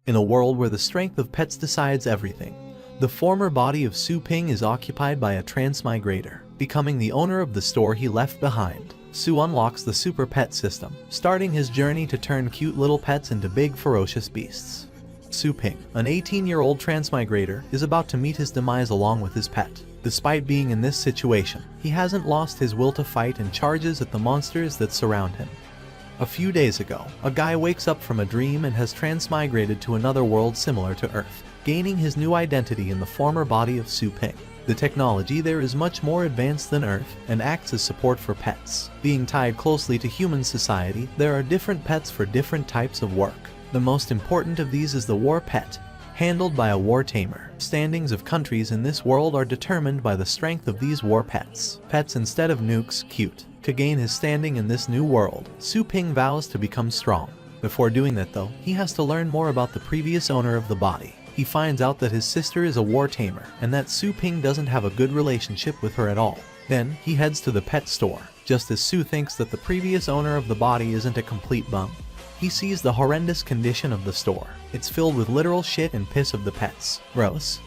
In a world where the strength of pets decides everything, the former body of Su Ping is occupied by a transmigrator. Becoming the owner of the store he left behind, Su unlocks the super pet system, starting his journey to turn cute little pets into big ferocious beasts. Su Ping, an 18-year-old transmigrator, is about to meet his demise along with his pet. Despite being in this situation, he hasn't lost his will to fight and charges at the monsters that surround him. A few days ago, a guy wakes up from a dream and has transmigrated to another world similar to Earth, gaining his new identity in the former body of Su Ping. The technology there is much more advanced than Earth and acts as support for pets. Being tied closely to human society, there are different pets for different types of work. The most important of these is the war pet, handled by a war tamer. Standings of countries in this world are determined by the strength of these war pets. Pets instead of nukes, cute. To gain his standing in this new world, Su Ping vows to become strong. Before doing that though, he has to learn more about the previous owner of the body. He finds out that his sister is a war tamer and that Su Ping doesn't have a good relationship with her at all. Then, he heads to the pet store, just as Su thinks that the previous owner of the body isn't a complete bum. He sees the horrendous condition of the store. It's filled with literal shit and piss of the pets. Gross.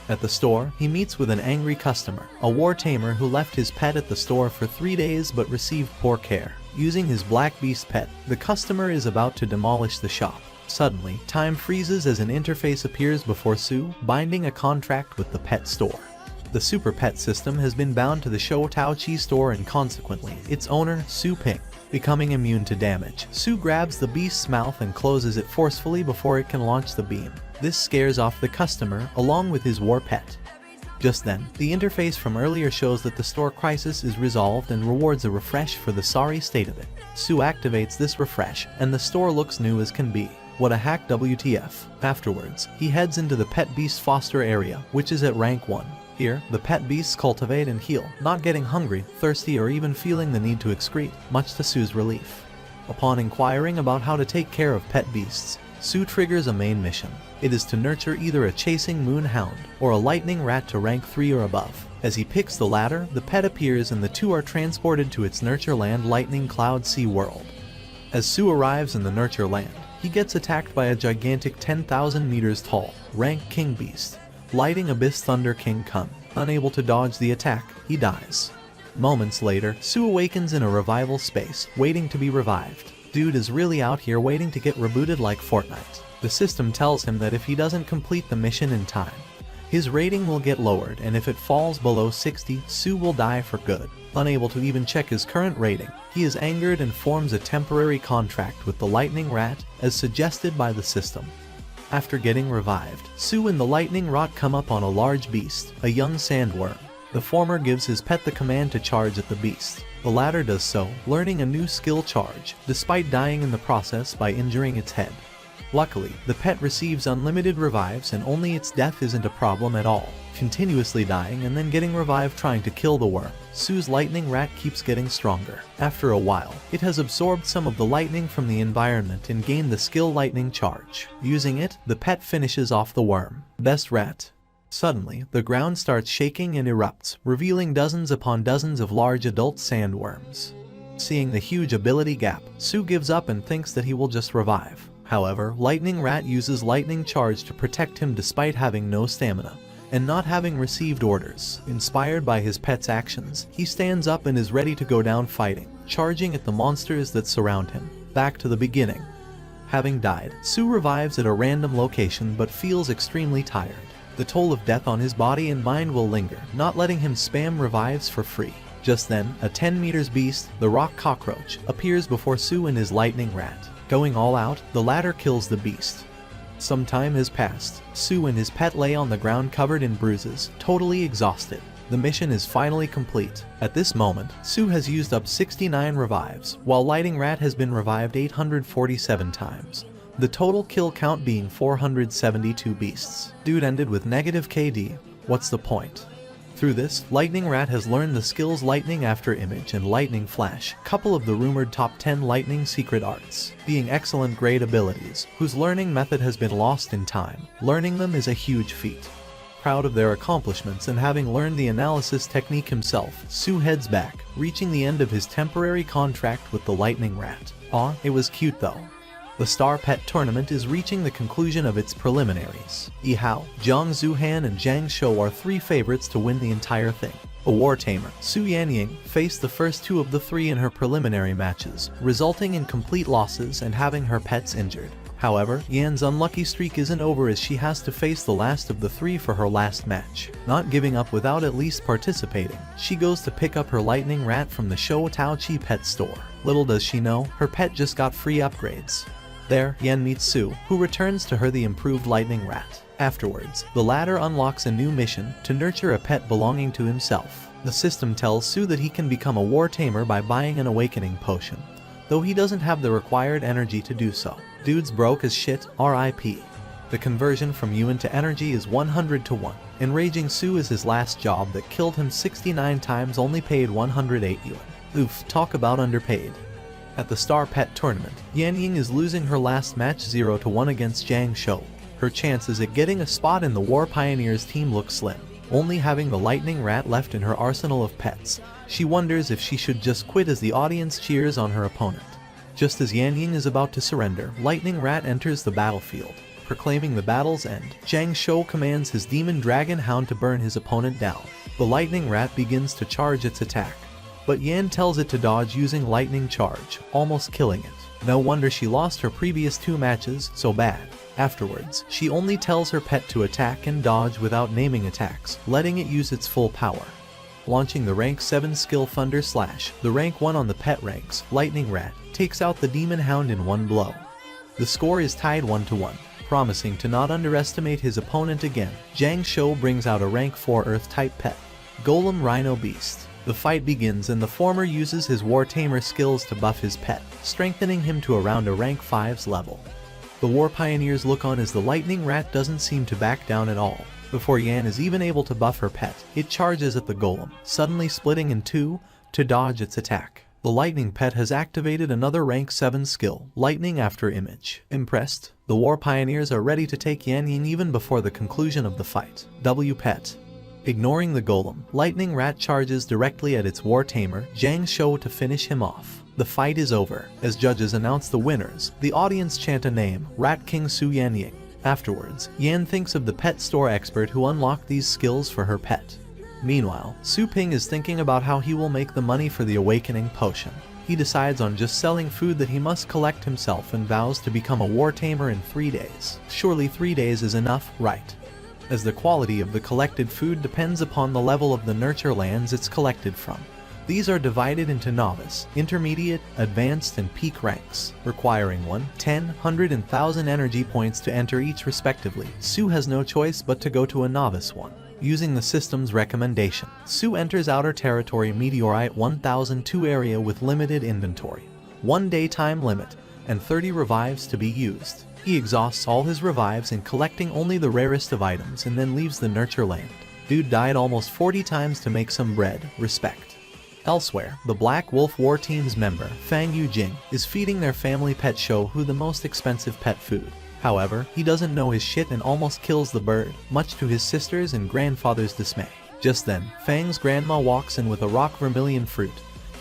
At the store, he meets with an angry customer, a war tamer who left his pet at the store for 3 days but received poor care. Using his black beast pet, the customer is about to demolish the shop. Suddenly, time freezes as an interface appears before Su, binding a contract with the pet store. The super pet system has been bound to the Shou Taoqi store and consequently, its owner, Su Ping, becoming immune to damage. Su grabs the beast's mouth and closes it forcefully before it can launch the beam. This scares off the customer, along with his war pet. Just then, the interface from earlier shows that the store crisis is resolved and rewards a refresh for the sorry state of it. Su activates this refresh, and the store looks new as can be. What a hack, WTF. Afterwards, he heads into the pet beast foster area, which is at rank 1. Here, the pet beasts cultivate and heal, not getting hungry, thirsty, or even feeling the need to excrete, much to Su's relief. Upon inquiring about how to take care of pet beasts, Su triggers a main mission. It is to nurture either a chasing moon hound or a lightning rat to rank 3 or above. As he picks the latter, the pet appears and the two are transported to its nurture land Lightning Cloud Sea World. As Su arrives in the nurture land, he gets attacked by a gigantic 10,000 meters tall, rank king beast, Lighting Abyss Thunder King Kun. Unable to dodge the attack, he dies. Moments later, Su awakens in a revival space, waiting to be revived. Dude is really out here waiting to get rebooted like Fortnite. The system tells him that if he doesn't complete the mission in time, his rating will get lowered, and if it falls below 60, Su will die for good. Unable to even check his current rating, he is angered and forms a temporary contract with the Lightning Rat, as suggested by the system. After getting revived, Su and the Lightning Rat come up on a large beast, a young sandworm. The former gives his pet the command to charge at the beast. The latter does so, learning a new skill charge, despite dying in the process by injuring its head. Luckily, the pet receives unlimited revives and only its death isn't a problem at all. Continuously dying and then getting revived trying to kill the worm, Su's lightning rat keeps getting stronger. After a while, it has absorbed some of the lightning from the environment and gained the skill lightning charge. Using it, the pet finishes off the worm. Best rat. Suddenly, the ground starts shaking and erupts, revealing dozens upon dozens of large adult sandworms. Seeing the huge ability gap, Su gives up and thinks that he will just revive. However, Lightning Rat uses Lightning Charge to protect him despite having no stamina, and not having received orders. Inspired by his pet's actions, he stands up and is ready to go down fighting, charging at the monsters that surround him. Back to the beginning. Having died, Su revives at a random location but feels extremely tired. The toll of death on his body and mind will linger, not letting him spam revives for free. Just then, a 10 meters beast, the Rock Cockroach, appears before Su and his Lightning Rat. Going all out, the latter kills the beast. Some time has passed. Su and his pet lay on the ground covered in bruises, totally exhausted. The mission is finally complete. At this moment, Su has used up 69 revives, while Lightning Rat has been revived 847 times. The total kill count being 472 beasts. Dude ended with negative KD. What's the point? Through this, Lightning Rat has learned the skills Lightning After Image and Lightning Flash, couple of the rumored top 10 Lightning secret arts, being excellent great abilities, whose learning method has been lost in time. Learning them is a huge feat. Proud of their accomplishments and having learned the analysis technique himself, Su heads back, reaching the end of his temporary contract with the Lightning Rat. Aw, it was cute though. The Star Pet Tournament is reaching the conclusion of its preliminaries. Yi Hao, Zhang Zuhan, and Zhang Shou are 3 favorites to win the entire thing. A war tamer, Su Yanying, faced the first 2 of the 3 in her preliminary matches, resulting in complete losses and having her pets injured. However, Yan's unlucky streak isn't over as she has to face the last of the 3 for her last match. Not giving up without at least participating, she goes to pick up her lightning rat from the Shou Taoqi pet store. Little does she know, her pet just got free upgrades. There, Yan meets Su, who returns to her the improved lightning rat. Afterwards, the latter unlocks a new mission to nurture a pet belonging to himself. The system tells Su that he can become a war tamer by buying an awakening potion, though he doesn't have the required energy to do so. Dude's broke as shit, RIP. The conversion from yuan to energy is 100 to 1. Enraging Su is his last job that killed him 69 times, only paid 108 yuan. Oof, talk about underpaid. At the Star Pet Tournament, Yanying is losing her last match 0 to 1 against Zhang Shou. Her chances at getting a spot in the War Pioneers team look slim. Only having the lightning rat left in her arsenal of pets, she wonders if she should just quit as the audience cheers on her opponent. Just as Yanying is about to surrender, Lightning Rat enters the battlefield. Proclaiming the battle's end, Zhang Shou commands his demon dragon hound to burn his opponent down. The Lightning Rat begins to charge its attack, but Yan tells it to dodge using lightning charge, almost killing it. No wonder she lost her previous 2 matches so bad. Afterwards, she only tells her pet to attack and dodge without naming attacks, letting it use its full power. Launching the rank 7 skill Thunder Slash, the rank 1 on the pet ranks, Lightning Rat takes out the Demon Hound in 1 blow. The score is tied 1 to 1. Promising to not underestimate his opponent again, Zhang Shou brings out a rank 4 Earth-type pet, Golem Rhino Beast. The fight begins and the former uses his War Tamer skills to buff his pet, strengthening him to around a rank 5's level. The War Pioneers look on as the Lightning Rat doesn't seem to back down at all. Before Yan is even able to buff her pet, it charges at the golem, suddenly splitting in 2 to dodge its attack. The lightning pet has activated another rank 7 skill, Lightning After Image. Impressed, the War Pioneers are ready to take Yanying even before the conclusion of the fight. W Pet. Ignoring the golem, Lightning Rat charges directly at its War Tamer, Zhang Shou, to finish him off. The fight is over. As judges announce the winners, the audience chant a name, Rat King Su Yanying. Afterwards, Yan thinks of the pet store expert who unlocked these skills for her pet. Meanwhile, Su Ping is thinking about how he will make the money for the awakening potion. He decides on just selling food that he must collect himself and vows to become a war tamer in 3 days. Surely 3 days is enough, right? As the quality of the collected food depends upon the level of the nurture lands it's collected from. These are divided into novice, intermediate, advanced, and peak ranks, requiring 1, 10, 100, and 1000 energy points to enter each respectively. Su has no choice but to go to a novice one. Using the system's recommendation, Su enters Outer Territory Meteorite 1002 area with limited inventory, 1 day time limit, and 30 revives to be used. He exhausts all his revives in collecting only the rarest of items and then leaves the nurture land. Dude died almost 40 times to make some bread, respect. Elsewhere, the Black Wolf War Team's member, Fang Yujing, is feeding their family pet Shou the most expensive pet food. However, he doesn't know his shit and almost kills the bird, much to his sister's and grandfather's dismay. Just then, Fang's grandma walks in with a rock vermilion fruit,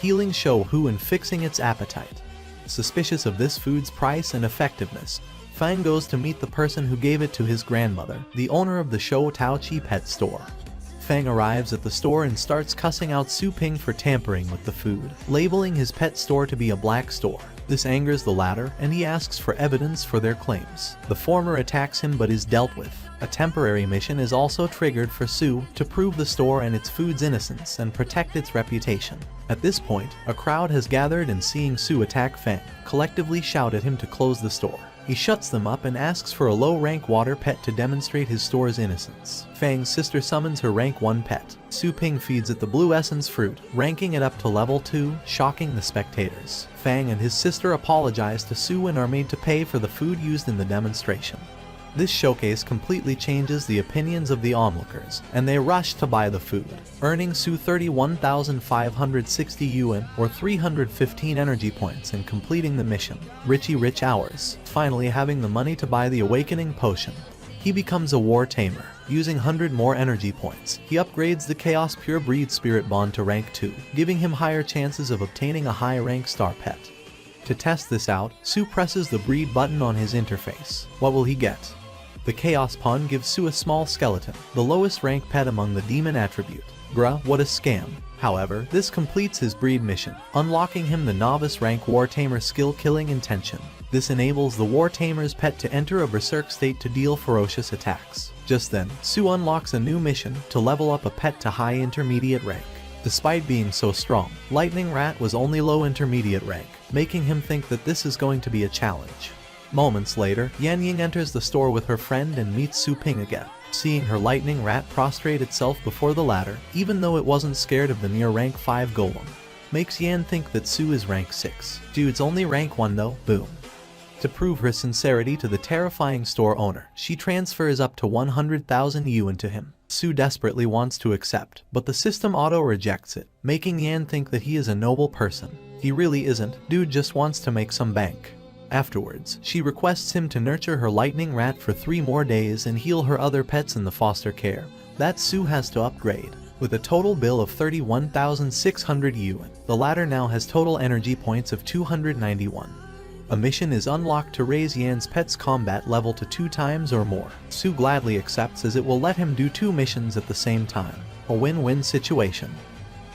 healing Shou and fixing its appetite. Suspicious of this food's price and effectiveness, Fang goes to meet the person who gave it to his grandmother, the owner of the Shou Taoqi pet store. Fang arrives at the store and starts cussing out Su Ping for tampering with the food, labeling his pet store to be a black store. This angers the latter, and he asks for evidence for their claims. The former attacks him but is dealt with. A temporary mission is also triggered for Su to prove the store and its food's innocence and protect its reputation. At this point, a crowd has gathered and seeing Su attack Fang, collectively shout at him to close the store. He shuts them up and asks for a low-rank water pet to demonstrate his store's innocence. Fang's sister summons her rank 1 pet. Su Ping feeds it the blue essence fruit, ranking it up to level 2, shocking the spectators. Fang and his sister apologize to Su and are made to pay for the food used in the demonstration. This showcase completely changes the opinions of the onlookers, and they rush to buy the food, earning Su 31,560 yuan or 315 energy points and completing the mission. Richie Rich hours, finally having the money to buy the awakening potion. He becomes a war tamer. Using 100 more energy points, he upgrades the Chaos Pure Breed Spirit Bond to rank 2, giving him higher chances of obtaining a high rank star pet. To test this out, Sue presses the breed button on his interface. What will he get? The Chaos Pawn gives Sue a small skeleton, the lowest rank pet among the demon attribute. Bruh, what a scam. However, this completes his breed mission, unlocking him the novice rank War Tamer skill Killing Intention. This enables the War Tamer's pet to enter a berserk state to deal ferocious attacks. Just then, Sue unlocks a new mission to level up a pet to high intermediate rank. Despite being so strong, Lightning Rat was only low intermediate rank, making him think that this is going to be a challenge. Moments later, Yan Ying enters the store with her friend and meets Su Ping again. Seeing her Lightning Rat prostrate itself before the latter, even though it wasn't scared of the near rank 5 golem, makes Yan think that Su is rank 6. Dude's only rank 1 though, boom. To prove her sincerity to the terrifying store owner, she transfers up to 100,000 yuan to him. Su desperately wants to accept, but the system auto-rejects it, making Yan think that he is a noble person. He really isn't, dude just wants to make some bank. Afterwards, she requests him to nurture her Lightning Rat for 3 more days and heal her other pets in the foster care. That Su has to upgrade. With a total bill of 31,600 yuan, the latter now has total energy points of 291. A mission is unlocked to raise Yan's pet's combat level to 2 times or more. Su gladly accepts as it will let him do 2 missions at the same time. A win-win situation.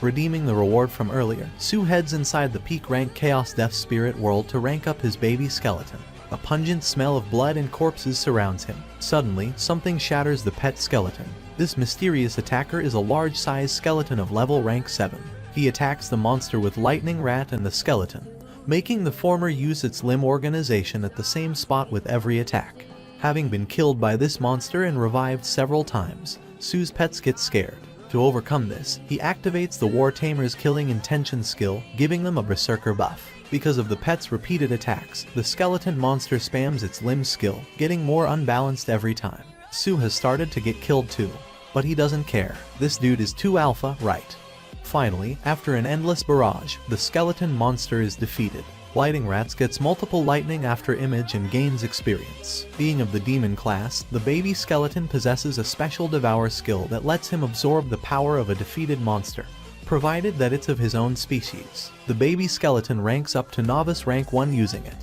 Redeeming the reward from earlier, Su heads inside the peak rank Chaos Death Spirit world to rank up his baby skeleton. A pungent smell of blood and corpses surrounds him. Suddenly, something shatters the pet skeleton. This mysterious attacker is a large-sized skeleton of level rank 7. He attacks the monster with Lightning Rat and the skeleton, making the former use its limb organization at the same spot with every attack. Having been killed by this monster and revived several times, Su's pets get scared. To overcome this, he activates the War Tamer's Killing Intention skill, giving them a berserker buff. Because of the pet's repeated attacks, the skeleton monster spams its limb skill, getting more unbalanced every time. Su has started to get killed too, but he doesn't care. This dude is too alpha, right? Finally, after an endless barrage, the skeleton monster is defeated. Lightning Rats gets multiple lightning after image and gains experience. Being of the demon class, the baby skeleton possesses a special devour skill that lets him absorb the power of a defeated monster, provided that it's of his own species. The baby skeleton ranks up to novice rank 1 using it.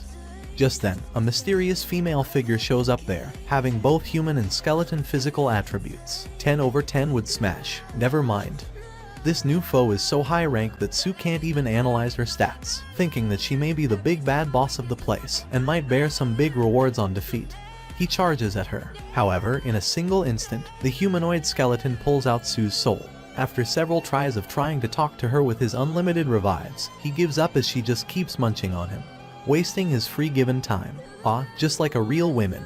Just then, a mysterious female figure shows up there, having both human and skeleton physical attributes. 10/10 would smash. Never mind. This new foe is so high rank that Su can't even analyze her stats, thinking that she may be the big bad boss of the place and might bear some big rewards on defeat. He charges at her. However, in a single instant, the humanoid skeleton pulls out Su's soul. After several tries of trying to talk to her with his unlimited revives, he gives up as she just keeps munching on him, wasting his free given time. Just like a real woman.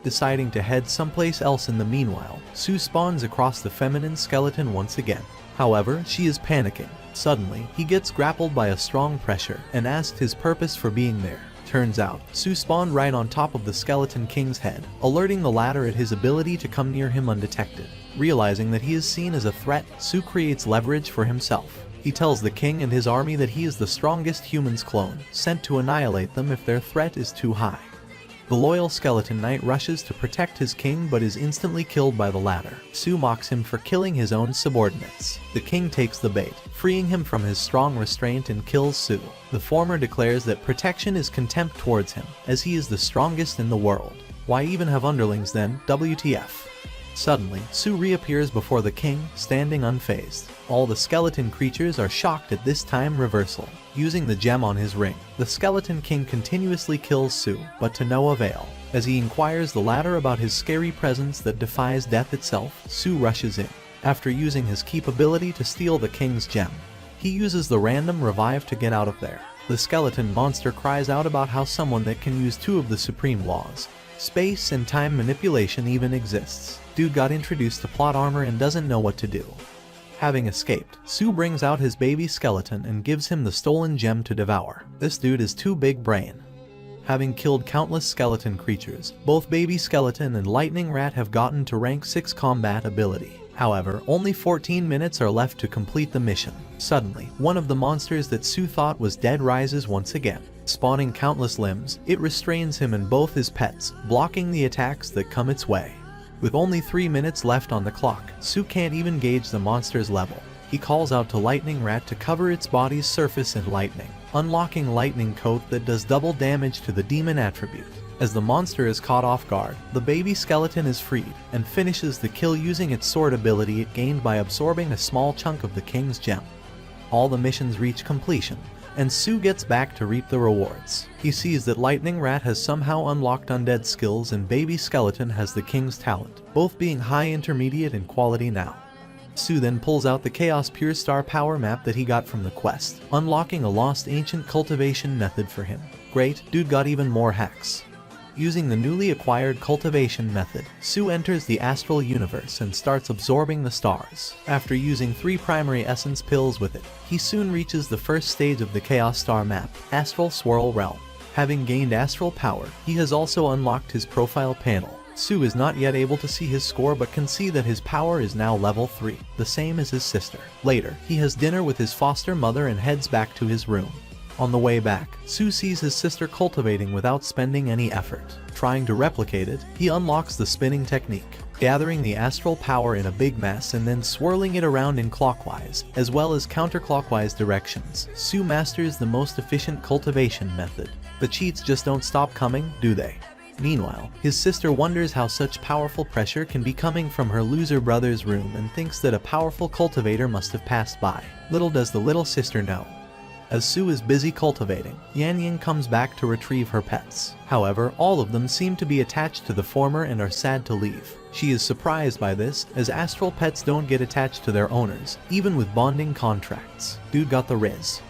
Deciding to head someplace else in the meanwhile, Su spawns across the feminine skeleton once again. However, she is panicking. Suddenly, he gets grappled by a strong pressure and asked his purpose for being there. Turns out, Su spawned right on top of the skeleton king's head, alerting the latter at his ability to come near him undetected. Realizing that he is seen as a threat, Su creates leverage for himself. He tells the king and his army that he is the strongest humans clone, sent to annihilate them if their threat is too high. The loyal skeleton knight rushes to protect his king but is instantly killed by the latter. Su mocks him for killing his own subordinates. The king takes the bait, freeing him from his strong restraint and kills Su. The former declares that protection is contempt towards him, as he is the strongest in the world. Why even have underlings then, WTF? Suddenly, Su reappears before the king, standing unfazed. All the skeleton creatures are shocked at this time reversal. Using the gem on his ring, the skeleton king continuously kills Su, but to no avail. As he inquires the latter about his scary presence that defies death itself, Su rushes in. After using his keep ability to steal the king's gem, he uses the random revive to get out of there. The skeleton monster cries out about how someone that can use 2 of the supreme laws, space and time manipulation, even exists. Dude got introduced to plot armor and doesn't know what to do. Having escaped, Su brings out his baby skeleton and gives him the stolen gem to devour. This dude is too big brain. Having killed countless skeleton creatures, both baby skeleton and lightning rat have gotten to rank 6 combat ability. However, only 14 minutes are left to complete the mission. Suddenly, one of the monsters that Su thought was dead rises once again. Spawning countless limbs, it restrains him and both his pets, blocking the attacks that come its way. With only 3 minutes left on the clock, Su can't even gauge the monster's level. He calls out to Lightning Rat to cover its body's surface in lightning. unlocking lightning coat that does double damage to the demon attribute. As the monster is caught off guard, the baby skeleton is freed and finishes the kill using its sword ability it gained by absorbing a small chunk of the king's gem. All the missions reach completion, and Sue gets back to reap the rewards. He sees that Lightning Rat has somehow unlocked undead skills and Baby Skeleton has the king's talent, both being high intermediate in quality now. Sue then pulls out the Chaos Pure Star power map that he got from the quest, unlocking a lost ancient cultivation method for him. Great, dude got even more hacks. Using the newly acquired cultivation method, Sue enters the astral universe and starts absorbing the stars. After using 3 primary essence pills with it, he soon reaches the first stage of the Chaos Star map, Astral Swirl Realm. Having gained astral power, he has also unlocked his profile panel. Sue is not yet able to see his score but can see that his power is now level 3, the same as his sister. Later, he has dinner with his foster mother and heads back to his room. On the way back, Sue sees his sister cultivating without spending any effort. Trying to replicate it, he unlocks the spinning technique, gathering the astral power in a big mass and then swirling it around in clockwise, as well as counterclockwise directions. Sue masters the most efficient cultivation method. The cheats just don't stop coming, do they? Meanwhile, his sister wonders how such powerful pressure can be coming from her loser brother's room and thinks that a powerful cultivator must have passed by. Little does the little sister know. As Sue is busy cultivating, Yan Ying comes back to retrieve her pets. However, all of them seem to be attached to the former and are sad to leave. She is surprised by this, as astral pets don't get attached to their owners, even with bonding contracts. Dude got the riz.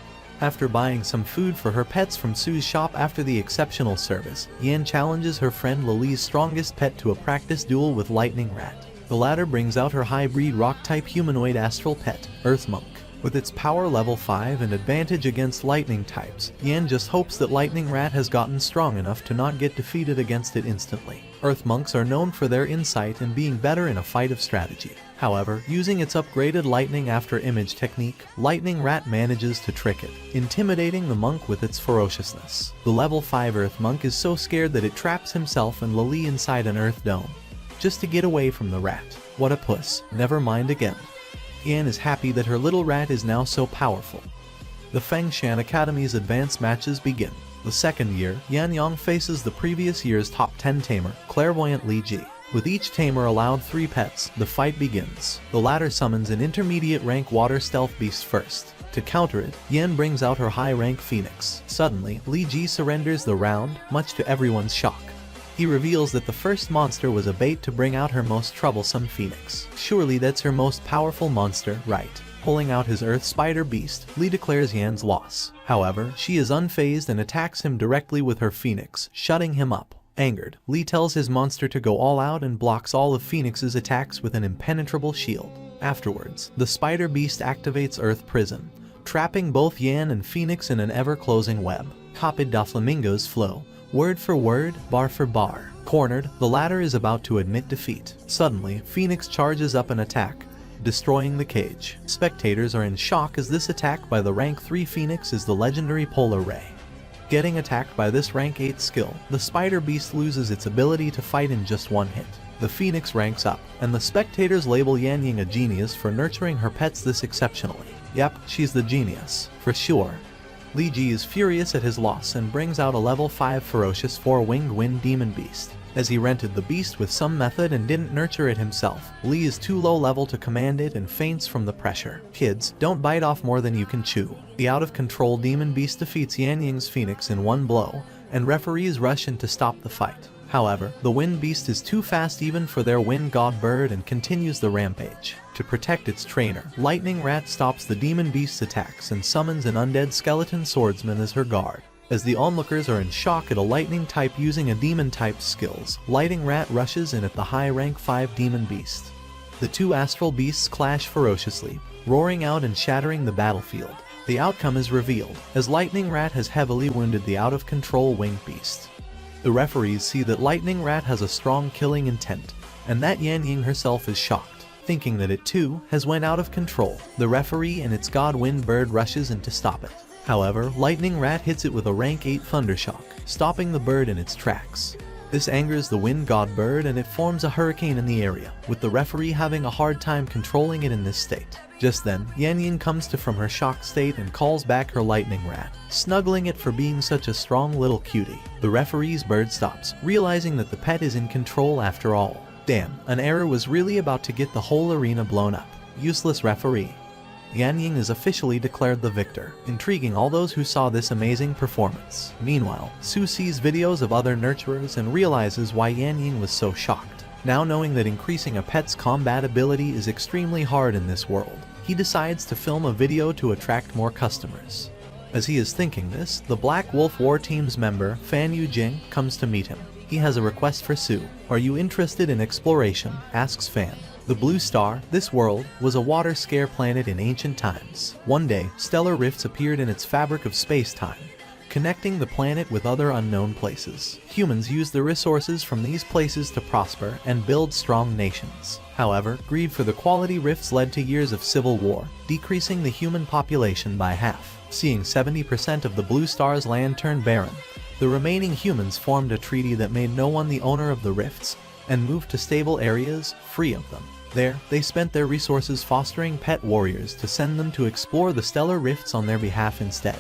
After buying some food for her pets from Sue's shop after the exceptional service, Yan challenges her friend Lily's strongest pet to a practice duel with Lightning Rat. The latter brings out her hybrid rock-type humanoid astral pet, Earth Monk. With its power level 5 and advantage against lightning types, Yan just hopes that Lightning Rat has gotten strong enough to not get defeated against it instantly. Earth Monks are known for their insight and being better in a fight of strategy. However, using its upgraded Lightning After Image technique, Lightning Rat manages to trick it, intimidating the monk with its ferociousness. The level 5 Earth Monk is so scared that it traps himself and Lily inside an Earth Dome, just to get away from the rat. What a puss, never mind again. Yan is happy that her little rat is now so powerful. The Fengshan Academy's advanced matches begin. The second year, Yan Yang faces the previous year's top 10 tamer, Clairvoyant Li Ji. With each tamer allowed 3 pets, the fight begins. The latter summons an intermediate rank water stealth beast first. To counter it, Yan brings out her high rank phoenix. Suddenly, Li Ji surrenders the round, much to everyone's shock. He reveals that the first monster was a bait to bring out her most troublesome phoenix. Surely that's her most powerful monster, right? Pulling out his earth spider beast, Li declares Yan's loss. However, she is unfazed and attacks him directly with her phoenix, shutting him up. Angered, Li tells his monster to go all out and blocks all of Phoenix's attacks with an impenetrable shield. Afterwards, the spider beast activates Earth Prison, trapping both Yan and Phoenix in an ever-closing web. Copied da Flamingo's flow. Word for word, bar for bar. Cornered, the latter is about to admit defeat. Suddenly, Phoenix charges up an attack, destroying the cage. Spectators are in shock as this attack by the rank 3 Phoenix is the legendary Polar Ray. Getting attacked by this rank 8 skill, the spider beast loses its ability to fight in just one hit. The Phoenix ranks up, and the spectators label Yan Ying a genius for nurturing her pets this exceptionally. Yep, she's the genius, for sure. Li Ji is furious at his loss and brings out a level 5 ferocious 4-winged wind demon beast. As he rented the beast with some method and didn't nurture it himself, Li is too low level to command it and faints from the pressure. Kids, don't bite off more than you can chew. The out-of-control demon beast defeats Yan Ying's phoenix in one blow, and referees rush in to stop the fight. However, the wind beast is too fast even for their wind god bird and continues the rampage. To protect its trainer, Lightning Rat stops the demon beast's attacks and summons an undead skeleton swordsman as her guard. As the onlookers are in shock at a lightning type using a demon type's skills, Lightning Rat rushes in at the high rank 5 demon beast. The 2 astral beasts clash ferociously, roaring out and shattering the battlefield. The outcome is revealed, as Lightning Rat has heavily wounded the out-of-control winged beast. The referees see that Lightning Rat has a strong killing intent, and that Yan Ying herself is shocked, thinking that it too has went out of control. The referee and its god wind bird rushes in to stop it. However, Lightning Rat hits it with a rank 8 Thundershock, stopping the bird in its tracks. This angers the wind god bird and it forms a hurricane in the area, with the referee having a hard time controlling it in this state. Just then, Yan Ying comes to from her shocked state and calls back her lightning rat, snuggling it for being such a strong little cutie. The referee's bird stops, realizing that the pet is in control after all. Damn, an error was really about to get the whole arena blown up. Useless referee. Yan Ying is officially declared the victor, intriguing all those who saw this amazing performance. Meanwhile, Su sees videos of other nurturers and realizes why Yan Ying was so shocked. Now knowing that increasing a pet's combat ability is extremely hard in this world, he decides to film a video to attract more customers. As he is thinking this, the Black Wolf War Team's member, Fan Yujing, comes to meet him. He has a request for Su. "Are you interested in exploration?" asks Fan. The Blue Star, this world, was a water-scare planet in ancient times. One day, stellar rifts appeared in its fabric of space-time, connecting the planet with other unknown places. Humans used the resources from these places to prosper and build strong nations. However, greed for the quality rifts led to years of civil war, decreasing the human population by half. Seeing 70% of the Blue Star's land turn barren, the remaining humans formed a treaty that made no one the owner of the rifts, and moved to stable areas, free of them. There, they spent their resources fostering pet warriors to send them to explore the stellar rifts on their behalf instead.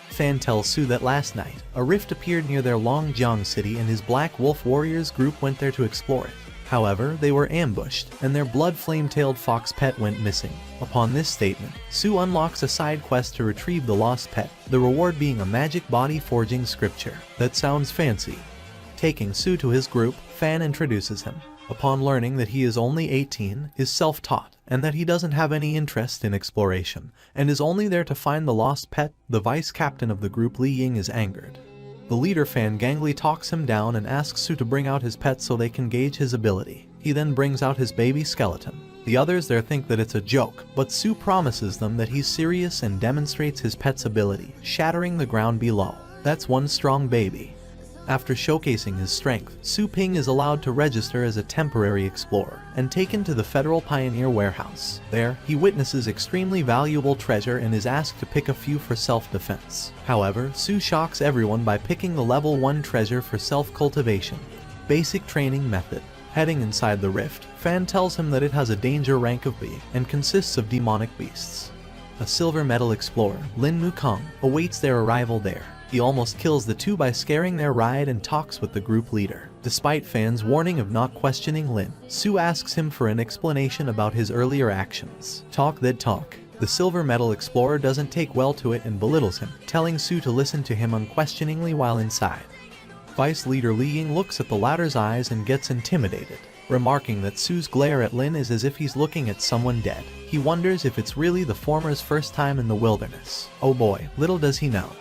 Fan tells Su that last night, a rift appeared near their Longjiang city and his Black Wolf Warriors group went there to explore it. However, they were ambushed, and their blood flame-tailed fox pet went missing. Upon this statement, Su unlocks a side quest to retrieve the lost pet, the reward being a magic body forging scripture. That sounds fancy. Taking Su to his group, Fan introduces him. Upon learning that he is only 18, is self-taught, and that he doesn't have any interest in exploration, and is only there to find the lost pet, the vice captain of the group Li Ying is angered. The leader Fan Gangli talks him down and asks Su to bring out his pet so they can gauge his ability. He then brings out his baby skeleton. The others there think that it's a joke, but Su promises them that he's serious and demonstrates his pet's ability, shattering the ground below. That's one strong baby. After showcasing his strength, Su Ping is allowed to register as a temporary explorer and taken to the Federal Pioneer Warehouse. There, he witnesses extremely valuable treasure and is asked to pick a few for self-defense. However, Su shocks everyone by picking the level 1 treasure for self-cultivation. Basic training method. Heading inside the rift, Fan tells him that it has a danger rank of B and consists of demonic beasts. A silver medal explorer, Lin Mukong, awaits their arrival there. He almost kills the two by scaring their ride and talks with the group leader. Despite Fan's warning of not questioning Lin, Su asks him for an explanation about his earlier actions. Talk that talk. The silver medal explorer doesn't take well to it and belittles him, telling Su to listen to him unquestioningly while inside. Vice leader Li Ying looks at the latter's eyes and gets intimidated, remarking that Su's glare at Lin is as if he's looking at someone dead. He wonders if it's really the former's first time in the wilderness. Oh boy, little does he know.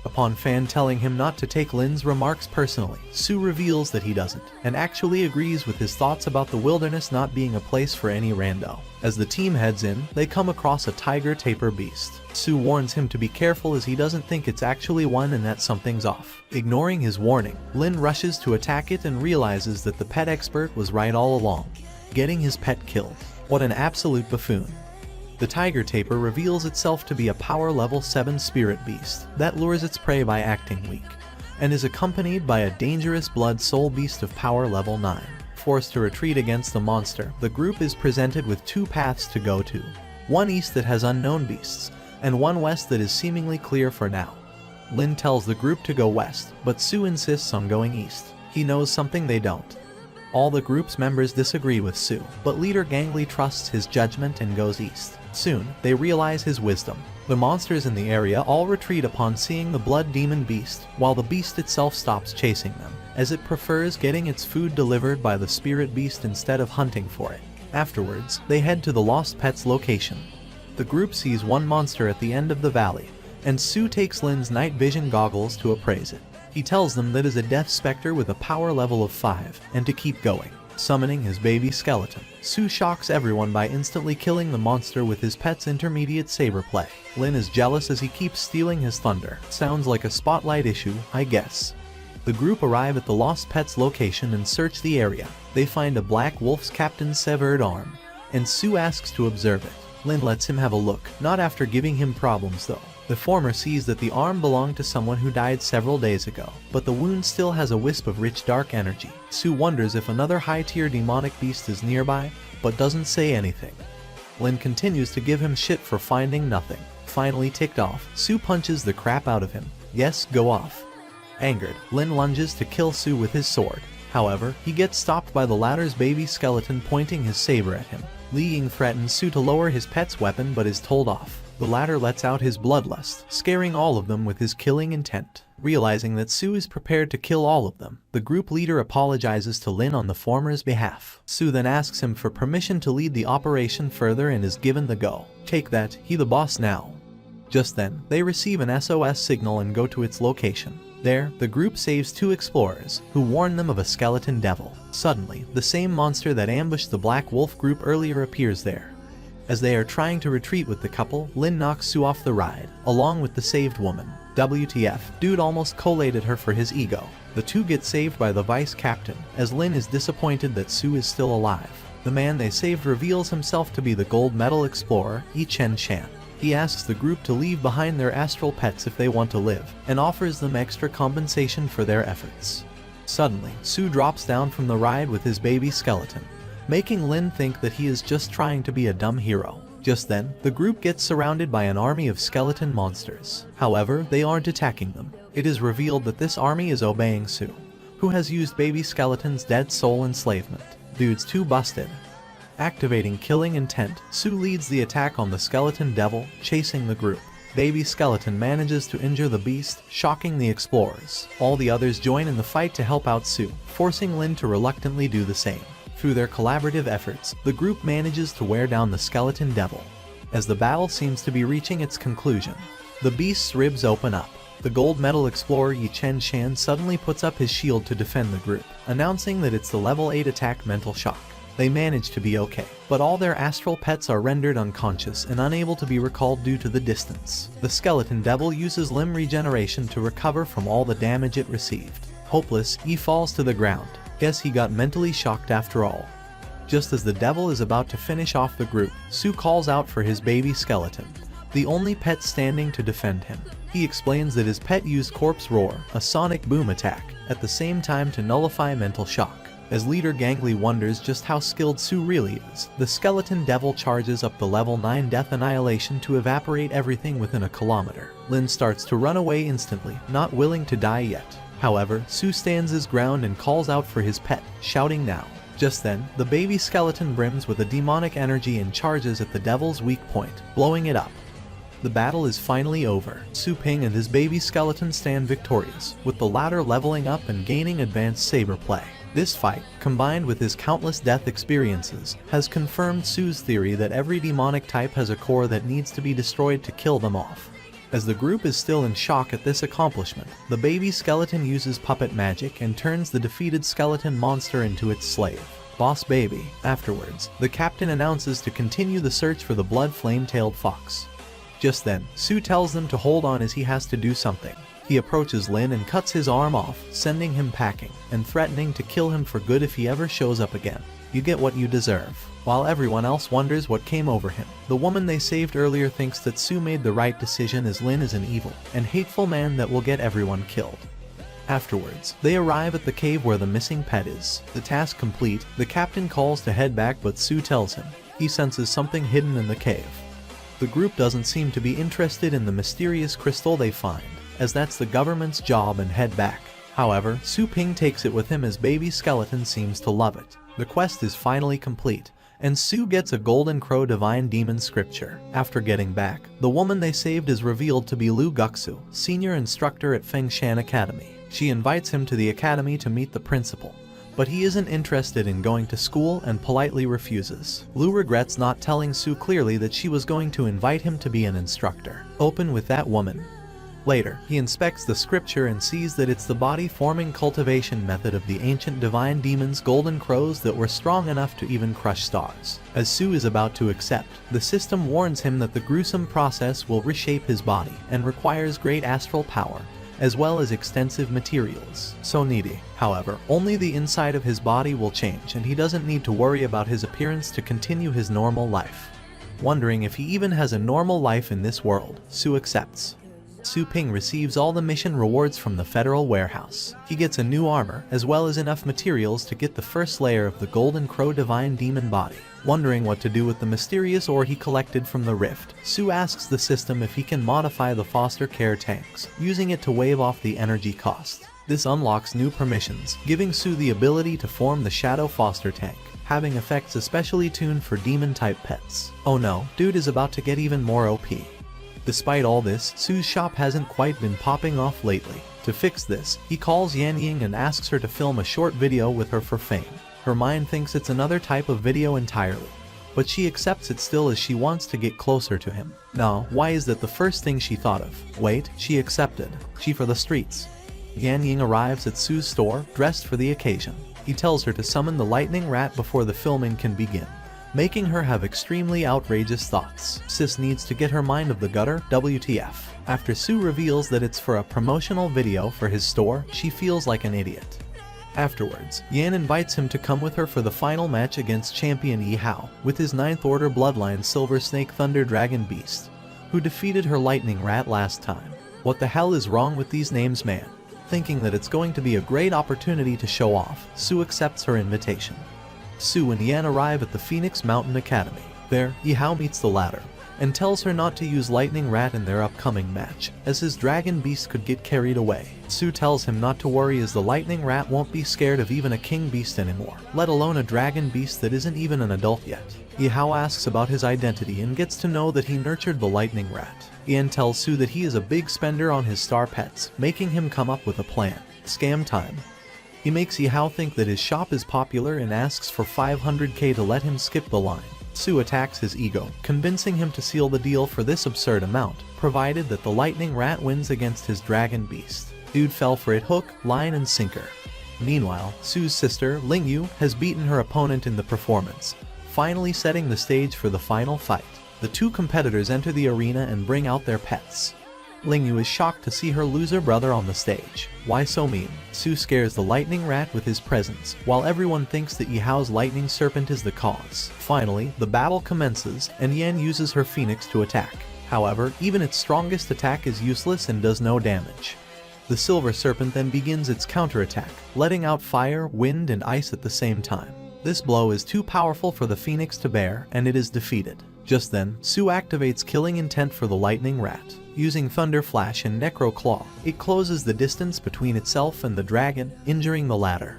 Upon Fan telling him not to take Lin's remarks personally, Su reveals that he doesn't, and actually agrees with his thoughts about the wilderness not being a place for any rando. As the team heads in, they come across a tiger tapir beast. Su warns him to be careful as he doesn't think it's actually one and that something's off. Ignoring his warning, Lin rushes to attack it and realizes that the pet expert was right all along, getting his pet killed. What an absolute buffoon. The tiger tapir reveals itself to be a power level 7 spirit beast that lures its prey by acting weak, and is accompanied by a dangerous blood soul beast of power level 9. Forced to retreat against the monster, the group is presented with two paths to go to. One east that has unknown beasts, and one west that is seemingly clear for now. Lin tells the group to go west, but Su insists on going east. He knows something they don't. All the group's members disagree with Su, but leader Gangli trusts his judgment and goes east. Soon, they realize his wisdom. The monsters in the area all retreat upon seeing the blood demon beast, while the beast itself stops chasing them, as it prefers getting its food delivered by the spirit beast instead of hunting for it. Afterwards, they head to the lost pet's location. The group sees one monster at the end of the valley, and Su takes Lin's night vision goggles to appraise it. He tells them that it is a death specter with a power level of 5, and to keep going. Summoning his baby skeleton, Su shocks everyone by instantly killing the monster with his pet's intermediate saber play. Lin is jealous as he keeps stealing his thunder. Sounds like a spotlight issue, I guess. The group arrive at the lost pet's location and search the area. They find a black wolf's captain's severed arm, and Su asks to observe it. Lin lets him have a look, not after giving him problems though. The former sees that the arm belonged to someone who died several days ago, but the wound still has a wisp of rich dark energy. Sue wonders if another high-tier demonic beast is nearby, but doesn't say anything. Lin continues to give him shit for finding nothing. Finally ticked off, Sue punches the crap out of him. Yes, go off. Angered, Lin lunges to kill Sue with his sword. However, he gets stopped by the latter's baby skeleton pointing his saber at him. Li Ying threatens Sue to lower his pet's weapon but is told off. The latter lets out his bloodlust, scaring all of them with his killing intent. Realizing that Sue is prepared to kill all of them, the group leader apologizes to Lin on the former's behalf. Sue then asks him for permission to lead the operation further and is given the go. Take that, he the boss now. Just then, they receive an SOS signal and go to its location. There, the group saves 2 explorers, who warn them of a skeleton devil. Suddenly, the same monster that ambushed the Black Wolf group earlier appears there. As they are trying to retreat with the couple, Lin knocks Sue off the ride, along with the saved woman. WTF, dude almost collated her for his ego. The 2 get saved by the vice captain, as Lin is disappointed that Sue is still alive. The man they saved reveals himself to be the gold medal explorer, Yi Chen Shan. He asks the group to leave behind their astral pets if they want to live, and offers them extra compensation for their efforts. Suddenly, Sue drops down from the ride with his baby skeleton, making Lin think that he is just trying to be a dumb hero. Just then, the group gets surrounded by an army of skeleton monsters. However, they aren't attacking them. It is revealed that this army is obeying Sue, who has used baby skeleton's dead soul enslavement. Dude's too busted. Activating killing intent, Sue leads the attack on the skeleton devil, chasing the group. Baby skeleton manages to injure the beast, shocking the explorers. All the others join in the fight to help out Sue, forcing Lin to reluctantly do the same. Through their collaborative efforts, the group manages to wear down the skeleton devil. As the battle seems to be reaching its conclusion, the beast's ribs open up. The gold medal explorer Yi Chen Shan suddenly puts up his shield to defend the group, announcing that it's the level 8 attack mental shock. They manage to be okay, but all their astral pets are rendered unconscious and unable to be recalled due to the distance. The skeleton devil uses limb regeneration to recover from all the damage it received. Hopeless, he falls to the ground. Guess he got mentally shocked after all. Just as the devil is about to finish off the group, Sue calls out for his baby skeleton, the only pet standing to defend him. He explains that his pet used Corpse Roar, a sonic boom attack, at the same time to nullify mental shock. As leader Gangly wonders just how skilled Sue really is, the skeleton devil charges up the level 9 Death Annihilation to evaporate everything within a kilometer. Lin starts to run away instantly, not willing to die yet. However, Sue stands his ground and calls out for his pet, shouting now. Just then, the baby skeleton brims with a demonic energy and charges at the devil's weak point, blowing it up. The battle is finally over. Su Ping and his baby skeleton stand victorious, with the latter leveling up and gaining advanced saber play. This fight, combined with his countless death experiences, has confirmed Su's theory that every demonic type has a core that needs to be destroyed to kill them off. As the group is still in shock at this accomplishment, the baby skeleton uses puppet magic and turns the defeated skeleton monster into its slave, Boss Baby. Afterwards, the captain announces to continue the search for the blood flame-tailed fox. Just then, Su tells them to hold on as he has to do something. He approaches Lin and cuts his arm off, sending him packing, and threatening to kill him for good if he ever shows up again. You get what you deserve. While everyone else wonders what came over him, the woman they saved earlier thinks that Su made the right decision as Lin is an evil and hateful man that will get everyone killed. Afterwards, they arrive at the cave where the missing pet is. The task complete, the captain calls to head back, but Su tells him he senses something hidden in the cave. The group doesn't seem to be interested in the mysterious crystal they find, as that's the government's job, and head back. However, Su Ping takes it with him as baby skeleton seems to love it. The quest is finally complete, and Su gets a Golden Crow Divine Demon scripture. After getting back, the woman they saved is revealed to be Lu Guxu, senior instructor at Fengshan Academy. She invites him to the academy to meet the principal, but he isn't interested in going to school and politely refuses. Lu regrets not telling Su clearly that she was going to invite him to be an instructor. Open with that woman. Later, he inspects the scripture and sees that it's the body-forming cultivation method of the ancient divine demons Golden Crows that were strong enough to even crush stars. As Su is about to accept, the system warns him that the gruesome process will reshape his body and requires great astral power, as well as extensive materials. So needy. However, only the inside of his body will change, and he doesn't need to worry about his appearance to continue his normal life. Wondering if he even has a normal life in this world, Su accepts. Su Ping receives all the mission rewards from the federal warehouse. He gets a new armor, as well as enough materials to get the first layer of the Golden Crow Divine Demon Body. Wondering what to do with the mysterious ore he collected from the rift, Su asks the system if he can modify the foster care tanks, using it to waive off the energy cost. This unlocks new permissions, giving Su the ability to form the Shadow Foster Tank, having effects especially tuned for demon-type pets. Oh no, dude is about to get even more OP. Despite all this, Su's shop hasn't quite been popping off lately. To fix this, he calls Yan Ying and asks her to film a short video with her for fame. Her mind thinks it's another type of video entirely, but she accepts it still as she wants to get closer to him. Now, why is that the first thing she thought of? Wait, she accepted. She for the streets. Yan Ying arrives at Su's store, dressed for the occasion. He tells her to summon the lightning rat before the filming can begin, making her have extremely outrageous thoughts. Sis needs to get her mind of the gutter, WTF. After Su reveals that it's for a promotional video for his store, she feels like an idiot. Afterwards, Yan invites him to come with her for the final match against champion Yi Hao, with his 9th Order bloodline Silver Snake Thunder Dragon Beast, who defeated her lightning rat last time. What the hell is wrong with these names, man? Thinking that it's going to be a great opportunity to show off, Su accepts her invitation. Su and Yan arrive at the Phoenix Mountain Academy. There, Yi Hao meets the latter, and tells her not to use Lightning Rat in their upcoming match, as his dragon beast could get carried away. Su tells him not to worry as the Lightning Rat won't be scared of even a king beast anymore, let alone a dragon beast that isn't even an adult yet. Yi Hao asks about his identity and gets to know that he nurtured the Lightning Rat. Yan tells Su that he is a big spender on his star pets, making him come up with a plan. Scam time. He makes Yi Hao think that his shop is popular and asks for 500k to let him skip the line. Su attacks his ego, convincing him to seal the deal for this absurd amount, provided that the Lightning Rat wins against his dragon beast. Dude fell for it hook, line and sinker. Meanwhile, Su's sister, Lingyu, has beaten her opponent in the performance, finally setting the stage for the final fight. The two competitors enter the arena and bring out their pets. Lingyu is shocked to see her loser brother on the stage. Why so mean? Su scares the Lightning Rat with his presence, while everyone thinks that Yi Hao's Lightning Serpent is the cause. Finally, the battle commences, and Yan uses her Phoenix to attack. However, even its strongest attack is useless and does no damage. The Silver Serpent then begins its counterattack, letting out fire, wind, and ice at the same time. This blow is too powerful for the Phoenix to bear, and it is defeated. Just then, Su activates Killing Intent for the Lightning Rat. Using Thunder Flash and Necro Claw, it closes the distance between itself and the dragon, injuring the latter.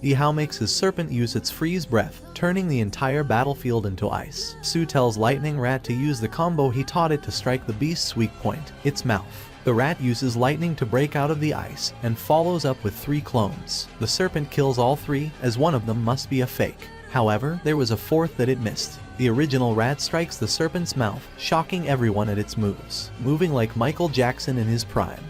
Yi Hao makes his serpent use its Freeze Breath, turning the entire battlefield into ice. Su tells Lightning Rat to use the combo he taught it to strike the beast's weak point, its mouth. The rat uses lightning to break out of the ice, and follows up with 3 clones. The serpent kills all 3, as one of them must be a fake. However, there was a 4th that it missed. The original rat strikes the serpent's mouth, shocking everyone at its moves, moving like Michael Jackson in his prime.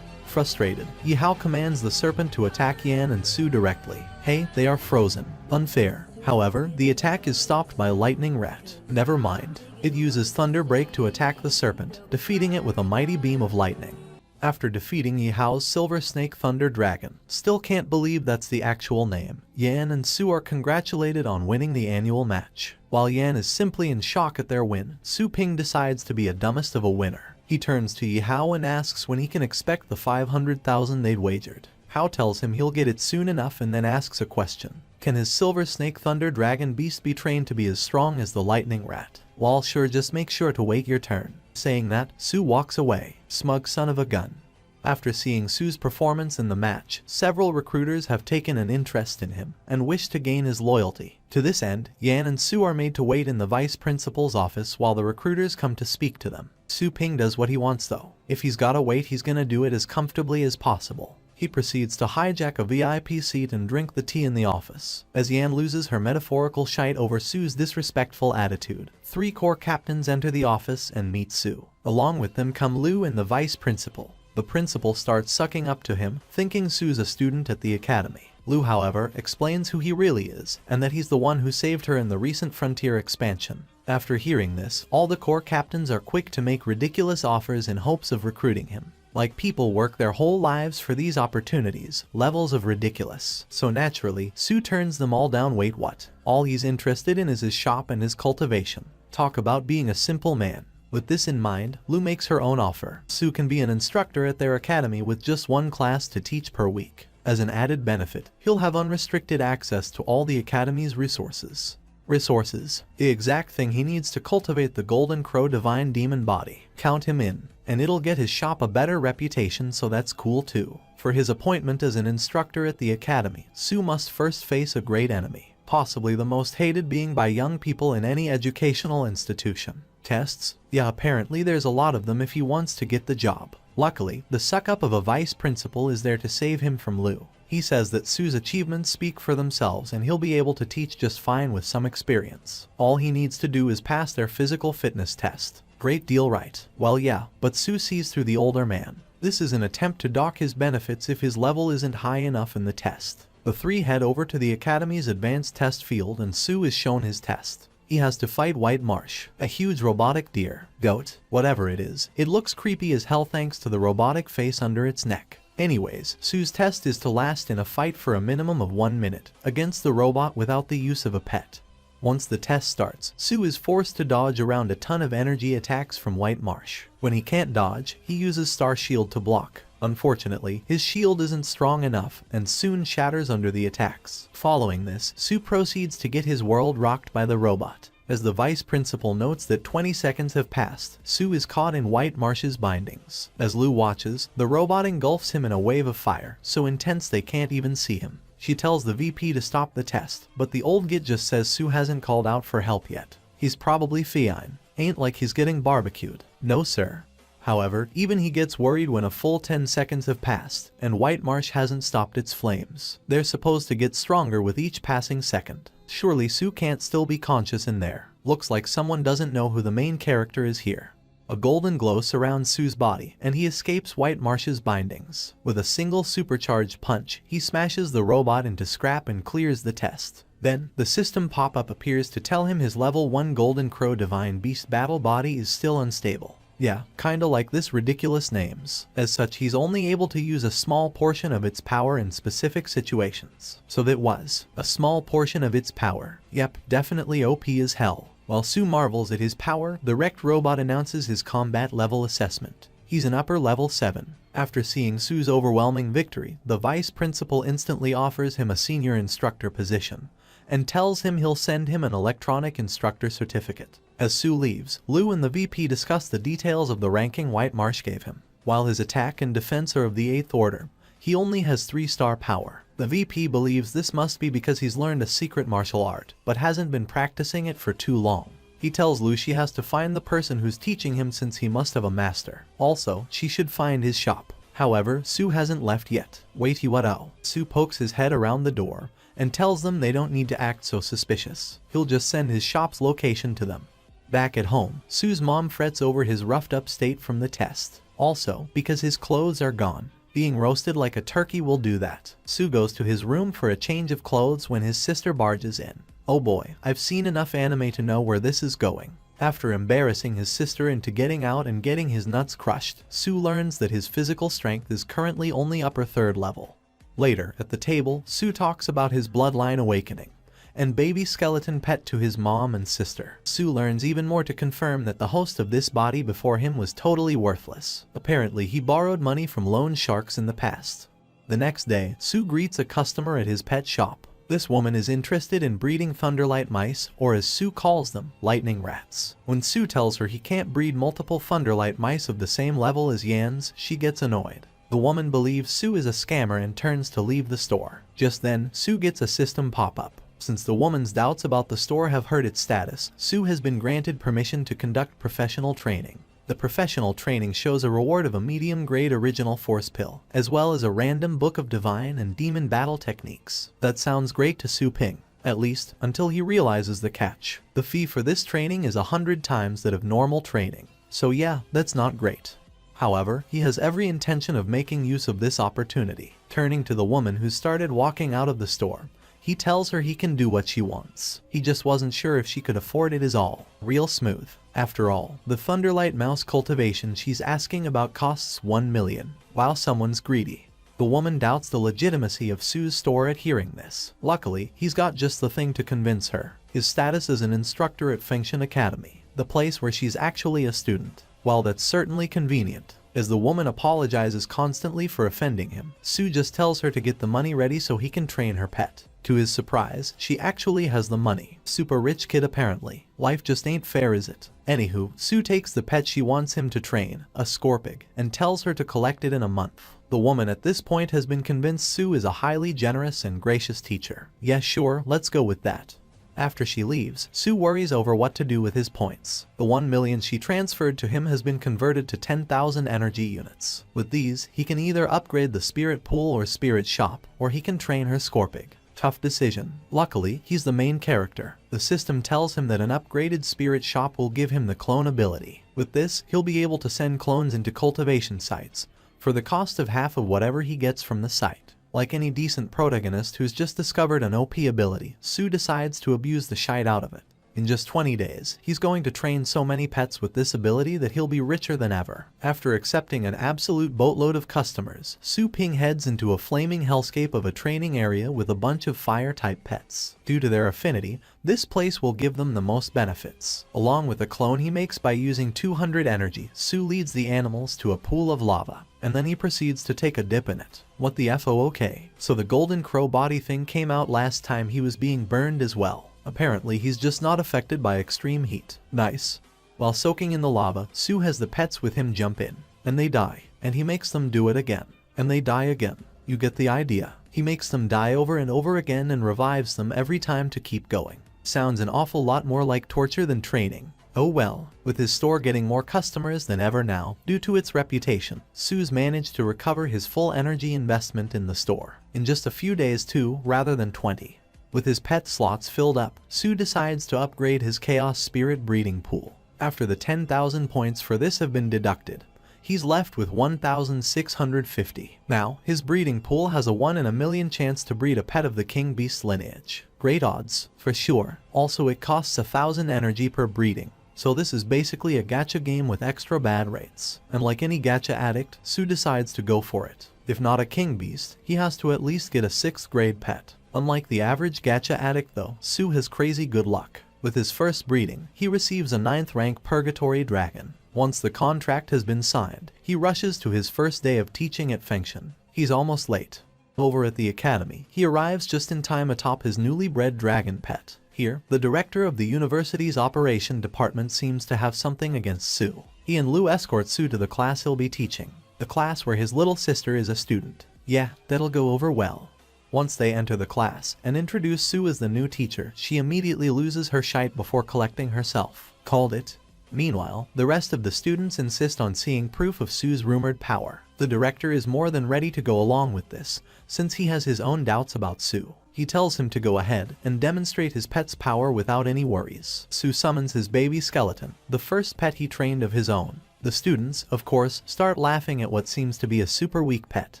Frustrated, Yi Hao commands the serpent to attack Yan and Su directly. Hey, they are frozen. Unfair. However, the attack is stopped by Lightning Rat. Never mind. It uses Thunder Break to attack the serpent, defeating it with a mighty beam of lightning. After defeating Yi Hao's Silver Snake Thunder Dragon, still can't believe that's the actual name, Yan and Su are congratulated on winning the annual match. While Yan is simply in shock at their win, Su Ping decides to be a dumbest of a winner. He turns to Yi Hao and asks when he can expect the 500,000 they'd wagered. Hao tells him he'll get it soon enough and then asks a question. Can his Silver Snake Thunder Dragon Beast be trained to be as strong as the Lightning Rat? Well, sure, just make sure to wait your turn. Saying that, Su walks away, smug son of a gun. After seeing Su's performance in the match, several recruiters have taken an interest in him, and wish to gain his loyalty. To this end, Yan and Su are made to wait in the vice principal's office while the recruiters come to speak to them. Su Ping does what he wants though. If he's gotta wait, he's gonna do it as comfortably as possible. He proceeds to hijack a VIP seat and drink the tea in the office. As Yan loses her metaphorical shite over Su's disrespectful attitude, 3 core captains enter the office and meet Su. Along with them come Lu and the vice principal. The principal starts sucking up to him, thinking Su's a student at the academy. Lu, however, explains who he really is, and that he's the one who saved her in the recent Frontier expansion. After hearing this, all the core captains are quick to make ridiculous offers in hopes of recruiting him. Like people work their whole lives for these opportunities, levels of ridiculous. So naturally, Su turns them all down. Wait, what? All he's interested in is his shop and his cultivation. Talk about being a simple man. With this in mind, Lu makes her own offer. Su can be an instructor at their academy with just one class to teach per week. As an added benefit, he'll have unrestricted access to all the academy's resources. The exact thing he needs to cultivate the Golden Crow Divine Demon body. Count him in, and it'll get his shop a better reputation, so that's cool too. For his appointment as an instructor at the academy, Su must first face a great enemy, possibly the most hated being by young people in any educational institution. Tests? Yeah, apparently there's a lot of them if he wants to get the job. Luckily, the suck-up of a vice principal is there to save him from Lu. He says that Su's achievements speak for themselves and he'll be able to teach just fine with some experience. All he needs to do is pass their physical fitness test. Great deal, right? Well, yeah, but Su sees through the older man. This is an attempt to dock his benefits if his level isn't high enough in the test. The three head over to the Academy's advanced test field and Su is shown his test. He has to fight White Marsh, a huge robotic deer, goat, whatever it is. It looks creepy as hell thanks to the robotic face under its neck. Anyways, Su's test is to last in a fight for a minimum of 1 minute, against the robot without the use of a pet. Once the test starts, Su is forced to dodge around a ton of energy attacks from White Marsh. When he can't dodge, he uses Star Shield to block. Unfortunately, his shield isn't strong enough and soon shatters under the attacks. Following this, Su proceeds to get his world rocked by the robot. As the vice principal notes that 20 seconds have passed, Su is caught in White Marsh's bindings. As Lu watches, the robot engulfs him in a wave of fire, so intense they can't even see him. She tells the VP to stop the test, but the old git just says Su hasn't called out for help yet. He's probably fine. Ain't like he's getting barbecued. No sir. However, even he gets worried when a full 10 seconds have passed, and White Marsh hasn't stopped its flames. They're supposed to get stronger with each passing second. Surely Su can't still be conscious in there. Looks like someone doesn't know who the main character is here. A golden glow surrounds Su's body, and he escapes White Marsh's bindings. With a single supercharged punch, he smashes the robot into scrap and clears the test. Then, the system pop-up appears to tell him his level 1 Golden Crow Divine Beast battle body is still unstable. Yeah, kinda like this ridiculous names. As such, he's only able to use a small portion of its power in specific situations. So that was a small portion of its power. Yep, definitely OP as hell. While Su marvels at his power, the wrecked robot announces his combat level assessment. He's an upper level 7. After seeing Su's overwhelming victory, the vice principal instantly offers him a senior instructor position, and tells him he'll send him an electronic instructor certificate. As Su leaves, Lu and the VP discuss the details of the ranking White Marsh gave him. While his attack and defense are of the 8th order, he only has 3-star power. The VP believes this must be because he's learned a secret martial art, but hasn't been practicing it for too long. He tells Lu she has to find the person who's teaching him since he must have a master. Also, she should find his shop. However, Su hasn't left yet. Waity what oh. Su pokes his head around the door and tells them they don't need to act so suspicious. He'll just send his shop's location to them. Back at home, Su's mom frets over his roughed up state from the test. Also, because his clothes are gone. Being roasted like a turkey will do that. Su goes to his room for a change of clothes when his sister barges in. Oh boy, I've seen enough anime to know where this is going. After embarrassing his sister into getting out and getting his nuts crushed, Su learns that his physical strength is currently only upper 3rd level. Later, at the table, Su talks about his bloodline awakening and baby skeleton pet to his mom and sister. Su learns even more to confirm that the host of this body before him was totally worthless. Apparently, he borrowed money from loan sharks in the past. The next day, Su greets a customer at his pet shop. This woman is interested in breeding Thunderlight mice, or as Su calls them, lightning rats. When Su tells her he can't breed multiple Thunderlight mice of the same level as Yan's, she gets annoyed. The woman believes Su is a scammer and turns to leave the store. Just then, Su gets a system pop-up. Since the woman's doubts about the store have hurt its status, Su has been granted permission to conduct professional training. The professional training shows a reward of a medium-grade original force pill, as well as a random book of divine and demon battle techniques. That sounds great to Su Ping, at least until he realizes the catch. The fee for this training is 100 times that of normal training. So yeah, that's not great. However, he has every intention of making use of this opportunity. Turning to the woman who started walking out of the store, he tells her he can do what she wants. He just wasn't sure if she could afford it is all. Real smooth. After all, the Thunderlight mouse cultivation she's asking about costs 1 million. While someone's greedy. The woman doubts the legitimacy of Su's store at hearing this. Luckily, he's got just the thing to convince her. His status as an instructor at Fengshan Academy. the place where she's actually a student. While that's certainly convenient, as the woman apologizes constantly for offending him, Sue just tells her to get the money ready so he can train her pet. To his surprise, she actually has the money. Super rich kid apparently. Life just ain't fair, is it? Anywho, Sue takes the pet she wants him to train, a Scorpig, and tells her to collect it in a month. The woman at this point has been convinced Sue is a highly generous and gracious teacher. Yeah, sure, let's go with that. After she leaves, Sue worries over what to do with his points. The 1 million she transferred to him has been converted to 10,000 energy units. With these, he can either upgrade the spirit pool or spirit shop, or he can train her Scorpig. Tough decision. Luckily, he's the main character. The system tells him that an upgraded spirit shop will give him the clone ability. With this, he'll be able to send clones into cultivation sites, for the cost of half of whatever he gets from the site. Like any decent protagonist who's just discovered an OP ability, Sue decides to abuse the shite out of it. In just 20 days, he's going to train so many pets with this ability that he'll be richer than ever. After accepting an absolute boatload of customers, Sue Ping heads into a flaming hellscape of a training area with a bunch of fire-type pets. Due to their affinity, this place will give them the most benefits. Along with a clone he makes by using 200 energy, Sue leads the animals to a pool of lava, and then he proceeds to take a dip in it. What the okay? So the golden crow body thing came out last time he was being burned as well. Apparently, he's just not affected by extreme heat. Nice. While soaking in the lava, Sue has the pets with him jump in, and they die, and he makes them do it again, and they die again. You get the idea. He makes them die over and over again and revives them every time to keep going. Sounds an awful lot more like torture than training. Oh well, with his store getting more customers than ever now, due to its reputation, Sue's managed to recover his full energy investment in the store. In just a few days too, rather than 20. With his pet slots filled up, Sue decides to upgrade his Chaos Spirit breeding pool. After the 10,000 points for this have been deducted, he's left with 1,650. Now, his breeding pool has a 1 in a million chance to breed a pet of the King Beast lineage. Great odds, for sure. Also, it costs 1,000 energy per breeding. So this is basically a gacha game with extra bad rates. And like any gacha addict, Sue decides to go for it. If not a King Beast, he has to at least get a 6th grade pet. Unlike the average gacha addict though, Sue has crazy good luck. With his first breeding, he receives a 9th rank Purgatory Dragon. Once the contract has been signed, he rushes to his first day of teaching at Fengshan. He's almost late. Over at the academy, he arrives just in time atop his newly bred dragon pet. Here, the director of the university's operation department seems to have something against Sue. He and Lou escort Sue to the class he'll be teaching, the class where his little sister is a student. Yeah, that'll go over well. Once they enter the class and introduce Sue as the new teacher, she immediately loses her shite before collecting herself. Called it. Meanwhile, the rest of the students insist on seeing proof of Sue's rumored power. The director is more than ready to go along with this, since he has his own doubts about Sue. He tells him to go ahead and demonstrate his pet's power without any worries. Sue summons his baby skeleton, the first pet he trained of his own. The students, of course, start laughing at what seems to be a super weak pet.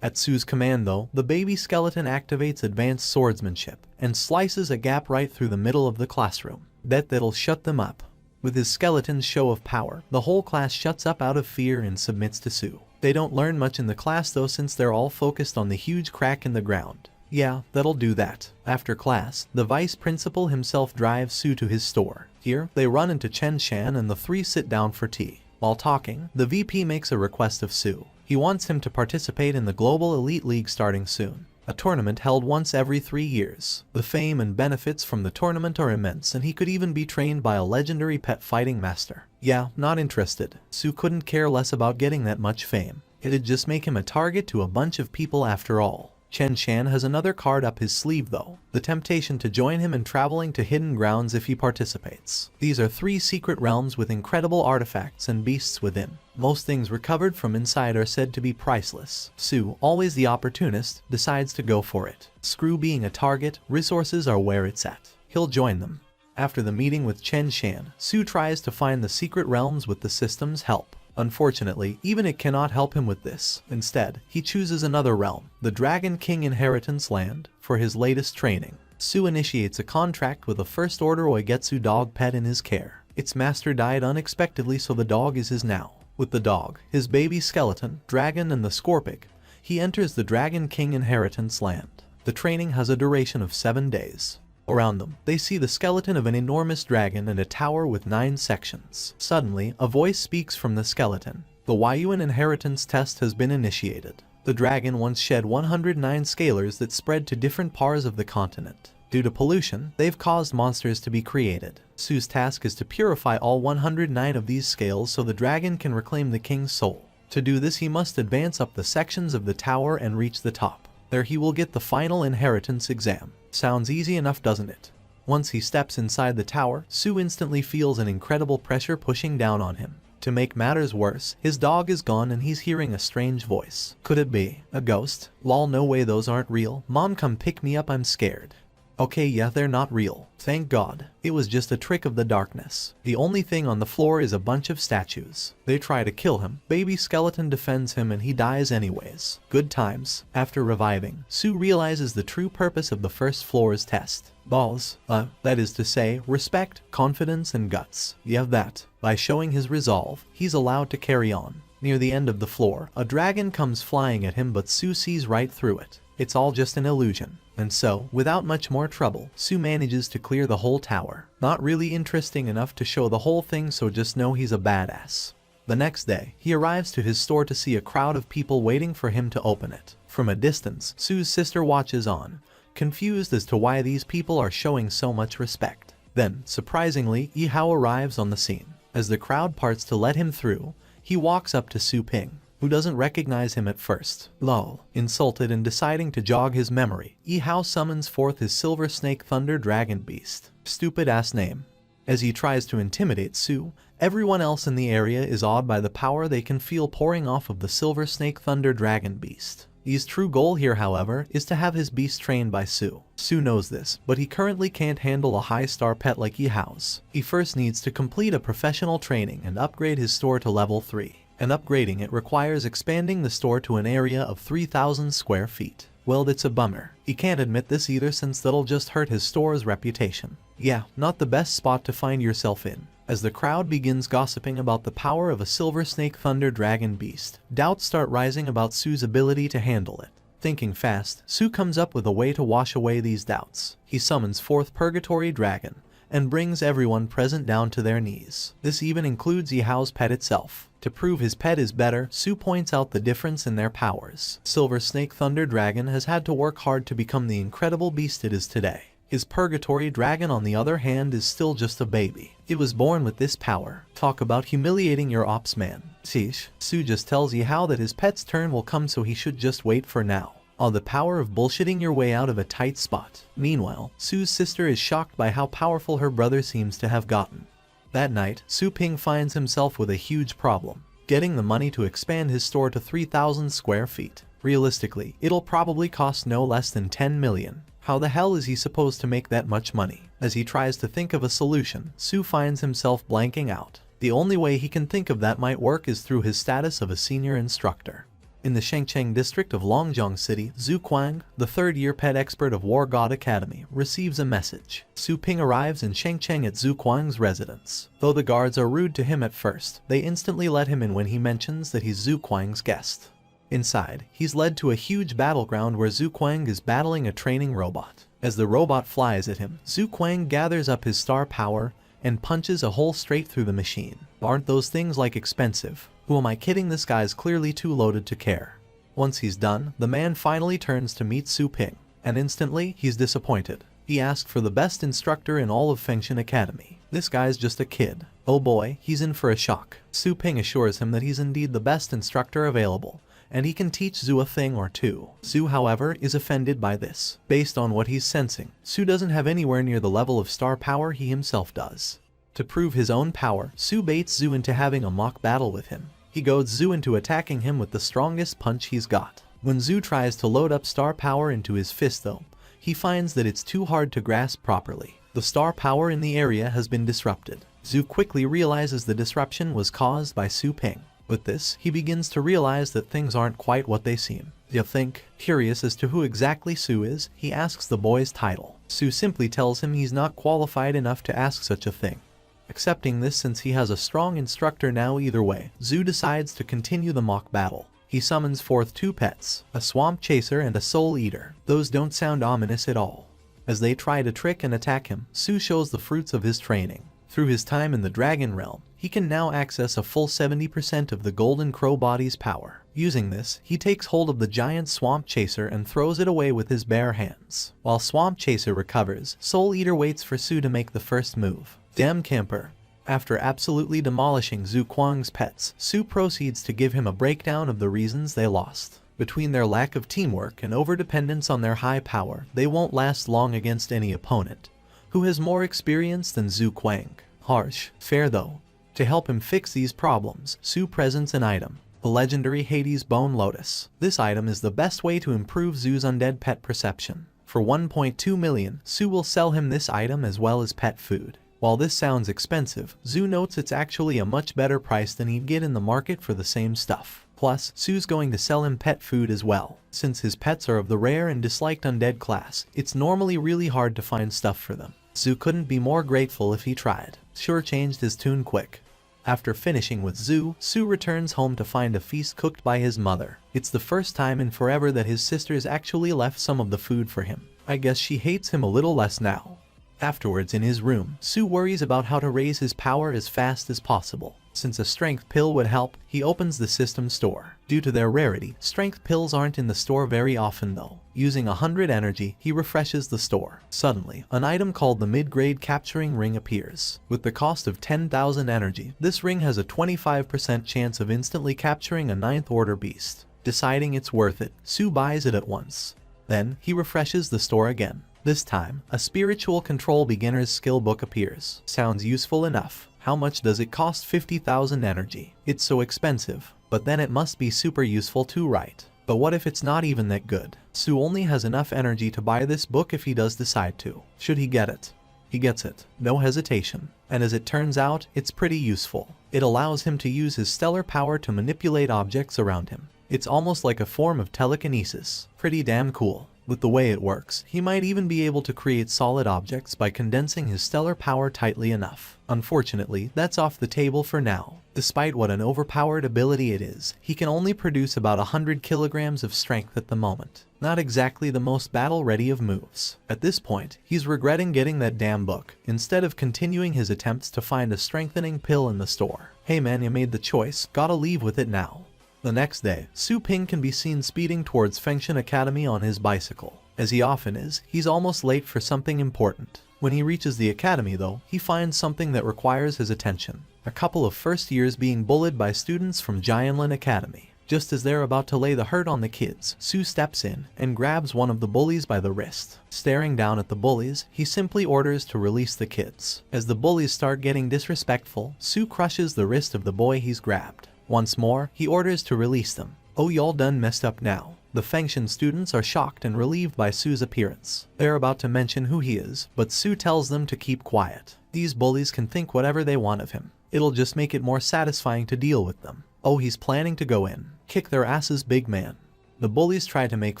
At Sue's command though, the baby skeleton activates advanced swordsmanship and slices a gap right through the middle of the classroom. That'll shut them up. With his skeleton's show of power, the whole class shuts up out of fear and submits to Sue. They don't learn much in the class though, since they're all focused on the huge crack in the ground. Yeah, that'll do that. After class, the vice principal himself drives Sue to his store. Here, they run into Chen Shan and the three sit down for tea. While talking, the VP makes a request of Sue. He wants him to participate in the Global Elite League starting soon. A tournament held once every 3 years. The fame and benefits from the tournament are immense, and he could even be trained by a legendary pet fighting master. Yeah, not interested. Sue couldn't care less about getting that much fame. It'd just make him a target to a bunch of people after all. Chen Shan has another card up his sleeve though, the temptation to join him in traveling to hidden grounds if he participates. These are 3 secret realms with incredible artifacts and beasts within. Most things recovered from inside are said to be priceless. Sue, always the opportunist, decides to go for it. Screw being a target, resources are where it's at. He'll join them. After the meeting with Chen Shan, Sue tries to find the secret realms with the system's help. Unfortunately, even it cannot help him with this. Instead, he chooses another realm, the Dragon King Inheritance Land, for his latest training. Sue initiates a contract with a First Order Oigetsu dog pet in his care. Its master died unexpectedly, so the dog is his now. With the dog, his baby skeleton, dragon and the Scorpig, he enters the Dragon King Inheritance Land. The training has a duration of 7 days. Around them, they see the skeleton of an enormous dragon and a tower with 9 sections. Suddenly, a voice speaks from the skeleton. The Yuan inheritance test has been initiated. The dragon once shed 109 scalars that spread to different parts of the continent. Due to pollution, they've caused monsters to be created. Su's task is to purify all 109 of these scales so the dragon can reclaim the king's soul. To do this, he must advance up the sections of the tower and reach the top. There he will get the final inheritance exam. Sounds easy enough, doesn't it? Once he steps inside the tower, Su instantly feels an incredible pressure pushing down on him. To make matters worse, his dog is gone and he's hearing a strange voice. Could it be a ghost? Lol, no way, those aren't real. Mom, come pick me up, I'm scared. Okay, yeah, they're not real. Thank God. It was just a trick of the darkness. The only thing on the floor is a bunch of statues. They try to kill him. Baby skeleton defends him and he dies anyways. Good times. After reviving, Su realizes the true purpose of the first floor's test. Balls. That is to say, respect, confidence, and guts. Yeah, that. By showing his resolve, he's allowed to carry on. Near the end of the floor, a dragon comes flying at him, but Su sees right through it. It's all just an illusion. And so, without much more trouble, Su manages to clear the whole tower. Not really interesting enough to show the whole thing, so just know he's a badass. The next day, he arrives to his store to see a crowd of people waiting for him to open it. From a distance, Su's sister watches on, confused as to why these people are showing so much respect. Then, surprisingly, Yihao arrives on the scene. As the crowd parts to let him through, he walks up to Su Ping, who doesn't recognize him at first. Lol. Insulted and deciding to jog his memory, Yihao summons forth his Silver Snake Thunder Dragon Beast. Stupid ass name. As he tries to intimidate Su, everyone else in the area is awed by the power they can feel pouring off of the Silver Snake Thunder Dragon Beast. His true goal here, however, is to have his beast trained by Su. Su knows this, but he currently can't handle a high-star pet like Yihao's. He first needs to complete a professional training and upgrade his store to level 3. And upgrading it requires expanding the store to an area of 3,000 square feet. Well, that's a bummer. He can't admit this either, since that'll just hurt his store's reputation. Yeah, not the best spot to find yourself in. As the crowd begins gossiping about the power of a Silver Snake Thunder Dragon Beast, doubts start rising about Su's ability to handle it. Thinking fast, Su comes up with a way to wash away these doubts. He summons forth Purgatory Dragon and brings everyone present down to their knees. This even includes Yihao's pet itself. To prove his pet is better, Su points out the difference in their powers. Silver Snake Thunder Dragon has had to work hard to become the incredible beast it is today. His Purgatory Dragon, on the other hand, is still just a baby. It was born with this power. Talk about humiliating your ops, man. Sheesh. Su just tells Yihao that his pet's turn will come, so he should just wait for now. Oh, the power of bullshitting your way out of a tight spot. Meanwhile, Su's sister is shocked by how powerful her brother seems to have gotten. That night, Su Ping finds himself with a huge problem: getting the money to expand his store to 3,000 square feet. Realistically, it'll probably cost no less than 10 million. How the hell is he supposed to make that much money? As he tries to think of a solution, Su finds himself blanking out. The only way he can think of that might work is through his status of a senior instructor. In the Shengcheng district of Longjiang City, Zhu Kuang, the third-year pet expert of War God Academy, receives a message. Su Ping arrives in Shengcheng at Zhu Kuang's residence. Though the guards are rude to him at first, they instantly let him in when he mentions that he's Zhu Kuang's guest. Inside, he's led to a huge battleground where Zhu Kuang is battling a training robot. As the robot flies at him, Zhu Kuang gathers up his star power and punches a hole straight through the machine. Aren't those things like expensive? Who am I kidding? This guy's clearly too loaded to care. Once he's done, the man finally turns to meet Su Ping, and instantly, he's disappointed. He asked for the best instructor in all of Fengshan Academy. This guy's just a kid. Oh boy, he's in for a shock. Su Ping assures him that he's indeed the best instructor available, and he can teach Zhu a thing or two. Su, however, is offended by this. Based on what he's sensing, Su doesn't have anywhere near the level of star power he himself does. To prove his own power, Su baits Zhu into having a mock battle with him. He goads Zhu into attacking him with the strongest punch he's got. When Zhu tries to load up star power into his fist though, he finds that it's too hard to grasp properly. The star power in the area has been disrupted. Zhu quickly realizes the disruption was caused by Su Ping. With this, he begins to realize that things aren't quite what they seem. You think? Curious as to who exactly Su is, he asks the boy's title. Su simply tells him he's not qualified enough to ask such a thing. Accepting this since he has a strong instructor now either way, Zhu decides to continue the mock battle. He summons forth two pets, a swamp chaser and a soul eater. Those don't sound ominous at all. As they try to trick and attack him, Su shows the fruits of his training. Through his time in the Dragon Realm, he can now access a full 70% of the Golden Crow body's power. Using this, he takes hold of the giant Swamp Chaser and throws it away with his bare hands. While Swamp Chaser recovers, Soul Eater waits for Su to make the first move. Damn camper. After absolutely demolishing Zhu Kuang's pets, Su proceeds to give him a breakdown of the reasons they lost. Between their lack of teamwork and overdependence on their high power, they won't last long against any opponent who has more experience than Zhu Kuang. Harsh, fair though. To help him fix these problems, Su presents an item, the legendary Hades Bone Lotus. This item is the best way to improve Zu's undead pet perception. For 1.2 million, Su will sell him this item as well as pet food. While this sounds expensive, Zhu notes it's actually a much better price than he'd get in the market for the same stuff. Plus, Su's going to sell him pet food as well. Since his pets are of the rare and disliked undead class, it's normally really hard to find stuff for them. Zhu couldn't be more grateful if he tried. Sure changed his tune quick. After finishing with Zhu, Su returns home to find a feast cooked by his mother. It's the first time in forever that his sisters actually left some of the food for him. I guess she hates him a little less now. Afterwards in his room, Su worries about how to raise his power as fast as possible. Since a strength pill would help, he opens the system store. Due to their rarity, strength pills aren't in the store very often though. Using 100 energy, he refreshes the store. Suddenly, an item called the mid-grade capturing ring appears. With the cost of 10,000 energy, this ring has a 25% chance of instantly capturing a 9th order beast. Deciding it's worth it, Su buys it at once. Then, he refreshes the store again. This time, a spiritual control beginner's skill book appears. Sounds useful enough. How much does it cost? 50,000 energy. It's so expensive, but then it must be super useful too, right? But what if it's not even that good? Su only has enough energy to buy this book if he does decide to. Should he get it? He gets it. No hesitation. And as it turns out, it's pretty useful. It allows him to use his stellar power to manipulate objects around him. It's almost like a form of telekinesis. Pretty damn cool. With the way it works, he might even be able to create solid objects by condensing his stellar power tightly enough. Unfortunately, that's off the table for now. Despite what an overpowered ability it is, he can only produce about 100 kilograms of strength at the moment. Not exactly the most battle-ready of moves. At this point, he's regretting getting that damn book, instead of continuing his attempts to find a strengthening pill in the store. Hey man, you made the choice, gotta leave with it now. The next day, Su Ping can be seen speeding towards Fengshan Academy on his bicycle. As he often is, he's almost late for something important. When he reaches the academy though, he finds something that requires his attention. A couple of first years being bullied by students from Jianlin Academy. Just as they're about to lay the hurt on the kids, Su steps in and grabs one of the bullies by the wrist. Staring down at the bullies, he simply orders to release the kids. As the bullies start getting disrespectful, Su crushes the wrist of the boy he's grabbed. Once more, he orders to release them. Oh, y'all done messed up now. The Fengshan students are shocked and relieved by Su's appearance. They're about to mention who he is, but Su tells them to keep quiet. These bullies can think whatever they want of him. It'll just make it more satisfying to deal with them. Oh, he's planning to go in. Kick their asses, big man. The bullies try to make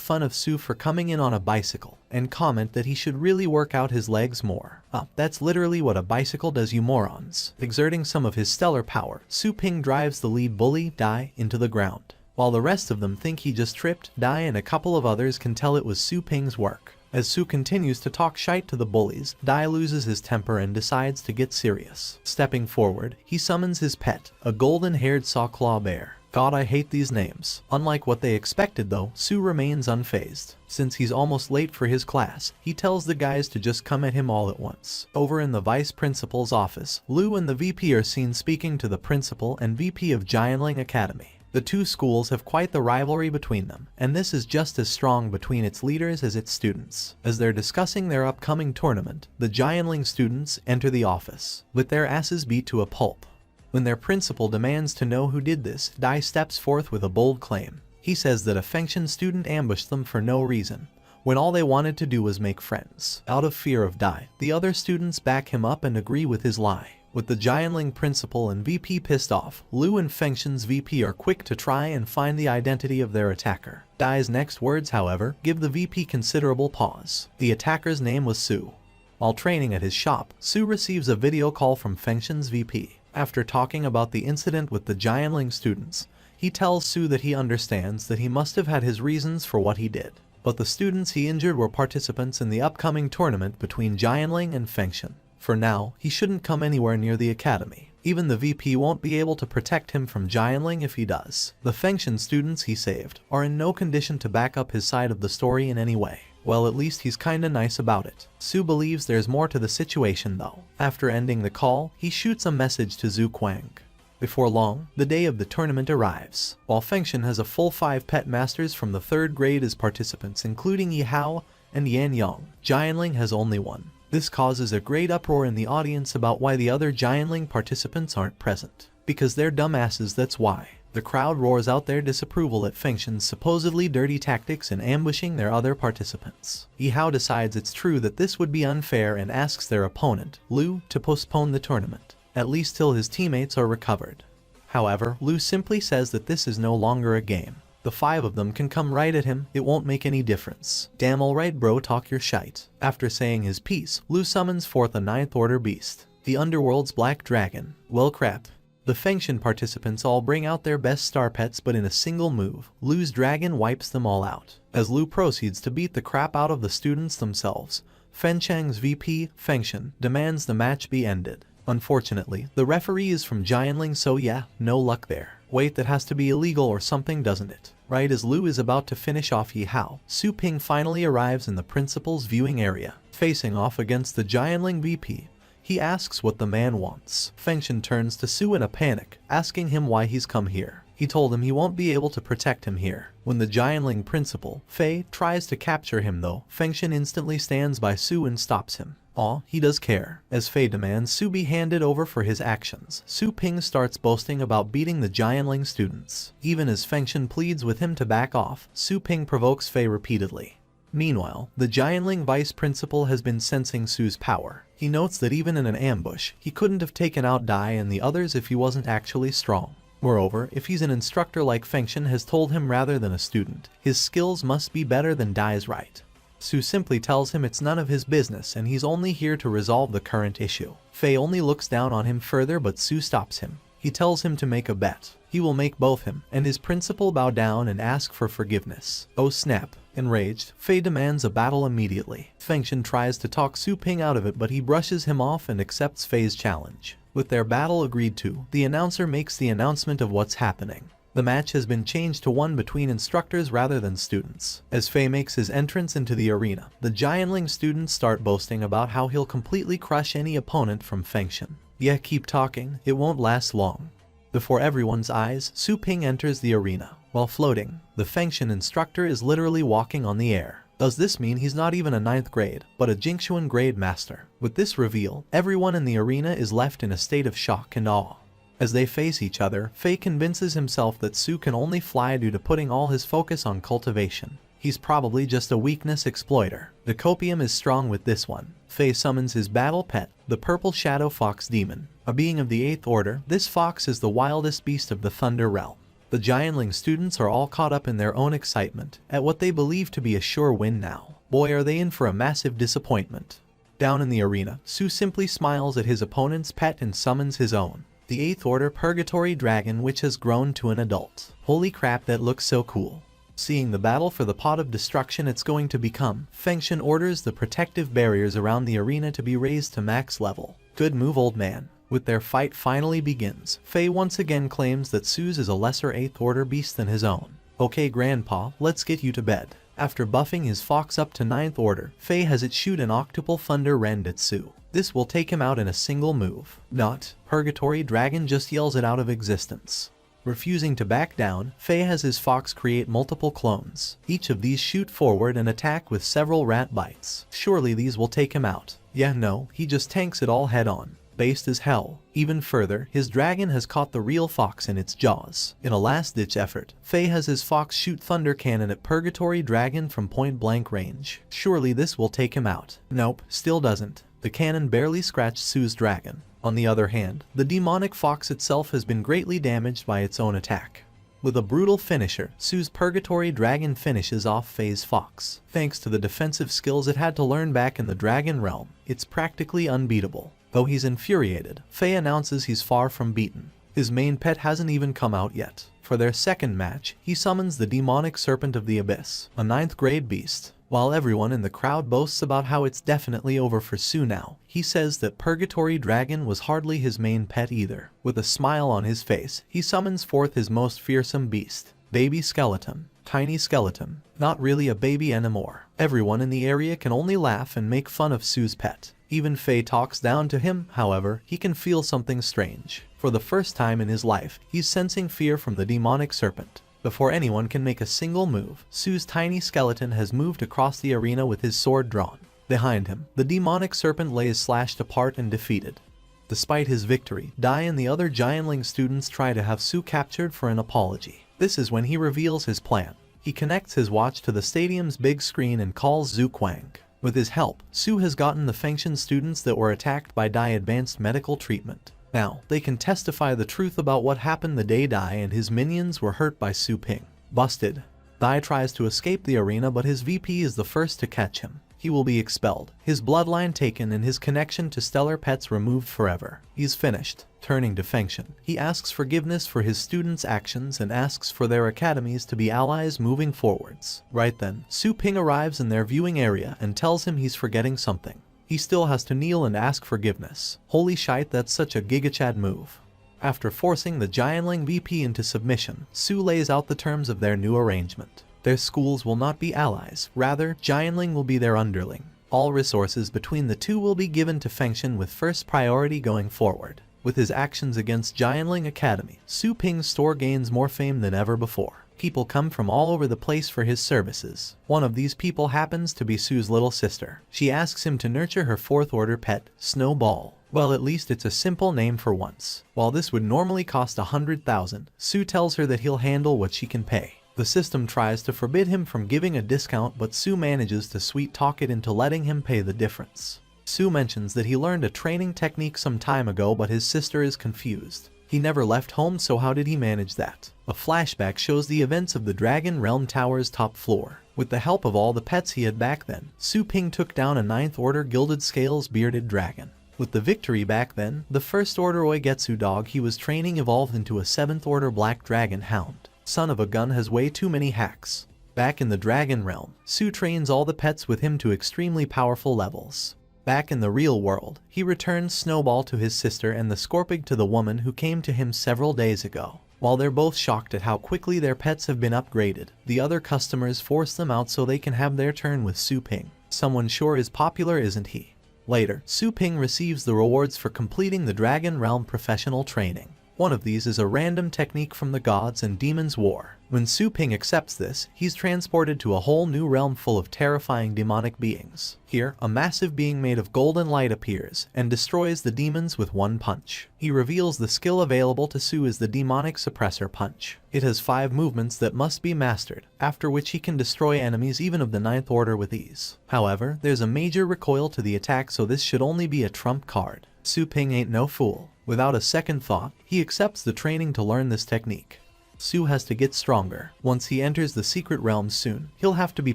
fun of Su for coming in on a bicycle, and comment that he should really work out his legs more. That's literally what a bicycle does, you morons. Exerting some of his stellar power, Su Ping drives the lead bully, Dai, into the ground. While the rest of them think he just tripped, Dai and a couple of others can tell it was Su Ping's work. As Su continues to talk shite to the bullies, Dai loses his temper and decides to get serious. Stepping forward, he summons his pet, a golden-haired sawclaw bear. God, I hate these names. Unlike what they expected though, Su remains unfazed. Since he's almost late for his class, he tells the guys to just come at him all at once. Over in the vice principal's office, Lu and the VP are seen speaking to the principal and VP of Jianling Academy. The two schools have quite the rivalry between them, and this is just as strong between its leaders as its students. As they're discussing their upcoming tournament, the Jianling students enter the office, with their asses beat to a pulp. When their principal demands to know who did this, Dai steps forth with a bold claim. He says that a Fengshan student ambushed them for no reason, when all they wanted to do was make friends. Out of fear of Dai, the other students back him up and agree with his lie. With the Jianling principal and VP pissed off, Lu and Fengshan's VP are quick to try and find the identity of their attacker. Dai's next words, however, give the VP considerable pause. The attacker's name was Su. While training at his shop, Su receives a video call from Fengshan's VP. After talking about the incident with the Jianling students, he tells Su that he understands that he must have had his reasons for what he did. but the students he injured were participants in the upcoming tournament between Jianling and Fengshan. For now, he shouldn't come anywhere near the academy. Even the VP won't be able to protect him from Jianling if he does. The Fengshan students he saved are in no condition to back up his side of the story in any way. Well, at least he's kinda nice about it. Su believes there's more to the situation though. After ending the call, he shoots a message to Zhu Kuang. Before long, the day of the tournament arrives. While Fengshan has a full 5 pet masters from the 3rd grade as participants including Yi Hao and Yan Yang, Jianling has only one. This causes a great uproar in the audience about why the other Jianling participants aren't present. Because they're dumbasses, that's why. The crowd roars out their disapproval at Fengshan's supposedly dirty tactics in ambushing their other participants. Yi Hao decides it's true that this would be unfair and asks their opponent, Lu, to postpone the tournament, at least till his teammates are recovered. However, Lu simply says that this is no longer a game. The 5 of them can come right at him, it won't make any difference. Damn alright bro, talk your shite. After saying his piece, Lu summons forth a 9th order beast, the underworld's black dragon. Well crap. The Fengshan participants all bring out their best star pets, but in a single move, Lu's dragon wipes them all out. As Lu proceeds to beat the crap out of the students themselves, Fenchang's VP, Fengshan, demands the match be ended. Unfortunately, the referee is from Jianling, so yeah, no luck there. Wait, that has to be illegal or something, doesn't it? Right as Lu is about to finish off Yi Hao, Su Ping finally arrives in the principal's viewing area. Facing off against the Jianling VP, he asks what the man wants. Fengshan turns to Su in a panic, asking him why he's come here. He told him he won't be able to protect him here. When the Jianling principal, Fei, tries to capture him though, Fengshan instantly stands by Su and stops him. Aw, he does care. As Fei demands Su be handed over for his actions, Su Ping starts boasting about beating the Jianling students. Even as Fengshan pleads with him to back off, Su Ping provokes Fei repeatedly. Meanwhile, the Jianling vice principal has been sensing Su's power. He notes that even in an ambush, he couldn't have taken out Dai and the others if he wasn't actually strong. Moreover, if he's an instructor like Fengshan has told him rather than a student, his skills must be better than Dai's, right? Su simply tells him it's none of his business and he's only here to resolve the current issue. Fei only looks down on him further, but Su stops him. He tells him to make a bet. He will make both him and his principal bow down and ask for forgiveness. Oh snap. Enraged, Fei demands a battle immediately. Fengshan tries to talk Su Ping out of it, but he brushes him off and accepts Fei's challenge. With their battle agreed to, the announcer makes the announcement of what's happening. The match has been changed to one between instructors rather than students. As Fei makes his entrance into the arena, the Jianling students start boasting about how he'll completely crush any opponent from Fengshan. Yeah, keep talking, it won't last long. Before everyone's eyes, Su Ping enters the arena. While floating, the Fengshan instructor is literally walking on the air. Does this mean he's not even a 9th grade, but a Jingxuan grade master? With this reveal, everyone in the arena is left in a state of shock and awe. As they face each other, Fei convinces himself that Su can only fly due to putting all his focus on cultivation. He's probably just a weakness exploiter. The copium is strong with this one. Fei summons his battle pet, the purple shadow fox demon. A being of the 8th order, this fox is the wildest beast of the Thunder Realm. The Jianling students are all caught up in their own excitement at what they believe to be a sure win now. Boy, are they in for a massive disappointment. Down in the arena, Su simply smiles at his opponent's pet and summons his own, the 8th order Purgatory Dragon, which has grown to an adult. Holy crap, that looks so cool. Seeing the battle for the pot of destruction it's going to become, Fengshan orders the protective barriers around the arena to be raised to max level. Good move, old man. With their fight finally begins, Fei once again claims that Su's is a lesser 8th order beast than his own. Okay grandpa, let's get you to bed. After buffing his fox up to 9th order, Fei has it shoot an octuple thunder rend at Su. This will take him out in a single move. Not, Purgatory Dragon just yells it out of existence. Refusing to back down, Fei has his fox create multiple clones. Each of these shoot forward and attack with several rat bites. Surely these will take him out. Yeah, no, he just tanks it all head on. Based as hell. Even further, his dragon has caught the real fox in its jaws. In a last-ditch effort, Fei has his fox shoot thunder cannon at Purgatory Dragon from point-blank range. Surely this will take him out. Nope, still doesn't. The cannon barely scratched Su's dragon. On the other hand, the demonic fox itself has been greatly damaged by its own attack. With a brutal finisher, Su's Purgatory Dragon finishes off Fei's fox. Thanks to the defensive skills it had to learn back in the Dragon Realm, it's practically unbeatable. Though he's infuriated, Fei announces he's far from beaten. His main pet hasn't even come out yet. For their second match, he summons the demonic serpent of the abyss, a 9th grade beast. While everyone in the crowd boasts about how it's definitely over for Su now, he says that Purgatory Dragon was hardly his main pet either. With a smile on his face, he summons forth his most fearsome beast, Baby Skeleton. Tiny Skeleton, not really a baby anymore. Everyone in the area can only laugh and make fun of Su's pet. Even Faye talks down to him. However, he can feel something strange. For the first time in his life, he's sensing fear from the demonic serpent. Before anyone can make a single move, Su's tiny skeleton has moved across the arena with his sword drawn. Behind him, the demonic serpent lays slashed apart and defeated. Despite his victory, Dai and the other Giantling students try to have Su captured for an apology. This is when he reveals his plan. He connects his watch to the stadium's big screen and calls Zhu Quang. With his help, Su has gotten the Fengshan students that were attacked by Dai advanced medical treatment. Now, they can testify the truth about what happened the day Dai and his minions were hurt by Su Ping. Busted. Dai tries to escape the arena, but his VP is the first to catch him. He will be expelled, his bloodline taken and his connection to stellar pets removed forever. He's finished. Turning to Fengshan, he asks forgiveness for his students' actions and asks for their academies to be allies moving forwards. Right then, Su Ping arrives in their viewing area and tells him he's forgetting something. He still has to kneel and ask forgiveness. Holy shite, that's such a gigachad move. After forcing the Giantling VP into submission, Su lays out the terms of their new arrangement. Their schools will not be allies, rather, Giantling will be their underling. All resources between the two will be given to Fengshan with first priority going forward. With his actions against Giantling Academy, Su Ping's store gains more fame than ever before. People come from all over the place for his services. One of these people happens to be Su's little sister. She asks him to nurture her 4th order pet, Snowball. Well, at least it's a simple name for once. While this would normally cost 100,000, Su tells her that he'll handle what she can pay. The system tries to forbid him from giving a discount, but Su manages to sweet-talk it into letting him pay the difference. Su mentions that he learned a training technique some time ago, but his sister is confused. He never left home, so how did he manage that? A flashback shows the events of the Dragon Realm Tower's top floor. With the help of all the pets he had back then, Su Ping took down a 9th order Gilded Scales bearded dragon. With the victory back then, the 1st order Oigetsu dog he was training evolved into a 7th order Black Dragon Hound. Son of a gun has way too many hacks. Back in the Dragon Realm, Su trains all the pets with him to extremely powerful levels. Back in the real world, he returns Snowball to his sister and the Scorpig to the woman who came to him several days ago. While they're both shocked at how quickly their pets have been upgraded, the other customers force them out so they can have their turn with Su Ping. Someone sure is popular, isn't he? Later, Su Ping receives the rewards for completing the Dragon Realm professional training. One of these is a random technique from the Gods and Demons War. When Su Ping accepts this, he's transported to a whole new realm full of terrifying demonic beings. Here, a massive being made of golden light appears and destroys the demons with one punch. He reveals the skill available to Su is the Demonic Suppressor Punch. It has 5 movements that must be mastered, after which he can destroy enemies even of the 9th order with ease. However, there's a major recoil to the attack, so this should only be a trump card. Su Ping ain't no fool. Without a second thought, he accepts the training to learn this technique. Su has to get stronger. Once he enters the secret realm soon, he'll have to be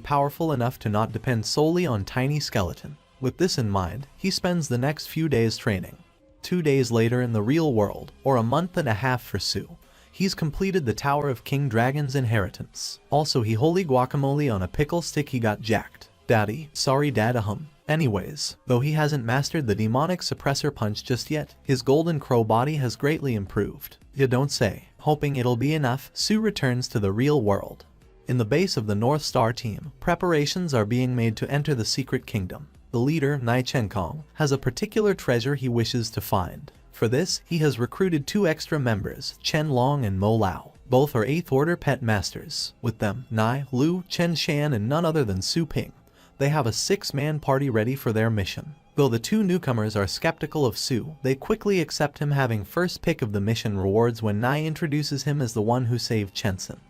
powerful enough to not depend solely on Tiny Skeleton. With this in mind, he spends the next few days training. 2 days later in the real world, or a month and a half for Su, he's completed the Tower of King Dragon's Inheritance. Also, he holy guacamole on a pickle stick, he got jacked. Daddy, sorry dadahum. Anyways, though he hasn't mastered the Demonic Suppressor Punch just yet, his Golden Crow body has greatly improved. You don't say. Hoping it'll be enough, Su returns to the real world. In the base of the North Star team, preparations are being made to enter the Secret Kingdom. The leader, Nai Chenkong, has a particular treasure he wishes to find. For this, he has recruited 2 extra members, Chen Long and Mo Lao. Both are 8th order pet masters. With them, Nai, Lu, Chen Shan and none other than Su Ping. They have a 6-man party ready for their mission. Though the 2 newcomers are skeptical of Su, they quickly accept him having first pick of the mission rewards when Nai introduces him as the one who saved Chensen.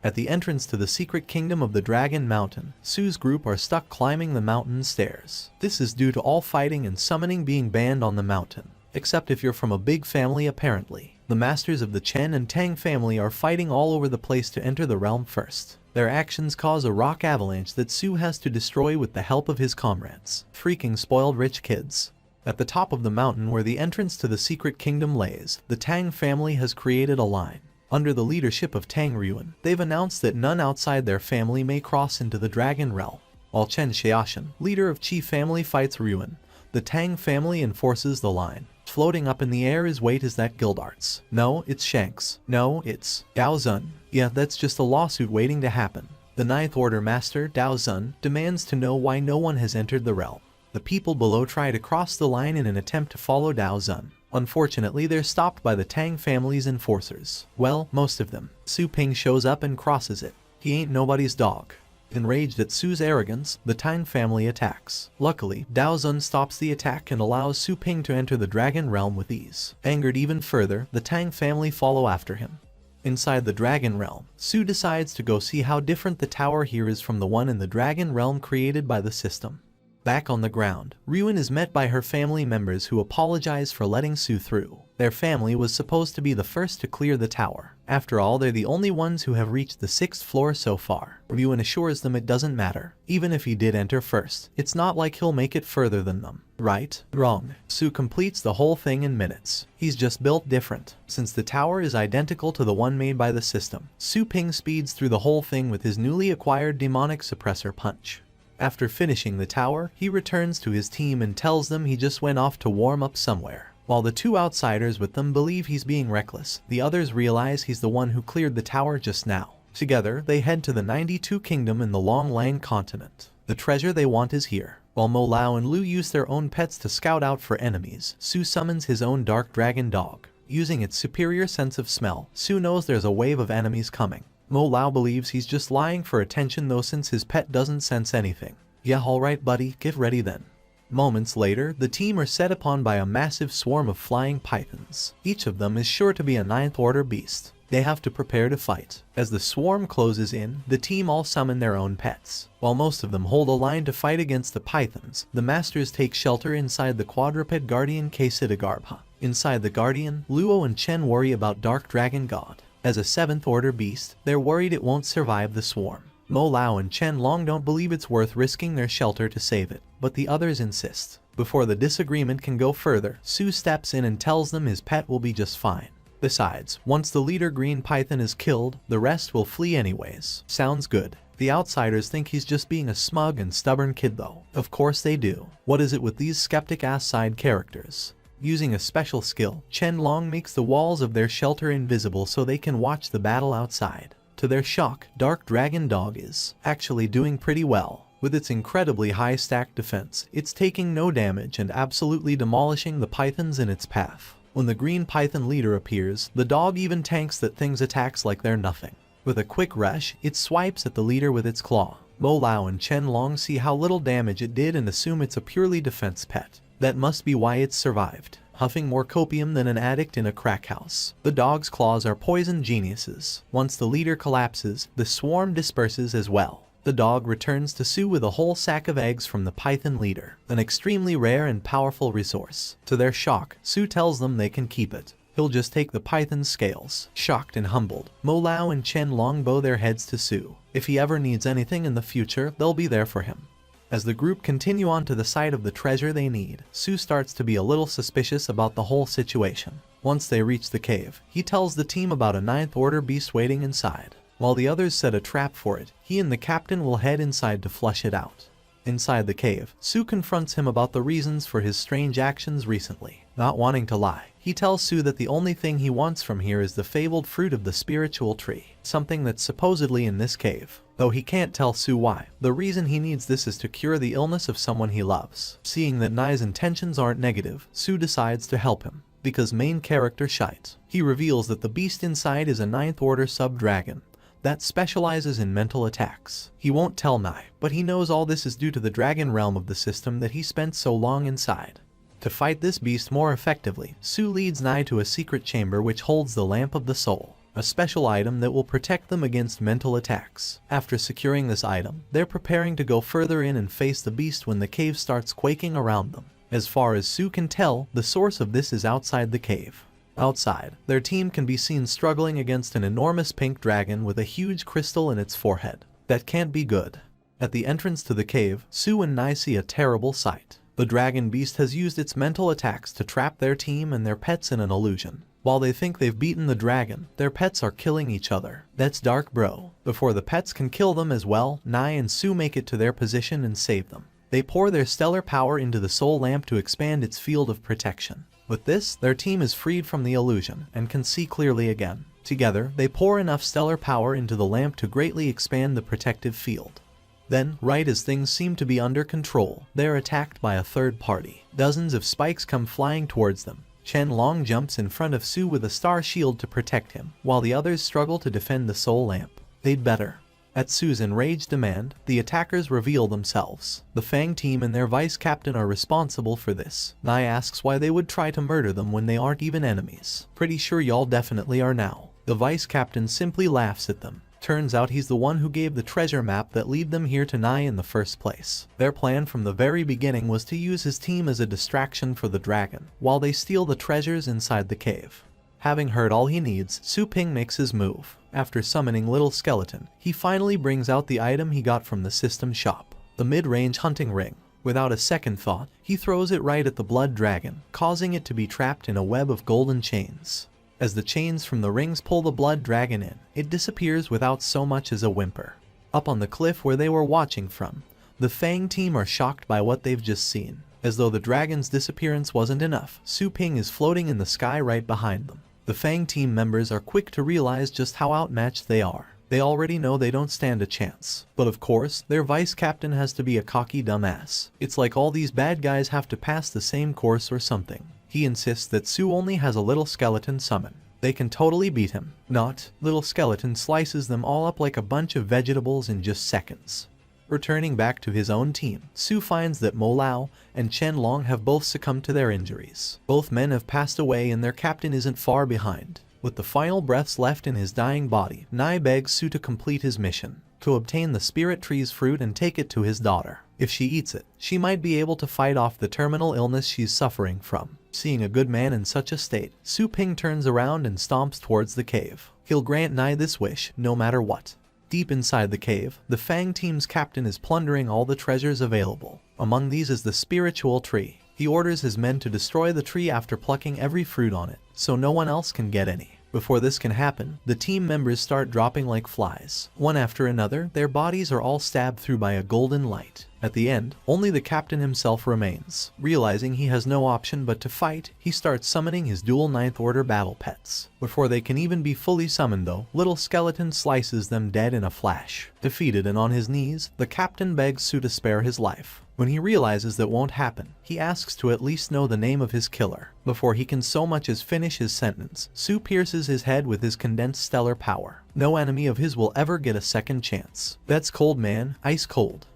At the entrance to the secret kingdom of the Dragon Mountain, Su's group are stuck climbing the mountain stairs. This is due to all fighting and summoning being banned on the mountain. Except if you're from a big family apparently. The masters of the Chen and Tang family are fighting all over the place to enter the realm first. Their actions cause a rock avalanche that Su has to destroy with the help of his comrades. Freaking spoiled rich kids. At the top of the mountain where the entrance to the secret kingdom lays, the Tang family has created a line. Under the leadership of Tang Ruin, they've announced that none outside their family may cross into the Dragon Realm. While Chen Xiaoshan, leader of Qi family, fights Ruin, the Tang family enforces the line. Floating up in the air is, wait, is that Gildarts? No, it's Shanks. No, it's Dao Zun. Yeah, that's just a lawsuit waiting to happen. The Ninth Order Master, Dao Zun, demands to know why no one has entered the realm. The people below try to cross the line in an attempt to follow Dao Zun. Unfortunately, they're stopped by the Tang family's enforcers. Well, most of them. Su Ping shows up and crosses it. He ain't nobody's dog. Enraged at Su's arrogance, the Tang family attacks. Luckily, Dao Zun stops the attack and allows Su Ping to enter the Dragon Realm with ease. Angered even further, the Tang family follow after him. Inside the Dragon Realm, Su decides to go see how different the tower here is from the one in the Dragon Realm created by the system. Back on the ground, Ruin is met by her family members who apologize for letting Su through. Their family was supposed to be the first to clear the tower. After all, they're the only ones who have reached the 6th floor so far. Ruin assures them it doesn't matter. Even if he did enter first, it's not like he'll make it further than them. Right? Wrong. Su completes the whole thing in minutes. He's just built different. Since the tower is identical to the one made by the system, Su Ping speeds through the whole thing with his newly acquired demonic suppressor punch. After finishing the tower, he returns to his team and tells them he just went off to warm up somewhere. While the two outsiders with them believe he's being reckless, the others realize he's the one who cleared the tower just now. Together, they head to the 92 Kingdom in the Long Lang continent. The treasure they want is here. While Mo Lao and Lu use their own pets to scout out for enemies, Su summons his own dark dragon dog. Using its superior sense of smell, Su knows there's a wave of enemies coming. Mo Lao believes he's just lying for attention though, since his pet doesn't sense anything. Yeah, alright buddy, get ready then. Moments later, the team are set upon by a massive swarm of flying pythons. Each of them is sure to be a 9th Order beast. They have to prepare to fight. As the swarm closes in, the team all summon their own pets. While most of them hold a line to fight against the pythons, the masters take shelter inside the quadruped guardian Kesiddagarbha. Inside the guardian, Luo and Chen worry about Dark Dragon God. As a 7th Order beast, they're worried it won't survive the swarm. Mo Lao and Chen Long don't believe it's worth risking their shelter to save it, but the others insist. Before the disagreement can go further, Su steps in and tells them his pet will be just fine. Besides, once the leader Green Python is killed, the rest will flee anyways. Sounds good. The outsiders think he's just being a smug and stubborn kid though. Of course they do. What is it with these skeptic-ass side characters? Using a special skill, Chen Long makes the walls of their shelter invisible so they can watch the battle outside. To their shock, Dark Dragon Dog is actually doing pretty well. With its incredibly high stack defense, it's taking no damage and absolutely demolishing the pythons in its path. When the Green Python leader appears, the dog even tanks that thing's attacks like they're nothing. With a quick rush, it swipes at the leader with its claw. Mo Lao and Chen Long see how little damage it did and assume it's a purely defense pet. That must be why it's survived. Huffing more copium than an addict in a crack house. The dog's claws are poison geniuses. Once the leader collapses, the swarm disperses as well. The dog returns to Su with a whole sack of eggs from the python leader, an extremely rare and powerful resource. To their shock, Su tells them they can keep it. He'll just take the python's scales. Shocked and humbled, Mo Lao and Chen Long bow their heads to Su. If he ever needs anything in the future, they'll be there for him. As the group continue on to the site of the treasure they need, Su starts to be a little suspicious about the whole situation. Once they reach the cave, he tells the team about a 9th Order beast waiting inside. While the others set a trap for it, he and the captain will head inside to flush it out. Inside the cave, Su confronts him about the reasons for his strange actions recently. Not wanting to lie, he tells Su that the only thing he wants from here is the fabled fruit of the spiritual tree, something that's supposedly in this cave. Though he can't tell Su why, the reason he needs this is to cure the illness of someone he loves. Seeing that Nai's intentions aren't negative, Su decides to help him. Because main character shite. He reveals that the beast inside is a 9th Order sub-dragon that specializes in mental attacks. He won't tell Nai, but he knows all this is due to the dragon realm of the system that he spent so long inside. To fight this beast more effectively, Su leads Nai to a secret chamber which holds the Lamp of the Soul, a special item that will protect them against mental attacks. After securing this item, they're preparing to go further in and face the beast when the cave starts quaking around them. As far as Su can tell, the source of this is outside the cave. Outside, their team can be seen struggling against an enormous pink dragon with a huge crystal in its forehead. That can't be good. At the entrance to the cave, Su and Nai see a terrible sight. The dragon beast has used its mental attacks to trap their team and their pets in an illusion. While they think they've beaten the dragon, their pets are killing each other. That's dark, bro. Before the pets can kill them as well, Nai and Su make it to their position and save them. They pour their stellar power into the soul lamp to expand its field of protection. With this, their team is freed from the illusion and can see clearly again. Together, they pour enough stellar power into the lamp to greatly expand the protective field. Then, right as things seem to be under control, they are attacked by a third party. Dozens of spikes come flying towards them. Chen Long jumps in front of Su with a star shield to protect him, while the others struggle to defend the soul lamp. They'd better. At Su's enraged demand, the attackers reveal themselves. The Fang team and their vice captain are responsible for this. Nai asks why they would try to murder them when they aren't even enemies. Pretty sure y'all definitely are now. The vice captain simply laughs at them. Turns out he's the one who gave the treasure map that lead them here to Nai in the first place. Their plan from the very beginning was to use his team as a distraction for the dragon, while they steal the treasures inside the cave. Having heard all he needs, Su Ping makes his move. After summoning Little Skeleton, he finally brings out the item he got from the system shop, the mid-range hunting ring. Without a second thought, he throws it right at the blood dragon, causing it to be trapped in a web of golden chains. As the chains from the rings pull the blood dragon in, it disappears without so much as a whimper. Up on the cliff where they were watching from, the Fang team are shocked by what they've just seen. As though the dragon's disappearance wasn't enough, Su Ping is floating in the sky right behind them. The Fang team members are quick to realize just how outmatched they are. They already know they don't stand a chance. But of course, their vice captain has to be a cocky dumbass. It's like all these bad guys have to pass the same course or something. He insists that Su only has a Little Skeleton summon. They can totally beat him. Not. Little Skeleton slices them all up like a bunch of vegetables in just seconds. Returning back to his own team, Su finds that Mo Lao and Chen Long have both succumbed to their injuries. Both men have passed away and their captain isn't far behind. With the final breaths left in his dying body, Nai begs Su to complete his mission, to obtain the spirit tree's fruit and take it to his daughter. If she eats it, she might be able to fight off the terminal illness she's suffering from. Seeing a good man in such a state, Su Ping turns around and stomps towards the cave. He'll grant Nai this wish, no matter what. Deep inside the cave, the Fang team's captain is plundering all the treasures available. Among these is the spiritual tree. He orders his men to destroy the tree after plucking every fruit on it, so no one else can get any. Before this can happen, the team members start dropping like flies. One after another, their bodies are all stabbed through by a golden light. At the end, only the captain himself remains. Realizing he has no option but to fight, he starts summoning his dual 9th Order battle pets. Before they can even be fully summoned though, Little Skeleton slices them dead in a flash. Defeated and on his knees, the captain begs Su to spare his life. When he realizes that won't happen, he asks to at least know the name of his killer. Before he can so much as finish his sentence, Su pierces his head with his condensed stellar power. No enemy of his will ever get a second chance. That's cold, man, ice cold.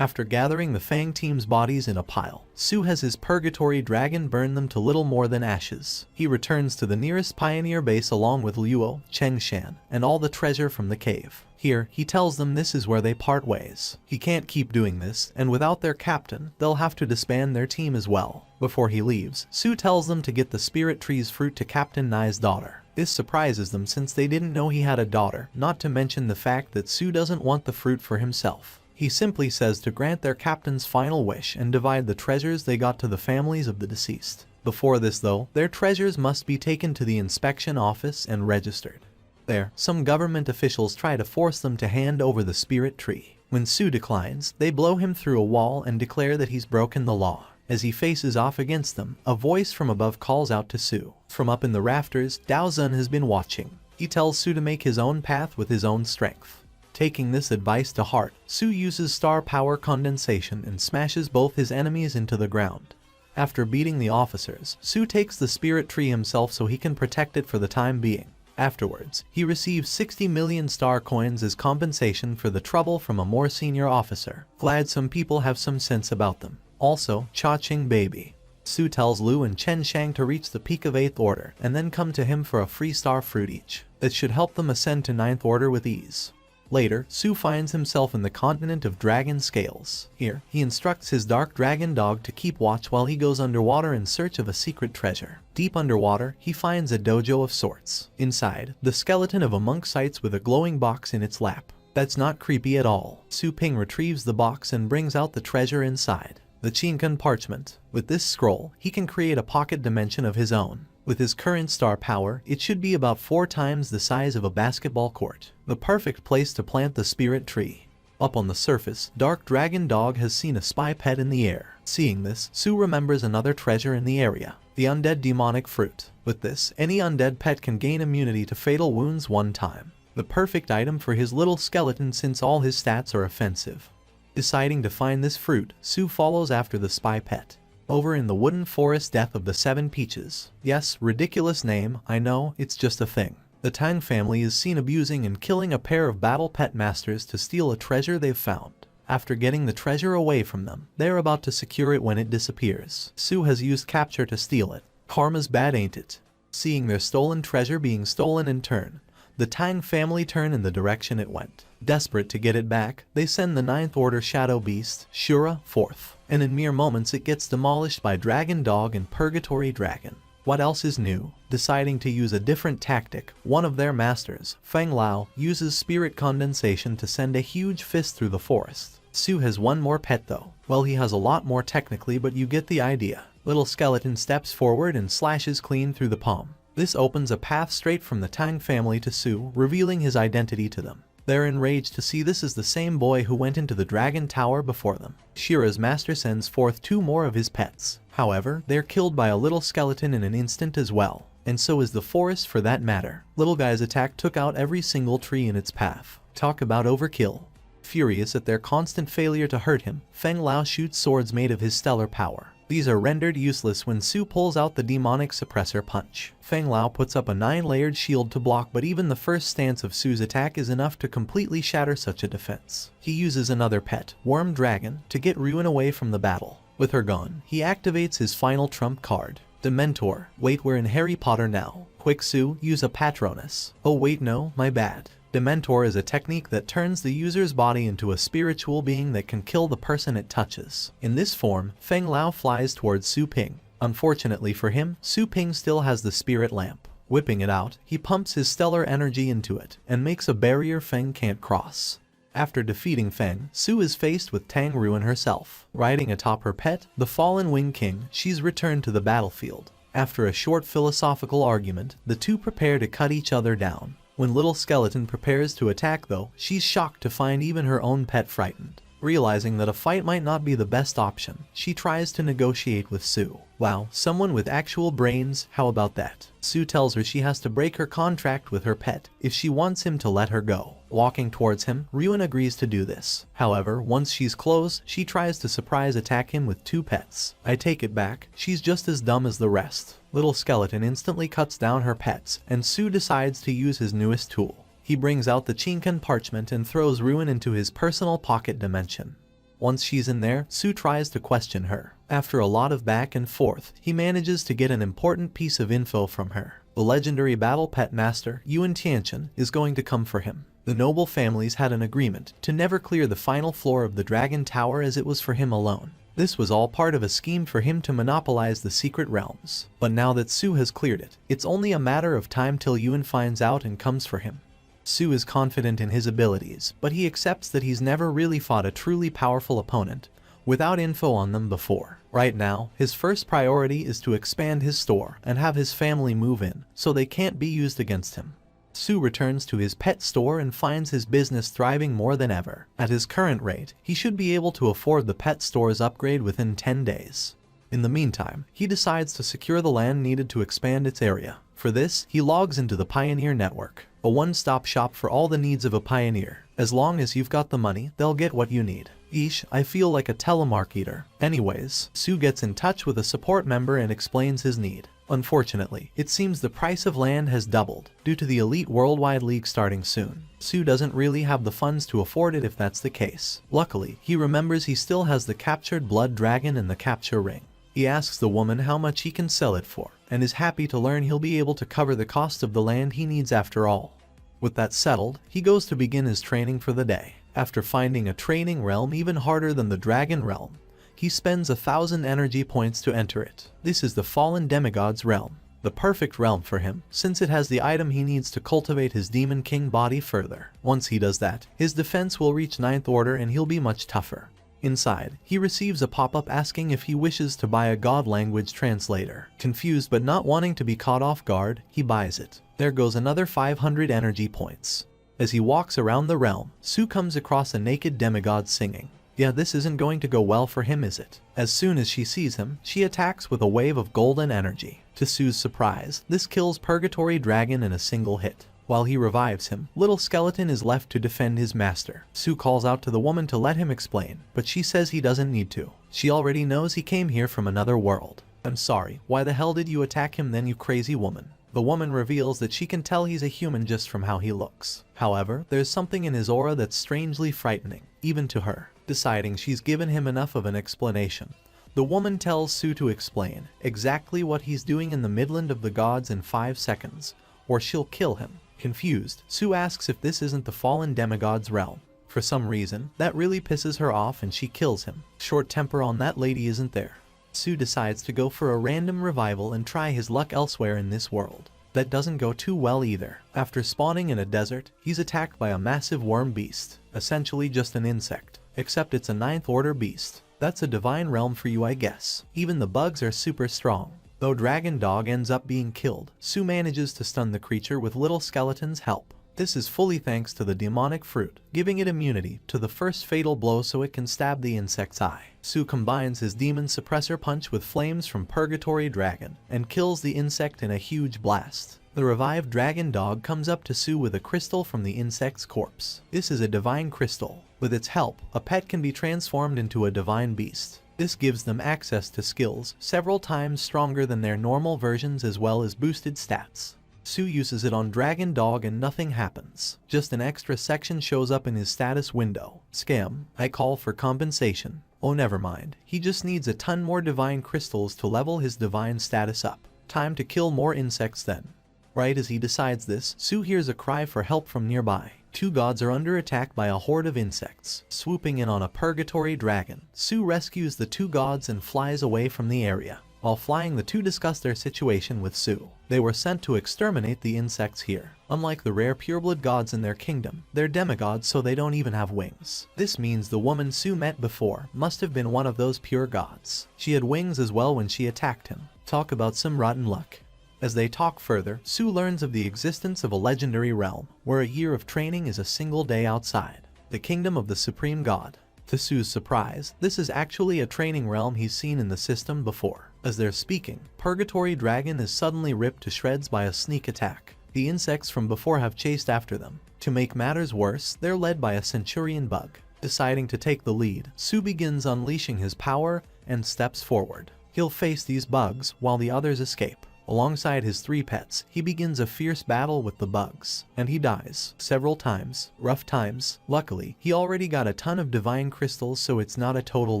After gathering the Fang team's bodies in a pile, Su has his purgatory dragon burn them to little more than ashes. He returns to the nearest pioneer base along with Luo, Chengshan, and all the treasure from the cave. Here, he tells them this is where they part ways. He can't keep doing this, and without their captain, they'll have to disband their team as well. Before he leaves, Su tells them to get the spirit tree's fruit to Captain Nai's daughter. This surprises them since they didn't know he had a daughter, not to mention the fact that Su doesn't want the fruit for himself. He simply says to grant their captain's final wish and divide the treasures they got to the families of the deceased. Before this though, their treasures must be taken to the inspection office and registered. There, some government officials try to force them to hand over the spirit tree. When Su declines, they blow him through a wall and declare that he's broken the law. As he faces off against them, a voice from above calls out to Su. From up in the rafters, Dao Zun has been watching. He tells Su to make his own path with his own strength. Taking this advice to heart, Su uses star power condensation and smashes both his enemies into the ground. After beating the officers, Su takes the spirit tree himself so he can protect it for the time being. Afterwards, he receives 60 million star coins as compensation for the trouble from a more senior officer. Glad some people have some sense about them. Also, Cha-Ching baby. Su tells Lu and Chen Shang to reach the peak of 8th Order and then come to him for a free star fruit each. That should help them ascend to 9th Order with ease. Later, Su finds himself in the continent of Dragon Scales. Here, he instructs his dark dragon dog to keep watch while he goes underwater in search of a secret treasure. Deep underwater, he finds a dojo of sorts. Inside, the skeleton of a monk sights with a glowing box in its lap. That's not creepy at all. Su Ping retrieves the box and brings out the treasure inside. the Chinkan Parchment. With this scroll, he can create a pocket dimension of his own. With his current star power, it should be about 4 times the size of a basketball court. The perfect place to plant the spirit tree. Up on the surface, Dark Dragon Dog has seen a spy pet in the air. Seeing this, Sue remembers another treasure in the area, the undead demonic fruit. With this, any undead pet can gain immunity to fatal wounds 1 time. The perfect item for his little skeleton since all his stats are offensive. Deciding to find this fruit, Sue follows after the spy pet. Over in the wooden forest death of the 7 peaches. Yes, ridiculous name, I know, it's just a thing. The Tang family is seen abusing and killing a pair of battle pet masters to steal a treasure they've found. After getting the treasure away from them, they are about to secure it when it disappears. Sue has used capture to steal it. Karma's bad, ain't it? Seeing their stolen treasure being stolen in turn, the Tang family turn in the direction it went. Desperate to get it back, they send the 9th Order Shadow Beast, Shura, forth, and in mere moments it gets demolished by Dragon Dog and Purgatory Dragon. What else is new? Deciding to use a different tactic, one of their masters, Feng Lao, uses spirit condensation to send a huge fist through the forest. Sue has one more pet though. Well, he has a lot more technically, but you get the idea. Little skeleton steps forward and slashes clean through the palm. This opens a path straight from the Tang family to Sue, revealing his identity to them. They're enraged to see this is the same boy who went into the Dragon Tower before them. Shira's master sends forth 2 more of his pets. However, they're killed by a little skeleton in an instant as well. And so is the forest for that matter. Little guy's attack took out every single tree in its path. Talk about overkill. Furious at their constant failure to hurt him, Feng Lao shoots swords made of his stellar power. These are rendered useless when Sue pulls out the demonic suppressor punch. Feng Lao puts up a 9-layered shield to block, but even the first stance of Sue's attack is enough to completely shatter such a defense. He uses another pet, Worm Dragon, to get Ruin away from the battle. With her gone, he activates his final trump card, Dementor. Wait, we're in Harry Potter now. Quick Sue, use a Patronus. Oh wait, no, my bad. Dementor is a technique that turns the user's body into a spiritual being that can kill the person it touches. In this form, Feng Lao flies towards Su Ping. Unfortunately for him, Su Ping still has the spirit lamp. Whipping it out, he pumps his stellar energy into it, and makes a barrier Feng can't cross. After defeating Feng, Sue is faced with Tang Ruin herself. Riding atop her pet, the fallen Wing King, she's returned to the battlefield. After a short philosophical argument, the two prepare to cut each other down. When Little Skeleton prepares to attack though, she's shocked to find even her own pet frightened. Realizing that a fight might not be the best option, she tries to negotiate with Sue. Wow, someone with actual brains, how about that? Sue tells her she has to break her contract with her pet if she wants him to let her go. Walking towards him, Ryuan agrees to do this. However, once she's close, she tries to surprise attack him with 2 pets. I take it back, she's just as dumb as the rest. Little Skeleton instantly cuts down her pets, and Sue decides to use his newest tool. He brings out the Chinkan Parchment and throws Ruin into his personal pocket dimension. Once she's in there, Sue tries to question her. After a lot of back and forth, he manages to get an important piece of info from her. The legendary battle pet master, Yuan Tianchen, is going to come for him. The noble families had an agreement to never clear the final floor of the Dragon Tower as it was for him alone. This was all part of a scheme for him to monopolize the secret realms. But now that Sue has cleared it, it's only a matter of time till Yuan finds out and comes for him. Sue is confident in his abilities, but he accepts that he's never really fought a truly powerful opponent without info on them before. Right now, his first priority is to expand his store and have his family move in, so they can't be used against him. Sue returns to his pet store and finds his business thriving more than ever. At his current rate, he should be able to afford the pet store's upgrade within 10 days. In the meantime, he decides to secure the land needed to expand its area. For this, he logs into the Pioneer Network, a one-stop shop for all the needs of a pioneer. As long as you've got the money, they'll get what you need. Eesh, I feel like a telemarketer. Anyways, Sue gets in touch with a support member and explains his need. Unfortunately, it seems the price of land has doubled due to the Elite Worldwide League starting soon. Sue doesn't really have the funds to afford it if that's the case. Luckily, he remembers he still has the captured blood dragon and the capture ring. He asks the woman how much he can sell it for, and is happy to learn he'll be able to cover the cost of the land he needs after all. With that settled, he goes to begin his training for the day. After finding a training realm even harder than the Dragon Realm, he spends 1,000 energy points to enter it. This is the Fallen Demigod's realm, the perfect realm for him, since it has the item he needs to cultivate his Demon King body further. Once he does that, his defense will reach 9th order and he'll be much tougher. Inside, he receives a pop-up asking if he wishes to buy a god language translator. Confused but not wanting to be caught off guard, he buys it. There goes another 500 energy points. As he walks around the realm, Su comes across a naked demigod singing. Yeah, this isn't going to go well for him, is it? As soon as she sees him, she attacks with a wave of golden energy. To Su's surprise, this kills Purgatory Dragon in a single hit. While he revives him, Little Skeleton is left to defend his master. Su calls out to the woman to let him explain, but she says he doesn't need to. She already knows he came here from another world. I'm sorry, why the hell did you attack him then, you crazy woman? The woman reveals that she can tell he's a human just from how he looks. However, there's something in his aura that's strangely frightening, even to her. Deciding she's given him enough of an explanation, the woman tells Su to explain exactly what he's doing in the Midland of the Gods in 5 seconds, or she'll kill him. Confused, Su asks if this isn't the fallen demigod's realm. For some reason, that really pisses her off and she kills him. Short temper on that lady isn't there. Su decides to go for a random revival and try his luck elsewhere in this world. That doesn't go too well either. After spawning in a desert, he's attacked by a massive worm beast, essentially just an insect, except it's a 9th order beast. That's a divine realm for you, I guess. Even the bugs are super strong. Though Dragon Dog ends up being killed, Su manages to stun the creature with Little Skeleton's help. This is fully thanks to the demonic fruit, giving it immunity to the first fatal blow so it can stab the insect's eye. Su combines his demon suppressor punch with flames from Purgatory Dragon and kills the insect in a huge blast. The revived Dragon Dog comes up to Su with a crystal from the insect's corpse. This is a divine crystal. With its help, a pet can be transformed into a divine beast. This gives them access to skills several times stronger than their normal versions as well as boosted stats. Su uses it on Dragon Dog and nothing happens. Just an extra section shows up in his status window. Scam, I call for compensation. Oh, never mind. He just needs a ton more divine crystals to level his divine status up. Time to kill more insects then. Right as he decides this, Su hears a cry for help from nearby. 2 gods are under attack by a horde of insects. Swooping in on a Purgatory Dragon, Su rescues the 2 gods and flies away from the area. While flying, the 2 discuss their situation with Su. They were sent to exterminate the insects here. Unlike the rare pureblood gods in their kingdom, they're demigods so they don't even have wings. This means the woman Su met before must have been one of those pure gods. She had wings as well when she attacked him. Talk about some rotten luck. As they talk further, Su learns of the existence of a legendary realm, where a year of training is a single day outside. The kingdom of the supreme god. To Su's surprise, this is actually a training realm he's seen in the system before. As they're speaking, Purgatory Dragon is suddenly ripped to shreds by a sneak attack. The insects from before have chased after them. To make matters worse, they're led by a centurion bug. Deciding to take the lead, Su begins unleashing his power and steps forward. He'll face these bugs while the others escape. Alongside his 3 pets, he begins a fierce battle with the bugs, and he dies several times. Rough times. Luckily, he already got a ton of divine crystals, so it's not a total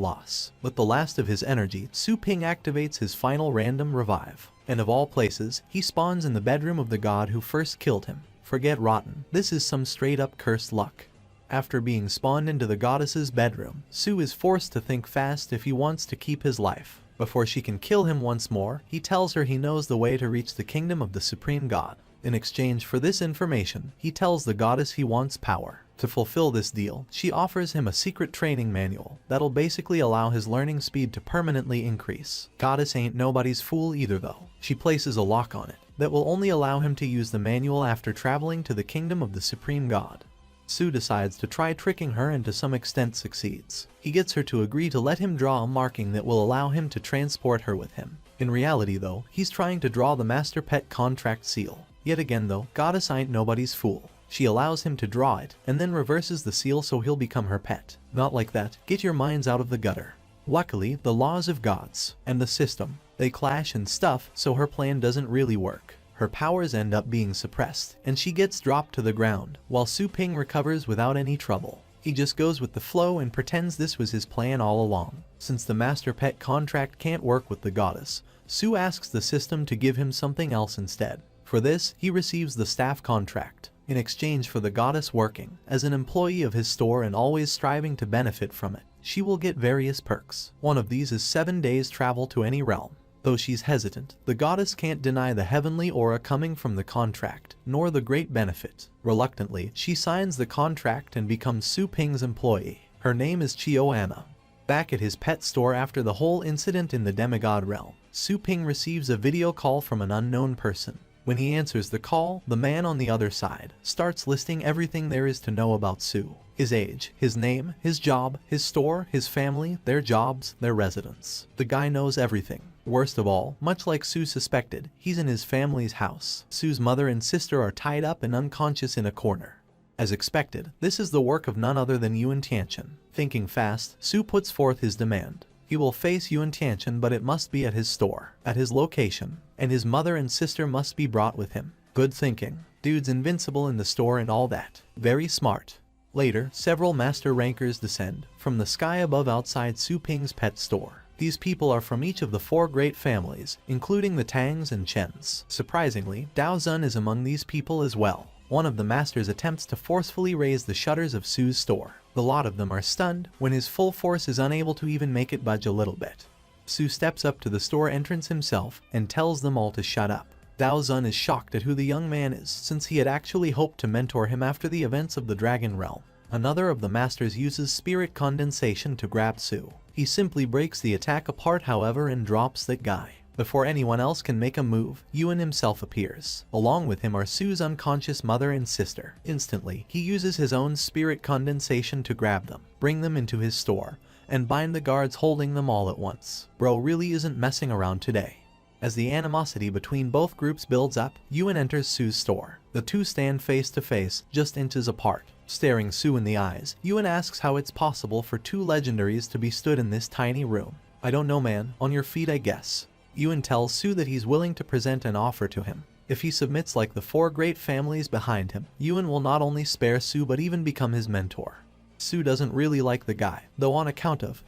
loss. With the last of his energy, Su Ping activates his final random revive. And of all places, he spawns in the bedroom of the god who first killed him. Forget rotten, this is some straight up cursed luck. After being spawned into the goddess's bedroom, Su is forced to think fast if he wants to keep his life. Before she can kill him once more, he tells her he knows the way to reach the kingdom of the supreme god. In exchange for this information, he tells the goddess he wants power. To fulfill this deal, she offers him a secret training manual that'll basically allow his learning speed to permanently increase. Goddess ain't nobody's fool either though. She places a lock on it that will only allow him to use the manual after traveling to the kingdom of the supreme god. Su decides to try tricking her and to some extent succeeds. He gets her to agree to let him draw a marking that will allow him to transport her with him. In reality though, he's trying to draw the master pet contract seal. Yet again though, Goddess ain't nobody's fool. She allows him to draw it, and then reverses the seal so he'll become her pet. Not like that, get your minds out of the gutter. Luckily, the laws of gods and the system, they clash and stuff, so her plan doesn't really work. Her powers end up being suppressed, and she gets dropped to the ground, while Su Ping recovers without any trouble. He just goes with the flow and pretends this was his plan all along. Since the master pet contract can't work with the goddess, Su asks the system to give him something else instead. For this, he receives the staff contract, in exchange for the goddess working as an employee of his store and always striving to benefit from it. She will get various perks. One of these is 7 days travel to any realm. Though she's hesitant, the goddess can't deny the heavenly aura coming from the contract, nor the great benefit. Reluctantly, she signs the contract and becomes Su Ping's employee. Her name is Chio Anna. Back at his pet store after the whole incident in the demigod realm, Su Ping receives a video call from an unknown person. When he answers the call, the man on the other side starts listing everything there is to know about Su. His age, his name, his job, his store, his family, their jobs, their residence. The guy knows everything. Worst of all, much like Su suspected, he's in his family's house. Su's mother and sister are tied up and unconscious in a corner. As expected, this is the work of none other than Yuan Tianchen. Thinking fast, Su puts forth his demand. He will face Yuan Tianchen, but it must be at his store, at his location, and his mother and sister must be brought with him. Good thinking. Dude's invincible in the store and all that. Very smart. Later, several master rankers descend from the sky above outside Su Ping's pet store. These people are from each of the 4 great families, including the Tangs and Chens. Surprisingly, Dao Zun is among these people as well. One of the masters attempts to forcefully raise the shutters of Su's store. The lot of them are stunned when his full force is unable to even make it budge a little bit. Su steps up to the store entrance himself and tells them all to shut up. Dao Zun is shocked at who the young man is, since he had actually hoped to mentor him after the events of the Dragon Realm. Another of the masters uses spirit condensation to grab Su. He simply breaks the attack apart however and drops that guy. Before anyone else can make a move, Yuan himself appears. Along with him are Su's unconscious mother and sister. Instantly, he uses his own spirit condensation to grab them, bring them into his store, and bind the guards holding them all at once. Bro really isn't messing around today. As the animosity between both groups builds up, Yuan enters Su's store. The two stand face to face, just inches apart. Staring Su in the eyes, Yuan asks how it's possible for 2 legendaries to be stood in this tiny room. I don't know man, on your feet I guess. Yuan tells Su that he's willing to present an offer to him. If he submits like the 4 great families behind him, Yuan will not only spare Su but even become his mentor. Su doesn't really like the guy, though on account of,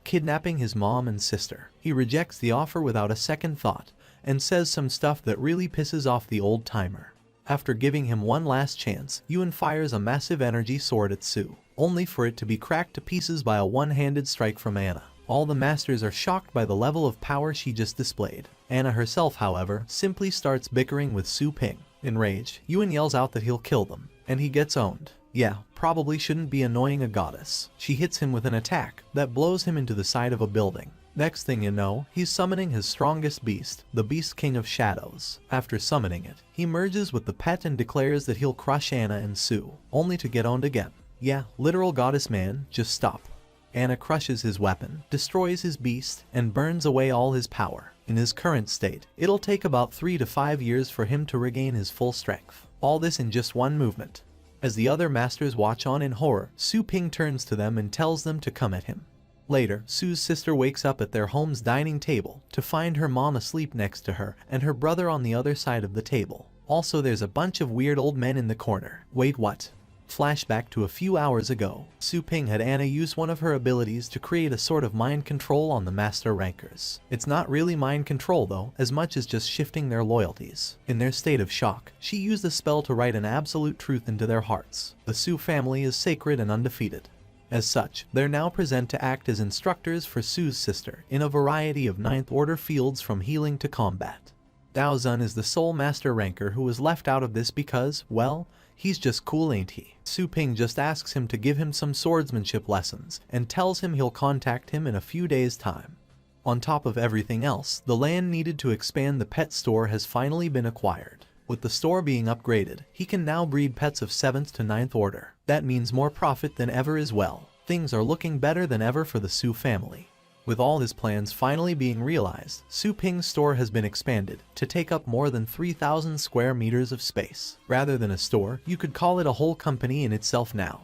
kidnapping his mom and sister. He rejects the offer without a second thought, and says some stuff that really pisses off the old-timer. After giving him one last chance, Yuan fires a massive energy sword at Su, only for it to be cracked to pieces by a one-handed strike from Anna. All the masters are shocked by the level of power she just displayed. Anna herself, however, simply starts bickering with Su Ping. Enraged, Yuan yells out that he'll kill them, and he gets owned. Yeah, probably shouldn't be annoying a goddess. She hits him with an attack that blows him into the side of a building. Next thing you know, he's summoning his strongest beast, the Beast King of Shadows. After summoning it, he merges with the pet and declares that he'll crush Anna and Su, only to get owned again. Yeah, literal goddess man, just stop. Anna crushes his weapon, destroys his beast, and burns away all his power. In his current state, it'll take about 3 to 5 years for him to regain his full strength. All this in just one movement. As the other masters watch on in horror, Su Ping turns to them and tells them to come at him. Later, Su's sister wakes up at their home's dining table to find her mom asleep next to her and her brother on the other side of the table. Also, there's a bunch of weird old men in the corner. Wait, what? Flashback to a few hours ago, Su Ping had Anna use one of her abilities to create a sort of mind control on the master rankers. It's not really mind control though, as much as just shifting their loyalties. In their state of shock, she used the spell to write an absolute truth into their hearts. The Su family is sacred and undefeated. As such, they're now present to act as instructors for Su's sister in a variety of 9th order fields from healing to combat. Dao Zun is the sole master ranker who was left out of this because, well, he's just cool, ain't he? Su Ping just asks him to give him some swordsmanship lessons and tells him he'll contact him in a few days' time. On top of everything else, the land needed to expand the pet store has finally been acquired. With the store being upgraded, he can now breed pets of 7th to 9th order. That means more profit than ever as well. Things are looking better than ever for the Su family. With all his plans finally being realized, Su Ping's store has been expanded to take up more than 3,000 square meters of space. Rather than a store, you could call it a whole company in itself now.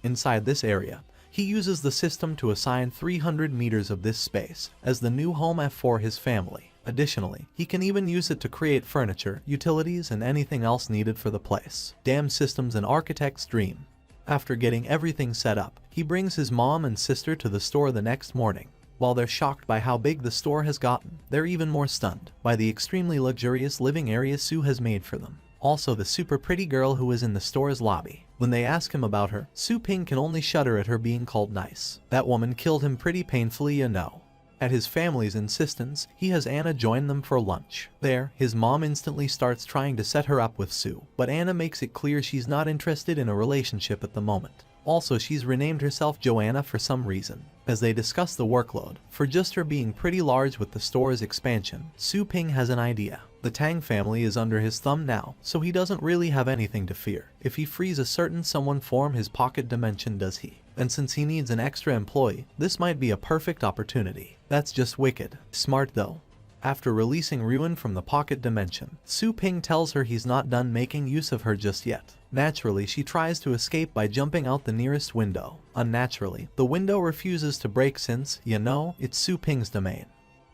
Inside this area, he uses the system to assign 300 meters of this space as the new home for his family. Additionally, he can even use it to create furniture, utilities, and anything else needed for the place. Damn system's an architect's dream. After getting everything set up, he brings his mom and sister to the store the next morning. While they're shocked by how big the store has gotten, they're even more stunned by the extremely luxurious living area Su has made for them. Also the super pretty girl who is in the store's lobby. When they ask him about her, Su Ping can only shudder at her being called nice. That woman killed him pretty painfully, you know. At his family's insistence, he has Anna join them for lunch. There, his mom instantly starts trying to set her up with Su, but Anna makes it clear she's not interested in a relationship at the moment. Also, she's renamed herself Joanna for some reason. As they discuss the workload, for just her being pretty large with the store's expansion, Su Ping has an idea. The Tang family is under his thumb now, so he doesn't really have anything to fear. If he frees a certain someone from his pocket dimension, does he? And since he needs an extra employee, this might be a perfect opportunity. That's just wicked. Smart though. After releasing Ruin from the pocket dimension, Su Ping tells her he's not done making use of her just yet. Naturally, she tries to escape by jumping out the nearest window. Unnaturally, the window refuses to break since, it's Su Ping's domain.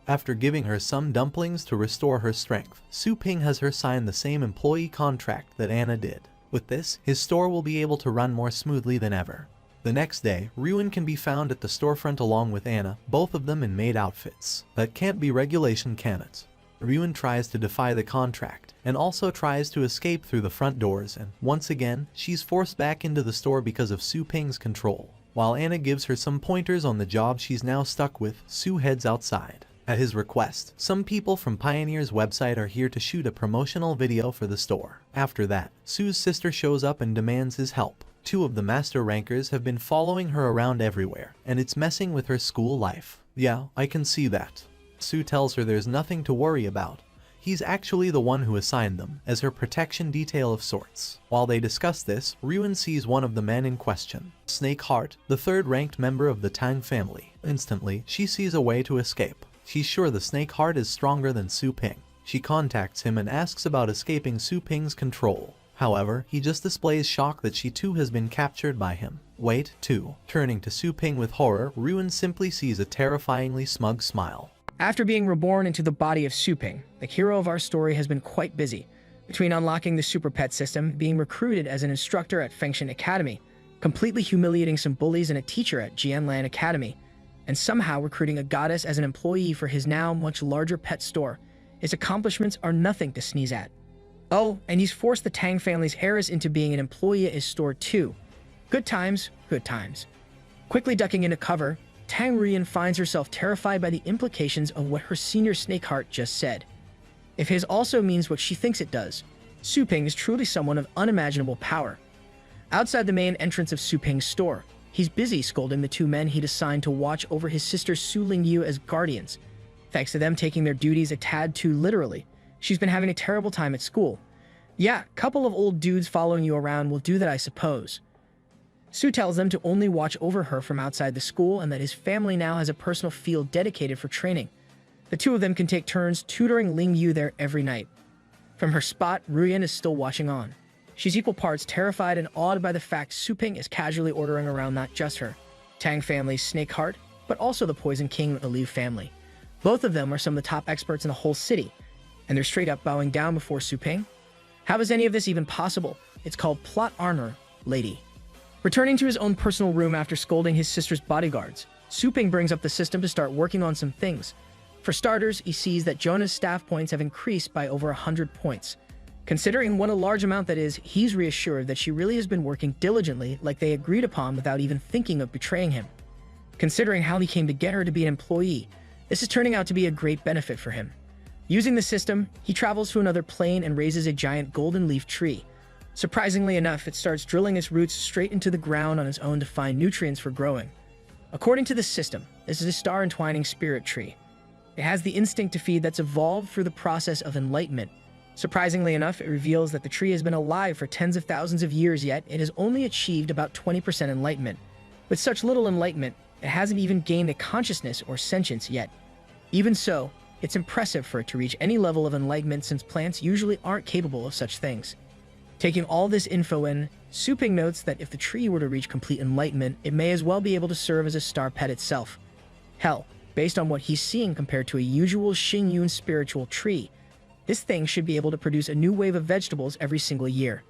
After giving her some dumplings to restore her strength, Su Ping has her sign the same employee contract that Anna did. With this, his store will be able to run more smoothly than ever. The next day, Ruin can be found at the storefront along with Anna, both of them in maid outfits. That can't be regulation, can it? Ruin tries to defy the contract, and also tries to escape through the front doors, and once again, she's forced back into the store because of Su Ping's control. While Anna gives her some pointers on the job she's now stuck with, Su heads outside. At his request, some people from Pioneer's website are here to shoot a promotional video for the store. After that, Su's sister shows up and demands his help. Two of the master rankers have been following her around everywhere, and it's messing with her school life. Yeah, I can see that. Su tells her there's nothing to worry about. He's actually the one who assigned them, as her protection detail of sorts. While they discuss this, Ruin sees one of the men in question, Snake Heart, the third-ranked member of the Tang family. Instantly, she sees a way to escape. She's sure the Snake Heart is stronger than Su Ping. She contacts him and asks about escaping Su Ping's control. However, he just displays shock that she too has been captured by him. Wait, too. Turning to Su Ping with horror, Ruin simply sees a terrifyingly smug smile. After being reborn into the body of Su Ping, the hero of our story has been quite busy. Between unlocking the Super Pet system, being recruited as an instructor at Fengshan Academy, completely humiliating some bullies and a teacher at Jianlan Academy, and somehow recruiting a goddess as an employee for his now much larger pet store, his accomplishments are nothing to sneeze at. Oh, and he's forced the Tang family's heiress into being an employee at his store too. Good times, good times. Quickly ducking into cover, Tang Ruyan finds herself terrified by the implications of what her senior Snakeheart just said. If his also means what she thinks it does, Su Ping is truly someone of unimaginable power. Outside the main entrance of Su Ping's store, he's busy scolding the two men he'd assigned to watch over his sister Su Lingyu as guardians. Thanks to them taking their duties a tad too literally, she's been having a terrible time at school. Yeah, couple of old dudes following you around will do that, I suppose. Su tells them to only watch over her from outside the school and that his family now has a personal field dedicated for training. The two of them can take turns tutoring Ling Yu there every night. From her spot, Ruyan is still watching on. She's equal parts terrified and awed by the fact Su Ping is casually ordering around not just her, Tang family's Snakeheart, but also the Poison King Liu family. Both of them are some of the top experts in the whole city, and they're straight up bowing down before Su Ping. How is any of this even possible? It's called plot armor, lady. Returning to his own personal room after scolding his sister's bodyguards, Su Ping brings up the system to start working on some things. For starters, he sees that Jonah's staff points have increased by over 100 points. Considering what a large amount that is, he's reassured that she really has been working diligently like they agreed upon without even thinking of betraying him. Considering how he came to get her to be an employee, this is turning out to be a great benefit for him. Using the system, he travels to another plane and raises a giant golden leaf tree. Surprisingly enough, it starts drilling its roots straight into the ground on its own to find nutrients for growing. According to the system, this is a star-entwining spirit tree. It has the instinct to feed that's evolved through the process of enlightenment. Surprisingly enough, it reveals that the tree has been alive for tens of thousands of years, yet it has only achieved about 20% enlightenment. With such little enlightenment, it hasn't even gained a consciousness or sentience yet. Even so, it's impressive for it to reach any level of enlightenment since plants usually aren't capable of such things. Taking all this info in, Su Ping notes that if the tree were to reach complete enlightenment, it may as well be able to serve as a star pet itself. Hell, based on what he's seeing compared to a usual Xingyun spiritual tree, this thing should be able to produce a new wave of vegetables every single year.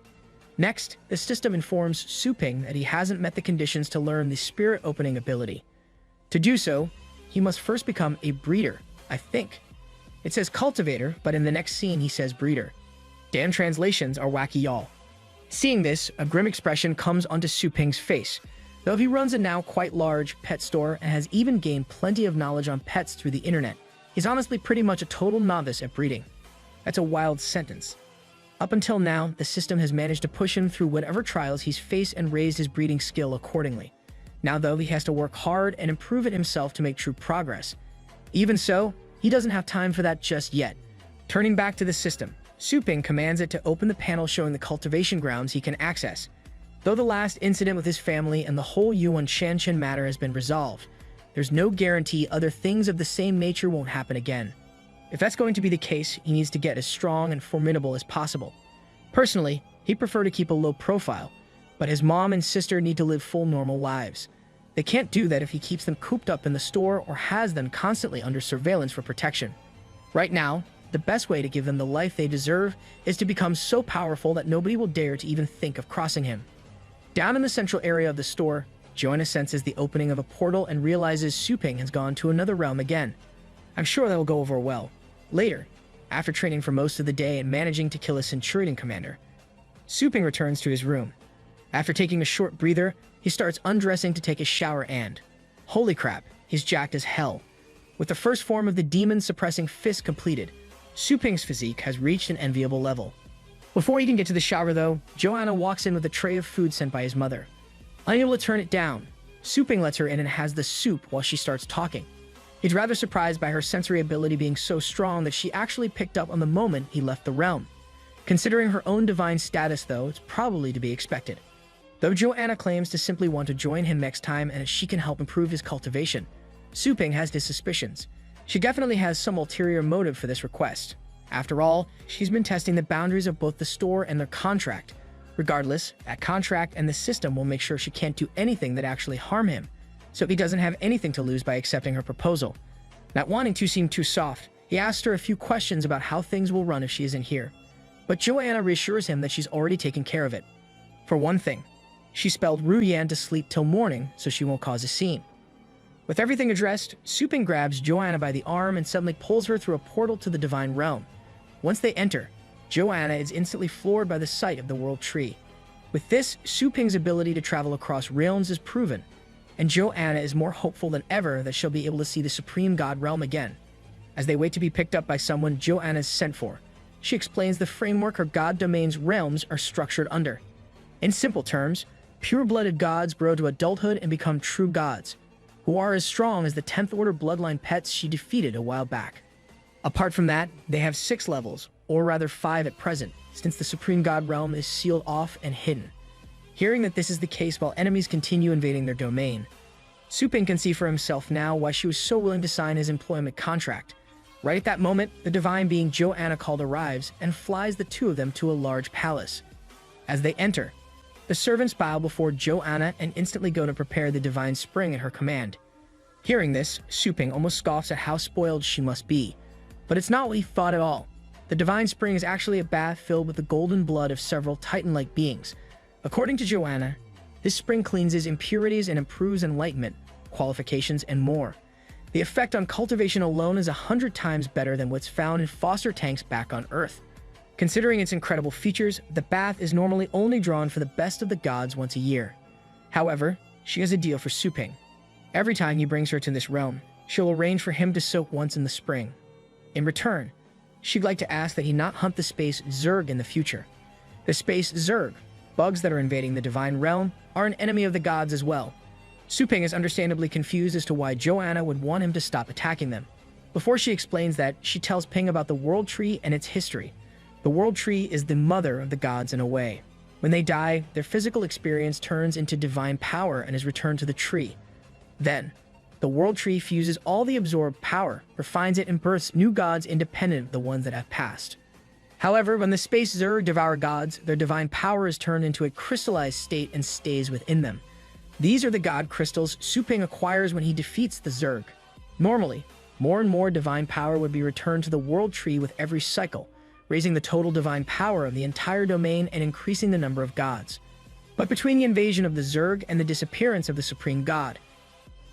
Next, the system informs Su Ping that he hasn't met the conditions to learn the spirit opening ability. To do so, he must first become a breeder, I think. It says cultivator, but in the next scene he says breeder. Damn translations are wacky, y'all. Seeing this, a grim expression comes onto Su Ping's face. Though he runs a now quite large pet store and has even gained plenty of knowledge on pets through the internet, he's honestly pretty much a total novice at breeding. That's a wild sentence. Up until now, the system has managed to push him through whatever trials he's faced and raised his breeding skill accordingly. Now though, he has to work hard and improve it himself to make true progress. Even so, he doesn't have time for that just yet. Turning back to the system, Suping commands it to open the panel showing the cultivation grounds he can access. Though the last incident with his family and the whole Yuan Shanshan matter has been resolved, there's no guarantee other things of the same nature won't happen again. If that's going to be the case, he needs to get as strong and formidable as possible. Personally, he'd prefer to keep a low profile, but his mom and sister need to live full normal lives. They can't do that if he keeps them cooped up in the store or has them constantly under surveillance for protection. Right now, the best way to give them the life they deserve is to become so powerful that nobody will dare to even think of crossing him. Down in the central area of the store, Joanna senses the opening of a portal and realizes Suping has gone to another realm again. I'm sure that'll go over well. Later, after training for most of the day and managing to kill a Centurion commander, Suping returns to his room. After taking a short breather, he starts undressing to take a shower and, holy crap, he's jacked as hell. With the first form of the demon-suppressing fist completed, Suping's physique has reached an enviable level. Before he can get to the shower though, Joanna walks in with a tray of food sent by his mother. Unable to turn it down, Suping lets her in and has the soup while she starts talking. He's rather surprised by her sensory ability being so strong that she actually picked up on the moment he left the realm. Considering her own divine status though, it's probably to be expected. Though Joanna claims to simply want to join him next time and she can help improve his cultivation, Suping has his suspicions. She definitely has some ulterior motive for this request. After all, she's been testing the boundaries of both the store and their contract. Regardless, that contract and the system will make sure she can't do anything that actually harm him, so he doesn't have anything to lose by accepting her proposal. Not wanting to seem too soft, he asks her a few questions about how things will run if she isn't here. But Joanna reassures him that she's already taken care of it. For one thing, she spelled Ru Yan to sleep till morning so she won't cause a scene. With everything addressed, Suping grabs Joanna by the arm and suddenly pulls her through a portal to the Divine Realm. Once they enter, Joanna is instantly floored by the sight of the World Tree. With this, Suping's ability to travel across realms is proven, and Joanna is more hopeful than ever that she'll be able to see the Supreme God Realm again. As they wait to be picked up by someone Joanna is sent for, she explains the framework her God Domain's realms are structured under. In simple terms, pure-blooded gods grow to adulthood and become true gods, who are as strong as the 10th Order bloodline pets she defeated a while back. Apart from that, they have 6 levels, or rather 5 at present, since the Supreme God Realm is sealed off and hidden. Hearing that this is the case while enemies continue invading their domain, Suping can see for himself now why she was so willing to sign his employment contract. Right at that moment, the divine being Joanna called arrives and flies the two of them to a large palace. As they enter, the servants bow before Joanna and instantly go to prepare the divine spring at her command. Hearing this, Suping almost scoffs at how spoiled she must be. But it's not what he thought at all. The divine spring is actually a bath filled with the golden blood of several Titan-like beings. According to Joanna, this spring cleanses impurities and improves enlightenment, qualifications, and more. The effect on cultivation alone is 100 times better than what's found in foster tanks back on Earth. Considering its incredible features, the bath is normally only drawn for the best of the gods once a year. However, she has a deal for Suping. Every time he brings her to this realm, she'll arrange for him to soak once in the spring. In return, she'd like to ask that he not hunt the space Zerg in the future. The space Zerg, bugs that are invading the divine realm, are an enemy of the gods as well. Suping is understandably confused as to why Joanna would want him to stop attacking them. Before she explains that, she tells Ping about the World Tree and its history. The World Tree is the mother of the gods in a way. When they die, their physical experience turns into divine power and is returned to the tree. Then, the World Tree fuses all the absorbed power, refines it, and births new gods independent of the ones that have passed. However, when the space Zerg devour gods, their divine power is turned into a crystallized state and stays within them. These are the god crystals Suping acquires when he defeats the Zerg. Normally, more and more divine power would be returned to the World Tree with every cycle, raising the total divine power of the entire domain and increasing the number of gods. But between the invasion of the Zerg and the disappearance of the Supreme God,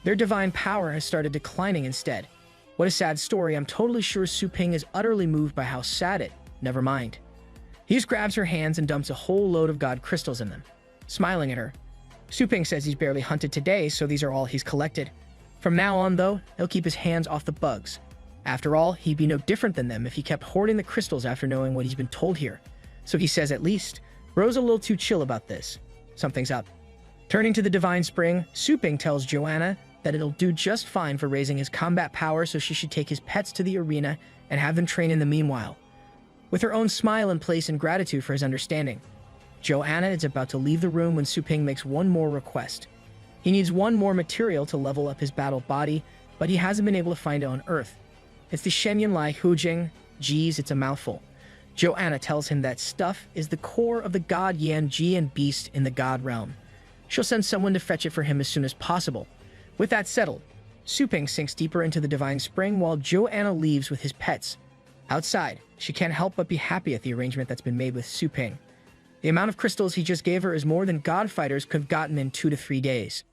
their divine power has started declining instead. What a sad story. I'm totally sure Suping is utterly moved by how sad it. Never mind. He just grabs her hands and dumps a whole load of god crystals in them. Smiling at her, Suping says he's barely hunted today, so these are all he's collected. From now on, though, he'll keep his hands off the bugs. After all, he'd be no different than them if he kept hoarding the crystals after knowing what he's been told here. So he says at least. Bro's a little too chill about this. Something's up. Turning to the Divine Spring, Su Ping tells Joanna that it'll do just fine for raising his combat power, so she should take his pets to the arena and have them train in the meanwhile. With her own smile in place and gratitude for his understanding, Joanna is about to leave the room when Su Ping makes one more request. He needs one more material to level up his battle body, but he hasn't been able to find it on Earth. It's the Shenyan Lai Hujing. Geez, it's a mouthful. Joanna tells him that stuff is the core of the god Yan Ji and beast in the god realm. She'll send someone to fetch it for him as soon as possible. With that settled, Su Ping sinks deeper into the Divine Spring while Joanna leaves with his pets. Outside, she can't help but be happy at the arrangement that's been made with Su Ping. The amount of crystals he just gave her is more than god fighters could have gotten in 2 to 3 days.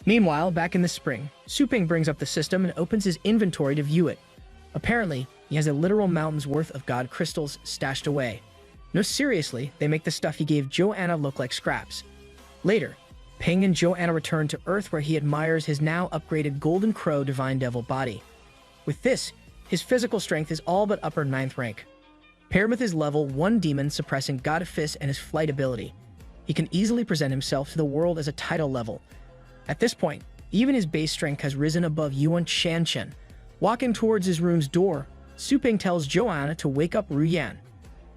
Meanwhile, back in the spring, Su Ping brings up the system and opens his inventory to view it. Apparently, he has a literal mountain's worth of god crystals stashed away. No, seriously, they make the stuff he gave Joanna look like scraps. Later, Ping and Joanna return to Earth where he admires his now upgraded Golden Crow Divine Devil body. With this, his physical strength is all but upper 9th rank. Paired with his level 1 demon suppressing God Fist and his flight ability, he can easily present himself to the world as a title level. At this point, even his base strength has risen above Yuan Qianchen. Walking towards his room's door, Su Ping tells Joanna to wake up Ru Yan.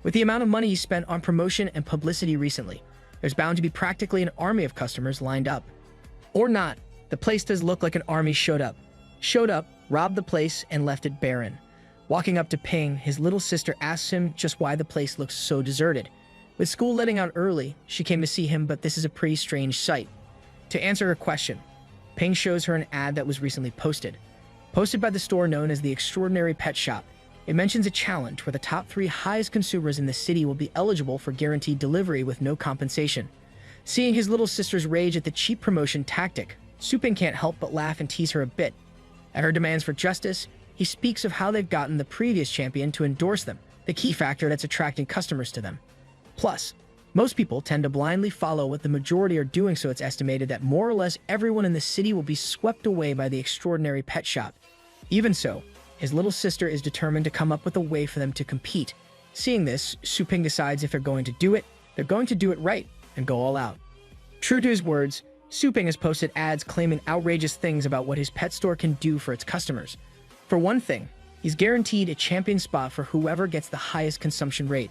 With the amount of money he spent on promotion and publicity recently, there's bound to be practically an army of customers lined up. Or not, the place does look like an army showed up, robbed the place, and left it barren. Walking up to Ping, his little sister asks him just why the place looks so deserted. With school letting out early, she came to see him, but this is a pretty strange sight. To answer her question, Ping shows her an ad that was recently posted by the store known as the Extraordinary Pet Shop. It mentions a challenge where the top 3 highest consumers in the city will be eligible for guaranteed delivery with no compensation. Seeing his little sister's rage at the cheap promotion tactic, Su Ping can't help but laugh and tease her a bit. At her demands for justice, he speaks of how they've gotten the previous champion to endorse them, the key factor that's attracting customers to them. Plus, most people tend to blindly follow what the majority are doing, so it's estimated that more or less everyone in the city will be swept away by the Extraordinary Pet Shop. Even so, his little sister is determined to come up with a way for them to compete. Seeing this, Su Ping decides if they're going to do it, they're going to do it right and go all out. True to his words, Su Ping has posted ads claiming outrageous things about what his pet store can do for its customers. For one thing, he's guaranteed a champion spot for whoever gets the highest consumption rate.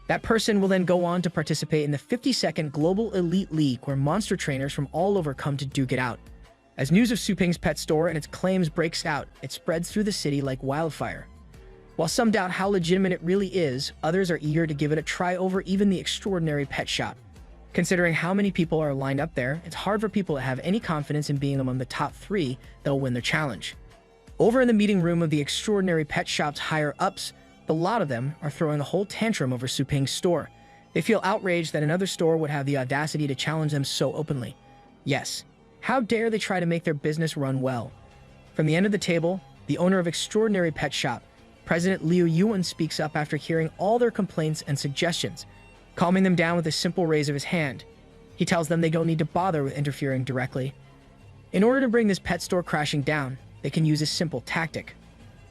That person will then go on to participate in the 50-second Global Elite League, where monster trainers from all over come to duke it out. As news of Su Ping's pet store and its claims breaks out, it spreads through the city like wildfire. While some doubt how legitimate it really is, others are eager to give it a try over even the Extraordinary Pet Shop. Considering how many people are lined up there, it's hard for people to have any confidence in being among the top 3 that will win their challenge. Over in the meeting room of the Extraordinary Pet Shop's higher-ups, the lot of them are throwing a whole tantrum over Su Ping's store. They feel outraged that another store would have the audacity to challenge them so openly. Yes, how dare they try to make their business run well? From the end of the table, the owner of Extraordinary Pet Shop, President Liu Yuan, speaks up after hearing all their complaints and suggestions, calming them down with a simple raise of his hand. He tells them they don't need to bother with interfering directly. In order to bring this pet store crashing down, they can use a simple tactic.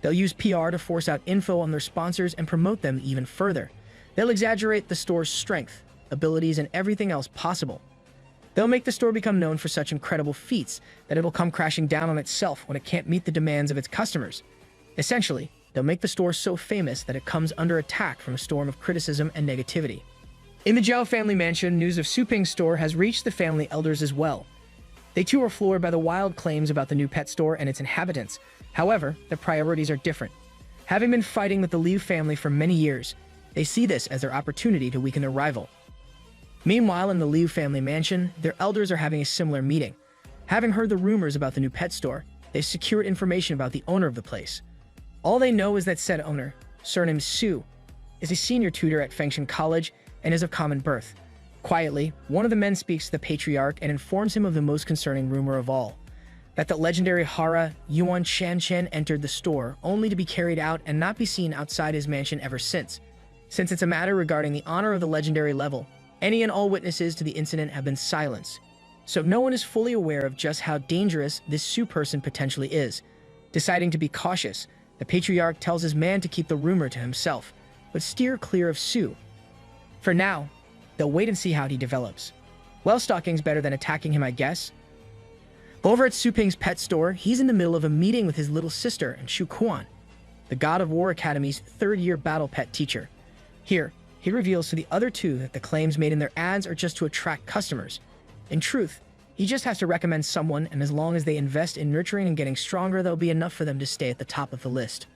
They'll use PR to force out info on their sponsors and promote them even further. They'll exaggerate the store's strength, abilities, and everything else possible. They'll make the store become known for such incredible feats that it'll come crashing down on itself when it can't meet the demands of its customers. Essentially, they'll make the store so famous that it comes under attack from a storm of criticism and negativity. In the Zhao family mansion, news of Su Ping's store has reached the family elders as well. They too are floored by the wild claims about the new pet store and its inhabitants. However, their priorities are different. Having been fighting with the Liu family for many years, they see this as their opportunity to weaken their rival. Meanwhile, in the Liu family mansion, their elders are having a similar meeting. Having heard the rumors about the new pet store, they've secured information about the owner of the place. All they know is that said owner, surnamed Su, is a senior tutor at Fengshan College and is of common birth. Quietly, one of the men speaks to the patriarch and informs him of the most concerning rumor of all, that the legendary Hara Yuan Qianchen entered the store only to be carried out and not be seen outside his mansion ever since. Since it's a matter regarding the honor of the legendary level, any and all witnesses to the incident have been silenced, so no one is fully aware of just how dangerous this Su person potentially is. Deciding to be cautious, the patriarch tells his man to keep the rumor to himself, but steer clear of Su. For now, they'll wait and see how he develops. Well, stalking's better than attacking him, I guess. Over at Su Ping's pet store, he's in the middle of a meeting with his little sister and Shu Quan, the God of War Academy's third-year battle pet teacher. Here, he reveals to the other two that the claims made in their ads are just to attract customers. In truth, he just has to recommend someone, and as long as they invest in nurturing and getting stronger, there'll be enough for them to stay at the top of the list.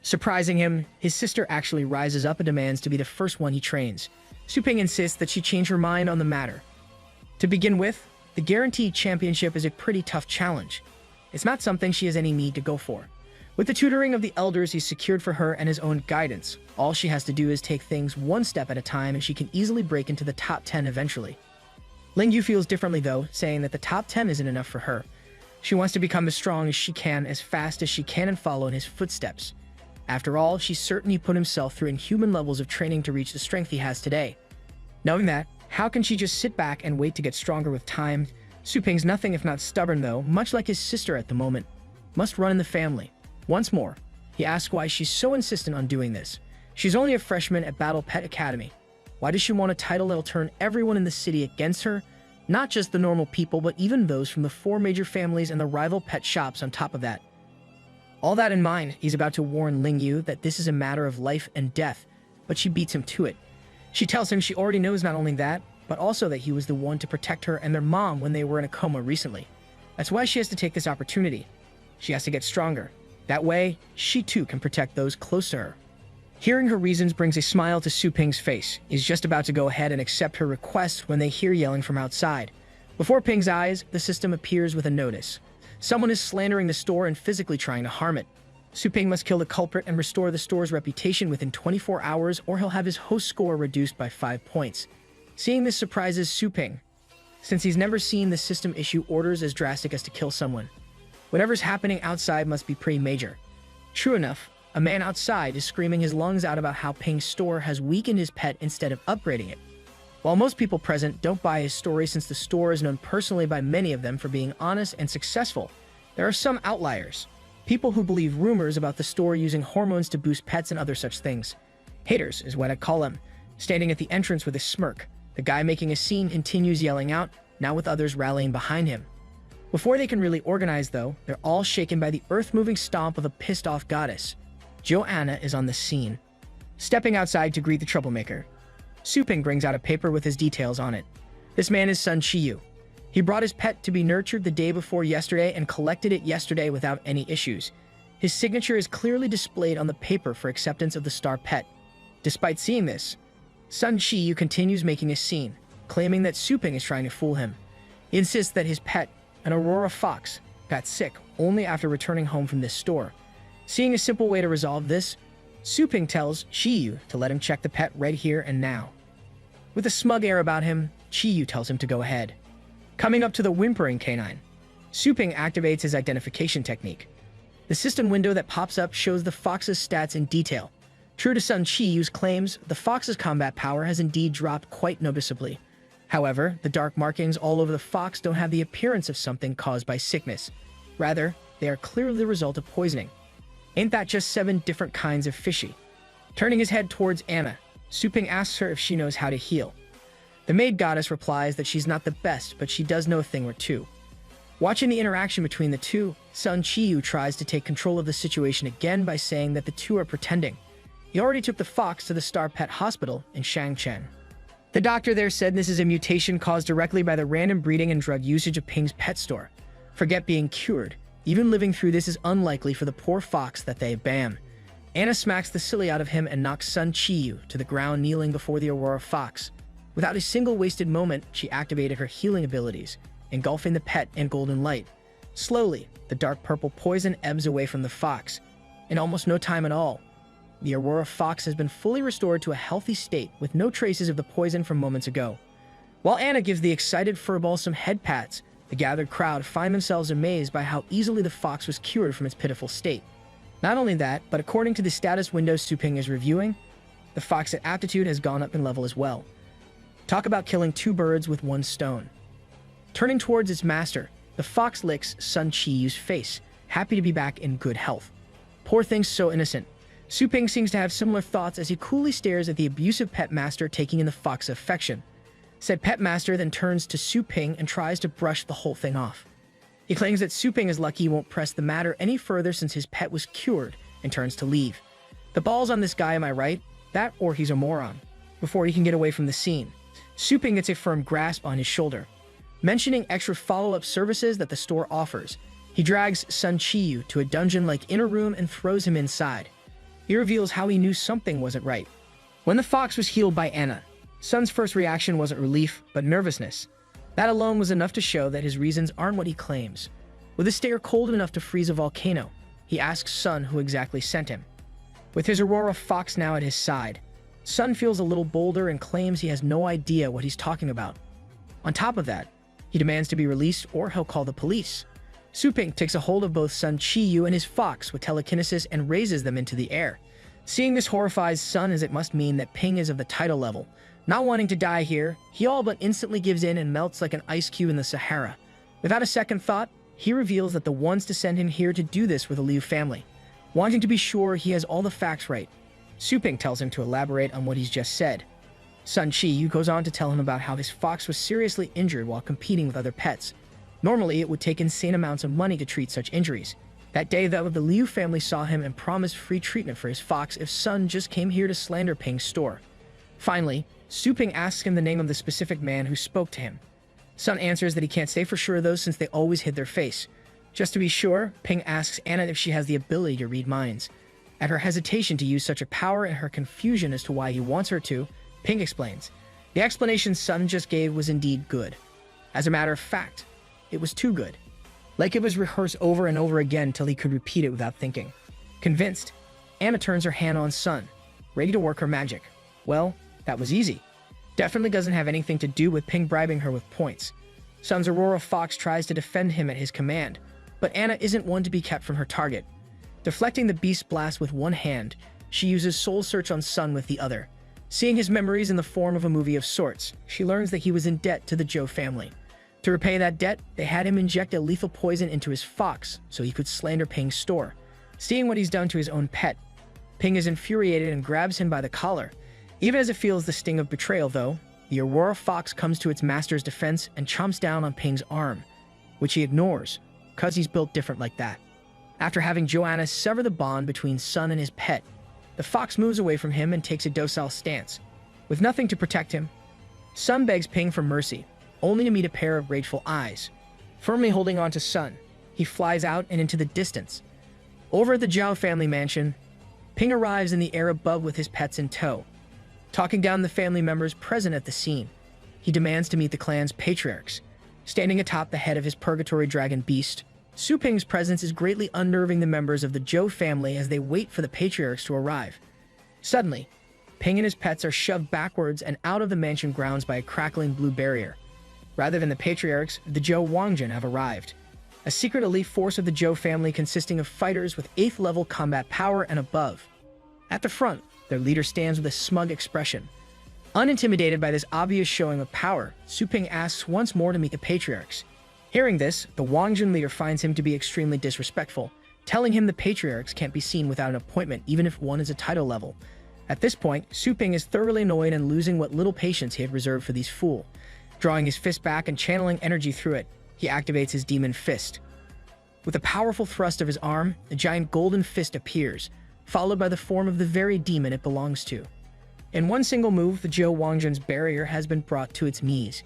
Surprising him, his sister actually rises up and demands to be the first one he trains. Su Ping insists that she change her mind on the matter. To begin with, the Guaranteed Championship is a pretty tough challenge. It's not something she has any need to go for. With the tutoring of the elders he's secured for her and his own guidance, all she has to do is take things one step at a time and she can easily break into the top 10 eventually. Ling Yu feels differently though, saying that the top 10 isn't enough for her. She wants to become as strong as she can, as fast as she can, and follow in his footsteps. After all, she's certain he put himself through inhuman levels of training to reach the strength he has today. Knowing that, how can she just sit back and wait to get stronger with time? Su Ping's nothing if not stubborn though, much like his sister at the moment. Must run in the family. Once more, he asks why she's so insistent on doing this. She's only a freshman at Battle Pet Academy. Why does she want a title that'll turn everyone in the city against her? Not just the normal people, but even those from the 4 major families and the rival pet shops on top of that. All that in mind, he's about to warn Ling Yu that this is a matter of life and death, but she beats him to it. She tells him she already knows not only that, but also that he was the one to protect her and their mom when they were in a coma recently. That's why she has to take this opportunity. She has to get stronger. That way, she too can protect those close to her. Hearing her reasons brings a smile to Su Ping's face. He's just about to go ahead and accept her request when they hear yelling from outside. Before Ping's eyes, the system appears with a notice. Someone is slandering the store and physically trying to harm it. Su Ping must kill the culprit and restore the store's reputation within 24 hours, or he'll have his host score reduced by 5 points. Seeing this surprises Su Ping, since he's never seen the system issue orders as drastic as to kill someone. Whatever's happening outside must be pretty major. True enough, a man outside is screaming his lungs out about how Ping's store has weakened his pet instead of upgrading it. While most people present don't buy his story since the store is known personally by many of them for being honest and successful, there are some outliers. People who believe rumors about the store using hormones to boost pets and other such things. Haters is what I call them. Standing at the entrance with a smirk, the guy making a scene continues yelling out, now with others rallying behind him. Before they can really organize though, they're all shaken by the earth-moving stomp of a pissed-off goddess. Joanna is on the scene. Stepping outside to greet the troublemaker, Su Ping brings out a paper with his details on it. This man is Sun Shiyu. He brought his pet to be nurtured the day before yesterday and collected it yesterday without any issues. His signature is clearly displayed on the paper for acceptance of the star pet. Despite seeing this, Sun Shiyu continues making a scene, claiming that Su Ping is trying to fool him. He insists that his pet, an Aurora fox, got sick only after returning home from this store. Seeing a simple way to resolve this, Su Ping tells Shiyu to let him check the pet right here and now. With a smug air about him, Shiyu tells him to go ahead. Coming up to the whimpering canine, Su Ping activates his identification technique. The system window that pops up shows the fox's stats in detail. True to Sun Shiyu's claims, the fox's combat power has indeed dropped quite noticeably. However, the dark markings all over the fox don't have the appearance of something caused by sickness. Rather, they are clearly the result of poisoning. Ain't that just 7 different kinds of fishy? Turning his head towards Anna, Su Ping asks her if she knows how to heal. The maid goddess replies that she's not the best, but she does know a thing or two. Watching the interaction between the two, Sun Shiyu tries to take control of the situation again by saying that the two are pretending. He already took the fox to the Star Pet Hospital in Shangchen. The doctor there said this is a mutation caused directly by the random breeding and drug usage of Ping's pet store. Forget being cured. Even living through this is unlikely for the poor fox that they bam. Anna smacks the silly out of him and knocks Sun Shiyu to the ground, kneeling before the Aurora fox. Without a single wasted moment, she activated her healing abilities, engulfing the pet in golden light. Slowly, the dark purple poison ebbs away from the fox. In almost no time at all, the Aurora fox has been fully restored to a healthy state with no traces of the poison from moments ago. While Anna gives the excited furball some head pats, the gathered crowd find themselves amazed by how easily the fox was cured from its pitiful state. Not only that, but according to the status window Su Ping is reviewing, the fox's aptitude has gone up in level as well. Talk about killing 2 birds with 1 stone. Turning towards its master, the fox licks Sun Shiyu's face, happy to be back in good health. Poor thing's so innocent. Su Ping seems to have similar thoughts as he coolly stares at the abusive pet master taking in the fox's affection. Said pet master then turns to Su Ping and tries to brush the whole thing off. He claims that Su Ping is lucky he won't press the matter any further since his pet was cured, and turns to leave. The ball's on this guy, am I right? That or he's a moron. Before he can get away from the scene, Su Ping gets a firm grasp on his shoulder. Mentioning extra follow-up services that the store offers, he drags Sun Chiyu to a dungeon-like inner room and throws him inside. He reveals how he knew something wasn't right. When the fox was healed by Anna, Sun's first reaction wasn't relief, but nervousness. That alone was enough to show that his reasons aren't what he claims. With a stare cold enough to freeze a volcano, he asks Sun who exactly sent him. With his Aurora Fox now at his side, Sun feels a little bolder and claims he has no idea what he's talking about. On top of that, he demands to be released or he'll call the police. Su Ping takes a hold of both Sun Chiyu and his fox with telekinesis and raises them into the air. Seeing this horrifies Sun as it must mean that Ping is of the title level. Not wanting to die here, he all but instantly gives in and melts like an ice cube in the Sahara. Without a second thought, he reveals that the ones to send him here to do this were the Liu family. Wanting to be sure he has all the facts right, Su Ping tells him to elaborate on what he's just said. Sun Chiyu goes on to tell him about how his fox was seriously injured while competing with other pets. Normally, it would take insane amounts of money to treat such injuries. That day, though, the Liu family saw him and promised free treatment for his fox if Sun just came here to slander Ping's store. Finally, Su Ping asks him the name of the specific man who spoke to him. Sun answers that he can't say for sure though since they always hid their face. Just to be sure, Ping asks Anna if she has the ability to read minds. At her hesitation to use such a power and her confusion as to why he wants her to, Ping explains. The explanation Sun just gave was indeed good. As a matter of fact, it was too good. Like it was rehearsed over and over again till he could repeat it without thinking. Convinced, Anna turns her hand on Sun, ready to work her magic. Well, that was easy. Definitely doesn't have anything to do with Ping bribing her with points. Sun's Aurora Fox tries to defend him at his command, but Anna isn't one to be kept from her target. Deflecting the beast blast with one hand, she uses Soul Search on Sun with the other. Seeing his memories in the form of a movie of sorts, she learns that he was in debt to the Zhou family. To repay that debt, they had him inject a lethal poison into his fox so he could slander Ping's store. Seeing what he's done to his own pet, Ping is infuriated and grabs him by the collar. Even as it feels the sting of betrayal, though, the Aurora Fox comes to its master's defense and chomps down on Ping's arm, which he ignores, cause he's built different like that. After having Joanna sever the bond between Sun and his pet, the fox moves away from him and takes a docile stance. With nothing to protect him, Sun begs Ping for mercy, only to meet a pair of rageful eyes. Firmly holding on to Sun, he flies out and into the distance. Over at the Zhao family mansion, Ping arrives in the air above with his pets in tow. Talking down the family members present at the scene, he demands to meet the clan's patriarchs. Standing atop the head of his purgatory dragon beast, Su Ping's presence is greatly unnerving the members of the Zhou family as they wait for the patriarchs to arrive. Suddenly, Ping and his pets are shoved backwards and out of the mansion grounds by a crackling blue barrier. Rather than the patriarchs, the Zhou Wangjin have arrived. A secret elite force of the Zhou family consisting of fighters with 8th level combat power and above. At the front, their leader stands with a smug expression. Unintimidated by this obvious showing of power, Su Ping asks once more to meet the patriarchs. Hearing this, the Wangjin leader finds him to be extremely disrespectful, telling him the patriarchs can't be seen without an appointment even if one is a title level. At this point, Su Ping is thoroughly annoyed and losing what little patience he had reserved for these fools. Drawing his fist back and channeling energy through it, he activates his demon fist. With a powerful thrust of his arm, a giant golden fist appears, followed by the form of the very demon it belongs to. In one single move, the Zhou Wangjin's barrier has been brought to its knees.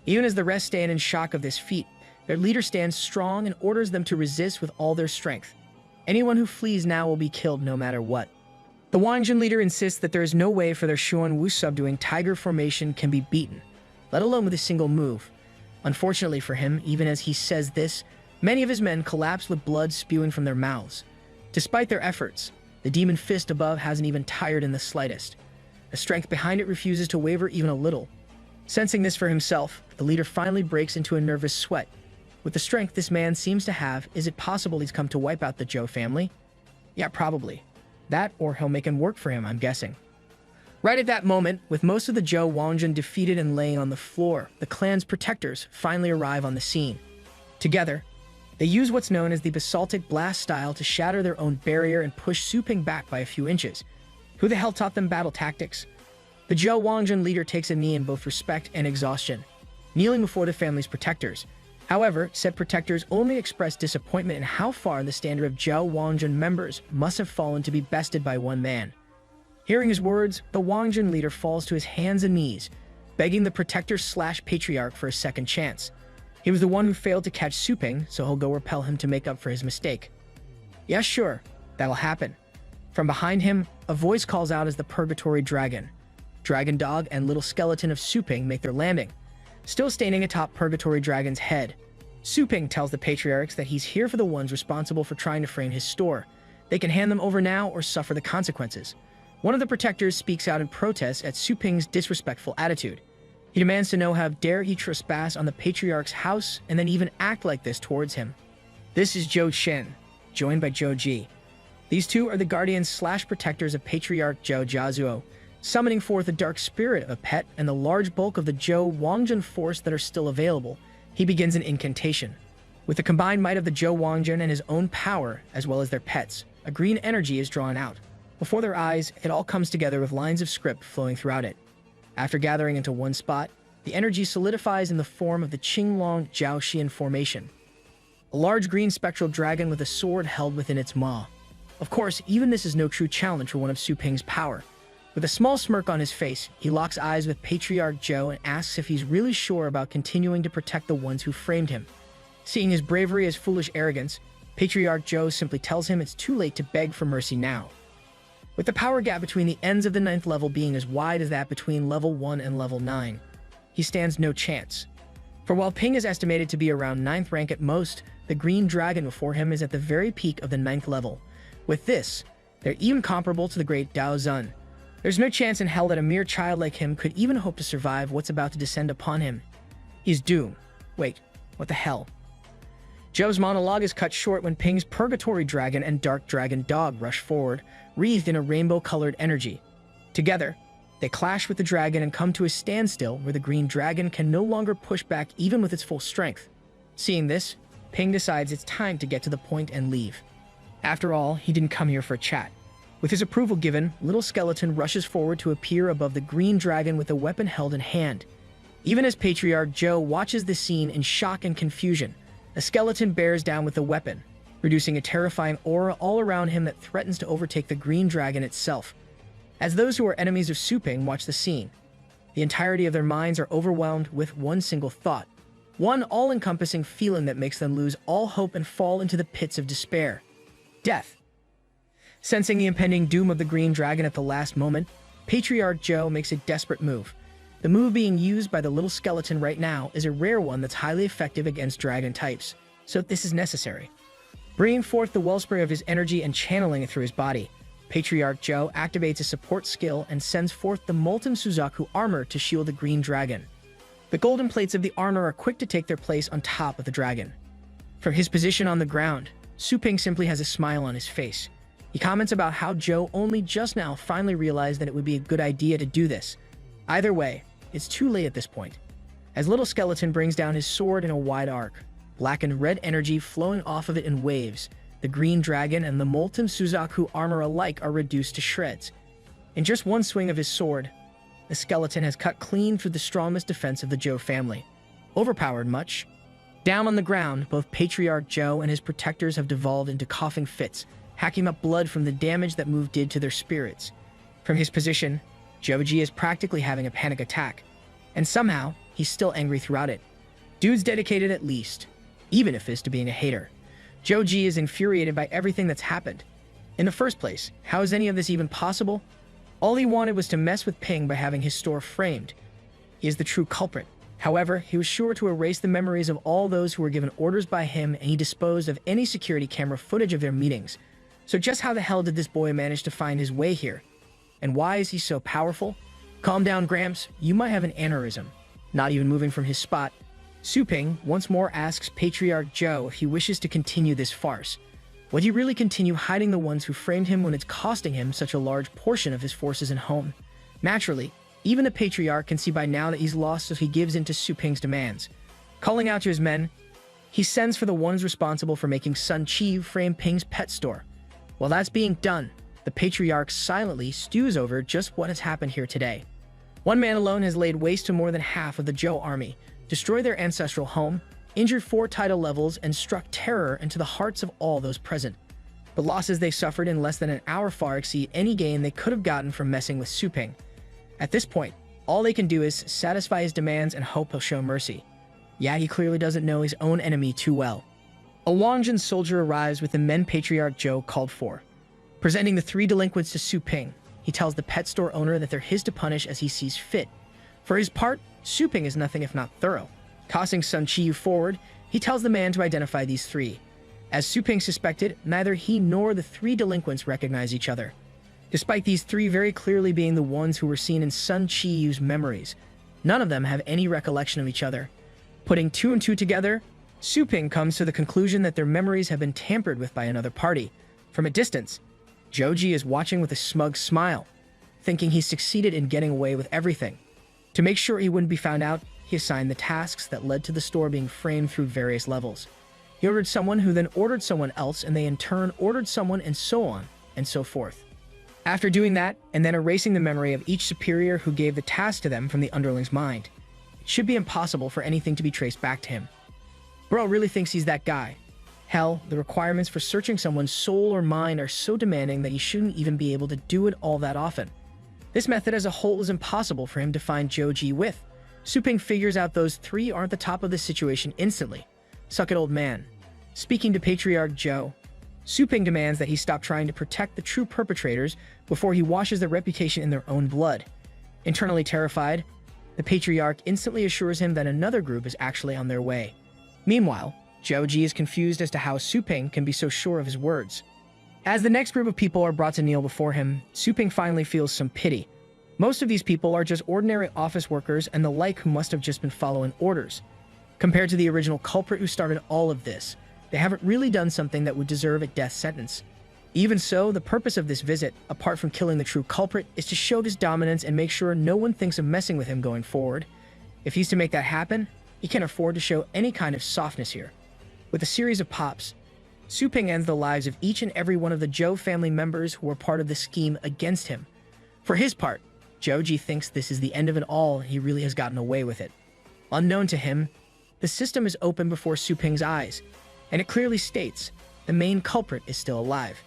Even as the rest stand in shock of this feat, their leader stands strong and orders them to resist with all their strength. Anyone who flees now will be killed no matter what. The Wangjin leader insists that there is no way for their Xuan Wu subduing tiger formation can be beaten, let alone with a single move. Unfortunately for him, even as he says this, many of his men collapse with blood spewing from their mouths. Despite their efforts, the demon fist above hasn't even tired in the slightest. The strength behind it refuses to waver even a little. Sensing this for himself, the leader finally breaks into a nervous sweat. With the strength this man seems to have, is it possible he's come to wipe out the Zhou family? Yeah, probably. That or he'll make him work for him, I'm guessing. Right at that moment, with most of the Zhou Wangjin defeated and laying on the floor, the clan's protectors finally arrive on the scene. Together, They use what's known as the basaltic blast style to shatter their own barrier and push Su Ping back by a few inches. Who the hell taught them battle tactics? The Zhou Wangjun leader takes a knee in both respect and exhaustion, kneeling before the family's protectors. However, said protectors only express disappointment in how far the standard of Zhou Wangjun members must have fallen to be bested by one man. Hearing his words, the Wangjun leader falls to his hands and knees, begging the protector/patriarch for a second chance. He was the one who failed to catch Su Ping, so he'll go repel him to make up for his mistake. Yeah, sure, that'll happen. From behind him, a voice calls out as the Purgatory Dragon. Dragon Dog and little skeleton of Su Ping make their landing, still standing atop Purgatory Dragon's head. Su Ping tells the patriarchs that he's here for the ones responsible for trying to frame his store. They can hand them over now or suffer the consequences. One of the protectors speaks out in protest at Su Ping's disrespectful attitude. He demands to know how dare he trespass on the patriarch's house and then even act like this towards him. This is Zhou Chen, joined by Zhou Ji. These two are the guardians/protectors of Patriarch Zhou Jiazuo, summoning forth the dark spirit of a pet and the large bulk of the Zhou Wangjun force that are still available. He begins an incantation. With the combined might of the Zhou Wangjun and his own power, as well as their pets, a green energy is drawn out. Before their eyes, it all comes together with lines of script flowing throughout it. After gathering into one spot, the energy solidifies in the form of the Qinglong Jiaoxian formation, a large green spectral dragon with a sword held within its maw. Of course, even this is no true challenge for one of Su Ping's power. With a small smirk on his face, he locks eyes with Patriarch Zhou and asks if he's really sure about continuing to protect the ones who framed him. Seeing his bravery as foolish arrogance, Patriarch Zhou simply tells him it's too late to beg for mercy now. With the power gap between the ends of the 9th level being as wide as that between level 1 and level 9, he stands no chance. For while Ping is estimated to be around 9th rank at most, the green dragon before him is at the very peak of the 9th level. With this, they're even comparable to the great Dao Zun. There's no chance in hell that a mere child like him could even hope to survive what's about to descend upon him. He's doomed. Wait, what the hell? Zhou's monologue is cut short when Ping's Purgatory Dragon and Dark Dragon Dog rush forward, wreathed in a rainbow-colored energy. Together, they clash with the dragon and come to a standstill where the green dragon can no longer push back even with its full strength. Seeing this, Ping decides it's time to get to the point and leave. After all, he didn't come here for a chat. With his approval given, Little Skeleton rushes forward to appear above the green dragon with a weapon held in hand. Even as Patriarch Zhou watches the scene in shock and confusion, a skeleton bears down with the weapon, producing a terrifying aura all around him that threatens to overtake the green dragon itself. As those who are enemies of Su Ping watch the scene, the entirety of their minds are overwhelmed with one single thought, one all-encompassing feeling that makes them lose all hope and fall into the pits of despair. Death. Sensing the impending doom of the green dragon at the last moment, Patriarch Zhou makes a desperate move. The move being used by the little skeleton right now is a rare one that's highly effective against dragon types, so this is necessary. Bringing forth the wellspring of his energy and channeling it through his body, Patriarch Zhou activates a support skill and sends forth the molten Suzaku armor to shield the green dragon. The golden plates of the armor are quick to take their place on top of the dragon. From his position on the ground, Su Ping simply has a smile on his face. He comments about how Zhou only just now finally realized that it would be a good idea to do this. Either way, it's too late at this point. As Little Skeleton brings down his sword in a wide arc, black and red energy flowing off of it in waves, the green dragon and the molten Suzaku armor alike are reduced to shreds. In just one swing of his sword, the skeleton has cut clean through the strongest defense of the Zhou family. Overpowered much? Down on the ground, both Patriarch Zhou and his protectors have devolved into coughing fits, hacking up blood from the damage that move did to their spirits. From his position, Zhou Ji is practically having a panic attack, and somehow, he's still angry throughout it. Dude's dedicated at least, even if it's to being a hater. Zhou Ji is infuriated by everything that's happened. In the first place, how is any of this even possible? All he wanted was to mess with Ping by having his store framed. He is the true culprit. However, he was sure to erase the memories of all those who were given orders by him, and he disposed of any security camera footage of their meetings. So just how the hell did this boy manage to find his way here? And why is he so powerful? Calm down, Gramps. You might have an aneurysm. Not even moving from his spot, Su Ping once more asks Patriarch Zhou if he wishes to continue this farce. Would he really continue hiding the ones who framed him when it's costing him such a large portion of his forces and home? Naturally, even the Patriarch can see by now that he's lost, so he gives in to Su Ping's demands. Calling out to his men, He sends for the ones responsible for making Sun Chi frame Ping's pet store. While that's being done, the patriarch silently stews over just what has happened here today. One man alone has laid waste to more than half of the Zhou army, destroyed their ancestral home, injured 4 title levels, and struck terror into the hearts of all those present. The losses they suffered in less than an hour far exceed any gain they could have gotten from messing with Su Ping. At this point, all they can do is satisfy his demands and hope he'll show mercy. Yeah, he clearly doesn't know his own enemy too well. A Wangjin soldier arrives with the men Patriarch Zhou called for. Presenting the 3 delinquents to Su Ping, he tells the pet store owner that they're his to punish as he sees fit. For his part, Su Ping is nothing if not thorough. Tossing Sun Qiyu forward, he tells the man to identify these 3. As Su Ping suspected, neither he nor the 3 delinquents recognize each other. Despite these 3 very clearly being the ones who were seen in Sun Qiyu's memories, none of them have any recollection of each other. Putting 2 and 2 together, Su Ping comes to the conclusion that their memories have been tampered with by another party. From a distance, Zhou is watching with a smug smile, thinking he succeeded in getting away with everything. To make sure he wouldn't be found out, he assigned the tasks that led to the store being framed through various levels. He ordered someone who then ordered someone else, and they in turn ordered someone, and so on and so forth. After doing that, and then erasing the memory of each superior who gave the task to them from the underling's mind, it should be impossible for anything to be traced back to him. Bro really thinks he's that guy. Hell, the requirements for searching someone's soul or mind are so demanding that he shouldn't even be able to do it all that often. This method as a whole is impossible for him to find Zhou with. Su Ping figures out those 3 aren't the top of the situation instantly. Suck it, old man. Speaking to Patriarch Zhou, Su Ping demands that he stop trying to protect the true perpetrators before he washes their reputation in their own blood. Internally terrified, the Patriarch instantly assures him that another group is actually on their way. Meanwhile, Zhou is confused as to how Su Ping can be so sure of his words. As the next group of people are brought to kneel before him, Su Ping finally feels some pity. Most of these people are just ordinary office workers and the like who must have just been following orders. Compared to the original culprit who started all of this, they haven't really done something that would deserve a death sentence. Even so, the purpose of this visit, apart from killing the true culprit, is to show his dominance and make sure no one thinks of messing with him going forward. If he's to make that happen, he can't afford to show any kind of softness here. With a series of pops, Su Ping ends the lives of each and every one of the Zhou family members who were part of the scheme against him. For his part, Zhou thinks this is the end of it all and he really has gotten away with it. Unknown to him, the system is open before Su Ping's eyes, and it clearly states the main culprit is still alive.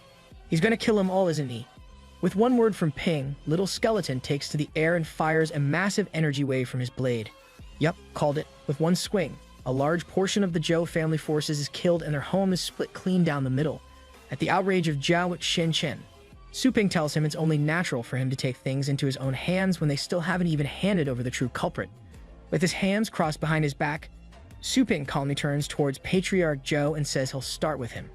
He's gonna kill them all, isn't he? With one word from Ping, Little Skeleton takes to the air and fires a massive energy wave from his blade. Yup, called it. With one swing, a large portion of the Zhou family forces is killed and their home is split clean down the middle. At the outrage of Zhao Shen Chen, Su Ping tells him it's only natural for him to take things into his own hands when they still haven't even handed over the true culprit. With his hands crossed behind his back, Su Ping calmly turns towards Patriarch Zhou and says he'll start with him.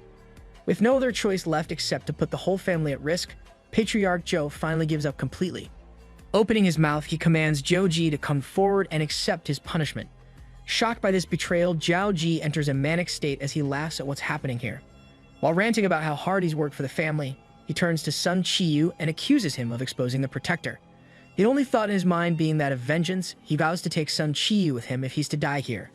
With no other choice left except to put the whole family at risk, Patriarch Zhou finally gives up completely. Opening his mouth, he commands Zhou to come forward and accept his punishment. Shocked by this betrayal, Zhou enters a manic state as he laughs at what's happening here. While ranting about how hard he's worked for the family, he turns to Sun Qiyu and accuses him of exposing the protector. The only thought in his mind being that of vengeance, he vows to take Sun Qiyu with him if he's to die here.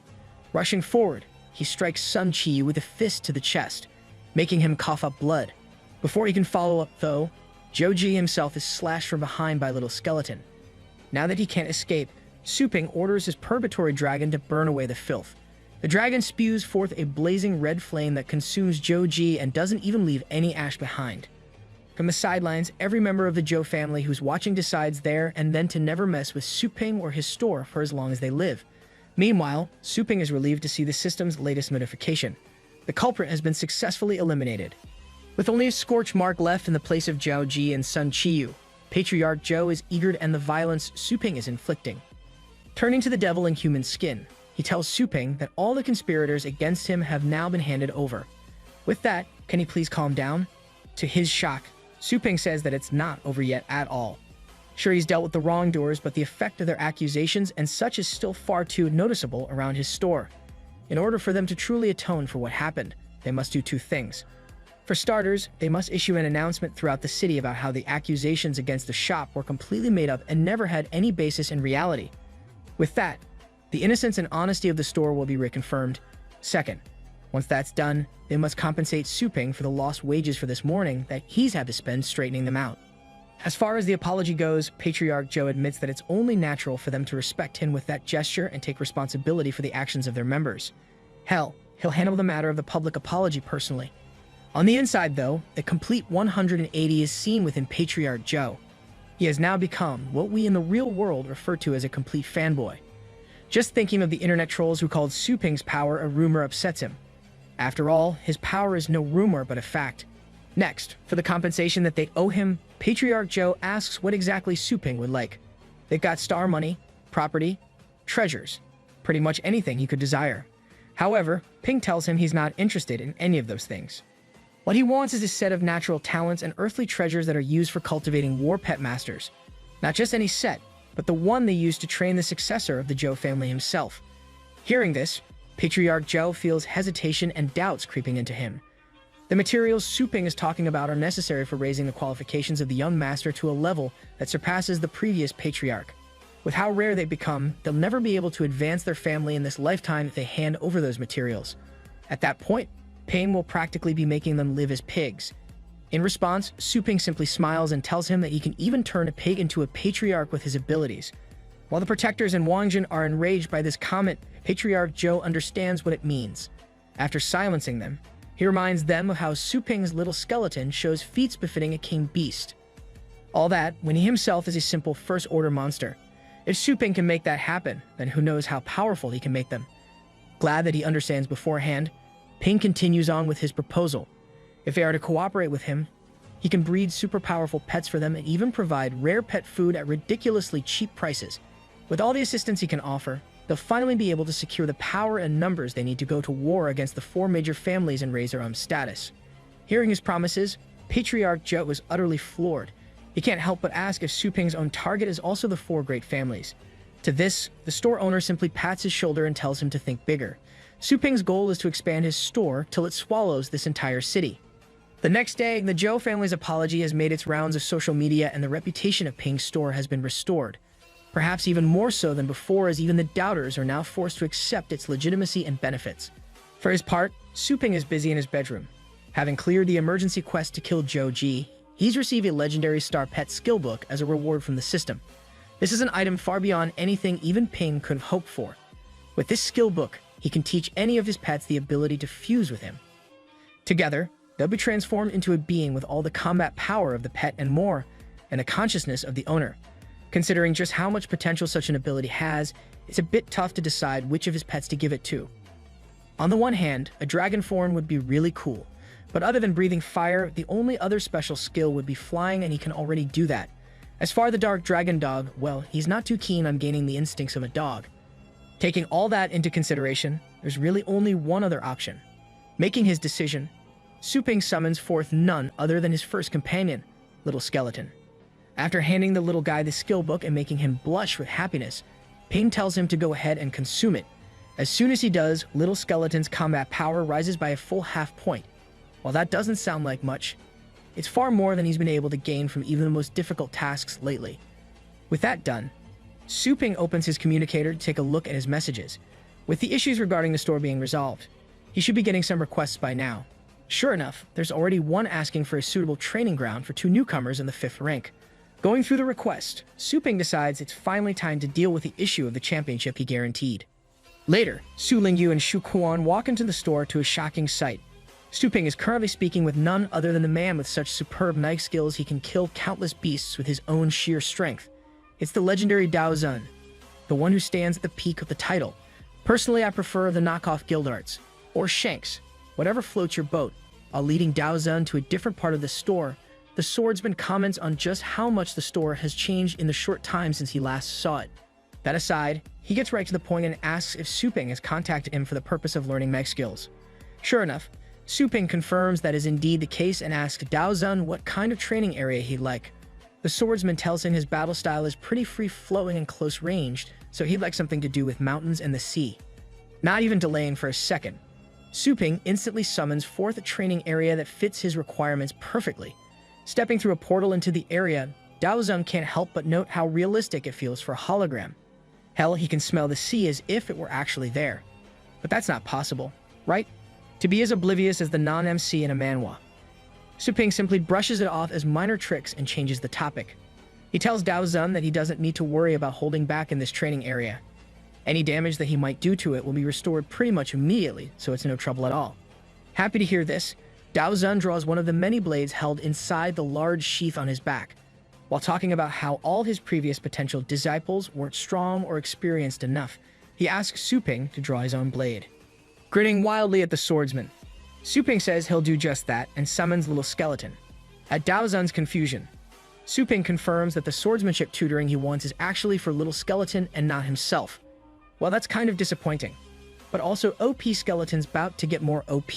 Rushing forward, he strikes Sun Qiyu with a fist to the chest, making him cough up blood. Before he can follow up, though, Zhou himself is slashed from behind by Little Skeleton. Now that he can't escape, Su Ping orders his purgatory dragon to burn away the filth. The dragon spews forth a blazing red flame that consumes Zhou and doesn't even leave any ash behind. From the sidelines, every member of the Zhou family who's watching decides there and then to never mess with Su Ping or his store for as long as they live. Meanwhile, Su Ping is relieved to see the system's latest modification. The culprit has been successfully eliminated. With only a scorch mark left in the place of Zhou and Sun Qiyu, Patriarch Zhou is eager to end the violence Su Ping is inflicting. Turning to the devil in human skin, he tells Su Ping that all the conspirators against him have now been handed over. With that, can he please calm down? To his shock, Su Ping says that it's not over yet at all. Sure, he's dealt with the wrongdoers, but the effect of their accusations and such is still far too noticeable around his store. In order for them to truly atone for what happened, they must do 2 things. For starters, they must issue an announcement throughout the city about how the accusations against the shop were completely made up and never had any basis in reality. With that, the innocence and honesty of the store will be reconfirmed. Second, Once that's done, they must compensate Su Ping for the lost wages for this morning that he's had to spend straightening them out. As far as the apology goes, Patriarch Joe admits that it's only natural for them to respect him with that gesture and take responsibility for the actions of their members. Hell, he'll handle the matter of the public apology personally. On the inside, though, a complete 180 is seen within Patriarch Joe. He has now become what we in the real world refer to as a complete fanboy. Just thinking of the internet trolls who called Su Ping's power a rumor upsets him. After all, his power is no rumor but a fact. Next, for the compensation that they owe him, Patriarch Joe asks what exactly Su Ping would like. They've got star money, property, treasures, pretty much anything he could desire. However, Ping tells him he's not interested in any of those things. What he wants is a set of natural talents and earthly treasures that are used for cultivating war pet masters. Not just any set, but the one they used to train the successor of the Joe family himself. Hearing this, Patriarch Joe feels hesitation and doubts creeping into him. The materials Su Ping is talking about are necessary for raising the qualifications of the young master to a level that surpasses the previous patriarch. With how rare they become, they'll never be able to advance their family in this lifetime if they hand over those materials. At that point, Ping will practically be making them live as pigs. In response, Su Ping simply smiles and tells him that he can even turn a pig into a patriarch with his abilities. While the protectors in Wangjin are enraged by this comment, Patriarch Joe understands what it means. After silencing them, he reminds them of how Su Ping's little skeleton shows feats befitting a king beast. All that when he himself is a simple first-order monster. If Su Ping can make that happen, then who knows how powerful he can make them. Glad that he understands beforehand, Ping continues on with his proposal. If they are to cooperate with him, he can breed super powerful pets for them and even provide rare pet food at ridiculously cheap prices. With all the assistance he can offer, they'll finally be able to secure the power and numbers they need to go to war against the 4 major families and raise their own status. Hearing his promises, Patriarch Joe is utterly floored. He can't help but ask if Su Ping's own target is also the 4 great families. To this, the store owner simply pats his shoulder and tells him to think bigger. Su Ping's goal is to expand his store till it swallows this entire city. The next day, the Joe family's apology has made its rounds of social media and the reputation of Ping's store has been restored. Perhaps even more so than before, as even the doubters are now forced to accept its legitimacy and benefits. For his part, Su Ping is busy in his bedroom. Having cleared the emergency quest to kill Joe Ji, he's received a legendary Star Pet skill book as a reward from the system. This is an item far beyond anything even Ping could have hoped for. With this skill book, he can teach any of his pets the ability to fuse with him. Together, they'll be transformed into a being with all the combat power of the pet and more, and the consciousness of the owner. Considering just how much potential such an ability has, it's a bit tough to decide which of his pets to give it to. On the one hand, a dragon form would be really cool, but other than breathing fire, the only other special skill would be flying, and he can already do that. As for the dark dragon dog, well, he's not too keen on gaining the instincts of a dog. Taking all that into consideration, there's really only one other option. Making his decision, Su Ping summons forth none other than his first companion, Little Skeleton. After handing the little guy the skill book and making him blush with happiness, Ping tells him to go ahead and consume it. As soon as he does, Little Skeleton's combat power rises by a full half point. While that doesn't sound like much, it's far more than he's been able to gain from even the most difficult tasks lately. With that done, Su Ping opens his communicator to take a look at his messages. With the issues regarding the store being resolved, he should be getting some requests by now. Sure enough, there's already one asking for a suitable training ground for 2 newcomers in the 5th rank. Going through the request, Su Ping decides it's finally time to deal with the issue of the championship he guaranteed. Later, Su Lingyu and Shu Quan walk into the store to a shocking sight. Su Ping is currently speaking with none other than the man with such superb knife skills he can kill countless beasts with his own sheer strength. It's the legendary Dao Zun, the one who stands at the peak of the title. Personally, I prefer the knockoff guild arts, or Shanks, whatever floats your boat. While leading Dao Zun to a different part of the store, the swordsman comments on just how much the store has changed in the short time since he last saw it. That aside, he gets right to the point and asks if Su Ping has contacted him for the purpose of learning mech skills. Sure enough, Su Ping confirms that is indeed the case and asks Dao Zun what kind of training area he'd like. The swordsman tells him his battle style is pretty free-flowing and close-ranged, so he'd like something to do with mountains and the sea. Not even delaying for a second, Su Ping instantly summons forth a training area that fits his requirements perfectly. Stepping through a portal into the area, Dao Zun can't help but note how realistic it feels for a hologram. Hell, he can smell the sea as if it were actually there. But that's not possible, right? to be as oblivious as the non-MC in a manhwa. Su Ping simply brushes it off as minor tricks and changes the topic. He tells Dao Zun that he doesn't need to worry about holding back in this training area. Any damage that he might do to it will be restored pretty much immediately, so it's no trouble at all. Happy to hear this, Dao Zun draws one of the many blades held inside the large sheath on his back, while talking about how all his previous potential disciples weren't strong or experienced enough. He asks Su Ping to draw his own blade. Grinning wildly at the swordsman, Su Ping says he'll do just that and summons Little Skeleton. At Dao Zun's confusion, Su Ping confirms that the swordsmanship tutoring he wants is actually for Little Skeleton and not himself. Well, that's kind of disappointing. But also OP Skeleton's about to get more OP.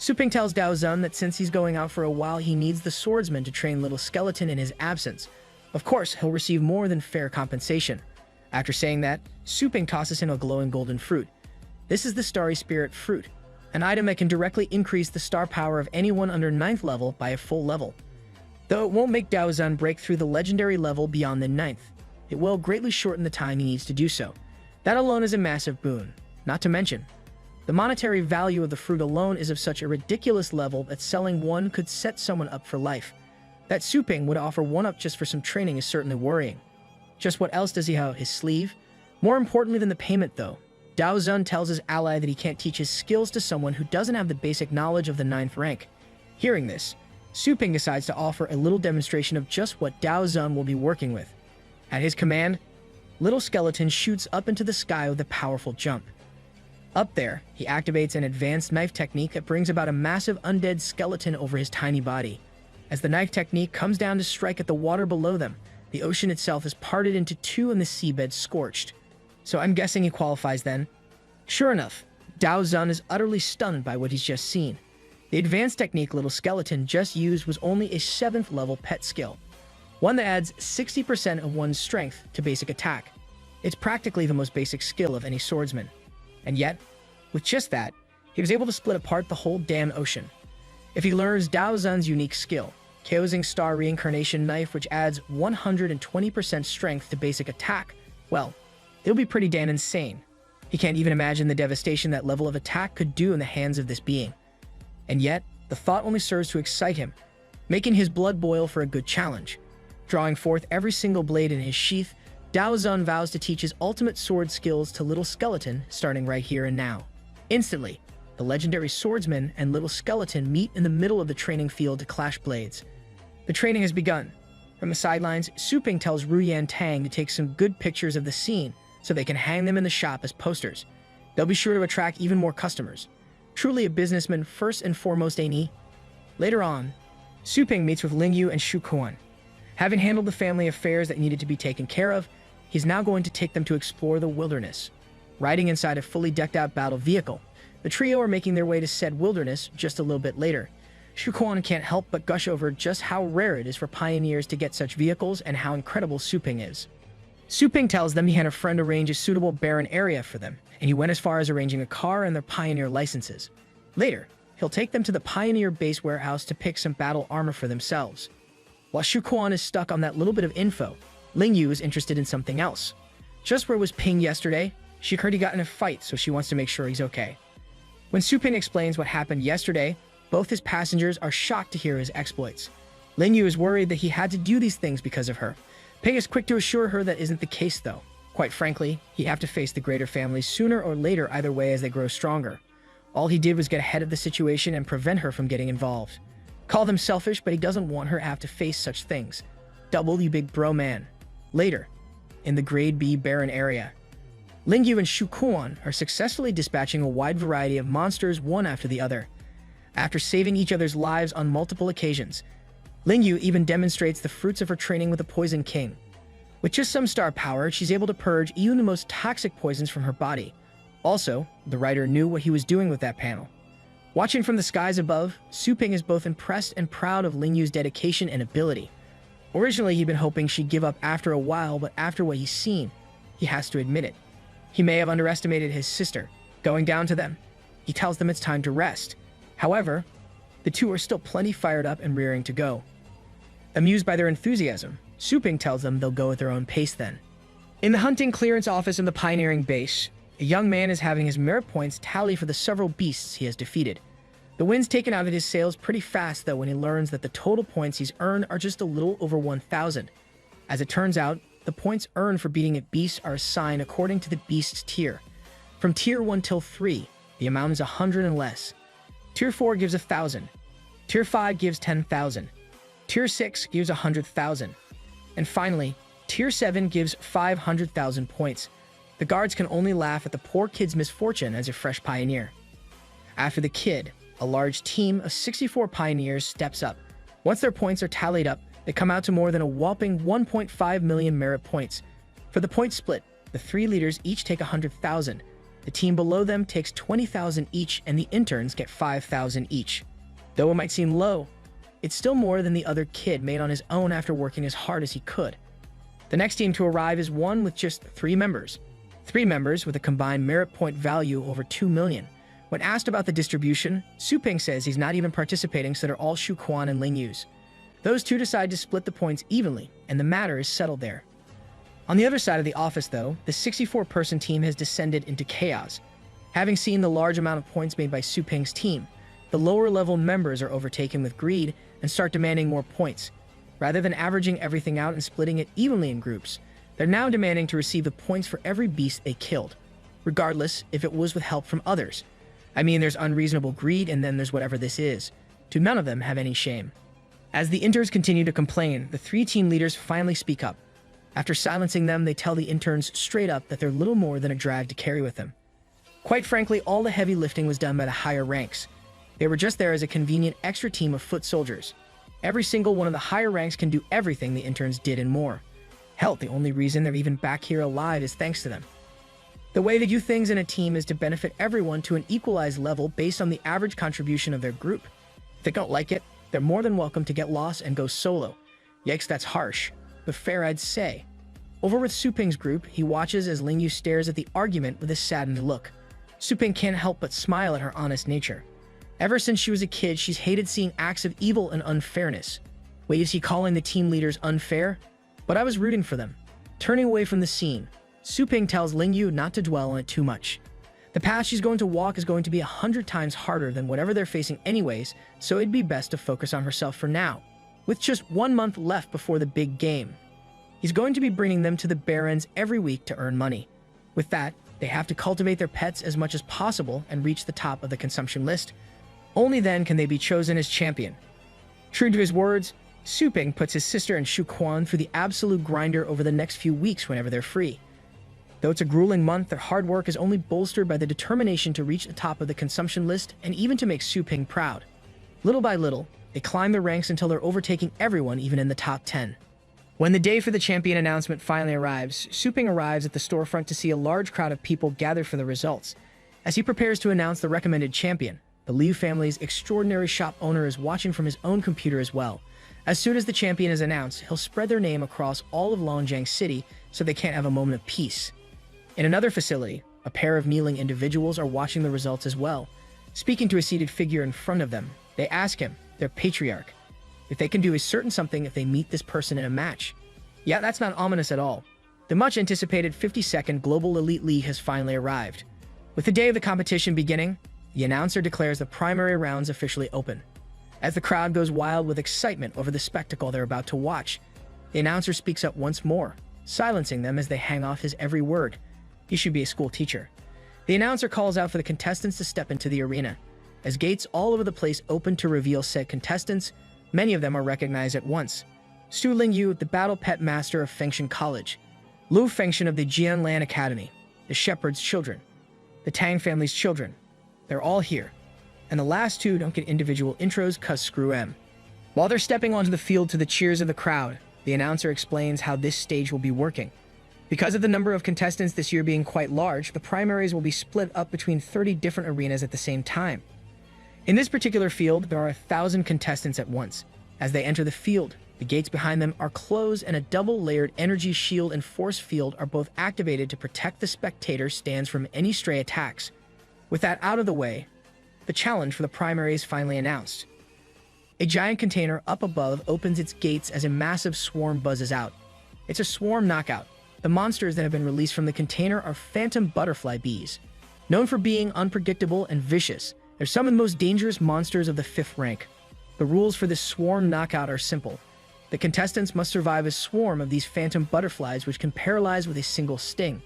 Su Ping tells Dao Zun that since he's going out for a while, he needs the swordsman to train Little Skeleton in his absence. Of course, he'll receive more than fair compensation. After saying that, Su Ping tosses him a glowing golden fruit. This is the Starry Spirit Fruit, an item that can directly increase the star power of anyone under 9th level by a full level. Though it won't make Dao Zun break through the legendary level beyond the 9th, it will greatly shorten the time he needs to do so. That alone is a massive boon. Not to mention, the monetary value of the fruit alone is of such a ridiculous level that selling one could set someone up for life. That Su Ping would offer one up just for some training is certainly worrying. Just what else does he have up his sleeve? More importantly than the payment though, Dao Zun tells his ally that he can't teach his skills to someone who doesn't have the basic knowledge of the 9th rank. Hearing this, Su Ping decides to offer a little demonstration of just what Dao Zun will be working with. At his command, Little Skeleton shoots up into the sky with a powerful jump. Up there, he activates an advanced knife technique that brings about a massive undead skeleton over his tiny body. As the knife technique comes down to strike at the water below them, the ocean itself is parted into two and the seabed scorched. So I'm guessing he qualifies then. Sure enough, Dao Zun is utterly stunned by what he's just seen. The advanced technique Little Skeleton just used was only a 7th level pet skill, one that adds 60% of one's strength to basic attack. It's practically the most basic skill of any swordsman. And yet, with just that, he was able to split apart the whole damn ocean. If he learns Dao Zun's unique skill, Chaosing Star Reincarnation Knife, which adds 120% strength to basic attack, well, it'll be pretty damn insane. He can't even imagine the devastation that level of attack could do in the hands of this being. And yet, the thought only serves to excite him, making his blood boil for a good challenge. Drawing forth every single blade in his sheath, Dao Zun vows to teach his ultimate sword skills to Little Skeleton starting right here and now. Instantly, the legendary swordsman and Little Skeleton meet in the middle of the training field to clash blades. The training has begun. From the sidelines, Su Ping tells Ruyan Tang to take some good pictures of the scene so they can hang them in the shop as posters. They'll be sure to attract even more customers. Truly a businessman first and foremost, ain't he? Later on, Su Ping meets with Ling Yu and Shu Kuan. Having handled the family affairs that needed to be taken care of, he's now going to take them to explore the wilderness. Riding inside a fully decked-out battle vehicle, the trio are making their way to said wilderness just a little bit later. Shu Kuan can't help but gush over just how rare it is for pioneers to get such vehicles and how incredible Su Ping is. Su Ping tells them he had a friend arrange a suitable barren area for them, and he went as far as arranging a car and their pioneer licenses. Later, he'll take them to the pioneer base warehouse to pick some battle armor for themselves. While Shu Kuan is stuck on that little bit of info, Ling Yu is interested in something else. Just where was Ping yesterday? She heard he got in a fight, so she wants to make sure he's okay. When Su Ping explains what happened yesterday, both his passengers are shocked to hear his exploits. Ling Yu is worried that he had to do these things because of her. Ping is quick to assure her that isn't the case though. Quite frankly, he'd have to face the greater family sooner or later either way as they grow stronger. All he did was get ahead of the situation and prevent her from getting involved. Call them selfish, but he doesn't want her to have to face such things. Double, you big bro man. Later, in the Grade B barren area, Ling Yu and Shu Kuan are successfully dispatching a wide variety of monsters one after the other. After saving each other's lives on multiple occasions, Ling Yu even demonstrates the fruits of her training with the Poison King. With just some star power, she's able to purge even the most toxic poisons from her body. Also, the writer knew what he was doing with that panel. Watching from the skies above, Su Ping is both impressed and proud of Ling Yu's dedication and ability. Originally, he'd been hoping she'd give up after a while, but after what he's seen, he has to admit it. He may have underestimated his sister. Going down to them, he tells them it's time to rest. However, the two are still plenty fired up and rearing to go. Amused by their enthusiasm, Su Ping tells them they'll go at their own pace then. In the hunting clearance office in the pioneering base, A young man is having his merit points tally for the several beasts he has defeated. The wind's taken out of his sails pretty fast, though, when he learns that the total points he's earned are just a little over 1,000. As it turns out, the points earned for beating a beast are assigned according to the beast's tier. From tier 1 till 3, the amount is 100 and less. Tier 4 gives 1,000. Tier 5 gives 10,000. Tier 6 gives 100,000. And finally, Tier 7 gives 500,000 points. The guards can only laugh at the poor kid's misfortune as a fresh pioneer. After the kid, a large team of 64 pioneers steps up. Once their points are tallied up, they come out to more than a whopping 1.5 million merit points. For the point split, the 3 leaders each take 100,000. The team below them takes 20,000 each, and the interns get 5,000 each. Though it might seem low, it's still more than the other kid made on his own after working as hard as he could. The next team to arrive is one with just 3 members. 3 members with a combined merit point value over 2 million. When asked about the distribution, Su Ping says he's not even participating, so they're all Shu Quan and Ling Yu's. Those two decide to split the points evenly, and the matter is settled there. On the other side of the office, though, the 64-person team has descended into chaos. Having seen the large amount of points made by Su Ping's team, the lower-level members are overtaken with greed and start demanding more points. Rather than averaging everything out and splitting it evenly in groups, they're now demanding to receive the points for every beast they killed, regardless if it was with help from others. I mean, there's unreasonable greed, and then there's whatever this is. Do none of them have any shame? As the interns continue to complain, the 3 team leaders finally speak up. After silencing them, they tell the interns straight up that they're little more than a drag to carry with them. Quite frankly, all the heavy lifting was done by the higher ranks. They were just there as a convenient extra team of foot soldiers. Every single one of the higher ranks can do everything the interns did and more. Hell, the only reason they're even back here alive is thanks to them. The way they do things in a team is to benefit everyone to an equalized level based on the average contribution of their group. If they don't like it, they're more than welcome to get lost and go solo. Yikes, that's harsh, but fair, I'd say. Over with Su Ping's group, he watches as Ling Yu stares at the argument with a saddened look. Su Ping can't help but smile at her honest nature. Ever since she was a kid, she's hated seeing acts of evil and unfairness. Wait, is he calling the team leaders unfair? But I was rooting for them. Turning away from the scene, Su Ping tells Ling Yu not to dwell on it too much. The path she's going to walk is going to be 100 times harder than whatever they're facing anyways, so it'd be best to focus on herself for now. With just 1 month left before the big game, he's going to be bringing them to the Barrens every week to earn money. With that, they have to cultivate their pets as much as possible and reach the top of the consumption list. Only then can they be chosen as champion. True to his words, Su Ping puts his sister and Shu Quan through the absolute grinder over the next few weeks whenever they're free. Though it's a grueling month, their hard work is only bolstered by the determination to reach the top of the consumption list and even to make Su Ping proud. Little by little, they climb the ranks until they're overtaking everyone even in the top 10. When the day for the champion announcement finally arrives, Su Ping arrives at the storefront to see a large crowd of people gathered for the results. As he prepares to announce the recommended champion, the Liu family's extraordinary shop owner is watching from his own computer as well. As soon as the champion is announced, he'll spread their name across all of Longjiang City so they can't have a moment of peace. In another facility, a pair of kneeling individuals are watching the results as well. Speaking to a seated figure in front of them, they ask him, their patriarch, if they can do a certain something if they meet this person in a match. Yeah, that's not ominous at all. The much-anticipated 52nd Global Elite League has finally arrived. With the day of the competition beginning, the announcer declares the primary rounds officially open. As the crowd goes wild with excitement over the spectacle they're about to watch, the announcer speaks up once more, silencing them as they hang off his every word. He should be a school teacher. The announcer calls out for the contestants to step into the arena. As gates all over the place open to reveal said contestants, many of them are recognized at once. Stu Ling Yu, the battle pet master of Fengshan College. Lu Fengshan of the Jianlan Academy. The Shepherd's children. The Tang family's children. They're all here. And the last two don't get individual intros cuz screw 'em. While they're stepping onto the field to the cheers of the crowd, the announcer explains how this stage will be working. Because of the number of contestants this year being quite large, the primaries will be split up between 30 different arenas at the same time. In this particular field, there are 1,000 contestants at once. As they enter the field, the gates behind them are closed and a double-layered energy shield and force field are both activated to protect the spectator stands from any stray attacks. With that out of the way, the challenge for the primary is finally announced. A giant container up above opens its gates as a massive swarm buzzes out. It's a swarm knockout. The monsters that have been released from the container are phantom butterfly bees. Known for being unpredictable and vicious, they're some of the most dangerous monsters of the 5th rank. The rules for this swarm knockout are simple. The contestants must survive a swarm of these phantom butterflies which can paralyze with a single sting.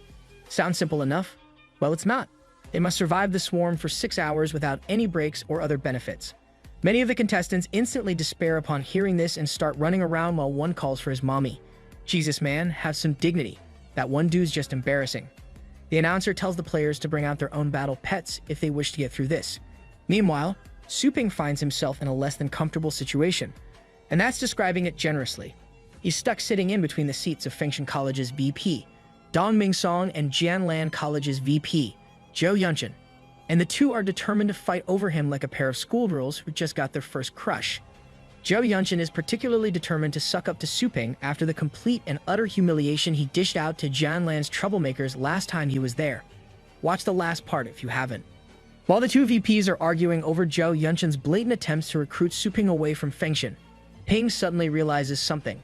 Sounds simple enough? Well, it's not. They must survive the swarm for 6 hours without any breaks or other benefits. Many of the contestants instantly despair upon hearing this and start running around while one calls for his mommy. Jesus, man, have some dignity. That one dude's just embarrassing. The announcer tells the players to bring out their own battle pets if they wish to get through this. Meanwhile, Suping finds himself in a less than comfortable situation, and that's describing it generously. He's stuck sitting in between the seats of Fengshan College's VP, Dongming Song, and Jianlan College's VP, Zhou Yunshin, and the two are determined to fight over him like a pair of schoolgirls who just got their first crush. Zhou Yunshin is particularly determined to suck up to Suping after the complete and utter humiliation he dished out to Jianlan's troublemakers last time he was there. Watch the last part if you haven't. While the two VPs are arguing over Zhou Yunshin's blatant attempts to recruit Suping away from Fengshan, Ping suddenly realizes something.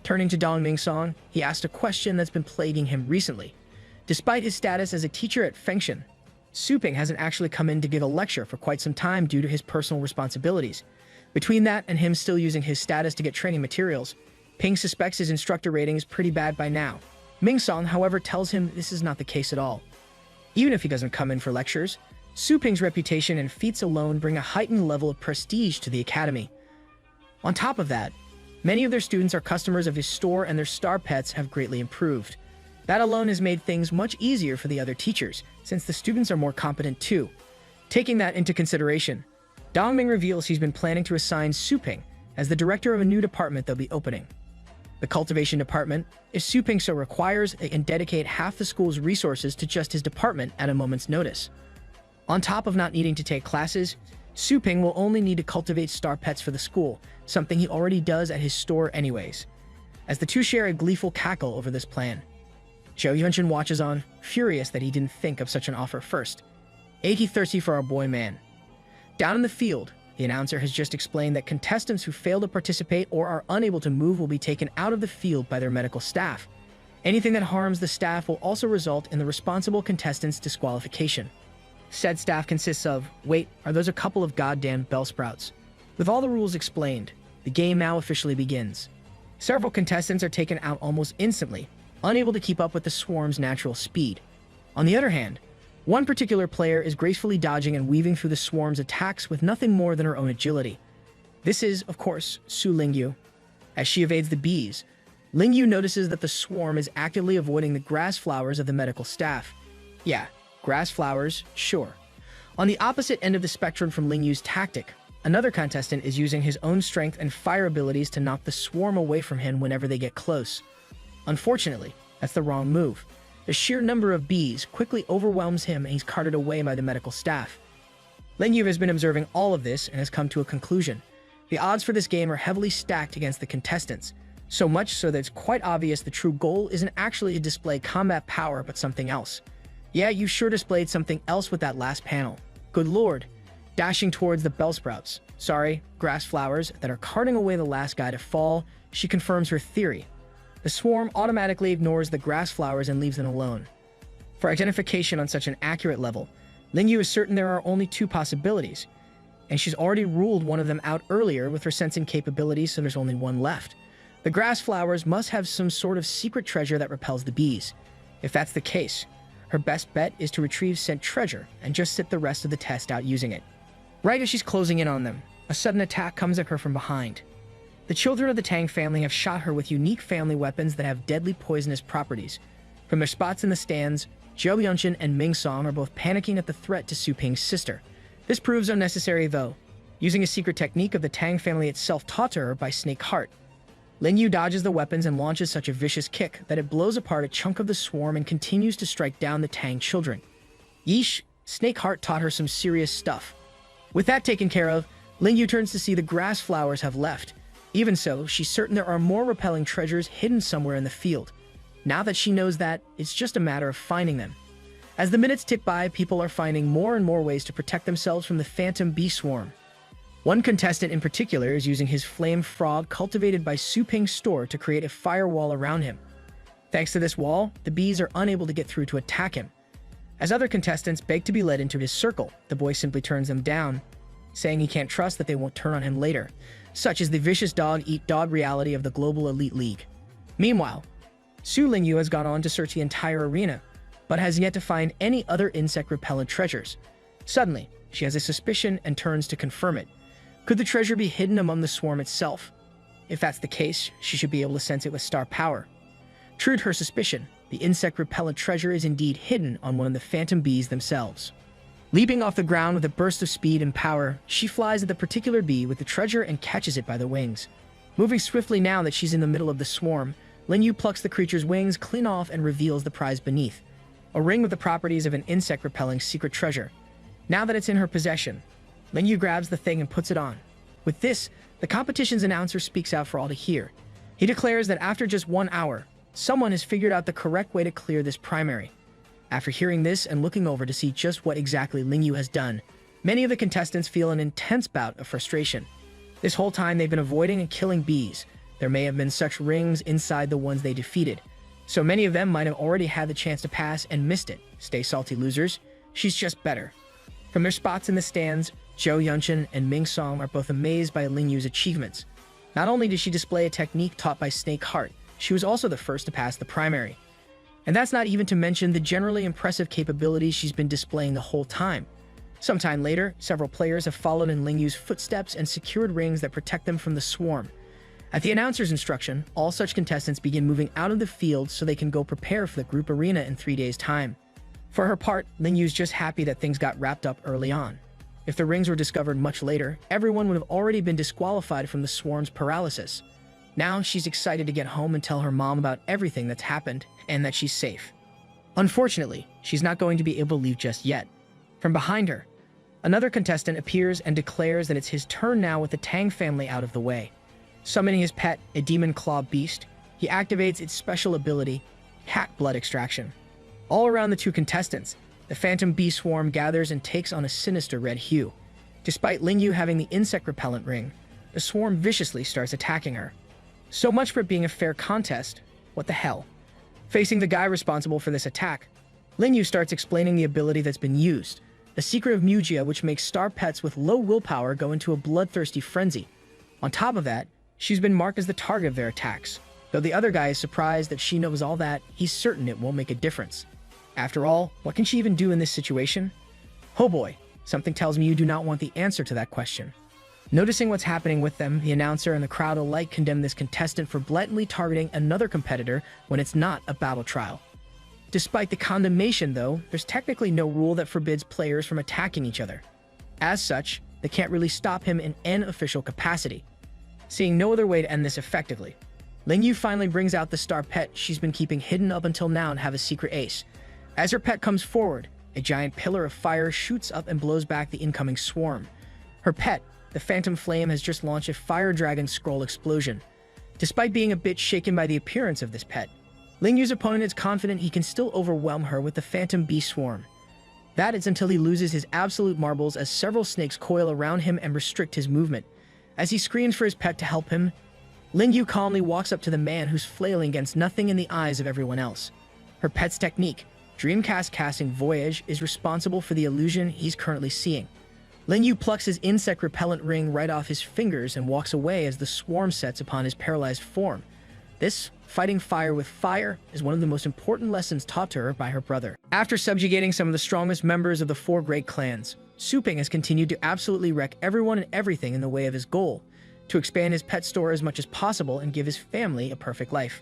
Turning to Dongming Song, he asked a question that's been plaguing him recently. Despite his status as a teacher at Fengshan, Suping hasn't actually come in to give a lecture for quite some time due to his personal responsibilities. Between that and him still using his status to get training materials, Ping suspects his instructor rating is pretty bad by now. Ming Song, however, tells him this is not the case at all. Even if he doesn't come in for lectures, Suping's reputation and feats alone bring a heightened level of prestige to the academy. On top of that, many of their students are customers of his store and their star pets have greatly improved. That alone has made things much easier for the other teachers, since the students are more competent too. Taking that into consideration, Dongming reveals he's been planning to assign Suping as the director of a new department they'll be opening. The cultivation department, if Suping so requires, they can dedicate half the school's resources to just his department at a moment's notice. On top of not needing to take classes, Suping will only need to cultivate star pets for the school, something he already does at his store anyways. As the two share a gleeful cackle over this plan, Zhou Yunshin watches on, furious that he didn't think of such an offer first. Ain't he thirsty for our boy man? Down in the field, the announcer has just explained that contestants who fail to participate or are unable to move will be taken out of the field by their medical staff. Anything that harms the staff will also result in the responsible contestant's disqualification. Said staff consists of, wait, are those a couple of goddamn bellsprouts? With all the rules explained, the game now officially begins. Several contestants are taken out almost instantly, unable to keep up with the swarm's natural speed. On the other hand, one particular player is gracefully dodging and weaving through the swarm's attacks with nothing more than her own agility. This is, of course, Su Lingyu. As she evades the bees, Lingyu notices that the swarm is actively avoiding the grass flowers of the medical staff. Yeah, grass flowers, sure. On the opposite end of the spectrum from Lingyu's tactic, another contestant is using his own strength and fire abilities to knock the swarm away from him whenever they get close. Unfortunately, that's the wrong move. The sheer number of bees quickly overwhelms him and he's carted away by the medical staff. Lingyu has been observing all of this and has come to a conclusion. The odds for this game are heavily stacked against the contestants, so much so that it's quite obvious the true goal isn't actually to display combat power but something else. Yeah, you sure displayed something else with that last panel. Good lord. Dashing towards the grass flowers that are carting away the last guy to fall, she confirms her theory. The swarm automatically ignores the grass flowers and leaves them alone. For identification on such an accurate level, Lingyu is certain there are only two possibilities, and she's already ruled one of them out earlier with her sensing capabilities, so there's only one left. The grass flowers must have some sort of secret treasure that repels the bees. If that's the case, her best bet is to retrieve said treasure and just sit the rest of the test out using it. Right as she's closing in on them, a sudden attack comes at her from behind. The children of the Tang family have shot her with unique family weapons that have deadly poisonous properties. From their spots in the stands, Zhou Yunshin and Ming Song are both panicking at the threat to Suping's sister. This proves unnecessary though, using a secret technique of the Tang family itself taught to her by Snake Heart. Lingyu dodges the weapons and launches such a vicious kick that it blows apart a chunk of the swarm and continues to strike down the Tang children. Yeesh, Snake Heart taught her some serious stuff. With that taken care of, Lingyu turns to see the grass flowers have left. Even so, she's certain there are more repelling treasures hidden somewhere in the field. Now that she knows that, it's just a matter of finding them. As the minutes tick by, people are finding more and more ways to protect themselves from the phantom bee swarm. One contestant in particular is using his flame frog cultivated by Suping's store to create a firewall around him. Thanks to this wall, the bees are unable to get through to attack him. As other contestants beg to be led into his circle, the boy simply turns them down, saying he can't trust that they won't turn on him later. Such is the vicious dog-eat-dog reality of the Global Elite League. Meanwhile, Su Lingyu has gone on to search the entire arena, but has yet to find any other insect-repellent treasures. Suddenly, she has a suspicion and turns to confirm it. Could the treasure be hidden among the swarm itself? If that's the case, she should be able to sense it with star power. True to her suspicion, the insect-repellent treasure is indeed hidden on one of the phantom bees themselves. Leaping off the ground with a burst of speed and power, she flies at the particular bee with the treasure and catches it by the wings. Moving swiftly now that she's in the middle of the swarm, Lingyu plucks the creature's wings clean off and reveals the prize beneath, a ring with the properties of an insect-repelling secret treasure. Now that it's in her possession, Lingyu grabs the thing and puts it on. With this, the competition's announcer speaks out for all to hear. He declares that after just 1 hour, someone has figured out the correct way to clear this primary. After hearing this and looking over to see just what exactly Lingyu has done, many of the contestants feel an intense bout of frustration. This whole time they've been avoiding and killing bees. There may have been such rings inside the ones they defeated, so many of them might have already had the chance to pass and missed it. Stay salty, losers. She's just better. From their spots in the stands, Zhou Yunchen and Ming Song are both amazed by Lingyu's achievements. Not only did she display a technique taught by Snake Heart, she was also the first to pass the primary. And that's not even to mention the generally impressive capabilities she's been displaying the whole time. Sometime later, several players have followed in Lingyu's footsteps and secured rings that protect them from the swarm. At the announcer's instruction, all such contestants begin moving out of the field so they can go prepare for the group arena in 3 days' time. For her part, Lingyu's just happy that things got wrapped up early on. If the rings were discovered much later, everyone would have already been disqualified from the swarm's paralysis. Now she's excited to get home and tell her mom about everything that's happened and that she's safe. Unfortunately, she's not going to be able to leave just yet. From behind her, another contestant appears and declares that it's his turn now with the Tang family out of the way. Summoning his pet, a demon claw beast, he activates its special ability, Cat Blood Extraction. All around the two contestants, the phantom bee swarm gathers and takes on a sinister red hue. Despite Lingyu having the insect repellent ring, the swarm viciously starts attacking her. So much for it being a fair contest. What the hell? Facing the guy responsible for this attack, Lingyu starts explaining the ability that's been used, a secret of Mujia which makes star pets with low willpower go into a bloodthirsty frenzy. On top of that, she's been marked as the target of their attacks. Though the other guy is surprised that she knows all that, he's certain it won't make a difference. After all, what can she even do in this situation? Oh boy, something tells me you do not want the answer to that question. Noticing what's happening with them, the announcer and the crowd alike condemn this contestant for blatantly targeting another competitor when it's not a battle trial. Despite the condemnation, though, there's technically no rule that forbids players from attacking each other. As such, they can't really stop him in an official capacity. Seeing no other way to end this effectively, Lingyu finally brings out the star pet she's been keeping hidden up until now and have a secret ace. As her pet comes forward, a giant pillar of fire shoots up and blows back the incoming swarm. Her pet, the Phantom Flame, has just launched a Fire Dragon Scroll explosion. Despite being a bit shaken by the appearance of this pet, Lingyu's opponent is confident he can still overwhelm her with the Phantom Bee Swarm. That is until he loses his absolute marbles as several snakes coil around him and restrict his movement. As he screams for his pet to help him, Lingyu calmly walks up to the man who's flailing against nothing in the eyes of everyone else. Her pet's technique, Dreamcast Casting Voyage, is responsible for the illusion he's currently seeing. Lingyu plucks his insect repellent ring right off his fingers and walks away as the swarm sets upon his paralyzed form. This, fighting fire with fire, is one of the most important lessons taught to her by her brother. After subjugating some of the strongest members of the 4 great clans, Su Ping has continued to absolutely wreck everyone and everything in the way of his goal, to expand his pet store as much as possible and give his family a perfect life.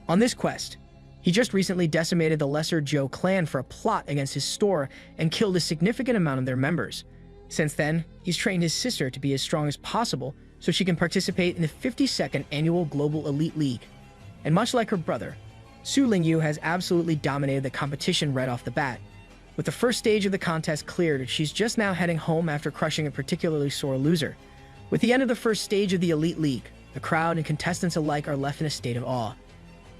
On this quest, he just recently decimated the Lesser Zhou clan for a plot against his store and killed a significant amount of their members. Since then, he's trained his sister to be as strong as possible so she can participate in the 52nd Annual Global Elite League. And much like her brother, Su Lingyu has absolutely dominated the competition right off the bat. With the first stage of the contest cleared, she's just now heading home after crushing a particularly sore loser. With the end of the first stage of the Elite League, the crowd and contestants alike are left in a state of awe.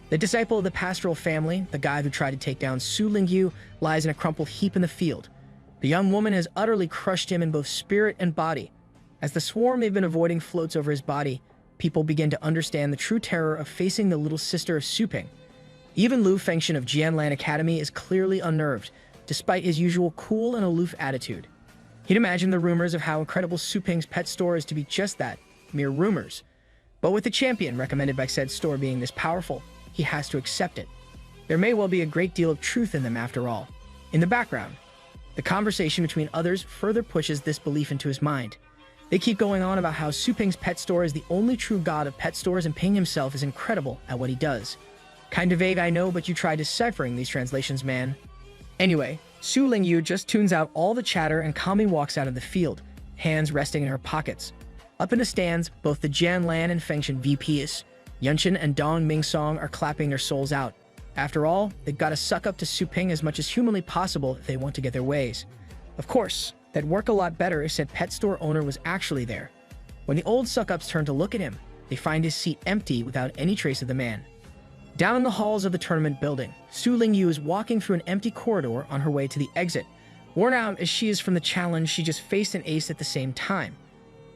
The disciple of the pastoral family, the guy who tried to take down Su Lingyu, lies in a crumpled heap in the field. The young woman has utterly crushed him in both spirit and body. As the swarm they've been avoiding floats over his body, people begin to understand the true terror of facing the little sister of Su Ping. Even Lu Fengshen of Jianlan Academy is clearly unnerved, despite his usual cool and aloof attitude. He'd imagined the rumors of how incredible Su Ping's pet store is to be just that, mere rumors. But with the champion recommended by said store being this powerful, he has to accept it. There may well be a great deal of truth in them after all. In the background, the conversation between others further pushes this belief into his mind. They keep going on about how Su Ping's pet store is the only true god of pet stores and Ping himself is incredible at what he does. Kinda vague, I know, but you try deciphering these translations, man. Anyway, Su Lingyu just tunes out all the chatter and calmly walks out of the field, hands resting in her pockets. Up in the stands, both the Jianlan and Fengshen VPs, Yunshin and Dong Mingsong, are clapping their souls out. After all, they've got to suck up to Su Ping as much as humanly possible if they want to get their ways. Of course, that'd work a lot better if said pet store owner was actually there. When the old suck-ups turn to look at him, they find his seat empty without any trace of the man. Down in the halls of the tournament building, Su Lingyu is walking through an empty corridor on her way to the exit. Worn out as she is from the challenge, she just faced an ace at the same time.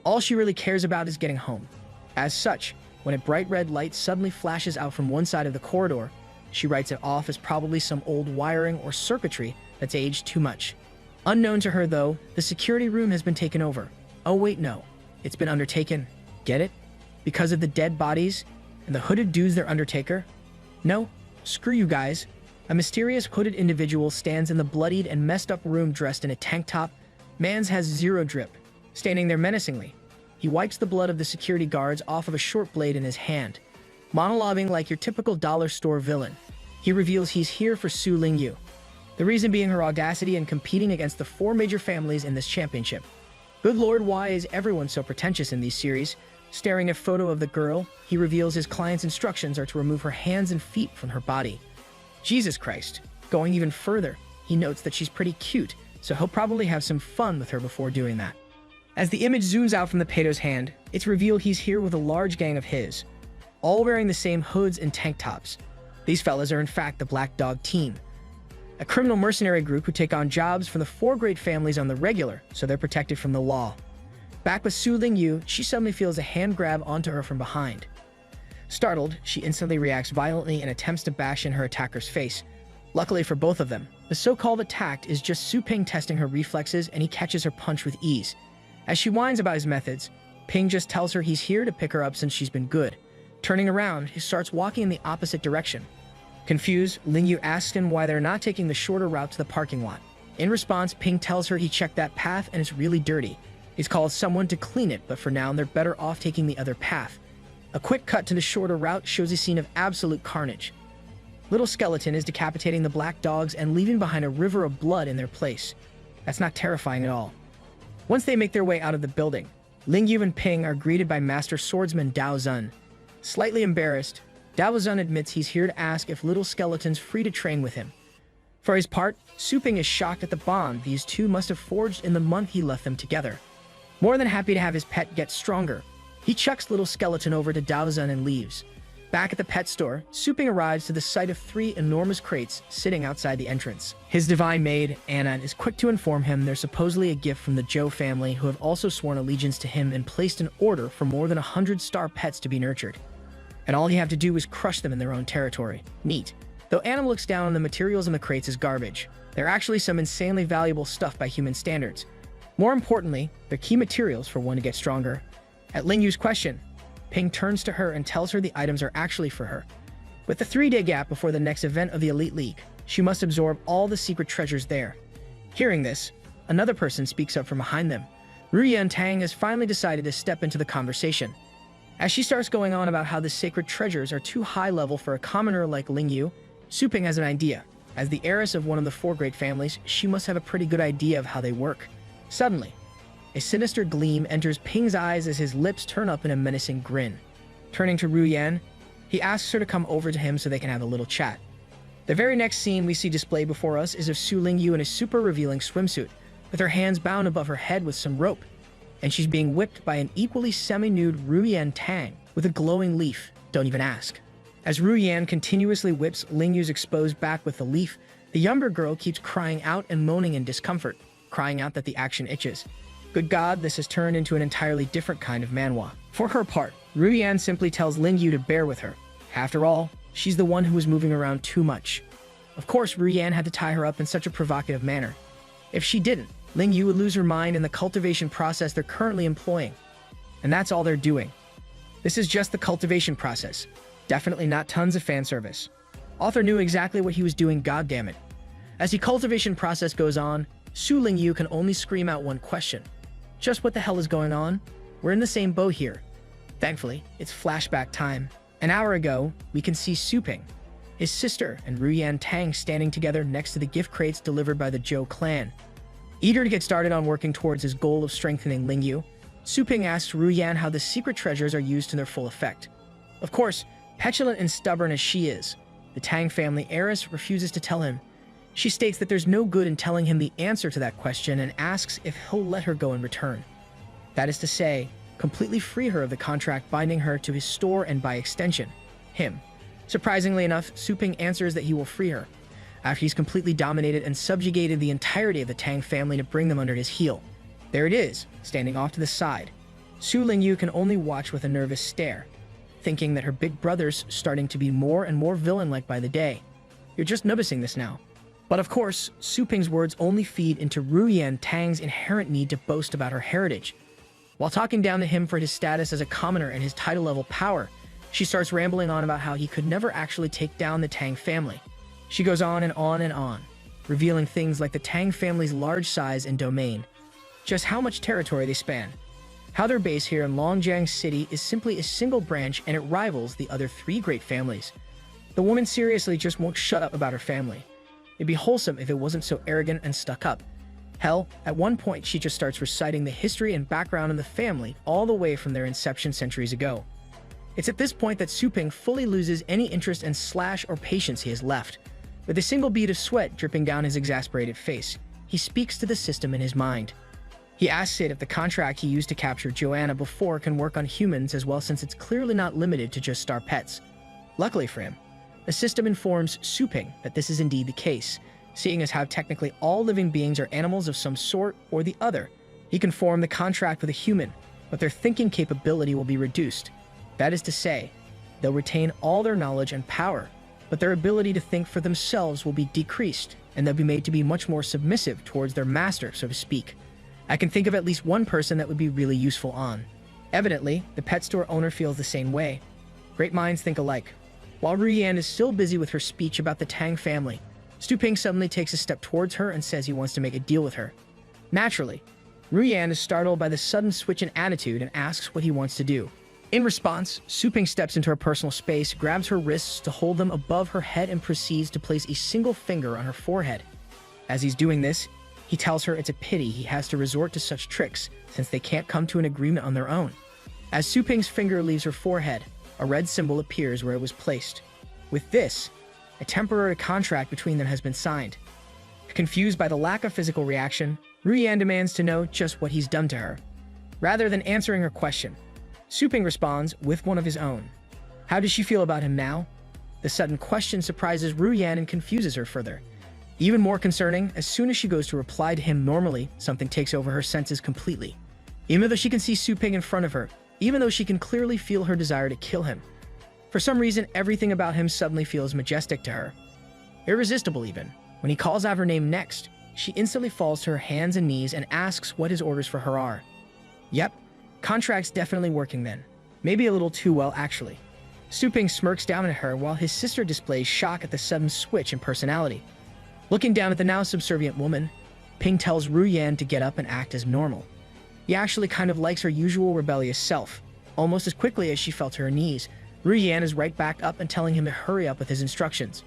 All she really cares about is getting home. As such, when a bright red light suddenly flashes out from one side of the corridor, she writes it off as probably some old wiring or circuitry that's aged too much. Unknown to her, though, the security room has been taken over. Oh wait, no. It's been undertaken. Get it? Because of the dead bodies and the hooded dude's their undertaker? No, screw you guys. A mysterious hooded individual stands in the bloodied and messed up room dressed in a tank top. Mans has zero drip, standing there menacingly. He wipes the blood of the security guards off of a short blade in his hand. Monologuing like your typical dollar store villain, he reveals he's here for Su Lingyu. The reason being her audacity in competing against the 4 major families in this championship. Good lord, why is everyone so pretentious in these series? Staring at a photo of the girl, he reveals his client's instructions are to remove her hands and feet from her body. Jesus Christ. Going even further, he notes that she's pretty cute, so he'll probably have some fun with her before doing that. As the image zooms out from the pedo's hand, it's revealed he's here with a large gang of his, all wearing the same hoods and tank tops. These fellas are in fact the Black Dog team, a criminal mercenary group who take on jobs for the 4 great families on the regular, so they're protected from the law. Back with Su Lingyu, she suddenly feels a hand grab onto her from behind. Startled, she instantly reacts violently and attempts to bash in her attacker's face. Luckily for both of them, the so-called attack is just Su Ping testing her reflexes and he catches her punch with ease. As she whines about his methods, Ping just tells her he's here to pick her up since she's been good. Turning around, he starts walking in the opposite direction. Confused, Lingyu asks him why they're not taking the shorter route to the parking lot. In response, Ping tells her he checked that path and it's really dirty. He's called someone to clean it, but for now they're better off taking the other path. A quick cut to the shorter route shows a scene of absolute carnage. Little Skeleton is decapitating the black dogs and leaving behind a river of blood in their place. That's not terrifying at all. Once they make their way out of the building, Lingyu and Ping are greeted by Master Swordsman Dao Zun. Slightly embarrassed, Dao Zun admits he's here to ask if Little Skeleton's free to train with him. For his part, Su Ping is shocked at the bond these two must have forged in the month he left them together. More than happy to have his pet get stronger, he chucks Little Skeleton over to Dao Zun and leaves. Back at the pet store, Su Ping arrives to the sight of 3 enormous crates sitting outside the entrance. His divine maid, Anna, is quick to inform him they're supposedly a gift from the Zhou family, who have also sworn allegiance to him and placed an order for more than 100 star pets to be nurtured. And all you have to do is crush them in their own territory. Neat. Though Anna looks down on the materials in the crates as garbage, they're actually some insanely valuable stuff by human standards. More importantly, they're key materials for one to get stronger. At Lingyu's question, Ping turns to her and tells her the items are actually for her. With the 3-day gap before the next event of the Elite League, she must absorb all the secret treasures there. Hearing this, another person speaks up from behind them. Ruyan Tang has finally decided to step into the conversation. As she starts going on about how the sacred treasures are too high level for a commoner like Lingyu, Su Ping has an idea. As the heiress of one of the 4 great families, she must have a pretty good idea of how they work. Suddenly, a sinister gleam enters Ping's eyes as his lips turn up in a menacing grin. Turning to Ruyan, he asks her to come over to him so they can have a little chat. The very next scene we see displayed before us is of Su Lingyu in a super revealing swimsuit, with her hands bound above her head with some rope, and she's being whipped by an equally semi-nude Ruyan Tang with a glowing leaf. Don't even ask. As Ruyan continuously whips Lingyu's exposed back with the leaf, the younger girl keeps crying out and moaning in discomfort, crying out that the action itches. Good God, this has turned into an entirely different kind of manhwa. For her part, Ruyan simply tells Lingyu to bear with her. After all, She's the one who was moving around too much. Of course, Ruyan had to tie her up in such a provocative manner. If she didn't, Ling Yu would lose her mind in the cultivation process they're currently employing. And that's all they're doing. This is just the cultivation process. Definitely not tons of fan service. Author knew exactly what he was doing, goddammit. As the cultivation process goes on, Su Ling Yu can only scream out one question. Just what the hell is going on? We're in the same boat here. Thankfully, it's flashback time. An hour ago, we can see Su Ping, his sister, and Ruyan Tang standing together next to the gift crates delivered by the Zhou clan. Eager to get started on working towards his goal of strengthening Ling Yu, Su Ping asks Ruyan how the secret treasures are used to their full effect. Of course, petulant and stubborn as she is, the Tang family heiress refuses to tell him. She states that there's no good in telling him the answer to that question and asks if he'll let her go in return. That is to say, completely free her of the contract binding her to his store and by extension, him. Surprisingly enough, Su Ping answers that he will free her, after he's completely dominated and subjugated the entirety of the Tang family to bring them under his heel. There it is, standing off to the side. Su Ling Yu can only watch with a nervous stare, thinking that her big brother's starting to be more and more villain-like by the day. You're just noticing this now. But of course, Su Ping's words only feed into Ruyan Tang's inherent need to boast about her heritage. While talking down to him for his status as a commoner and his title-level power, she starts rambling on about how he could never actually take down the Tang family. She goes on and on and on, revealing things like the Tang family's large size and domain, just how much territory they span, how their base here in Longjiang City is simply a single branch and it rivals the other 3 great families. The woman seriously just won't shut up about her family. It'd be wholesome if it wasn't so arrogant and stuck up. Hell, at one point she just starts reciting the history and background of the family all the way from their inception centuries ago. It's at this point that Su Ping fully loses any interest and slash or patience he has left. With a single bead of sweat dripping down his exasperated face, he speaks to the system in his mind. He asks it if the contract he used to capture Joanna before can work on humans as well, since it's clearly not limited to just star pets. Luckily for him, the system informs Su Ping that this is indeed the case, seeing as how technically all living beings are animals of some sort or the other. He can form the contract with a human, but their thinking capability will be reduced. That is to say, they'll retain all their knowledge and power, but their ability to think for themselves will be decreased, and they'll be made to be much more submissive towards their master, so to speak. I can think of at least one person that would be really useful on. Evidently, the pet store owner feels the same way. Great minds think alike. While Ruyan is still busy with her speech about the Tang family, Su Ping suddenly takes a step towards her and says he wants to make a deal with her. Naturally, Ruyan is startled by the sudden switch in attitude and asks what he wants to do. In response, Su Ping steps into her personal space, grabs her wrists to hold them above her head and proceeds to place a single finger on her forehead. As he's doing this, he tells her it's a pity he has to resort to such tricks since they can't come to an agreement on their own. As Su Ping's finger leaves her forehead, a red symbol appears where it was placed. With this, a temporary contract between them has been signed. Confused by the lack of physical reaction, Ruyan demands to know just what he's done to her. Rather than answering her question, Su Ping responds with one of his own. How does she feel about him now? The sudden question surprises Ruyan and confuses her further. Even more concerning, as soon as she goes to reply to him normally, something takes over her senses completely. Even though she can see Su Ping in front of her, even though she can clearly feel her desire to kill him. For some reason, everything about him suddenly feels majestic to her. Irresistible even. When he calls out her name next, she instantly falls to her hands and knees and asks what his orders for her are. Yep, contract's definitely working then. Maybe a little too well, actually. Su Ping smirks down at her while his sister displays shock at the sudden switch in personality. Looking down at the now subservient woman, Ping tells Ruyan to get up and act as normal. He actually kind of likes her usual rebellious self. Almost as quickly as she fell to her knees, Ruyan is right back up and telling him to hurry up with his instructions.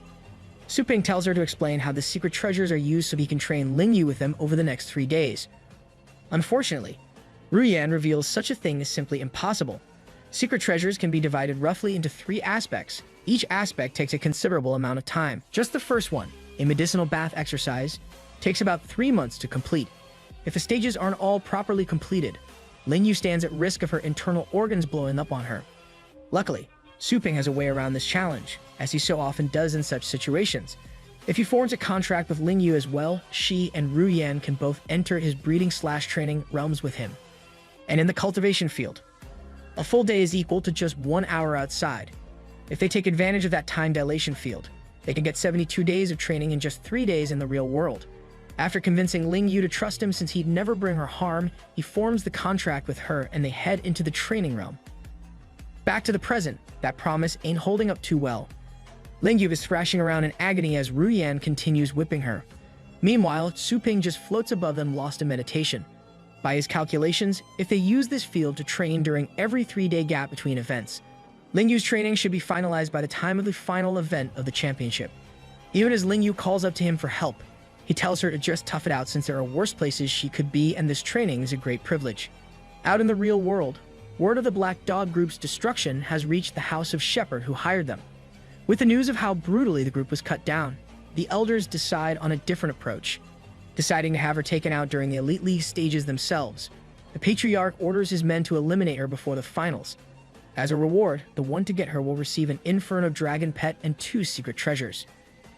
Su Ping tells her to explain how the secret treasures are used so he can train Ling Yu with them over the next 3 days. Unfortunately, Ruyan reveals such a thing is simply impossible. Secret treasures can be divided roughly into 3 aspects. Each aspect takes a considerable amount of time. Just the first one, a medicinal bath exercise, takes about 3 months to complete. If the stages aren't all properly completed, Ling Yu stands at risk of her internal organs blowing up on her. Luckily, Su Ping has a way around this challenge, as he so often does in such situations. If he forms a contract with Ling Yu as well, she and Ruyan can both enter his breeding/training realms with him. And in the cultivation field, a full day is equal to just 1 hour outside. If they take advantage of that time dilation field, they can get 72 days of training in just 3 days in the real world. After convincing Ling Yu to trust him since he'd never bring her harm, he forms the contract with her and they head into the training realm. Back to the present, that promise ain't holding up too well. Ling Yu is thrashing around in agony as Ru Yan continues whipping her. Meanwhile, Su Ping just floats above them, lost in meditation. By his calculations, if they use this field to train during every 3-day gap between events, Ling Yu's training should be finalized by the time of the final event of the championship. Even as Ling Yu calls up to him for help, he tells her to just tough it out since there are worse places she could be and this training is a great privilege. Out in the real world, word of the Black Dog Group's destruction has reached the house of Shepherd who hired them. With the news of how brutally the group was cut down, the elders decide on a different approach. Deciding to have her taken out during the Elite League stages themselves, the Patriarch orders his men to eliminate her before the finals. As a reward, the one to get her will receive an Inferno Dragon pet and 2 secret treasures.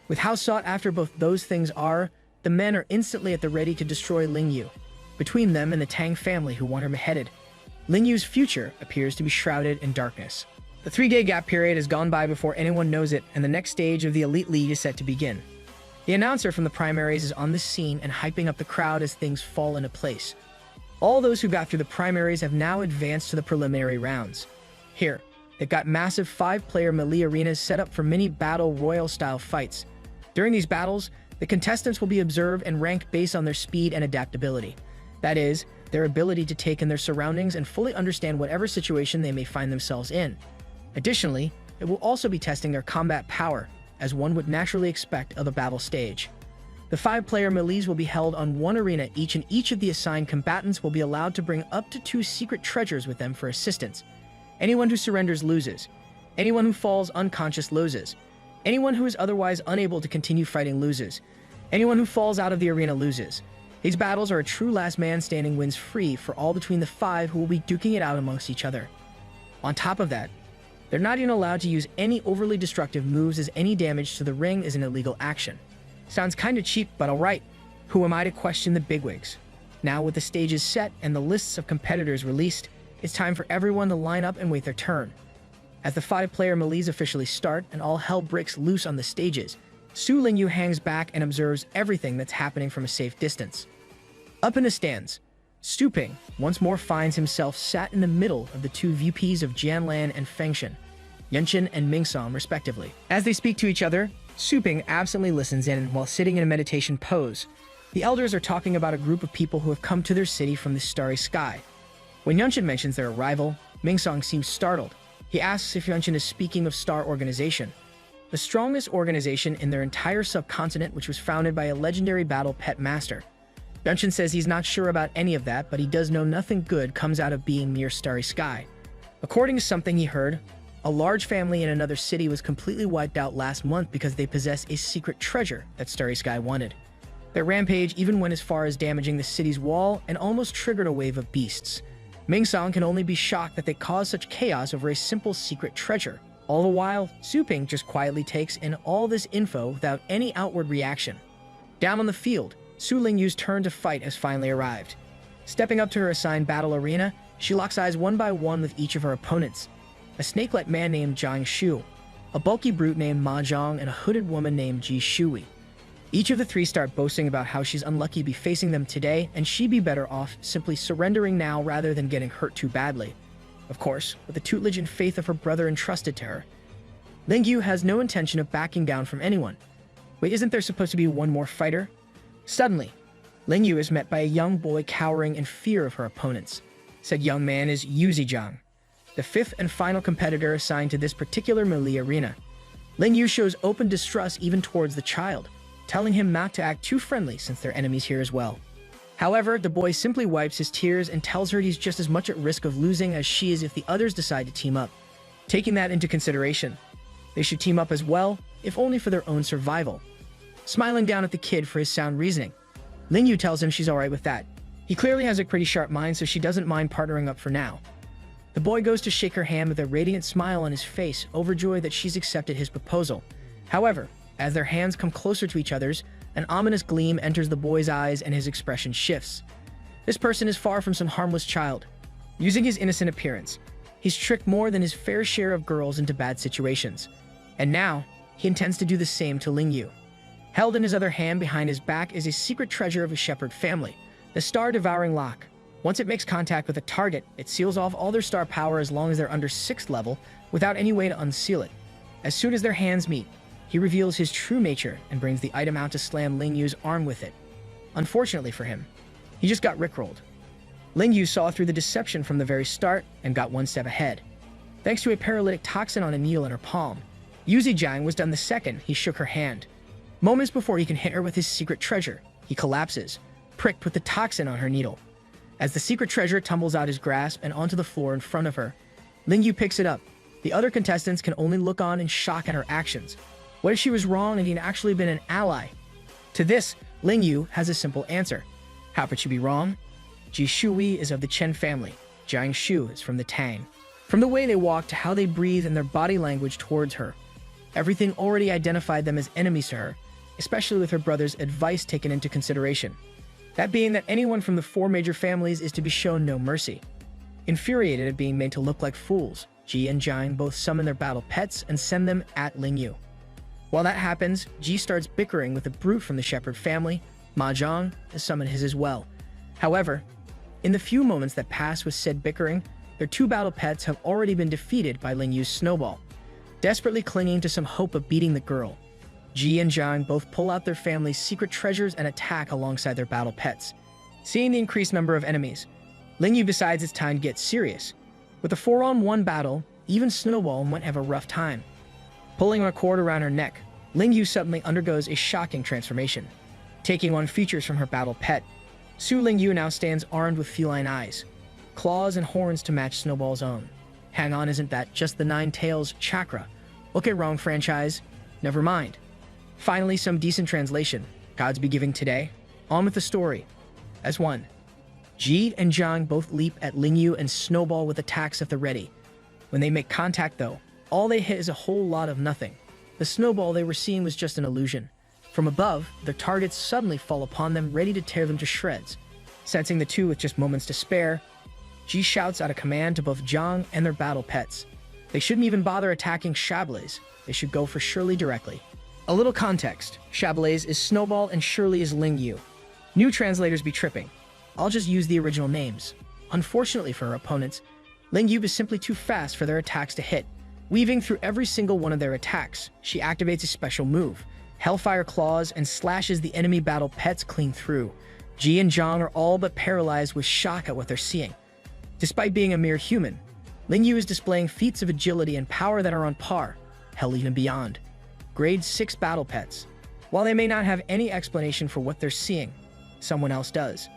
With how sought after both those things are, the men are instantly at the ready to destroy Ling Yu. Between them and the Tang family who want her beheaded, Ling Yu's future appears to be shrouded in darkness. The 3-day gap period has gone by before anyone knows it, and the next stage of the Elite League is set to begin. The announcer from the primaries is on the scene and hyping up the crowd as things fall into place. All those who got through the primaries have now advanced to the preliminary rounds. Here, they've got massive 5-player melee arenas set up for mini battle royal-style fights. During these battles, the contestants will be observed and ranked based on their speed and adaptability. That is, their ability to take in their surroundings and fully understand whatever situation they may find themselves in. Additionally, it will also be testing their combat power, as one would naturally expect of a battle stage. The 5-player melees will be held on one arena each, and each of the assigned combatants will be allowed to bring up to 2 secret treasures with them for assistance. Anyone who surrenders loses. Anyone who falls unconscious loses. Anyone who is otherwise unable to continue fighting loses. Anyone who falls out of the arena loses. These battles are a true last man standing wins free for all between the 5 who will be duking it out amongst each other. On top of that, they're not even allowed to use any overly destructive moves, as any damage to the ring is an illegal action. Sounds kinda cheap, but alright. Who am I to question the bigwigs? Now with the stages set and the lists of competitors released, it's time for everyone to line up and wait their turn. As the 5-player melees officially start and all hell breaks loose on the stages, Su Ling Yu hangs back and observes everything that's happening from a safe distance. Up in the stands, Su Ping once more finds himself sat in the middle of the 2 VPs of Jianlan and Fengshan, Yunshin and Mingsong respectively. As they speak to each other, Su Ping absently listens in while sitting in a meditation pose. The elders are talking about a group of people who have come to their city from the starry sky. When Yunshin mentions their arrival, Mingsong seems startled. He asks if Yunshin is speaking of Star Organization, the strongest organization in their entire subcontinent, which was founded by a legendary battle pet master. Yunshin says he's not sure about any of that, but he does know nothing good comes out of being near Starry Sky. According to something he heard, a large family in another city was completely wiped out last month because they possess a secret treasure that Starry Sky wanted. Their rampage even went as far as damaging the city's wall and almost triggered a wave of beasts. Mingsong can only be shocked that they caused such chaos over a simple secret treasure. All the while, Su Ping just quietly takes in all this info without any outward reaction. Down on the field, Su Ling Yu's turn to fight has finally arrived. Stepping up to her assigned battle arena, she locks eyes one by one with each of her opponents. A snake-like man named Jiang Shu, a bulky brute named Ma Zhang, and a hooded woman named Ji Shui. Each of the 3 start boasting about how she's unlucky to be facing them today, and she'd be better off simply surrendering now rather than getting hurt too badly. Of course, with the tutelage and faith of her brother entrusted to her. Ling Yu has no intention of backing down from anyone. Wait, isn't there supposed to be one more fighter? Suddenly, Ling Yu is met by a young boy cowering in fear of her opponents. Said young man is Yu Zhejiang, the 5th and final competitor assigned to this particular melee arena. Ling Yu shows open distrust even towards the child, telling him not to act too friendly since they're enemies here as well. However, the boy simply wipes his tears and tells her he's just as much at risk of losing as she is if the others decide to team up. Taking that into consideration, they should team up as well, if only for their own survival. Smiling down at the kid for his sound reasoning, Ling Yu tells him she's alright with that. He clearly has a pretty sharp mind, so she doesn't mind partnering up for now. The boy goes to shake her hand with a radiant smile on his face, overjoyed that she's accepted his proposal. However, as their hands come closer to each other's, an ominous gleam enters the boy's eyes and his expression shifts. This person is far from some harmless child. Using his innocent appearance, He's tricked more than his fair share of girls into bad situations. And now, he intends to do the same to Lingyu. Held in his other hand behind his back is a secret treasure of a shepherd family, the star-devouring lock. Once it makes contact with a target, it seals off all their star power as long as they're under 6th level, without any way to unseal it. As soon as their hands meet, he reveals his true nature and brings the item out to slam Lingyu's arm with it. Unfortunately for him, he just got rickrolled. Lingyu saw through the deception from the very start and got one step ahead. Thanks to a paralytic toxin on a needle in her palm, Yuzi Jiang was done the second he shook her hand. Moments before he can hit her with his secret treasure, he collapses, pricked with the toxin on her needle. As the secret treasure tumbles out his grasp and onto the floor in front of her, Lingyu picks it up. The other contestants can only look on in shock at her actions. What if she was wrong and he'd actually been an ally? To this, Lingyu has a simple answer. How could she be wrong? Ji Shui is of the Chen family. Jiang Shu is from the Tang. From the way they walk to how they breathe and their body language towards her, everything already identified them as enemies to her, especially with her brother's advice taken into consideration. That being that anyone from the 4 major families is to be shown no mercy. Infuriated at being made to look like fools, Ji and Jiang both summon their battle pets and send them at Lingyu. While that happens, Ji starts bickering with a brute from the shepherd family. Ma Zhang has summoned his as well. However, in the few moments that pass with said bickering, their 2 battle pets have already been defeated by Lingyu's snowball. Desperately clinging to some hope of beating the girl, Ji and Jiang both pull out their family's secret treasures and attack alongside their battle pets. Seeing the increased number of enemies, Lingyu decides it's time to get serious. With a 4-on-1 battle, even Snowball might have a rough time. Pulling a cord around her neck, Lingyu suddenly undergoes a shocking transformation. Taking on features from her battle pet, Su Lingyu now stands armed with feline eyes, claws and horns to match Snowball's own. Hang on, isn't that just the 9 tails chakra? Okay, wrong franchise. Never mind. Finally, some decent translation. Gods be giving today. On with the story. As one. Ji and Jiang both leap at Lingyu and Snowball with attacks at the ready. When they make contact though, all they hit is a whole lot of nothing. The snowball they were seeing was just an illusion. From above, their targets suddenly fall upon them, ready to tear them to shreds. Sensing the two with just moments to spare, Ji shouts out a command to both Jiang and their battle pets. They shouldn't even bother attacking Chablis. They should go for Shirley directly. A little context. Chablis is Snowball and Shirley is Lingyu. New translators be tripping. I'll just use the original names. Unfortunately for her opponents, Lingyu is simply too fast for their attacks to hit. Weaving through every single one of their attacks, she activates a special move, Hellfire Claws, and slashes the enemy battle pets clean through. Ji and Jiang are all but paralyzed with shock at what they're seeing. Despite being a mere human, Lingyu is displaying feats of agility and power that are on par, hell even beyond. Grade 6 battle pets. While they may not have any explanation for what they're seeing, someone else does.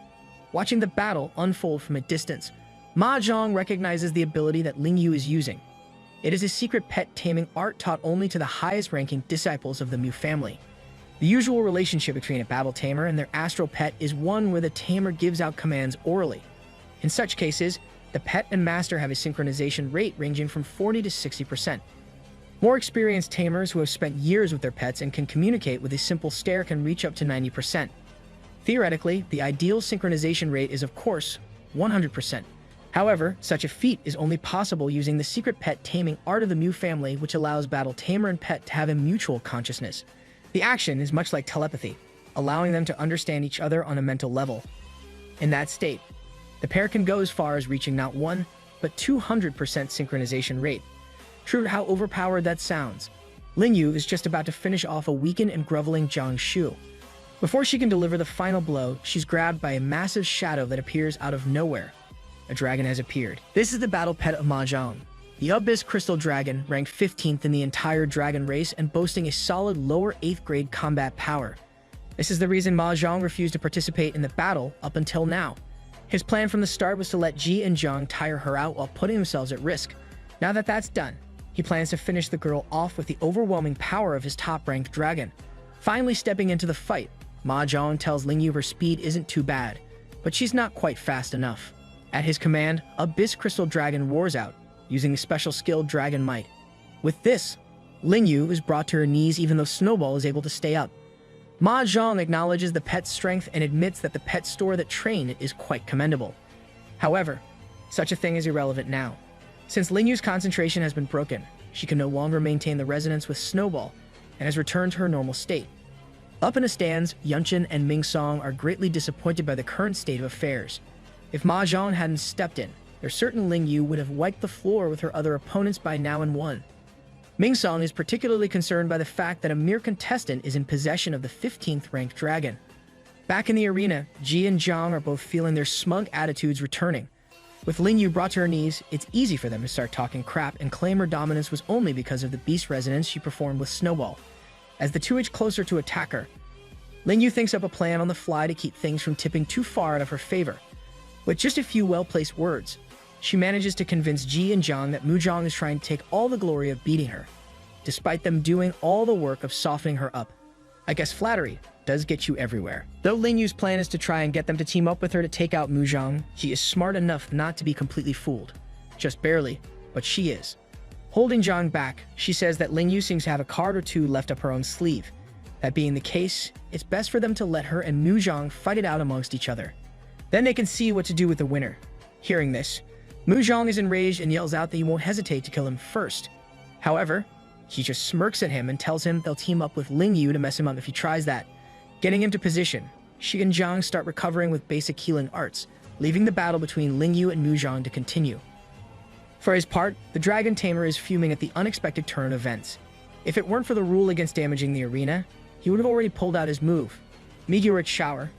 Watching the battle unfold from a distance, Ma Zhang recognizes the ability that Lingyu is using. It is a secret pet taming art taught only to the highest-ranking disciples of the Mu family. The usual relationship between a battle tamer and their astral pet is one where the tamer gives out commands orally. In such cases, the pet and master have a synchronization rate ranging from 40 to 60%. More experienced tamers who have spent years with their pets and can communicate with a simple stare can reach up to 90%. Theoretically, the ideal synchronization rate is, of course, 100%. However, such a feat is only possible using the secret pet taming art of the Mu family, which allows battle tamer and pet to have a mutual consciousness. The action is much like telepathy, allowing them to understand each other on a mental level. In that state, the pair can go as far as reaching not 1, but 200% synchronization rate. True to how overpowered that sounds, Lingyu is just about to finish off a weakened and groveling Jiang Shu. Before she can deliver the final blow, she's grabbed by a massive shadow that appears out of nowhere. A dragon has appeared. This is the battle pet of Ma Zhang, the Abyss Crystal Dragon, ranked 15th in the entire dragon race and boasting a solid lower 8th grade combat power. This is the reason Ma Zhang refused to participate in the battle up until now. His plan from the start was to let Ji and Jiang tire her out while putting themselves at risk. Now that that's done, he plans to finish the girl off with the overwhelming power of his top-ranked dragon. Finally stepping into the fight, Ma Zhang tells Lingyu her speed isn't too bad, but she's not quite fast enough. At his command, Abyss Crystal Dragon roars out, using the special skill Dragon Might. With this, Lingyu is brought to her knees even though Snowball is able to stay up. Ma Zhang acknowledges the pet's strength and admits that the pet store that trained it is quite commendable. However, such a thing is irrelevant now. Since Ling Yu's concentration has been broken, she can no longer maintain the resonance with Snowball and has returned to her normal state. Up in the stands, Yunchen and Ming Song are greatly disappointed by the current state of affairs. If Ma Zhang hadn't stepped in, they're certain Ling Yu would have wiped the floor with her other opponents by now and won. Ming Song is particularly concerned by the fact that a mere contestant is in possession of the 15th ranked dragon. Back in the arena, Ji and Zhang are both feeling their smug attitudes returning. With Ling Yu brought to her knees, it's easy for them to start talking crap and claim her dominance was only because of the beast resonance she performed with Snowball. As the two edge closer to attack her, Ling Yu thinks up a plan on the fly to keep things from tipping too far out of her favor. With just a few well-placed words, she manages to convince Ji and Zhang that Mu Zhang is trying to take all the glory of beating her, despite them doing all the work of softening her up. I guess flattery does get you everywhere. Though Ling Yu's plan is to try and get them to team up with her to take out Mu Zhang, she is smart enough not to be completely fooled. Just barely, but she is. Holding Zhang back, she says that Ling Yu seems to have a card or two left up her own sleeve. That being the case, it's best for them to let her and Mu Zhang fight it out amongst each other. Then they can see what to do with the winner. Hearing this, Mu Zhang is enraged and yells out that he won't hesitate to kill him first. However, he just smirks at him and tells him they'll team up with Ling Yu to mess him up if he tries that. Getting into position, she and Zhang start recovering with basic healing arts, leaving the battle between Ling Yu and Mu Zhang to continue. For his part, the Dragon Tamer is fuming at the unexpected turn of events. If it weren't for the rule against damaging the arena, he would have already pulled out his move, Meteoric Shower,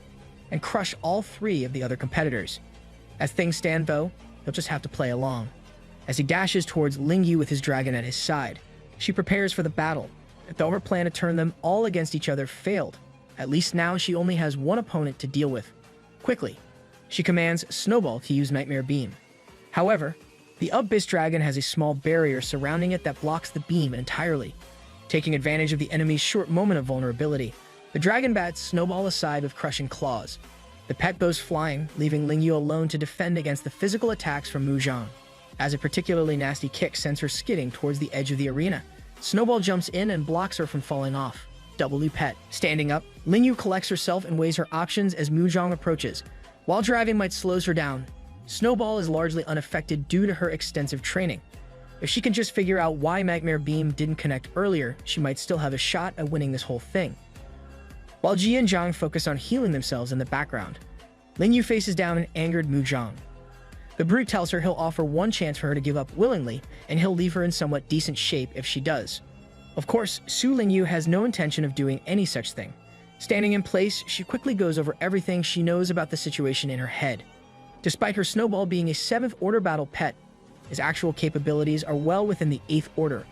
and crush all three of the other competitors. As things stand though, he'll just have to play along. As he dashes towards Ling Yu with his dragon at his side, she prepares for the battle. Though her plan to turn them all against each other failed, at least now she only has one opponent to deal with. Quickly, she commands Snowball to use Nightmare Beam. However, the Abyss Dragon has a small barrier surrounding it that blocks the beam entirely. Taking advantage of the enemy's short moment of vulnerability, the dragon bats Snowball aside with crushing claws. The pet goes flying, leaving Ling Yu alone to defend against the physical attacks from Mu Zhang. As a particularly nasty kick sends her skidding towards the edge of the arena, Snowball jumps in and blocks her from falling off. W pet. Standing up, Ling Yu collects herself and weighs her options as Mu Zhang approaches. While driving might slows her down, Snowball is largely unaffected due to her extensive training. If she can just figure out why Nightmare Beam didn't connect earlier, she might still have a shot at winning this whole thing. While Ji and Zhang focus on healing themselves in the background, Ling Yu faces down an angered Mu Zhang. The brute tells her he'll offer one chance for her to give up willingly, and he'll leave her in somewhat decent shape if she does. Of course, Su Ling Yu has no intention of doing any such thing. Standing in place, she quickly goes over everything she knows about the situation in her head. Despite her Snowball being a 7th Order battle pet, his actual capabilities are well within the 8th Order.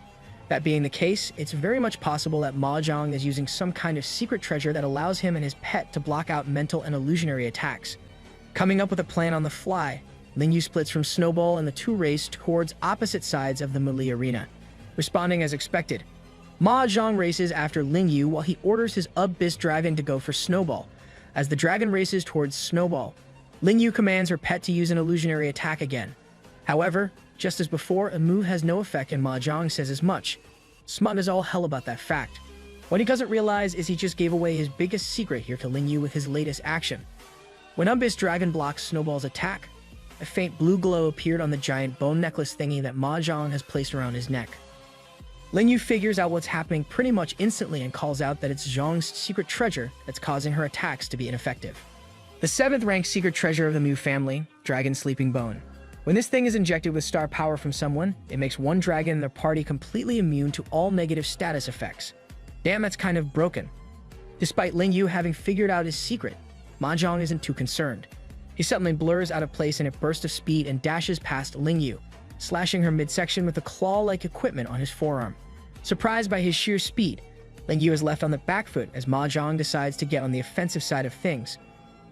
That being the case, it's very much possible that Ma Zhang is using some kind of secret treasure that allows him and his pet to block out mental and illusionary attacks. Coming up with a plan on the fly, Ling Yu splits from Snowball and the two race towards opposite sides of the melee arena. Responding as expected, Ma Zhang races after Ling Yu while he orders his Abyss Dragon to go for Snowball. As the dragon races towards Snowball, Ling Yu commands her pet to use an illusionary attack again. However, just as before, a move has no effect and Ma Zhang says as much. Smut is all hell about that fact. What he doesn't realize is he just gave away his biggest secret here to Ling Yu with his latest action. When Abyss Dragon blocks Snowball's attack, a faint blue glow appeared on the giant bone necklace thingy that Ma Zhang has placed around his neck. Ling Yu figures out what's happening pretty much instantly and calls out that it's Zhang's secret treasure that's causing her attacks to be ineffective. The 7th ranked secret treasure of the Mu family, Dragon Sleeping Bone. When this thing is injected with star power from someone, it makes one dragon in their party completely immune to all negative status effects. Damn, that's kind of broken. Despite Ling Yu having figured out his secret, Ma Zhang isn't too concerned. He suddenly blurs out of place in a burst of speed and dashes past Ling Yu, slashing her midsection with the claw-like equipment on his forearm. Surprised by his sheer speed, Ling Yu is left on the back foot as Ma Zhang decides to get on the offensive side of things.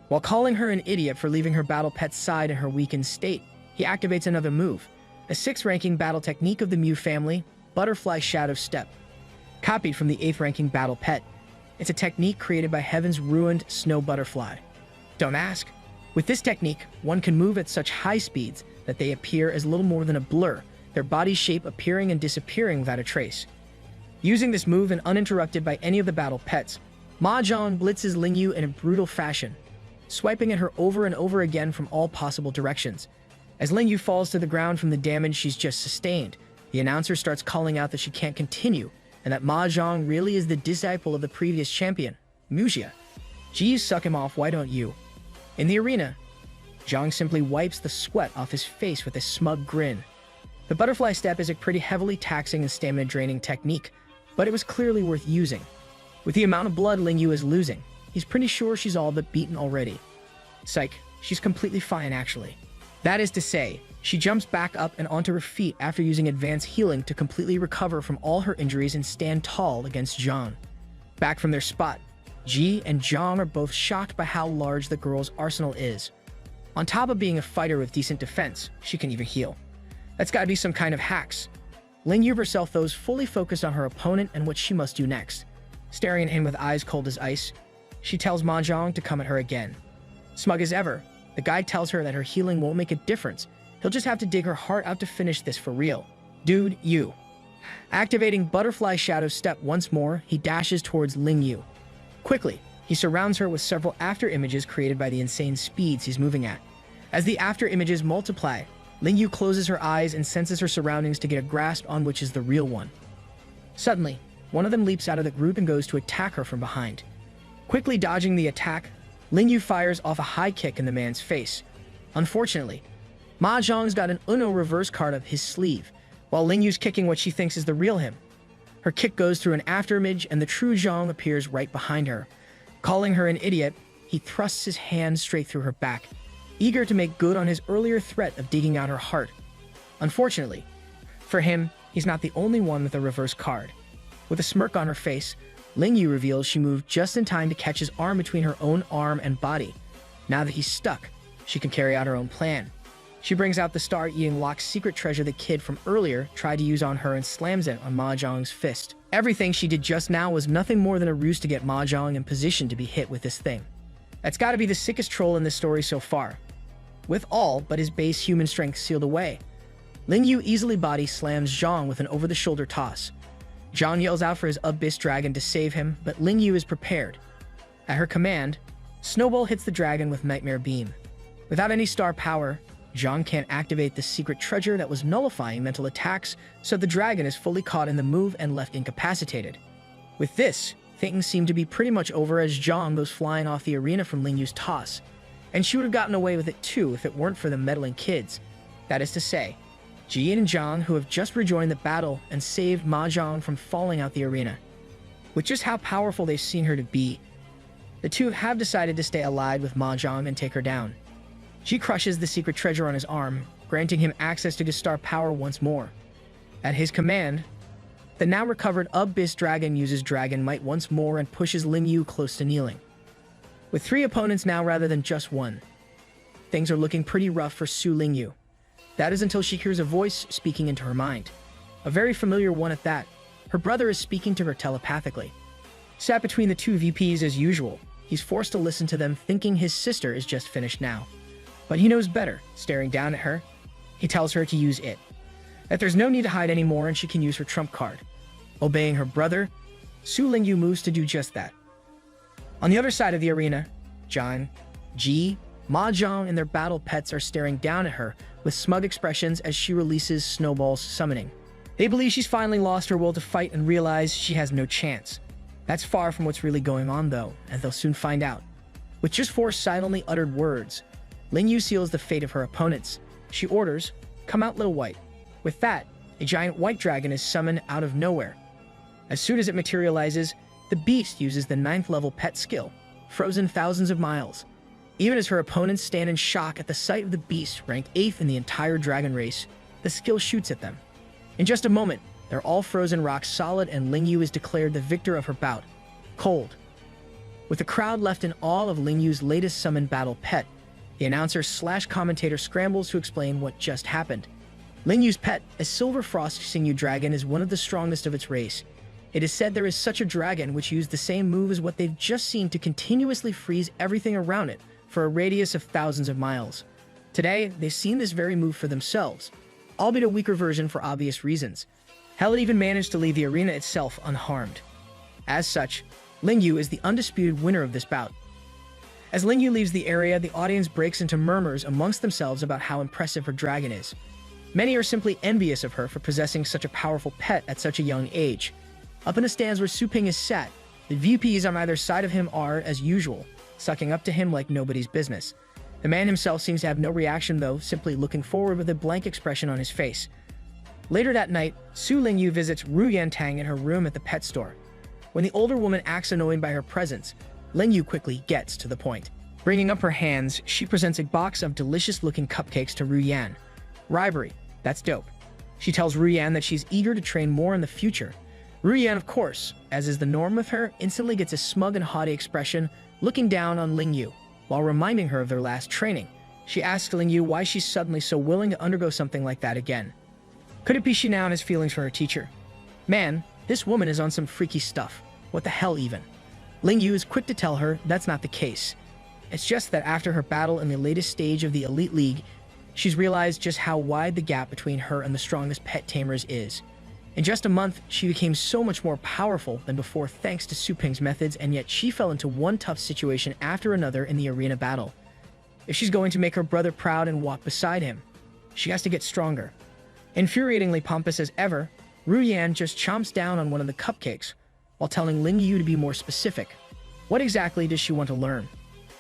While calling her an idiot for leaving her battle pet's side in her weakened state, he activates another move, a 6th-ranking battle technique of the Mu family, Butterfly Shadow Step. Copied from the 8th-ranking battle pet, it's a technique created by Heaven's ruined Snow Butterfly. Don't ask. With this technique, one can move at such high speeds that they appear as little more than a blur, their body shape appearing and disappearing without a trace. Using this move and uninterrupted by any of the battle pets, Ma Zhang blitzes Ling Yu in a brutal fashion, swiping at her over and over again from all possible directions. As Ling Yu falls to the ground from the damage she's just sustained, the announcer starts calling out that she can't continue and that Ma Zhang really is the disciple of the previous champion, Mujia. Geez, suck him off, why don't you? In the arena, Zhang simply wipes the sweat off his face with a smug grin. The butterfly step is a pretty heavily taxing and stamina-draining technique, but it was clearly worth using. With the amount of blood Ling Yu is losing, he's pretty sure she's all but beaten already. Psych, she's completely fine actually. That is to say, she jumps back up and onto her feet after using advanced healing to completely recover from all her injuries and stand tall against Zhang. Back from their spot, Ji and Zhang are both shocked by how large the girl's arsenal is. On top of being a fighter with decent defense, she can even heal. That's gotta be some kind of hacks. Ling Yu herself though is fully focused on her opponent and what she must do next. Staring at him with eyes cold as ice, she tells Ma Zhang to come at her again. Smug as ever, the guy tells her that her healing won't make a difference. He'll just have to dig her heart out to finish this for real. Dude, you. Activating Butterfly Shadow Step once more, he dashes towards Ling Yu. Quickly, he surrounds her with several after images created by the insane speeds he's moving at. As the after images multiply, Ling Yu closes her eyes and senses her surroundings to get a grasp on which is the real one. Suddenly, one of them leaps out of the group and goes to attack her from behind. Quickly dodging the attack, Ling Yu fires off a high kick in the man's face. Unfortunately, Ma Zhang's got an Uno reverse card up his sleeve, while Ling Yu's kicking what she thinks is the real him. Her kick goes through an afterimage and the true Zhang appears right behind her. Calling her an idiot, he thrusts his hand straight through her back, eager to make good on his earlier threat of digging out her heart. Unfortunately, for him, he's not the only one with a reverse card. With a smirk on her face, Ling Yu reveals she moved just in time to catch his arm between her own arm and body. Now that he's stuck, she can carry out her own plan. She brings out the star-eating locked secret treasure the kid from earlier tried to use on her and slams it on Ma Zhang's fist. Everything she did just now was nothing more than a ruse to get Ma Zhang in position to be hit with this thing. That's gotta be the sickest troll in this story so far. With all but his base human strength sealed away, Ling Yu easily body slams Zhang with an over-the-shoulder toss. Zhang yells out for his Abyss Dragon to save him, but Ling Yu is prepared. At her command, Snowball hits the dragon with Nightmare Beam. Without any star power, Zhang can't activate the secret treasure that was nullifying mental attacks, so the dragon is fully caught in the move and left incapacitated. With this, things seem to be pretty much over as Zhang goes flying off the arena from Ling Yu's toss. And she would have gotten away with it too if it weren't for the meddling kids. That is to say, Ji and Zhang, who have just rejoined the battle and saved Ma Zhang from falling out the arena. With just how powerful they've seen her to be, the two have decided to stay allied with Ma Zhang and take her down. She crushes the secret treasure on his arm, granting him access to his star power once more. At his command, the now recovered Abyss Dragon uses Dragon Might once more and pushes Ling Yu close to kneeling. With 3 opponents now rather than just 1, things are looking pretty rough for Su Ling Yu. That is until she hears a voice speaking into her mind. A very familiar one at that. Her brother is speaking to her telepathically. Sat between the two VPs as usual, he's forced to listen to them thinking his sister is just finished now. But he knows better. Staring down at her, he tells her to use it. That there's no need to hide anymore and she can use her trump card. Obeying her brother, Su Ling Yu moves to do just that. On the other side of the arena, Zhang, Ji, Ma Zhang and their battle pets are staring down at her with smug expressions as she releases Snowball's summoning. They believe she's finally lost her will to fight and realize she has no chance. That's far from what's really going on though, and they'll soon find out. With just 4 silently uttered words, Ling Yu seals the fate of her opponents. She orders, "Come out, little white." With that, a giant white dragon is summoned out of nowhere. As soon as it materializes, the beast uses the 9th level pet skill, Frozen Thousands of Miles. Even as her opponents stand in shock at the sight of the beast ranked 8th in the entire dragon race, the skill shoots at them. In just a moment, they're all frozen rock solid and Ling Yu is declared the victor of her bout, Cold. With the crowd left in awe of Ling Yu's latest summoned battle pet, the announcer/commentator scrambles to explain what just happened. Ling Yu's pet, a Silver Frost Sinew Dragon, is one of the strongest of its race. It is said there is such a dragon which used the same move as what they've just seen to continuously freeze everything around it for a radius of thousands of miles. Today, they've seen this very move for themselves, albeit a weaker version for obvious reasons. Hell, it even managed to leave the arena itself unharmed. As such, Ling Yu is the undisputed winner of this bout. As Lingyu leaves the area, the audience breaks into murmurs amongst themselves about how impressive her dragon is. Many are simply envious of her for possessing such a powerful pet at such a young age. Up in the stands where Su Ping is sat, the VPs on either side of him are, as usual, sucking up to him like nobody's business. The man himself seems to have no reaction though, simply looking forward with a blank expression on his face. Later that night, Su Lingyu visits Ru Yantang in her room at the pet store. When the older woman acts annoyed by her presence, Lingyu quickly gets to the point. Bringing up her hands, she presents a box of delicious-looking cupcakes to Ru Yan. Rivalry, that's dope. She tells Ru Yan that she's eager to train more in the future. Ru Yan, of course, as is the norm with her, instantly gets a smug and haughty expression, looking down on Lingyu, while reminding her of their last training. She asks Lingyu why she's suddenly so willing to undergo something like that again. Could it be she now has feelings for her teacher? Man, this woman is on some freaky stuff. What the hell even? Lingyu is quick to tell her that's not the case. It's just that after her battle in the latest stage of the Elite League, she's realized just how wide the gap between her and the strongest pet tamers is. In just a month, she became so much more powerful than before thanks to Su Ping's methods, and yet she fell into one tough situation after another in the arena battle. If she's going to make her brother proud and walk beside him, she has to get stronger. Infuriatingly pompous as ever, Ru Yan just chomps down on one of the cupcakes, while telling Lingyu to be more specific. What exactly does she want to learn?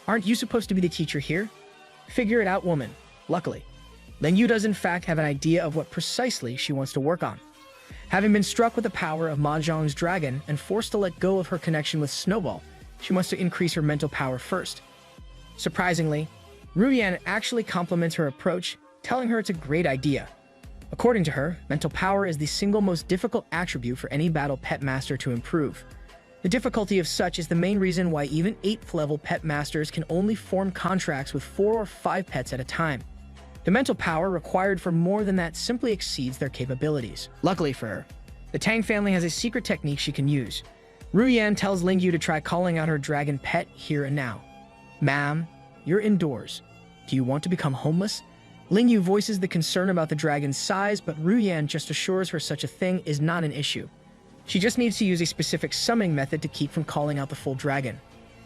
Aren't you supposed to be the teacher here? Figure it out, woman. Luckily, Lingyu does in fact have an idea of what precisely she wants to work on. Having been struck with the power of Ma Zhong's dragon and forced to let go of her connection with Snowball, she wants to increase her mental power first. Surprisingly, Ru Yan actually compliments her approach, telling her it's a great idea. According to her, mental power is the single most difficult attribute for any battle pet master to improve. The difficulty of such is the main reason why even 8th level pet masters can only form contracts with 4 or 5 pets at a time. The mental power required for more than that simply exceeds their capabilities. Luckily for her, the Tang family has a secret technique she can use. Ru Yan tells Lingyu to try calling out her dragon pet here and now. Ma'am, you're indoors. Do you want to become homeless? Lingyu voices the concern about the dragon's size, but Ru Yan just assures her such a thing is not an issue. She just needs to use a specific summoning method to keep from calling out the full dragon.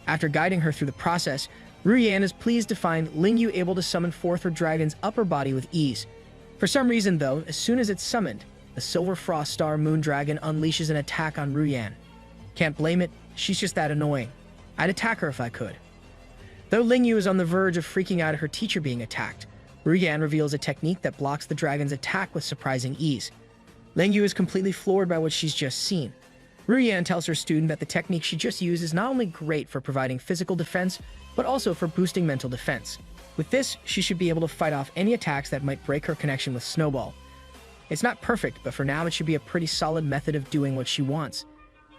After guiding her through the process, Ru Yan is pleased to find Lingyu able to summon forth her dragon's upper body with ease. For some reason though, as soon as it's summoned, the Silver Frost Star Moon Dragon unleashes an attack on Ru Yan. Can't blame it, she's just that annoying. I'd attack her if I could. Though Lingyu is on the verge of freaking out at her teacher being attacked, Ru Yan reveals a technique that blocks the dragon's attack with surprising ease. Lingyu is completely floored by what she's just seen. Ru Yan tells her student that the technique she just used is not only great for providing physical defense, but also for boosting mental defense. With this, she should be able to fight off any attacks that might break her connection with Snowball. It's not perfect, but for now it should be a pretty solid method of doing what she wants.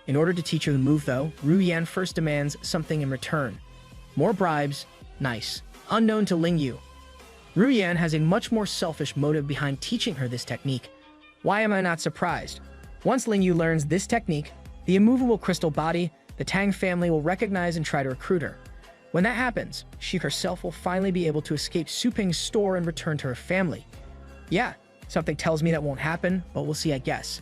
In order to teach her the move though, Ru Yan first demands something in return. More bribes, nice. Unknown to Lingyu, Ru Yan has a much more selfish motive behind teaching her this technique. Why am I not surprised? Once Lingyu learns this technique, the immovable crystal body, the Tang family will recognize and try to recruit her. When that happens, she herself will finally be able to escape Su Ping's store and return to her family. Yeah, something tells me that won't happen, but we'll see, I guess.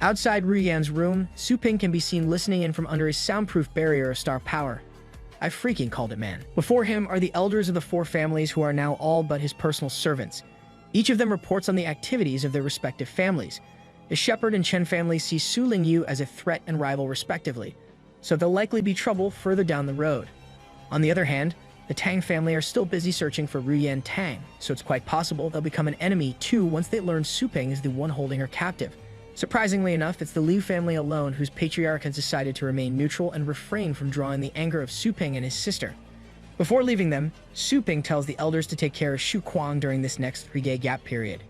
Outside Ru Yan's room, Su Ping can be seen listening in from under a soundproof barrier of star power. I freaking called it, man. Before him are the elders of the 4 families who are now all but his personal servants. Each of them reports on the activities of their respective families. The Shepherd and Chen families see Su Lingyu as a threat and rival respectively, so there'll likely be trouble further down the road. On the other hand, the Tang family are still busy searching for Ru Yantang, so it's quite possible they'll become an enemy too once they learn Su Ping is the one holding her captive. Surprisingly enough, it's the Liu family alone whose patriarch has decided to remain neutral and refrain from drawing the anger of Su Ping and his sister. Before leaving them, Su Ping tells the elders to take care of Shu Kuang during this next 3-day gap period.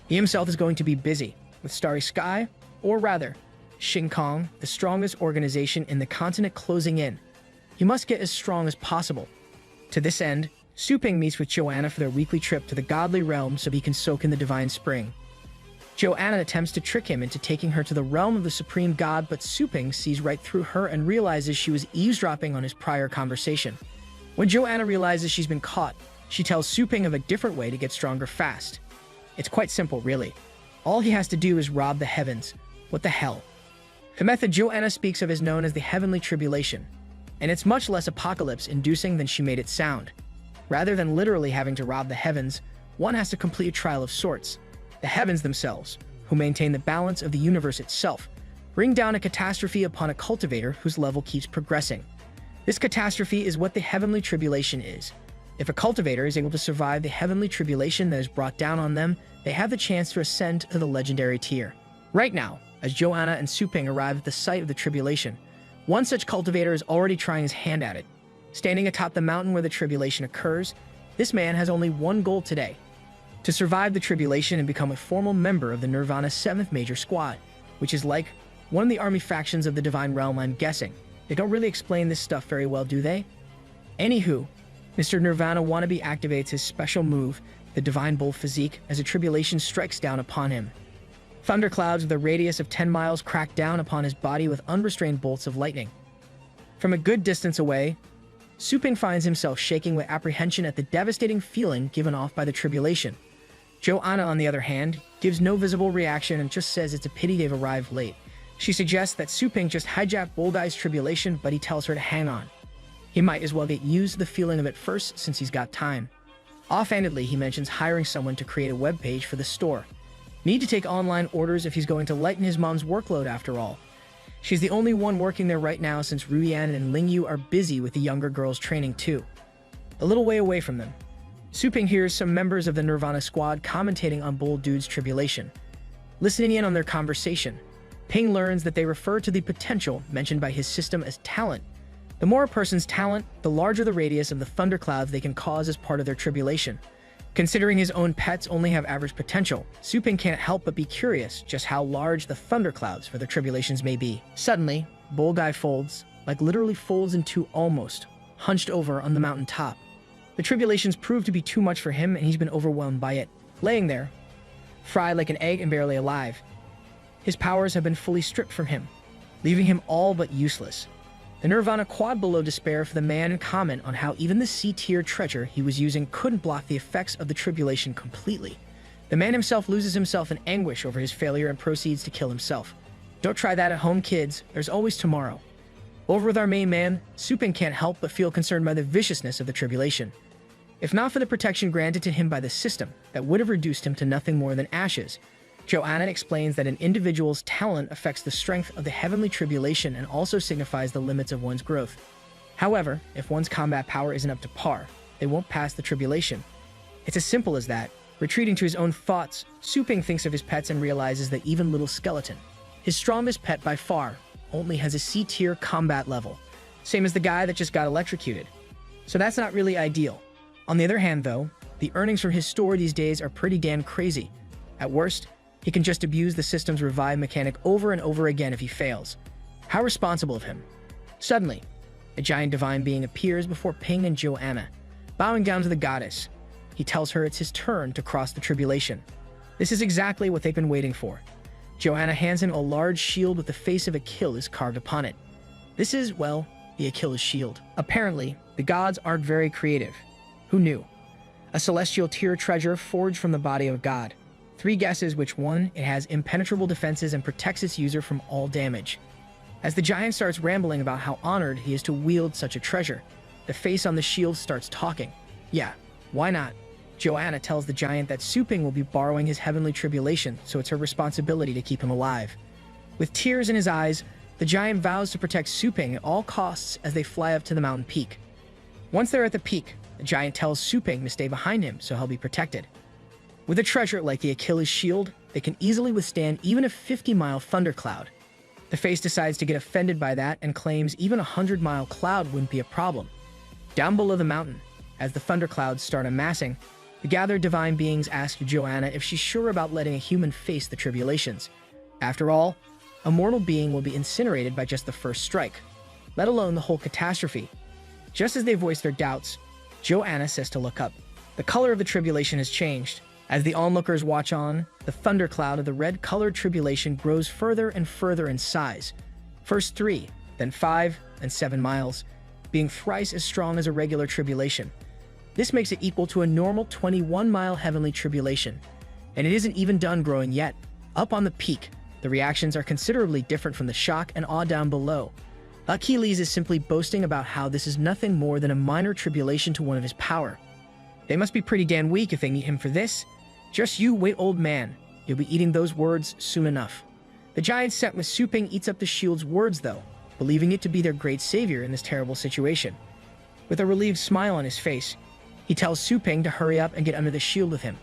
He himself is going to be busy with Starry Sky, or rather, Xing Kong, the strongest organization in the continent, closing in. He must get as strong as possible. To this end, Su Ping meets with Joanna for their weekly trip to the godly realm so he can soak in the divine spring. Joanna attempts to trick him into taking her to the realm of the supreme god, but Su Ping sees right through her and realizes she was eavesdropping on his prior conversation. When Joanna realizes she's been caught, she tells Su Ping of a different way to get stronger fast. It's quite simple, really. All he has to do is rob the heavens. What the hell? The method Joanna speaks of is known as the Heavenly Tribulation. and it's much less apocalypse-inducing than she made it sound. Rather than literally having to rob the heavens, one has to complete a trial of sorts. The heavens themselves, who maintain the balance of the universe itself, bring down a catastrophe upon a cultivator whose level keeps progressing. This catastrophe is what the heavenly tribulation is. If a cultivator is able to survive the heavenly tribulation that is brought down on them, they have the chance to ascend to the legendary tier. Right now, as Joanna and Suping arrive at the site of the tribulation, one such cultivator is already trying his hand at it. Standing atop the mountain where the tribulation occurs, this man has only one goal today: to survive the tribulation and become a formal member of the Nirvana 7th Major Squad, which is like one of the army factions of the Divine Realm, I'm guessing. They don't really explain this stuff very well, do they? Anywho, Mr. Nirvana wannabe activates his special move, the Divine Bull Physique, as a tribulation strikes down upon him. Thunderclouds with a radius of 10 miles crack down upon his body with unrestrained bolts of lightning. From a good distance away, Suping finds himself shaking with apprehension at the devastating feeling given off by the tribulation. Joanna, on the other hand, gives no visible reaction and just says it's a pity they've arrived late. She suggests that Suping just hijacked Boldai's tribulation, but he tells her to hang on. He might as well get used to the feeling of it first since he's got time. Offhandedly, he mentions hiring someone to create a webpage for the store. Need to take online orders if he's going to lighten his mom's workload after all. She's the only one working there right now since Ruyan and Lingyu are busy with the younger girls training too. A little way away from them, Suping hears some members of the Nirvana squad commentating on Bull Dude's tribulation. Listening in on their conversation, Ping learns that they refer to the potential mentioned by his system as talent. The more a person's talent, the larger the radius of the thunderclouds they can cause as part of their tribulation. Considering his own pets only have average potential, Suping can't help but be curious just how large the thunderclouds for their tribulations may be. Suddenly, Bull Guy folds, like literally folds in two almost, hunched over on the mountain top. The tribulations prove to be too much for him and he's been overwhelmed by it. Laying there, fried like an egg and barely alive, his powers have been fully stripped from him, leaving him all but useless. The Nirvana quad below despair for the man and comment on how even the C-tier treasure he was using couldn't block the effects of the tribulation completely. The man himself loses himself in anguish over his failure and proceeds to kill himself. Don't try that at home, kids. There's always tomorrow. Over with our main man, Suping can't help but feel concerned by the viciousness of the tribulation. If not for the protection granted to him by the system, that would have reduced him to nothing more than ashes. Joanna explains that an individual's talent affects the strength of the heavenly tribulation and also signifies the limits of one's growth. However, if one's combat power isn't up to par, they won't pass the tribulation. It's as simple as that. Retreating to his own thoughts, Suping thinks of his pets and realizes that even Little Skeleton, his strongest pet by far, only has a C-tier combat level, same as the guy that just got electrocuted. So that's not really ideal. On the other hand though, the earnings from his store these days are pretty damn crazy. At worst, he can just abuse the system's revive mechanic over and over again if he fails. How responsible of him. Suddenly, a giant divine being appears before Ping and Joanna. Bowing down to the goddess, he tells her it's his turn to cross the tribulation. This is exactly what they've been waiting for. Joanna hands him a large shield with the face of Achilles carved upon it. This is, well, the Achilles shield. Apparently, the gods aren't very creative. Who knew? A celestial tier treasure forged from the body of a god. 3 guesses which one, it has impenetrable defenses and protects its user from all damage. As the giant starts rambling about how honored he is to wield such a treasure, the face on the shield starts talking. Yeah, why not? Joanna tells the giant that Suping will be borrowing his heavenly tribulation, so it's her responsibility to keep him alive. With tears in his eyes, the giant vows to protect Suping at all costs as they fly up to the mountain peak. Once they're at the peak, the giant tells Suping to stay behind him so he'll be protected. With a treasure like the Achilles shield, they can easily withstand even a 50-mile thundercloud. The face decides to get offended by that and claims even a 100-mile cloud wouldn't be a problem. Down below the mountain, as the thunderclouds start amassing, the gathered divine beings ask Joanna if she's sure about letting a human face the tribulations. After all, a mortal being will be incinerated by just the first strike, let alone the whole catastrophe. Just as they voice their doubts, Joanna says to look up. The color of the tribulation has changed. As the onlookers watch on, the thundercloud of the red-colored tribulation grows further and further in size. First 3, then 5, and 7 miles, being thrice as strong as a regular tribulation. This makes it equal to a normal 21-mile heavenly tribulation. And it isn't even done growing yet. Up on the peak, the reactions are considerably different from the shock and awe down below. Achilles is simply boasting about how this is nothing more than a minor tribulation to one of his power. They must be pretty damn weak if they need him for this. Just you wait, old man. You'll be eating those words soon enough. The giant sent with Su Ping eats up the shield's words, though, believing it to be their great savior in this terrible situation. With a relieved smile on his face, he tells Su Ping to hurry up and get under the shield with him.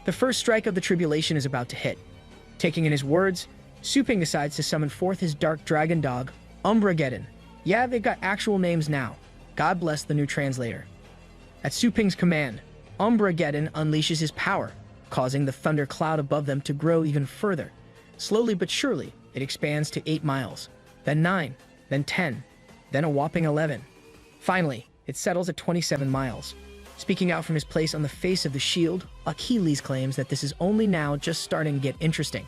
The first strike of the tribulation is about to hit. Taking in his words, Su Ping decides to summon forth his dark dragon dog, Umbrageddon. Yeah, they've got actual names now. God bless the new translator. At Su Ping's command, Umbrageddon unleashes his power, causing the thunder cloud above them to grow even further. Slowly but surely, it expands to 8 miles, then 9, then 10, then a whopping 11. Finally, it settles at 27 miles. Speaking out from his place on the face of the shield, Achilles claims that this is only now just starting to get interesting.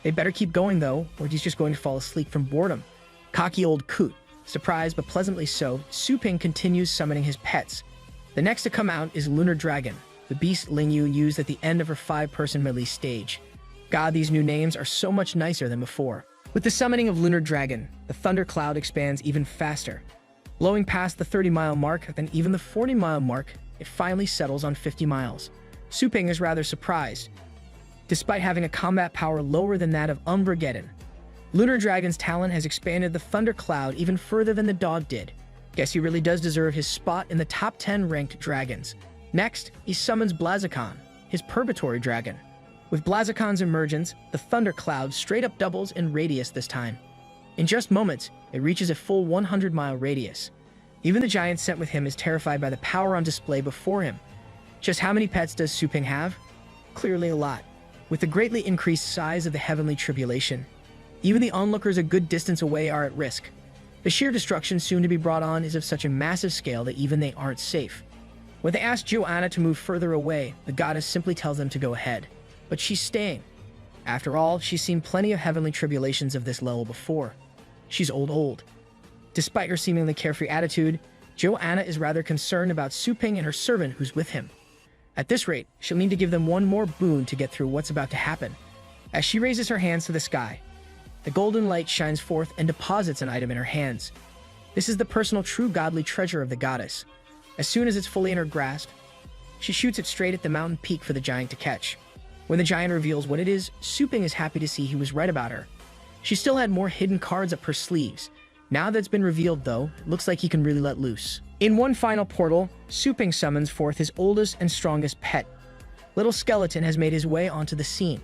They better keep going though, or he's just going to fall asleep from boredom. Cocky old coot. Surprised but pleasantly so, Su Ping continues summoning his pets. The next to come out is Lunar Dragon, the beast Ling Yu used at the end of her 5-person release stage. God, these new names are so much nicer than before. With the summoning of Lunar Dragon, the thunder cloud expands even faster. Blowing past the 30-mile mark, then even the 40-mile mark, it finally settles on 50 miles. Su Ping is rather surprised. Despite having a combat power lower than that of Umbrageddon, Lunar Dragon's talent has expanded the thunder cloud even further than the dog did. Guess he really does deserve his spot in the top 10 ranked dragons. Next, he summons Blaziken, his purgatory dragon. With Blaziken's emergence, the thunder cloud straight up doubles in radius this time. In just moments, it reaches a full 100-mile radius. Even the giant sent with him is terrified by the power on display before him. Just how many pets does Su Ping have? Clearly a lot. With the greatly increased size of the heavenly tribulation, even the onlookers a good distance away are at risk. The sheer destruction soon to be brought on is of such a massive scale that even they aren't safe. When they ask Joanna to move further away, the goddess simply tells them to go ahead. But she's staying. After all, she's seen plenty of heavenly tribulations of this level before. She's old. Despite her seemingly carefree attitude, Joanna is rather concerned about Su Ping and her servant who's with him. At this rate, she'll need to give them one more boon to get through what's about to happen. As she raises her hands to the sky, the golden light shines forth and deposits an item in her hands. This is the personal true godly treasure of the goddess. As soon as it's fully in her grasp, she shoots it straight at the mountain peak for the giant to catch. When the giant reveals what it is, Su Ping is happy to see he was right about her. She still had more hidden cards up her sleeves. Now that's been revealed though, it looks like he can really let loose. In one final portal, Su Ping summons forth his oldest and strongest pet. Little Skeleton has made his way onto the scene.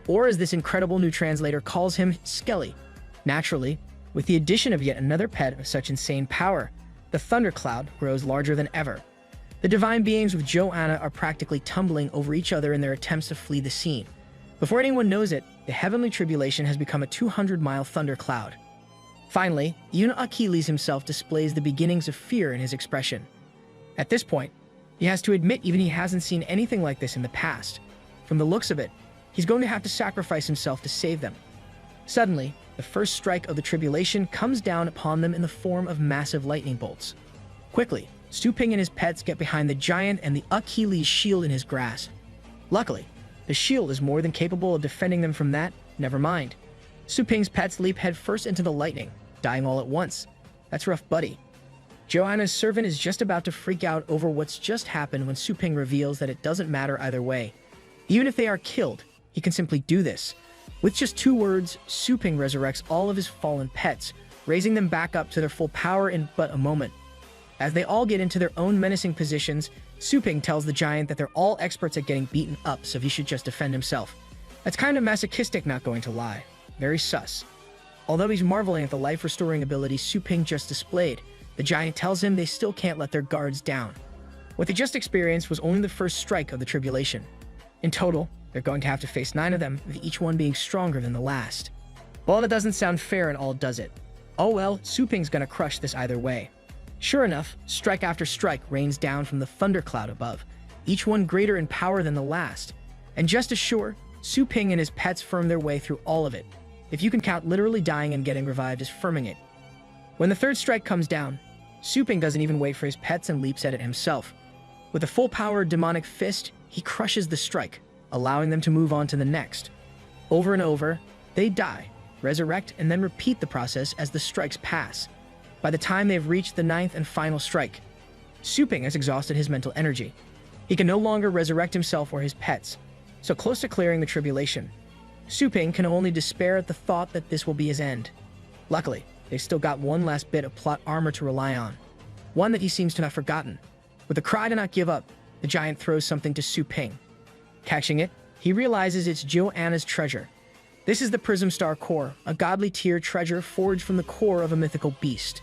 Or as this incredible new translator calls him, Skelly. Naturally, with the addition of yet another pet of such insane power, the thundercloud grows larger than ever. The divine beings with Joanna are practically tumbling over each other in their attempts to flee the scene. Before anyone knows it, the heavenly tribulation has become a 200-mile thundercloud. Finally, even Achilles himself displays the beginnings of fear in his expression. At this point, he has to admit even he hasn't seen anything like this in the past. From the looks of it, he's going to have to sacrifice himself to save them. Suddenly, the first strike of the tribulation comes down upon them in the form of massive lightning bolts. Quickly, Su Ping and his pets get behind the giant and the Achilles shield in his grasp. Luckily, the shield is more than capable of defending them from that. Never mind. Su Ping's pets leap headfirst into the lightning, dying all at once. That's rough, buddy. Joanna's servant is just about to freak out over what's just happened when Su Ping reveals that it doesn't matter either way. Even if they are killed, he can simply do this. With just 2 words, Su Ping resurrects all of his fallen pets, raising them back up to their full power in but a moment. As they all get into their own menacing positions, Su Ping tells the giant that they're all experts at getting beaten up, so he should just defend himself. That's kind of masochistic, not going to lie. Very sus. Although he's marveling at the life-restoring ability Su Ping just displayed, the giant tells him they still can't let their guards down. What they just experienced was only the first strike of the tribulation. In total, they're going to have to face 9 of them, with each one being stronger than the last. Well, that doesn't sound fair at all, does it? Oh well, Su Ping's gonna crush this either way. Sure enough, strike after strike rains down from the thundercloud above, each one greater in power than the last. And just as sure, Su Ping and his pets firm their way through all of it. If you can count literally dying and getting revived as firming it. When the third strike comes down, Su Ping doesn't even wait for his pets and leaps at it himself. With a full-powered demonic fist, he crushes the strike, allowing them to move on to the next. Over and over, they die, resurrect, and then repeat the process as the strikes pass. By the time they've reached the ninth and final strike, Suping has exhausted his mental energy. He can no longer resurrect himself or his pets, so close to clearing the tribulation, Suping can only despair at the thought that this will be his end. Luckily, they've still got one last bit of plot armor to rely on, one that he seems to have forgotten. With a cry to not give up, the giant throws something to Suping. Catching it, he realizes it's Joanna's treasure. This is the Prism Star Core, a godly tier treasure forged from the core of a mythical beast.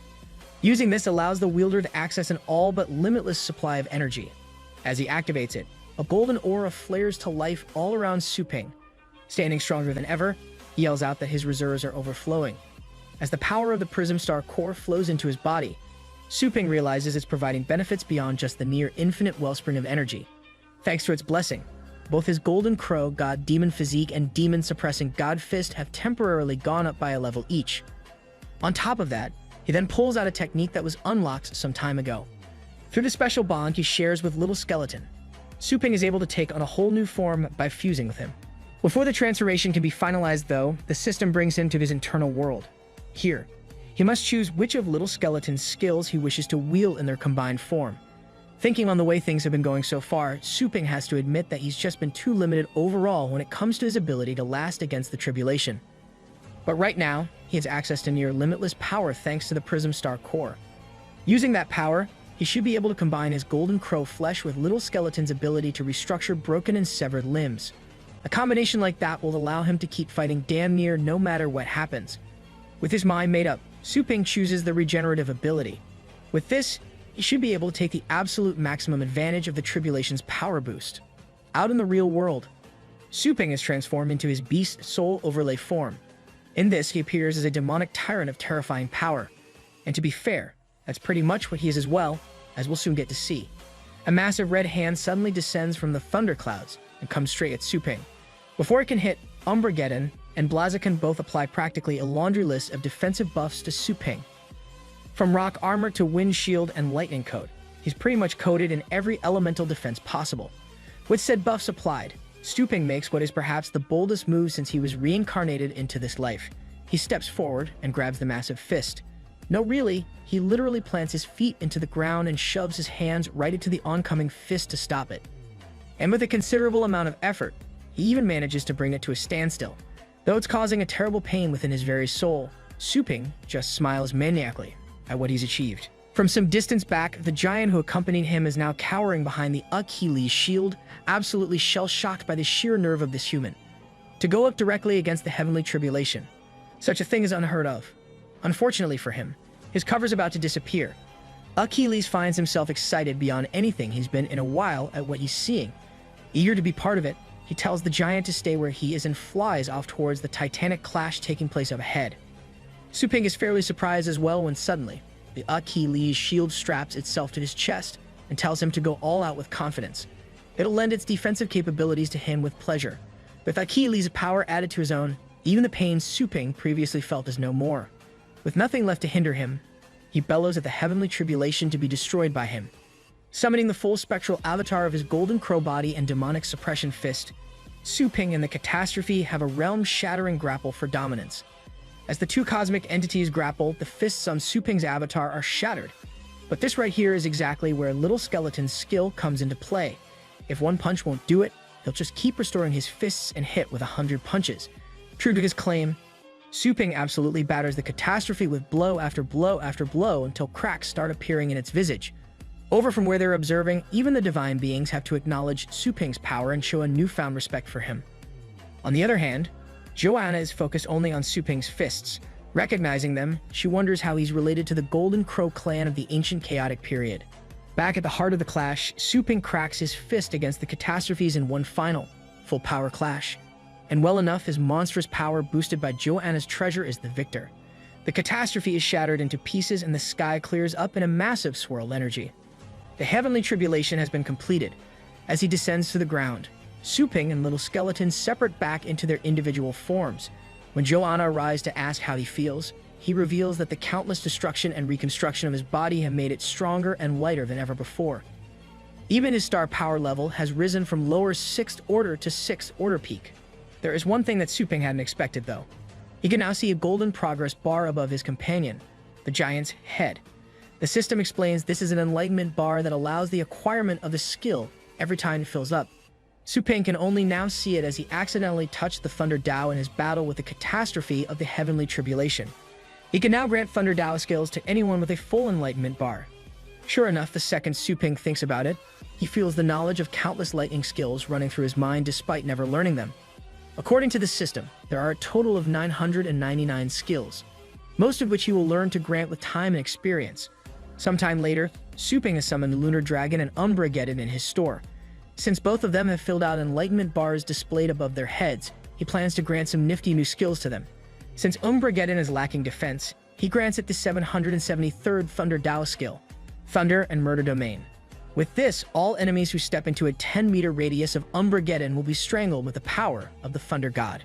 Using this allows the wielder to access an all but limitless supply of energy. As he activates it, a golden aura flares to life all around Suping. Standing stronger than ever, he yells out that his reserves are overflowing. As the power of the Prism Star Core flows into his body, Suping realizes it's providing benefits beyond just the near-infinite wellspring of energy. Thanks to its blessing, both his Golden Crow God Demon Physique and Demon-suppressing God Fist have temporarily gone up by a level each. On top of that, he then pulls out a technique that was unlocked some time ago. Through the special bond he shares with Little Skeleton, Suping is able to take on a whole new form by fusing with him. Before the transformation can be finalized though, the system brings him to his internal world. Here, he must choose which of Little Skeleton's skills he wishes to wield in their combined form. Thinking on the way things have been going so far, Suping has to admit that he's just been too limited overall when it comes to his ability to last against the tribulation. But right now, he has access to near limitless power thanks to the Prism Star Core. Using that power, he should be able to combine his Golden Crow flesh with Little Skeleton's ability to restructure broken and severed limbs. A combination like that will allow him to keep fighting damn near no matter what happens. With his mind made up, Suping chooses the regenerative ability. With this, he should be able to take the absolute maximum advantage of the tribulation's power boost. Out in the real world, Suping is transformed into his Beast Soul Overlay form. In this, he appears as a demonic tyrant of terrifying power. And to be fair, that's pretty much what he is as well, as we'll soon get to see. A massive red hand suddenly descends from the thunderclouds and comes straight at Suping. Before it can hit, Umbrageddon and Blaziken both apply practically a laundry list of defensive buffs to Suping. From rock armor to wind shield and lightning coat, he's pretty much coated in every elemental defense possible. With said buffs applied, Suping makes what is perhaps the boldest move since he was reincarnated into this life. He steps forward and grabs the massive fist. No, really, he literally plants his feet into the ground and shoves his hands right into the oncoming fist to stop it. And with a considerable amount of effort, he even manages to bring it to a standstill. Though it's causing a terrible pain within his very soul, Suping just smiles maniacally at what he's achieved. From some distance back, the giant who accompanied him is now cowering behind the Achilles shield, absolutely shell-shocked by the sheer nerve of this human. To go up directly against the heavenly tribulation, such a thing is unheard of. Unfortunately for him, his cover's about to disappear. Achilles finds himself excited beyond anything he's been in a while at what he's seeing. Eager to be part of it, he tells the giant to stay where he is and flies off towards the titanic clash taking place up ahead. Suping is fairly surprised as well when suddenly, the Achilles shield straps itself to his chest and tells him to go all out with confidence. It'll lend its defensive capabilities to him with pleasure. With Achilles' power added to his own, even the pain Suping previously felt is no more. With nothing left to hinder him, he bellows at the heavenly tribulation to be destroyed by him. Summoning the full spectral avatar of his Golden Crow body and demonic suppression fist, Suping and the catastrophe have a realm-shattering grapple for dominance. As the two cosmic entities grapple, the fists on Suping's avatar are shattered. But this right here is exactly where Little Skeleton's skill comes into play. If one punch won't do it, he'll just keep restoring his fists and hit with 100 punches. True to his claim, Suping absolutely batters the catastrophe with blow after blow after blow until cracks start appearing in its visage. Over from where they're observing, even the divine beings have to acknowledge Suping's power and show a newfound respect for him. On the other hand, Joanna is focused only on Suping's fists. Recognizing them, she wonders how he's related to the Golden Crow clan of the ancient chaotic period. Back at the heart of the clash, Suping cracks his fist against the catastrophes in one final, full power clash. And well enough, his monstrous power boosted by Joanna's treasure is the victor. The catastrophe is shattered into pieces and the sky clears up in a massive swirl energy. The heavenly tribulation has been completed. As he descends to the ground, Suping and Little Skeleton separate back into their individual forms. When Joanna arrives to ask how he feels, he reveals that the countless destruction and reconstruction of his body have made it stronger and lighter than ever before. Even his star power level has risen from lower 6th order to 6th order peak. There is one thing that Suping hadn't expected though. He can now see a golden progress bar above his companion. the giant's head. The system explains this is an enlightenment bar that allows the acquirement of the skill every time it fills up. Su Ping can only now see it as he accidentally touched the Thunder Dao in his battle with the catastrophe of the Heavenly Tribulation. He can now grant Thunder Dao skills to anyone with a full enlightenment bar. Sure enough, the second Su Ping thinks about it, he feels the knowledge of countless lightning skills running through his mind despite never learning them. According to the system, there are a total of 999 skills, most of which he will learn to grant with time and experience. Sometime later, Su Ping has summoned the Lunar Dragon and Umbrageddon in his store. Since both of them have filled out enlightenment bars displayed above their heads, he plans to grant some nifty new skills to them. Since Umbrageddon is lacking defense, he grants it the 773rd Thunder Dao skill, Thunder and Murder Domain. With this, all enemies who step into a 10-meter radius of Umbrageddon will be strangled with the power of the Thunder God.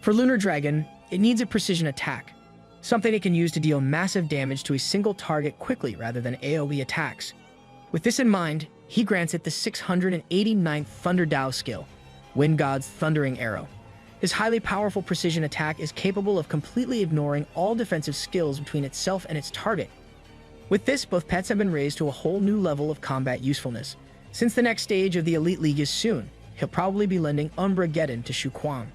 For Lunar Dragon, it needs a precision attack, something it can use to deal massive damage to a single target quickly rather than AoE attacks. With this in mind, he grants it the 689th Thunder Dao skill, Wind God's Thundering Arrow. His highly powerful precision attack is capable of completely ignoring all defensive skills between itself and its target. With this, both pets have been raised to a whole new level of combat usefulness. Since the next stage of the Elite League is soon, he'll probably be lending Umbrageddon to Shu Quan.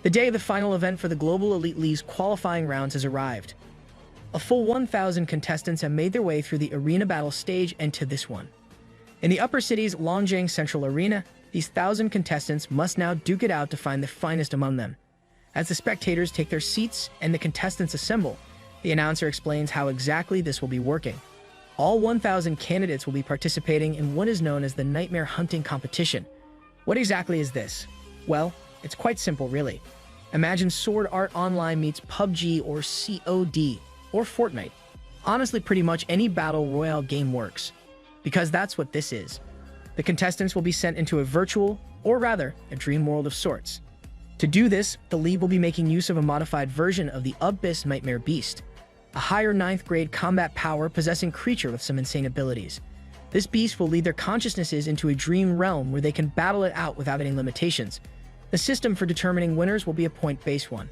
The day of the final event for the Global Elite League's qualifying rounds has arrived. A full 1,000 contestants have made their way through the arena battle stage and to this one. In the upper city's Longjing Central Arena, these 1,000 contestants must now duke it out to find the finest among them. As the spectators take their seats and the contestants assemble, the announcer explains how exactly this will be working. All 1,000 candidates will be participating in what is known as the Nightmare Hunting Competition. What exactly is this? Well, it's quite simple, really. Imagine Sword Art Online meets PUBG or COD or Fortnite. Honestly, pretty much any battle royale game works, because that's what this is. The contestants will be sent into a virtual, or rather, a dream world of sorts. To do this, the league will be making use of a modified version of the Abyss Nightmare Beast, a higher 9th grade combat power possessing creature with some insane abilities. This beast will lead their consciousnesses into a dream realm where they can battle it out without any limitations. The system for determining winners will be a point-based one.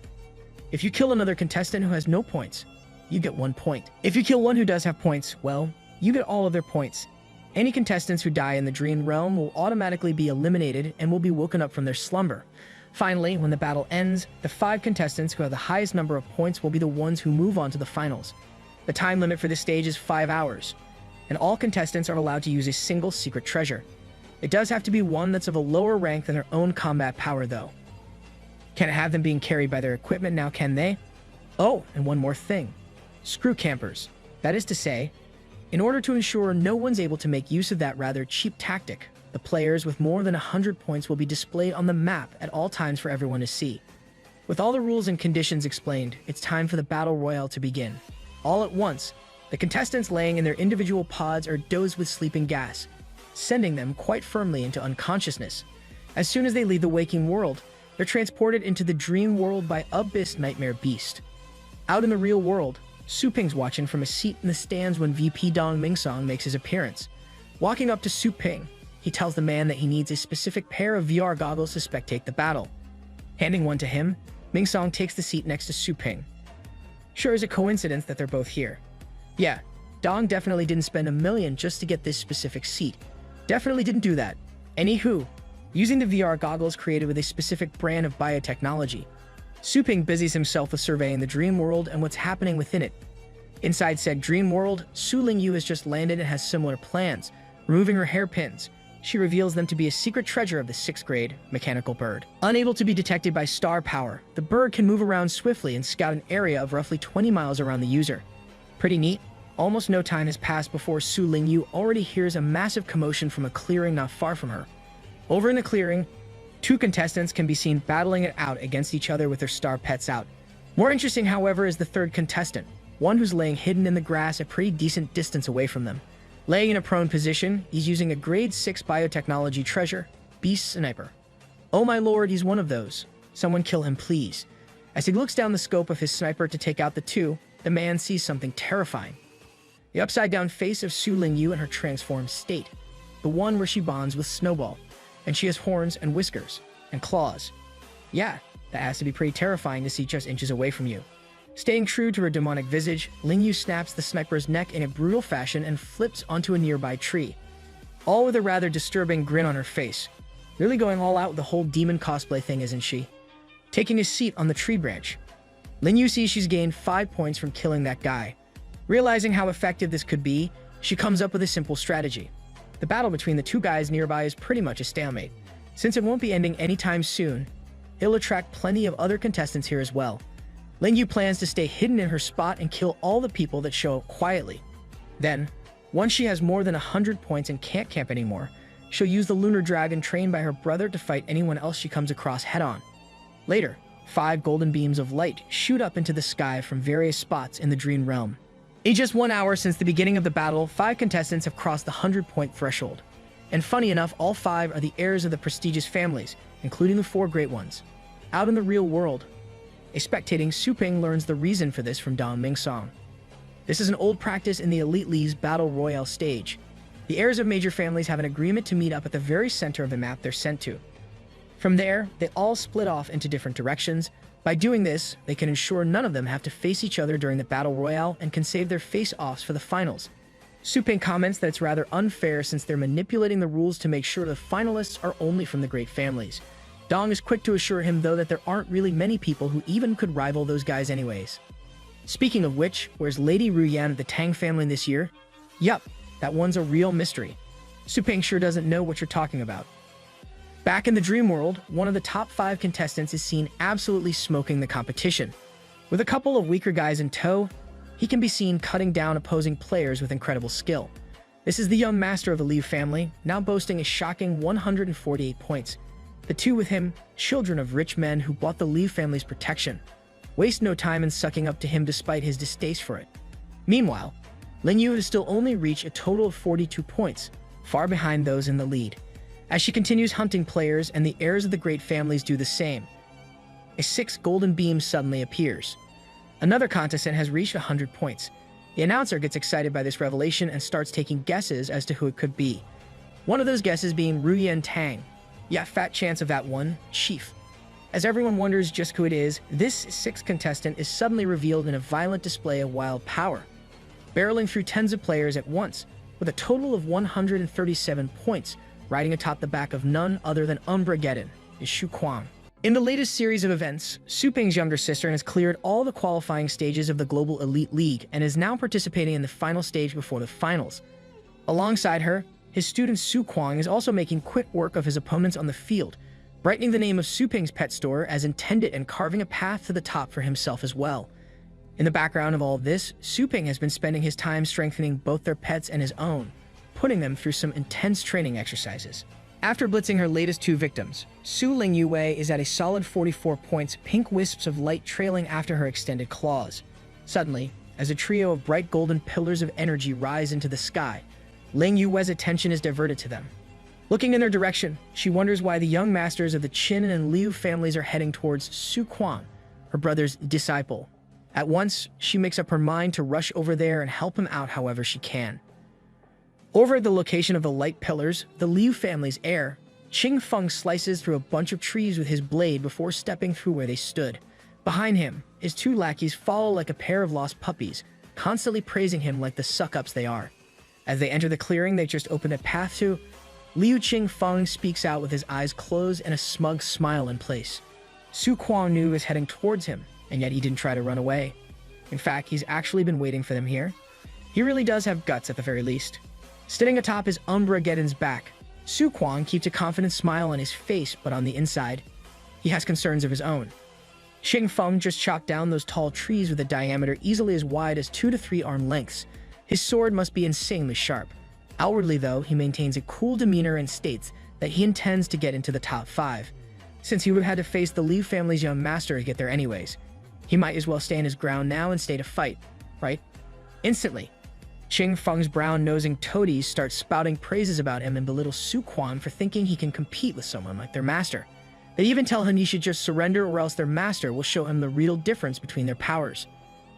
If you kill another contestant who has no points, you get 1 point. If you kill one who does have points, well, you get all of their points. Any contestants who die in the dream realm will automatically be eliminated and will be woken up from their slumber. Finally, when the battle ends, the 5 contestants who have the highest number of points will be the ones who move on to the finals. The time limit for this stage is 5 hours, and all contestants are allowed to use a single secret treasure. It does have to be one that's of a lower rank than their own combat power, though. Can't have them being carried by their equipment now, can they? Oh, and one more thing. Screw campers. That is to say, in order to ensure no one's able to make use of that rather cheap tactic, the players with more than 100 points will be displayed on the map at all times for everyone to see. With all the rules and conditions explained, it's time for the Battle Royale to begin. All at once, the contestants laying in their individual pods are dosed with sleeping gas, sending them quite firmly into unconsciousness. As soon as they leave the waking world, they're transported into the dream world by Abyss Nightmare Beast. Out in the real world, Su Ping's watching from a seat in the stands when VP Dong Mingsong makes his appearance. Walking up to Su Ping, he tells the man that he needs a specific pair of VR goggles to spectate the battle. Handing one to him, Mingsong takes the seat next to Su Ping. Sure is a coincidence that they're both here. Yeah, Dong definitely didn't spend $1 million just to get this specific seat. Definitely didn't do that. Anywho, using the VR goggles created with a specific brand of biotechnology, Su Ping busies himself with surveying the dream world and what's happening within it. Inside said dream world, Su Lingyu has just landed and has similar plans. Removing her hairpins, she reveals them to be a secret treasure of the 6th grade mechanical bird. Unable to be detected by star power, the bird can move around swiftly and scout an area of roughly 20 miles around the user. Pretty neat. Almost no time has passed before Su Lingyu already hears a massive commotion from a clearing not far from her. Over in the clearing, 2 contestants can be seen battling it out against each other with their star pets out. More interesting, however, is the 3rd contestant, one who's laying hidden in the grass a pretty decent distance away from them. Laying in a prone position, he's using a grade 6 biotechnology treasure, Beast Sniper. Oh my lord, he's one of those. Someone kill him, please. As he looks down the scope of his sniper to take out the 2, the man sees something terrifying. The upside-down face of Su Lingyu in her transformed state, the one where she bonds with Snowball, and she has horns and whiskers, and claws. Yeah, that has to be pretty terrifying to see just inches away from you. Staying true to her demonic visage, Ling Yu snaps the sniper's neck in a brutal fashion and flips onto a nearby tree, all with a rather disturbing grin on her face. Really going all out with the whole demon cosplay thing, isn't she? Taking a seat on the tree branch, Ling Yu sees she's gained 5 points from killing that guy. Realizing how effective this could be, she comes up with a simple strategy. The battle between the two guys nearby is pretty much a stalemate. Since it won't be ending anytime soon, it'll attract plenty of other contestants here as well. Ling Yu plans to stay hidden in her spot and kill all the people that show up quietly. Then, once she has more than 100 points and can't camp anymore, she'll use the lunar dragon trained by her brother to fight anyone else she comes across head-on. Later, 5 golden beams of light shoot up into the sky from various spots in the dream realm. In just 1 hour since the beginning of the battle, 5 contestants have crossed the 100-point threshold. And funny enough, all 5 are the heirs of the prestigious families, including the 4 great ones. Out in the real world, a spectating Su Ping learns the reason for this from Dong Mingsong. This is an old practice in the Elite League's Battle Royale stage. The heirs of major families have an agreement to meet up at the very center of the map they're sent to. From there, they all split off into different directions. By doing this, they can ensure none of them have to face each other during the Battle Royale and can save their face-offs for the finals. Su Ping comments that it's rather unfair since they're manipulating the rules to make sure the finalists are only from the great families. Dong is quick to assure him, though, that there aren't really many people who even could rival those guys anyways. Speaking of which, where's Lady Ruyan of the Tang family this year? Yup, that one's a real mystery. Su Ping sure doesn't know what you're talking about. Back in the dream world, one of the top 5 contestants is seen absolutely smoking the competition. With a couple of weaker guys in tow, he can be seen cutting down opposing players with incredible skill. This is the young master of the Liu family, now boasting a shocking 148 points. The 2 with him, children of rich men who bought the Liu family's protection, waste no time in sucking up to him despite his distaste for it. Meanwhile, Ling Yu has still only reached a total of 42 points, far behind those in the lead. As she continues hunting players and the heirs of the great families do the same, a 6th golden beam suddenly appears. Another contestant has reached 100 points. The announcer gets excited by this revelation and starts taking guesses as to who it could be. One of those guesses being Ruyan Tang. Yeah, fat chance of that one, Chief. As everyone wonders just who it is, this 6th contestant is suddenly revealed in a violent display of wild power, barreling through tens of players at once, with a total of 137 points, riding atop the back of none other than Umbrageddon, is Shu Kuang. In the latest series of events, Su Ping's younger sister has cleared all the qualifying stages of the Global Elite League and is now participating in the final stage before the finals. Alongside her, his student Su Kuang is also making quick work of his opponents on the field, brightening the name of Su Ping's pet store as intended and carving a path to the top for himself as well. In the background of all this, Su Ping has been spending his time strengthening both their pets and his own, putting them through some intense training exercises. After blitzing her latest 2 victims, Su Ling Yue is at a solid 44 points, pink wisps of light trailing after her extended claws. Suddenly, as a trio of bright golden pillars of energy rise into the sky, Ling Yue's attention is diverted to them. Looking in their direction, she wonders why the young masters of the Qin and Liu families are heading towards Su Kuang, her brother's disciple. At once, she makes up her mind to rush over there and help him out however she can. Over at the location of the light pillars, the Liu family's heir, Qing Feng, slices through a bunch of trees with his blade before stepping through where they stood. Behind him, his 2 lackeys follow like a pair of lost puppies, constantly praising him like the suck-ups they are. As they enter the clearing they just opened a path to, Liu Qing Feng speaks out with his eyes closed and a smug smile in place. Su Kuang knew he was heading towards him, and yet he didn't try to run away. In fact, he's actually been waiting for them here. He really does have guts at the very least. Sitting atop his Umbrageddon's back, Su Kuang keeps a confident smile on his face, but on the inside, he has concerns of his own. Qing Feng just chopped down those tall trees with a diameter easily as wide as 2 to 3 arm lengths. His sword must be insanely sharp. Outwardly, though, he maintains a cool demeanor and states that he intends to get into the top 5. Since he would have had to face the Liu family's young master to get there anyways, he might as well stand his ground now and stay to fight, right? Instantly, Qing Feng's brown-nosing toadies start spouting praises about him and belittle Su Kuang for thinking he can compete with someone like their master. They even tell him he should just surrender or else their master will show him the real difference between their powers.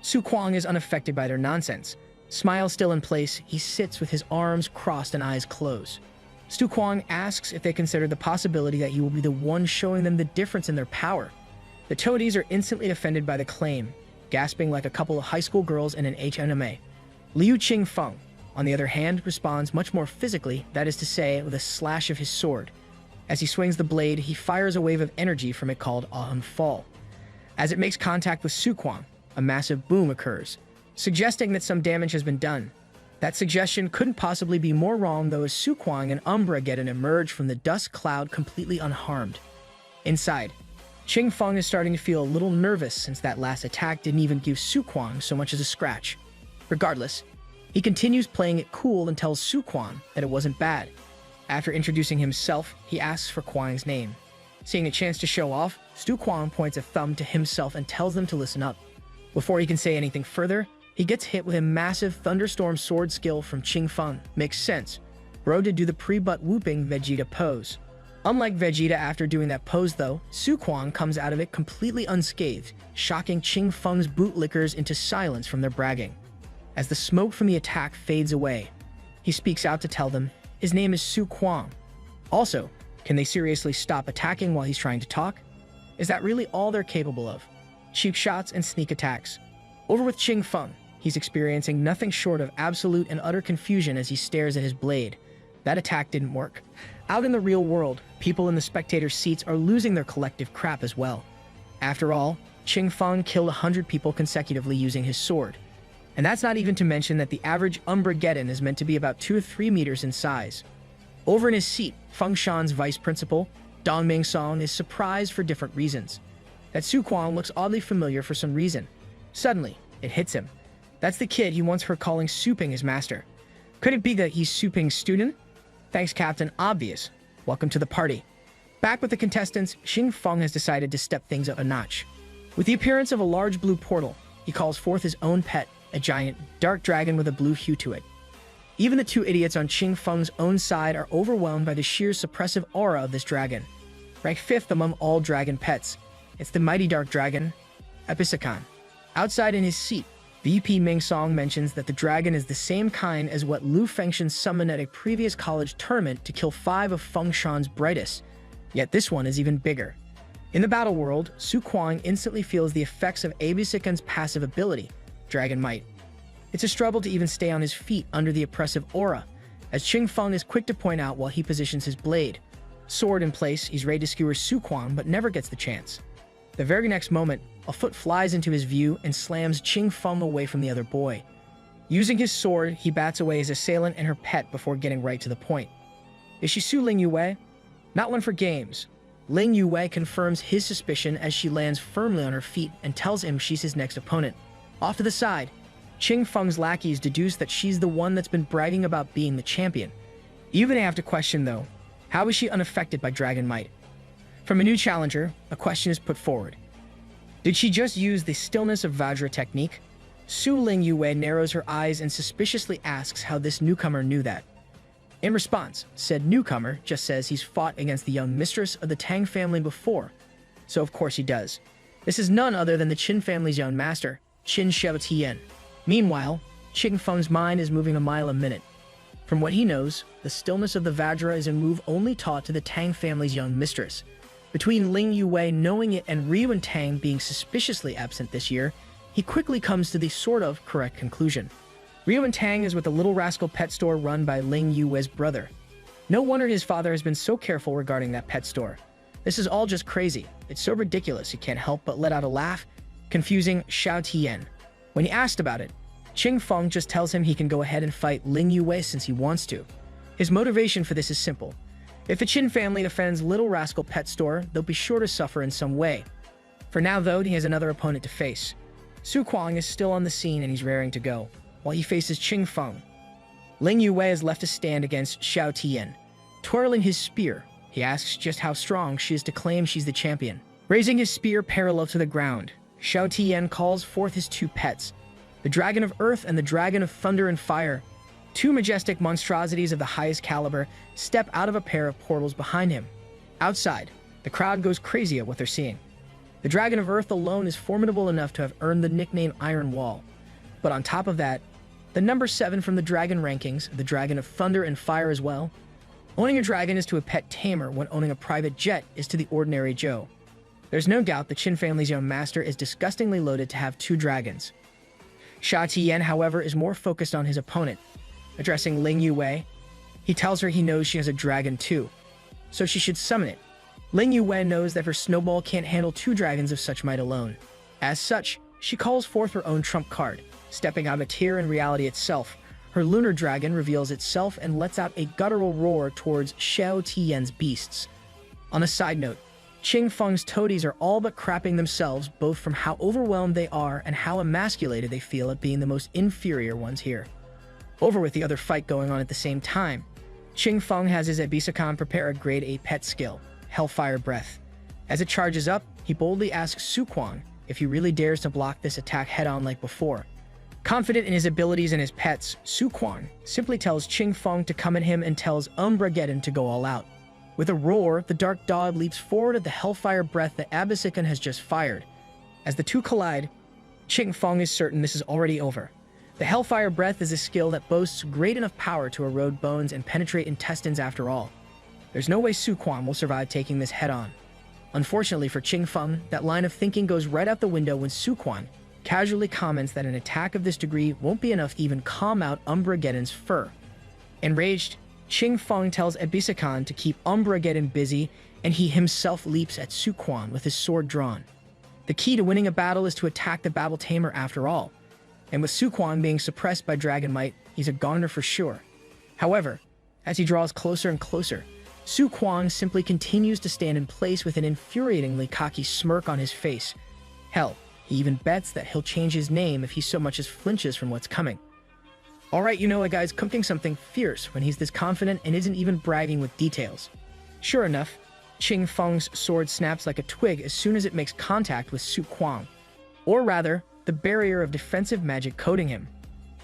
Su Kuang is unaffected by their nonsense. Smile still in place, he sits with his arms crossed and eyes closed. Su Kuang asks if they consider the possibility that he will be the one showing them the difference in their power. The toadies are instantly offended by the claim, gasping like a couple of high school girls in an HNMA. Liu Qingfeng, on the other hand, responds much more physically, that is to say, with a slash of his sword. As he swings the blade, he fires a wave of energy from it called Ahun Fall. As it makes contact with Su Kuang, a massive boom occurs, suggesting that some damage has been done. That suggestion couldn't possibly be more wrong, though, as Su Kuang and Umbra Geddon emerge from the dust cloud completely unharmed. Inside, Qingfeng is starting to feel a little nervous since that last attack didn't even give Su Kuang so much as a scratch. Regardless, he continues playing it cool and tells Su Kuang that it wasn't bad. After introducing himself, he asks for Kuang's name. Seeing a chance to show off, Su Kuang points a thumb to himself and tells them to listen up. Before he can say anything further, he gets hit with a massive thunderstorm sword skill from Qingfeng. Makes sense. Bro did do the pre-butt whooping Vegeta pose. Unlike Vegeta after doing that pose though, Su Kuang comes out of it completely unscathed, shocking Qingfeng's bootlickers into silence from their bragging. As the smoke from the attack fades away, he speaks out to tell them his name is Su Kuang. Also, can they seriously stop attacking while he's trying to talk? Is that really all they're capable of? Cheap shots and sneak attacks. Over with Qingfeng, he's experiencing nothing short of absolute and utter confusion as he stares at his blade. That attack didn't work. Out in the real world, people in the spectator seats are losing their collective crap as well. After all, Qingfeng killed 100 people consecutively using his sword. And that's not even to mention that the average Umbra Geddon is meant to be about 2 to 3 meters in size. Over in his seat, Fengshan's vice principal, Dong Mingsong, is surprised for different reasons. That Su Kuang looks oddly familiar for some reason. Suddenly, it hits him. That's the kid he once heard calling Su Ping his master. Could it be that he's Su Ping's student? Thanks, Captain. Obvious. Welcome to the party. Back with the contestants, Qingfeng has decided to step things up a notch. With the appearance of a large blue portal, he calls forth his own pet, a giant, dark dragon with a blue hue to it. Even the two idiots on Qingfeng's own side are overwhelmed by the sheer suppressive aura of this dragon. Ranked 5th among all dragon pets, it's the mighty dark dragon, Episakan. Outside in his seat, VP Mingsong mentions that the dragon is the same kind as what Lu Fengshan summoned at a previous college tournament to kill 5 of Fengshan's brightest, yet this one is even bigger. In the battle world, Su Kuang instantly feels the effects of Ebisakan's passive ability, Dragon Might. It's a struggle to even stay on his feet under the oppressive aura, as Qingfeng is quick to point out while he positions his blade. Sword in place, he's ready to skewer Su Kuang, but never gets the chance. The very next moment, a foot flies into his view and slams Qingfeng away from the other boy. Using his sword, he bats away his assailant and her pet before getting right to the point. Is she Su Ling Yue? Not one for games. Ling Yue confirms his suspicion as she lands firmly on her feet and tells him she's his next opponent. Off to the side, Qingfeng's lackeys deduce that she's the one that's been bragging about being the champion. Even they have to question, though, how is she unaffected by Dragon Might? From a new challenger, a question is put forward. Did she just use the stillness of Vajra technique? Su Ling Yue narrows her eyes and suspiciously asks how this newcomer knew that. In response, said newcomer just says he's fought against the young mistress of the Tang family before, so of course he does. This is none other than the Qin family's young master, Qin Xiaotian. Meanwhile, Qingfeng's mind is moving a mile a minute. From what he knows, the stillness of the Vajra is a move only taught to the Tang family's young mistress. Between Ling Yue knowing it and Ryu and Tang being suspiciously absent this year, he quickly comes to the sort of correct conclusion. Ryu and Tang is with the Little Rascal pet store run by Ling Yue's brother. No wonder his father has been so careful regarding that pet store. This is all just crazy. It's so ridiculous he can't help but let out a laugh, confusing Xiao Tian. When he asked about it, Qingfeng just tells him he can go ahead and fight Ling Yue since he wants to. His motivation for this is simple. If the Qin family defends Little Rascal pet store, they'll be sure to suffer in some way. For now, though, he has another opponent to face. Su Kuang is still on the scene and he's raring to go, while he faces Qingfeng. Ling Yue is left to stand against Xiao Tian. Twirling his spear, he asks just how strong she is to claim she's the champion. Raising his spear parallel to the ground, Xiao Tian calls forth his 2 pets, the Dragon of Earth and the Dragon of Thunder and Fire. 2 majestic monstrosities of the highest caliber step out of a pair of portals behind him. Outside, the crowd goes crazy at what they're seeing. The Dragon of Earth alone is formidable enough to have earned the nickname Iron Wall. But on top of that, the number 7 from the Dragon rankings, the Dragon of Thunder and Fire as well. Owning a dragon is to a pet tamer what owning a private jet is to the ordinary Joe. There's no doubt the Qin family's young master is disgustingly loaded to have 2 dragons. Xia Tian, however, is more focused on his opponent. Addressing Ling Yue, he tells her he knows she has a dragon too, so she should summon it. Ling Yue knows that her snowball can't handle 2 dragons of such might alone. As such, she calls forth her own trump card. Stepping out of a tier in reality itself, her lunar dragon reveals itself and lets out a guttural roar towards Xiao Tian's beasts. On a side note, Qing Feng's toadies are all but crapping themselves both from how overwhelmed they are and how emasculated they feel at being the most inferior ones here. Over with the other fight going on at the same time, Qing Feng has his Abisakan prepare a grade 8 pet skill, Hellfire Breath. As it charges up, he boldly asks Su Quan if he really dares to block this attack head-on like before. Confident in his abilities and his pets, Su Quan simply tells Qing Feng to come at him and tells Umbregeddon to go all out. With a roar, the Dark Dog leaps forward at the Hellfire Breath that Abisikan has just fired. As the two collide, Qing Feng is certain this is already over. The Hellfire Breath is a skill that boasts great enough power to erode bones and penetrate intestines after all. There's no way Su Quan will survive taking this head-on. Unfortunately for Qing Feng, that line of thinking goes right out the window when Su Quan casually comments that an attack of this degree won't be enough to even calm out Umbregeddon's fur. Enraged, Qing Feng tells Abisakan to keep Umbregeddon busy, and he himself leaps at Su Quan with his sword drawn. The key to winning a battle is to attack the battle tamer after all, and with Su Quan being suppressed by Dragon Might, he's a goner for sure. However, as he draws closer and closer, Su Quan simply continues to stand in place with an infuriatingly cocky smirk on his face. Hell, he even bets that he'll change his name if he so much as flinches from what's coming. Alright, you know a guy's cooking something fierce when he's this confident and isn't even bragging with details. Sure enough, Qing Feng's sword snaps like a twig as soon as it makes contact with Su Quan. Or rather, the barrier of defensive magic coating him.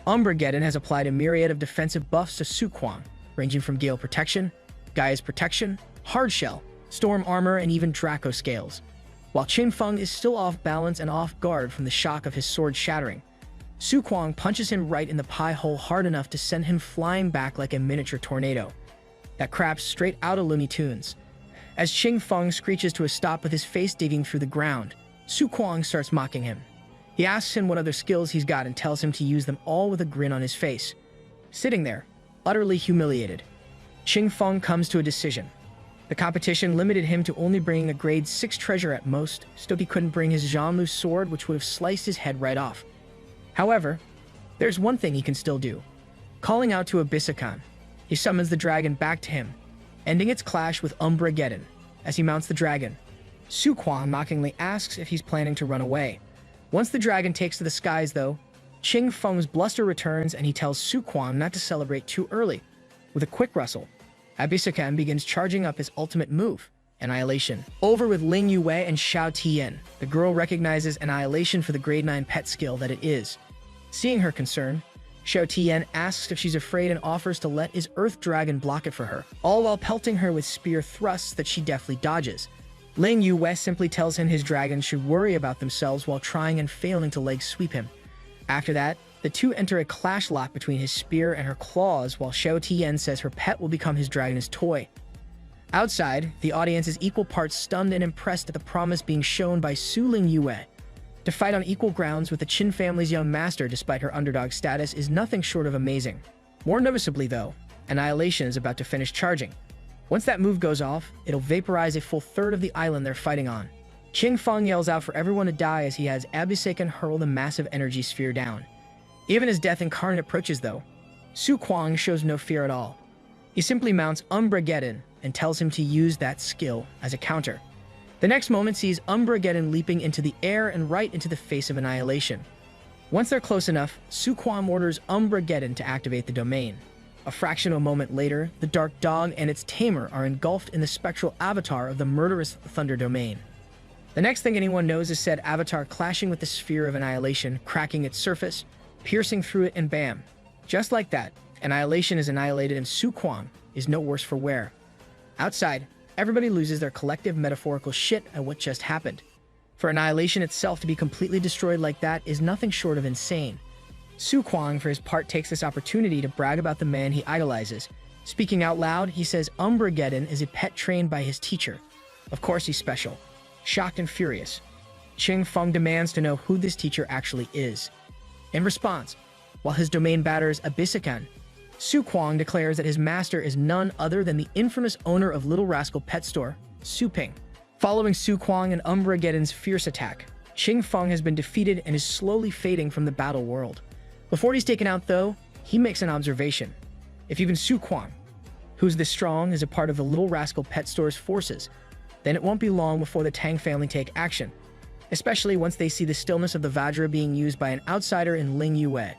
Umbregeddon has applied a myriad of defensive buffs to Su Quan, ranging from Gale Protection, Gaia's Protection, Hardshell, Storm Armor, and even Draco Scales. While Qing Feng is still off balance and off guard from the shock of his sword shattering, Su Quan punches him right in the pie hole hard enough to send him flying back like a miniature tornado. That craps straight out of Looney Tunes. As Qing Feng screeches to a stop with his face digging through the ground, Su Quan starts mocking him. He asks him what other skills he's got and tells him to use them all with a grin on his face. Sitting there, utterly humiliated, Qing Feng comes to a decision. The competition limited him to only bringing a grade 6 treasure at most, so he couldn't bring his Zhanlu sword, which would have sliced his head right off. However, there's one thing he can still do. Calling out to Abisakan, he summons the dragon back to him, ending its clash with Umbregeddon. As he mounts the dragon, Su Quan mockingly asks if he's planning to run away. Once the dragon takes to the skies, though, Qing Feng's bluster returns and he tells Su Quan not to celebrate too early. With a quick rustle, Abisakan begins charging up his ultimate move, Annihilation. Over with Ling Yue and Xiao Tian, the girl recognizes Annihilation for the grade 9 pet skill that it is. Seeing her concern, Xiao Tian asks if she's afraid and offers to let his Earth Dragon block it for her, all while pelting her with spear thrusts that she deftly dodges. Ling Yue simply tells him his dragons should worry about themselves while trying and failing to leg sweep him. After that, the two enter a clash lock between his spear and her claws, while Xiao Tian says her pet will become his dragon's toy. Outside, the audience is equal parts stunned and impressed at the promise being shown by Su Ling Yue. To fight on equal grounds with the Qin family's young master despite her underdog status is nothing short of amazing. More noticeably though, Annihilation is about to finish charging. Once that move goes off, it'll vaporize a full third of the island they're fighting on. Qing Feng yells out for everyone to die as he has Abisakan hurl the massive energy sphere down. Even as Death Incarnate approaches though, Su Quan shows no fear at all. He simply mounts Umbregeddon and tells him to use that skill as a counter. The next moment sees Umbregeddon leaping into the air and right into the face of Annihilation. Once they're close enough, Su Quan orders Umbregeddon to activate the domain. A fraction of a moment later, the Dark Dog and its tamer are engulfed in the spectral avatar of the murderous Thunder Domain. The next thing anyone knows is said avatar clashing with the sphere of Annihilation, cracking its surface, piercing through it, and bam. Just like that, Annihilation is annihilated and Su Quan is no worse for wear. Outside, everybody loses their collective metaphorical shit at what just happened. For Annihilation itself to be completely destroyed like that is nothing short of insane. Su Quan, for his part, takes this opportunity to brag about the man he idolizes. Speaking out loud, he says Umbregeddon is a pet trained by his teacher. Of course he's special. Shocked and furious, Qing Feng demands to know who this teacher actually is. In response, while his domain batters Abyssakan, Su Kuang declares that his master is none other than the infamous owner of Little Rascal Pet Store, Su Ping. Following Su Kuang and Umbrageddon's fierce attack, Qing Feng has been defeated and is slowly fading from the battle world. Before he's taken out, though, he makes an observation. If even Su Kuang, who's this strong, is a part of the Little Rascal Pet Store's forces, then it won't be long before the Tang family take action, especially once they see the stillness of the Vajra being used by an outsider in Ling Yue.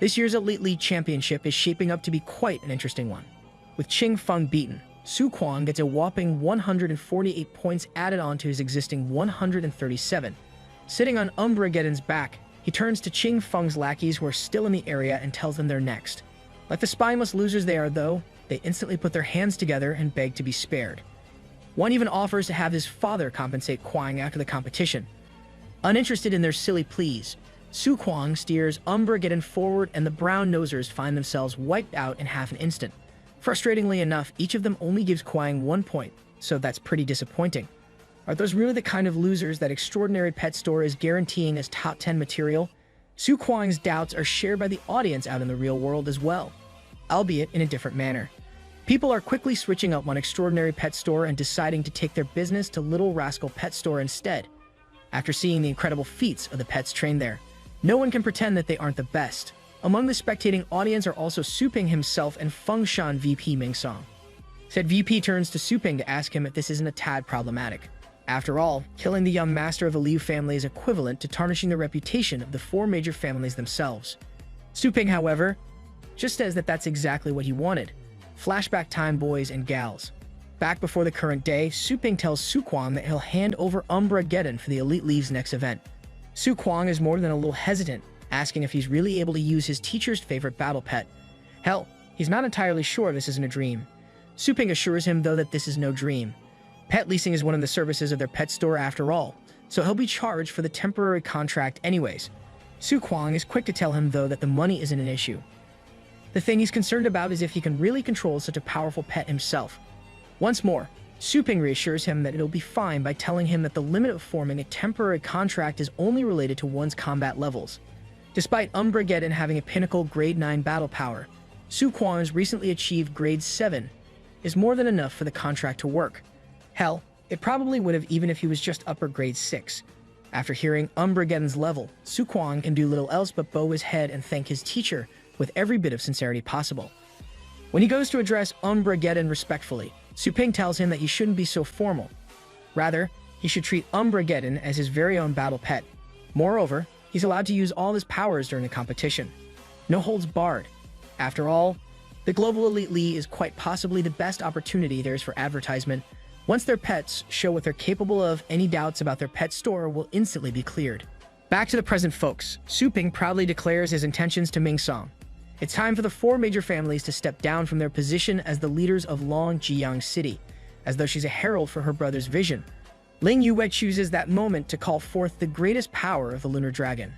This year's Elite League Championship is shaping up to be quite an interesting one. With Qing Feng beaten, Su Kuang gets a whopping 148 points added on to his existing 137. Sitting on Umbrageddon's back, he turns to Qing Feng's lackeys who are still in the area and tells them they're next. Like the spineless losers they are, though, they instantly put their hands together and beg to be spared. One even offers to have his father compensate Kuang after the competition. Uninterested in their silly pleas, Su Kuang steers Umbrageddon forward and the brown nosers find themselves wiped out in half an instant. Frustratingly enough, each of them only gives Kuang 1 point, so that's pretty disappointing. Are those really the kind of losers that Extraordinary Pet Store is guaranteeing as top 10 material? Su Kuang's doubts are shared by the audience out in the real world as well, albeit in a different manner. People are quickly switching up on Extraordinary Pet Store and deciding to take their business to Little Rascal Pet Store instead. After seeing the incredible feats of the pets trained there, no one can pretend that they aren't the best. Among the spectating audience are also Su Ping himself and Fengshan VP Ming Song. Said VP turns to Su Ping to ask him if this isn't a tad problematic. After all, killing the young master of the Liu family is equivalent to tarnishing the reputation of the 4 major families themselves. Su Ping, however, just says that that's exactly what he wanted. Flashback time, boys and gals. Back before the current day, Su Ping tells Su Kuang that he'll hand over Umbrageddon for the Elite League's next event. Su Kuang is more than a little hesitant, asking if he's really able to use his teacher's favorite battle pet. Hell, he's not entirely sure this isn't a dream. Su Ping assures him, though, that this is no dream. Pet leasing is one of the services of their pet store after all, so he'll be charged for the temporary contract anyways. Su Kuang is quick to tell him, though, that the money isn't an issue. The thing he's concerned about is if he can really control such a powerful pet himself. Once more, Su Ping reassures him that it'll be fine by telling him that the limit of forming a temporary contract is only related to one's combat levels. Despite Umbrageddon having a pinnacle grade 9 battle power, Su Kuang's recently achieved grade 7 is more than enough for the contract to work. Hell, it probably would have even if he was just upper grade 6. After hearing Umbrageddon's level, Su Kuang can do little else but bow his head and thank his teacher with every bit of sincerity possible. When he goes to address Umbrageddon respectfully, Su Ping tells him that he shouldn't be so formal. Rather, he should treat Umbrageddon as his very own battle pet. Moreover, he's allowed to use all his powers during the competition. No holds barred. After all, the Global Elite League is quite possibly the best opportunity there is for advertisement. Once their pets show what they're capable of, any doubts about their pet store will instantly be cleared. Back to the present, folks. Su Ping proudly declares his intentions to Ming Song. It's time for the 4 major families to step down from their position as the leaders of Longjiang City, as though she's a herald for her brother's vision. Ling Yue chooses that moment to call forth the greatest power of the Lunar Dragon.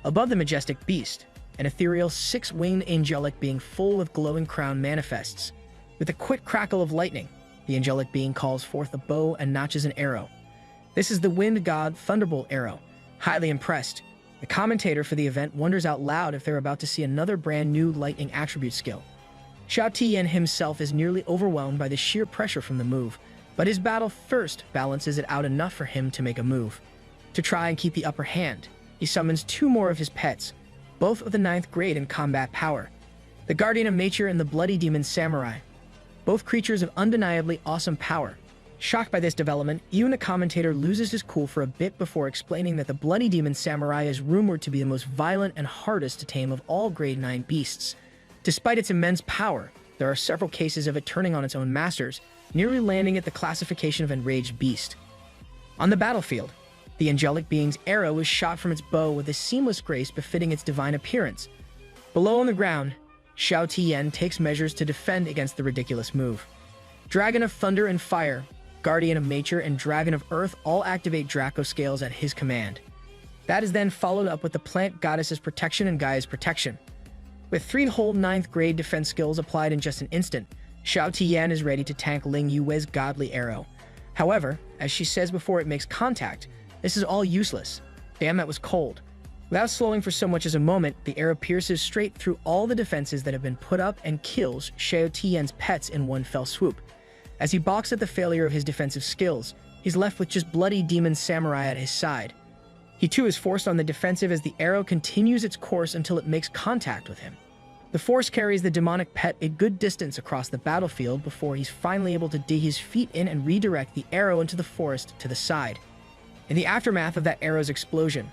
Above the majestic beast, an ethereal 6-winged angelic being full of glowing crown manifests. With a quick crackle of lightning, the angelic being calls forth a bow and notches an arrow. This is the wind god Thunderbolt arrow. Highly impressed, the commentator for the event wonders out loud if they're about to see another brand new lightning attribute skill. Xiao Tian himself is nearly overwhelmed by the sheer pressure from the move, but his battle first balances it out enough for him to make a move. To try and keep the upper hand, he summons 2 more of his pets, both of the 9th grade in combat power. The Guardian of Nature and the Bloody Demon Samurai, both creatures of undeniably awesome power. Shocked by this development, even the commentator loses his cool for a bit before explaining that the Bloody Demon Samurai is rumored to be the most violent and hardest to tame of all grade 9 beasts. Despite its immense power, there are several cases of it turning on its own masters, nearly landing at the classification of enraged beast. On the battlefield, the angelic being's arrow is shot from its bow with a seamless grace befitting its divine appearance. Below on the ground, Xiao Tian takes measures to defend against the ridiculous move. Dragon of Thunder and Fire, Guardian of Nature, and Dragon of Earth all activate Draco scales at his command. That is then followed up with the Plant Goddess's Protection and Gaia's Protection. With 3 whole 9th grade defense skills applied in just an instant, Xiao Tian is ready to tank Ling Yue's godly arrow. However, as she says before it makes contact, this is all useless. Damn, that was cold. Without slowing for so much as a moment, the arrow pierces straight through all the defenses that have been put up and kills Xiao Tian's pets in one fell swoop. As he balks at the failure of his defensive skills, he's left with just bloody demon samurai at his side. He too is forced on the defensive as the arrow continues its course until it makes contact with him. The force carries the demonic pet a good distance across the battlefield before he's finally able to dig his feet in and redirect the arrow into the forest to the side. In the aftermath of that arrow's explosion,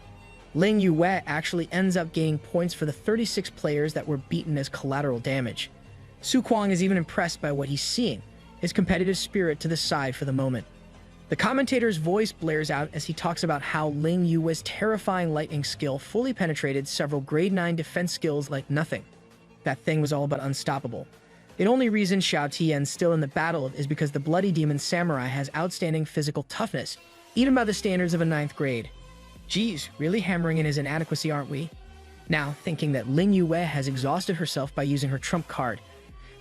Ling Yue actually ends up gaining points for the 36 players that were beaten as collateral damage. Su Kuang is even impressed by what he's seeing, his competitive spirit to the side for the moment. The commentator's voice blares out as he talks about how Ling Yue's terrifying lightning skill fully penetrated several grade 9 defense skills like nothing. That thing was all but unstoppable. The only reason Xiao Tian's still in the battle is because the bloody demon samurai has outstanding physical toughness, even by the standards of a 9th grade. Geez, really hammering in his inadequacy, aren't we? Now, thinking that Ling Yue has exhausted herself by using her trump card,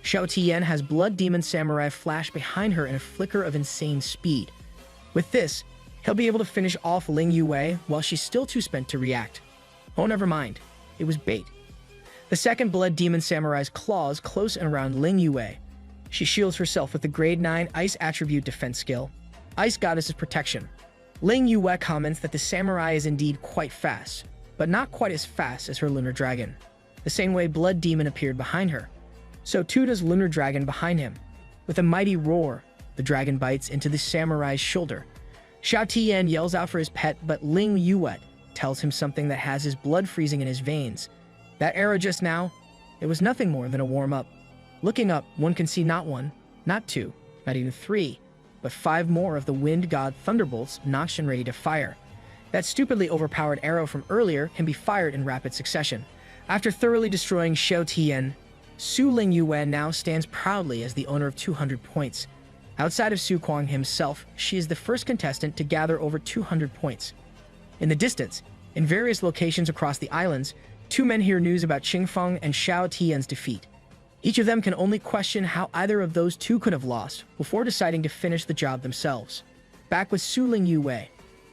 Xiao Tian has Blood Demon Samurai flash behind her in a flicker of insane speed. With this, he'll be able to finish off Ling Yue while she's still too spent to react. Oh, never mind. It was bait. The second Blood Demon Samurai's claws close and around Ling Yue. She shields herself with the grade 9 Ice Attribute defense skill, Ice Goddess's Protection. Ling Yue comments that the samurai is indeed quite fast, but not quite as fast as her Lunar Dragon. The same way Blood Demon appeared behind her, so too does Lunar Dragon behind him. With a mighty roar, the dragon bites into the samurai's shoulder. Xiao Tian yells out for his pet, but Ling Yue tells him something that has his blood freezing in his veins. That arrow just now, it was nothing more than a warm-up. Looking up, one can see not 1, not 2, not even 3, but 5 more of the Wind God Thunderbolts notched and ready to fire. That stupidly overpowered arrow from earlier can be fired in rapid succession. After thoroughly destroying Xiao Tian, Su Ling Yue now stands proudly as the owner of 200 points. Outside of Su Kuang himself, she is the first contestant to gather over 200 points. In the distance, in various locations across the islands, 2 men hear news about Qingfeng and Xiao Tian's defeat. Each of them can only question how either of those 2 could have lost before deciding to finish the job themselves. Back with Su Ling Yue.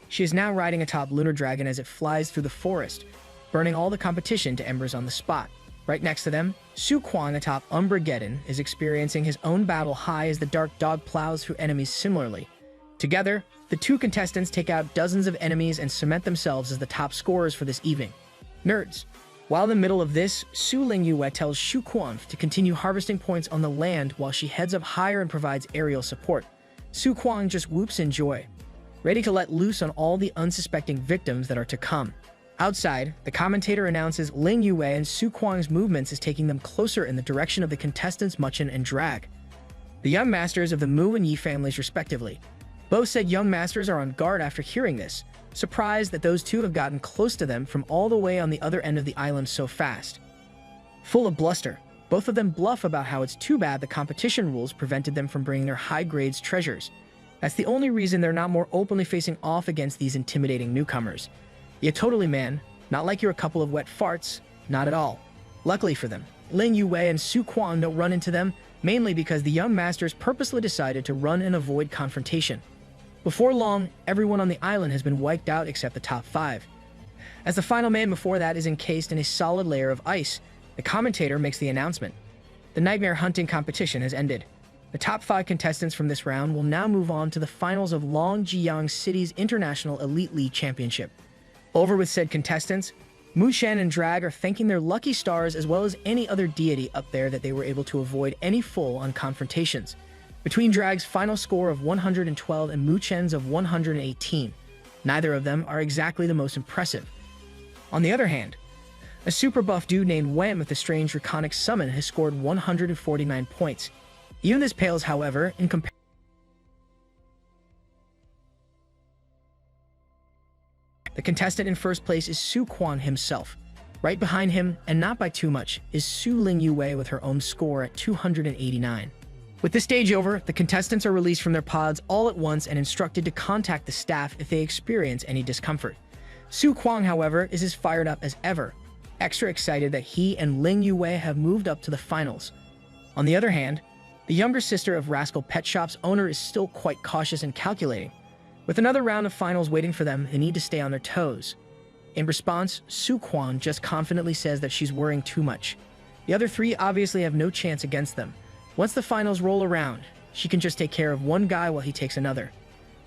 She is now riding atop Lunar Dragon as it flies through the forest, burning all the competition to embers on the spot. Right next to them, Su Kuang atop Umbrageddon is experiencing his own battle high as the Dark Dog plows through enemies similarly. Together, the 2 contestants take out dozens of enemies and cement themselves as the top scorers for this evening. Nerds. While in the middle of this, Su Ling Yue tells Su Kuang to continue harvesting points on the land while she heads up higher and provides aerial support. Su Kuang just whoops in joy, ready to let loose on all the unsuspecting victims that are to come. Outside, the commentator announces Ling Yue and Su Kuang's movements is taking them closer in the direction of the contestants Muchen and Drag, the young masters of the Mu and Yi families respectively. Both said young masters are on guard after hearing this, surprised that those 2 have gotten close to them from all the way on the other end of the island so fast. Full of bluster, both of them bluff about how it's too bad the competition rules prevented them from bringing their high-grades treasures. That's the only reason they're not more openly facing off against these intimidating newcomers. Yeah, totally, man. Not like you're a couple of wet farts. Not at all. Luckily for them, Ling Yue and Su Kuang don't run into them, mainly because the young masters purposely decided to run and avoid confrontation. Before long, everyone on the island has been wiped out except the top 5. As the final man before that is encased in a solid layer of ice, the commentator makes the announcement. The nightmare hunting competition has ended. The top 5 contestants from this round will now move on to the finals of Longjiang City's International Elite League Championship. Over with said contestants, Mu Shen and Drag are thanking their lucky stars as well as any other deity up there that they were able to avoid any full-on confrontations. Between Drag's final score of 112 and Mu Chen's of 118, neither of them are exactly the most impressive. On the other hand, a super buff dude named Wen with the strange draconic summon has scored 149 points. Even this pales, however, in comparison. The contestant in first place is Su Kuang himself. Right behind him, and not by too much, is Su Ling Yue with her own score at 289. With the stage over, the contestants are released from their pods all at once and instructed to contact the staff if they experience any discomfort. Su Kuang, however, is as fired up as ever, extra excited that he and Ling Yue have moved up to the finals. On the other hand, The younger sister of Rascal Pet Shop's owner is still quite cautious and calculating. With another round of finals waiting for them, they need to stay on their toes. In response, Su Quan just confidently says that she's worrying too much. The other three obviously have no chance against them. Once the finals roll around, she can just take care of one guy while he takes another.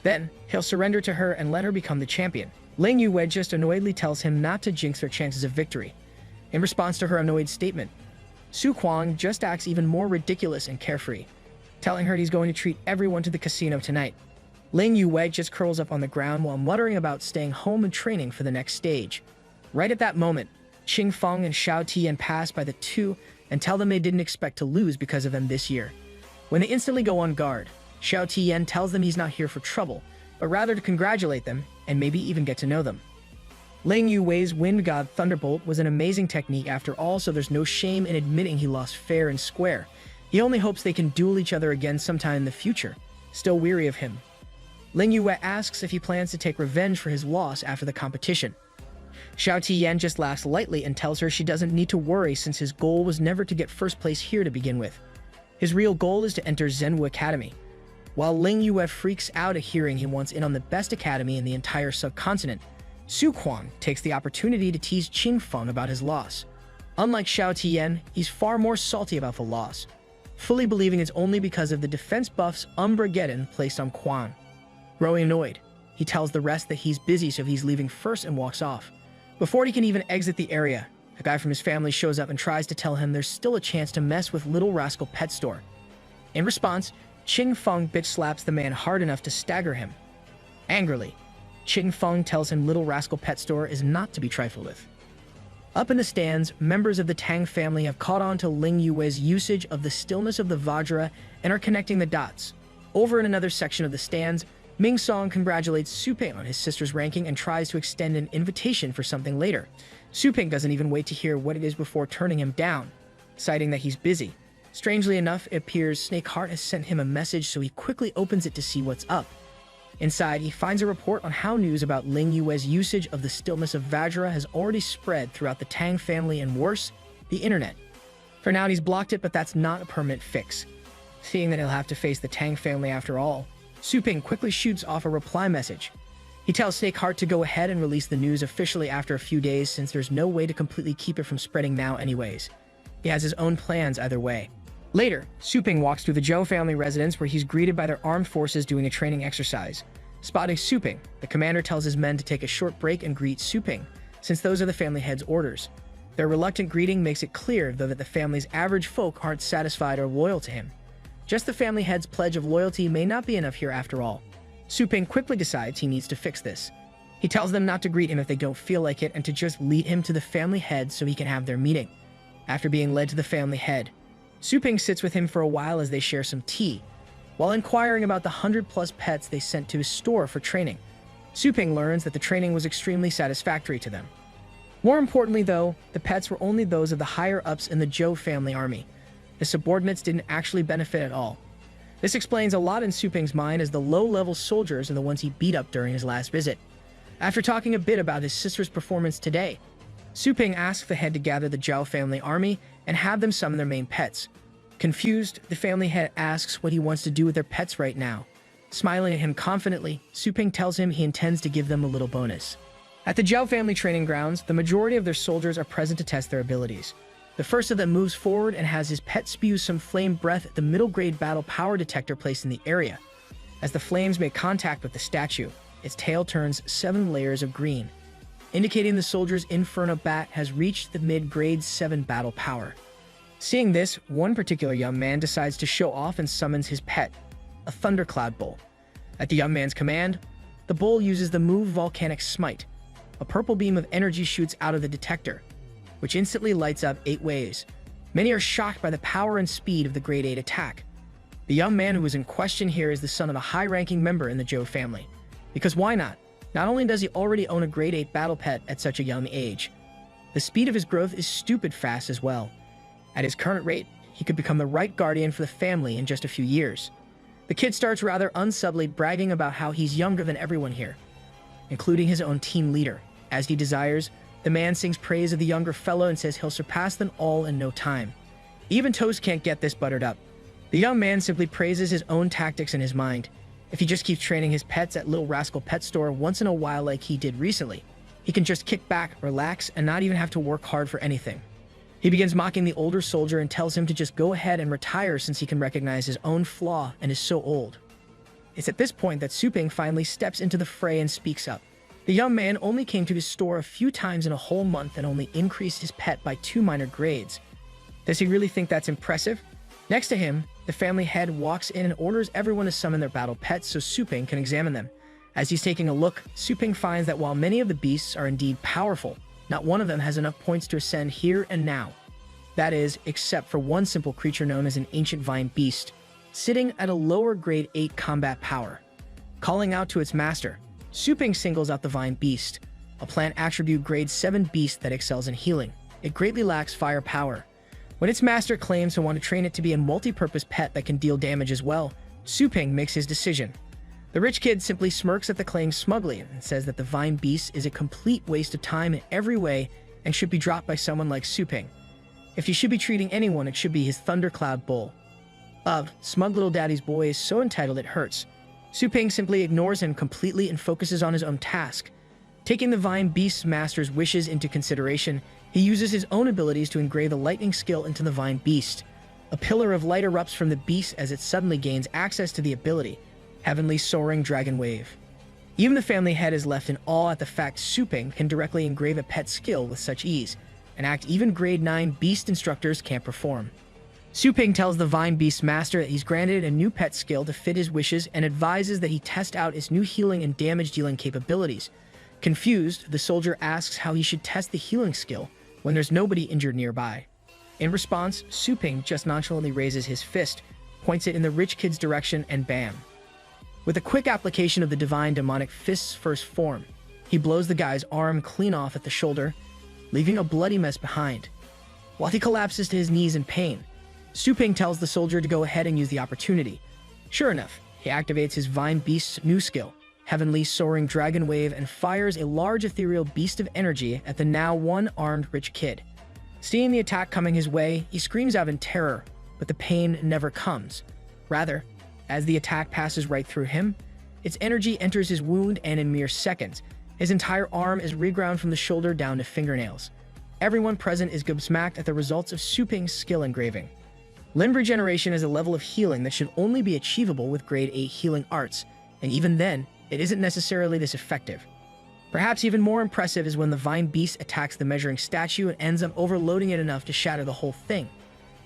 Then, he'll surrender to her and let her become the champion. Ling Yue just annoyedly tells him not to jinx their chances of victory. In response to her annoyed statement, Su Quan just acts even more ridiculous and carefree, telling her he's going to treat everyone to the casino tonight. Ling Yue just curls up on the ground while muttering about staying home and training for the next stage. Right at that moment, Qing Feng and Xiao Tian pass by the two and tell them they didn't expect to lose because of them this year. When they instantly go on guard, Xiao Tian tells them he's not here for trouble, but rather to congratulate them and maybe even get to know them. Ling Yue's Wind God Thunderbolt was an amazing technique after all, so there's no shame in admitting he lost fair and square. He only hopes they can duel each other again sometime in the future, still weary of him. Ling Yue asks if he plans to take revenge for his loss after the competition. Xiao Tian just laughs lightly and tells her she doesn't need to worry since his goal was never to get first place here to begin with. His real goal is to enter Zhenwu Academy. While Ling Yue freaks out at hearing he wants in on the best academy in the entire subcontinent, Su Quan takes the opportunity to tease Qing Feng about his loss. Unlike Xiao Tian, he's far more salty about the loss, fully believing it's only because of the defense buff's Umbrageddon placed on Quan. Growing annoyed, he tells the rest that he's busy, so he's leaving first and walks off. Before he can even exit the area, a guy from his family shows up and tries to tell him there's still a chance to mess with Little Rascal Pet Store. In response, Qing Feng bitch slaps the man hard enough to stagger him. Angrily, Qing Feng tells him Little Rascal Pet Store is not to be trifled with. Up in the stands, members of the Tang family have caught on to Ling Yue's usage of the stillness of the Vajra and are connecting the dots. Over in another section of the stands, Ming Song congratulates Su Ping on his sister's ranking and tries to extend an invitation for something later. Su Ping doesn't even wait to hear what it is before turning him down, citing that he's busy. Strangely enough, it appears Snakeheart has sent him a message, so he quickly opens it to see what's up. Inside, he finds a report on how news about Ling Yue's usage of the stillness of Vajra has already spread throughout the Tang family and worse, the internet. For now, he's blocked it, but that's not a permanent fix. Seeing that he'll have to face the Tang family after all, Su Ping quickly shoots off a reply message. He tells Snakeheart to go ahead and release the news officially after a few days, since there's no way to completely keep it from spreading now anyways. He has his own plans either way. Later, Su Ping walks through the Zhou family residence where he's greeted by their armed forces doing a training exercise. Spotting Su Ping, the commander tells his men to take a short break and greet Su Ping, since those are the family head's orders. Their reluctant greeting makes it clear, though, that the family's average folk aren't satisfied or loyal to him. Just the family head's pledge of loyalty may not be enough here after all. Su Ping quickly decides he needs to fix this. He tells them not to greet him if they don't feel like it and to just lead him to the family head so he can have their meeting. After being led to the family head, Su Ping sits with him for a while as they share some tea, while inquiring about the 100+ pets they sent to his store for training. Su Ping learns that the training was extremely satisfactory to them. More importantly though, the pets were only those of the higher-ups in the Zhou family army. The subordinates didn't actually benefit at all. This explains a lot in Su Ping's mind, as the low-level soldiers are the ones he beat up during his last visit. After talking a bit about his sister's performance today, Su Ping asks the head to gather the Zhao family army and have them summon their main pets. Confused, the family head asks what he wants to do with their pets right now. Smiling at him confidently, Su Ping tells him he intends to give them a little bonus. At the Zhao family training grounds, the majority of their soldiers are present to test their abilities. The first of them moves forward and has his pet spew some flame breath at the middle-grade battle power detector placed in the area. As the flames make contact with the statue, its tail turns 7 layers of green, indicating the soldier's Inferno Bat has reached the mid-grade 7 battle power. Seeing this, one particular young man decides to show off and summons his pet, a Thundercloud Bull. At the young man's command, the bull uses the move Volcanic Smite. A purple beam of energy shoots out of the detector, which instantly lights up 8 waves. Many are shocked by the power and speed of the Grade 8 attack. The young man who is in question here is the son of a high-ranking member in the Zhou family. Because why not? Not only does he already own a Grade 8 battle pet at such a young age, the speed of his growth is stupid fast as well. At his current rate, he could become the right guardian for the family in just a few years. The kid starts rather unsubtly bragging about how he's younger than everyone here, including his own team leader. As he desires, the man sings praise of the younger fellow and says he'll surpass them all in no time. Even Toast can't get this buttered up. The young man simply praises his own tactics in his mind. If he just keeps training his pets at Little Rascal Pet Store once in a while like he did recently, he can just kick back, relax, and not even have to work hard for anything. He begins mocking the older soldier and tells him to just go ahead and retire since he can recognize his own flaw and is so old. It's at this point that Suping finally steps into the fray and speaks up. The young man only came to his store a few times in a whole month and only increased his pet by 2 minor grades. Does he really think that's impressive? Next to him, the family head walks in and orders everyone to summon their battle pets so Suping can examine them. As he's taking a look, Suping finds that while many of the beasts are indeed powerful, not one of them has enough points to ascend here and now. That is, except for one simple creature known as an ancient vine beast, sitting at a lower grade 8 combat power. Calling out to its master, Suping singles out the vine beast, a plant attribute grade 7 beast that excels in healing. It greatly lacks fire power. When its master claims to want to train it to be a multi-purpose pet that can deal damage as well, Suping makes his decision. The rich kid simply smirks at the claim smugly and says that the vine beast is a complete waste of time in every way and should be dropped by someone like Suping. If he should be treating anyone, it should be his thundercloud bull. Smug little daddy's boy is so entitled it hurts. Suping simply ignores him completely and focuses on his own task. Taking the vine beast's master's wishes into consideration, he uses his own abilities to engrave a lightning skill into the vine beast. A pillar of light erupts from the beast as it suddenly gains access to the ability, Heavenly Soaring Dragon Wave. Even the family head is left in awe at the fact Suping can directly engrave a pet skill with such ease, an act even grade 9 beast instructors can't perform. Suping tells the vine beast master that he's granted a new pet skill to fit his wishes and advises that he test out its new healing and damage dealing capabilities. Confused, the soldier asks how he should test the healing skill when there's nobody injured nearby. In response, Suping just nonchalantly raises his fist, points it in the rich kid's direction, and bam. With a quick application of the divine demonic fist's first form, he blows the guy's arm clean off at the shoulder, leaving a bloody mess behind. While he collapses to his knees in pain, Suping tells the soldier to go ahead and use the opportunity. Sure enough, he activates his vine beast's new skill, Heavenly Soaring Dragon Wave, and fires a large ethereal beast of energy at the now one-armed rich kid. Seeing the attack coming his way, he screams out in terror, but the pain never comes. Rather, as the attack passes right through him, its energy enters his wound and in mere seconds, his entire arm is reground from the shoulder down to fingernails. Everyone present is gobsmacked at the results of Suping's skill engraving. Limb regeneration is a level of healing that should only be achievable with grade 8 healing arts, and even then, it isn't necessarily this effective. Perhaps even more impressive is when the vine beast attacks the measuring statue and ends up overloading it enough to shatter the whole thing.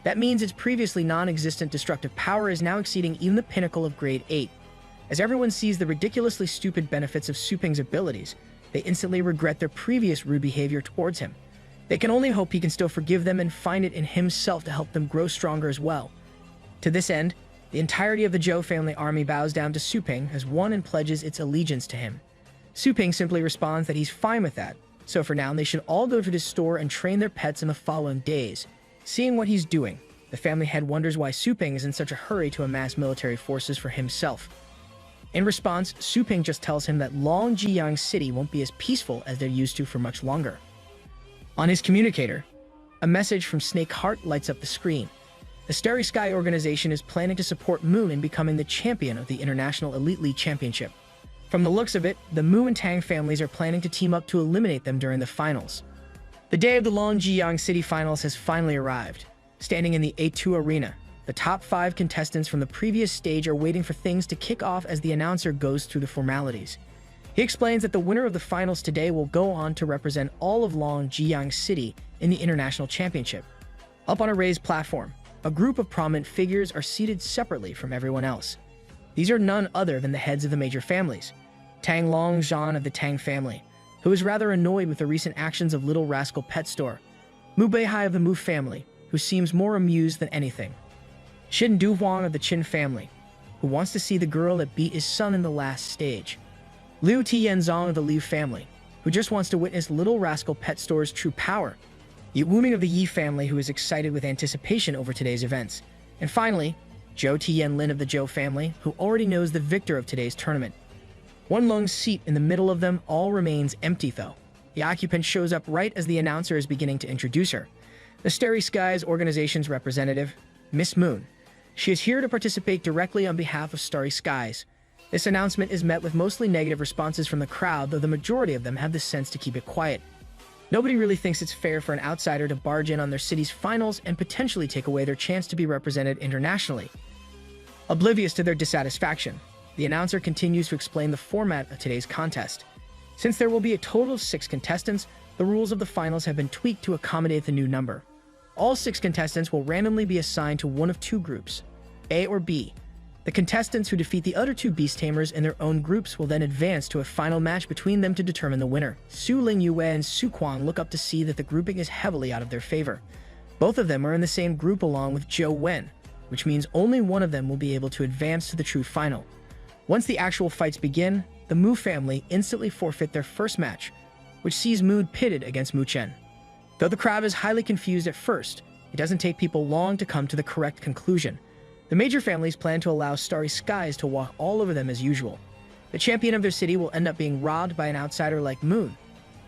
That means its previously non-existent destructive power is now exceeding even the pinnacle of grade 8. As everyone sees the ridiculously stupid benefits of Suping's abilities, they instantly regret their previous rude behavior towards him. They can only hope he can still forgive them and find it in himself to help them grow stronger as well. To this end, the entirety of the Zhou family army bows down to Suping as one and pledges its allegiance to him. Suping simply responds that he's fine with that, so for now they should all go to his store and train their pets in the following days. Seeing what he's doing, the family head wonders why Suping is in such a hurry to amass military forces for himself. In response, Suping just tells him that Longjiyang City won't be as peaceful as they're used to for much longer. On his communicator, a message from Snake Heart lights up the screen. The Starry Sky organization is planning to support Moon in becoming the champion of the International Elite League Championship. From the looks of it, the Mu and Tang families are planning to team up to eliminate them during the finals. The day of the Longjiyang City finals has finally arrived. Standing in the A2 arena, the top 5 contestants from the previous stage are waiting for things to kick off as the announcer goes through the formalities. He explains that the winner of the finals today will go on to represent all of Longjiyang City in the International Championship. Up on a raised platform, a group of prominent figures are seated separately from everyone else. These are none other than the heads of the major families. Tang Longzhan of the Tang family, who is rather annoyed with the recent actions of Little Rascal Pet Store. Mu Beihai of the Mu family, who seems more amused than anything. Xin Duhuang of the Qin family, who wants to see the girl that beat his son in the last stage. Liu Tianzong of the Liu family, who just wants to witness Little Rascal Pet Store's true power. Yi Wuming of the Yi family, who is excited with anticipation over today's events. And finally, Zhou Tianlin of the Zhou family, who already knows the victor of today's tournament. One lone seat in the middle of them all remains empty though. The occupant shows up right as the announcer is beginning to introduce her. The Starry Skies organization's representative, Miss Moon. She is here to participate directly on behalf of Starry Skies. This announcement is met with mostly negative responses from the crowd, though the majority of them have the sense to keep it quiet. Nobody really thinks it's fair for an outsider to barge in on their city's finals and potentially take away their chance to be represented internationally. Oblivious to their dissatisfaction, the announcer continues to explain the format of today's contest. Since there will be a total of 6 contestants, the rules of the finals have been tweaked to accommodate the new number. All 6 contestants will randomly be assigned to one of 2 groups, A or B. The contestants who defeat the other 2 Beast Tamers in their own groups will then advance to a final match between them to determine the winner. Su Lingyue and Su Kwang look up to see that the grouping is heavily out of their favor. Both of them are in the same group along with Zhou Wen, which means only one of them will be able to advance to the true final. Once the actual fights begin, the Mu family instantly forfeit their first match, which sees Moon pitted against Mu Chen. Though the crowd is highly confused at first, it doesn't take people long to come to the correct conclusion. The major families plan to allow Starry Skies to walk all over them as usual. The champion of their city will end up being robbed by an outsider like Moon,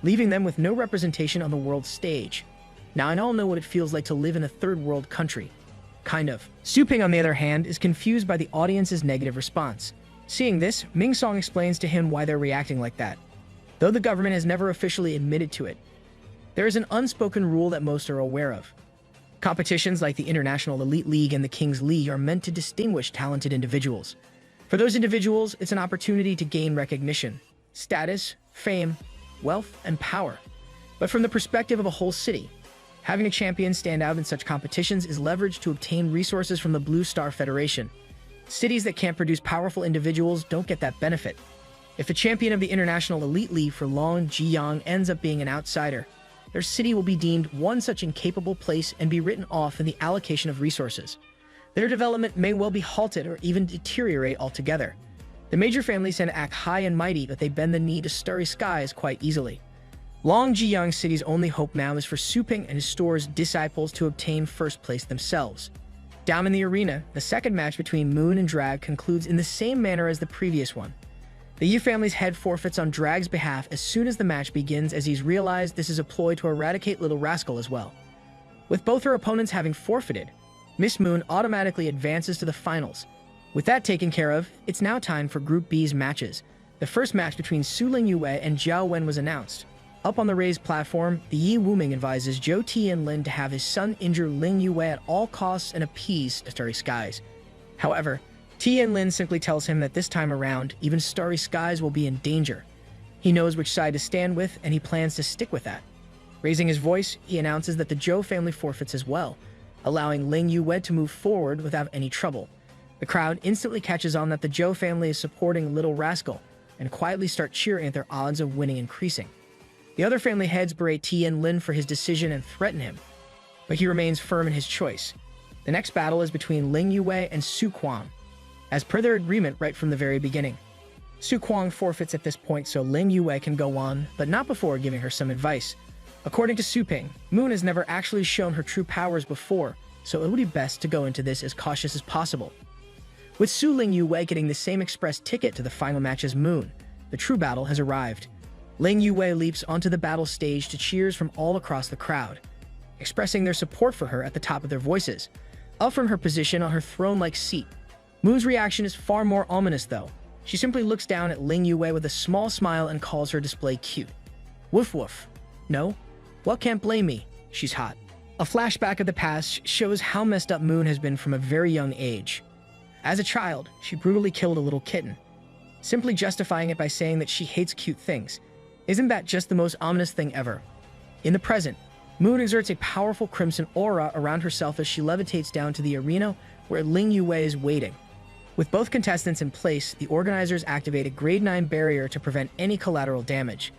leaving them with no representation on the world stage. Now I all know what it feels like to live in a third world country. Kind of. Su Ping, on the other hand, is confused by the audience's negative response. Seeing this, Ming Song explains to him why they're reacting like that. Though the government has never officially admitted to it, there is an unspoken rule that most are aware of. Competitions like the International Elite League and the King's League are meant to distinguish talented individuals. For those individuals, it's an opportunity to gain recognition, status, fame, wealth, and power. But from the perspective of a whole city, having a champion stand out in such competitions is leverage to obtain resources from the Blue Star Federation. Cities that can't produce powerful individuals don't get that benefit. If the champion of the International Elite League for Long Jiyang ends up being an outsider, their city will be deemed one such incapable place and be written off in the allocation of resources. Their development may well be halted or even deteriorate altogether. The major families tend to act high and mighty, but they bend the knee to Starry Skies quite easily. Long Jiyang City's only hope now is for Su Ping and his store's disciples to obtain first place themselves. Down in the arena, the second match between Moon and Drag concludes in the same manner as the previous one. The Yi family's head forfeits on Drag's behalf as soon as the match begins, as he's realized this is a ploy to eradicate Little Rascal as well. With both her opponents having forfeited, Miss Moon automatically advances to the finals. With that taken care of, it's now time for Group B's matches. The first match between Su Lingyue and Zhao Wen was announced. Up on the raised platform, the Yi Wuming advises Zhou Tianlin to have his son injure Lingyue at all costs and appease Starry Skies. However, Tianlin simply tells him that this time around, even Starry Skies will be in danger. He knows which side to stand with, and he plans to stick with that. Raising his voice, he announces that the Zhou family forfeits as well, allowing Lingyue to move forward without any trouble. The crowd instantly catches on that the Zhou family is supporting Little Rascal, and quietly start cheering at their odds of winning increasing. The other family heads berate Tianlin for his decision and threaten him, but he remains firm in his choice. The next battle is between Lingyue and Su Kwang, as per their agreement right from the very beginning. Su Kwang forfeits at this point so Lingyue can go on, but not before giving her some advice. According to Su Ping, Moon has never actually shown her true powers before, so it would be best to go into this as cautious as possible. With Su Lingyue getting the same express ticket to the final match as Moon, the true battle has arrived. Lingyue leaps onto the battle stage to cheers from all across the crowd, expressing their support for her at the top of their voices. Up from her position on her throne-like seat, Moon's reaction is far more ominous though. She simply looks down at Lingyue with a small smile and calls her display cute. Woof woof. No? What can't blame me? She's hot. A flashback of the past shows how messed up Moon has been from a very young age. As a child, she brutally killed a little kitten, simply justifying it by saying that she hates cute things. Isn't that just the most ominous thing ever? In the present, Moon exerts a powerful crimson aura around herself as she levitates down to the arena where Lingyue is waiting. With both contestants in place, the organizers activate a grade 9 barrier to prevent any collateral damage.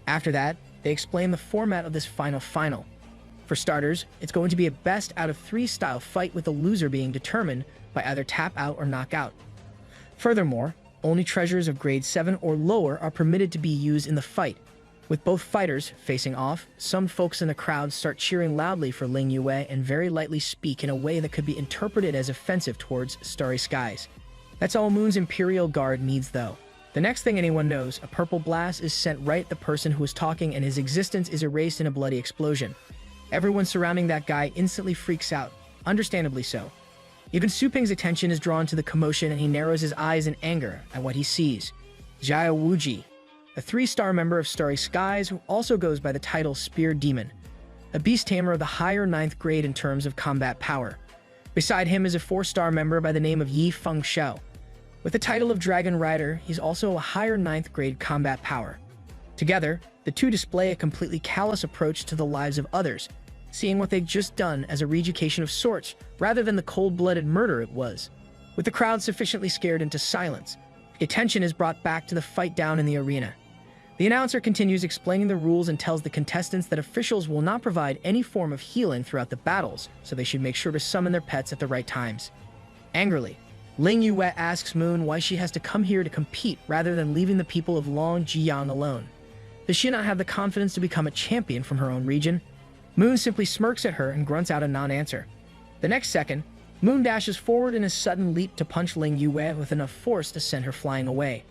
After that, they explain the format of this final. For starters, it's going to be a best out of 3 style fight, with the loser being determined by either tap out or knockout. Furthermore, only treasures of grade 7 or lower are permitted to be used in the fight. With both fighters facing off, some folks in the crowd start cheering loudly for Lingyue and very lightly speak in a way that could be interpreted as offensive towards Starry Skies. That's all Moon's Imperial Guard needs though. The next thing anyone knows, a purple blast is sent right at the person who is talking, and his existence is erased in a bloody explosion. Everyone surrounding that guy instantly freaks out, understandably so. Even Su Ping's attention is drawn to the commotion and he narrows his eyes in anger at what he sees. Xiao Wuji, a 3-star member of Starry Skies who also goes by the title Spear Demon, a beast tamer of the higher 9th grade in terms of combat power. Beside him is a 4-star member by the name of Yi Feng Xiao. With the title of Dragon Rider, he's also a higher 9th grade combat power. Together, the two display a completely callous approach to the lives of others, seeing what they've just done as a re-education of sorts rather than the cold-blooded murder it was. With the crowd sufficiently scared into silence, attention is brought back to the fight down in the arena. The announcer continues explaining the rules and tells the contestants that officials will not provide any form of healing throughout the battles, so they should make sure to summon their pets at the right times. Angrily, Ling Yue asks Moon why she has to come here to compete rather than leaving the people of Longjiang alone. Does she not have the confidence to become a champion from her own region? Moon simply smirks at her and grunts out a non-answer. The next second, Moon dashes forward in a sudden leap to punch Ling Yue with enough force to send her flying away.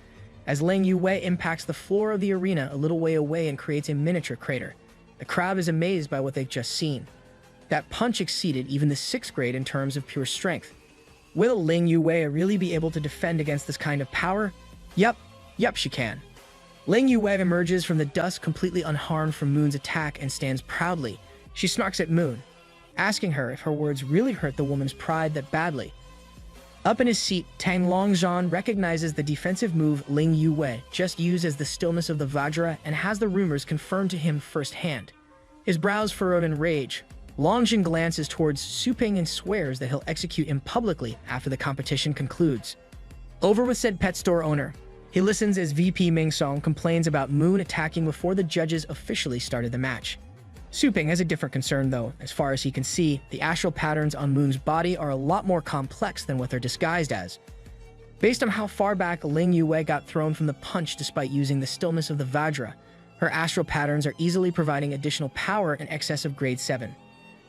As Ling Yue impacts the floor of the arena a little way away and creates a miniature crater, the crowd is amazed by what they've just seen. That punch exceeded even the 6th grade in terms of pure strength. Will Ling Yue really be able to defend against this kind of power? Yup, she can. Ling Yue emerges from the dust completely unharmed from Moon's attack and stands proudly. She snarks at Moon, asking her if her words really hurt the woman's pride that badly. Up in his seat, Tang Longzhan recognizes the defensive move Ling Yue just used as the stillness of the Vajra and has the rumors confirmed to him firsthand. His brows furrowed in rage, Longzhan glances towards Su Ping and swears that he'll execute him publicly after the competition concludes. Over with said pet store owner. He listens as VP Ming Song complains about Moon attacking before the judges officially started the match. Su Ping has a different concern though. As far as he can see, the astral patterns on Moon's body are a lot more complex than what they're disguised as. Based on how far back Ling Yue got thrown from the punch despite using the stillness of the Vajra, her astral patterns are easily providing additional power in excess of grade 7.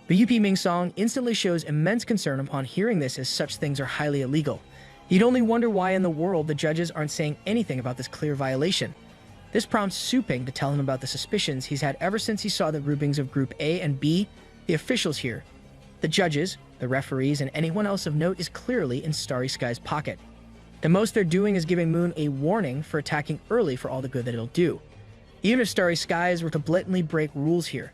VP Ming Song instantly shows immense concern upon hearing this, as such things are highly illegal. You'd only wonder why in the world the judges aren't saying anything about this clear violation. This prompts Su Ping to tell him about the suspicions he's had ever since he saw the groupings of Group A and B, the officials here. The judges, the referees, and anyone else of note is clearly in Starry Sky's pocket. The most they're doing is giving Moon a warning for attacking early for all the good that it'll do. Even if Starry Skies were to blatantly break rules here,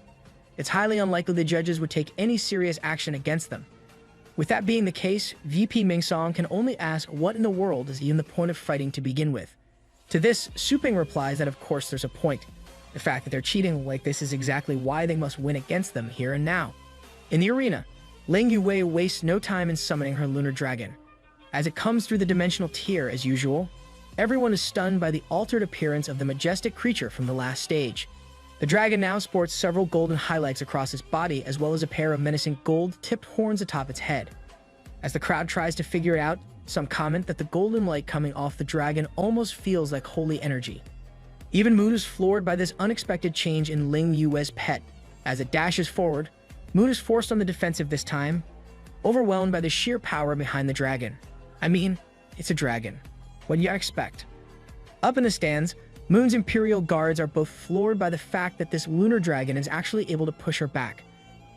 it's highly unlikely the judges would take any serious action against them. With that being the case, VP Ming Song can only ask what in the world is even the point of fighting to begin with. To this, Su Ping replies that of course there's a point. The fact that they're cheating like this is exactly why they must win against them here and now. In the arena, Ling Yue wastes no time in summoning her lunar dragon. As it comes through the dimensional tier as usual, everyone is stunned by the altered appearance of the majestic creature from the last stage. The dragon now sports several golden highlights across its body as well as a pair of menacing gold-tipped horns atop its head. As the crowd tries to figure it out, some comment that the golden light coming off the dragon almost feels like holy energy. Even Moon is floored by this unexpected change in Ling Yue's pet. As it dashes forward, Moon is forced on the defensive this time, overwhelmed by the sheer power behind the dragon. I mean, it's a dragon. What do you expect? Up in the stands, Moon's Imperial Guards are both floored by the fact that this lunar dragon is actually able to push her back.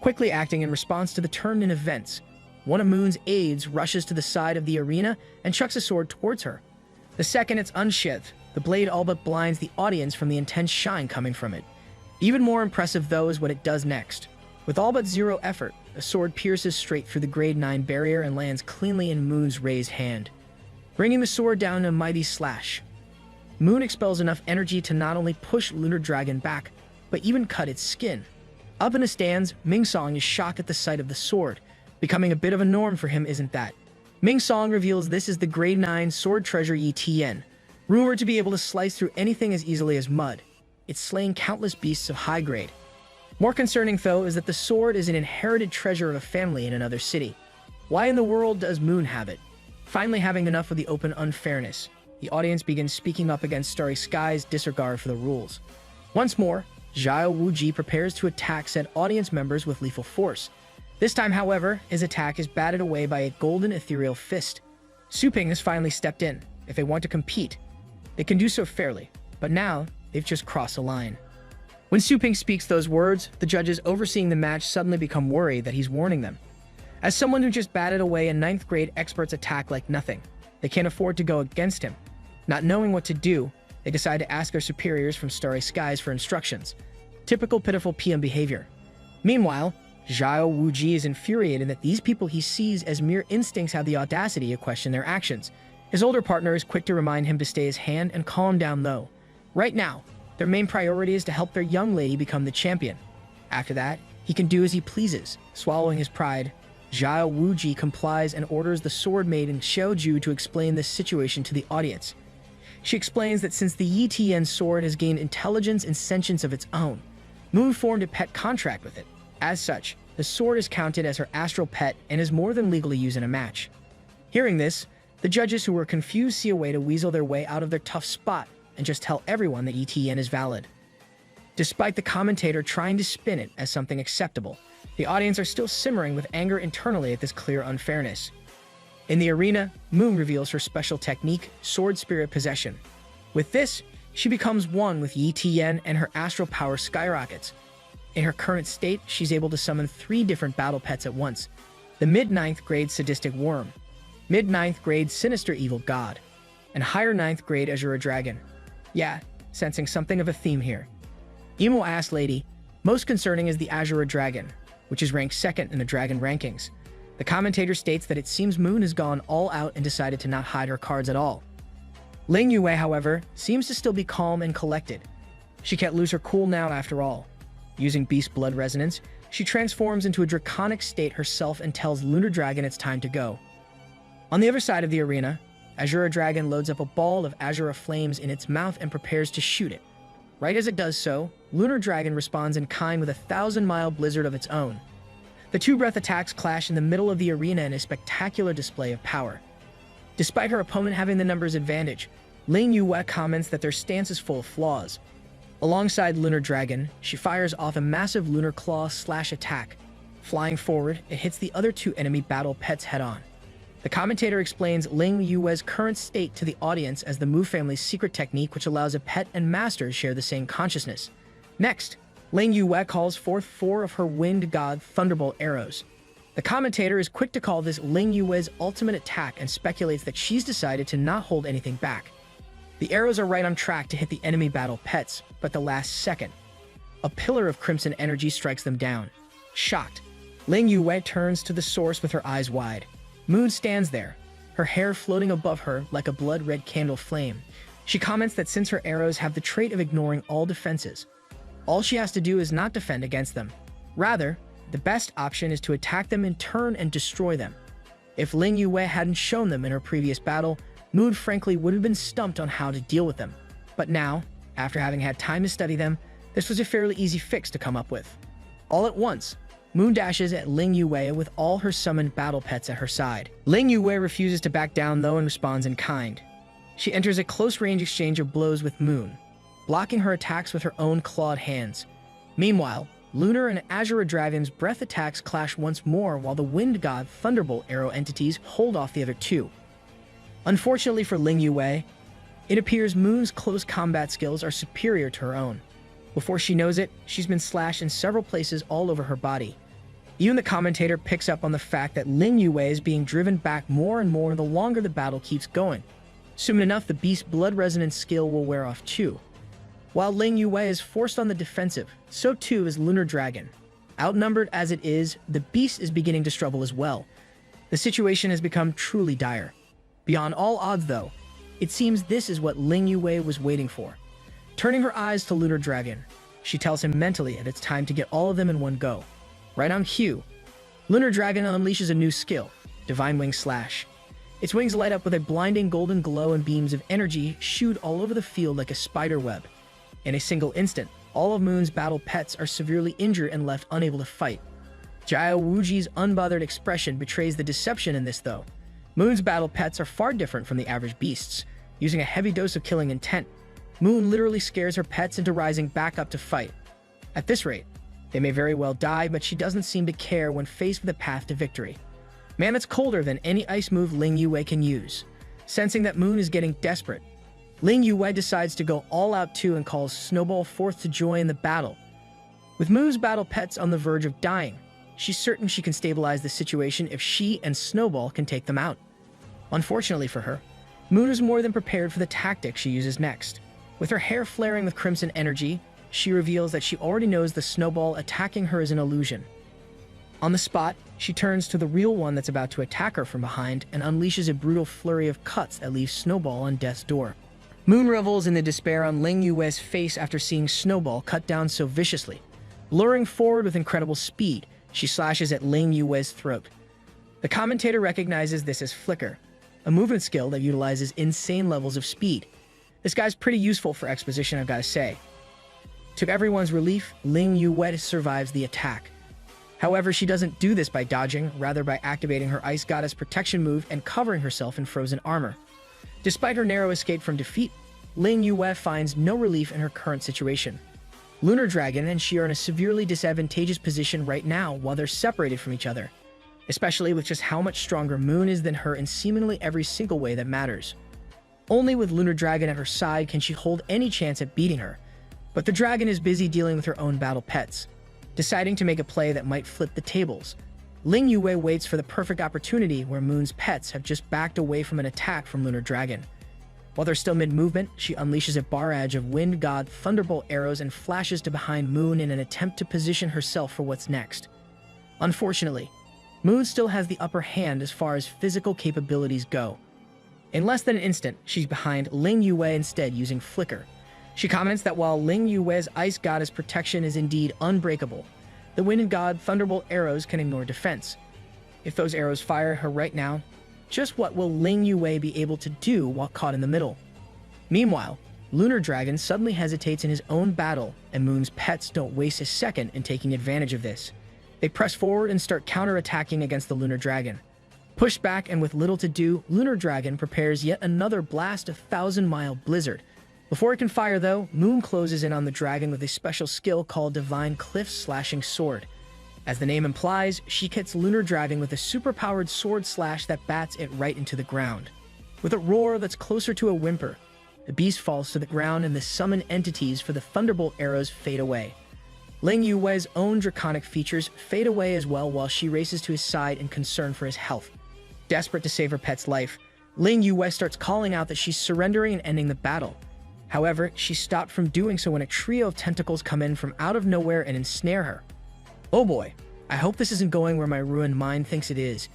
Quickly acting in response to the turn in events, one of Moon's aides rushes to the side of the arena and chucks a sword towards her. The second it's unsheathed, the blade all but blinds the audience from the intense shine coming from it. Even more impressive though is what it does next. With all but zero effort, the sword pierces straight through the grade 9 barrier and lands cleanly in Moon's raised hand, bringing the sword down in a mighty slash. Moon expels enough energy to not only push Lunar Dragon back, but even cut its skin. Up in the stands, Ming Song is shocked at the sight of the sword. Becoming a bit of a norm for him, isn't that? Ming Song reveals this is the grade 9 sword treasure Yi Tian, rumored to be able to slice through anything as easily as mud. It's slaying countless beasts of high grade. More concerning though is that the sword is an inherited treasure of a family in another city. Why in the world does Moon have it? Finally having enough of the open unfairness, the audience begins speaking up against Starry Sky's disregard for the rules. Once more, Xiao Wuji prepares to attack said audience members with lethal force. This time, however, his attack is batted away by a golden ethereal fist. Su Ping has finally stepped in. If they want to compete, they can do so fairly, but now they've just crossed a line. When Su Ping speaks those words, the judges overseeing the match suddenly become worried that he's warning them. As someone who just batted away a ninth grade expert's attack like nothing, they can't afford to go against him. Not knowing what to do, they decide to ask their superiors from Starry Skies for instructions. Typical pitiful PM behavior. Meanwhile, Zhao Wuji is infuriated that these people he sees as mere instincts have the audacity to question their actions. His older partner is quick to remind him to stay his hand and calm down though. Right now, their main priority is to help their young lady become the champion. After that, he can do as he pleases. Swallowing his pride, Zhao Wuji complies and orders the sword maiden Xiaoju to explain this situation to the audience. She explains that since the Yi Tian sword has gained intelligence and sentience of its own, Moon formed a pet contract with it. As such, the sword is counted as her astral pet and is more than legally used in a match. Hearing this, the judges who were confused see a way to weasel their way out of their tough spot and just tell everyone that ETN is valid. Despite the commentator trying to spin it as something acceptable, the audience are still simmering with anger internally at this clear unfairness. In the arena, Moon reveals her special technique, Sword Spirit Possession. With this, she becomes one with Yi Tian and her astral power skyrockets. In her current state, she's able to summon 3 different battle pets at once. The mid-9th grade Sadistic Worm, mid-9th grade Sinister Evil God, and higher 9th grade Azura Dragon. Yeah, sensing something of a theme here. Emo Ass Lady, most concerning is the Azura Dragon, which is ranked 2nd in the Dragon rankings. The commentator states that it seems Moon has gone all out and decided to not hide her cards at all. Ling Yue, however, seems to still be calm and collected. She can't lose her cool now after all. Using Beast Blood Resonance, she transforms into a draconic state herself and tells Lunar Dragon it's time to go. On the other side of the arena, Azura Dragon loads up a ball of Azura flames in its mouth and prepares to shoot it. Right as it does so, Lunar Dragon responds in kind with a 1,000-mile blizzard of its own. The 2 breath attacks clash in the middle of the arena in a spectacular display of power. Despite her opponent having the numbers advantage, Ling Yue comments that their stance is full of flaws. Alongside Lunar Dragon, she fires off a massive Lunar Claw slash attack. Flying forward, it hits the other 2 enemy battle pets head-on. The commentator explains Ling Yue's current state to the audience as the Mu family's secret technique which allows a pet and master to share the same consciousness. Next, Ling Yue calls forth 4 of her Wind God Thunderbolt arrows. The commentator is quick to call this Ling Yue's ultimate attack and speculates that she's decided to not hold anything back. The arrows are right on track to hit the enemy battle pets, but the last second, a pillar of crimson energy strikes them down. Shocked, Ling Yue turns to the source with her eyes wide. Moon stands there, her hair floating above her like a blood-red candle flame. She comments that since her arrows have the trait of ignoring all defenses, all she has to do is not defend against them. Rather, the best option is to attack them in turn and destroy them. If Ling Yue hadn't shown them in her previous battle, Moon frankly would have been stumped on how to deal with them. But now, after having had time to study them, this was a fairly easy fix to come up with. All at once, Moon dashes at Ling Yue with all her summoned battle pets at her side. Ling Yue refuses to back down though and responds in kind. She enters a close-range exchange of blows with Moon, blocking her attacks with her own clawed hands. Meanwhile, Lunar and Azura Dragon's breath attacks clash once more while the Wind God Thunderbolt arrow entities hold off the other 2. Unfortunately for Ling Yue, it appears Moon's close combat skills are superior to her own. Before she knows it, she's been slashed in several places all over her body. Even the commentator picks up on the fact that Ling Yue is being driven back more and more the longer the battle keeps going. Soon enough, the Beast Blood Resonance skill will wear off too. While Ling Yue is forced on the defensive, so too is Lunar Dragon. Outnumbered as it is, the Beast is beginning to struggle as well. The situation has become truly dire. Beyond all odds though, it seems this is what Ling Yue was waiting for. Turning her eyes to Lunar Dragon, she tells him mentally that it's time to get all of them in one go. Right on cue, Lunar Dragon unleashes a new skill, Divine Wing Slash. Its wings light up with a blinding golden glow and beams of energy shoot all over the field like a spider web. In a single instant, all of Moon's battle pets are severely injured and left unable to fight. Zhao Wuji's unbothered expression betrays the deception in this though. Moon's battle pets are far different from the average beasts, using a heavy dose of killing intent. Moon literally scares her pets into rising back up to fight. At this rate, they may very well die, but she doesn't seem to care when faced with a path to victory. Man, it's colder than any ice move Ling Yue can use. Sensing that Moon is getting desperate, Ling Yue decides to go all out too and calls Snowball forth to join the battle. With Moon's battle pets on the verge of dying, she's certain she can stabilize the situation if she and Snowball can take them out. Unfortunately for her, Moon is more than prepared for the tactic she uses next. With her hair flaring with crimson energy, she reveals that she already knows the Snowball attacking her is an illusion. On the spot, she turns to the real one that's about to attack her from behind and unleashes a brutal flurry of cuts that leaves Snowball on death's door. Moon revels in the despair on Ling Yue's face after seeing Snowball cut down so viciously. Luring forward with incredible speed, she slashes at Ling Yue's throat. The commentator recognizes this as Flicker, a movement skill that utilizes insane levels of speed. This guy's pretty useful for exposition, I've gotta say. To everyone's relief, Ling Yue survives the attack. However, she doesn't do this by dodging, rather by activating her Ice Goddess protection move and covering herself in frozen armor. Despite her narrow escape from defeat, Ling Yue finds no relief in her current situation. Lunar Dragon and she are in a severely disadvantageous position right now while they're separated from each other, especially with just how much stronger Moon is than her in seemingly every single way that matters. Only with Lunar Dragon at her side can she hold any chance at beating her, but the dragon is busy dealing with her own battle pets. Deciding to make a play that might flip the tables, Ling Yue waits for the perfect opportunity where Moon's pets have just backed away from an attack from Lunar Dragon. While they're still mid-movement, she unleashes a barrage of Wind God Thunderbolt arrows and flashes to behind Moon in an attempt to position herself for what's next. Unfortunately, Moon still has the upper hand as far as physical capabilities go. In less than an instant, she's behind Ling Yue instead using Flicker. She comments that while Ling Yue's Ice Goddess protection is indeed unbreakable, the Wind God Thunderbolt arrows can ignore defense. If those arrows fire her right now, just what will Ling Yue be able to do while caught in the middle? Meanwhile, Lunar Dragon suddenly hesitates in his own battle, and Moon's pets don't waste a second in taking advantage of this. They press forward and start counterattacking against the Lunar Dragon. Pushed back and with little to do, Lunar Dragon prepares yet another blast of 1,000-mile blizzard. Before it can fire though, Moon closes in on the dragon with a special skill called Divine Cliff Slashing Sword. As the name implies, she hits Lunar Dragon with a super-powered sword slash that bats it right into the ground. With a roar that's closer to a whimper, the beast falls to the ground and the summoned entities for the Thunderbolt arrows fade away. Ling Yue's own draconic features fade away as well while she races to his side in concern for his health. Desperate to save her pet's life, Ling Yue starts calling out that she's surrendering and ending the battle. However, she's stopped from doing so when a trio of tentacles come in from out of nowhere and ensnare her. Oh boy, I hope this isn't going where my ruined mind thinks it is.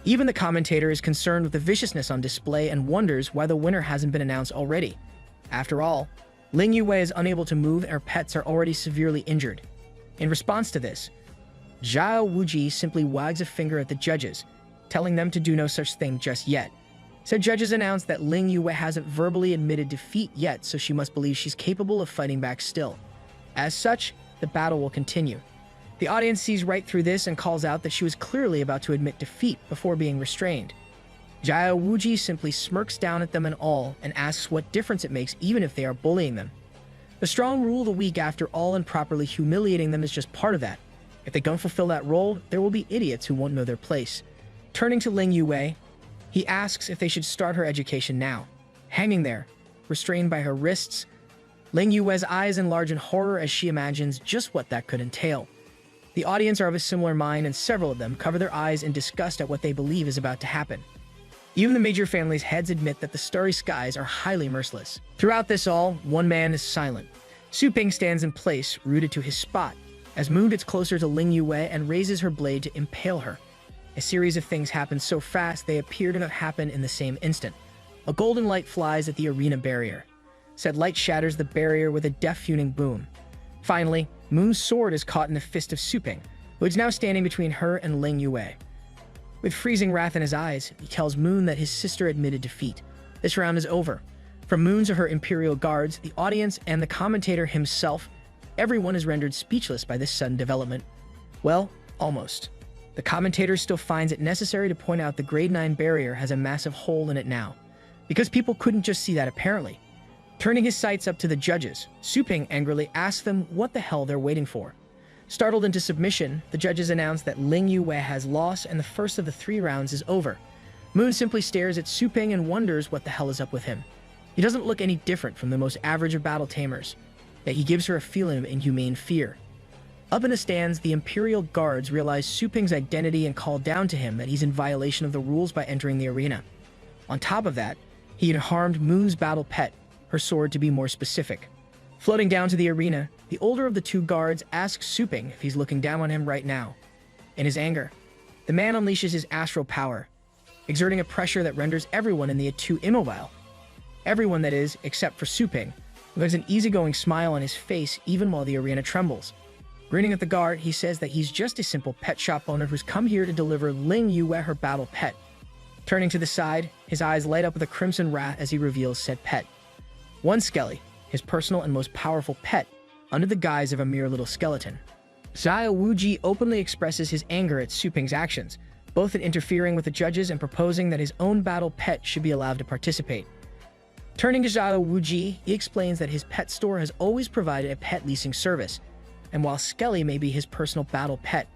Even the commentator is concerned with the viciousness on display and wonders why the winner hasn't been announced already. After all, Ling Yue is unable to move and her pets are already severely injured. In response to this, Zhao Wuji simply wags a finger at the judges, telling them to do no such thing just yet. Said judges announced that Ling Yue hasn't verbally admitted defeat yet, so she must believe she's capable of fighting back still. As such, the battle will continue. The audience sees right through this and calls out that she was clearly about to admit defeat before being restrained. Zhao Wuji simply smirks down at them and all and asks what difference it makes even if they are bullying them. The strong rule the weak after all, and properly humiliating them is just part of that. If they don't fulfill that role, there will be idiots who won't know their place. Turning to Ling Yue, he asks if they should start her education now. Hanging there, restrained by her wrists, Ling Yue's eyes enlarge in horror as she imagines just what that could entail. The audience are of a similar mind and several of them cover their eyes in disgust at what they believe is about to happen. Even the major family's heads admit that the starry skies are highly merciless. Throughout this all, one man is silent. Su Ping stands in place, rooted to his spot, as Moon gets closer to Ling Yue and raises her blade to impale her. A series of things happen so fast they appear to have happened in the same instant. A golden light flies at the arena barrier. Said light shatters the barrier with a deaf-tuning boom. Finally, Moon's sword is caught in the fist of Su Ping, who is now standing between her and Ling Yue. With freezing wrath in his eyes, he tells Moon that his sister admitted defeat. This round is over. From Moon to her Imperial Guards, the audience, and the commentator himself, everyone is rendered speechless by this sudden development. Well, almost. The commentator still finds it necessary to point out the Grade 9 barrier has a massive hole in it now, because people couldn't just see that apparently. Turning his sights up to the judges, Su Ping angrily asks them what the hell they're waiting for. Startled into submission, the judges announce that Ling Yue has lost and the first of the 3 rounds is over. Moon simply stares at Su Ping and wonders what the hell is up with him. He doesn't look any different from the most average of battle tamers, yet he gives her a feeling of inhumane fear. Up in the stands, the Imperial guards realize Su Ping's identity and call down to him that he's in violation of the rules by entering the arena. On top of that, he had harmed Moon's battle pet, her sword to be more specific. Floating down to the arena, the older of the two guards asks Su Ping if he's looking down on him right now. In his anger, the man unleashes his astral power, exerting a pressure that renders everyone in the A2 immobile. Everyone, that is, except for Su Ping, who has an easygoing smile on his face even while the arena trembles. Grinning at the guard, he says that he's just a simple pet shop owner who's come here to deliver Ling Yue her battle pet. Turning to the side, his eyes light up with a crimson wrath as he reveals said pet. One Skelly, his personal and most powerful pet, under the guise of a mere little skeleton. Xiao Wuji openly expresses his anger at Su Ping's actions, both in interfering with the judges and proposing that his own battle pet should be allowed to participate. Turning to Xiao Wuji, he explains that his pet store has always provided a pet leasing service, and while Skelly may be his personal battle pet,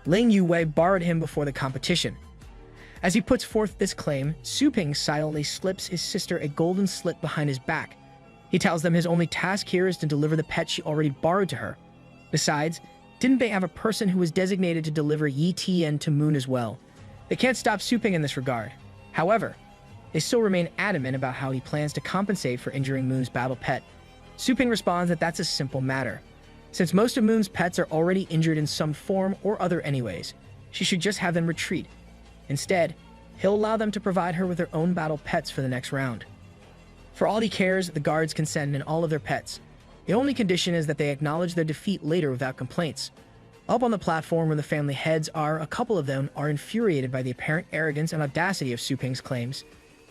Ling Yue borrowed him before the competition. As he puts forth this claim, Su Ping silently slips his sister a golden slit behind his back. He tells them his only task here is to deliver the pet she already borrowed to her. Besides, didn't they have a person who was designated to deliver Yi Tian to Moon as well? They can't stop Su Ping in this regard. However, they still remain adamant about how he plans to compensate for injuring Moon's battle pet. Su Ping responds that that's a simple matter. Since most of Moon's pets are already injured in some form or other anyways, she should just have them retreat. Instead, he'll allow them to provide her with their own battle pets for the next round. For all he cares, the guards can send in all of their pets. The only condition is that they acknowledge their defeat later without complaints. Up on the platform where the family heads are, a couple of them are infuriated by the apparent arrogance and audacity of Su Ping's claims,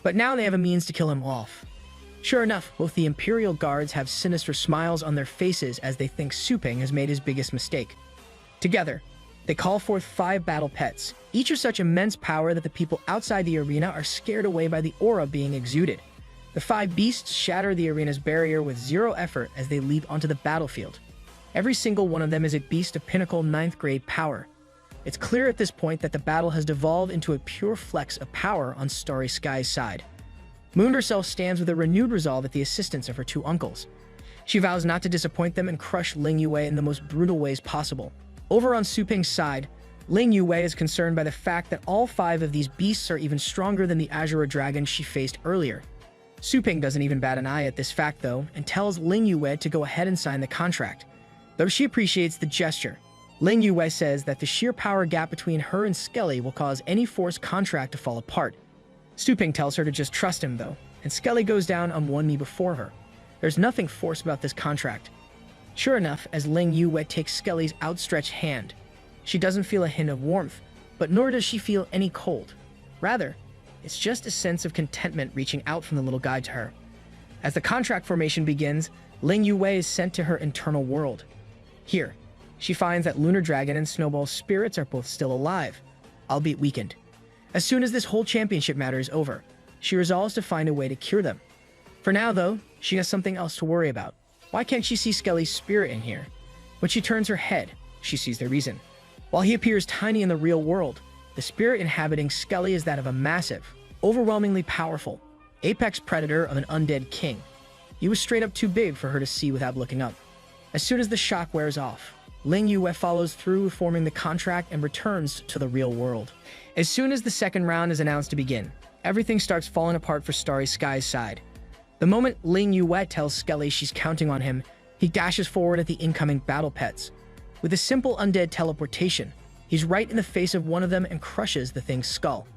but now they have a means to kill him off. Sure enough, both the Imperial guards have sinister smiles on their faces as they think Su Ping has made his biggest mistake. Together, they call forth 5 battle pets, each of such immense power that the people outside the arena are scared away by the aura being exuded. The 5 beasts shatter the arena's barrier with zero effort as they leap onto the battlefield. Every single one of them is a beast of pinnacle 9th grade power. It's clear at this point that the battle has devolved into a pure flex of power on Starry Sky's side. Moon herself stands with a renewed resolve at the assistance of her 2 uncles. She vows not to disappoint them and crush Ling Yue in the most brutal ways possible. Over on Su Ping's side, Ling Yue is concerned by the fact that all 5 of these beasts are even stronger than the Azure dragon she faced earlier. Su Ping doesn't even bat an eye at this fact though, and tells Ling Yue to go ahead and sign the contract. Though she appreciates the gesture, Ling Yue says that the sheer power gap between her and Skelly will cause any forced contract to fall apart. Su Ping tells her to just trust him though, and Skelly goes down on one knee before her. There's nothing forced about this contract. Sure enough, as Ling Yue takes Skelly's outstretched hand, she doesn't feel a hint of warmth, but nor does she feel any cold. Rather, it's just a sense of contentment reaching out from the little guy to her. As the contract formation begins, Ling Yue is sent to her internal world. Here, she finds that Lunar Dragon and Snowball's spirits are both still alive, albeit weakened. As soon as this whole championship matter is over, she resolves to find a way to cure them. For now, though, she has something else to worry about. Why can't she see Skelly's spirit in here? When she turns her head, she sees the reason. While he appears tiny in the real world, the spirit inhabiting Skelly is that of a massive, overwhelmingly powerful, apex predator of an undead king. He was straight up too big for her to see without looking up. As soon as the shock wears off, Ling Yue follows through with forming the contract and returns to the real world. As soon as the second round is announced to begin, everything starts falling apart for Starry Sky's side. The moment Ling Yue tells Skelly she's counting on him, he dashes forward at the incoming battle pets. With a simple undead teleportation, he's right in the face of one of them and crushes the thing's skull.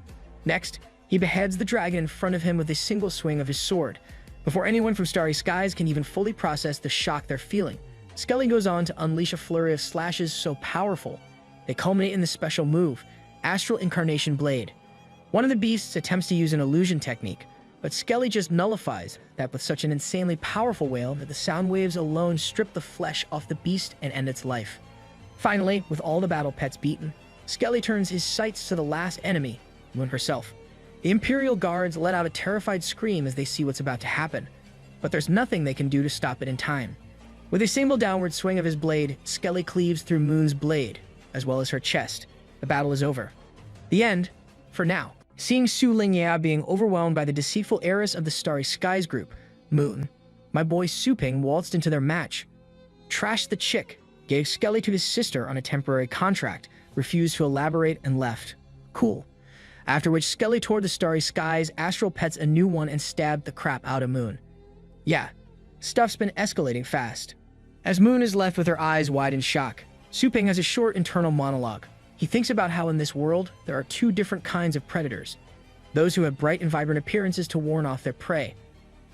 Next, he beheads the dragon in front of him with a single swing of his sword. Before anyone from Starry Skies can even fully process the shock they're feeling, Skelly goes on to unleash a flurry of slashes so powerful, they culminate in the special move, Astral Incarnation Blade. One of the beasts attempts to use an illusion technique, but Skelly just nullifies that with such an insanely powerful wail that the sound waves alone strip the flesh off the beast and end its life. Finally, with all the battle pets beaten, Skelly turns his sights to the last enemy, Moon herself. The Imperial guards let out a terrified scream as they see what's about to happen, but there's nothing they can do to stop it in time. With a single downward swing of his blade, Skelly cleaves through Moon's blade, as well as her chest. The battle is over. The end, for now. Seeing Su Lingyao being overwhelmed by the deceitful heiress of the Starry Skies group, Moon, my boy Su Ping waltzed into their match, trashed the chick, gave Skelly to his sister on a temporary contract, refused to elaborate, and left. Cool. After which Skelly tore the starry skies, astral pets a new one, and stabbed the crap out of Moon. Yeah, stuff's been escalating fast. As Moon is left with her eyes wide in shock, Suping has a short internal monologue. He thinks about how in this world, there are two different kinds of predators. Those who have bright and vibrant appearances to warn off their prey,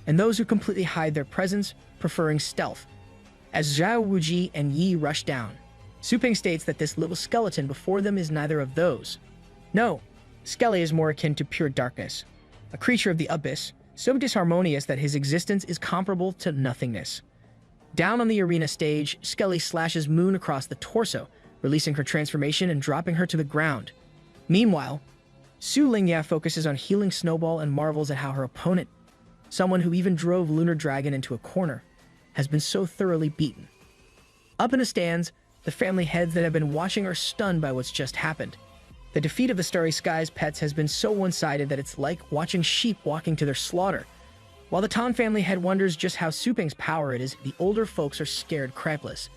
and those who completely hide their presence, preferring stealth. As Zhao Wuji and Yi rush down, Suping states that this little skeleton before them is neither of those. No, Skelly is more akin to pure darkness, a creature of the abyss, so disharmonious that his existence is comparable to nothingness. Down on the arena stage, Skelly slashes Moon across the torso, releasing her transformation and dropping her to the ground. Meanwhile, Su Lingya focuses on healing Snowball and marvels at how her opponent, someone who even drove Lunar Dragon into a corner, has been so thoroughly beaten. Up in the stands, the family heads that have been watching are stunned by what's just happened. The defeat of the Starry Skies pets has been so one-sided that it's like watching sheep walking to their slaughter. While the Tong family head wonders just how Suping's power it is, the older folks are scared crapless.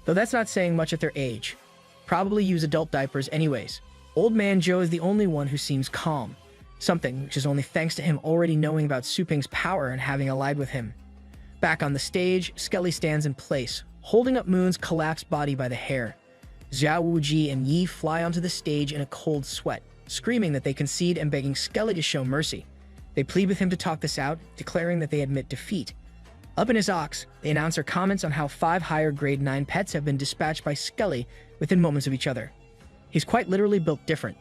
Though that's not saying much at their age. Probably use adult diapers anyways. Old Man Joe is the only one who seems calm. Something which is only thanks to him already knowing about Suping's power and having allied with him. Back on the stage, Skelly stands in place, holding up Moon's collapsed body by the hair. Zhao Wuji and Yi fly onto the stage in a cold sweat, screaming that they concede and begging Skelly to show mercy. They plead with him to talk this out, declaring that they admit defeat. Up in his ox, they announce their comments on how 5 higher grade 9 pets have been dispatched by Skelly within moments of each other. He's quite literally built different.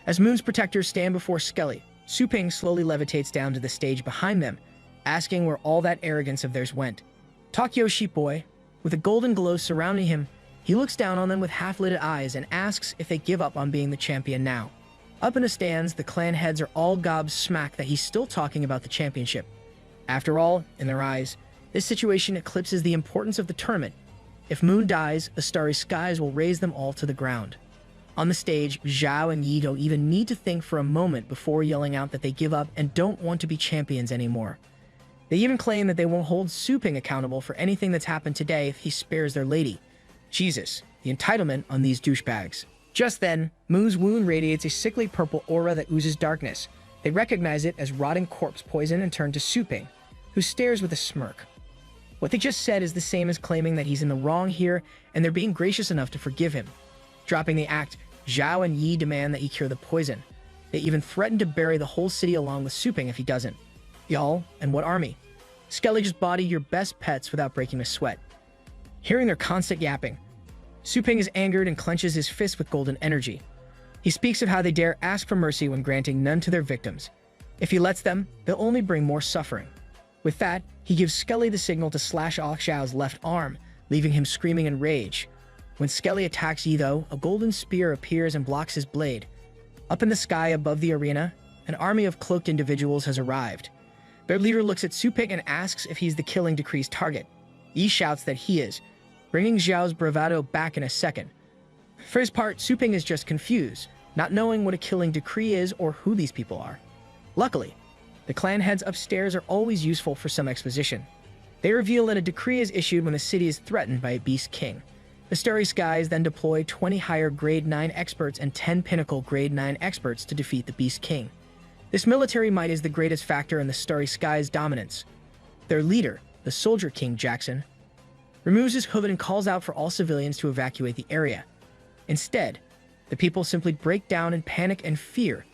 As Moon's protectors stand before Skelly, Suping slowly levitates down to the stage behind them, asking where all that arrogance of theirs went. Takyo Sheep Boy, with a golden glow surrounding him, he looks down on them with half-lidded eyes and asks if they give up on being the champion now. Up in the stands, the clan heads are all gobsmacked that he's still talking about the championship. After all, in their eyes, this situation eclipses the importance of the tournament. If Moon dies, the Starry Skies will raise them all to the ground. On the stage, Zhao and Yi don't even need to think for a moment before yelling out that they give up and don't want to be champions anymore. They even claim that they won't hold Suping accountable for anything that's happened today if he spares their lady. Jesus, the entitlement on these douchebags. Just then, Moon's wound radiates a sickly purple aura that oozes darkness. They recognize it as rotting corpse poison and turn to Suping, who stares with a smirk. What they just said is the same as claiming that he's in the wrong here, and they're being gracious enough to forgive him. Dropping the act, Zhao and Yi demand that he cure the poison. They even threaten to bury the whole city along with Suping if he doesn't. Y'all, and what army? Skelly just bodied your best pets without breaking a sweat. Hearing their constant yapping, Suping is angered and clenches his fist with golden energy. He speaks of how they dare ask for mercy when granting none to their victims. If he lets them, they'll only bring more suffering. With that, he gives Skelly the signal to slash off Zhao's left arm, leaving him screaming in rage. When Skelly attacks Yi, though, a golden spear appears and blocks his blade. Up in the sky above the arena, an army of cloaked individuals has arrived. Their leader looks at Suping and asks if he's the killing decree's target. Yi shouts that he is, bringing Zhao's bravado back in a second. For his part, Suping is just confused, not knowing what a killing decree is or who these people are. Luckily, the clan heads upstairs are always useful for some exposition. They reveal that a decree is issued when the city is threatened by a beast king. The Starry Skies then deploy 20 higher grade 9 experts and 10 pinnacle grade 9 experts to defeat the beast king. This military might is the greatest factor in the Starry Skies' dominance. Their leader, the Soldier King Jackson, removes his hood and calls out for all civilians to evacuate the area. Instead, the people simply break down in panic and fear.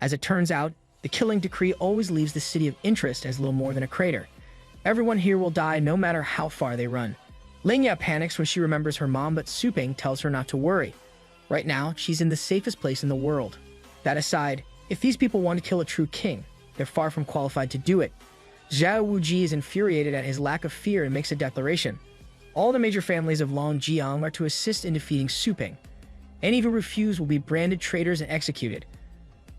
As it turns out, the killing decree always leaves the city of interest as little more than a crater. Everyone here will die no matter how far they run. Lingya panics when she remembers her mom, but Suping tells her not to worry. Right now, she's in the safest place in the world. That aside, if these people want to kill a true king, they're far from qualified to do it. Zhao Wuji is infuriated at his lack of fear and makes a declaration. All the major families of Longjiang are to assist in defeating Suping. Any who refuse will be branded traitors and executed.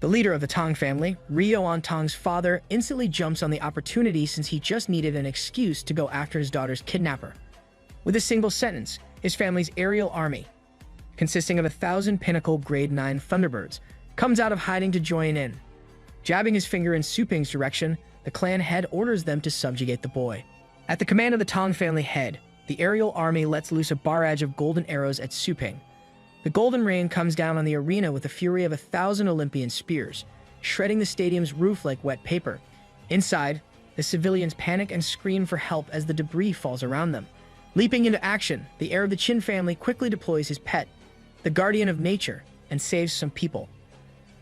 The leader of the Tong family, Rio Antong's father, instantly jumps on the opportunity since he just needed an excuse to go after his daughter's kidnapper. With a single sentence, his family's aerial army, consisting of 1,000 pinnacle grade 9 Thunderbirds, comes out of hiding to join in. Jabbing his finger in Suping's direction, the clan head orders them to subjugate the boy. At the command of the Tong family head, the aerial army lets loose a barrage of golden arrows at Suping. The golden rain comes down on the arena with the fury of 1,000 Olympian spears, shredding the stadium's roof like wet paper. Inside, the civilians panic and scream for help as the debris falls around them. Leaping into action, the heir of the Qin family quickly deploys his pet, the guardian of nature, and saves some people.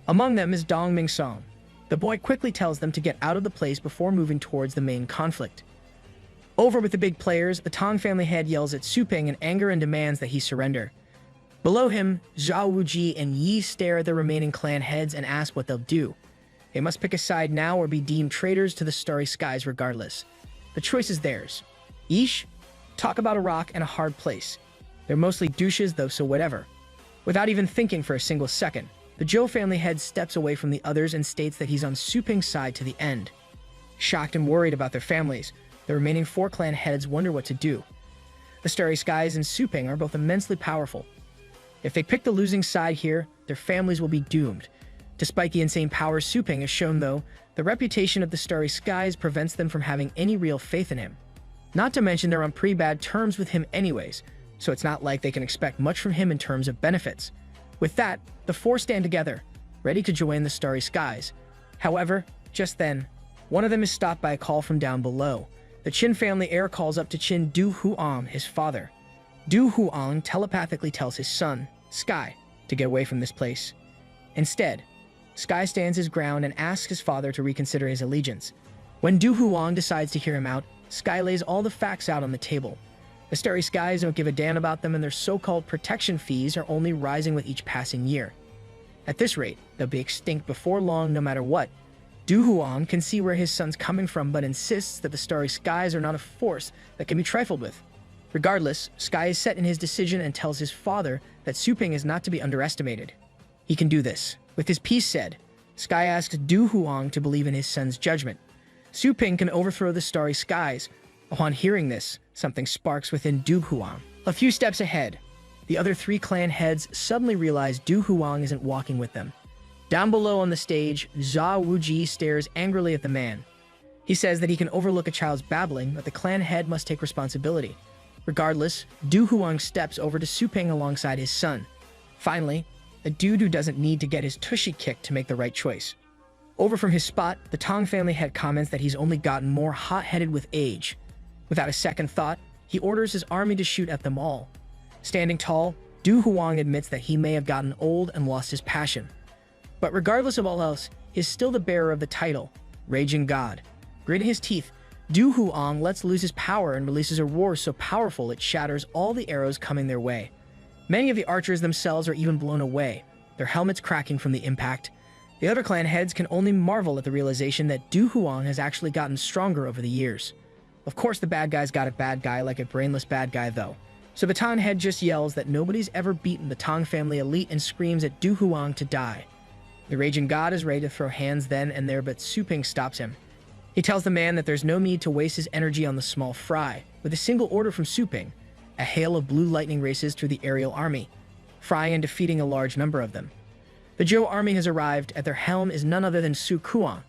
Among them is Dong Mingsong. The boy quickly tells them to get out of the place before moving towards the main conflict. Over with the big players, the Tang family head yells at Suping in anger and demands that he surrender. Below him, Zhao Wuji and Yi stare at the remaining clan heads and ask what they'll do. They must pick a side now or be deemed traitors to the starry skies regardless. The choice is theirs. Yeesh? Talk about a rock and a hard place. They're mostly douches though, so whatever. Without even thinking for a single second, the Zhou family head steps away from the others and states that he's on Suping's side to the end. Shocked and worried about their families, the remaining 4 clan heads wonder what to do. The starry skies and Suping are both immensely powerful. If they pick the losing side here, their families will be doomed. Despite the insane power Suping has shown though, the reputation of the starry skies prevents them from having any real faith in him. Not to mention they're on pretty bad terms with him anyways, so it's not like they can expect much from him in terms of benefits. With that, the 4 stand together, ready to join the starry skies. However, just then, one of them is stopped by a call from down below. The Qin family heir calls up to Qin Du Huang, his father. Du Huang telepathically tells his son, Sky, to get away from this place. Instead, Sky stands his ground and asks his father to reconsider his allegiance. When Du Huang decides to hear him out, Sky lays all the facts out on the table. The starry skies don't give a damn about them, and their so-called protection fees are only rising with each passing year. At this rate, they'll be extinct before long no matter what. Du Huang can see where his son's coming from, but insists that the starry skies are not a force that can be trifled with. Regardless, Sky is set in his decision and tells his father that Suping is not to be underestimated. He can do this. With his piece said, Sky asks Du Huang to believe in his son's judgment. Suping can overthrow the starry skies. Upon hearing this, something sparks within Du Huang. A few steps ahead, the other 3 clan heads suddenly realize Du Huang isn't walking with them. Down below on the stage, Zhao Wuji stares angrily at the man. He says that he can overlook a child's babbling, but the clan head must take responsibility. Regardless, Du Huang steps over to Suping alongside his son. Finally, a dude who doesn't need to get his tushy kicked to make the right choice. Over from his spot, the Tang family head comments that he's only gotten more hot-headed with age. Without a second thought, he orders his army to shoot at them all. Standing tall, Du Huang admits that he may have gotten old and lost his passion. But regardless of all else, he is still the bearer of the title, Raging God. Gritting his teeth, Du Huang lets loose his power and releases a roar so powerful it shatters all the arrows coming their way. Many of the archers themselves are even blown away, their helmets cracking from the impact. The other clan heads can only marvel at the realization that Du Huang has actually gotten stronger over the years. Of course the bad guy's got a bad guy like a brainless bad guy though. So the Tang head just yells that nobody's ever beaten the Tang family elite and screams at Du Huang to die. The Raging God is ready to throw hands then and there, but Suping stops him. He tells the man that there's no need to waste his energy on the small fry. With a single order from Suping, a hail of blue lightning races through the aerial army, frying and defeating a large number of them. The Zhou army has arrived. At their helm is none other than Su Kuang,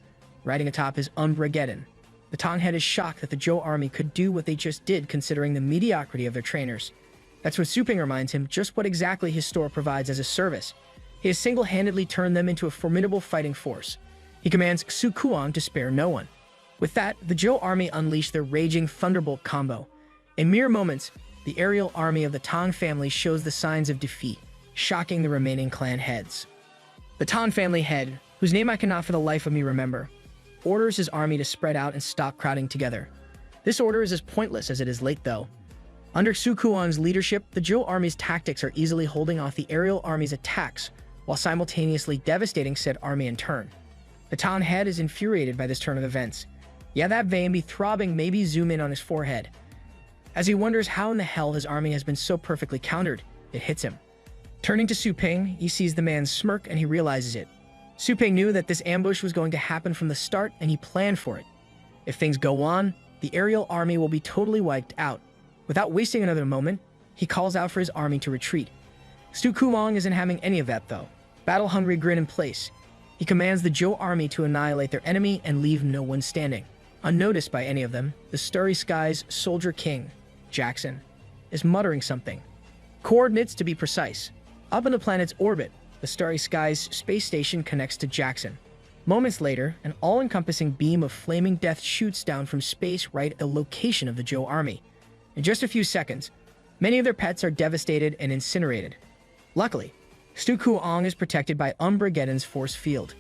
riding atop his Umbregeddon. The Tang head is shocked that the Zhou army could do what they just did considering the mediocrity of their trainers. That's when Suping reminds him just what exactly his store provides as a service. He has single-handedly turned them into a formidable fighting force. He commands Su Kuang to spare no one. With that, the Zhou army unleashed their raging thunderbolt combo. In mere moments, the aerial army of the Tang family shows the signs of defeat, shocking the remaining clan heads. The Tang family head, whose name I cannot for the life of me remember, orders his army to spread out and stop crowding together. This order is as pointless as it is late though. Under Su Kuang's leadership, the Zhou army's tactics are easily holding off the aerial army's attacks, while simultaneously devastating said army in turn. The Tang head is infuriated by this turn of events. Yeah, that vein be throbbing, maybe zoom in on his forehead. As he wonders how in the hell his army has been so perfectly countered, it hits him. Turning to Suping, he sees the man's smirk and he realizes it. Suping knew that this ambush was going to happen from the start and he planned for it. If things go on, the aerial army will be totally wiped out. Without wasting another moment, he calls out for his army to retreat. Su Kuang isn't having any of that though. Battle-hungry grin in place, he commands the Zhou army to annihilate their enemy and leave no one standing. Unnoticed by any of them, the Starry Skies Soldier King, Jackson, is muttering something. Coordinates, to be precise. Up in the planet's orbit, the Starry Skies space station connects to Jackson. Moments later, an all-encompassing beam of flaming death shoots down from space right at the location of the Zhou army. In just a few seconds, many of their pets are devastated and incinerated. Luckily, Stu Kuang is protected by Umbrageddon's force field.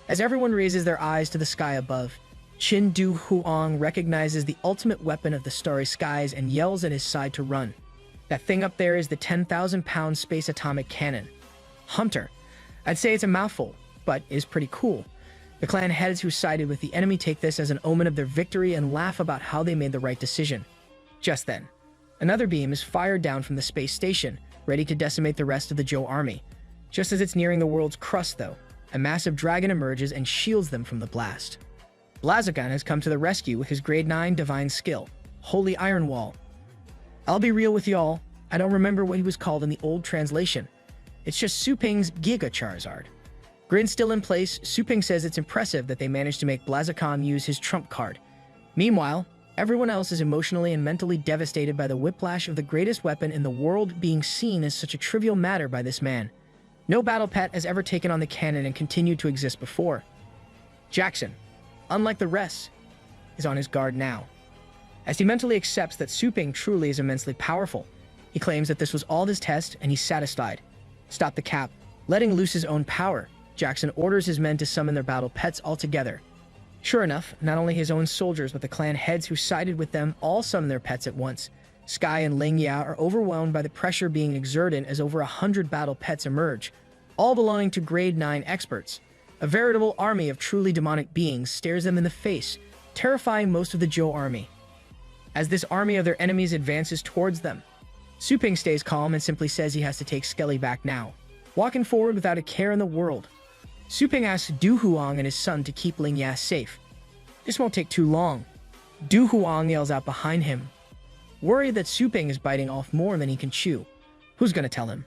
As everyone raises their eyes to the sky above, Qin Du Huang recognizes the ultimate weapon of the Starry Skies and yells at his side to run. That thing up there is the 10,000-pound space atomic cannon. Hunter. I'd say it's a mouthful, but is pretty cool. The clan heads who sided with the enemy take this as an omen of their victory and laugh about how they made the right decision. Just then, another beam is fired down from the space station, ready to decimate the rest of the Zhou army. Just as it's nearing the world's crust, though, a massive dragon emerges and shields them from the blast. Blaziken has come to the rescue with his grade 9 divine skill, Holy Iron Wall. I'll be real with y'all, I don't remember what he was called in the old translation. It's just Su Ping's Giga Charizard. Grin still in place, Su Ping says it's impressive that they managed to make Blaziken use his trump card. Meanwhile, everyone else is emotionally and mentally devastated by the whiplash of the greatest weapon in the world being seen as such a trivial matter by this man. No battle pet has ever taken on the cannon and continued to exist before. Jackson, unlike the rest, is on his guard now. As he mentally accepts that Su Ping truly is immensely powerful, he claims that this was all his test and he's satisfied. Stop the cap. Letting loose his own power, Jackson orders his men to summon their battle pets all together. Sure enough, not only his own soldiers but the clan heads who sided with them all summon their pets at once. Sky and Ling Ya are overwhelmed by the pressure being exerted as over 100 battle pets emerge, all belonging to grade 9 experts. A veritable army of truly demonic beings stares them in the face, terrifying most of the Zhou army. As this army of their enemies advances towards them, Su Ping stays calm and simply says he has to take Skelly back now, walking forward without a care in the world. Su Ping asks Du Huang and his son to keep Ling Ya safe. This won't take too long. Du Huang yells out behind him, worried that Su Ping is biting off more than he can chew. Who's gonna tell him?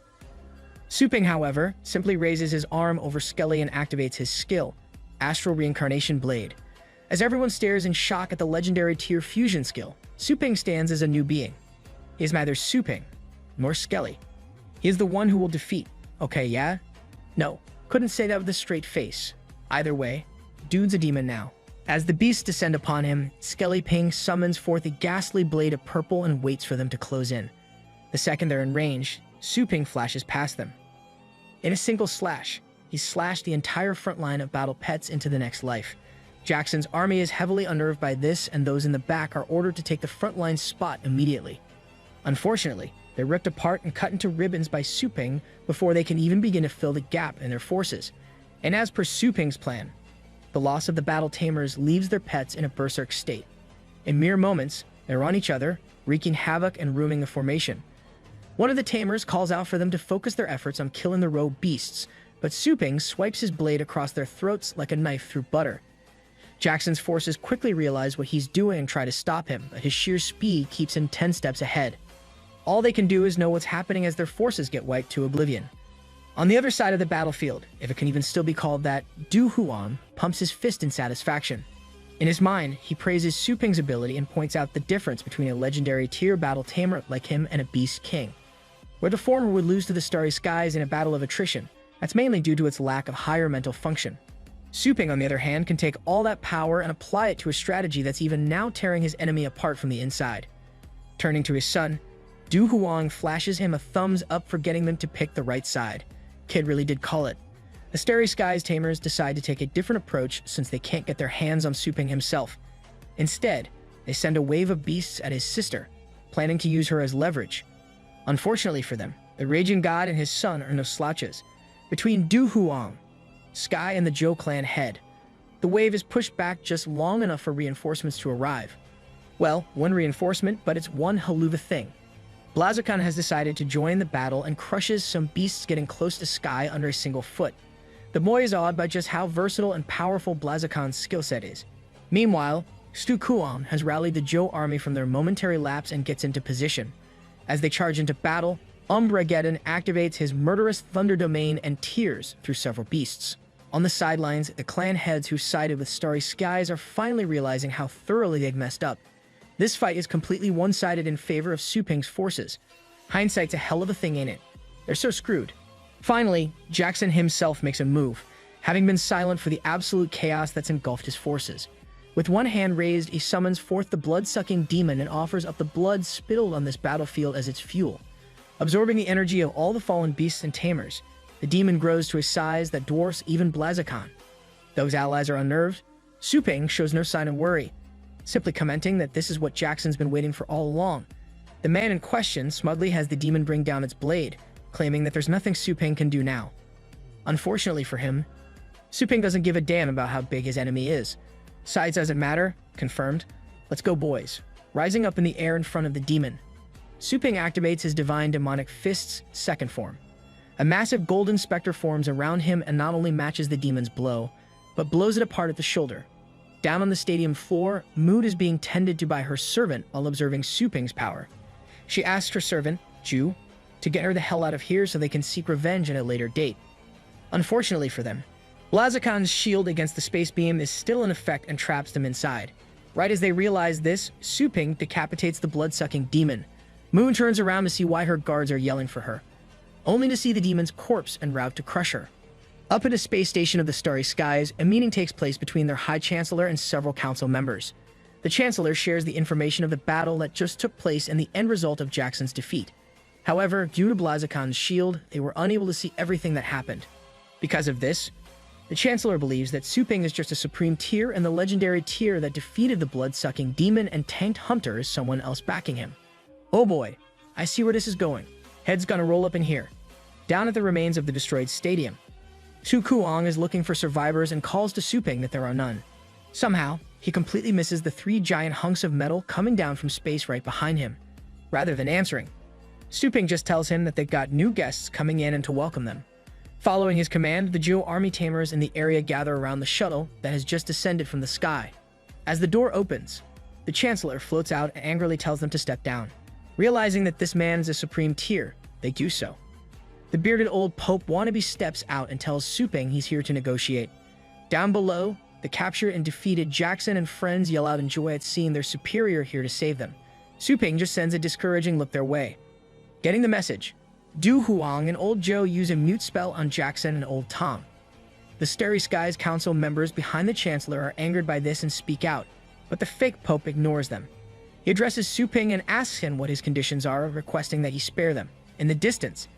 Su Ping, however, simply raises his arm over Skelly and activates his skill, Astral Reincarnation Blade. As everyone stares in shock at the legendary tier fusion skill, Su Ping stands as a new being. He is neither Su Ping nor Skelly. He is the one who will defeat. Okay, yeah? No, couldn't say that with a straight face. Either way, dude's a demon now. As the beasts descend upon him, Skelly Ping summons forth a ghastly blade of purple and waits for them to close in. The second they're in range, Su Ping flashes past them. In a single slash, he slashed the entire front line of battle pets into the next life. Jackson's army is heavily unnerved by this, and those in the back are ordered to take the front line spot immediately. Unfortunately, they're ripped apart and cut into ribbons by Su Ping before they can even begin to fill the gap in their forces. And as per Su Ping's plan, the loss of the battle tamers leaves their pets in a berserk state. In mere moments, they're on each other, wreaking havoc and ruining the formation. One of the tamers calls out for them to focus their efforts on killing the rogue beasts, but Su Ping swipes his blade across their throats like a knife through butter. Jackson's forces quickly realize what he's doing and try to stop him, but his sheer speed keeps him 10 steps ahead. All they can do is know what's happening as their forces get wiped to oblivion. On the other side of the battlefield, if it can even still be called that, Du Huang pumps his fist in satisfaction. In his mind, he praises Su Ping's ability and points out the difference between a legendary tier battle tamer like him and a beast king. Where the former would lose to the Starry Skies in a battle of attrition, that's mainly due to its lack of higher mental function. Su Ping, on the other hand, can take all that power and apply it to a strategy that's even now tearing his enemy apart from the inside. Turning to his son, Du Huang flashes him a thumbs up for getting them to pick the right side. Kid really did call it. The Starry Skies tamers decide to take a different approach since they can't get their hands on Su Ping himself. Instead, they send a wave of beasts at his sister, planning to use her as leverage. Unfortunately for them, the Raging God and his son are no slouches. Between Du Huang, Sky, and the Zhou clan head, the wave is pushed back just long enough for reinforcements to arrive. Well, one reinforcement, but it's one hell of a thing. Blaziken has decided to join the battle and crushes some beasts getting close to Sky under a single foot. The boy is awed by just how versatile and powerful Blaziken's skill set is. Meanwhile, Stu Kuan has rallied the Zhou army from their momentary lapse and gets into position. As they charge into battle, Umbrageddon activates his murderous thunder domain and tears through several beasts. On the sidelines, the clan heads who sided with Starry Skies are finally realizing how thoroughly they've messed up. This fight is completely one-sided in favor of Su Ping's forces. Hindsight's a hell of a thing, ain't it? They're so screwed. Finally, Jackson himself makes a move, having been silent for the absolute chaos that's engulfed his forces. With one hand raised, he summons forth the blood-sucking demon and offers up the blood spilled on this battlefield as its fuel. Absorbing the energy of all the fallen beasts and tamers, the demon grows to a size that dwarfs even Blaziken. Though his allies are unnerved, Su Ping shows no sign of worry, simply commenting that this is what Jackson's been waiting for all along. The man in question smugly has the demon bring down its blade, claiming that there's nothing Su Ping can do now. Unfortunately for him, Su Ping doesn't give a damn about how big his enemy is. Size doesn't matter, confirmed. Let's go, boys. Rising up in the air in front of the demon, Su Ping activates his divine demonic fist's second form. A massive golden specter forms around him and not only matches the demon's blow, but blows it apart at the shoulder. Down on the stadium floor, Mood is being tended to by her servant while observing Su Ping's power. She asks her servant, Ju, to get her the hell out of here so they can seek revenge at a later date. Unfortunately for them, Blaziken's shield against the space beam is still in effect and traps them inside. Right as they realize this, Su Ping decapitates the blood-sucking demon. Moon turns around to see why her guards are yelling for her, only to see the demon's corpse en route to crush her. Up at a space station of the starry skies, a meeting takes place between their High Chancellor and several council members. The Chancellor shares the information of the battle that just took place and the end result of Jackson's defeat. However, due to Blaziken's shield, they were unable to see everything that happened. Because of this, the Chancellor believes that Su Ping is just a supreme tier and the legendary tier that defeated the blood-sucking demon and tanked Hunter is someone else backing him. Oh boy, I see where this is going. Head's gonna roll up in here. Down at the remains of the destroyed stadium, Su Kuang is looking for survivors and calls to Su Ping that there are none. Somehow, he completely misses the 3 giant hunks of metal coming down from space right behind him. Rather than answering, Su Ping just tells him that they've got new guests coming in and to welcome them. Following his command, the Geo army tamers in the area gather around the shuttle that has just descended from the sky. As the door opens, the Chancellor floats out and angrily tells them to step down. Realizing that this man is a supreme tier, they do so. The bearded old Pope wannabe steps out and tells Su Ping he's here to negotiate. Down below, the captured and defeated Jackson and friends yell out in joy at seeing their superior here to save them. Su Ping just sends a discouraging look their way. Getting the message, Du Huang and Old Joe use a mute spell on Jackson and Old Tom. The Starry Skies Council members behind the Chancellor are angered by this and speak out, but the fake Pope ignores them. He addresses Su Ping and asks him what his conditions are, requesting that he spare them. In the distance,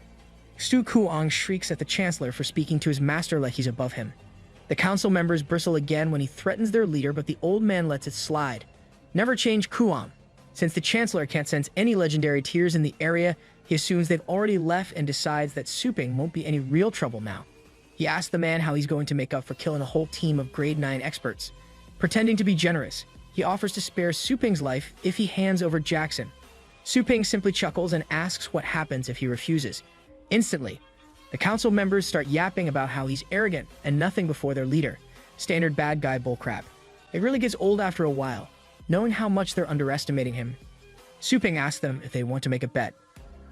Su Kuang shrieks at the Chancellor for speaking to his master like he's above him. The council members bristle again when he threatens their leader, but the old man lets it slide. Never change Kuang. Since the Chancellor can't sense any legendary tiers in the area, he assumes they've already left and decides that Su Ping won't be any real trouble now. He asks the man how he's going to make up for killing a whole team of grade 9 experts. Pretending to be generous, he offers to spare Su Ping's life if he hands over Jackson. Su Ping simply chuckles and asks what happens if he refuses. Instantly, the council members start yapping about how he's arrogant and nothing before their leader. Standard bad guy bullcrap. It really gets old after a while, knowing how much they're underestimating him. Su Ping asks them if they want to make a bet.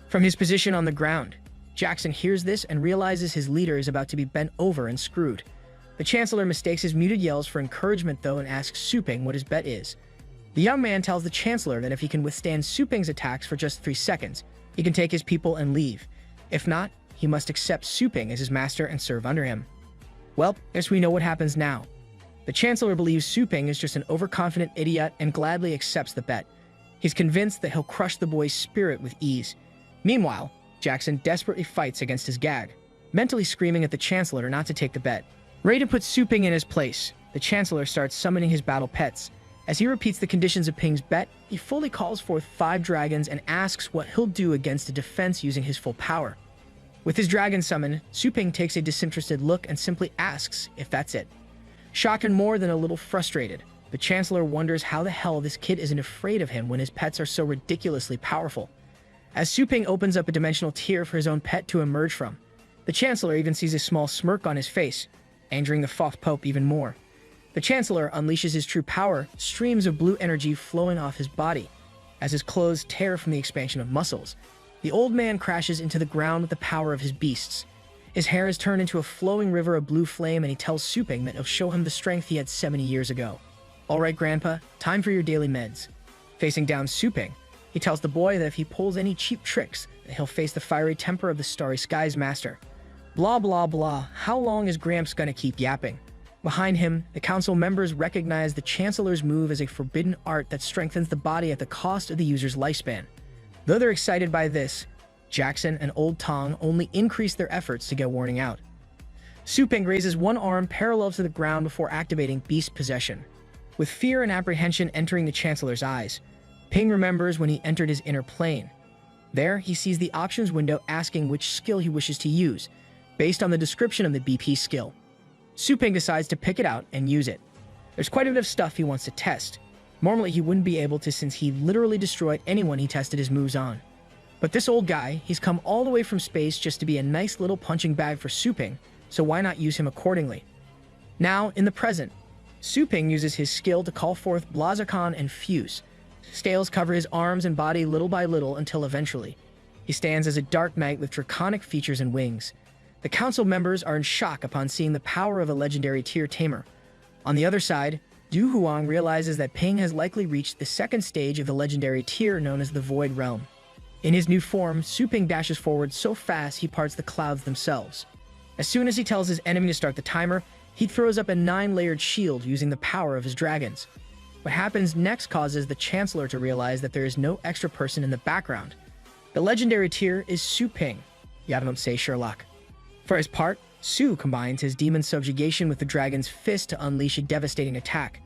From his position on the ground, Jackson hears this and realizes his leader is about to be bent over and screwed. The Chancellor mistakes his muted yells for encouragement though and asks Su Ping what his bet is. The young man tells the Chancellor that if he can withstand Su Ping's attacks for just 3 seconds, he can take his people and leave. If not, he must accept Su Ping as his master and serve under him. Well, guess we know what happens now. The Chancellor believes Su Ping is just an overconfident idiot and gladly accepts the bet. He's convinced that he'll crush the boy's spirit with ease. Meanwhile, Jackson desperately fights against his gag, mentally screaming at the Chancellor not to take the bet. Ready to put Su Ping in his place, the Chancellor starts summoning his battle pets. As he repeats the conditions of Ping's bet, he fully calls forth 5 dragons and asks what he'll do against a defense using his full power. With his dragon summoned, Su Ping takes a disinterested look and simply asks if that's it. Shocked and more than a little frustrated, the Chancellor wonders how the hell this kid isn't afraid of him when his pets are so ridiculously powerful. As Su Ping opens up a dimensional tier for his own pet to emerge from, the Chancellor even sees a small smirk on his face, angering the Foth Pope even more. The Chancellor unleashes his true power, streams of blue energy flowing off his body. As his clothes tear from the expansion of muscles, the old man crashes into the ground with the power of his beasts. His hair is turned into a flowing river of blue flame and he tells Su Ping that he'll show him the strength he had 70 years ago. Alright, Grandpa, time for your daily meds. Facing down Su Ping, he tells the boy that if he pulls any cheap tricks, that he'll face the fiery temper of the Starry Skies Master. Blah blah blah, how long is Gramps gonna keep yapping? Behind him, the council members recognize the Chancellor's move as a forbidden art that strengthens the body at the cost of the user's lifespan. Though they're excited by this, Jackson and Old Tong only increase their efforts to get warning out. Su Ping raises one arm parallel to the ground before activating Beast Possession. With fear and apprehension entering the Chancellor's eyes, Ping remembers when he entered his inner plane. There, he sees the options window asking which skill he wishes to use, based on the description of the BP skill. Su Ping decides to pick it out and use it. There's quite a bit of stuff he wants to test. Normally, he wouldn't be able to since he literally destroyed anyone he tested his moves on. But this old guy, he's come all the way from space just to be a nice little punching bag for Su Ping, so why not use him accordingly? Now, in the present, Su Ping uses his skill to call forth Blazarkhan and Fuse. Scales cover his arms and body little by little until eventually, he stands as a dark knight with draconic features and wings. The council members are in shock upon seeing the power of a legendary tier tamer. On the other side, Du Huang realizes that Ping has likely reached the second stage of the legendary tier known as the Void Realm. In his new form, Su Ping dashes forward so fast he parts the clouds themselves. As soon as he tells his enemy to start the timer, he throws up a 9-layered shield using the power of his dragons. What happens next causes the Chancellor to realize that there is no extra person in the background. The legendary tier is Su Ping. You don't say, Sherlock. For his part, Su combines his demon subjugation with the dragon's fist to unleash a devastating attack.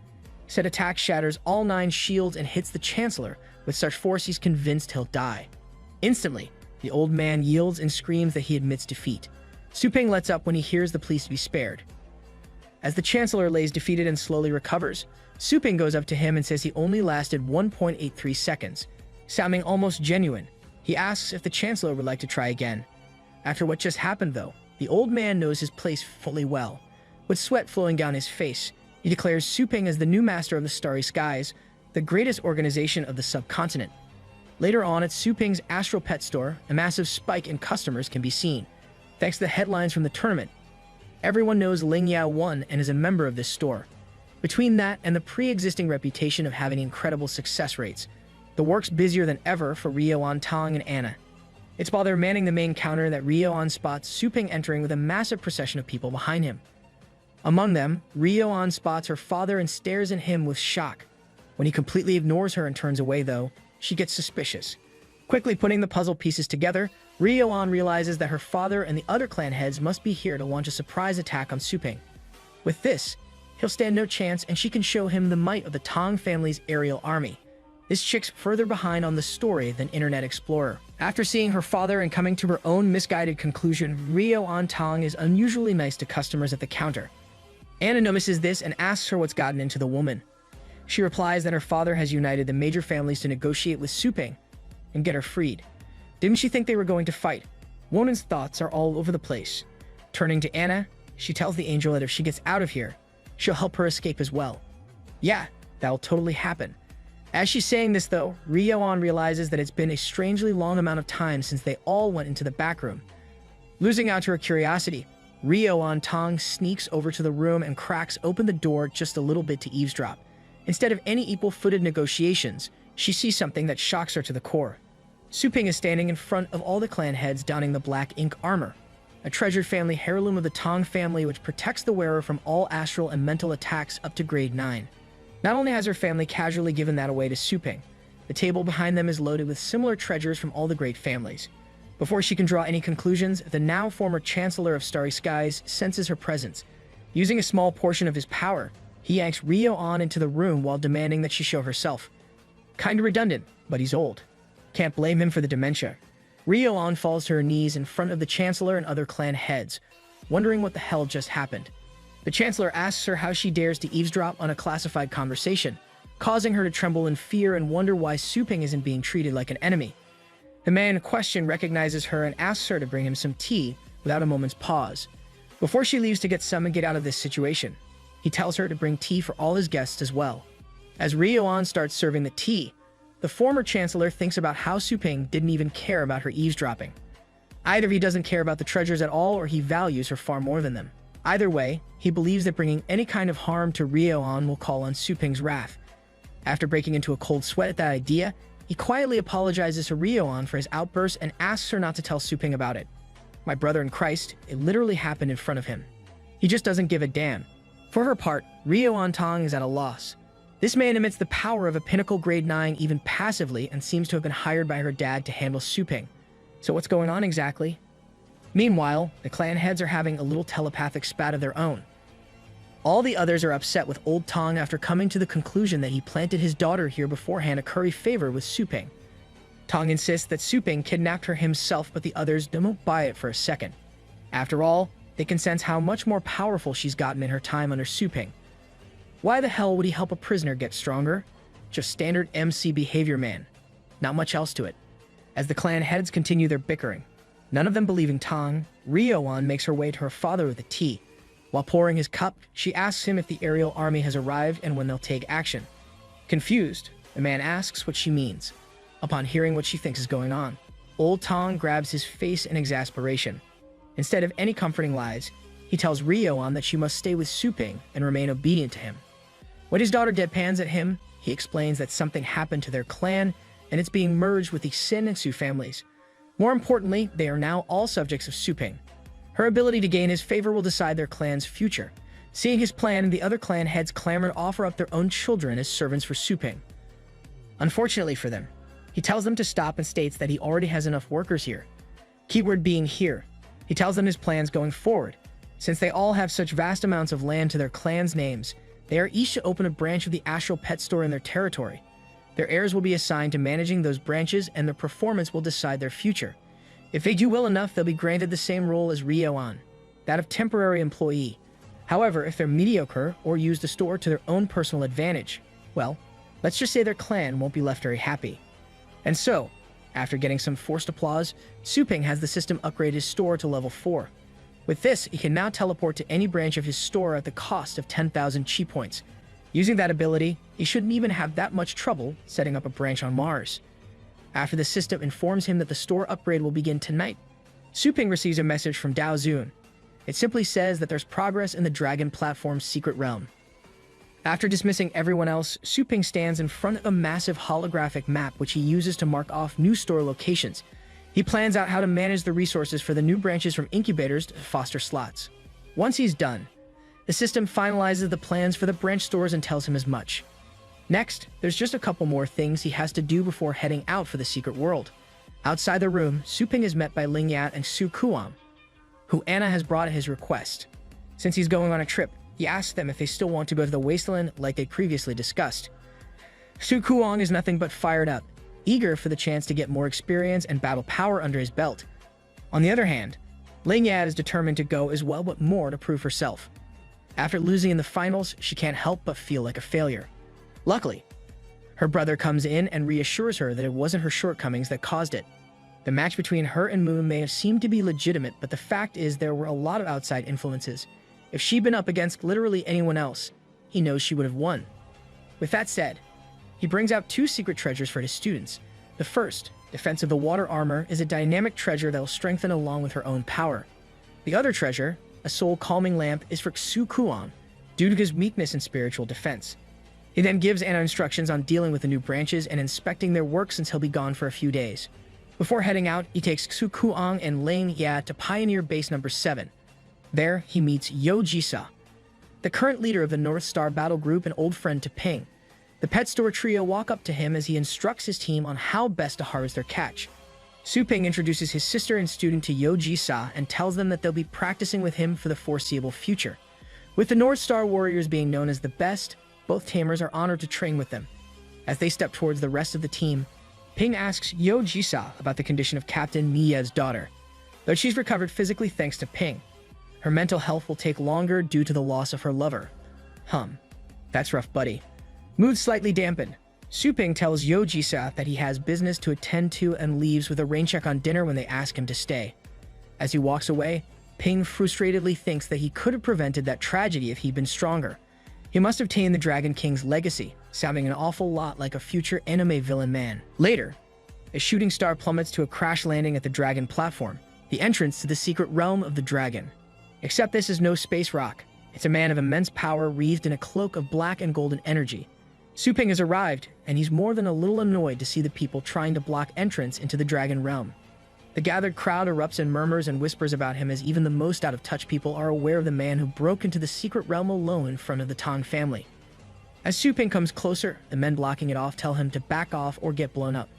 Said attack shatters all 9 shields and hits the Chancellor with such force he's convinced he'll die. Instantly, the old man yields and screams that he admits defeat. Su Ping lets up when he hears the police to be spared. As the Chancellor lays defeated and slowly recovers, Su Ping goes up to him and says he only lasted 1.83 seconds. Sounding almost genuine, he asks if the Chancellor would like to try again. After what just happened though, the old man knows his place fully well. With sweat flowing down his face, he declares Su Ping as the new master of the Starry Skies, the greatest organization of the subcontinent. Later on at Su Ping's Astral Pet store, a massive spike in customers can be seen, thanks to the headlines from the tournament. Everyone knows Ling Yao won and is a member of this store. Between that and the pre-existing reputation of having incredible success rates, the work's busier than ever for Ryo-an Tong and Anna. It's while they're manning the main counter that Ryo-an spots Su Ping entering with a massive procession of people behind him. Among them, Ryo-an spots her father and stares at him with shock. When he completely ignores her and turns away though, she gets suspicious. Quickly putting the puzzle pieces together, Ryo-an realizes that her father and the other clan heads must be here to launch a surprise attack on Su Ping. With this, he'll stand no chance and she can show him the might of the Tong family's aerial army. This chick's further behind on the story than Internet Explorer. After seeing her father and coming to her own misguided conclusion, Ryo-an Tong is unusually nice to customers at the counter. Anna notices this and asks her what's gotten into the woman. She replies that her father has united the major families to negotiate with Su Ping and get her freed. Didn't she think they were going to fight? Wonan's thoughts are all over the place. Turning to Anna, she tells the angel that if she gets out of here, she'll help her escape as well. Yeah, that'll totally happen. As she's saying this though, Ryo-an realizes that it's been a strangely long amount of time since they all went into the back room. Losing out to her curiosity, Ryo-an Tong sneaks over to the room and cracks open the door just a little bit to eavesdrop. Instead of any equal-footed negotiations, she sees something that shocks her to the core. Su Ping is standing in front of all the clan heads donning the black ink armor, a treasured family heirloom of the Tong family which protects the wearer from all astral and mental attacks up to grade 9. Not only has her family casually given that away to Su Ping, the table behind them is loaded with similar treasures from all the great families. Before she can draw any conclusions, the now former Chancellor of Starry Skies senses her presence. Using a small portion of his power, he yanks Ryo-an into the room while demanding that she show herself. Kinda redundant, but he's old. Can't blame him for the dementia. Ryo-an falls to her knees in front of the Chancellor and other clan heads, wondering what the hell just happened. The Chancellor asks her how she dares to eavesdrop on a classified conversation, causing her to tremble in fear and wonder why Su Ping isn't being treated like an enemy. The man in question recognizes her and asks her to bring him some tea without a moment's pause. Before she leaves to get some and get out of this situation, he tells her to bring tea for all his guests as well. As Ryo-an starts serving the tea, the former Chancellor thinks about how Su Ping didn't even care about her eavesdropping. Either he doesn't care about the treasures at all or he values her far more than them. Either way, he believes that bringing any kind of harm to Ryo-an will call on Su Ping's wrath. After breaking into a cold sweat at that idea, he quietly apologizes to Ryo-an for his outburst and asks her not to tell Su-ping about it. My brother in Christ, it literally happened in front of him. He just doesn't give a damn. For her part, Ryo-an Tong is at a loss. This man emits the power of a pinnacle grade 9 even passively and seems to have been hired by her dad to handle Su-ping. So what's going on exactly? Meanwhile, the clan heads are having a little telepathic spat of their own. All the others are upset with old Tong after coming to the conclusion that he planted his daughter here beforehand to curry favor with Su-ping. Tong insists that Su-ping kidnapped her himself, but the others don't buy it for a second. After all, they can sense how much more powerful she's gotten in her time under Su-ping. Why the hell would he help a prisoner get stronger? Just standard MC behavior, man. Not much else to it. As the clan heads continue their bickering, none of them believing Tong, Ryo-an makes her way to her father with a tea. While pouring his cup, she asks him if the aerial army has arrived and when they'll take action. Confused, the man asks what she means. Upon hearing what she thinks is going on, old Tong grabs his face in exasperation. Instead of any comforting lies, he tells Ryo-an that she must stay with Su-ping and remain obedient to him. When his daughter deadpans at him, he explains that something happened to their clan and it's being merged with the Sin and Su families. More importantly, they are now all subjects of Su-ping. Her ability to gain his favor will decide their clan's future. Seeing his plan, the other clan heads clamor to offer up their own children as servants for Su-ping. Unfortunately for them, he tells them to stop and states that he already has enough workers here. Keyword being here. He tells them his plans going forward. Since they all have such vast amounts of land to their clan's names, they are each to open a branch of the Astral Pet Store in their territory. Their heirs will be assigned to managing those branches and their performance will decide their future. If they do well enough, they'll be granted the same role as Ryo-an, that of temporary employee. However, if they're mediocre or use the store to their own personal advantage, well, let's just say their clan won't be left very happy. And so, after getting some forced applause, Su-ping has the system upgrade his store to level 4. With this, he can now teleport to any branch of his store at the cost of 10,000 chi points. Using that ability, he shouldn't even have that much trouble setting up a branch on Mars. After the system informs him that the store upgrade will begin tonight, Su-ping receives a message from Dao Zun. It simply says that there's progress in the Dragon Platform's secret realm. After dismissing everyone else, Su-ping stands in front of a massive holographic map which he uses to mark off new store locations. He plans out how to manage the resources for the new branches from incubators to foster slots. Once he's done, the system finalizes the plans for the branch stores and tells him as much. Next, there's just a couple more things he has to do before heading out for the secret world. Outside the room, Su-ping is met by Ling Yat and Su Kuang, who Anna has brought at his request. Since he's going on a trip, he asks them if they still want to go to the wasteland like they previously discussed. Su Kuang is nothing but fired up, eager for the chance to get more experience and battle power under his belt. On the other hand, Ling Yat is determined to go as well but more to prove herself. After losing in the finals, she can't help but feel like a failure. Luckily, her brother comes in and reassures her that it wasn't her shortcomings that caused it. The match between her and Moon may have seemed to be legitimate, but the fact is there were a lot of outside influences. If she'd been up against literally anyone else, he knows she would have won. With that said, he brings out 2 secret treasures for his students. The first, Defense of the Water Armor, is a dynamic treasure that will strengthen along with her own power. The other treasure, a soul calming lamp, is for Su Kuang, due to his weakness in spiritual defense. He then gives Anna instructions on dealing with the new branches and inspecting their work since he'll be gone for a few days. Before heading out, he takes Su Kuang and Ling Yat to Pioneer Base number 7. There, he meets Yo Jisa, the current leader of the North Star Battle Group and old friend to Ping. The pet store trio walk up to him as he instructs his team on how best to harvest their catch. Su-ping introduces his sister and student to Yo Jisa and tells them that they'll be practicing with him for the foreseeable future. With the North Star Warriors being known as the best, both tamers are honored to train with them. As they step towards the rest of the team, Ping asks Yo Jisa about the condition of Captain Mia's daughter. Though she's recovered physically thanks to Ping, her mental health will take longer due to the loss of her lover. That's rough, buddy. Mood slightly dampened, Su-ping tells Yo Jisa that he has business to attend to and leaves with a rain check on dinner when they ask him to stay. As he walks away, Ping frustratedly thinks that he could have prevented that tragedy if he'd been stronger. He must have tamed the Dragon King's legacy, sounding an awful lot like a future anime villain man. Later, a shooting star plummets to a crash landing at the Dragon platform, the entrance to the secret realm of the Dragon. Except this is no space rock. It's a man of immense power wreathed in a cloak of black and golden energy. Su Ping has arrived, and he's more than a little annoyed to see the people trying to block entrance into the dragon realm. The gathered crowd erupts in murmurs and whispers about him, as even the most out-of-touch people are aware of the man who broke into the secret realm alone in front of the Tang family. As Su Ping comes closer, the men blocking it off tell him to back off or get blown up.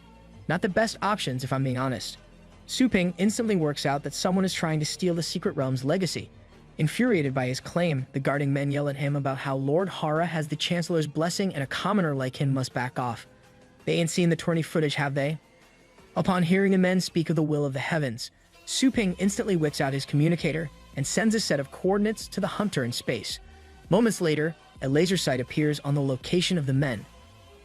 Not the best options, if I'm being honest. Su Ping instantly works out that someone is trying to steal the secret realm's legacy. Infuriated by his claim, the guarding men yell at him about how Lord Hara has the Chancellor's blessing and a commoner like him must back off. They ain't seen the tourney footage, have they? Upon hearing the men speak of the will of the heavens, Su Ping instantly whips out his communicator and sends a set of coordinates to the hunter in space. Moments later, a laser sight appears on the location of the men,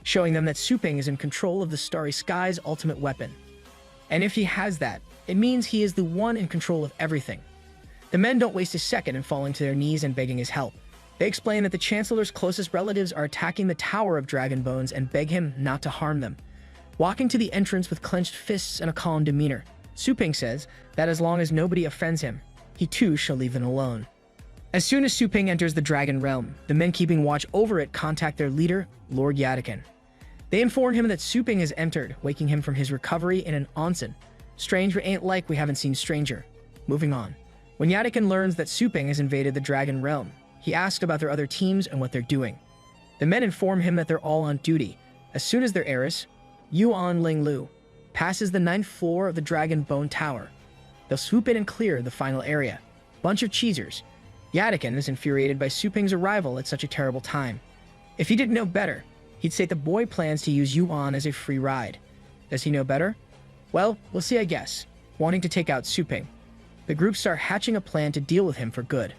showing them that Su Ping is in control of the Starry Sky's ultimate weapon. And if he has that, it means he is the one in control of everything. The men don't waste a second in falling to their knees and begging his help. They explain that the Chancellor's closest relatives are attacking the Tower of Dragon Bones and beg him not to harm them. Walking to the entrance with clenched fists and a calm demeanor, Su Ping says that as long as nobody offends him, he too shall leave them alone. As soon as Su Ping enters the Dragon Realm, the men keeping watch over it contact their leader, Lord Yadakin. They inform him that Su Ping has entered, waking him from his recovery in an onsen. Strange but ain't like we haven't seen stranger. Moving on. When Yadakin learns that Su Ping has invaded the Dragon Realm, he asks about their other teams and what they're doing. The men inform him that they're all on duty. As soon as their heiress, Yuan Linglu, passes the 9th floor of the Dragon Bone Tower, they'll swoop in and clear the final area. Bunch of cheesers. Yadakin is infuriated by Su Ping's arrival at such a terrible time. If he didn't know better, he'd say the boy plans to use Yuan as a free ride. Does he know better? Well, we'll see, I guess. Wanting to take out Su Ping, the group start hatching a plan to deal with him for good.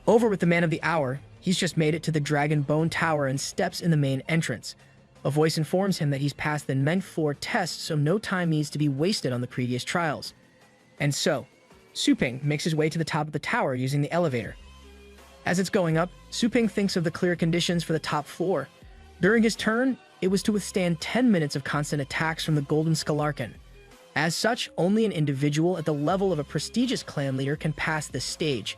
Over with the man of the hour, he's just made it to the Dragon Bone Tower and steps in the main entrance. A voice informs him that he's passed the 9th floor test, so no time needs to be wasted on the previous trials. And so, Su Ping makes his way to the top of the tower using the elevator. As it's going up, Su Ping thinks of the clear conditions for the top floor. During his turn, it was to withstand 10 minutes of constant attacks from the Golden Scalarkin. As such, only an individual at the level of a prestigious clan leader can pass this stage.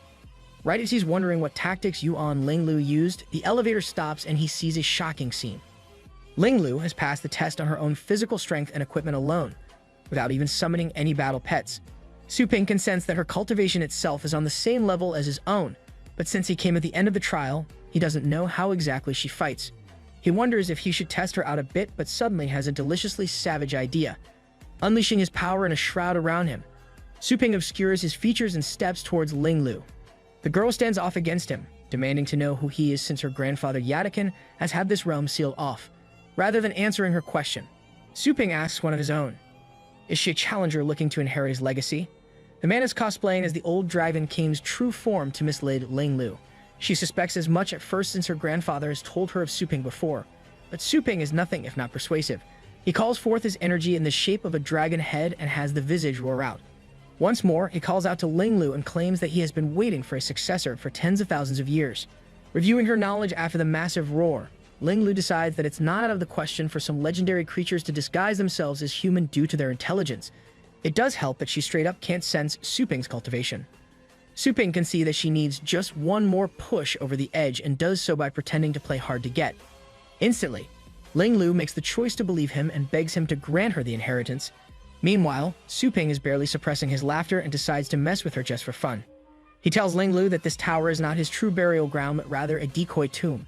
Right as he's wondering what tactics Yuan Linglu used, the elevator stops and he sees a shocking scene. Linglu has passed the test on her own physical strength and equipment alone, without even summoning any battle pets. Su Ping can sense that her cultivation itself is on the same level as his own, but since he came at the end of the trial, he doesn't know how exactly she fights. He wonders if he should test her out a bit, but suddenly has a deliciously savage idea. Unleashing his power in a shroud around him, Su Ping obscures his features and steps towards Linglu. The girl stands off against him, demanding to know who he is since her grandfather Yadakin has had this realm sealed off. Rather than answering her question, Su Ping asks one of his own. Is she a challenger looking to inherit his legacy? The man is cosplaying as the old Dragon King's true form to mislead Linglu. She suspects as much at first since her grandfather has told her of Su Ping before, but Su Ping is nothing if not persuasive. He calls forth his energy in the shape of a dragon head and has the visage roar out. Once more, he calls out to Linglu and claims that he has been waiting for a successor for tens of thousands of years. Reviewing her knowledge after the massive roar, Linglu decides that it's not out of the question for some legendary creatures to disguise themselves as human due to their intelligence. It does help that she straight up can't sense Su Ping's cultivation. Su Ping can see that she needs just one more push over the edge and does so by pretending to play hard to get. Instantly, Linglu makes the choice to believe him and begs him to grant her the inheritance. Meanwhile, Su Ping is barely suppressing his laughter and decides to mess with her just for fun. He tells Linglu that this tower is not his true burial ground, but rather a decoy tomb.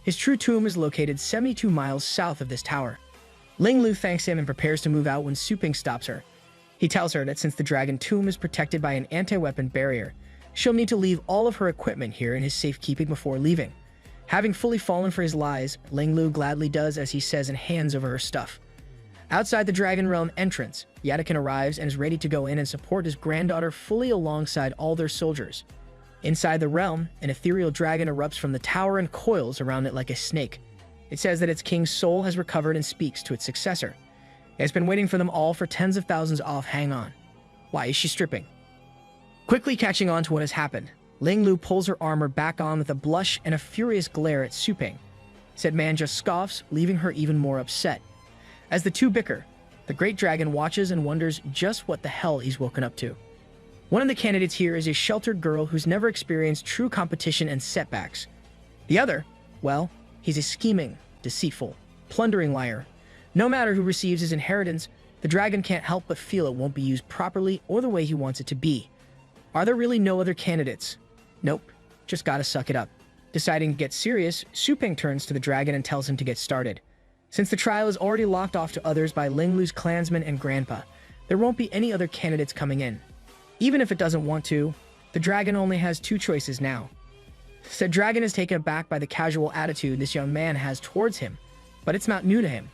His true tomb is located 72 miles south of this tower. Linglu thanks him and prepares to move out when Su Ping stops her. He tells her that since the dragon tomb is protected by an anti-weapon barrier, she'll need to leave all of her equipment here in his safekeeping before leaving. Having fully fallen for his lies, Linglu gladly does as he says and hands over her stuff. Outside the Dragon Realm entrance, Yadakin arrives and is ready to go in and support his granddaughter fully alongside all their soldiers. Inside the realm, an ethereal dragon erupts from the tower and coils around it like a snake. It says that its king's soul has recovered and speaks to its successor. It has been waiting for them all for tens of thousands off. Hang on. Why is she stripping? Quickly catching on to what has happened, Linglu pulls her armor back on with a blush and a furious glare at Su Ping. Said man just scoffs, leaving her even more upset. As the two bicker, the great dragon watches and wonders just what the hell he's woken up to. One of the candidates here is a sheltered girl who's never experienced true competition and setbacks. The other, well, he's a scheming, deceitful, plundering liar. No matter who receives his inheritance, the dragon can't help but feel it won't be used properly or the way he wants it to be. Are there really no other candidates? Nope, just gotta suck it up. Deciding to get serious, Su Ping turns to the dragon and tells him to get started. Since the trial is already locked off to others by Ling Lu's clansmen and grandpa, there won't be any other candidates coming in. Even if it doesn't want to, the dragon only has two choices now. Said dragon is taken aback by the casual attitude this young man has towards him, but it's not new to him,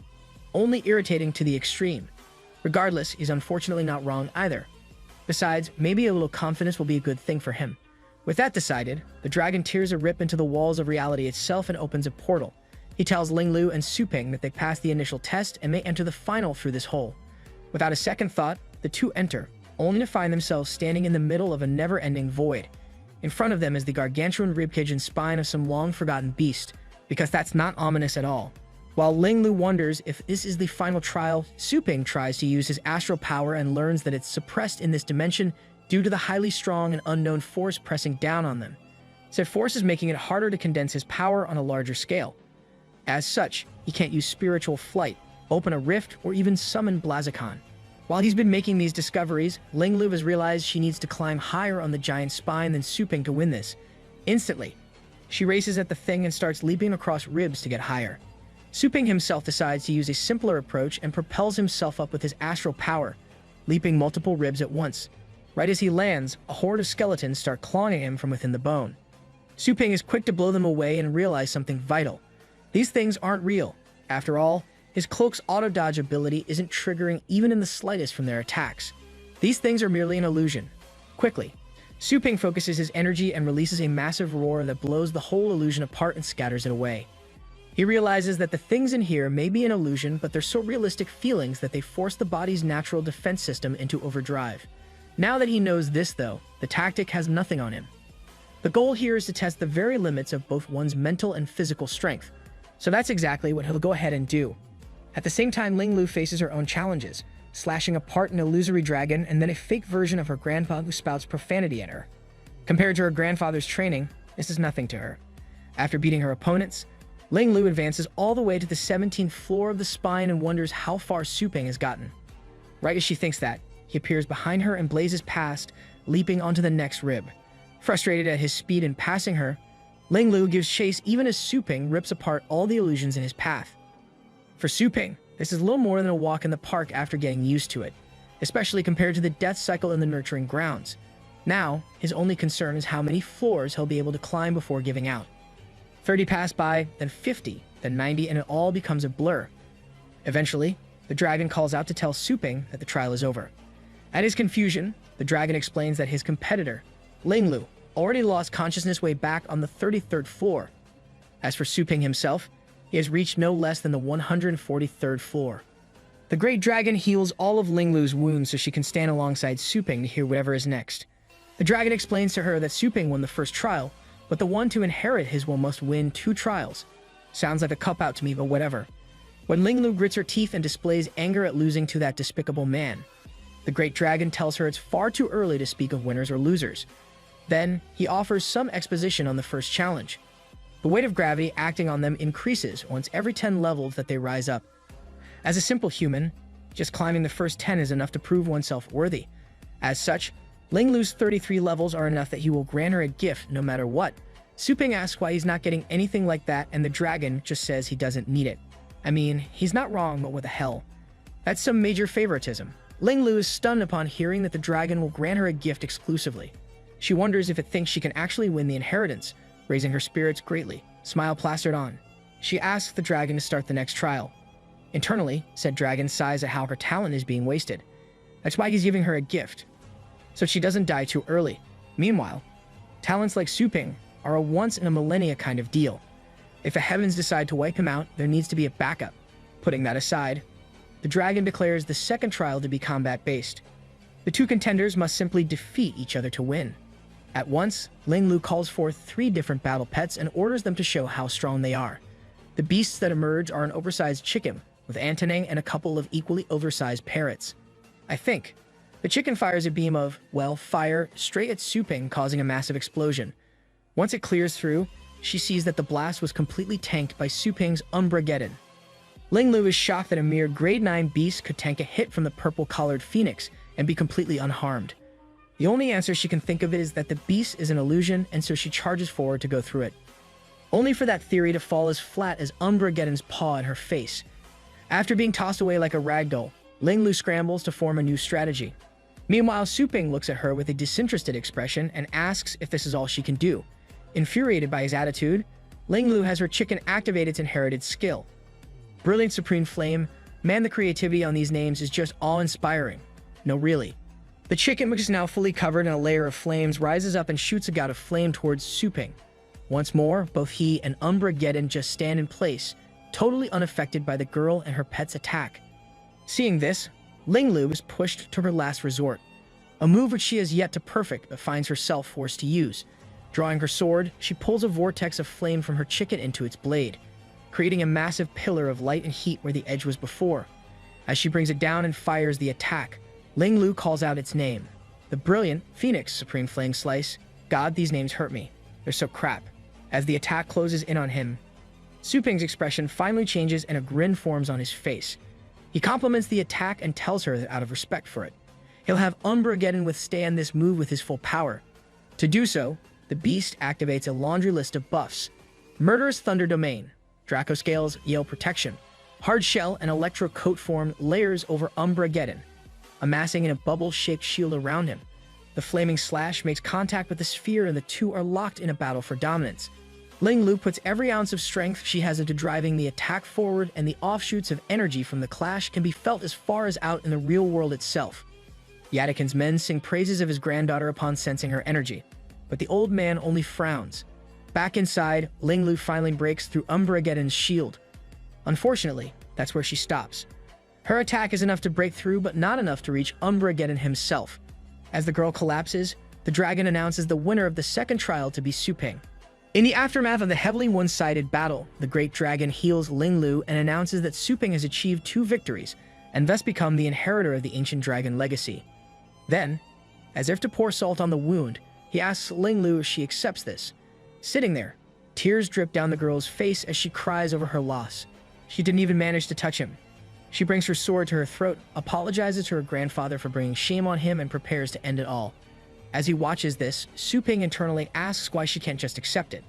only irritating to the extreme. Regardless, he's unfortunately not wrong either. Besides, maybe a little confidence will be a good thing for him. With that decided, the dragon tears a rip into the walls of reality itself and opens a portal. He tells Ling Lu and Su Ping that they passed the initial test and may enter the final through this hole. Without a second thought, the two enter, only to find themselves standing in the middle of a never-ending void. In front of them is the gargantuan ribcage and spine of some long-forgotten beast, because that's not ominous at all. While Ling Lu wonders if this is the final trial, Su Ping tries to use his astral power and learns that it's suppressed in this dimension due to the highly strong and unknown force pressing down on them. Said force is making it harder to condense his power on a larger scale. As such, he can't use spiritual flight, open a rift, or even summon Blaziken. While he's been making these discoveries, Ling Lu has realized she needs to climb higher on the giant spine than Su Ping to win this. Instantly, she races at the thing and starts leaping across ribs to get higher. Su Ping himself decides to use a simpler approach and propels himself up with his astral power, leaping multiple ribs at once. Right as he lands, a horde of skeletons start clawing at him from within the bone. Su Ping is quick to blow them away and realize something vital. These things aren't real. After all, his cloak's auto-dodge ability isn't triggering even in the slightest from their attacks. These things are merely an illusion. Quickly, Su Ping focuses his energy and releases a massive roar that blows the whole illusion apart and scatters it away. He realizes that the things in here may be an illusion, but they're so realistic feelings that they force the body's natural defense system into overdrive. Now that he knows this, though, the tactic has nothing on him. The goal here is to test the very limits of both one's mental and physical strength, so that's exactly what he'll go ahead and do. At the same time, Ling Lu faces her own challenges, slashing apart an illusory dragon and then a fake version of her grandpa who spouts profanity at her. Compared to her grandfather's training, this is nothing to her. After beating her opponents, Ling Lu advances all the way to the 17th floor of the spine and wonders how far Su Ping has gotten. Right as she thinks that, he appears behind her and blazes past, leaping onto the next rib. Frustrated at his speed in passing her, Ling Lu gives chase even as Su Ping rips apart all the illusions in his path. For Su Ping, this is little more than a walk in the park after getting used to it, especially compared to the death cycle in the nurturing grounds. Now, his only concern is how many floors he'll be able to climb before giving out. 30 pass by, then 50, then 90, and it all becomes a blur. Eventually, the dragon calls out to tell Su Ping that the trial is over. At his confusion, the dragon explains that his competitor, Ling Lu, already lost consciousness way back on the 33rd floor. As for Su Ping himself, he has reached no less than the 143rd floor. The great dragon heals all of Ling Lu's wounds so she can stand alongside Su Ping to hear whatever is next. The dragon explains to her that Su Ping won the first trial, but the one to inherit his will must win 2 trials. Sounds like a cop-out to me, but whatever. When Ling Lu grits her teeth and displays anger at losing to that despicable man, the great dragon tells her it's far too early to speak of winners or losers. Then, he offers some exposition on the first challenge. The weight of gravity acting on them increases once every 10 levels that they rise up. As a simple human, just climbing the first 10 is enough to prove oneself worthy. As such, Ling Lu's 33 levels are enough that he will grant her a gift no matter what. Su Ping asks why he's not getting anything like that, and the dragon just says he doesn't need it. I mean, he's not wrong, but what the hell? That's some major favoritism. Ling Lu is stunned upon hearing that the dragon will grant her a gift exclusively. She wonders if it thinks she can actually win the inheritance, raising her spirits greatly, smile plastered on. She asks the dragon to start the next trial. Internally, said dragon sighs at how her talent is being wasted. That's why he's giving her a gift, so she doesn't die too early. Meanwhile, talents like Su Ping are a once-in-a-millennia kind of deal. If the heavens decide to wipe him out, there needs to be a backup. Putting that aside, the dragon declares the second trial to be combat-based. The 2 contenders must simply defeat each other to win. At once, Ling Lu calls forth 3 different battle pets and orders them to show how strong they are. The beasts that emerge are an oversized chicken, with antennae and a couple of equally oversized parrots. I think. The chicken fires a beam of, well, fire straight at Su Ping, causing a massive explosion. Once it clears through, she sees that the blast was completely tanked by Suping's Umbrageddon. Linglu is shocked that a mere grade 9 beast could tank a hit from the purple-collared phoenix and be completely unharmed. The only answer she can think of is that the beast is an illusion, and so she charges forward to go through it, only for that theory to fall as flat as Umbrageddon's paw in her face. After being tossed away like a ragdoll, Linglu scrambles to form a new strategy. Meanwhile, Suping looks at her with a disinterested expression and asks if this is all she can do. Infuriated by his attitude, Linglu has her chicken activate its inherited skill. Brilliant Supreme Flame, man, the creativity on these names is just awe-inspiring. No, really. The chicken, which is now fully covered in a layer of flames, rises up and shoots a gout of flame towards Suping. Once more, both he and Umbrageddon just stand in place, totally unaffected by the girl and her pet's attack. Seeing this, Linglu is pushed to her last resort, a move which she has yet to perfect but finds herself forced to use. Drawing her sword, she pulls a vortex of flame from her chicken into its blade, creating a massive pillar of light and heat where the edge was before. As she brings it down and fires the attack, Linglu calls out its name. The brilliant Phoenix Supreme Flame Slice. God, these names hurt me. They're so crap. As the attack closes in on him, Suping's expression finally changes and a grin forms on his face. He compliments the attack and tells her that out of respect for it, he'll have Umbrageddon withstand this move with his full power. To do so, the beast activates a laundry list of buffs: Murderous Thunder Domain, Draco Scales, Yale Protection, Hard Shell, and Electro Coat form layers over Umbrageddon, amassing in a bubble-shaped shield around him. The flaming slash makes contact with the sphere and the two are locked in a battle for dominance. Linglu puts every ounce of strength she has into driving the attack forward, and the offshoots of energy from the clash can be felt as far as out in the real world itself. Yadakin's men sing praises of his granddaughter upon sensing her energy, but the old man only frowns. Back inside, Linglu finally breaks through Umbrageddon's shield. Unfortunately, that's where she stops. Her attack is enough to break through, but not enough to reach Umbrageddon himself. As the girl collapses, the dragon announces the winner of the second trial to be Suping. In the aftermath of the heavily one-sided battle, the great dragon heals Linglu and announces that Suping has achieved 2 victories and thus become the inheritor of the ancient dragon legacy. Then, as if to pour salt on the wound, he asks Linglu if she accepts this. Sitting there, tears drip down the girl's face as she cries over her loss. She didn't even manage to touch him. She brings her sword to her throat, apologizes to her grandfather for bringing shame on him, and prepares to end it all. As he watches this, Suping internally asks why she can't just accept it.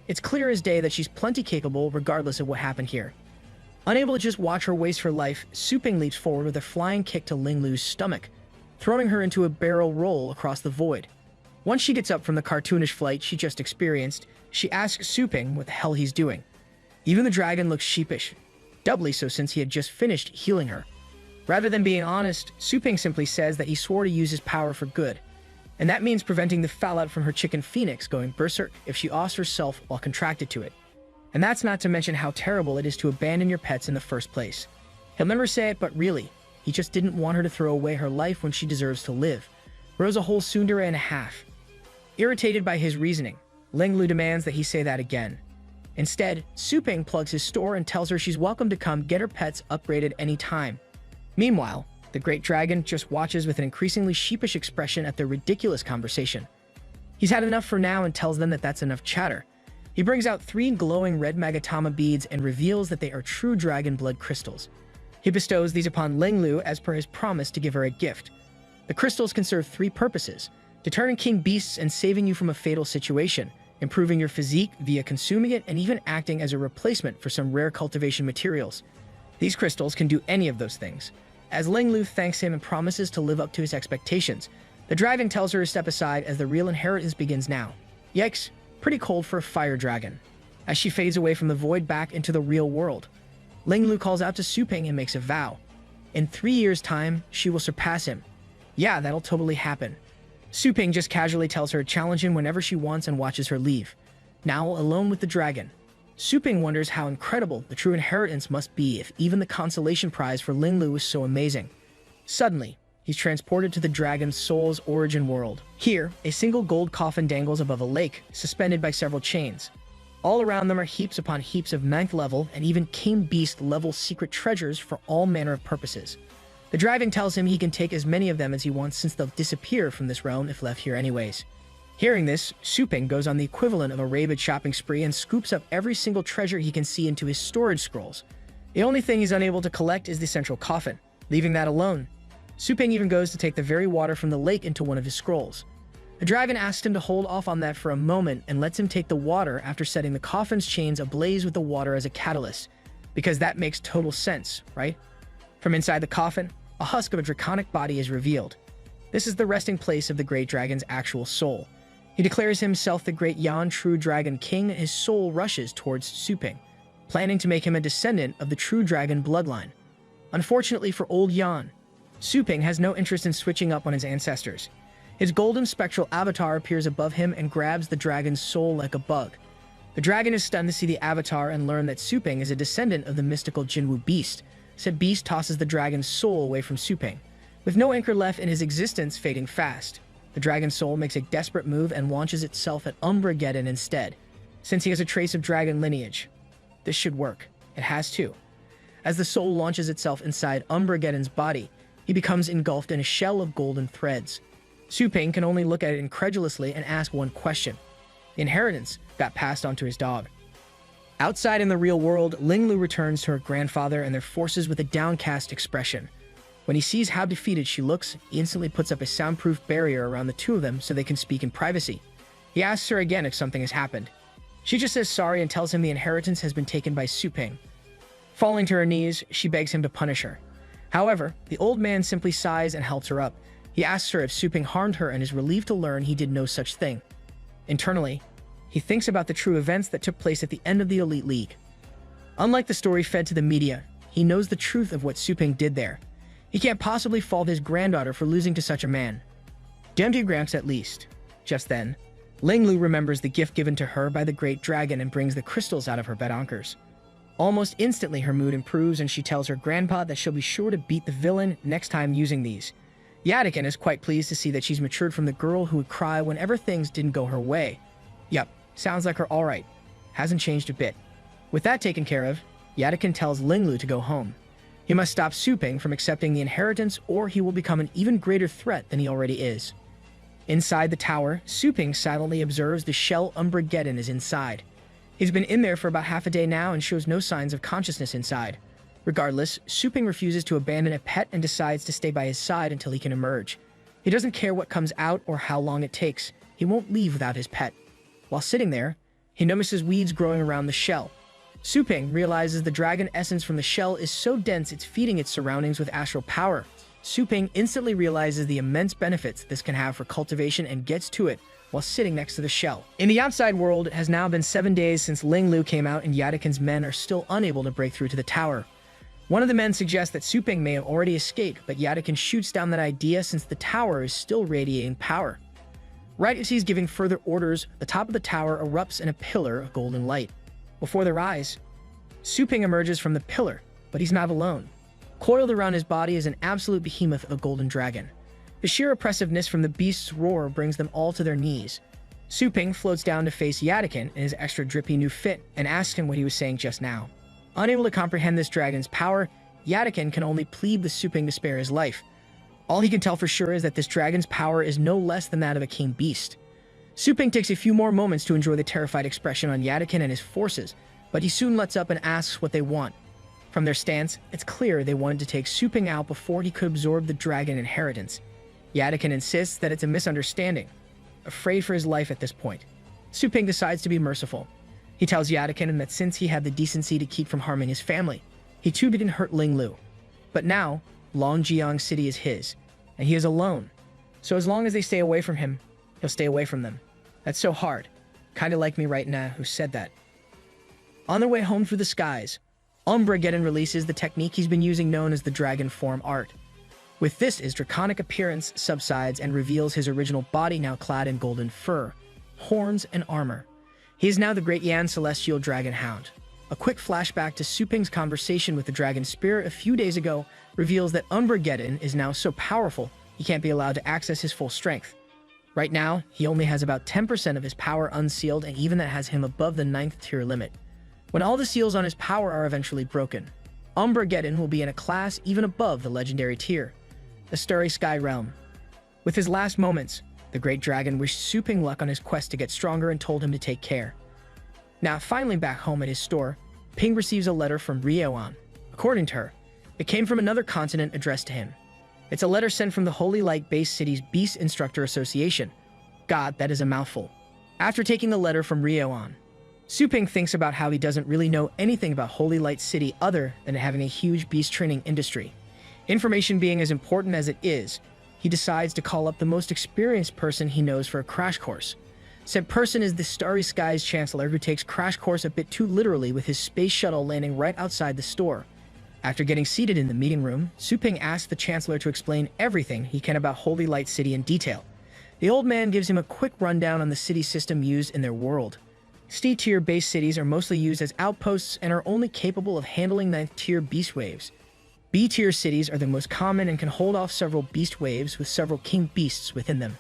It's clear as day that she's plenty capable regardless of what happened here. Unable to just watch her waste her life, Suping leaps forward with a flying kick to Linglu's stomach, throwing her into a barrel roll across the void. Once she gets up from the cartoonish flight she just experienced, she asks Suping what the hell he's doing. Even the dragon looks sheepish, doubly so since he had just finished healing her. Rather than being honest, Suping simply says that he swore to use his power for good, and that means preventing the fallout from her chicken Phoenix going berserk if she offs herself while contracted to it. And that's not to mention how terrible it is to abandon your pets in the first place. He'll never say it, but really, he just didn't want her to throw away her life when she deserves to live. Rose a whole tsundere and a half. Irritated by his reasoning, Linglu demands that he say that again. Instead, Suping plugs his store and tells her she's welcome to come get her pets upgraded anytime. Meanwhile, the great dragon just watches with an increasingly sheepish expression at their ridiculous conversation. He's had enough for now and tells them that that's enough chatter. He brings out 3 glowing red Magatama beads and reveals that they are true dragon blood crystals. He bestows these upon Linglu as per his promise to give her a gift. The crystals can serve 3 purposes: deterring king beasts and saving you from a fatal situation, improving your physique via consuming it, and even acting as a replacement for some rare cultivation materials. These crystals can do any of those things. As Linglu thanks him and promises to live up to his expectations, the dragon tells her to step aside as the real inheritance begins now. Yikes, pretty cold for a fire dragon. As she fades away from the void back into the real world, Linglu calls out to Suping and makes a vow. In 3 years' time, she will surpass him. Yeah, that'll totally happen. Suping just casually tells her to challenge him whenever she wants and watches her leave. Now alone with the dragon, Suping wonders how incredible the true inheritance must be if even the consolation prize for Linglu is so amazing. Suddenly, he's transported to the dragon's soul's origin world. Here, a single gold coffin dangles above a lake, suspended by several chains. All around them are heaps upon heaps of 9th level and even king beast level secret treasures for all manner of purposes. The dragon tells him he can take as many of them as he wants since they'll disappear from this realm if left here anyways. Hearing this, Suping goes on the equivalent of a rabid shopping spree and scoops up every single treasure he can see into his storage scrolls. The only thing he's unable to collect is the central coffin. Leaving that alone, Suping even goes to take the very water from the lake into one of his scrolls. The dragon asks him to hold off on that for a moment and lets him take the water after setting the coffin's chains ablaze with the water as a catalyst, because that makes total sense, right? From inside the coffin, a husk of a draconic body is revealed. This is the resting place of the great dragon's actual soul. He declares himself the great Yan True Dragon King, and his soul rushes towards Suping, planning to make him a descendant of the true dragon bloodline. Unfortunately for old Yan, Suping has no interest in switching up on his ancestors. His golden spectral avatar appears above him and grabs the dragon's soul like a bug. The dragon is stunned to see the avatar and learn that Suping is a descendant of the mystical Jinwu beast. Said beast tosses the dragon's soul away from Suping, with no anchor left in his existence fading fast. The dragon's soul makes a desperate move and launches itself at Umbrageddon instead, since he has a trace of dragon lineage. This should work. It has to. As the soul launches itself inside Umbrageddon's body, he becomes engulfed in a shell of golden threads. Suping can only look at it incredulously and ask one question. The inheritance got passed on to his dog. Outside in the real world, Linglu returns to her grandfather and their forces with a downcast expression. When he sees how defeated she looks, he instantly puts up a soundproof barrier around the two of them so they can speak in privacy. He asks her again if something has happened. She just says sorry and tells him the inheritance has been taken by Suping. Falling to her knees, she begs him to punish her. However, the old man simply sighs and helps her up. He asks her if Suping harmed her and is relieved to learn he did no such thing. Internally, he thinks about the true events that took place at the end of the Elite League. Unlike the story fed to the media, he knows the truth of what Suping did there. He can't possibly fault his granddaughter for losing to such a man. Damned you, Gramps, at least. Just then, Linglu remembers the gift given to her by the great dragon and brings the crystals out of her bed anchors. Almost instantly, her mood improves and she tells her grandpa that she'll be sure to beat the villain next time using these. Yadikin is quite pleased to see that she's matured from the girl who would cry whenever things didn't go her way. Yup, sounds like her alright. Hasn't changed a bit. With that taken care of, Yadikin tells Linglu to go home. He must stop Suping from accepting the inheritance or he will become an even greater threat than he already is. Inside the tower, Suping silently observes the shell Umbrageddon is inside. He's been in there for about half a day now and shows no signs of consciousness inside. Regardless, Suping refuses to abandon a pet and decides to stay by his side until he can emerge. He doesn't care what comes out or how long it takes. He won't leave without his pet. While sitting there, he notices weeds growing around the shell. Suping realizes the dragon essence from the shell is so dense it's feeding its surroundings with astral power. Suping instantly realizes the immense benefits this can have for cultivation and gets to it while sitting next to the shell. In the outside world, it has now been 7 days since Linglu came out and Yadikin's men are still unable to break through to the tower. One of the men suggests that Suping may have already escaped, but Yadikin shoots down that idea since the tower is still radiating power. Right as he's giving further orders, the top of the tower erupts in a pillar of golden light. Before their eyes, Suping emerges from the pillar, but he's not alone. Coiled around his body is an absolute behemoth of a golden dragon. The sheer oppressiveness from the beast's roar brings them all to their knees. Suping floats down to face Yadikin in his extra drippy new fit and asks him what he was saying just now. Unable to comprehend this dragon's power, Yadikin can only plead with Suping to spare his life. All he can tell for sure is that this dragon's power is no less than that of a king beast. Suping takes a few more moments to enjoy the terrified expression on Yadikin and his forces, but he soon lets up and asks what they want. From their stance, it's clear they wanted to take Suping out before he could absorb the dragon inheritance. Yadikin insists that it's a misunderstanding, afraid for his life at this point. Suping decides to be merciful. He tells Yadikin that since he had the decency to keep from harming his family, he too didn't hurt Linglu. But now, Longjiang City is his, and he is alone. So as long as they stay away from him, he'll stay away from them. That's so hard. Kinda like me right now, who said that. On their way home through the skies, Umbrageddon releases the technique he's been using known as the dragon form art. With this, his draconic appearance subsides and reveals his original body now clad in golden fur, horns, and armor. He is now the great Yan Celestial Dragon Hound. A quick flashback to Suping's conversation with the dragon spirit a few days ago reveals that Umbrageddon is now so powerful he can't be allowed to access his full strength. Right now, he only has about 10% of his power unsealed, and even that has him above the 9th tier limit. When all the seals on his power are eventually broken, Umbrageddon will be in a class even above the legendary tier, the Starry Sky Realm. With his last moments, The great dragon wished Su Ping luck on his quest to get stronger and told him to take care. Now, finally back home at his store, Ping receives a letter from Rioan. According to her, it came from another continent addressed to him. It's a letter sent from the Holy Light-based city's Beast Instructor Association. God, that is a mouthful. After taking the letter from Rioan, Su Ping thinks about how he doesn't really know anything about Holy Light City other than having a huge beast training industry. Information being as important as it is, he decides to call up the most experienced person he knows for a crash course. Said person is the Starry Skies Chancellor, who takes crash course a bit too literally with his space shuttle landing right outside the store. After getting seated in the meeting room, Su Ping asks the Chancellor to explain everything he can about Holy Light City in detail. The old man gives him a quick rundown on the city system used in their world. C-tier base cities are mostly used as outposts and are only capable of handling 9th-tier beast waves. B-tier cities are the most common and can hold off several beast waves with several king beasts within them.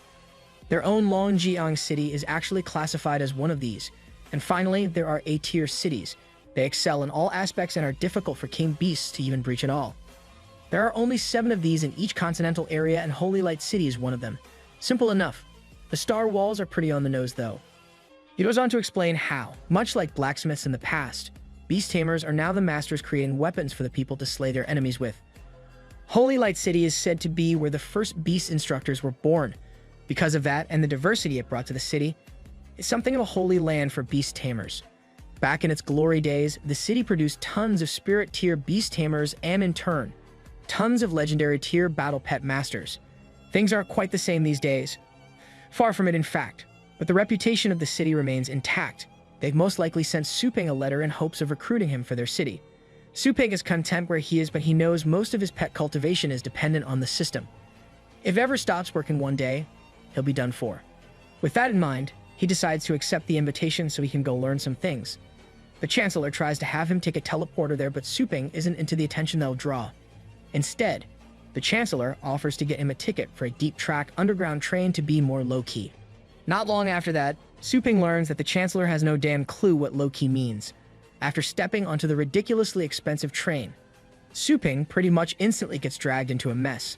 Their own Longjiang city is actually classified as one of these. And finally, there are A-tier cities. They excel in all aspects and are difficult for king beasts to even breach at all. There are only 7 of these in each continental area, and Holy Light City is one of them. Simple enough. The star walls are pretty on the nose though. He goes on to explain how, much like blacksmiths in the past, beast tamers are now the masters creating weapons for the people to slay their enemies with. Holy Light City is said to be where the first beast instructors were born. Because of that and the diversity it brought to the city, it's something of a holy land for beast tamers. Back in its glory days, the city produced tons of spirit tier beast tamers and in turn, tons of legendary tier battle pet masters. Things aren't quite the same these days. Far from it, in fact, but the reputation of the city remains intact. They've most likely sent Su Ping a letter in hopes of recruiting him for their city. Su Ping is content where he is, but he knows most of his pet cultivation is dependent on the system. If it ever stops working one day, he'll be done for. With that in mind, he decides to accept the invitation so he can go learn some things. The Chancellor tries to have him take a teleporter there, but Su Ping isn't into the attention they'll draw. Instead, the Chancellor offers to get him a ticket for a deep-track underground train to be more low-key. Not long after that, Su Ping learns that the Chancellor has no damn clue what low-key means. After stepping onto the ridiculously expensive train, Su Ping pretty much instantly gets dragged into a mess.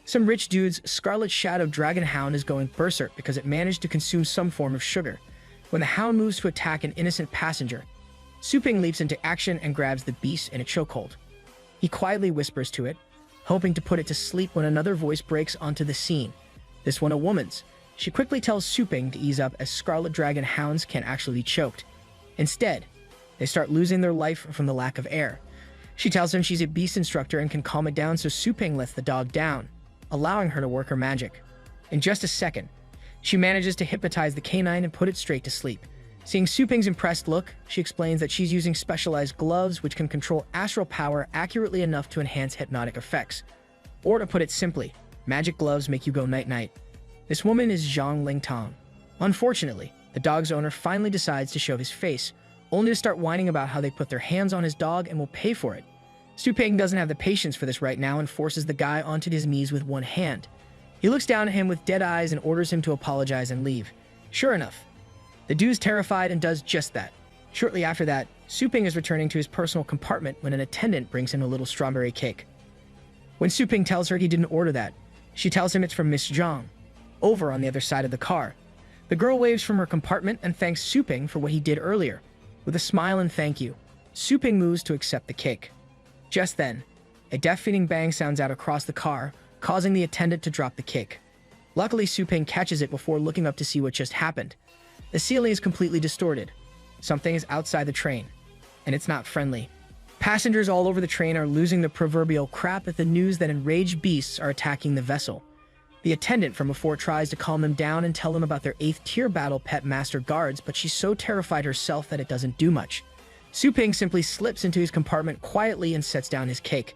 Some rich dude's Scarlet Shadow Dragon Hound is going berserk because it managed to consume some form of sugar. When the hound moves to attack an innocent passenger, Su Ping leaps into action and grabs the beast in a chokehold. He quietly whispers to it, hoping to put it to sleep when another voice breaks onto the scene. This one a woman's. She quickly tells Su Ping to ease up as Scarlet Dragon Hounds can't actually be choked. Instead, they start losing their life from the lack of air. She tells him she's a beast instructor and can calm it down, so Su Ping lets the dog down, allowing her to work her magic. In just a second, she manages to hypnotize the canine and put it straight to sleep. Seeing Su Ping's impressed look, she explains that she's using specialized gloves which can control astral power accurately enough to enhance hypnotic effects. Or to put it simply, magic gloves make you go night-night. This woman is Zhang Lingtong. Unfortunately, the dog's owner finally decides to show his face, only to start whining about how they put their hands on his dog and will pay for it. Su Ping doesn't have the patience for this right now and forces the guy onto his knees with one hand. He looks down at him with dead eyes and orders him to apologize and leave. Sure enough, the dude's terrified and does just that. Shortly after that, Su Ping is returning to his personal compartment when an attendant brings him a little strawberry cake. When Su Ping tells her he didn't order that, she tells him it's from Miss Zhang, over on the other side of the car. The girl waves from her compartment and thanks Su Ping for what he did earlier. With a smile and thank you, Su Ping moves to accept the cake. Just then, a deafening bang sounds out across the car, causing the attendant to drop the cake. Luckily, Su Ping catches it before looking up to see what just happened. The ceiling is completely distorted. Something is outside the train, and it's not friendly. Passengers all over the train are losing the proverbial crap at the news that enraged beasts are attacking the vessel. The attendant from before tries to calm them down and tell them about their 8th tier battle pet master guards, but she's so terrified herself that it doesn't do much. Su Ping simply slips into his compartment quietly and sets down his cake.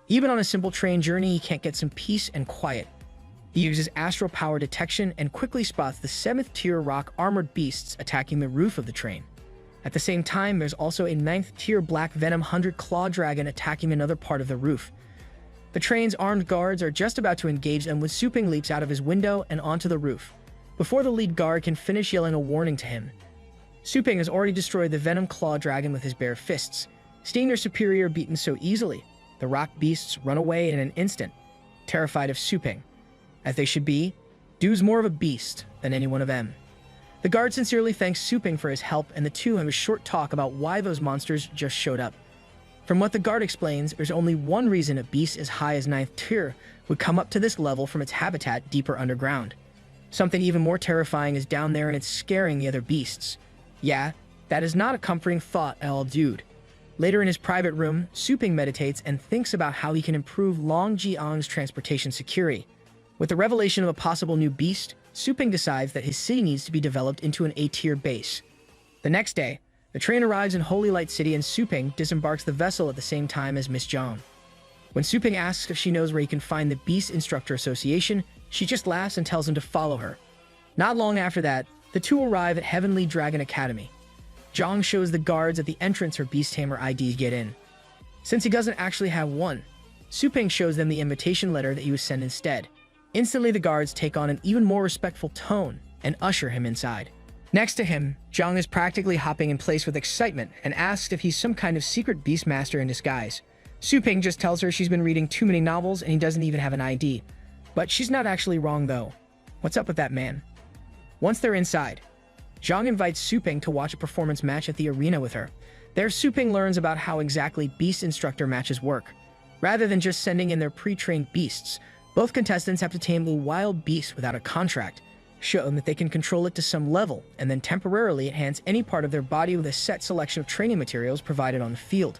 Even on a simple train journey, he can't get some peace and quiet. He uses astral power detection and quickly spots the 7th tier rock armored beasts attacking the roof of the train. At the same time, there's also a 9th tier black venom 100 claw dragon attacking another part of the roof. The train's armed guards are just about to engage them when Su Ping leaps out of his window and onto the roof. Before the lead guard can finish yelling a warning to him, Su Ping has already destroyed the venom claw dragon with his bare fists. Seeing their superior beaten so easily, the rock beasts run away in an instant, terrified of Su Ping. As they should be, Dude's more of a beast than any one of them. The guard sincerely thanks Suping for his help, and the two have a short talk about why those monsters just showed up. From what the guard explains, there's only one reason a beast as high as 9th tier would come up to this level from its habitat deeper underground. Something even more terrifying is down there, and it's scaring the other beasts. Yeah, that is not a comforting thought at all, dude. Later in his private room, Suping meditates and thinks about how he can improve Long Jiang's transportation security. With the revelation of a possible new beast, Suping decides that his city needs to be developed into an A-tier base. The next day, the train arrives in Holy Light City, and Suping disembarks the vessel at the same time as Miss Zhang. When Suping asks if she knows where he can find the Beast Instructor Association, she just laughs and tells him to follow her. Not long after that, the two arrive at Heavenly Dragon Academy. Zhang shows the guards at the entrance her Beast Tamer ID to get in. Since he doesn't actually have one, Suping shows them the invitation letter that he was sent instead. Instantly, the guards take on an even more respectful tone and usher him inside. Next to him, Zhang is practically hopping in place with excitement and asks if he's some kind of secret beast master in disguise. Suping just tells her she's been reading too many novels and he doesn't even have an ID. But she's not actually wrong though. What's up with that man? Once they're inside, Zhang invites Suping to watch a performance match at the arena with her. There, Suping learns about how exactly beast instructor matches work. Rather than just sending in their pre-trained beasts, both contestants have to tame a wild beast without a contract, show them that they can control it to some level, and then temporarily enhance any part of their body with a set selection of training materials provided on the field.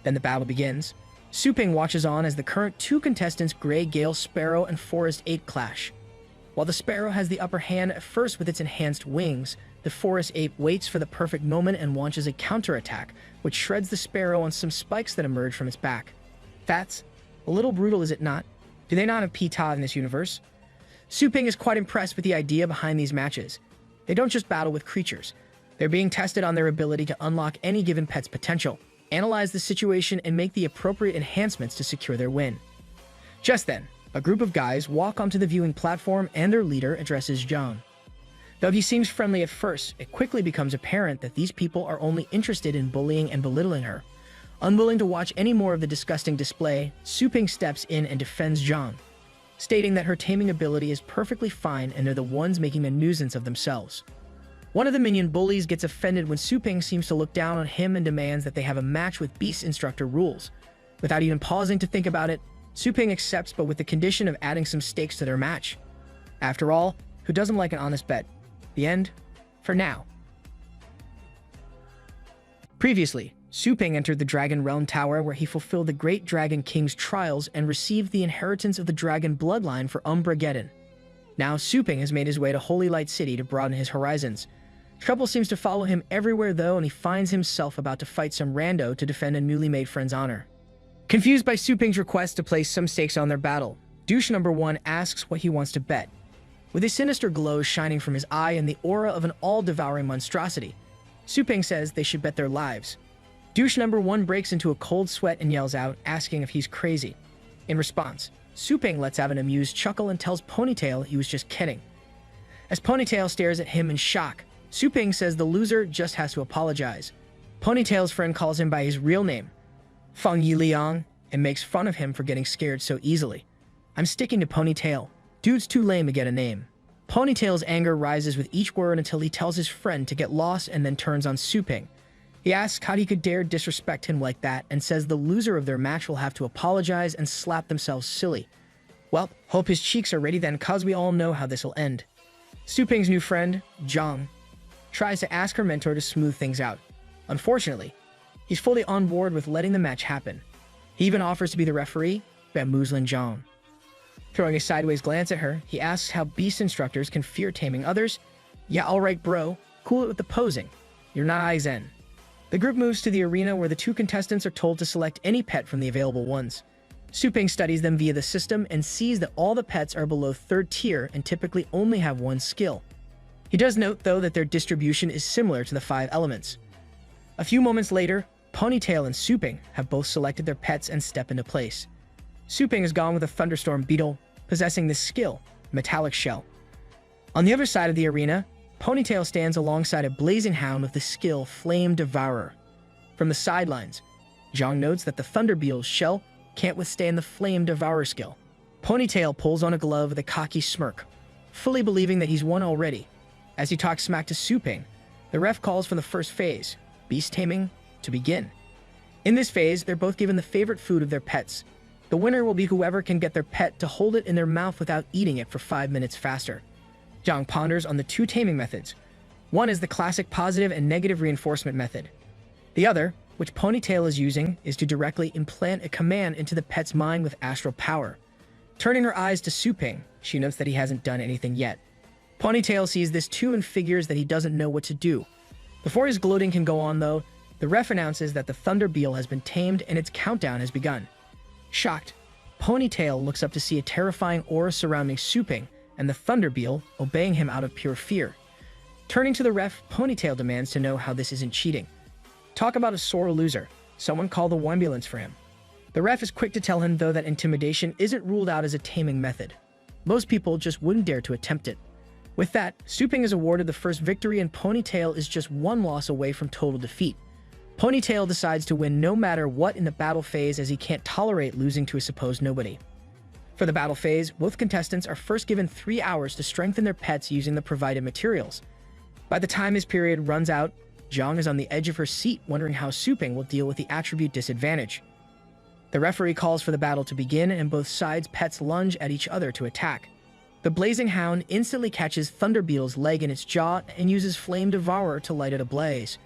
Then the battle begins. Suping watches on as the current two contestants, Grey Gale Sparrow and Forest 8, clash. While the Sparrow has the upper hand at first with its enhanced wings, the Forest 8 waits for the perfect moment and launches a counterattack, which shreds the Sparrow on some spikes that emerge from its back. That's a little brutal, is it not? Do they not have Pita in this universe? Suping is quite impressed with the idea behind these matches. They don't just battle with creatures. They're being tested on their ability to unlock any given pet's potential, analyze the situation, and make the appropriate enhancements to secure their win. Just then, a group of guys walk onto the viewing platform and their leader addresses Zhang. Though he seems friendly at first, it quickly becomes apparent that these people are only interested in bullying and belittling her. Unwilling to watch any more of the disgusting display, Suping steps in and defends Zhang, stating that her taming ability is perfectly fine and they're the ones making a nuisance of themselves. One of the minion bullies gets offended when Suping seems to look down on him and demands that they have a match with Beast Instructor rules. Without even pausing to think about it, Suping accepts, but with the condition of adding some stakes to their match. After all, who doesn't like an honest bet? The end? For now. Previously, Suping entered the Dragon Realm Tower, where he fulfilled the Great Dragon King's trials and received the inheritance of the Dragon bloodline for Umbrageddon. Now Suping has made his way to Holy Light City to broaden his horizons. Trouble seems to follow him everywhere though, and he finds himself about to fight some rando to defend a newly made friend's honor. Confused by Suping's request to place some stakes on their battle, douche number 1 asks what he wants to bet. With a sinister glow shining from his eye and the aura of an all-devouring monstrosity, Suping says they should bet their lives. Douche number 1 breaks into a cold sweat and yells out, asking if he's crazy. In response, Suping lets out an amused chuckle and tells Ponytail he was just kidding. As Ponytail stares at him in shock, Suping says the loser just has to apologize. Ponytail's friend calls him by his real name, Feng Yiliang, and makes fun of him for getting scared so easily. I'm sticking to Ponytail. Dude's too lame to get a name. Ponytail's anger rises with each word until he tells his friend to get lost and then turns on Suping. He asks how he could dare disrespect him like that and says the loser of their match will have to apologize and slap themselves silly. Well, hope his cheeks are ready then, cause we all know how this'll end. Suping's new friend, Zhang, tries to ask her mentor to smooth things out. Unfortunately, he's fully on board with letting the match happen. He even offers to be the referee, bamboozling Zhang. Throwing a sideways glance at her, he asks how beast instructors can fear taming others. Yeah, alright bro, cool it with the posing. You're not Aizen. The group moves to the arena where the two contestants are told to select any pet from the available ones. Suping studies them via the system and sees that all the pets are below 3rd tier and typically only have one skill. He does note though that their distribution is similar to the 5 elements. A few moments later, Ponytail and Suping have both selected their pets and step into place. Suping is gone with a thunderstorm beetle, possessing this skill, Metallic Shell. On the other side of the arena, Ponytail stands alongside a blazing hound with the skill Flame Devourer. From the sidelines, Zhang notes that the Thunder Beetle's shell can't withstand the Flame Devourer skill. Ponytail pulls on a glove with a cocky smirk. fully believing that he's won already. As he talks smack to Su Ping, the ref calls for the first phase, beast taming, to begin. In this phase, they're both given the favorite food of their pets. The winner will be whoever can get their pet to hold it in their mouth without eating it for 5 minutes faster. Zhang ponders on the two taming methods. One is the classic positive and negative reinforcement method. The other, which Ponytail is using, is to directly implant a command into the pet's mind with astral power. Turning her eyes to Su Ping, she notes that he hasn't done anything yet. Ponytail sees this too and figures that he doesn't know what to do. Before his gloating can go on though, the ref announces that the Thunder Beetle has been tamed and its countdown has begun. Shocked, Ponytail looks up to see a terrifying aura surrounding Su Ping and the Thunder Beetle obeying him out of pure fear. Turning to the ref, Ponytail demands to know how this isn't cheating. Talk about a sore loser. Someone call the ambulance for him. The ref is quick to tell him though that intimidation isn't ruled out as a taming method. Most people just wouldn't dare to attempt it. With that, Su Ping is awarded the first victory and Ponytail is just one loss away from total defeat. Ponytail decides to win no matter what in the battle phase as he can't tolerate losing to a supposed nobody. For the battle phase, both contestants are first given 3 hours to strengthen their pets using the provided materials. By the time his period runs out, Zhang is on the edge of her seat wondering how Su Ping will deal with the attribute disadvantage. The referee calls for the battle to begin and both sides' pets lunge at each other to attack. The blazing hound instantly catches Thunder Beetle's leg in its jaw and uses Flame Devourer to light it ablaze.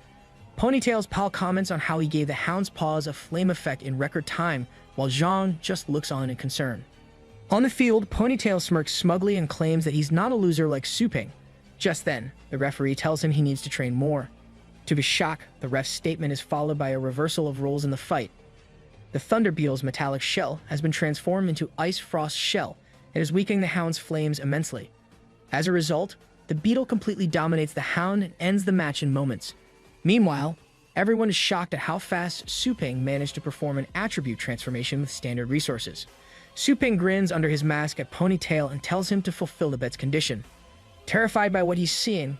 Ponytail's pal comments on how he gave the hound's paws a flame effect in record time, while Zhang just looks on in concern. On the field, Ponytail smirks smugly and claims that he's not a loser like Su Ping. Just then, the referee tells him he needs to train more. To his shock, the ref's statement is followed by a reversal of roles in the fight. The Thunder Beetle's metallic shell has been transformed into Ice Frost shell and is weakening the hound's flames immensely. As a result, the beetle completely dominates the hound and ends the match in moments. Meanwhile, everyone is shocked at how fast Su Ping managed to perform an attribute transformation with standard resources. Su Ping grins under his mask at Ponytail and tells him to fulfill the bet's condition. Terrified by what he's seeing,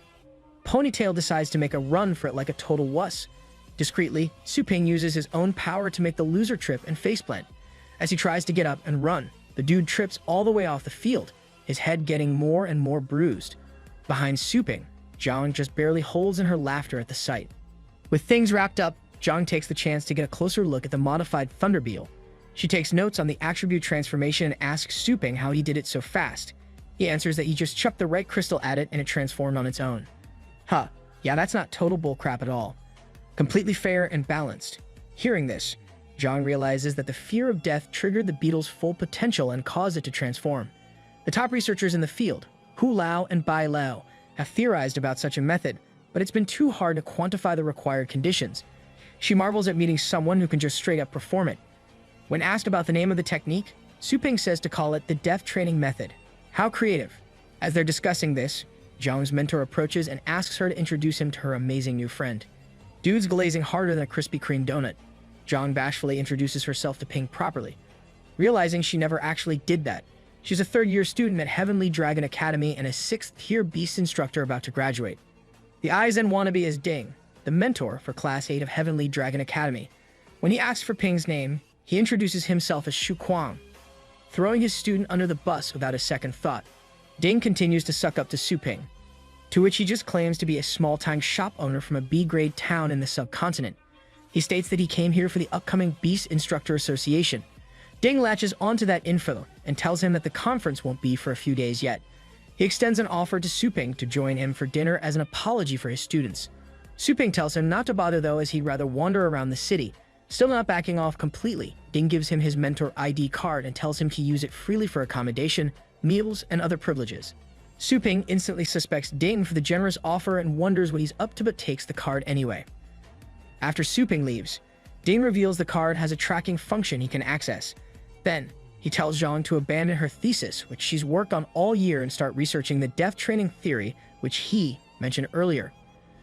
Ponytail decides to make a run for it like a total wuss. Discreetly, Su Ping uses his own power to make the loser trip and faceplant. As he tries to get up and run, the dude trips all the way off the field, his head getting more and more bruised. Behind Su Ping, Zhang just barely holds in her laughter at the sight. With things wrapped up, Zhang takes the chance to get a closer look at the modified Thunder Beetle. She takes notes on the attribute transformation and asks Su Ping how he did it so fast. He answers that he just chucked the right crystal at it and it transformed on its own. Huh, yeah, that's not total bullcrap at all. Completely fair and balanced. Hearing this, Zhang realizes that the fear of death triggered the beetle's full potential and caused it to transform. The top researchers in the field, Hu Lao and Bai Lao, have theorized about such a method, but it's been too hard to quantify the required conditions. She marvels at meeting someone who can just straight up perform it. When asked about the name of the technique, Su Ping says to call it the death training method. How creative. As they're discussing this, Zhang's mentor approaches and asks her to introduce him to her amazing new friend. Dude's glazing harder than a Krispy Kreme donut. Zhang bashfully introduces herself to Ping properly. Realizing she never actually did that, she's a third-year student at Heavenly Dragon Academy and a 6th-tier beast instructor about to graduate. The Aizen wannabe is Ding, the mentor for Class 8 of Heavenly Dragon Academy. When he asks for Ping's name, he introduces himself as Shu Kuang, throwing his student under the bus without a second thought. Ding continues to suck up to Su Ping, to which he just claims to be a small-time shop owner from a B-grade town in the subcontinent. He states that he came here for the upcoming Beast Instructor Association. Ding latches onto that info and tells him that the conference won't be for a few days yet. He extends an offer to Su Ping to join him for dinner as an apology for his students. Su Ping tells him not to bother though, as he'd rather wander around the city. Still not backing off completely, Ding gives him his mentor ID card and tells him to use it freely for accommodation, meals, and other privileges. Su Ping instantly suspects Ding for the generous offer and wonders what he's up to, but takes the card anyway. After Su Ping leaves, Ding reveals the card has a tracking function he can access. Then, he tells Zhang to abandon her thesis, which she's worked on all year, and start researching the death training theory, which he mentioned earlier.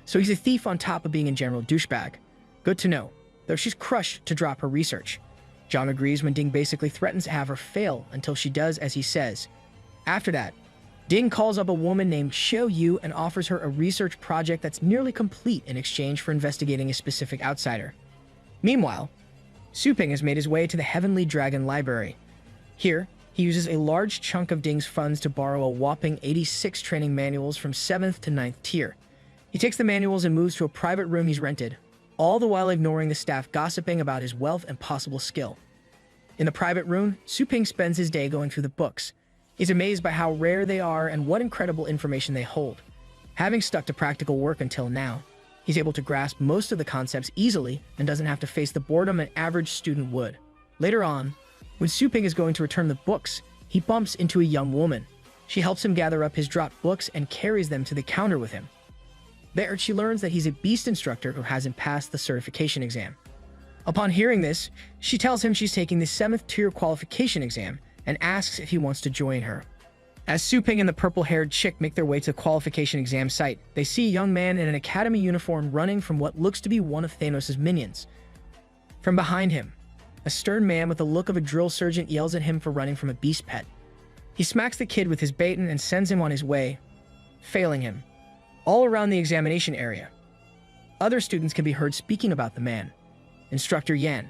So he's a thief on top of being a general douchebag. Good to know, though she's crushed to drop her research. Zhang agrees when Ding basically threatens to have her fail until she does as he says. After that, Ding calls up a woman named Xiao Yu and offers her a research project that's nearly complete in exchange for investigating a specific outsider. Meanwhile, Su Ping has made his way to the Heavenly Dragon Library. Here, He uses a large chunk of Ding's funds to borrow a whopping 86 training manuals from 7th to 9th tier. He takes the manuals and moves to a private room he's rented, all the while ignoring the staff gossiping about his wealth and possible skill. In the private room, Su Ping spends his day going through the books. He's amazed by how rare they are and what incredible information they hold. Having stuck to practical work until now, he's able to grasp most of the concepts easily and doesn't have to face the boredom an average student would. Later on, when Su Ping is going to return the books, he bumps into a young woman. She helps him gather up his dropped books and carries them to the counter with him. There, she learns that he's a beast instructor who hasn't passed the certification exam. Upon hearing this, she tells him she's taking the 7th tier qualification exam and asks if he wants to join her. As Su Ping and the purple-haired chick make their way to the qualification exam site, they see a young man in an academy uniform running from what looks to be one of Thanos' minions. From behind him, a stern man with the look of a drill sergeant yells at him for running from a beast pet. He smacks the kid with his baton and sends him on his way, failing him. All around the examination area, other students can be heard speaking about the man, Instructor Yan.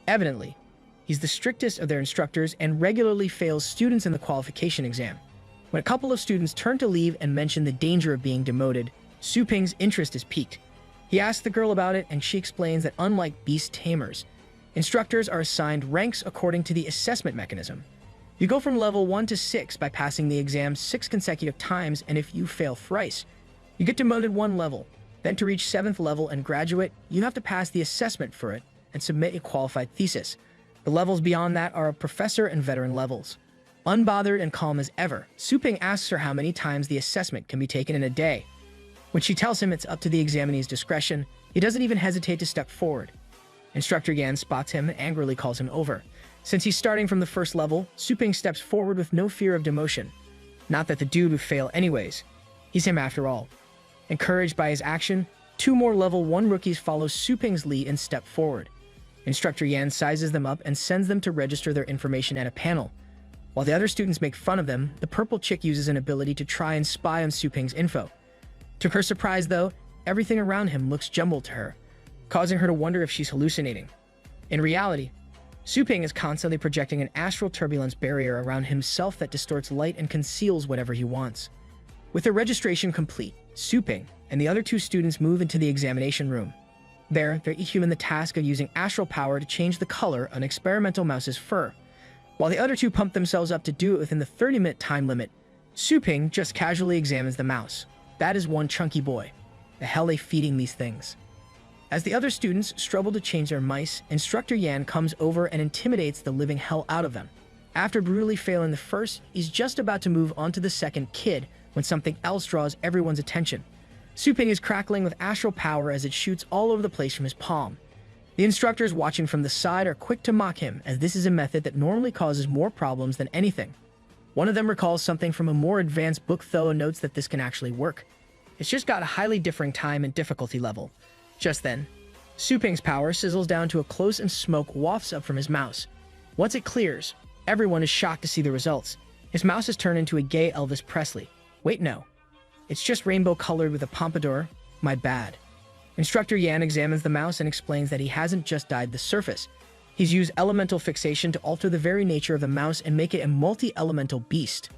Evidently, he's the strictest of their instructors and regularly fails students in the qualification exam. When a couple of students turn to leave and mention the danger of being demoted, Su Ping's interest is piqued. He asks the girl about it, and she explains that unlike beast tamers, instructors are assigned ranks according to the assessment mechanism. You go from level 1 to 6 by passing the exam 6 consecutive times, and if you fail thrice, you get demoted 1 level. Then to reach 7th level and graduate, you have to pass the assessment for it and submit a qualified thesis. The levels beyond that are professor and veteran levels. Unbothered and calm as ever, Su Ping asks her how many times the assessment can be taken in a day. When she tells him it's up to the examinee's discretion, he doesn't even hesitate to step forward. Instructor Yan spots him and angrily calls him over. Since he's starting from the first level, Su Ping steps forward with no fear of demotion. Not that the dude would fail anyways. He's him after all. Encouraged by his action, 2 more level 1 rookies follow Su Ping's lead and step forward. Instructor Yan sizes them up and sends them to register their information at a panel. While the other students make fun of them, the purple chick uses an ability to try and spy on Su Ping's info. To her surprise though, everything around him looks jumbled to her, causing her to wonder if she's hallucinating. In reality, Su Ping is constantly projecting an astral turbulence barrier around himself that distorts light and conceals whatever he wants. With their registration complete, Su Ping and the other 2 students move into the examination room. There, they're each given the task of using astral power to change the color of an experimental mouse's fur. While the other 2 pump themselves up to do it within the 30-minute time limit, Su Ping just casually examines the mouse. That is one chunky boy. The hell they feeding these things? As the other students struggle to change their mice, Instructor Yan comes over and intimidates the living hell out of them. After brutally failing the first, he's just about to move on to the second kid when something else draws everyone's attention. Su Ping is crackling with astral power as it shoots all over the place from his palm. The instructors watching from the side are quick to mock him, as this is a method that normally causes more problems than anything. One of them recalls something from a more advanced book though, notes that this can actually work. It's just got a highly differing time and difficulty level. Just then, Su Ping's power sizzles down to a close and smoke wafts up from his mouse. Once it clears, everyone is shocked to see the results. His mouse has turned into a gay Elvis Presley. Wait, no. It's just rainbow-colored with a pompadour. My bad. Instructor Yan examines the mouse and explains that he hasn't just dyed the surface. He's used elemental fixation to alter the very nature of the mouse and make it a multi-elemental beast.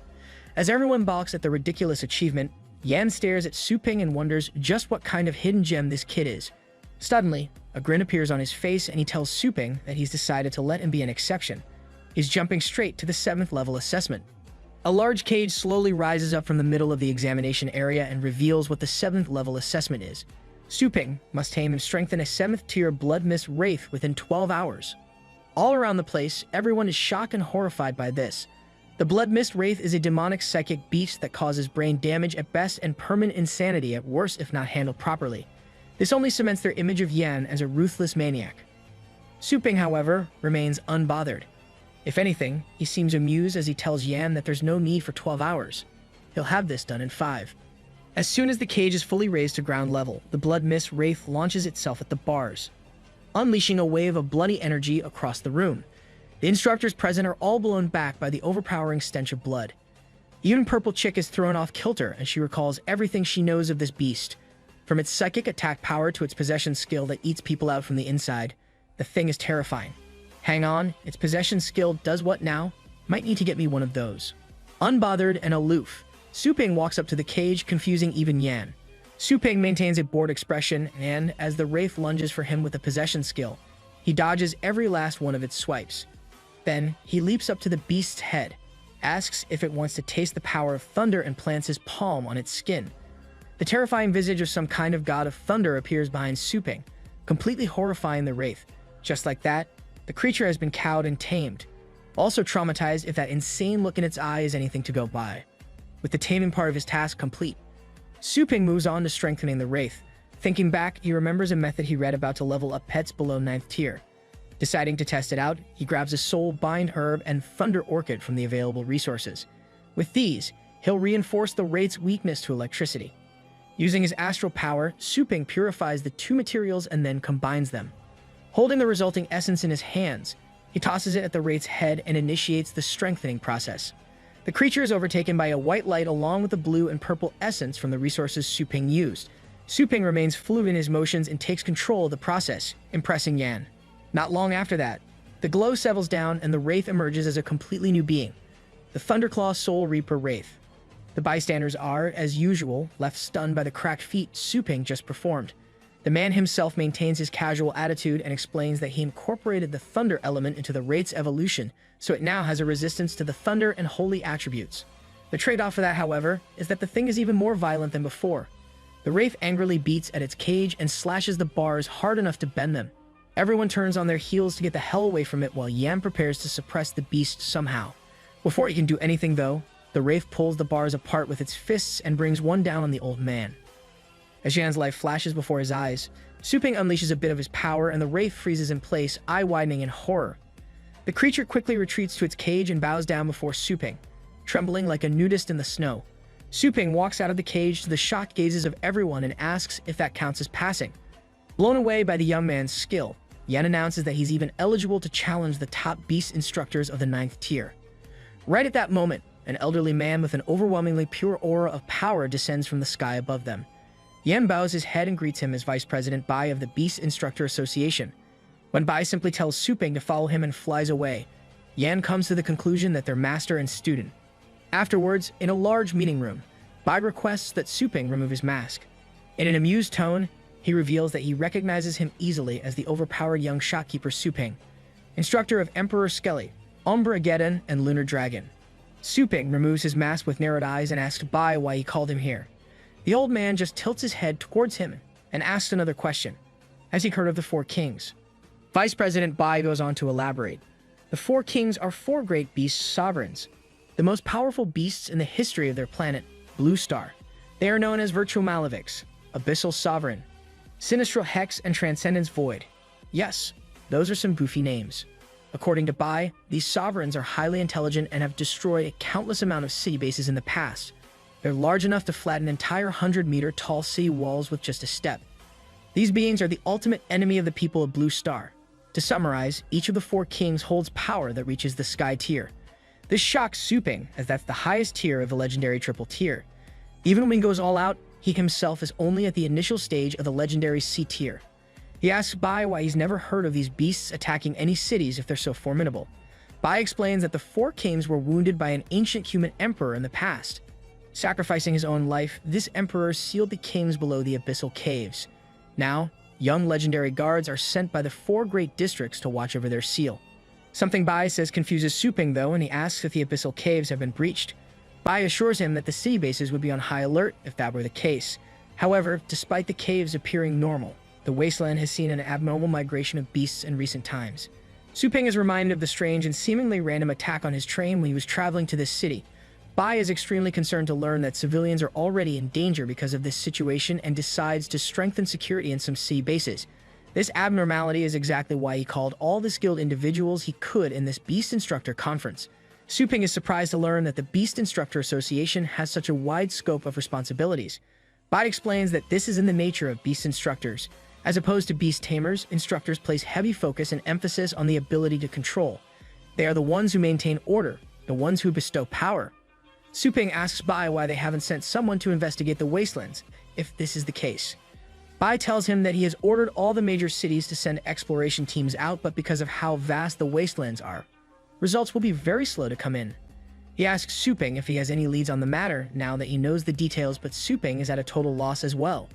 As everyone balks at the ridiculous achievement, Yan stares at Su Ping and wonders just what kind of hidden gem this kid is. Suddenly, a grin appears on his face and he tells Su Ping that he's decided to let him be an exception. He's jumping straight to the 7th level assessment. A large cage slowly rises up from the middle of the examination area and reveals what the 7th level assessment is. Su Ping must tame and strengthen a 7th tier blood mist wraith within 12 hours. All around the place, everyone is shocked and horrified by this. The blood mist wraith is a demonic psychic beast that causes brain damage at best and permanent insanity at worst if not handled properly. This only cements their image of Yan as a ruthless maniac. Su Ping, however, remains unbothered. If anything, he seems amused as he tells Yan that there's no need for 12 hours. He'll have this done in 5. As soon as the cage is fully raised to ground level, the blood mist wraith launches itself at the bars, unleashing a wave of bloody energy across the room. The instructors present are all blown back by the overpowering stench of blood. Even Purple Chick is thrown off kilter as she recalls everything she knows of this beast. From its psychic attack power to its possession skill that eats people out from the inside, the thing is terrifying. Hang on, its possession skill does what now? Might need to get me one of those. Unbothered and aloof, Su Ping walks up to the cage, confusing even Yan. Su Ping maintains a bored expression, and as the wraith lunges for him with a possession skill, he dodges every last one of its swipes. Then, he leaps up to the beast's head, asks if it wants to taste the power of thunder, and plants his palm on its skin. The terrifying visage of some kind of god of thunder appears behind Su Ping, completely horrifying the wraith. Just like that, the creature has been cowed and tamed, also traumatized if that insane look in its eye is anything to go by. With the taming part of his task complete, Su Ping moves on to strengthening the wraith. Thinking back, he remembers a method he read about to level up pets below 9th tier. Deciding to test it out, he grabs a soul bind herb and thunder orchid from the available resources. With these, he'll reinforce the wraith's weakness to electricity. Using his astral power, Su Ping purifies the two materials and then combines them. Holding the resulting essence in his hands, he tosses it at the wraith's head and initiates the strengthening process. The creature is overtaken by a white light along with the blue and purple essence from the resources Su Ping used. Su Ping remains fluid in his motions and takes control of the process, impressing Yan. Not long after that, the glow settles down and the wraith emerges as a completely new being, the Thunderclaw Soul Reaper Wraith. The bystanders are, as usual, left stunned by the cracked feat Su Ping just performed. The man himself maintains his casual attitude and explains that he incorporated the thunder element into the wraith's evolution, so it now has a resistance to the thunder and holy attributes. The trade-off for that, however, is that the thing is even more violent than before. The wraith angrily beats at its cage and slashes the bars hard enough to bend them. Everyone turns on their heels to get the hell away from it while Yan prepares to suppress the beast somehow. Before he can do anything, though, the wraith pulls the bars apart with its fists and brings one down on the old man. As Yan's life flashes before his eyes, Su Ping unleashes a bit of his power and the wraith freezes in place, eye-widening in horror. The creature quickly retreats to its cage and bows down before Su Ping, trembling like a nudist in the snow. Su Ping walks out of the cage to the shocked gazes of everyone and asks if that counts as passing. Blown away by the young man's skill, Yan announces that he's even eligible to challenge the top beast instructors of the 9th tier. Right at that moment, an elderly man with an overwhelmingly pure aura of power descends from the sky above them. Yan bows his head and greets him as Vice President Bai of the Beast Instructor Association. When Bai simply tells Su Ping to follow him and flies away, Yan comes to the conclusion that they're master and student. Afterwards, in a large meeting room, Bai requests that Su Ping remove his mask. In an amused tone, he reveals that he recognizes him easily as the overpowered young shopkeeper Su Ping, instructor of Emperor Skelly, Umbra Geddon, and Lunar Dragon. Su Ping removes his mask with narrowed eyes and asks Bai why he called him here. The old man just tilts his head towards him and asks another question. Has he heard of the Four Kings? Vice President Bai goes on to elaborate. The Four Kings are four great beast sovereigns, the most powerful beasts in the history of their planet, Blue Star. They are known as Virtual Malefics, Abyssal Sovereign, Sinistral Hex, and Transcendence Void. Yes, those are some goofy names. According to Bai, these sovereigns are highly intelligent and have destroyed a countless amount of city bases in the past. They're large enough to flatten entire 100-meter tall city walls with just a step. These beings are the ultimate enemy of the people of Blue Star. To summarize, each of the Four Kings holds power that reaches the Sky tier. This shocks Su Ping, as that's the highest tier of the legendary triple tier. Even when he goes all out, he himself is only at the initial stage of the legendary C tier. He asks Bai why he's never heard of these beasts attacking any cities if they're so formidable. Bai explains that the Four Kings were wounded by an ancient human emperor in the past. Sacrificing his own life, this emperor sealed the kings below the abyssal caves. Now, young legendary guards are sent by the four great districts to watch over their seal. Something Bai says confuses Su Ping, though, and he asks if the abyssal caves have been breached. Bai assures him that the city bases would be on high alert if that were the case. However, despite the caves appearing normal, the wasteland has seen an abnormal migration of beasts in recent times. Su Ping is reminded of the strange and seemingly random attack on his train when he was traveling to this city. Bai is extremely concerned to learn that civilians are already in danger because of this situation and decides to strengthen security in some city bases. This abnormality is exactly why he called all the skilled individuals he could in this Beast Instructor conference. Su Ping is surprised to learn that the Beast Instructor Association has such a wide scope of responsibilities. Bai explains that this is in the nature of Beast Instructors. As opposed to Beast Tamers, instructors place heavy focus and emphasis on the ability to control. They are the ones who maintain order, the ones who bestow power. Su Ping asks Bai why they haven't sent someone to investigate the wastelands, if this is the case. Bai tells him that he has ordered all the major cities to send exploration teams out, but because of how vast the wastelands are, results will be very slow to come in. He asks Suping if he has any leads on the matter now that he knows the details, but Suping is at a total loss as well.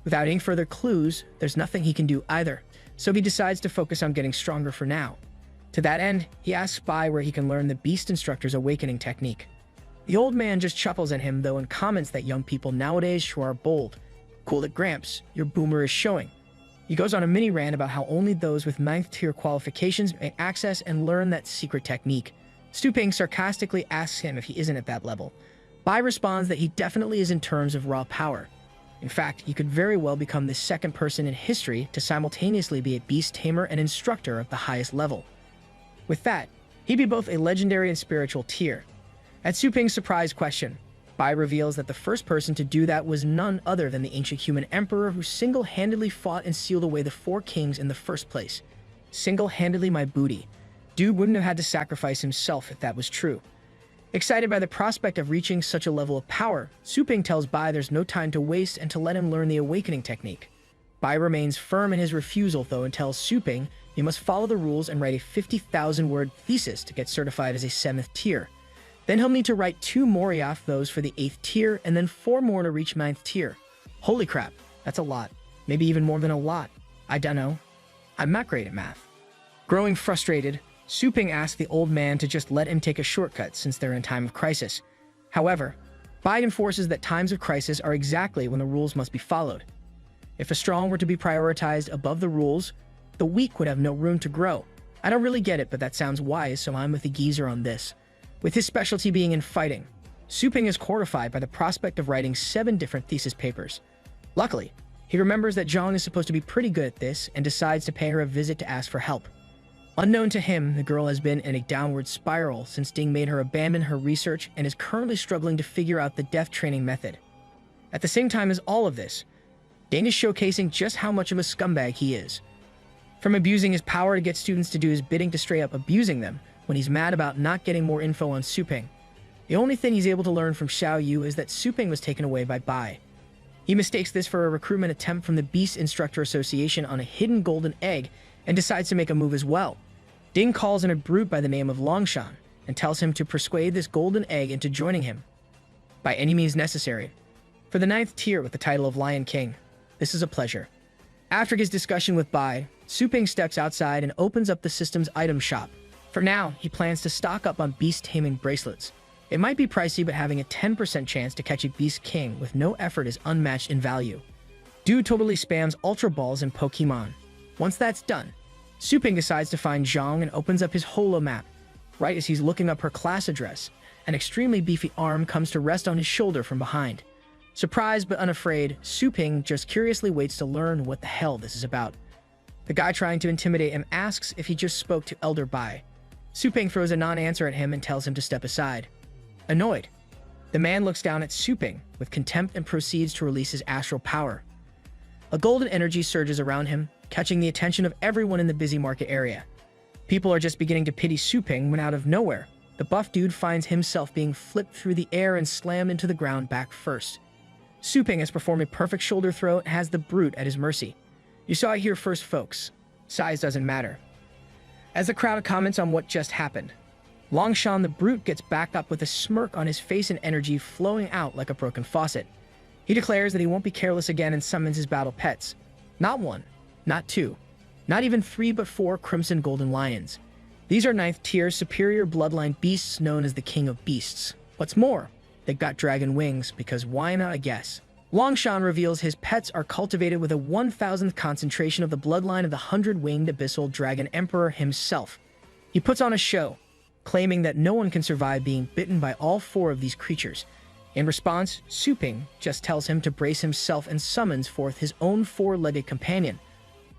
Without any further clues, there's nothing he can do either, so he decides to focus on getting stronger for now. To that end, he asks Bai where he can learn the Beast Instructor's awakening technique. The old man just chuckles at him though and comments that young people nowadays sure are bold. Cool it, Gramps, your boomer is showing. He goes on a mini rant about how only those with 9th tier qualifications may access and learn that secret technique. Suping sarcastically asks him if he isn't at that level. Bai responds that he definitely is in terms of raw power. In fact, he could very well become the second person in history to simultaneously be a beast tamer and instructor of the highest level. With that, he'd be both a legendary and spiritual tier. At Suping's surprise question, Bai reveals that the first person to do that was none other than the ancient human emperor who single-handedly fought and sealed away the 4 kings in the first place. Single-handedly, my booty. Dude wouldn't have had to sacrifice himself if that was true. Excited by the prospect of reaching such a level of power, Suping tells Bai there's no time to waste and to let him learn the awakening technique. Bai remains firm in his refusal though and tells Suping he must follow the rules and write a 50,000-word thesis to get certified as a 7th tier. Then he'll need to write 2 more of those for the 8th tier and then 4 more to reach 9th tier. Holy crap, that's a lot. Maybe even more than a lot. I don't know. I'm not great at math. Growing frustrated, Suping asks the old man to just let him take a shortcut since they're in time of crisis. However, Bai enforces that times of crisis are exactly when the rules must be followed. If the strong were to be prioritized above the rules, the weak would have no room to grow. I don't really get it, but that sounds wise, so I'm with the geezer on this. With his specialty being in fighting, Suping is horrified by the prospect of writing 7 different thesis papers. Luckily, he remembers that Zhang is supposed to be pretty good at this and decides to pay her a visit to ask for help. Unknown to him, the girl has been in a downward spiral since Ding made her abandon her research and is currently struggling to figure out the death training method. At the same time as all of this, Ding is showcasing just how much of a scumbag he is. From abusing his power to get students to do his bidding to straight up abusing them when he's mad about not getting more info on Suping. The only thing he's able to learn from Xiao Yu is that Suping was taken away by Bai. He mistakes this for a recruitment attempt from the Beast Instructor Association on a hidden golden egg and decides to make a move as well. Ding calls in a brute by the name of Longshan and tells him to persuade this golden egg into joining him by any means necessary. For the 9th tier with the title of Lion King, this is a pleasure. After his discussion with Bai, Suping steps outside and opens up the system's item shop. For now, he plans to stock up on beast taming bracelets. It might be pricey, but having a 10% chance to catch a beast king with no effort is unmatched in value. Dude totally spams Ultra Balls and Pokemon. Once that's done, Suping decides to find Zhang and opens up his holo map. Right as he's looking up her class address, an extremely beefy arm comes to rest on his shoulder from behind. Surprised but unafraid, Suping just curiously waits to learn what the hell this is about. The guy trying to intimidate him asks if he just spoke to Elder Bai. Suping throws a non-answer at him and tells him to step aside. Annoyed, the man looks down at Suping with contempt and proceeds to release his astral power. A golden energy surges around him, catching the attention of everyone in the busy market area. People are just beginning to pity Suping when out of nowhere, the buff dude finds himself being flipped through the air and slammed into the ground back first. Suping has performed a perfect shoulder throw and has the brute at his mercy. You saw it here first, folks. Size doesn't matter. As the crowd comments on what just happened, Longshan the brute gets back up with a smirk on his face and energy flowing out like a broken faucet. He declares that he won't be careless again and summons his battle pets. Not 1, not 2, not even 3 but 4 crimson golden lions. These are 9th tier superior bloodline beasts known as the King of Beasts. What's more, they've got dragon wings because why not, I guess. Longshan reveals his pets are cultivated with a 1,000th concentration of the bloodline of the 100-winged abyssal dragon emperor himself. He puts on a show, claiming that no one can survive being bitten by all 4 of these creatures. In response, Suping just tells him to brace himself and summons forth his own 4-legged companion,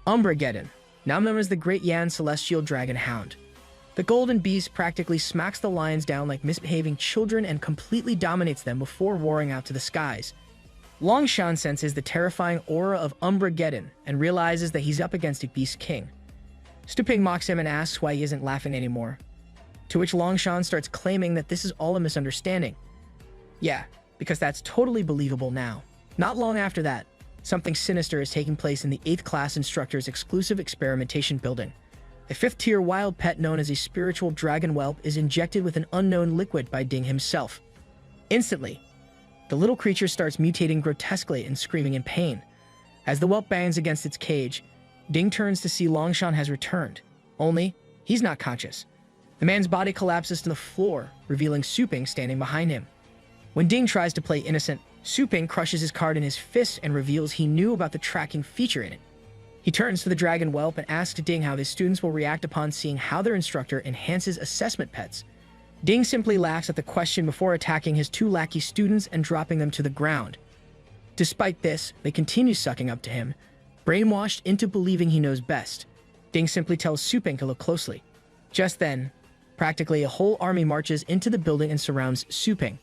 Umbrageddon, now known as the Great Yan Celestial Dragon Hound. The golden beast practically smacks the lions down like misbehaving children and completely dominates them before roaring out to the skies. Longshan senses the terrifying aura of Umbrageddon and realizes that he's up against a beast king. Suping mocks him and asks why he isn't laughing anymore, to which Longshan starts claiming that this is all a misunderstanding. Yeah, because that's totally believable now. Not long after that, something sinister is taking place in the 8th class instructor's exclusive experimentation building. A fifth-tier wild pet known as a spiritual dragon whelp is injected with an unknown liquid by Ding himself. Instantly, the little creature starts mutating grotesquely and screaming in pain. As the whelp bangs against its cage, Ding turns to see Longshan has returned. Only, he's not conscious. The man's body collapses to the floor, revealing Suping standing behind him. When Ding tries to play innocent, Suping crushes his card in his fist and reveals he knew about the tracking feature in it. He turns to the dragon whelp and asks Ding how his students will react upon seeing how their instructor enhances assessment pets. Ding simply laughs at the question before attacking his two lackey students and dropping them to the ground. Despite this, they continue sucking up to him, brainwashed into believing he knows best. Ding simply tells Suping to look closely. Just then, practically a whole army marches into the building and surrounds Suping.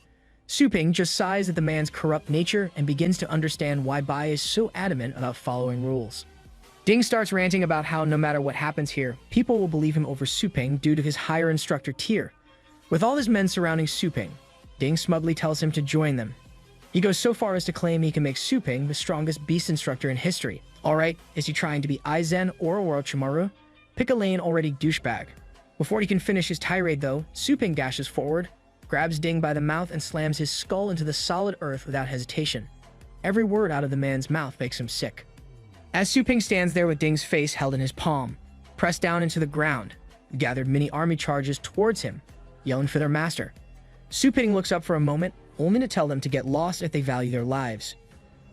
Suping just sighs at the man's corrupt nature and begins to understand why Bai is so adamant about following rules. Ding starts ranting about how no matter what happens here, people will believe him over Suping due to his higher instructor tier. With all his men surrounding Suping, Ding smugly tells him to join them. He goes so far as to claim he can make Suping the strongest beast instructor in history. Alright, is he trying to be Aizen or Orochimaru? Pick a lane already, douchebag. Before he can finish his tirade though, Suping dashes forward, grabs Ding by the mouth and slams his skull into the solid earth without hesitation. Every word out of the man's mouth makes him sick. As Suping stands there with Ding's face held in his palm, pressed down into the ground, the gathered mini army charges towards him, yelling for their master. Suping looks up for a moment, only to tell them to get lost if they value their lives.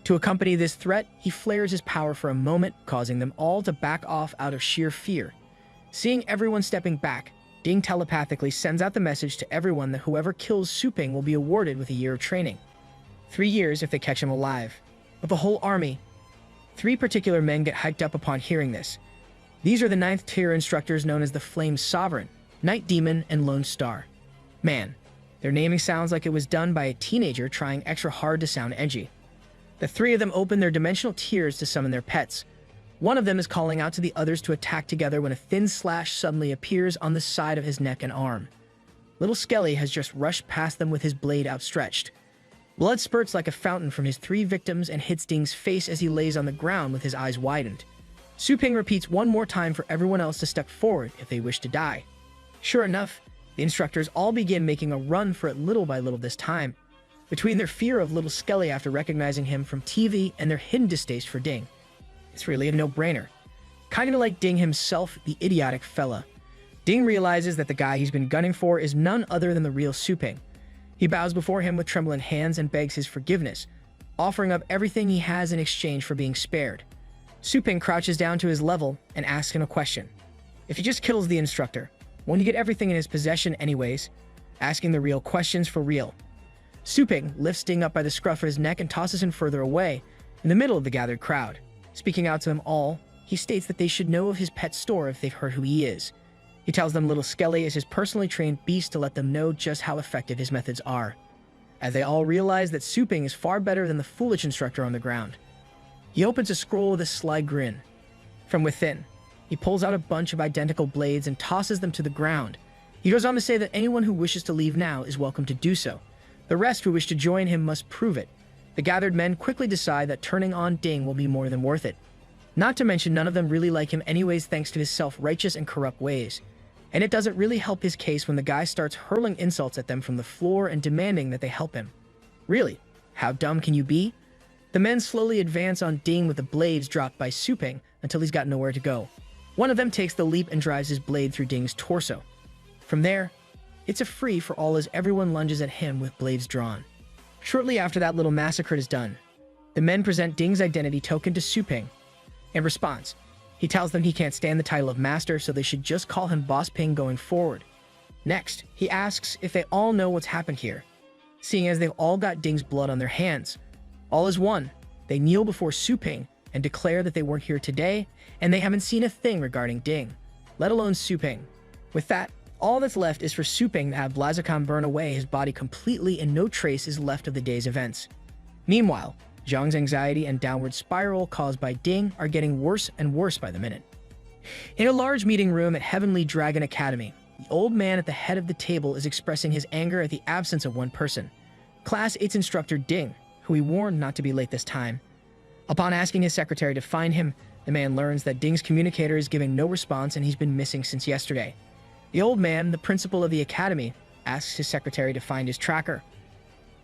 To accompany this threat, he flares his power for a moment, causing them all to back off out of sheer fear. Seeing everyone stepping back, Ding telepathically sends out the message to everyone that whoever kills Suping will be awarded with a year of training. 3 years if they catch him alive. Of the whole army, 3 particular men get hyped up upon hearing this. These are the 9th tier instructors known as the Flame Sovereign, Night Demon, and Lone Star. Man, their naming sounds like it was done by a teenager trying extra hard to sound edgy. The 3 of them open their dimensional tiers to summon their pets. One of them is calling out to the others to attack together when a thin slash suddenly appears on the side of his neck and arm. Little Skelly has just rushed past them with his blade outstretched. Blood spurts like a fountain from his 3 victims and hits Ding's face as he lays on the ground with his eyes widened. Suping repeats one more time for everyone else to step forward if they wish to die. Sure enough, the instructors all begin making a run for it little by little this time. Between their fear of Little Skelly after recognizing him from TV and their hidden distaste for Ding, it's really a no-brainer. Kinda like Ding himself, the idiotic fella. Ding realizes that the guy he's been gunning for is none other than the real Suping. He bows before him with trembling hands and begs his forgiveness, offering up everything he has in exchange for being spared. Suping crouches down to his level and asks him a question. If he just kills the instructor, won't he get everything in his possession anyways? Asking the real questions for real. Suping lifts Ding up by the scruff of his neck and tosses him further away, in the middle of the gathered crowd. Speaking out to them all, he states that they should know of his pet store if they've heard who he is. He tells them Little Skelly is his personally trained beast to let them know just how effective his methods are. As they all realize that Suping is far better than the foolish instructor on the ground. He opens a scroll with a sly grin. From within, he pulls out a bunch of identical blades and tosses them to the ground. He goes on to say that anyone who wishes to leave now is welcome to do so. The rest who wish to join him must prove it. The gathered men quickly decide that turning on Ding will be more than worth it. Not to mention none of them really like him anyways thanks to his self-righteous and corrupt ways. And it doesn't really help his case when the guy starts hurling insults at them from the floor and demanding that they help him. Really? How dumb can you be? The men slowly advance on Ding with the blades dropped by Suping until he's got nowhere to go. One of them takes the leap and drives his blade through Ding's torso. From there, it's a free for all as everyone lunges at him with blades drawn. Shortly after that little massacre is done, the men present Ding's identity token to Suping. In response, he tells them he can't stand the title of master, so they should just call him Boss Ping going forward. Next, he asks if they all know what's happened here. Seeing as they've all got Ding's blood on their hands, all is one. They kneel before Suping and declare that they weren't here today, and they haven't seen a thing regarding Ding, let alone Suping. With that, all that's left is for Suping to have Blaziken burn away his body completely and no trace is left of the day's events. Meanwhile, Zhang's anxiety and downward spiral caused by Ding are getting worse and worse by the minute. In a large meeting room at Heavenly Dragon Academy, the old man at the head of the table is expressing his anger at the absence of one person, Class 8's instructor Ding, who he warned not to be late this time. Upon asking his secretary to find him, The man learns that Ding's communicator is giving no response and he's been missing since yesterday. The old man, the principal of the academy, asks his secretary to find his tracker,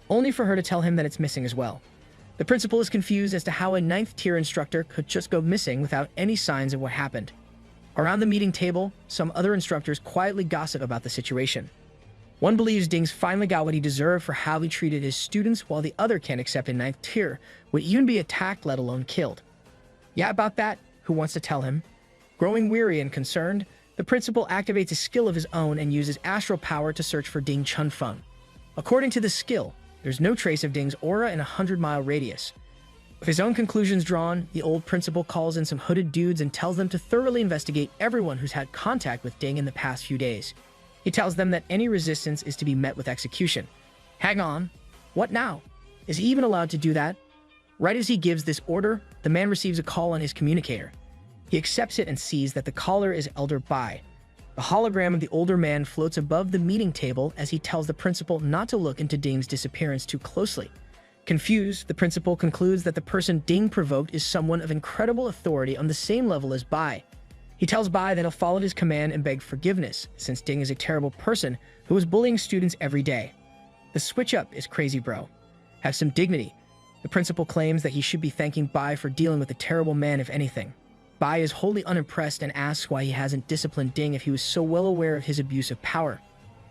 only for her to tell him that it's missing as well. The principal is confused as to how a 9th tier instructor could just go missing without any signs of what happened. Around the meeting table, some other instructors quietly gossip about the situation. One believes Ding's finally got what he deserved for how he treated his students, while the other can't accept a 9th tier would even be attacked, let alone killed. Yeah, about that, who wants to tell him? Growing weary and concerned, the principal activates a skill of his own and uses astral power to search for Ding Chunfeng. According to the skill, there's no trace of Ding's aura in a 100-mile radius. With his own conclusions drawn, the old principal calls in some hooded dudes and tells them to thoroughly investigate everyone who's had contact with Ding in the past few days. He tells them that any resistance is to be met with execution. Hang on. What now? Is he even allowed to do that? Right as he gives this order, the man receives a call on his communicator. He accepts it and sees that the caller is Elder Bai. The hologram of the older man floats above the meeting table as he tells the principal not to look into Ding's disappearance too closely. Confused, the principal concludes that the person Ding provoked is someone of incredible authority on the same level as Bai. He tells Bai that he'll follow his command and beg forgiveness, since Ding is a terrible person who is bullying students every day. The switch up is crazy, bro. Have some dignity. The principal claims that he should be thanking Bai for dealing with a terrible man, if anything. Bai is wholly unimpressed and asks why he hasn't disciplined Ding if he was so well aware of his abuse of power.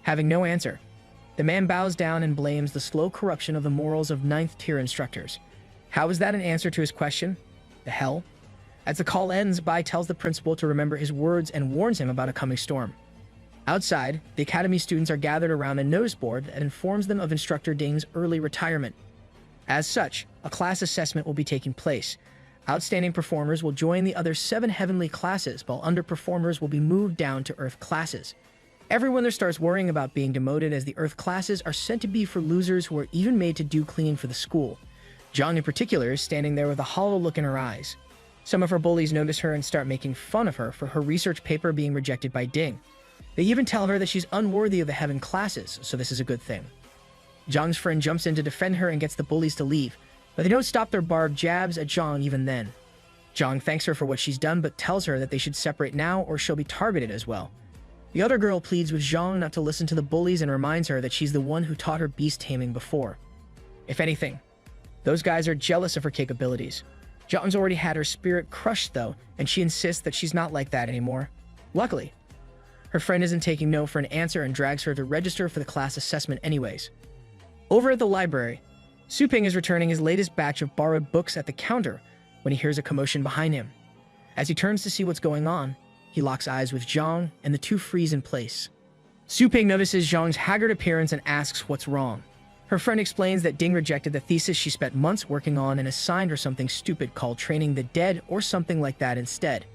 Having no answer, the man bows down and blames the slow corruption of the morals of 9th tier instructors. How is that an answer to his question? The hell? As the call ends, Bai tells the principal to remember his words and warns him about a coming storm. Outside, the academy students are gathered around a notice board that informs them of Instructor Ding's early retirement. As such, a class assessment will be taking place. Outstanding performers will join the other 7 heavenly classes, while underperformers will be moved down to Earth classes. Everyone there starts worrying about being demoted, as the Earth classes are said to be for losers who are even made to do clean for the school. Zhang in particular is standing there with a hollow look in her eyes. Some of her bullies notice her and start making fun of her for her research paper being rejected by Ding. They even tell her that she's unworthy of the heaven classes, so this is a good thing. Zhang's friend jumps in to defend her and gets the bullies to leave, but they don't stop their barbed jabs at Zhang even then. Zhang thanks her for what she's done, but tells her that they should separate now or she'll be targeted as well. The other girl pleads with Zhang not to listen to the bullies and reminds her that she's the one who taught her beast taming before. If anything, those guys are jealous of her capabilities. Zhang's already had her spirit crushed though, and she insists that she's not like that anymore. Luckily, her friend isn't taking no for an answer and drags her to register for the class assessment anyways. Over at the library, Su Ping is returning his latest batch of borrowed books at the counter when he hears a commotion behind him. As he turns to see what's going on, he locks eyes with Zhang and the two freeze in place. Su Ping notices Zhang's haggard appearance and asks what's wrong. Her friend explains that Ding rejected the thesis she spent months working on and assigned her something stupid called training the dead or something like that instead.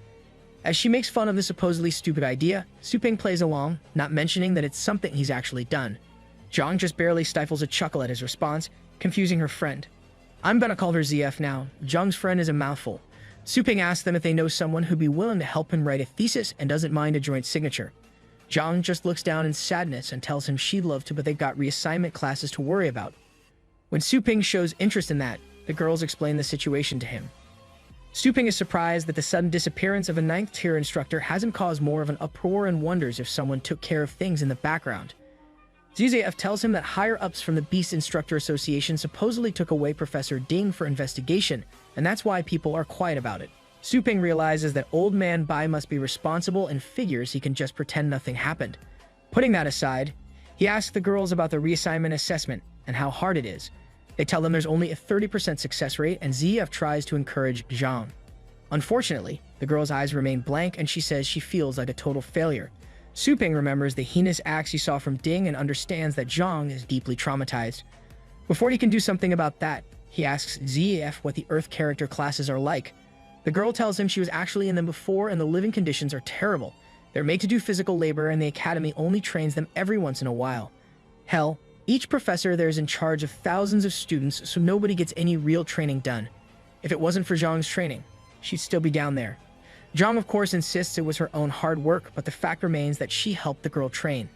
As she makes fun of the supposedly stupid idea, Su Ping plays along, not mentioning that it's something he's actually done. Zhang just barely stifles a chuckle at his response, confusing her friend. I'm gonna call her ZF now. Zhang's friend is a mouthful. Su Ping asks them if they know someone who'd be willing to help him write a thesis and doesn't mind a joint signature. Zhang just looks down in sadness and tells him she'd love to, but they've got reassignment classes to worry about. When Su Ping shows interest in that, the girls explain the situation to him. Su Ping is surprised that the sudden disappearance of a 9th tier instructor hasn't caused more of an uproar and wonders if someone took care of things in the background. ZZF tells him that higher-ups from the Beast Instructor Association supposedly took away Professor Ding for investigation, and that's why people are quiet about it. Su Ping realizes that old man Bai must be responsible and figures he can just pretend nothing happened. Putting that aside, he asks the girls about the reassignment assessment and how hard it is. They tell him there's only a 30% success rate, and ZF tries to encourage Zhang. Unfortunately, the girl's eyes remain blank and she says she feels like a total failure. Su Ping remembers the heinous acts he saw from Ding and understands that Zhang is deeply traumatized. Before he can do something about that, he asks ZF what the Earth character classes are like. The girl tells him she was actually in them before and the living conditions are terrible. They're made to do physical labor and the academy only trains them every once in a while. Hell, each professor there is in charge of thousands of students, so nobody gets any real training done. If it wasn't for Zhang's training, she'd still be down there. Zhang of course insists it was her own hard work, but the fact remains that she helped the girl train.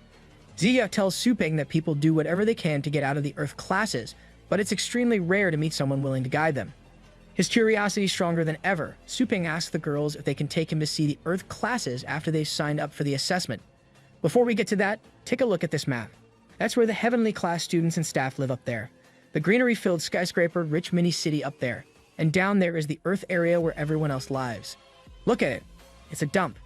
Zia tells Su Ping that people do whatever they can to get out of the Earth classes, but it's extremely rare to meet someone willing to guide them. His curiosity stronger than ever, Suping asks the girls if they can take him to see the Earth classes after they've signed up for the assessment. Before we get to that, take a look at this map. That's where the Heavenly class students and staff live up there. The greenery-filled skyscraper rich mini-city up there. And down there is the Earth area where everyone else lives. Look at it. It's a dump.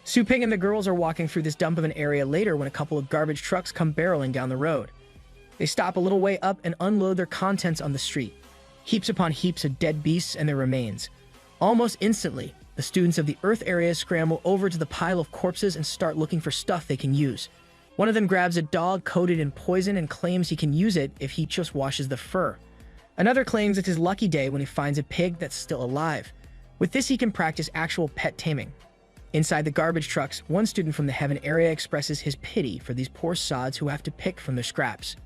Suping and the girls are walking through this dump of an area later when a couple of garbage trucks come barreling down the road. They stop a little way up and unload their contents on the street. Heaps upon heaps of dead beasts and their remains. Almost instantly, the students of the Earth area scramble over to the pile of corpses and start looking for stuff they can use. One of them grabs a dog coated in poison and claims he can use it if he just washes the fur. Another claims it's his lucky day when he finds a pig that's still alive. With this, he can practice actual pet taming. Inside the garbage trucks, one student from the Heaven area expresses his pity for these poor sods who have to pick from their scraps.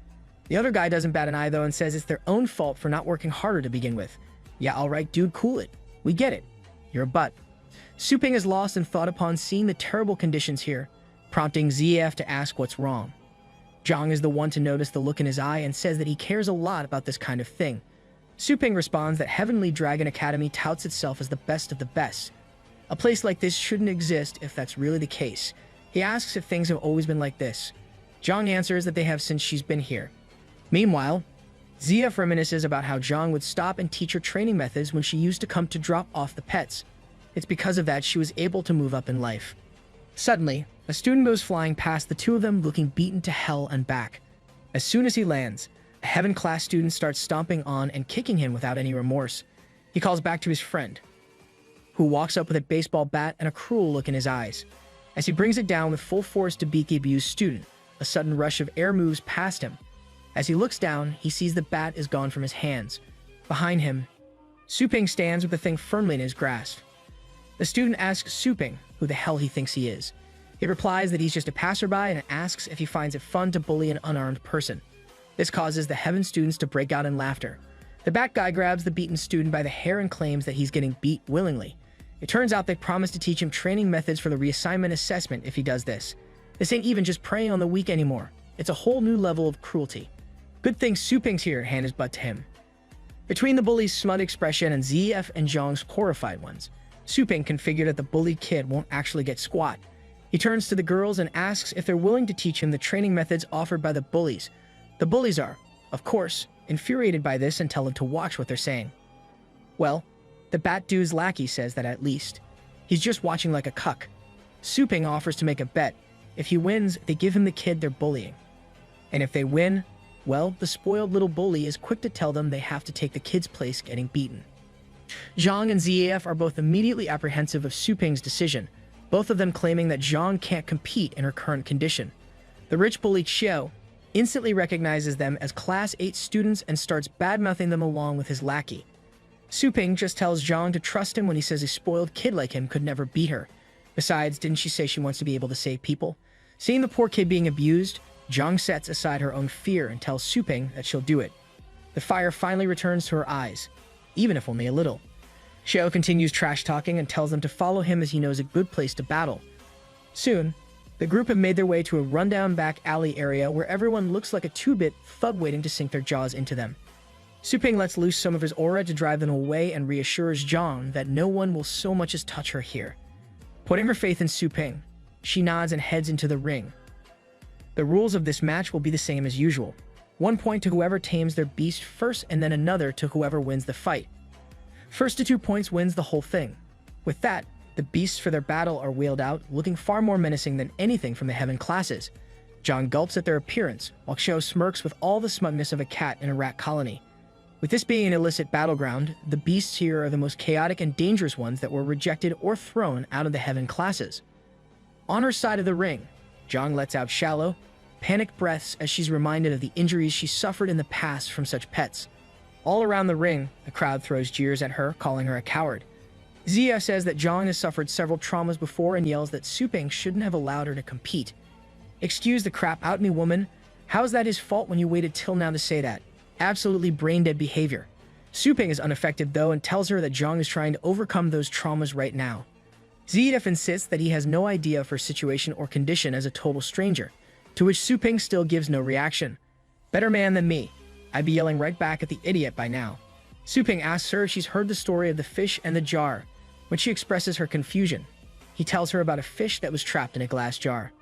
The other guy doesn't bat an eye though and says it's their own fault for not working harder to begin with. Yeah, alright dude, cool it. We get it. You're a butt. Suping is lost in thought upon seeing the terrible conditions here, prompting ZF to ask what's wrong. Zhang is the one to notice the look in his eye and says that he cares a lot about this kind of thing. Suping responds that Heavenly Dragon Academy touts itself as the best of the best. A place like this shouldn't exist if that's really the case. He asks if things have always been like this. Zhang answers that they have since she's been here. Meanwhile, ZF reminisces about how Zhang would stop and teach her training methods when she used to come to drop off the pets. It's because of that she was able to move up in life. Suddenly, a student goes flying past the two of them looking beaten to hell and back. As soon as he lands, a Heaven class student starts stomping on and kicking him without any remorse. He calls back to his friend, who walks up with a baseball bat and a cruel look in his eyes. As he brings it down with full force to beat the abused student, a sudden rush of air moves past him. As he looks down, he sees the bat is gone from his hands. Behind him, Suping stands with the thing firmly in his grasp. The student asks Suping who the hell he thinks he is. He replies that he's just a passerby and asks if he finds it fun to bully an unarmed person. This causes the Heaven students to break out in laughter. The bat guy grabs the beaten student by the hair and claims that he's getting beat willingly. It turns out they promised to teach him training methods for the reassignment assessment if he does this. This ain't even just preying on the weak anymore. It's a whole new level of cruelty. Good thing Suping's here, hand his butt to him. Between the bully's smug expression and ZF and Zhang's horrified ones, Suping can figure that the bullied kid won't actually get squat. He turns to the girls and asks if they're willing to teach him the training methods offered by the bullies. The bullies are, of course, infuriated by this and tell him to watch what they're saying. Well, the bat dude's lackey says that at least. He's just watching like a cuck. Suping offers to make a bet. If he wins, they give him the kid they're bullying. And if they win, well, the spoiled little bully is quick to tell them they have to take the kid's place getting beaten. Zhang and ZAF are both immediately apprehensive of Suping's decision, both of them claiming that Zhang can't compete in her current condition. The rich bully Xiao instantly recognizes them as Class 8 students and starts bad-mouthing them along with his lackey. Suping just tells Zhang to trust him when he says a spoiled kid like him could never beat her. Besides, didn't she say she wants to be able to save people? Seeing the poor kid being abused, Zhang sets aside her own fear and tells Suping that she'll do it. The fire finally returns to her eyes, even if only a little. Xiao continues trash-talking and tells them to follow him as he knows a good place to battle. Soon, the group have made their way to a rundown back alley area where everyone looks like a two-bit thug waiting to sink their jaws into them. Suping lets loose some of his aura to drive them away and reassures Zhang that no one will so much as touch her here. Putting her faith in Suping, she nods and heads into the ring. The rules of this match will be the same as usual. 1 point to whoever tames their beast first and then another to whoever wins the fight. First to 2 points wins the whole thing. With that, the beasts for their battle are wheeled out, looking far more menacing than anything from the Heaven classes. Zhang gulps at their appearance, while Xiao smirks with all the smugness of a cat in a rat colony. With this being an illicit battleground, the beasts here are the most chaotic and dangerous ones that were rejected or thrown out of the Heaven classes. On her side of the ring, Zhang lets out shallow, panicked breaths as she's reminded of the injuries she suffered in the past from such pets. All around the ring, the crowd throws jeers at her, calling her a coward. Zia says that Zhang has suffered several traumas before and yells that Suping shouldn't have allowed her to compete. Excuse the crap out me, woman. How's that his fault when you waited till now to say that? Absolutely brain-dead behavior. Suping is unaffected though and tells her that Zhang is trying to overcome those traumas right now. Zidef insists that he has no idea of her situation or condition as a total stranger, to which Suping still gives no reaction. Better man than me. I'd be yelling right back at the idiot by now. Suping asks her if she's heard the story of the fish and the jar. When she expresses her confusion, he tells her about a fish that was trapped in a glass jar.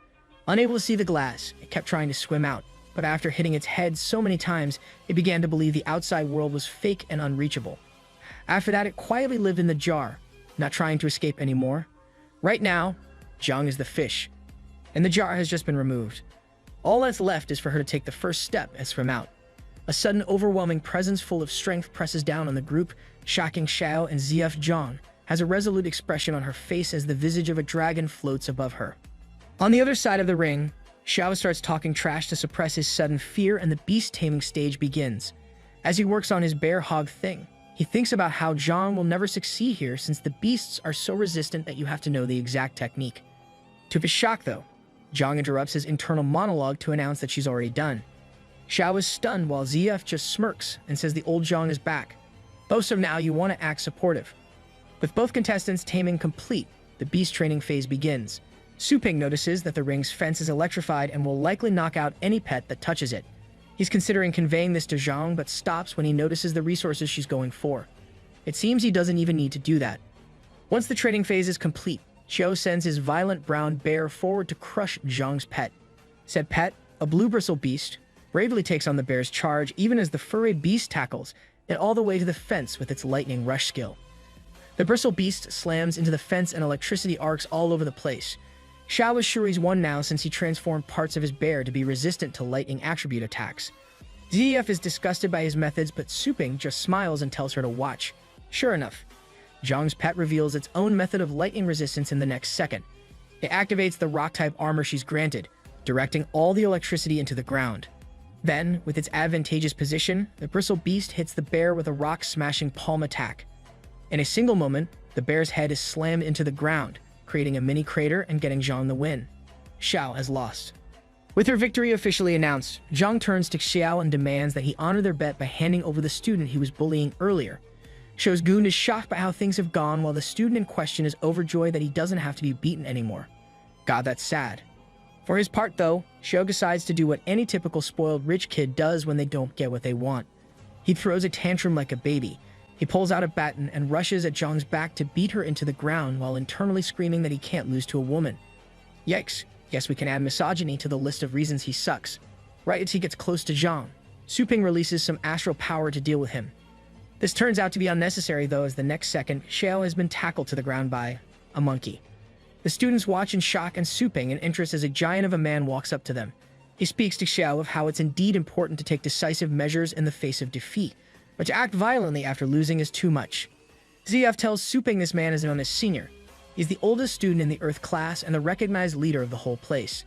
Unable to see the glass, it kept trying to swim out, but after hitting its head so many times, it began to believe the outside world was fake and unreachable. After that, it quietly lived in the jar, not trying to escape anymore. Right now, Zhang is the fish, and the jar has just been removed. All that's left is for her to take the first step and swim out. A sudden overwhelming presence full of strength presses down on the group, shocking Xiao and ZF. Zhang has a resolute expression on her face as the visage of a dragon floats above her. On the other side of the ring, Xiao starts talking trash to suppress his sudden fear, and the beast taming stage begins. As he works on his bear hog thing, he thinks about how Zhang will never succeed here since the beasts are so resistant that you have to know the exact technique. To his shock though, Zhang interrupts his internal monologue to announce that she's already done. Xiao is stunned while ZF just smirks and says the old Zhang is back. Both of now you want to act supportive. With both contestants taming complete, the beast training phase begins. Suping notices that the ring's fence is electrified and will likely knock out any pet that touches it. He's considering conveying this to Zhang, but stops when he notices the resources she's going for. It seems he doesn't even need to do that. Once the training phase is complete, Xiao sends his violent brown bear forward to crush Zhang's pet. Said pet, a blue bristle beast, bravely takes on the bear's charge even as the furry beast tackles it all the way to the fence with its lightning rush skill. The bristle beast slams into the fence and electricity arcs all over the place. Xiao is sure he's won now since he transformed parts of his bear to be resistant to lightning attribute attacks. ZF is disgusted by his methods, but Suping just smiles and tells her to watch. Sure enough, Zhang's pet reveals its own method of lightning resistance in the next second. It activates the rock-type armor she's granted, directing all the electricity into the ground. Then, with its advantageous position, the bristle beast hits the bear with a rock-smashing palm attack. In a single moment, the bear's head is slammed into the ground, creating a mini crater and getting Zhang the win. Xiao has lost. With her victory officially announced, Zhang turns to Xiao and demands that he honor their bet by handing over the student he was bullying earlier. Xiao's goon is shocked by how things have gone, while the student in question is overjoyed that he doesn't have to be beaten anymore. God, that's sad. For his part though, Xiao decides to do what any typical spoiled rich kid does when they don't get what they want. He throws a tantrum like a baby. He pulls out a baton and rushes at Zhang's back to beat her into the ground while internally screaming that he can't lose to a woman. Yikes, guess we can add misogyny to the list of reasons he sucks. Right as he gets close to Zhang, Suping releases some astral power to deal with him. This turns out to be unnecessary though, as the next second, Xiao has been tackled to the ground by a monkey. The students watch in shock and Suping in interest as a giant of a man walks up to them. He speaks to Xiao of how it's indeed important to take decisive measures in the face of defeat, but to act violently after losing is too much. ZF tells Suping this man is known as Senior. He's the oldest student in the Earth class and the recognized leader of the whole place.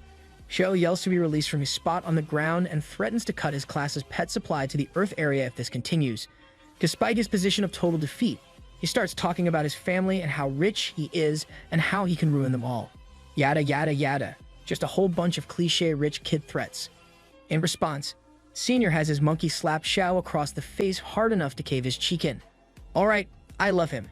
Xiao yells to be released from his spot on the ground and threatens to cut his class's pet supply to the Earth area if this continues. Despite his position of total defeat, he starts talking about his family and how rich he is and how he can ruin them all. Yada yada yada. Just a whole bunch of cliché rich kid threats. In response, Senior has his monkey slap Xiao across the face hard enough to cave his cheek in. Alright, I love him.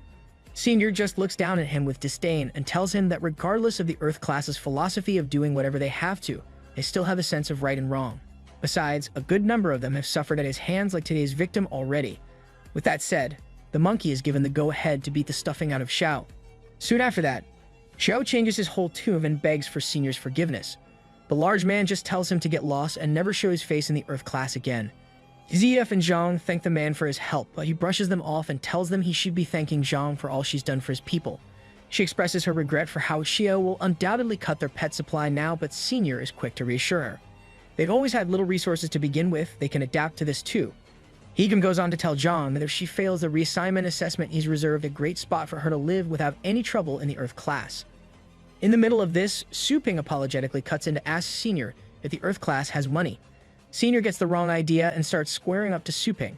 Senior just looks down at him with disdain and tells him that regardless of the Earth class's philosophy of doing whatever they have to, they still have a sense of right and wrong. Besides, a good number of them have suffered at his hands like today's victim already. With that said, the monkey is given the go-ahead to beat the stuffing out of Xiao. Soon after that, Xiao changes his whole tune and begs for Senior's forgiveness. The large man just tells him to get lost and never show his face in the Earth class again. ZF and Zhang thank the man for his help, but he brushes them off and tells them he should be thanking Zhang for all she's done for his people. She expresses her regret for how Xiao will undoubtedly cut their pet supply now, but Senior is quick to reassure her. They've always had little resources to begin with, they can adapt to this too. He even goes on to tell Zhang that if she fails the reassignment assessment, he's reserved a great spot for her to live without any trouble in the Earth class. In the middle of this, Suping apologetically cuts in to ask Senior if the Earth class has money. Senior gets the wrong idea and starts squaring up to Suping.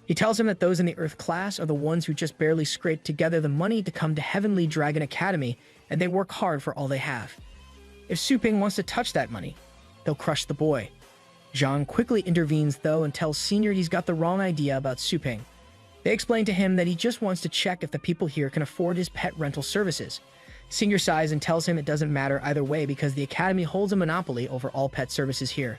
He tells him that those in the Earth class are the ones who just barely scraped together the money to come to Heavenly Dragon Academy, and they work hard for all they have. If Suping wants to touch that money, they'll crush the boy. Zhang quickly intervenes though and tells Senior he's got the wrong idea about Suping. They explain to him that he just wants to check if the people here can afford his pet rental services. Senior sighs and tells him it doesn't matter either way because the Academy holds a monopoly over all pet services here.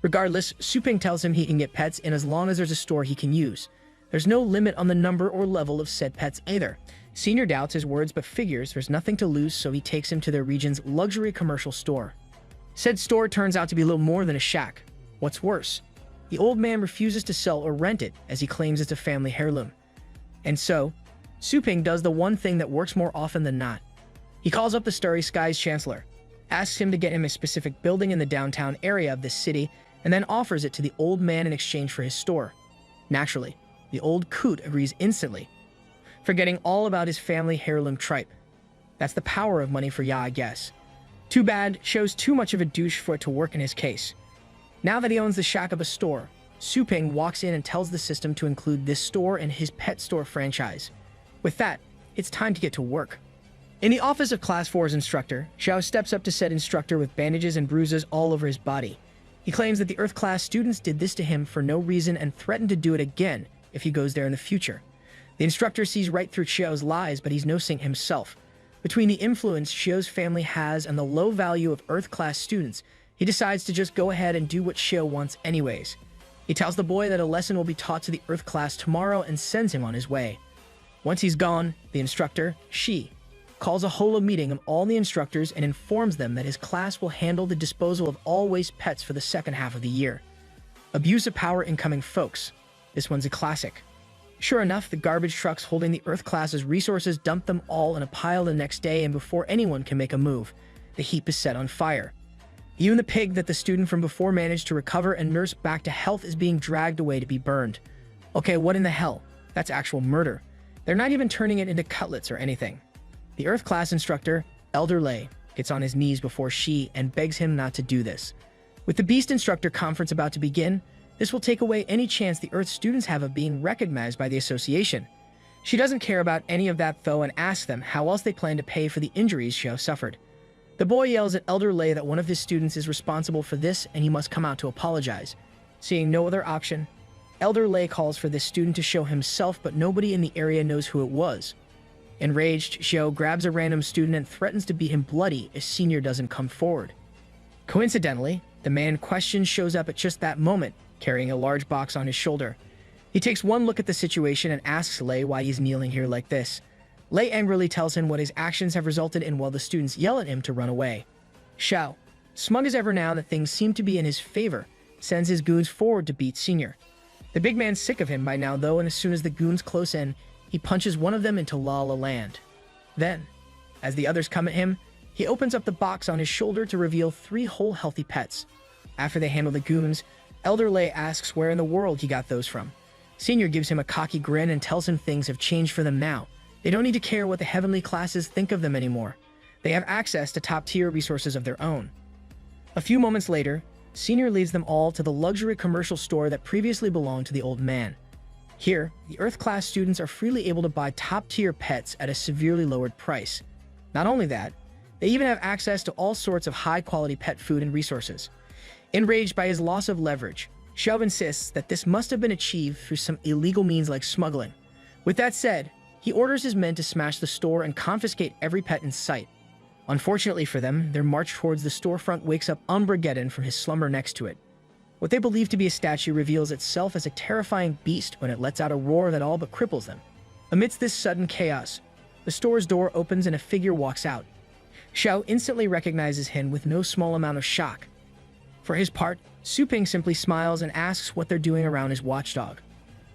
Regardless, Suping tells him he can get pets in as long as there's a store he can use. There's no limit on the number or level of said pets either. Senior doubts his words but figures there's nothing to lose, so he takes him to their region's luxury commercial store. Said store turns out to be little more than a shack. What's worse, the old man refuses to sell or rent it as he claims it's a family heirloom. And so, Suping does the one thing that works more often than not. He calls up the Starry Skies Chancellor, asks him to get him a specific building in the downtown area of this city, and then offers it to the old man in exchange for his store. Naturally, the old coot agrees instantly, forgetting all about his family heirloom tripe. That's the power of money for Ya, I guess. Too bad, shows too much of a douche for it to work in his case. Now that he owns the shack of a store, Suping walks in and tells the system to include this store in his pet store franchise. With that, it's time to get to work. In the office of Class 4's instructor, Xiao steps up to said instructor with bandages and bruises all over his body. He claims that the Earth class students did this to him for no reason and threatened to do it again if he goes there in the future. The instructor sees right through Xiao's lies, but he's no saint himself. Between the influence Xiao's family has and the low value of Earth class students, he decides to just go ahead and do what Xiao wants anyways. He tells the boy that a lesson will be taught to the Earth class tomorrow and sends him on his way. Once he's gone, the instructor, Shi, calls a holo meeting of all the instructors and informs them that his class will handle the disposal of all waste pets for the second half of the year. Abuse of power incoming, folks. This one's a classic. Sure enough, the garbage trucks holding the Earth class's resources dump them all in a pile the next day, and before anyone can make a move, the heap is set on fire. Even the pig that the student from before managed to recover and nurse back to health is being dragged away to be burned. Okay, what in the hell? That's actual murder. They're not even turning it into cutlets or anything. The Earth class instructor, Elder Lei, gets on his knees before Shi and begs him not to do this. With the Beast Instructor Conference about to begin, this will take away any chance the Earth students have of being recognized by the association. She doesn't care about any of that though and asks them how else they plan to pay for the injuries Xiao suffered. The boy yells at Elder Lei that one of his students is responsible for this and he must come out to apologize. Seeing no other option, Elder Lei calls for this student to show himself, but nobody in the area knows who it was. Enraged, Xiao grabs a random student and threatens to beat him bloody if Senior doesn't come forward. Coincidentally, the man in question shows up at just that moment, carrying a large box on his shoulder. He takes one look at the situation and asks Lei why he's kneeling here like this. Lei angrily tells him what his actions have resulted in while the students yell at him to run away. Xiao, smug as ever now that things seem to be in his favor, sends his goons forward to beat Senior. The big man's sick of him by now though, and as soon as the goons close in, he punches one of them into La La Land. Then, as the others come at him, he opens up the box on his shoulder to reveal 3 whole healthy pets. After they handle the goons, Elder Lei asks where in the world he got those from. Senior gives him a cocky grin and tells him things have changed for them now. They don't need to care what the heavenly classes think of them anymore. They have access to top-tier resources of their own. A few moments later, Senior leads them all to the luxury commercial store that previously belonged to the old man. Here, the Earth class students are freely able to buy top-tier pets at a severely lowered price. Not only that, they even have access to all sorts of high-quality pet food and resources. Enraged by his loss of leverage, Xiao insists that this must have been achieved through some illegal means like smuggling. With that said, he orders his men to smash the store and confiscate every pet in sight. Unfortunately for them, their march towards the storefront wakes up Umbrageddon from his slumber next to it. What they believe to be a statue reveals itself as a terrifying beast when it lets out a roar that all but cripples them. Amidst this sudden chaos, the store's door opens and a figure walks out. Xiao instantly recognizes him with no small amount of shock. For his part, Suping simply smiles and asks what they're doing around his watchdog.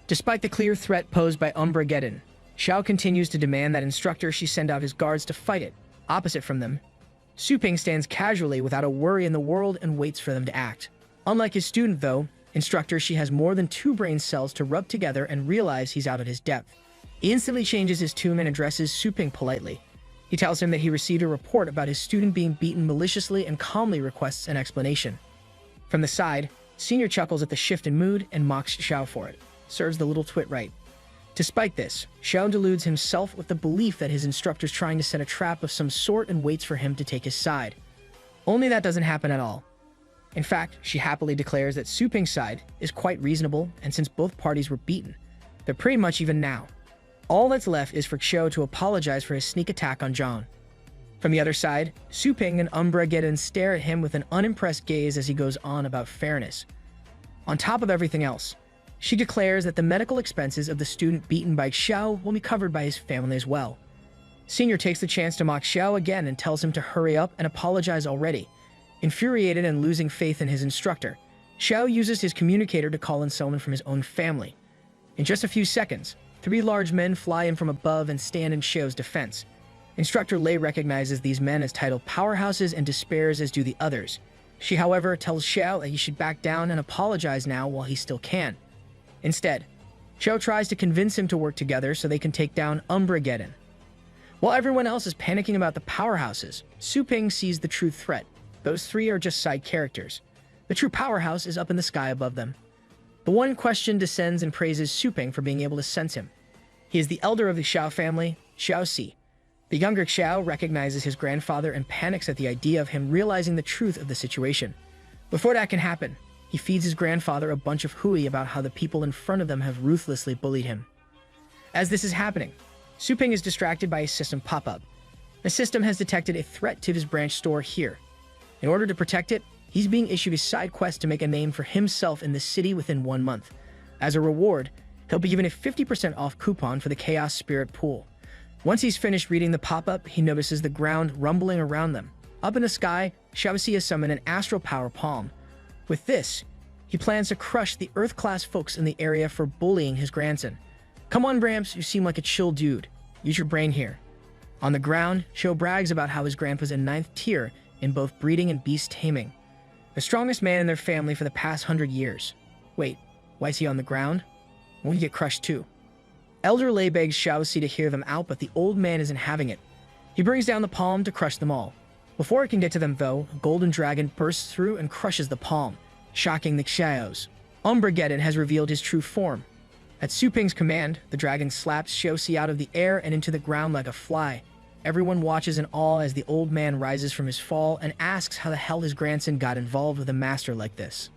Despite the clear threat posed by Umbrageddon, Xiao continues to demand that instructor Shi send out his guards to fight it. Opposite from them, Suping stands casually without a worry in the world and waits for them to act. Unlike his student though, instructor Shi has more than 2 brain cells to rub together and realize he's out at his depth. He instantly changes his tune and addresses Suping politely. He tells him that he received a report about his student being beaten maliciously and calmly requests an explanation. From the side, Senior chuckles at the shift in mood and mocks Xiao for it. Serves the little twit right. Despite this, Xiao deludes himself with the belief that his instructor's trying to set a trap of some sort and waits for him to take his side. Only that doesn't happen at all. In fact, she happily declares that Suping's side is quite reasonable, and since both parties were beaten, they're pretty much even now. All that's left is for Xiao to apologize for his sneak attack on John. From the other side, Suping and Umbrageddon stare at him with an unimpressed gaze as he goes on about fairness. On top of everything else, She declares that the medical expenses of the student beaten by Xiao will be covered by his family as well. Senior takes the chance to mock Xiao again and tells him to hurry up and apologize already. Infuriated and losing faith in his instructor, Xiao uses his communicator to call in someone from his own family. In just a few seconds, 3 large men fly in from above and stand in Xiao's defense. Instructor Lei recognizes these men as titled powerhouses and despairs as do the others. She, however, tells Xiao that he should back down and apologize now while he still can. Instead, Xiao tries to convince him to work together so they can take down Umbregeddon. While everyone else is panicking about the powerhouses, Su Ping sees the true threat. Those 3 are just side characters. The true powerhouse is up in the sky above them. The one in question descends and praises Su Ping for being able to sense him. He is the elder of the Xiao family, Xiao Si. The younger Xiao recognizes his grandfather and panics at the idea of him realizing the truth of the situation. Before that can happen, he feeds his grandfather a bunch of hooey about how the people in front of them have ruthlessly bullied him. As this is happening, Su Ping is distracted by a system pop-up. The system has detected a threat to his branch store here. In order to protect it, he's being issued a side quest to make a name for himself in the city within 1 month. As a reward, he'll be given a 50% off coupon for the Chaos Spirit Pool. Once he's finished reading the pop-up, he notices the ground rumbling around them. Up in the sky, Xiaoxi has summoned an astral power palm. With this, he plans to crush the Earth-class folks in the area for bullying his grandson. Come on, Bramps, you seem like a chill dude. Use your brain here. On the ground, Xiao brags about how his grandpa's a 9th tier in both breeding and beast taming. The strongest man in their family for the past 100 years. Wait, why is he on the ground? Won't he get crushed too? Elder Lei begs Xiaoxi to hear them out, but the old man isn't having it. He brings down the palm to crush them all. Before it can get to them though, a golden dragon bursts through and crushes the palm, shocking the Xiaos. Umbregeddon has revealed his true form. At Su Ping's command, the dragon slaps Xiaoxi out of the air and into the ground like a fly. Everyone watches in awe as the old man rises from his fall and asks how the hell his grandson got involved with a master like this.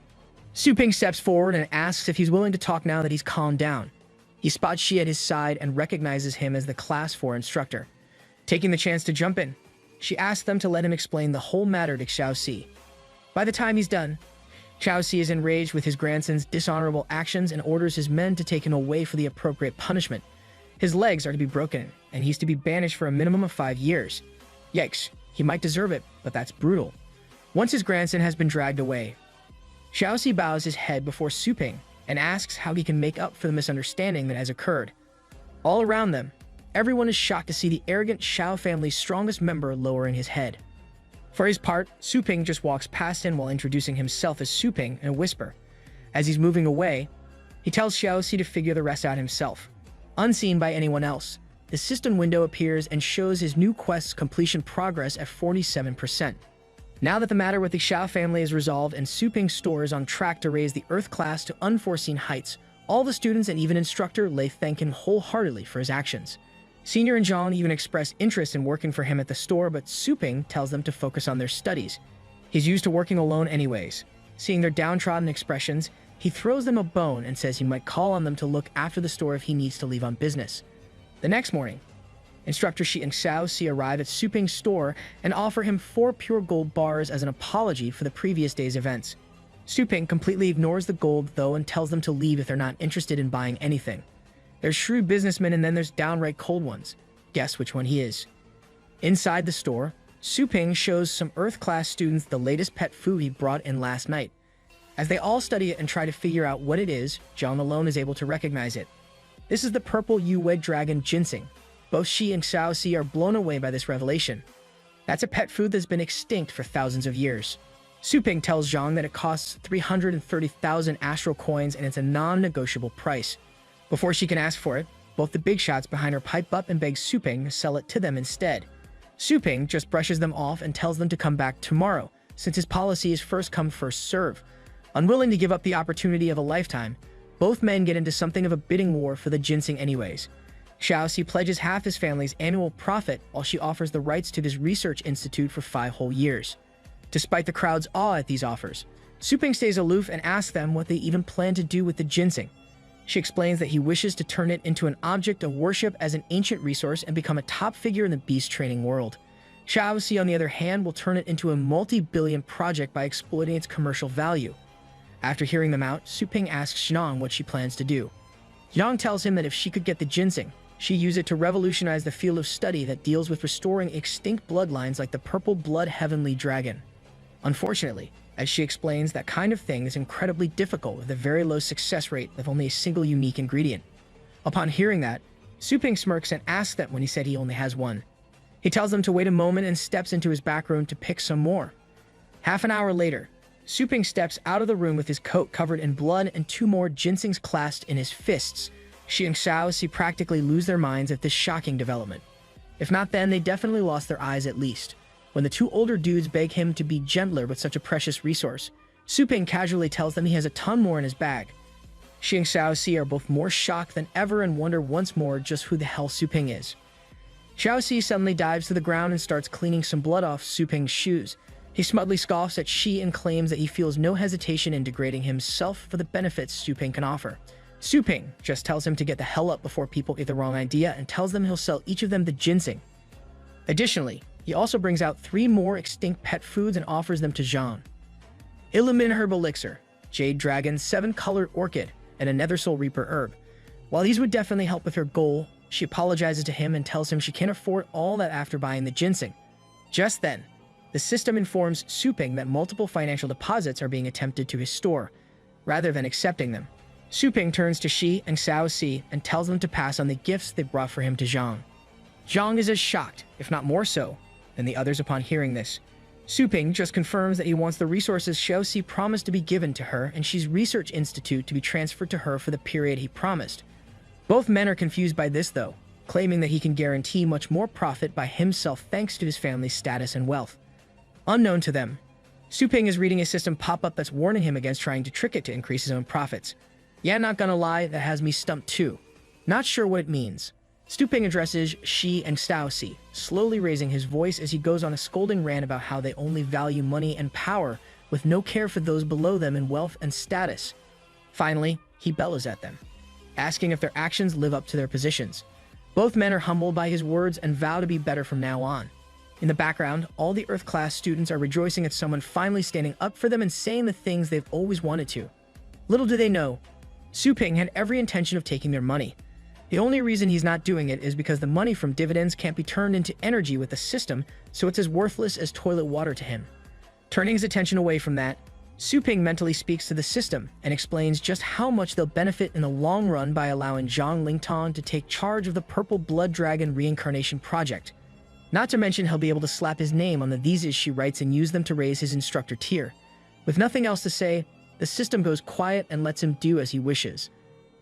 Su Ping steps forward and asks if he's willing to talk now that he's calmed down. He spots Xi at his side and recognizes him as the Class 4 instructor. Taking the chance to jump in, she asks them to let him explain the whole matter to Xiaoxi. By the time he's done, Xiaoxi is enraged with his grandson's dishonorable actions and orders his men to take him away for the appropriate punishment. His legs are to be broken, and he's to be banished for a minimum of 5 years. Yikes, he might deserve it, but that's brutal. Once his grandson has been dragged away, Xiaoxi bows his head before Su Ping and asks how he can make up for the misunderstanding that has occurred. All around them, everyone is shocked to see the arrogant Xiao family's strongest member lowering his head. For his part, Su Ping just walks past him while introducing himself as Su Ping in a whisper. As he's moving away, he tells Xiaoxi to figure the rest out himself. Unseen by anyone else, the system window appears and shows his new quest's completion progress at 47%. Now that the matter with the Xiao family is resolved and Su Ping's store is on track to raise the Earth class to unforeseen heights, all the students and even instructor Lei thank him wholeheartedly for his actions. Senior and Zhang even express interest in working for him at the store, but Su Ping tells them to focus on their studies. He's used to working alone anyways. Seeing their downtrodden expressions, he throws them a bone and says he might call on them to look after the store if he needs to leave on business. The next morning, Instructor Shi and Xiaoxi arrive at Su Ping's store and offer him 4 pure gold bars as an apology for the previous day's events. Su Ping completely ignores the gold though and tells them to leave if they're not interested in buying anything. There's shrewd businessmen and then there's downright cold ones. Guess which one he is. Inside the store, Su Ping shows some Earth-class students the latest pet food he brought in last night. As they all study it and try to figure out what it is, Zhang alone is able to recognize it. This is the purple Yu-Wed dragon ginseng. Both Shi and Xiaoxi are blown away by this revelation. That's a pet food that's been extinct for thousands of years. Su Ping tells Zhang that it costs 330,000 astral coins and it's a non-negotiable price. Before she can ask for it, both the big shots behind her pipe up and beg Su Ping to sell it to them instead. Su Ping just brushes them off and tells them to come back tomorrow, since his policy is first come first serve. Unwilling to give up the opportunity of a lifetime, both men get into something of a bidding war for the ginseng anyways. Xiaoxi pledges half his family's annual profit while she offers the rights to this research institute for 5 whole years. Despite the crowd's awe at these offers, Su Ping stays aloof and asks them what they even plan to do with the ginseng. She explains that he wishes to turn it into an object of worship as an ancient resource and become a top figure in the beast training world. Xiaoxi, on the other hand, will turn it into a multi-billion project by exploiting its commercial value. After hearing them out, Su Ping asks Zhang what she plans to do. Zhang tells him that if she could get the ginseng, she'd use it to revolutionize the field of study that deals with restoring extinct bloodlines like the purple blood heavenly dragon. Unfortunately, as she explains, that kind of thing is incredibly difficult with a very low success rate with only a single unique ingredient. Upon hearing that, Su Ping smirks and asks them when he said he only has one. He tells them to wait a moment and steps into his back room to pick some more. Half an hour later, Su Ping steps out of the room with his coat covered in blood and 2 more ginsengs clasped in his fists. She and Xiaoxi practically lose their minds at this shocking development. If not then, they definitely lost their eyes at least. When the 2 older dudes beg him to be gentler with such a precious resource, Su Ping casually tells them he has a ton more in his bag. She and Xiaoxi are both more shocked than ever and wonder once more just who the hell Su Ping is. Xiaoxi suddenly dives to the ground and starts cleaning some blood off Su Ping's shoes. He smugly scoffs at Shi and claims that he feels no hesitation in degrading himself for the benefits Su Ping can offer. Su Ping just tells him to get the hell up before people get the wrong idea and tells them he'll sell each of them the ginseng. Additionally, he also brings out 3 more extinct pet foods and offers them to Zhang. Illumin Herb Elixir, Jade Dragon, 7-colored orchid, and a Nether Soul Reaper herb. While these would definitely help with her goal, she apologizes to him and tells him she can't afford all that after buying the ginseng. Just then, the system informs Su Ping that multiple financial deposits are being attempted to his store. Rather than accepting them, Su Ping turns to Shi and Xiaoxi and tells them to pass on the gifts they brought for him to Zhang. Zhang is as shocked, if not more so, than the others upon hearing this. Su Ping just confirms that he wants the resources Xiaoxi promised to be given to her and Shi's research institute to be transferred to her for the period he promised. Both men are confused by this though, claiming that he can guarantee much more profit by himself thanks to his family's status and wealth. Unknown to them, Su Ping is reading a system pop-up that's warning him against trying to trick it to increase his own profits. Yeah, not gonna lie, that has me stumped too. Not sure what it means. Su Ping addresses Shi and Xiaoxi, slowly raising his voice as he goes on a scolding rant about how they only value money and power, with no care for those below them in wealth and status. Finally, he bellows at them, asking if their actions live up to their positions. Both men are humbled by his words and vow to be better from now on. In the background, all the Earth class students are rejoicing at someone finally standing up for them and saying the things they've always wanted to. Little do they know, Su Ping had every intention of taking their money. The only reason he's not doing it is because the money from dividends can't be turned into energy with the system, so it's as worthless as toilet water to him. Turning his attention away from that, Su Ping mentally speaks to the system and explains just how much they'll benefit in the long run by allowing Zhang Lingtong to take charge of the Purple Blood Dragon Reincarnation Project. Not to mention he'll be able to slap his name on the theses she writes and use them to raise his instructor tier. With nothing else to say, the system goes quiet and lets him do as he wishes.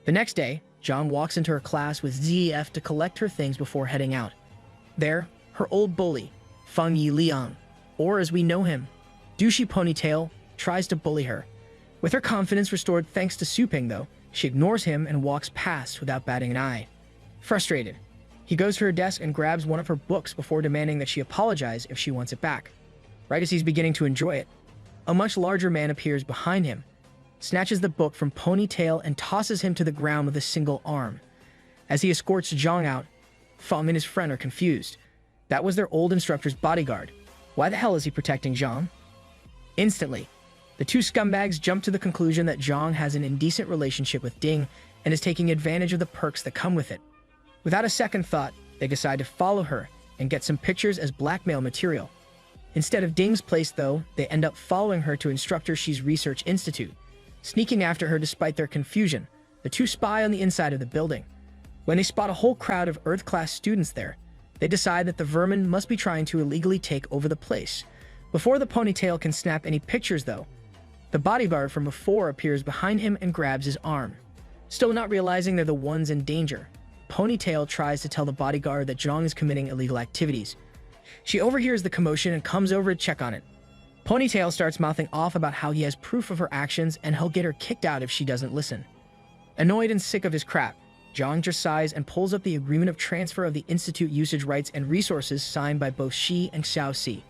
The next day, Zhang walks into her class with ZEF to collect her things before heading out. There, her old bully, Feng Yi Liang, or as we know him, Douchey Ponytail, tries to bully her. With her confidence restored thanks to Su Ping though, she ignores him and walks past without batting an eye. Frustrated, he goes to her desk and grabs one of her books before demanding that she apologize if she wants it back. Right as he's beginning to enjoy it, a much larger man appears behind him, snatches the book from Ponytail and tosses him to the ground with a single arm. As he escorts Zhang out, Feng and his friend are confused. That was their old instructor's bodyguard. Why the hell is he protecting Zhang? Instantly, the 2 scumbags jump to the conclusion that Zhang has an indecent relationship with Ding and is taking advantage of the perks that come with it. Without a second thought, they decide to follow her and get some pictures as blackmail material. Instead of Ding's place though, they end up following her to instructor Shi's research institute. Sneaking after her despite their confusion, the 2 spy on the inside of the building. When they spot a whole crowd of Earth-class students there, they decide that the vermin must be trying to illegally take over the place. Before the Ponytail can snap any pictures though, the bodyguard from before appears behind him and grabs his arm. Still not realizing they're the ones in danger, Ponytail tries to tell the bodyguard that Zhang is committing illegal activities. She overhears the commotion and comes over to check on it. Ponytail starts mouthing off about how he has proof of her actions and he'll get her kicked out if she doesn't listen. Annoyed and sick of his crap, Zhang just sighs and pulls up the agreement of transfer of the Institute usage rights and resources signed by both Shi and Xiaoxi.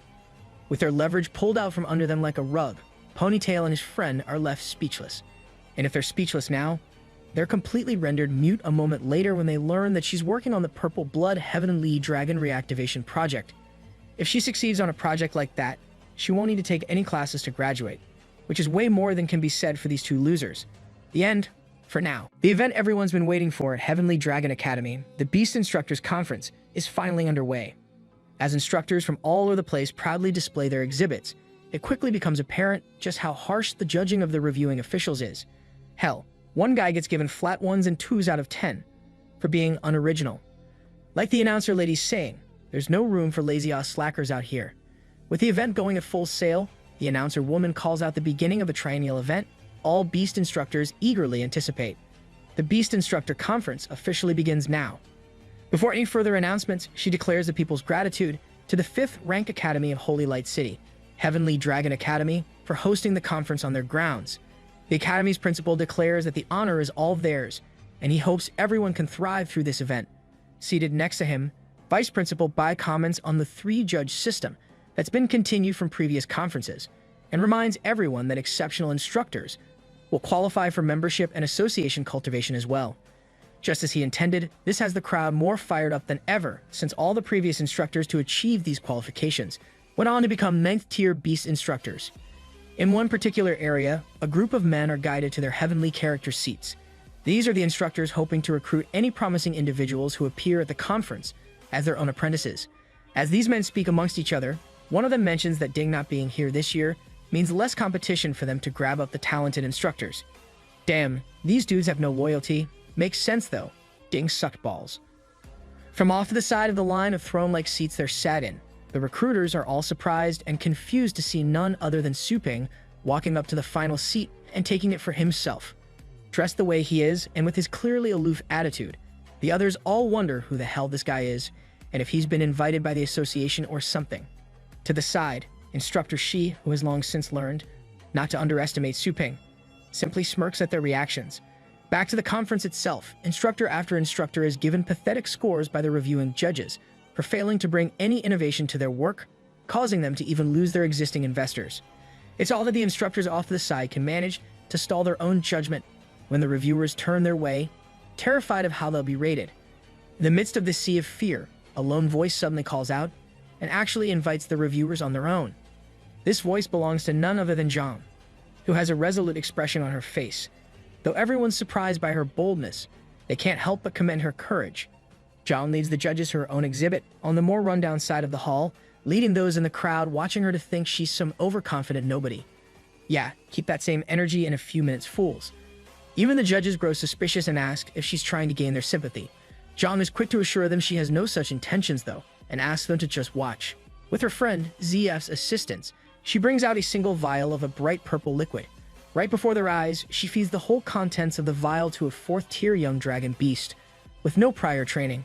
With their leverage pulled out from under them like a rug, Ponytail and his friend are left speechless. And if they're speechless now, they're completely rendered mute a moment later when they learn that she's working on the Purple Blood Heavenly Dragon Reactivation Project. If she succeeds on a project like that, she won't need to take any classes to graduate. which is way more than can be said for these two losers. The end, for now. The event everyone's been waiting for at Heavenly Dragon Academy, the Beast Instructors Conference, is finally underway. As instructors from all over the place proudly display their exhibits, it quickly becomes apparent just how harsh the judging of the reviewing officials is. Hell, one guy gets given flat 1s and 2s out of 10 for being unoriginal. Like the announcer lady's saying, there's no room for lazy-ass slackers out here. With the event going at full sail, the announcer woman calls out the beginning of a triennial event all Beast instructors eagerly anticipate. The Beast Instructor Conference officially begins now. Before any further announcements, she declares the people's gratitude to the 5th Rank Academy of Holy Light City, Heavenly Dragon Academy, for hosting the conference on their grounds. The Academy's principal declares that the honor is all theirs, and he hopes everyone can thrive through this event. Seated next to him, Vice Principal Bai comments on the 3-judge system that's been continued from previous conferences, and reminds everyone that exceptional instructors will qualify for membership and association cultivation as well. Just as he intended, this has the crowd more fired up than ever, since all the previous instructors to achieve these qualifications went on to become 9th-tier Beast instructors. In one particular area, a group of men are guided to their heavenly character seats. These are the instructors hoping to recruit any promising individuals who appear at the conference as their own apprentices. As these men speak amongst each other, one of them mentions that Ding not being here this year means less competition for them to grab up the talented instructors. Damn, these dudes have no loyalty. Makes sense though. Ding sucked balls. From off to the side of the line of throne-like seats they're sat in, the recruiters are all surprised and confused to see none other than Su Ping walking up to the final seat and taking it for himself. Dressed the way he is, and with his clearly aloof attitude, the others all wonder who the hell this guy is, and if he's been invited by the association or something. To the side, Instructor Shi, who has long since learned not to underestimate Su Ping, simply smirks at their reactions. Back to the conference itself, instructor after instructor is given pathetic scores by the reviewing judges for failing to bring any innovation to their work, causing them to even lose their existing investors. It's all that the instructors off to the side can manage to stall their own judgment when the reviewers turn their way, terrified of how they'll be rated. In the midst of this sea of fear, a lone voice suddenly calls out and actually invites the reviewers on their own. This voice belongs to none other than Zhang, who has a resolute expression on her face. Though everyone's surprised by her boldness, they can't help but commend her courage. Zhang leads the judges to her own exhibit on the more rundown side of the hall, leading those in the crowd watching her to think she's some overconfident nobody. Yeah, keep that same energy in a few minutes, fools. Even the judges grow suspicious and ask if she's trying to gain their sympathy. Zhang is quick to assure them she has no such intentions though, and asks them to just watch. With her friend, ZF's assistance, she brings out a single vial of a bright purple liquid. Right before their eyes, she feeds the whole contents of the vial to a 4th-tier young dragon beast, with no prior training.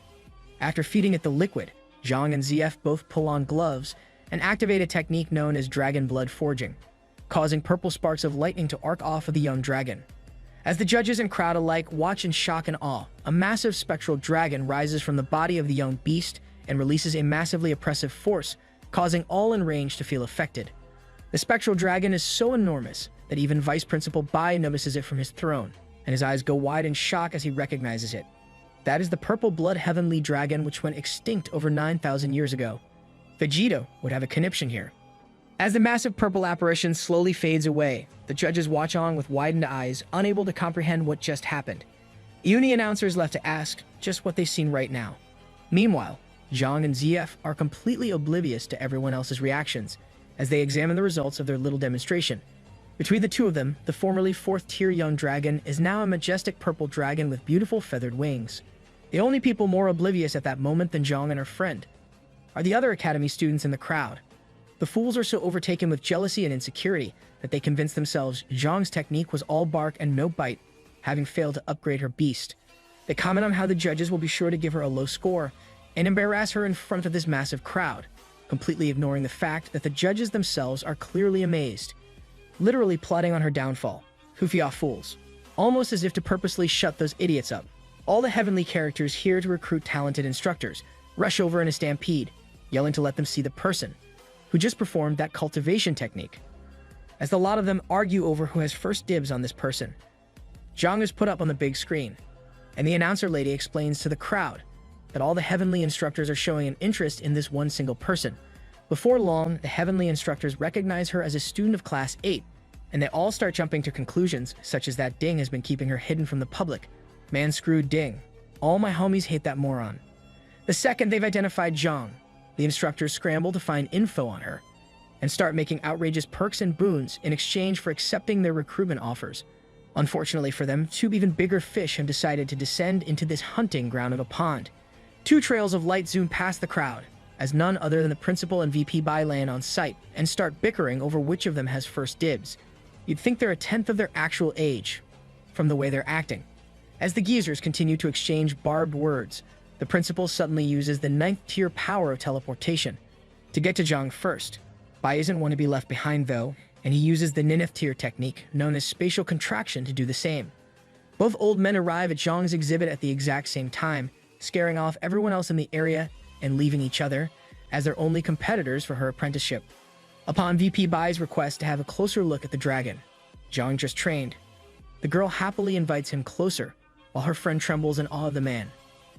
After feeding it the liquid, Zhang and ZF both pull on gloves and activate a technique known as dragon blood forging, causing purple sparks of lightning to arc off of the young dragon. As the judges and crowd alike watch in shock and awe, a massive spectral dragon rises from the body of the young beast and releases a massively oppressive force, causing all in range to feel affected. The spectral dragon is so enormous that even Vice Principal Bai notices it from his throne, and his eyes go wide in shock as he recognizes it. That is the purple blood heavenly dragon which went extinct over 9,000 years ago. Vegeta would have a conniption here. As the massive purple apparition slowly fades away, the judges watch on with widened eyes, unable to comprehend what just happened. Uni announcer is left to ask just what they've seen right now. Meanwhile, Zhang and ZF are completely oblivious to everyone else's reactions as they examine the results of their little demonstration. Between the two of them, the formerly 4th-tier young dragon is now a majestic purple dragon with beautiful feathered wings. The only people more oblivious at that moment than Zhang and her friend are the other academy students in the crowd. The fools are so overtaken with jealousy and insecurity that they convince themselves Zhang's technique was all bark and no bite, having failed to upgrade her beast. They comment on how the judges will be sure to give her a low score and embarrass her in front of this massive crowd, completely ignoring the fact that the judges themselves are clearly amazed, literally plotting on her downfall. Hoofy-off fools. Almost as if to purposely shut those idiots up. All the heavenly characters here to recruit talented instructors rush over in a stampede, yelling to let them see the person who just performed that cultivation technique. As the lot of them argue over who has first dibs on this person, Zhang is put up on the big screen, and the announcer lady explains to the crowd that all the heavenly instructors are showing an interest in this one single person. Before long, the heavenly instructors recognize her as a student of Class 8 and they all start jumping to conclusions, such as that Ding has been keeping her hidden from the public. Man screwed Ding. All my homies hate that moron. The second they've identified Zhang, the instructors scramble to find info on her and start making outrageous perks and boons in exchange for accepting their recruitment offers. Unfortunately for them, two even bigger fish have decided to descend into this hunting ground of a pond. Two trails of light zoom past the crowd, as none other than the principal and VP Bai land on site and start bickering over which of them has first dibs. You'd think they're a tenth of their actual age, from the way they're acting. As the geezers continue to exchange barbed words, the principal suddenly uses the 9th tier power of teleportation to get to Zhang first. Bai isn't one to be left behind though, and he uses the 9th tier technique, known as spatial contraction, to do the same. Both old men arrive at Zhang's exhibit at the exact same time, scaring off everyone else in the area and leaving each other as their only competitors for her apprenticeship. Upon VP Bai's request to have a closer look at the dragon Zhang just trained, the girl happily invites him closer, while her friend trembles in awe of the man.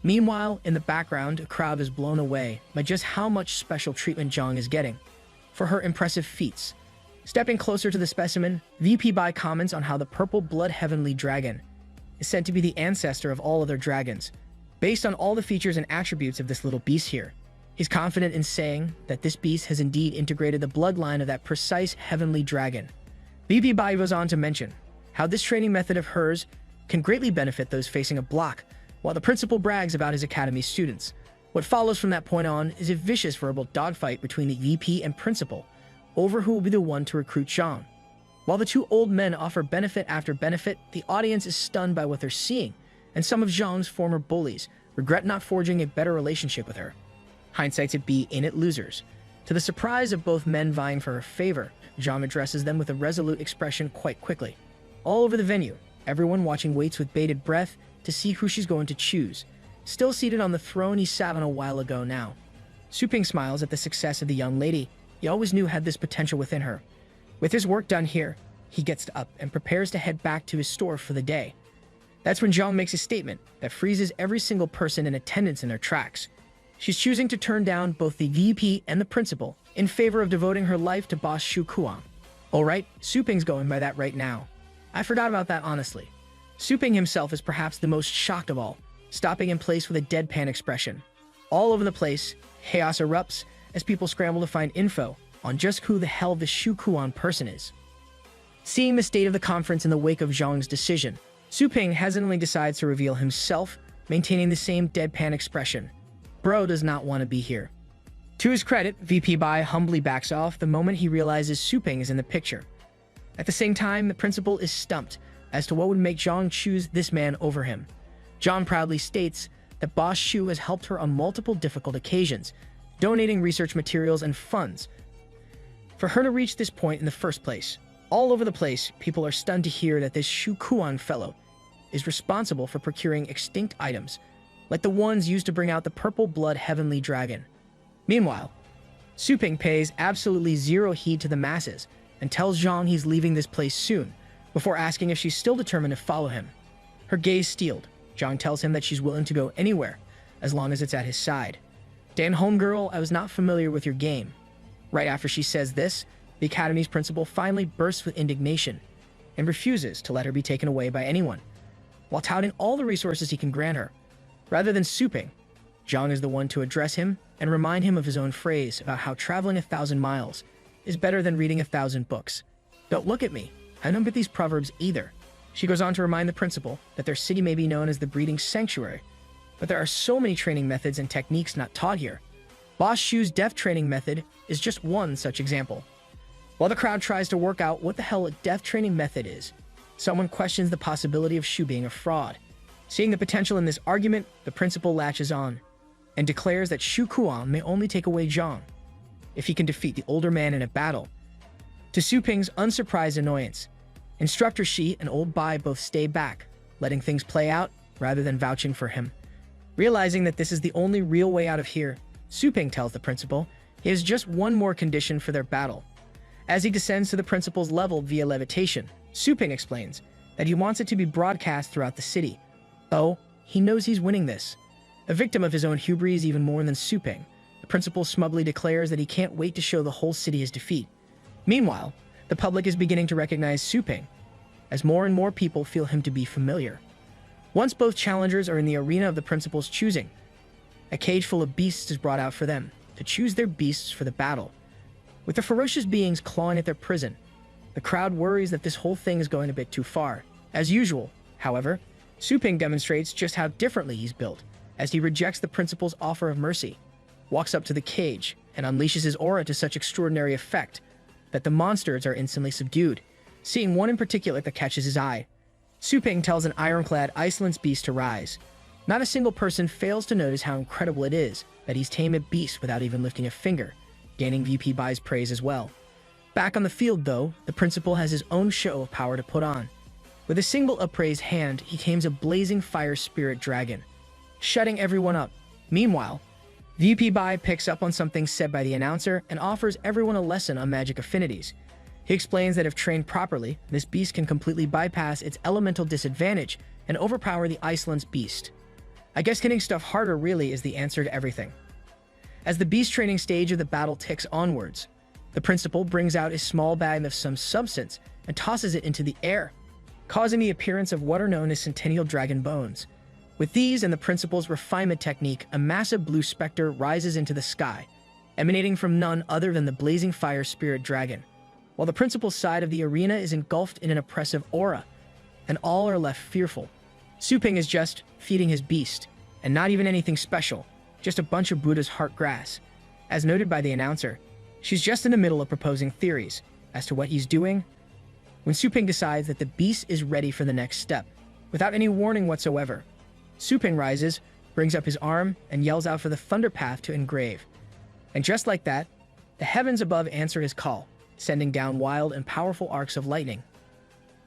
Meanwhile, in the background, a crowd is blown away by just how much special treatment Zhang is getting for her impressive feats. Stepping closer to the specimen, VP Bai comments on how the purple blood heavenly dragon is said to be the ancestor of all other dragons. Based on all the features and attributes of this little beast here, he's confident in saying that this beast has indeed integrated the bloodline of that precise heavenly dragon. VP Bai goes on to mention how this training method of hers can greatly benefit those facing a block, while the principal brags about his academy students. What follows from that point on is a vicious verbal dogfight between the VP and principal over who will be the one to recruit Zhang. While the two old men offer benefit after benefit, the audience is stunned by what they're seeing, and some of Zhang's former bullies regret not forging a better relationship with her. Hindsight's it be, ain't it losers? To the surprise of both men vying for her favor, Zhang addresses them with a resolute expression quite quickly. All over the venue, everyone watching waits with bated breath to see who she's going to choose. Still seated on the throne he sat on a while ago now, Su Ping smiles at the success of the young lady he always knew had this potential within her. With his work done here, he gets up and prepares to head back to his store for the day. That's when Zhang makes a statement that freezes every single person in attendance in their tracks. She's choosing to turn down both the VP and the principal in favor of devoting her life to boss Shu Kuang. Alright, Su Ping's going by that right now. I forgot about that honestly. Su Ping himself is perhaps the most shocked of all, stopping in place with a deadpan expression. All over the place, chaos erupts as people scramble to find info on just who the hell this Shu Kuan person is. Seeing the state of the conference in the wake of Zhang's decision, Su Ping hesitantly decides to reveal himself, maintaining the same deadpan expression. Bro does not want to be here. To his credit, VP Bai humbly backs off the moment he realizes Su Ping is in the picture. At the same time, the principal is stumped as to what would make Zhang choose this man over him. Zhang proudly states that Boss Shu has helped her on multiple difficult occasions, donating research materials and funds for her to reach this point in the first place. All over the place, people are stunned to hear that this Shu Kuan fellow is responsible for procuring extinct items, like the ones used to bring out the purple blood heavenly dragon. Meanwhile, Su Ping pays absolutely zero heed to the masses and tells Zhang he's leaving this place soon, before asking if she's still determined to follow him. Her gaze steeled, Zhang tells him that she's willing to go anywhere, as long as it's at his side. Dan homegirl, I was not familiar with your game. Right after she says this, the academy's principal finally bursts with indignation and refuses to let her be taken away by anyone, while touting all the resources he can grant her. Rather than Su Ping, Zhang is the one to address him and remind him of his own phrase about how traveling 1,000 miles is better than reading 1,000 books. Don't look at me, I don't get these proverbs either. She goes on to remind the principal that their city may be known as the breeding sanctuary, but there are so many training methods and techniques not taught here. Boss Shu's death training method is just one such example. While the crowd tries to work out what the hell a death training method is, someone questions the possibility of Shu being a fraud. Seeing the potential in this argument, the principal latches on and declares that Shu Kuan may only take away Zhang if he can defeat the older man in a battle. To Su Ping's unsurprised annoyance, Instructor Shi and Old Bai both stay back, letting things play out rather than vouching for him. Realizing that this is the only real way out of here, Su Ping tells the principal he has just one more condition for their battle. As he descends to the principal's level via levitation, Su Ping explains that he wants it to be broadcast throughout the city. Oh, he knows he's winning this. A victim of his own hubris even more than Su Ping, the principal smugly declares that he can't wait to show the whole city his defeat. Meanwhile, The public is beginning to recognize Suping, as more and more people feel him to be familiar. Once both challengers are in the arena of the principal's choosing, a cage full of beasts is brought out for them to choose their beasts for the battle. With the ferocious beings clawing at their prison, the crowd worries that this whole thing is going a bit too far. As usual, however, Suping demonstrates just how differently he's built, as he rejects the principal's offer of mercy, walks up to the cage, and unleashes his aura to such extraordinary effect that the monsters are instantly subdued, seeing one in particular that catches his eye. Suping tells an ironclad Iceland's beast to rise. Not a single person fails to notice how incredible it is that he's tamed a beast without even lifting a finger, gaining VP Bai's praise as well. Back on the field, though, the principal has his own show of power to put on. With a single upraised hand, he tames a blazing fire spirit dragon, shutting everyone up. Meanwhile, VP Bai picks up on something said by the announcer and offers everyone a lesson on magic affinities. He explains that if trained properly, this beast can completely bypass its elemental disadvantage and overpower the Iceland's beast. I guess hitting stuff harder really is the answer to everything. As the beast training stage of the battle ticks onwards, the principal brings out a small bag of some substance and tosses it into the air, causing the appearance of what are known as centennial dragon bones. With these and the principal's refinement technique, a massive blue specter rises into the sky, emanating from none other than the blazing fire spirit dragon, while the principal's side of the arena is engulfed in an oppressive aura, and all are left fearful. Suping is just feeding his beast, and not even anything special, just a bunch of Buddha's heart grass. As noted by the announcer, she's just in the middle of proposing theories as to what he's doing when Suping decides that the beast is ready for the next step. Without any warning whatsoever, Suping rises, brings up his arm, and yells out for the thunder path to engrave. And just like that, the heavens above answer his call, sending down wild and powerful arcs of lightning.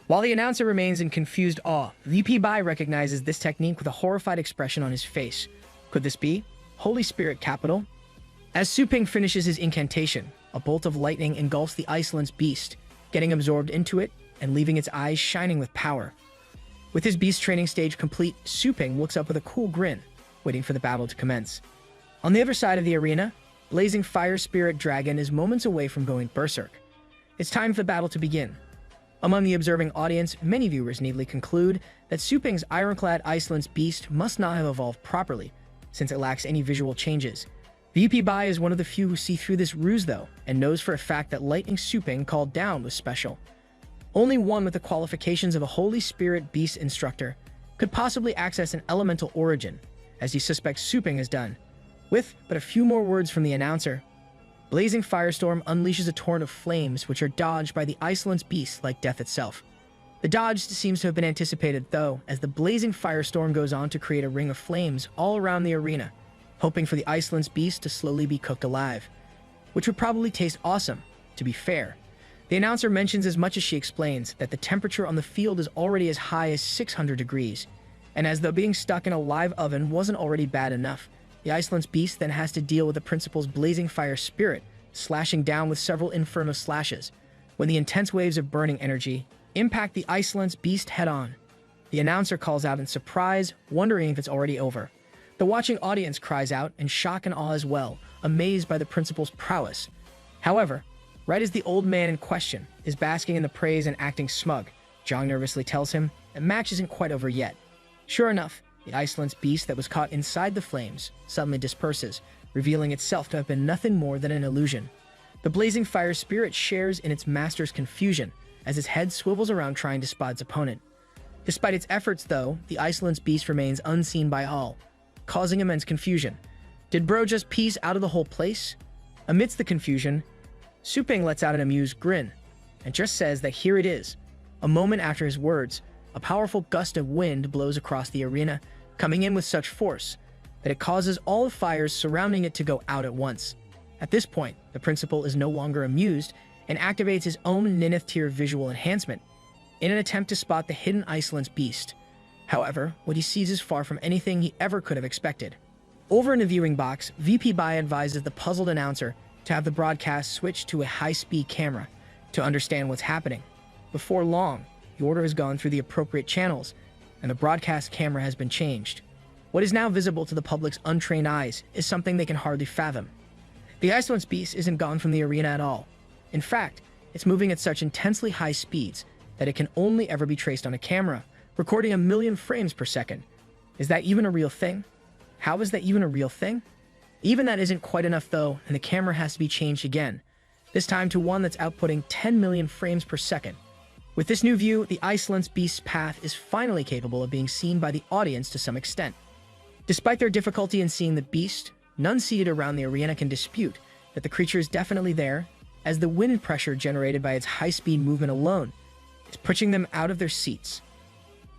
While the announcer remains in confused awe, VP Bai recognizes this technique with a horrified expression on his face. Could this be Holy Spirit Capital? As Suping finishes his incantation, a bolt of lightning engulfs the Iceland's beast, getting absorbed into it and leaving its eyes shining with power. With his beast training stage complete, Suping looks up with a cool grin, waiting for the battle to commence. On the other side of the arena, blazing fire spirit dragon is moments away from going berserk. It's time for the battle to begin. Among the observing audience, many viewers neatly conclude that Suping's ironclad Iceland's beast must not have evolved properly, since it lacks any visual changes. VP Bai is one of the few who see through this ruse though, and knows for a fact that lightning Suping called down was special. Only one with the qualifications of a Holy Spirit beast instructor could possibly access an elemental origin, as he suspects Suping has done. With but a few more words from the announcer, blazing firestorm unleashes a torrent of flames which are dodged by the Iceland's beast like death itself. The dodge seems to have been anticipated though, as the blazing firestorm goes on to create a ring of flames all around the arena, hoping for the Iceland's beast to slowly be cooked alive, which would probably taste awesome, to be fair. The announcer mentions as much as she explains that the temperature on the field is already as high as 600 degrees, and as though being stuck in a live oven wasn't already bad enough, the Iceland's beast then has to deal with the principal's blazing fire spirit, slashing down with several inferno slashes, when the intense waves of burning energy impact the Iceland's beast head-on. The announcer calls out in surprise, wondering if it's already over. The watching audience cries out in shock and awe as well, amazed by the principal's prowess. However, right as the old man in question is basking in the praise and acting smug, Jong nervously tells him the match isn't quite over yet. Sure enough, the Iceland's beast that was caught inside the flames suddenly disperses, revealing itself to have been nothing more than an illusion. The blazing fire spirit shares in its master's confusion as its head swivels around trying to spot its opponent. Despite its efforts though, the Iceland's beast remains unseen by all, causing immense confusion. Did bro just piece out of the whole place? Amidst the confusion, Suping lets out an amused grin, and just says that here it is. A moment after his words, a powerful gust of wind blows across the arena, coming in with such force that it causes all the fires surrounding it to go out at once. At this point, the principal is no longer amused and activates his own Nineth tier visual enhancement in an attempt to spot the hidden Iceland's beast. However, what he sees is far from anything he ever could have expected. Over in the viewing box, VP Bai advises the puzzled announcer to have the broadcast switch to a high-speed camera to understand what's happening. Before long, the order has gone through the appropriate channels, and the broadcast camera has been changed. What is now visible to the public's untrained eyes is something they can hardly fathom. The Iceland's beast isn't gone from the arena at all. In fact, It's moving at such intensely high speeds that it can only ever be traced on a camera, recording 1,000,000 frames per second. Is that even a real thing? How is that even a real thing? Even that isn't quite enough though, and the camera has to be changed again, this time to one that's outputting 10 million frames per second. With this new view, the Iceland's beast's path is finally capable of being seen by the audience to some extent. Despite their difficulty in seeing the beast, none seated around the arena can dispute that the creature is definitely there, as the wind pressure generated by its high-speed movement alone is pushing them out of their seats.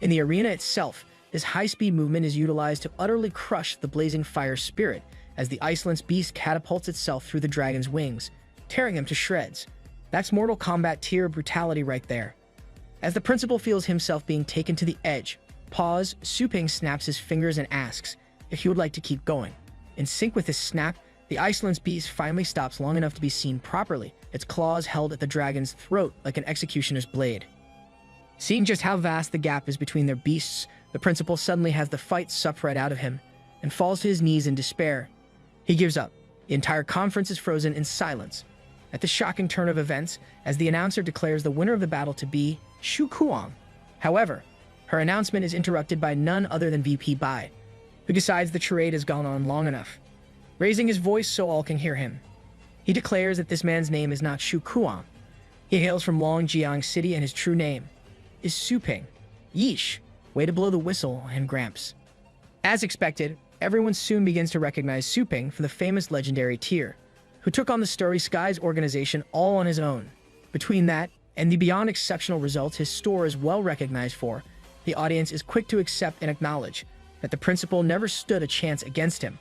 In the arena itself, this high-speed movement is utilized to utterly crush the blazing fire spirit as the Iceland's beast catapults itself through the dragon's wings, tearing him to shreds. That's Mortal Kombat tier brutality right there. As the principal feels himself being taken to the edge, Su-ping snaps his fingers and asks if he would like to keep going. In sync with his snap, the Iceland's beast finally stops long enough to be seen properly, its claws held at the dragon's throat like an executioner's blade. Seeing just how vast the gap is between their beasts, the principal suddenly has the fight sucked right out of him and falls to his knees in despair. He gives up. The entire conference is frozen in silence at the shocking turn of events as the announcer declares the winner of the battle to be Shu Kuang. However, her announcement is interrupted by none other than VP Bai, who decides the charade has gone on long enough, raising his voice so all can hear him. He declares that this man's name is not Shu Kuang. He hails from Longjiang City and his true name is Su-ping. Yeesh, way to blow the whistle, and Gramps. As expected, everyone soon begins to recognize Su-ping from the famous legendary tier, who took on the Starry Skies organization all on his own. Between that and the beyond exceptional results his store is well recognized for, the audience is quick to accept and acknowledge that the principal never stood a chance against him.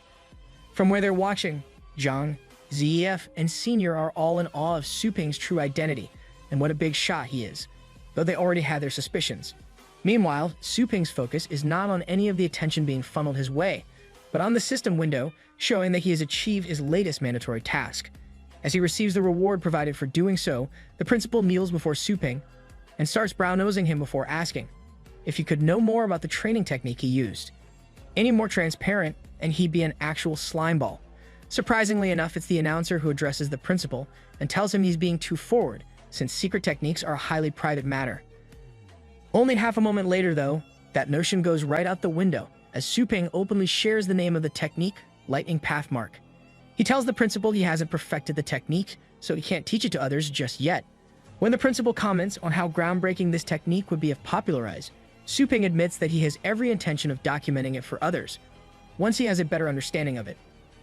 From where they're watching, Zhang, ZEF, and Senior are all in awe of Su-ping's true identity and what a big shot he is, though they already had their suspicions. Meanwhile, Su-ping's focus is not on any of the attention being funneled his way, but on the system window showing that he has achieved his latest mandatory task. As he receives the reward provided for doing so, the principal kneels before Su-ping and starts brown-nosing him before asking if he could know more about the training technique he used. Any more transparent, and he'd be an actual slimeball. Surprisingly enough, it's the announcer who addresses the principal and tells him he's being too forward, since secret techniques are a highly private matter. Only half a moment later, though, that notion goes right out the window, as Su-ping openly shares the name of the technique, Lightning Path Mark. He tells the principal he hasn't perfected the technique, so he can't teach it to others just yet. When the principal comments on how groundbreaking this technique would be if popularized, Su-ping admits that he has every intention of documenting it for others, once he has a better understanding of it.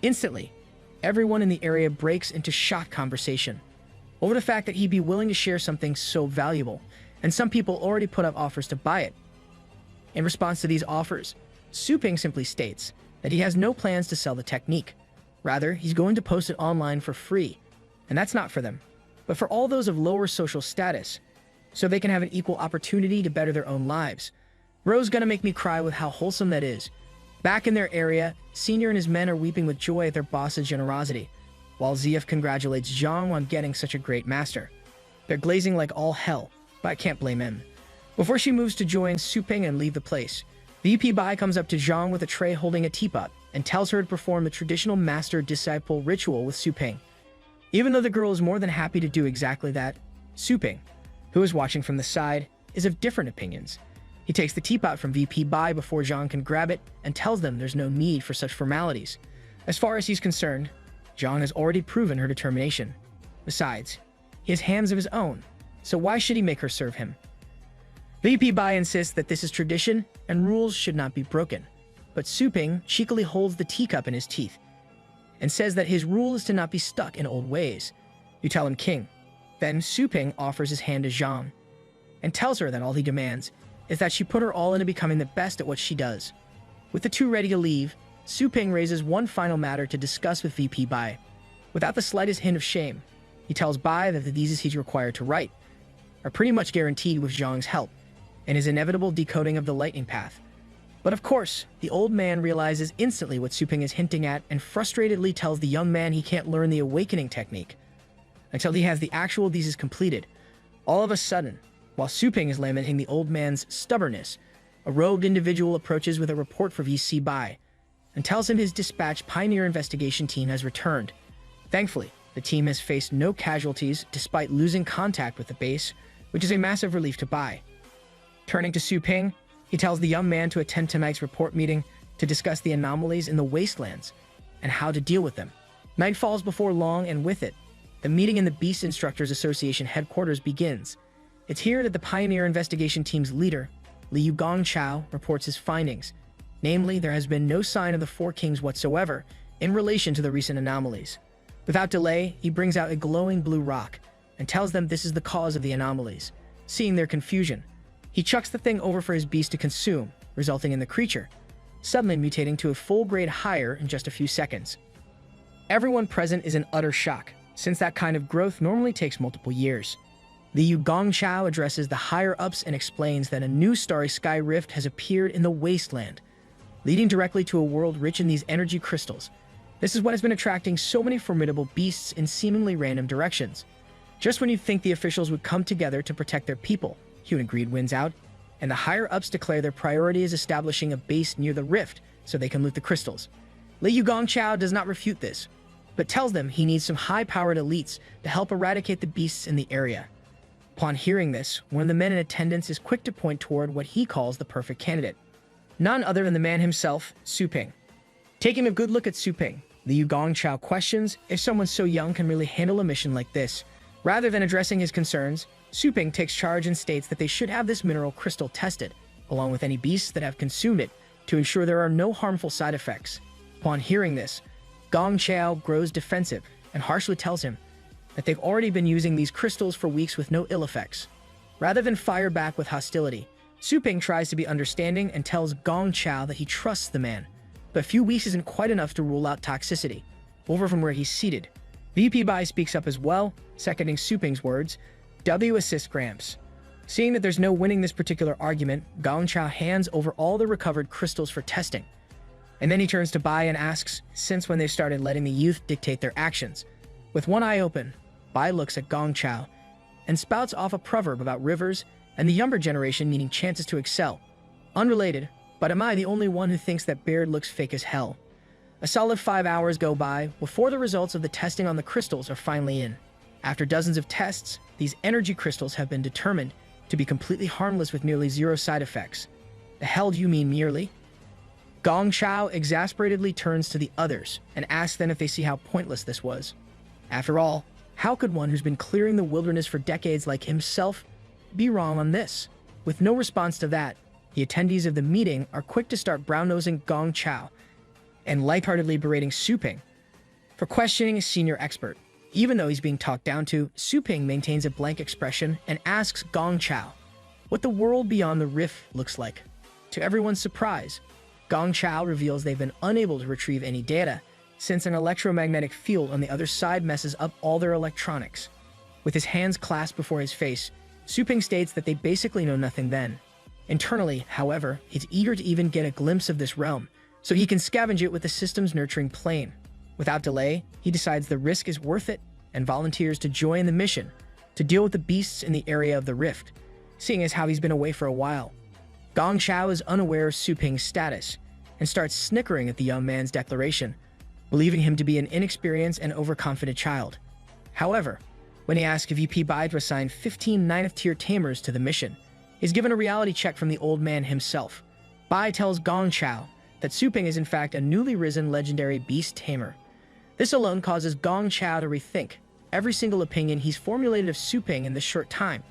Instantly, everyone in the area breaks into shocked conversation over the fact that he'd be willing to share something so valuable, and some people already put up offers to buy it. In response to these offers, Su-ping simply states that he has no plans to sell the technique. Rather, he's going to post it online for free, and that's not for them, but for all those of lower social status, so they can have an equal opportunity to better their own lives. Bro's gonna make me cry with how wholesome that is. Back in their area, Senior and his men are weeping with joy at their boss's generosity, while ZF congratulates Zhang on getting such a great master. They're glazing like all hell, but I can't blame him. Before she moves to join Su-ping and leave the place, VP Bai comes up to Zhang with a tray holding a teapot and tells her to perform the traditional master-disciple ritual with Su-ping. Even though the girl is more than happy to do exactly that, Su-ping, who is watching from the side, is of different opinions. He takes the teapot from VP Bai before Zhang can grab it and tells them there's no need for such formalities. As far as he's concerned, Zhang has already proven her determination. Besides, he has hands of his own, so why should he make her serve him? VP Bai insists that this is tradition and rules should not be broken, but Su-ping cheekily holds the teacup in his teeth and says that his rule is to not be stuck in old ways. You tell him, King. Then Su-ping offers his hand to Zhang and tells her that all he demands is that she put her all into becoming the best at what she does. With the two ready to leave, Su-ping raises one final matter to discuss with VP Bai. Without the slightest hint of shame, he tells Bai that the theses he's required to write are pretty much guaranteed with Zhang's help and his inevitable decoding of the lightning path. But of course, the old man realizes instantly what Su-ping is hinting at and frustratedly tells the young man he can't learn the awakening technique until he has the actual thesis completed. All of a sudden, while Su-ping is lamenting the old man's stubbornness, a robed individual approaches with a report for VC Bai and tells him his dispatched pioneer investigation team has returned. Thankfully, The team has faced no casualties despite losing contact with the base, which is a massive relief to Bai. Turning to Su Ping, he tells the young man to attend tonight's report meeting to discuss the anomalies in the wastelands and how to deal with them. Night falls before long, and with it, the meeting in the Beast Instructors Association headquarters begins. It's here that the Pioneer Investigation Team's leader, Liu Gongchao, reports his findings. Namely, there has been no sign of the Four Kings whatsoever in relation to the recent anomalies. Without delay, he brings out a glowing blue rock and tells them this is the cause of the anomalies. Seeing their confusion, he chucks the thing over for his beast to consume, resulting in the creature suddenly mutating to a full grade higher in just a few seconds. Everyone present is in utter shock, since that kind of growth normally takes multiple years. Liu Gongchao addresses the higher-ups and explains that a new starry sky rift has appeared in the wasteland, leading directly to a world rich in these energy crystals. This is what has been attracting so many formidable beasts in seemingly random directions. Just when you think the officials would come together to protect their people, Human Greed wins out, and the higher-ups declare their priority is establishing a base near the rift so they can loot the crystals. Liu Gongchao does not refute this, but tells them he needs some high-powered elites to help eradicate the beasts in the area. Upon hearing this, one of the men in attendance is quick to point toward what he calls the perfect candidate. None other than the man himself, Su Ping. Taking a good look at Su Ping, Liu Gongchao questions if someone so young can really handle a mission like this. Rather than addressing his concerns, Su Ping takes charge and states that they should have this mineral crystal tested, along with any beasts that have consumed it, to ensure there are no harmful side effects. Upon hearing this, Gongchao grows defensive and harshly tells him that they've already been using these crystals for weeks with no ill effects. Rather than fire back with hostility, Su Ping tries to be understanding and tells Gongchao that he trusts the man, but a few weeks isn't quite enough to rule out toxicity. Over from where he's seated, VP Bai speaks up as well, seconding Su Ping's words. W assists Gramps. Seeing that there's no winning this particular argument, Gongchao hands over all the recovered crystals for testing. And then he turns to Bai and asks, since when they started letting the youth dictate their actions. With one eye open, Bai looks at Gongchao and spouts off a proverb about rivers and the younger generation needing chances to excel. Unrelated, but am I the only one who thinks that Baird looks fake as hell? A solid 5 hours go by before the results of the testing on the crystals are finally in. After dozens of tests, these energy crystals have been determined to be completely harmless with nearly zero side effects. The hell do you mean merely? Gongchao exasperatedly turns to the others and asks them if they see how pointless this was. After all, how could one who's been clearing the wilderness for decades like himself be wrong on this? With no response to that, the attendees of the meeting are quick to start brown-nosing Gongchao and lightheartedly berating Su Ping for questioning a senior expert. Even though he's being talked down to, Su Ping maintains a blank expression and asks Gongchao what the world beyond the rift looks like. To everyone's surprise, Gongchao reveals they've been unable to retrieve any data since an electromagnetic field on the other side messes up all their electronics. With his hands clasped before his face, Su Ping states that they basically know nothing then. Internally, however, he's eager to even get a glimpse of this realm, so he can scavenge it with the system's nurturing plane. Without delay, he decides the risk is worth it and volunteers to join the mission to deal with the beasts in the area of the rift, seeing as how he's been away for a while. Gongchao is unaware of Su Ping's status and starts snickering at the young man's declaration, believing him to be an inexperienced and overconfident child. However, when he asks VP Bai to assign 15 9th-tier tamers to the mission, he's given a reality check from the old man himself. Bai tells Gongchao that Su Ping is in fact a newly risen legendary beast tamer. This alone causes Gongchao to rethink every single opinion he's formulated of Su Ping in this short time,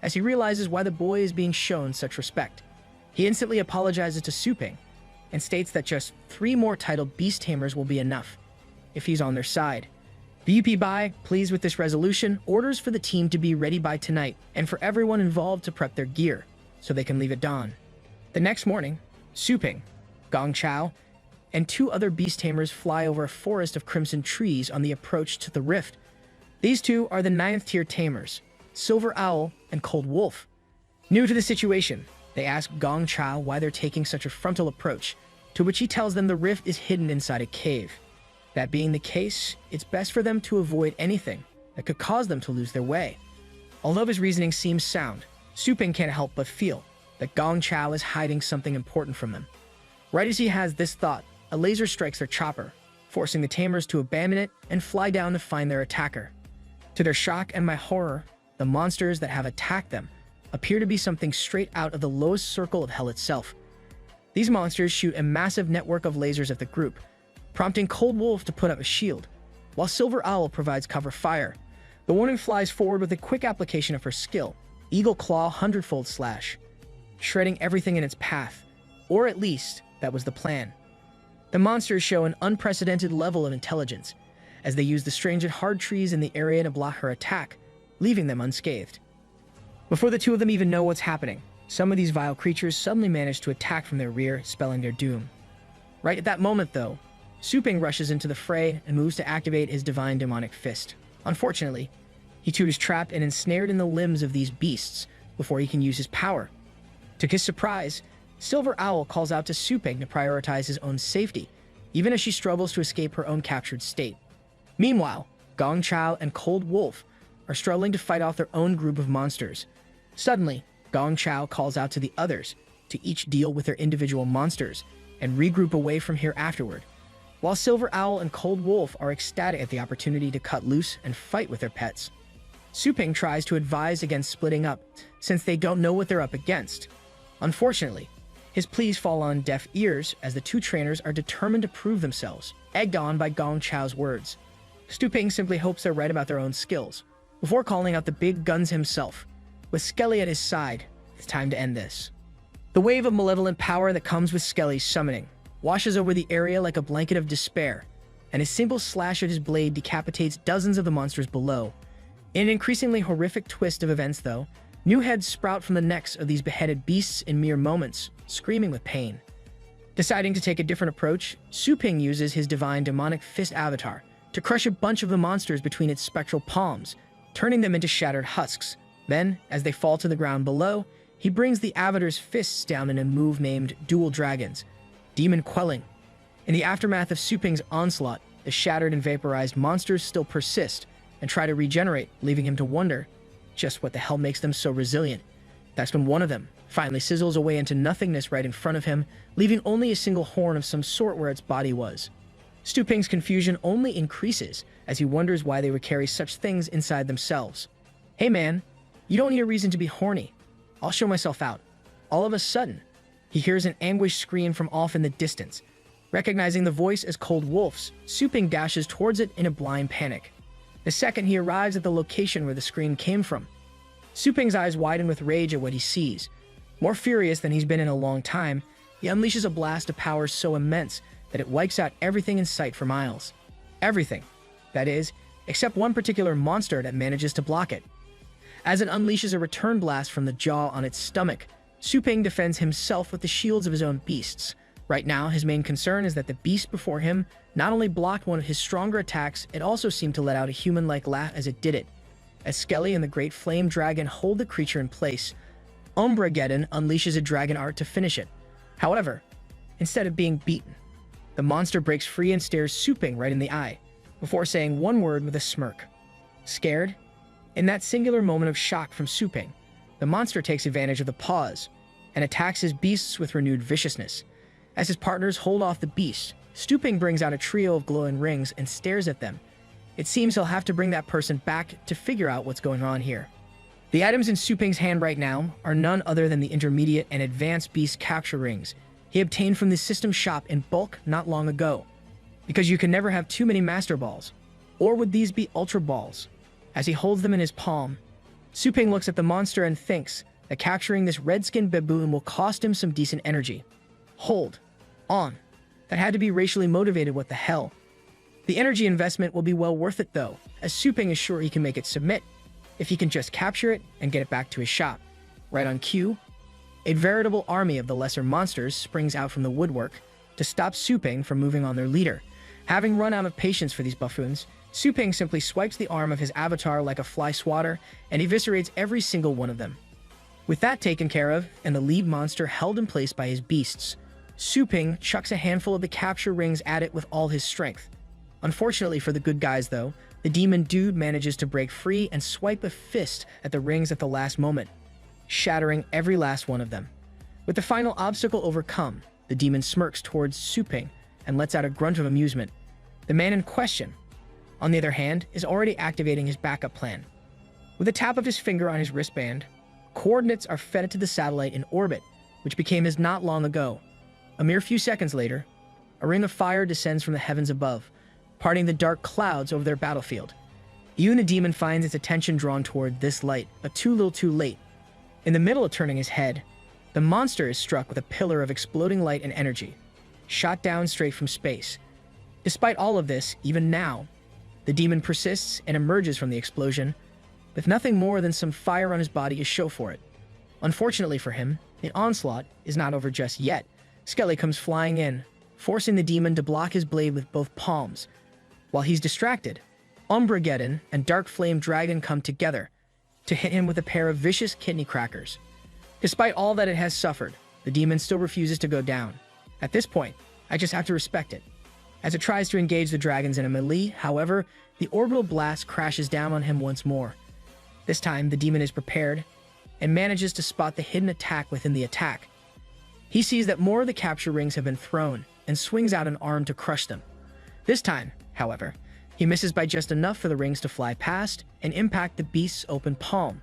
as he realizes why the boy is being shown such respect. He instantly apologizes to Su Ping and states that just 3 more titled beast tamers will be enough if he's on their side. VP Bai, pleased with this resolution, orders for the team to be ready by tonight and for everyone involved to prep their gear so they can leave at dawn. The next morning, Su Ping, Gongchao, and 2 other beast tamers fly over a forest of crimson trees on the approach to the rift. These 2 are the 9th-tier tamers, Silver Owl and Cold Wolf. New to the situation, they ask Gongchao why they're taking such a frontal approach, to which he tells them the rift is hidden inside a cave. That being the case, it's best for them to avoid anything that could cause them to lose their way. Although his reasoning seems sound, Su Ping can't help but feel that Gongchao is hiding something important from them. Right as he has this thought, a laser strikes their chopper, forcing the tamers to abandon it and fly down to find their attacker. To their shock and my horror, the monsters that have attacked them appear to be something straight out of the lowest circle of hell itself. These monsters shoot a massive network of lasers at the group, prompting Cold Wolf to put up a shield, while Silver Owl provides cover fire. The Warning flies forward with a quick application of her skill, Eagle Claw 100-fold slash, shredding everything in its path, or at least that was the plan. The monsters show an unprecedented level of intelligence, as they use the strange and hard trees in the area to block her attack, leaving them unscathed. Before the two of them even know what's happening, some of these vile creatures suddenly manage to attack from their rear, spelling their doom. Right at that moment, though, Suping rushes into the fray and moves to activate his divine demonic fist. Unfortunately, he too is trapped and ensnared in the limbs of these beasts before he can use his power. To his surprise, Silver Owl calls out to Suping to prioritize his own safety, even as she struggles to escape her own captured state. Meanwhile, Gong Chao and Cold Wolf are struggling to fight off their own group of monsters. Suddenly, Gong Chao calls out to the others to each deal with their individual monsters and regroup away from here afterward, while Silver Owl and Cold Wolf are ecstatic at the opportunity to cut loose and fight with their pets. Suping tries to advise against splitting up, since they don't know what they're up against. Unfortunately, his pleas fall on deaf ears as the two trainers are determined to prove themselves, egged on by Gong Chao's words. Suping simply hopes they're right about their own skills, before calling out the big guns himself. With Skelly at his side, it's time to end this. The wave of malevolent power that comes with Skelly's summoning washes over the area like a blanket of despair, and a single slash of his blade decapitates dozens of the monsters below. In an increasingly horrific twist of events, though, new heads sprout from the necks of these beheaded beasts in mere moments, screaming with pain. Deciding to take a different approach, Suping uses his divine demonic fist avatar to crush a bunch of the monsters between its spectral palms, turning them into shattered husks. Then, as they fall to the ground below, he brings the avatar's fists down in a move named Dual Dragons, Demon Quelling. In the aftermath of Suping's onslaught, the shattered and vaporized monsters still persist and try to regenerate, leaving him to wonder just what the hell makes them so resilient. That's when one of them finally sizzles away into nothingness right in front of him, leaving only a single horn of some sort where its body was. Suping's confusion only increases as he wonders why they would carry such things inside themselves. Hey man, you don't need a reason to be horny. I'll show myself out. All of a sudden, he hears an anguished scream from off in the distance. Recognizing the voice as Cold Wolf's, Suping dashes towards it in a blind panic. The second he arrives at the location where the scream came from, Suping's eyes widen with rage at what he sees. More furious than he's been in a long time, he unleashes a blast of power so immense that it wipes out everything in sight for miles. Everything, that is, except one particular monster that manages to block it. As it unleashes a return blast from the jaw on its stomach, Suping defends himself with the shields of his own beasts. Right now, his main concern is that the beast before him not only blocked one of his stronger attacks, it also seemed to let out a human-like laugh as it did it. As Skelly and the Great Flame Dragon hold the creature in place, Umbrageddon unleashes a dragon art to finish it. However, instead of being beaten, the monster breaks free and stares Suping right in the eye, before saying one word with a smirk. Scared? In that singular moment of shock from Suping, the monster takes advantage of the pause and attacks his beasts with renewed viciousness. As his partners hold off the beast, Suping brings out a trio of glowing rings and stares at them. It seems he'll have to bring that person back to figure out what's going on here. The items in Suping's hand right now are none other than the intermediate and advanced beast capture rings he obtained from the system shop in bulk not long ago. Because you can never have too many Master Balls. Or would these be Ultra Balls? As he holds them in his palm, Suping looks at the monster and thinks that capturing this red-skinned baboon will cost him some decent energy. Hold on. That had to be racially motivated, what the hell? The energy investment will be well worth it though, as Suping is sure he can make it submit, if he can just capture it and get it back to his shop. Right on cue, a veritable army of the lesser monsters springs out from the woodwork to stop Suping from moving on their leader. Having run out of patience for these buffoons, Suping simply swipes the arm of his avatar like a fly swatter and eviscerates every single one of them. With that taken care of, and the lead monster held in place by his beasts, Suping chucks a handful of the capture rings at it with all his strength. Unfortunately for the good guys though, the demon dude manages to break free and swipe a fist at the rings at the last moment, shattering every last one of them. With the final obstacle overcome, the demon smirks towards Suping and lets out a grunt of amusement. The man in question, on the other hand, is already activating his backup plan. With a tap of his finger on his wristband, coordinates are fed to the satellite in orbit, which became his not long ago. A mere few seconds later, a ring of fire descends from the heavens above, parting the dark clouds over their battlefield. Even the demon finds its attention drawn toward this light, but too little too late. In the middle of turning his head, the monster is struck with a pillar of exploding light and energy, shot down straight from space. Despite all of this, even now, the demon persists and emerges from the explosion, with nothing more than some fire on his body to show for it. Unfortunately for him, the onslaught is not over just yet. Skelly comes flying in, forcing the demon to block his blade with both palms. While he's distracted, Umbrageddon and Dark Flame Dragon come together to hit him with a pair of vicious kidney crackers. Despite all that it has suffered, the demon still refuses to go down. At this point, I just have to respect it. As it tries to engage the dragons in a melee, however, the orbital blast crashes down on him once more. This time, the demon is prepared and manages to spot the hidden attack within the attack. He sees that more of the capture rings have been thrown and swings out an arm to crush them. This time, however, he misses by just enough for the rings to fly past and impact the beast's open palm.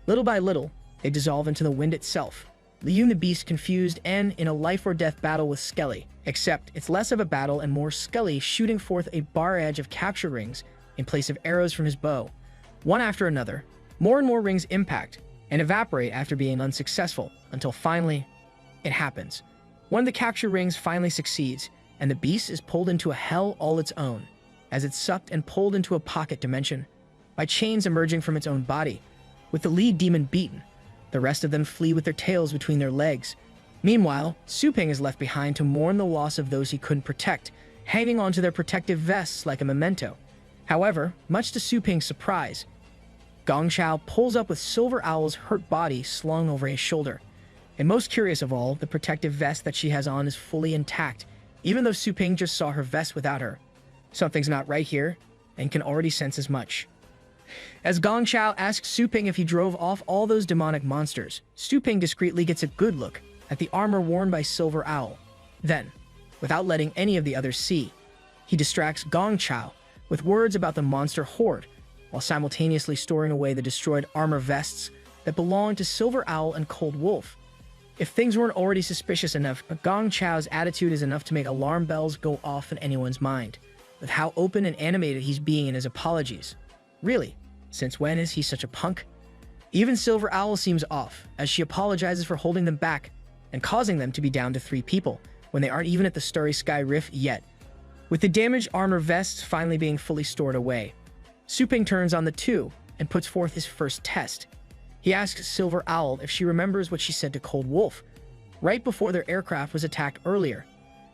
Little by little, they dissolve into the wind itself, leaving the beast confused and in a life-or-death battle with Skelly, except it's less of a battle and more Skelly shooting forth a barrage of capture rings in place of arrows from his bow. One after another, more and more rings impact and evaporate after being unsuccessful, until finally, it happens. One of the capture rings finally succeeds, and the beast is pulled into a hell all its own, as it's sucked and pulled into a pocket dimension by chains emerging from its own body. With the lead demon beaten, the rest of them flee with their tails between their legs. Meanwhile, Suping is left behind to mourn the loss of those he couldn't protect, hanging onto their protective vests like a memento. However, much to Suping's surprise, Gong Chao pulls up with Silver Owl's hurt body slung over his shoulder. And most curious of all, the protective vest that she has on is fully intact, even though Suping just saw her vest without her. Something's not right here, and can already sense as much. As Gong Chao asks Suping if he drove off all those demonic monsters, Suping discreetly gets a good look at the armor worn by Silver Owl. Then, without letting any of the others see, he distracts Gong Chao with words about the monster horde, while simultaneously storing away the destroyed armor vests that belonged to Silver Owl and Cold Wolf. If things weren't already suspicious enough, Gong Chao's attitude is enough to make alarm bells go off in anyone's mind, with how open and animated he's being in his apologies. Really, since when is he such a punk? Even Silver Owl seems off, as she apologizes for holding them back and causing them to be down to 3 people when they aren't even at the Starry Sky Rift yet. With the damaged armor vests finally being fully stored away, Suping turns on the two and puts forth his first test. He asks Silver Owl if she remembers what she said to Cold Wolf right before their aircraft was attacked earlier.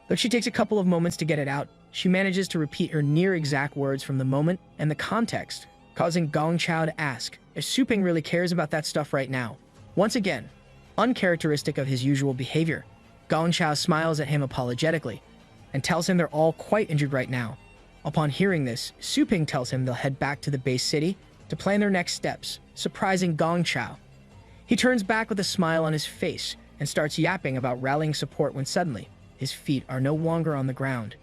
Though she takes a couple of moments to get it out, she manages to repeat her near-exact words from the moment and the context, causing Gong Chao to ask if Suping really cares about that stuff right now. Once again, uncharacteristic of his usual behavior, Gong Chao smiles at him apologetically and tells him they're all quite injured right now. Upon hearing this, Suping tells him they'll head back to the base city to plan their next steps, surprising Gong Chao. He turns back with a smile on his face and starts yapping about rallying support when suddenly, his feet are no longer on the ground.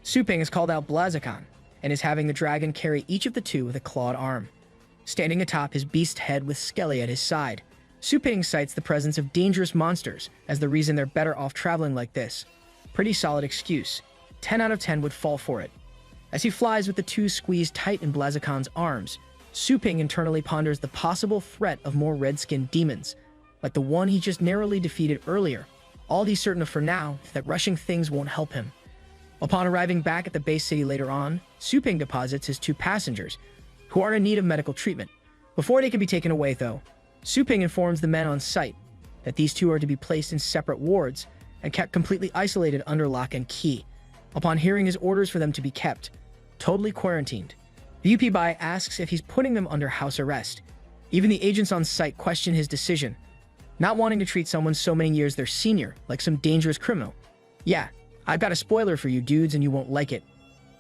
Suping has called out Blaziken and is having the dragon carry each of the two with a clawed arm. Standing atop his beast head with Skelly at his side, Suping cites the presence of dangerous monsters as the reason they're better off traveling like this. Pretty solid excuse. 10 out of 10 would fall for it. As he flies with the two squeezed tight in Blaziken's arms, Suping internally ponders the possible threat of more red-skinned demons, like the one he just narrowly defeated earlier. All he's certain of for now is that rushing things won't help him. Upon arriving back at the base city later on, Suping deposits his 2 passengers, who are in need of medical treatment. Before they can be taken away, though, Suping informs the men on site that these 2 are to be placed in separate wards and kept completely isolated under lock and key. Upon hearing his orders for them to be kept totally quarantined, the UP Bai asks if he's putting them under house arrest. Even the agents on site question his decision, not wanting to treat someone so many years their senior like some dangerous criminal. Yeah, I've got a spoiler for you dudes and you won't like it.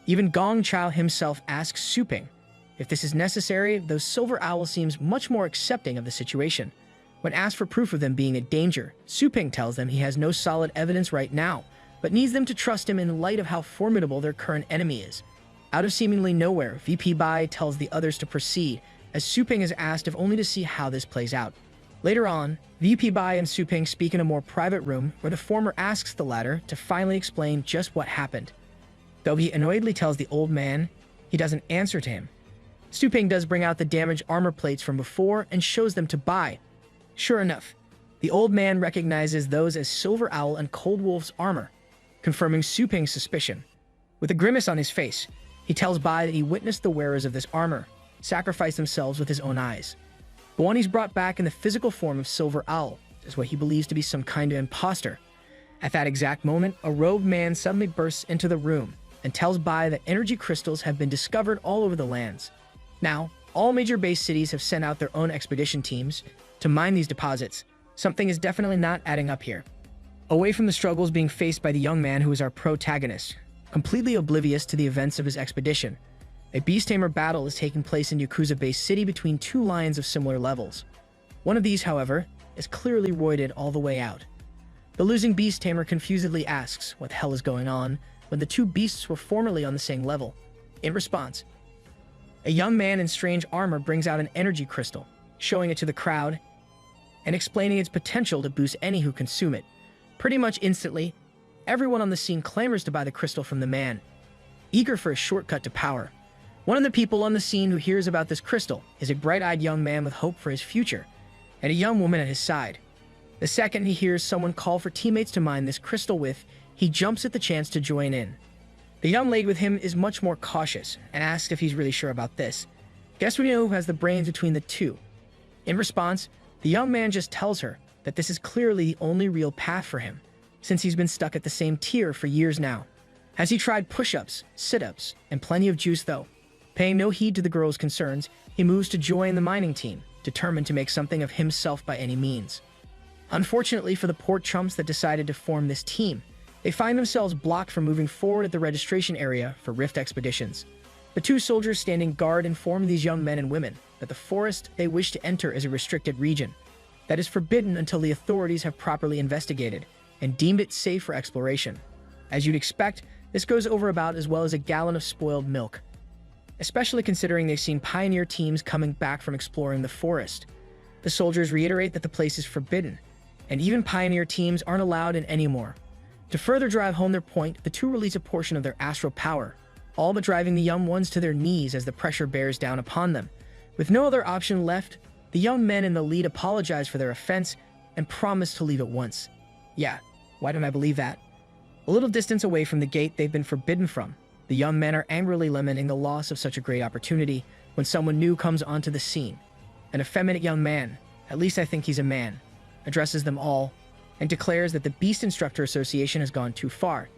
Even Gong Chao himself asks Suping if this is necessary, though Silver Owl seems much more accepting of the situation. When asked for proof of them being a danger, Suping tells them he has no solid evidence right now, but needs them to trust him in light of how formidable their current enemy is. Out of seemingly nowhere, VP Bai tells the others to proceed, as Suping is asked if only to see how this plays out. Later on, VP Bai and Suping speak in a more private room where the former asks the latter to finally explain just what happened. Though he annoyedly tells the old man, he doesn't answer to him. Suping does bring out the damaged armor plates from before and shows them to Bai. Sure enough, the old man recognizes those as Silver Owl and Cold Wolf's armor, confirming Suping's suspicion. With a grimace on his face, he tells Bai that he witnessed the wearers of this armor sacrifice themselves with his own eyes. But when he's brought back in the physical form of Silver Owl, is what he believes to be some kind of imposter. At that exact moment, a robed man suddenly bursts into the room and tells Bai that energy crystals have been discovered all over the lands. Now, all major base cities have sent out their own expedition teams to mine these deposits. Something is definitely not adding up here. Away from the struggles being faced by the young man who is our protagonist, completely oblivious to the events of his expedition, a Beast Tamer battle is taking place in Yakuza Base City between two lions of similar levels. One of these, however, is clearly roided all the way out. The losing Beast Tamer confusedly asks what the hell is going on when the two beasts were formerly on the same level. In response, a young man in strange armor brings out an energy crystal, showing it to the crowd and explaining its potential to boost any who consume it. Pretty much instantly, everyone on the scene clamors to buy the crystal from the man, eager for a shortcut to power. One of the people on the scene who hears about this crystal is a bright-eyed young man with hope for his future, and a young woman at his side. The second he hears someone call for teammates to mine this crystal with, he jumps at the chance to join in. The young lady with him is much more cautious and asks if he's really sure about this. Guess we know who has the brains between the two. In response, the young man just tells her that this is clearly the only real path for him, since he's been stuck at the same tier for years now. Has he tried push-ups, sit-ups, and plenty of juice though? Paying no heed to the girl's concerns, he moves to join the mining team, determined to make something of himself by any means. Unfortunately for the poor chumps that decided to form this team, they find themselves blocked from moving forward at the registration area for Rift expeditions. The two soldiers standing guard inform these young men and women that the forest they wish to enter is a restricted region that is forbidden until the authorities have properly investigated and deemed it safe for exploration. As you'd expect, this goes over about as well as a gallon of spoiled milk, especially considering they've seen pioneer teams coming back from exploring the forest. The soldiers reiterate that the place is forbidden, and even pioneer teams aren't allowed in anymore. To further drive home their point, the two release a portion of their astral power, all but driving the young ones to their knees as the pressure bears down upon them. With no other option left, the young men in the lead apologize for their offense and promise to leave at once. Yeah, why don't I believe that? A little distance away from the gate they've been forbidden from, the young men are angrily lamenting the loss of such a great opportunity when someone new comes onto the scene. An effeminate young man, at least I think he's a man, addresses them all and declares that the Beast Instructor Association has gone too far.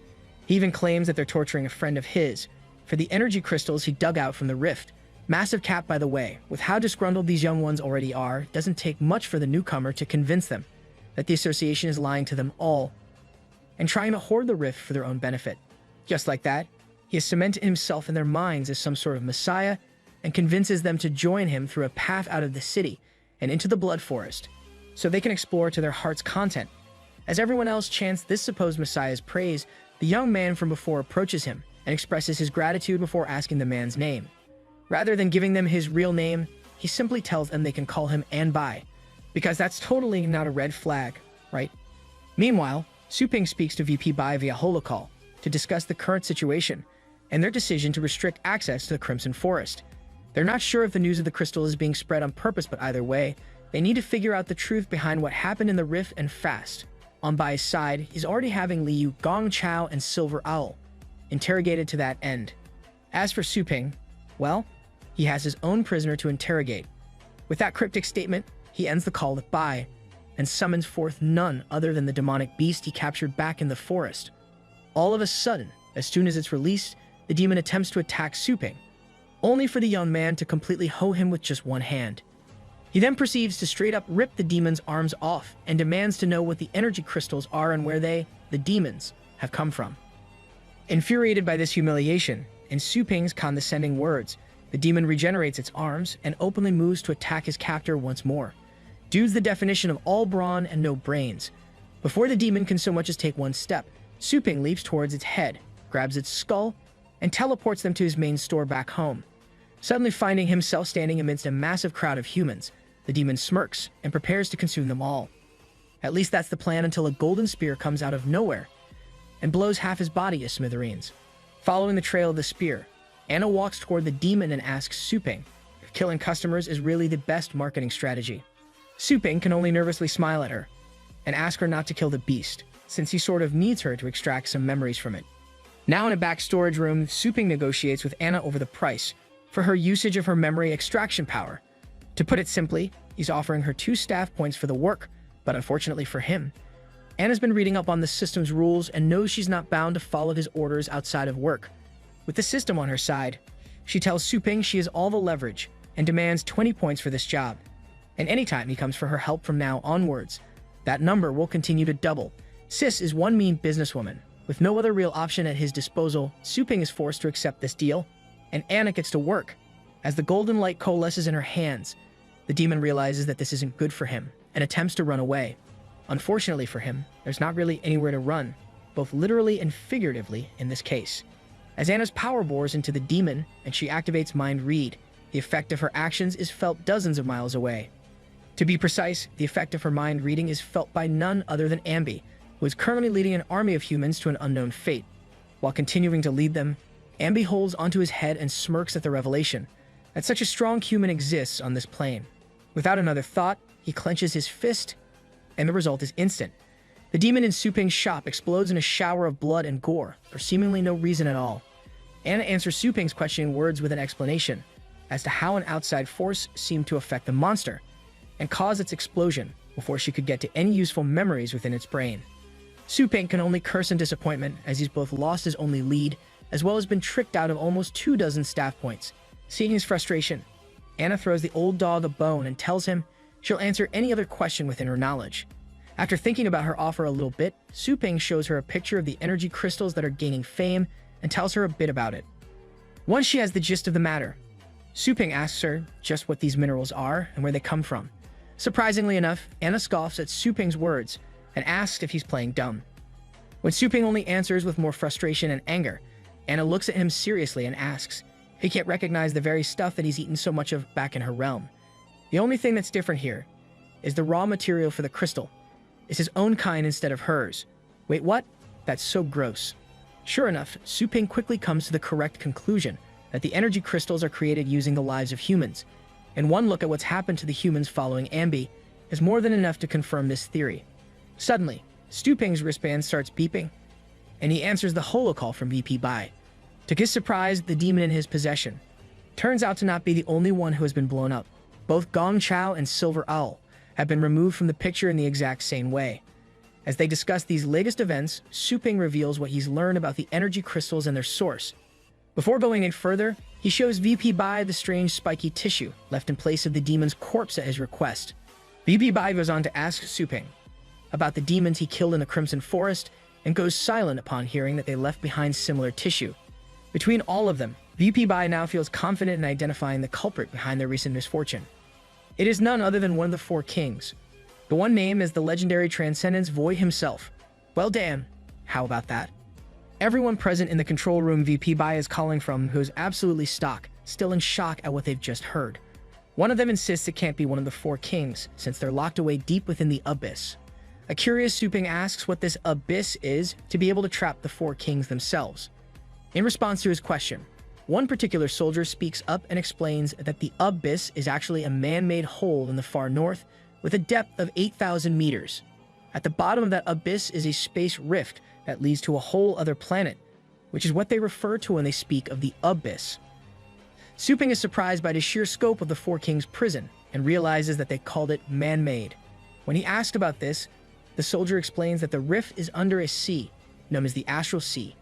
He even claims that they're torturing a friend of his for the energy crystals he dug out from the rift. Massive cap, by the way. With how disgruntled these young ones already are, it doesn't take much for the newcomer to convince them that the association is lying to them all and trying to hoard the rift for their own benefit. Just like that, he has cemented himself in their minds as some sort of messiah and convinces them to join him through a path out of the city and into the blood forest so they can explore to their heart's content. As everyone else chants this supposed messiah's praise, the young man from before approaches him and expresses his gratitude before asking the man's name. Rather than giving them his real name, he simply tells them they can call him Anbai, because that's totally not a red flag, right? Meanwhile, Suping speaks to VP Bai via holocall to discuss the current situation and their decision to restrict access to the Crimson Forest. They're not sure if the news of the crystal is being spread on purpose, but either way, they need to figure out the truth behind what happened in the rift and fast. On Bai's side, he's already having Liu, Gong Chao, and Silver Owl interrogated to that end. As for Suping, well, he has his own prisoner to interrogate. With that cryptic statement, he ends the call with Bai and summons forth none other than the demonic beast he captured back in the forest. All of a sudden, as soon as it's released, the demon attempts to attack Suping, only for the young man to completely hoe him with just one hand. He then proceeds to straight up rip the demon's arms off and demands to know what the energy crystals are and where they, the demons, have come from. Infuriated by this humiliation and Suping's condescending words, the demon regenerates its arms and openly moves to attack his captor once more. Dude's the definition of all brawn and no brains. Before the demon can so much as take one step, Suping leaps towards its head, grabs its skull, and teleports them to his main store back home. Suddenly finding himself standing amidst a massive crowd of humans, the demon smirks and prepares to consume them all. At least that's the plan until a golden spear comes out of nowhere and blows half his body to smithereens. Following the trail of the spear, Anna walks toward the demon and asks Suping if killing customers is really the best marketing strategy. Suping can only nervously smile at her and ask her not to kill the beast, since he sort of needs her to extract some memories from it. Now in a back storage room, Suping negotiates with Anna over the price for her usage of her memory extraction power. To put it simply, he's offering her 2 staff points for the work, but unfortunately for him, Anna's been reading up on the system's rules and knows she's not bound to follow his orders outside of work. With the system on her side, she tells Suping she has all the leverage and demands 20 points for this job. And anytime he comes for her help from now onwards, that number will continue to double. Sis is one mean businesswoman. With no other real option at his disposal, Suping is forced to accept this deal, and Anna gets to work. As the golden light coalesces in her hands, the demon realizes that this isn't good for him and attempts to run away. Unfortunately for him, there's not really anywhere to run, both literally and figuratively in this case. As Anna's power bores into the demon and she activates Mind Read, the effect of her actions is felt dozens of miles away. To be precise, the effect of her mind reading is felt by none other than Ambi, who is currently leading an army of humans to an unknown fate. While continuing to lead them, Ambi holds onto his head and smirks at the revelation that such a strong human exists on this plane. Without another thought, he clenches his fist, and the result is instant. The demon in Suping's shop explodes in a shower of blood and gore for seemingly no reason at all. Anna answers Suping's questioning words with an explanation as to how an outside force seemed to affect the monster and cause its explosion before she could get to any useful memories within its brain. Suping can only curse in disappointment as he's both lost his only lead as well as been tricked out of almost 24 staff points. Seeing his frustration, Anna throws the old dog a bone and tells him she'll answer any other question within her knowledge. After thinking about her offer a little bit, Suping shows her a picture of the energy crystals that are gaining fame and tells her a bit about it. Once she has the gist of the matter, Suping asks her just what these minerals are and where they come from. Surprisingly enough, Anna scoffs at Suping's words and asks if he's playing dumb. When Suping only answers with more frustration and anger, Anna looks at him seriously and asks if he can't recognize the very stuff that he's eaten so much of back in her realm. The only thing that's different here is the raw material for the crystal is his own kind instead of hers. Wait, what? That's so gross. Sure enough, Suping quickly comes to the correct conclusion that the energy crystals are created using the lives of humans, and one look at what's happened to the humans following Ambi is more than enough to confirm this theory. Suddenly, Suping's wristband starts beeping, and he answers the holocall from VP Bai. To his surprise, the demon in his possession turns out to not be the only one who has been blown up. Both Gong Chao and Silver Owl have been removed from the picture in the exact same way. As they discuss these latest events, Suping reveals what he's learned about the energy crystals and their source. Before going any further, he shows VP Bai the strange spiky tissue left in place of the demon's corpse at his request. VP Bai goes on to ask Suping about the demons he killed in the Crimson Forest and goes silent upon hearing that they left behind similar tissue. Between all of them, VP Bai now feels confident in identifying the culprit behind their recent misfortune. It is none other than one of the 4 kings. The one named as the legendary Transcendence Void himself. Well damn, how about that? Everyone present in the control room VP Bai is calling from who is absolutely still in shock at what they've just heard. One of them insists it can't be one of the 4 kings since they're locked away deep within the abyss. A curious Suping asks what this abyss is to be able to trap the 4 kings themselves. In response to his question, one particular soldier speaks up and explains that the abyss is actually a man-made hole in the far north with a depth of 8,000 meters. At the bottom of that abyss is a space rift that leads to a whole other planet, which is what they refer to when they speak of the abyss. Suping is surprised by the sheer scope of the 4 Kings' prison and realizes that they called it man-made. When he asked about this, the soldier explains that the rift is under a sea, known as the Astral Sea,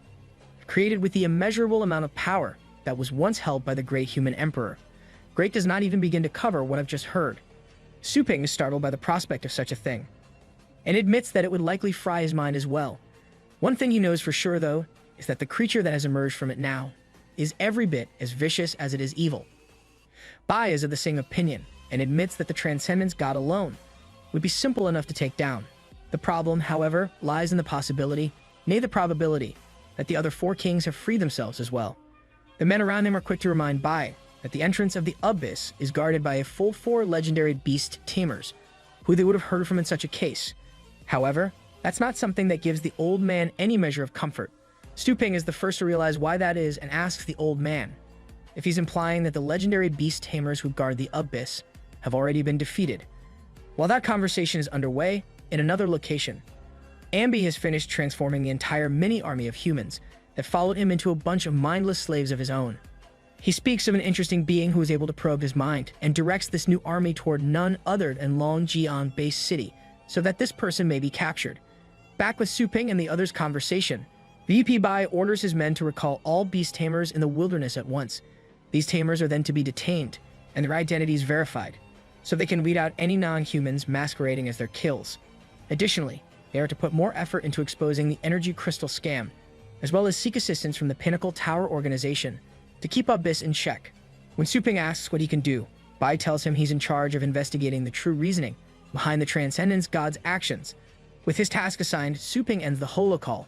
created with the immeasurable amount of power that was once held by the Great Human Emperor. Great does not even begin to cover what I've just heard. Suping is startled by the prospect of such a thing, and admits that it would likely fry his mind as well. One thing he knows for sure, though, is that the creature that has emerged from it now is every bit as vicious as it is evil. Bai is of the same opinion, and admits that the Transcendence God alone would be simple enough to take down. The problem, however, lies in the possibility nay the probability that the other four kings have freed themselves as well. The men around him are quick to remind Bai that the entrance of the Abyss is guarded by a full 4 legendary beast tamers, who they would have heard from in such a case. However, that's not something that gives the old man any measure of comfort. Su Ping is the first to realize why that is and asks the old man if he's implying that the legendary beast tamers who guard the Abyss have already been defeated. While that conversation is underway, in another location, Ambi has finished transforming the entire mini-army of humans that followed him into a bunch of mindless slaves of his own. He speaks of an interesting being who is able to probe his mind and directs this new army toward none other than Longjian base city so that this person may be captured. Back with Su Ping and the others' conversation, VP Bai orders his men to recall all beast tamers in the wilderness at once. These tamers are then to be detained and their identities verified, so they can weed out any non-humans masquerading as their kills. Additionally, they are to put more effort into exposing the energy crystal scam, as well as seek assistance from the Pinnacle Tower organization to keep Abyss in check. When Su Ping asks what he can do, Bai tells him he's in charge of investigating the true reasoning behind the Transcendence God's actions. With his task assigned, Su Ping ends the holocall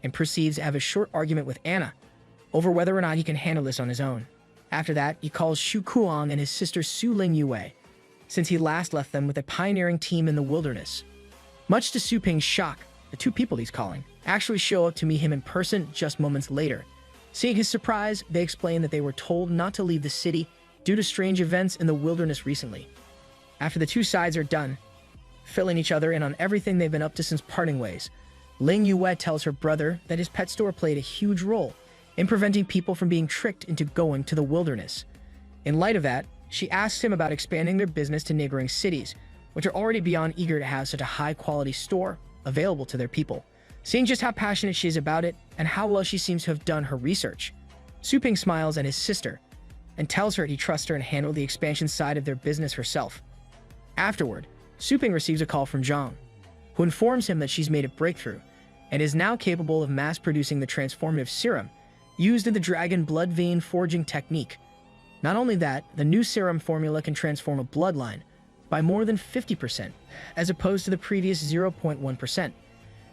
and proceeds to have a short argument with Anna over whether or not he can handle this on his own. After that, he calls Shu Kuang and his sister Su Ling Yue, since he last left them with a pioneering team in the wilderness. Much to Su Ping's shock, the 2 people he's calling actually show up to meet him in person just moments later. Seeing his surprise, they explain that they were told not to leave the city due to strange events in the wilderness recently. After the 2 sides are done, filling each other in on everything they've been up to since parting ways, Ling Yue tells her brother that his pet store played a huge role in preventing people from being tricked into going to the wilderness. In light of that, she asks him about expanding their business to neighboring cities, which are already beyond eager to have such a high-quality store available to their people. Seeing just how passionate she is about it and how well she seems to have done her research, Su Ping smiles at his sister and tells her he trusts her and handle the expansion side of their business herself. Afterward, Su Ping receives a call from Zhang, who informs him that she's made a breakthrough and is now capable of mass-producing the transformative serum used in the dragon blood vein forging technique. Not only that, the new serum formula can transform a bloodline by more than 50%, as opposed to the previous 0.1%.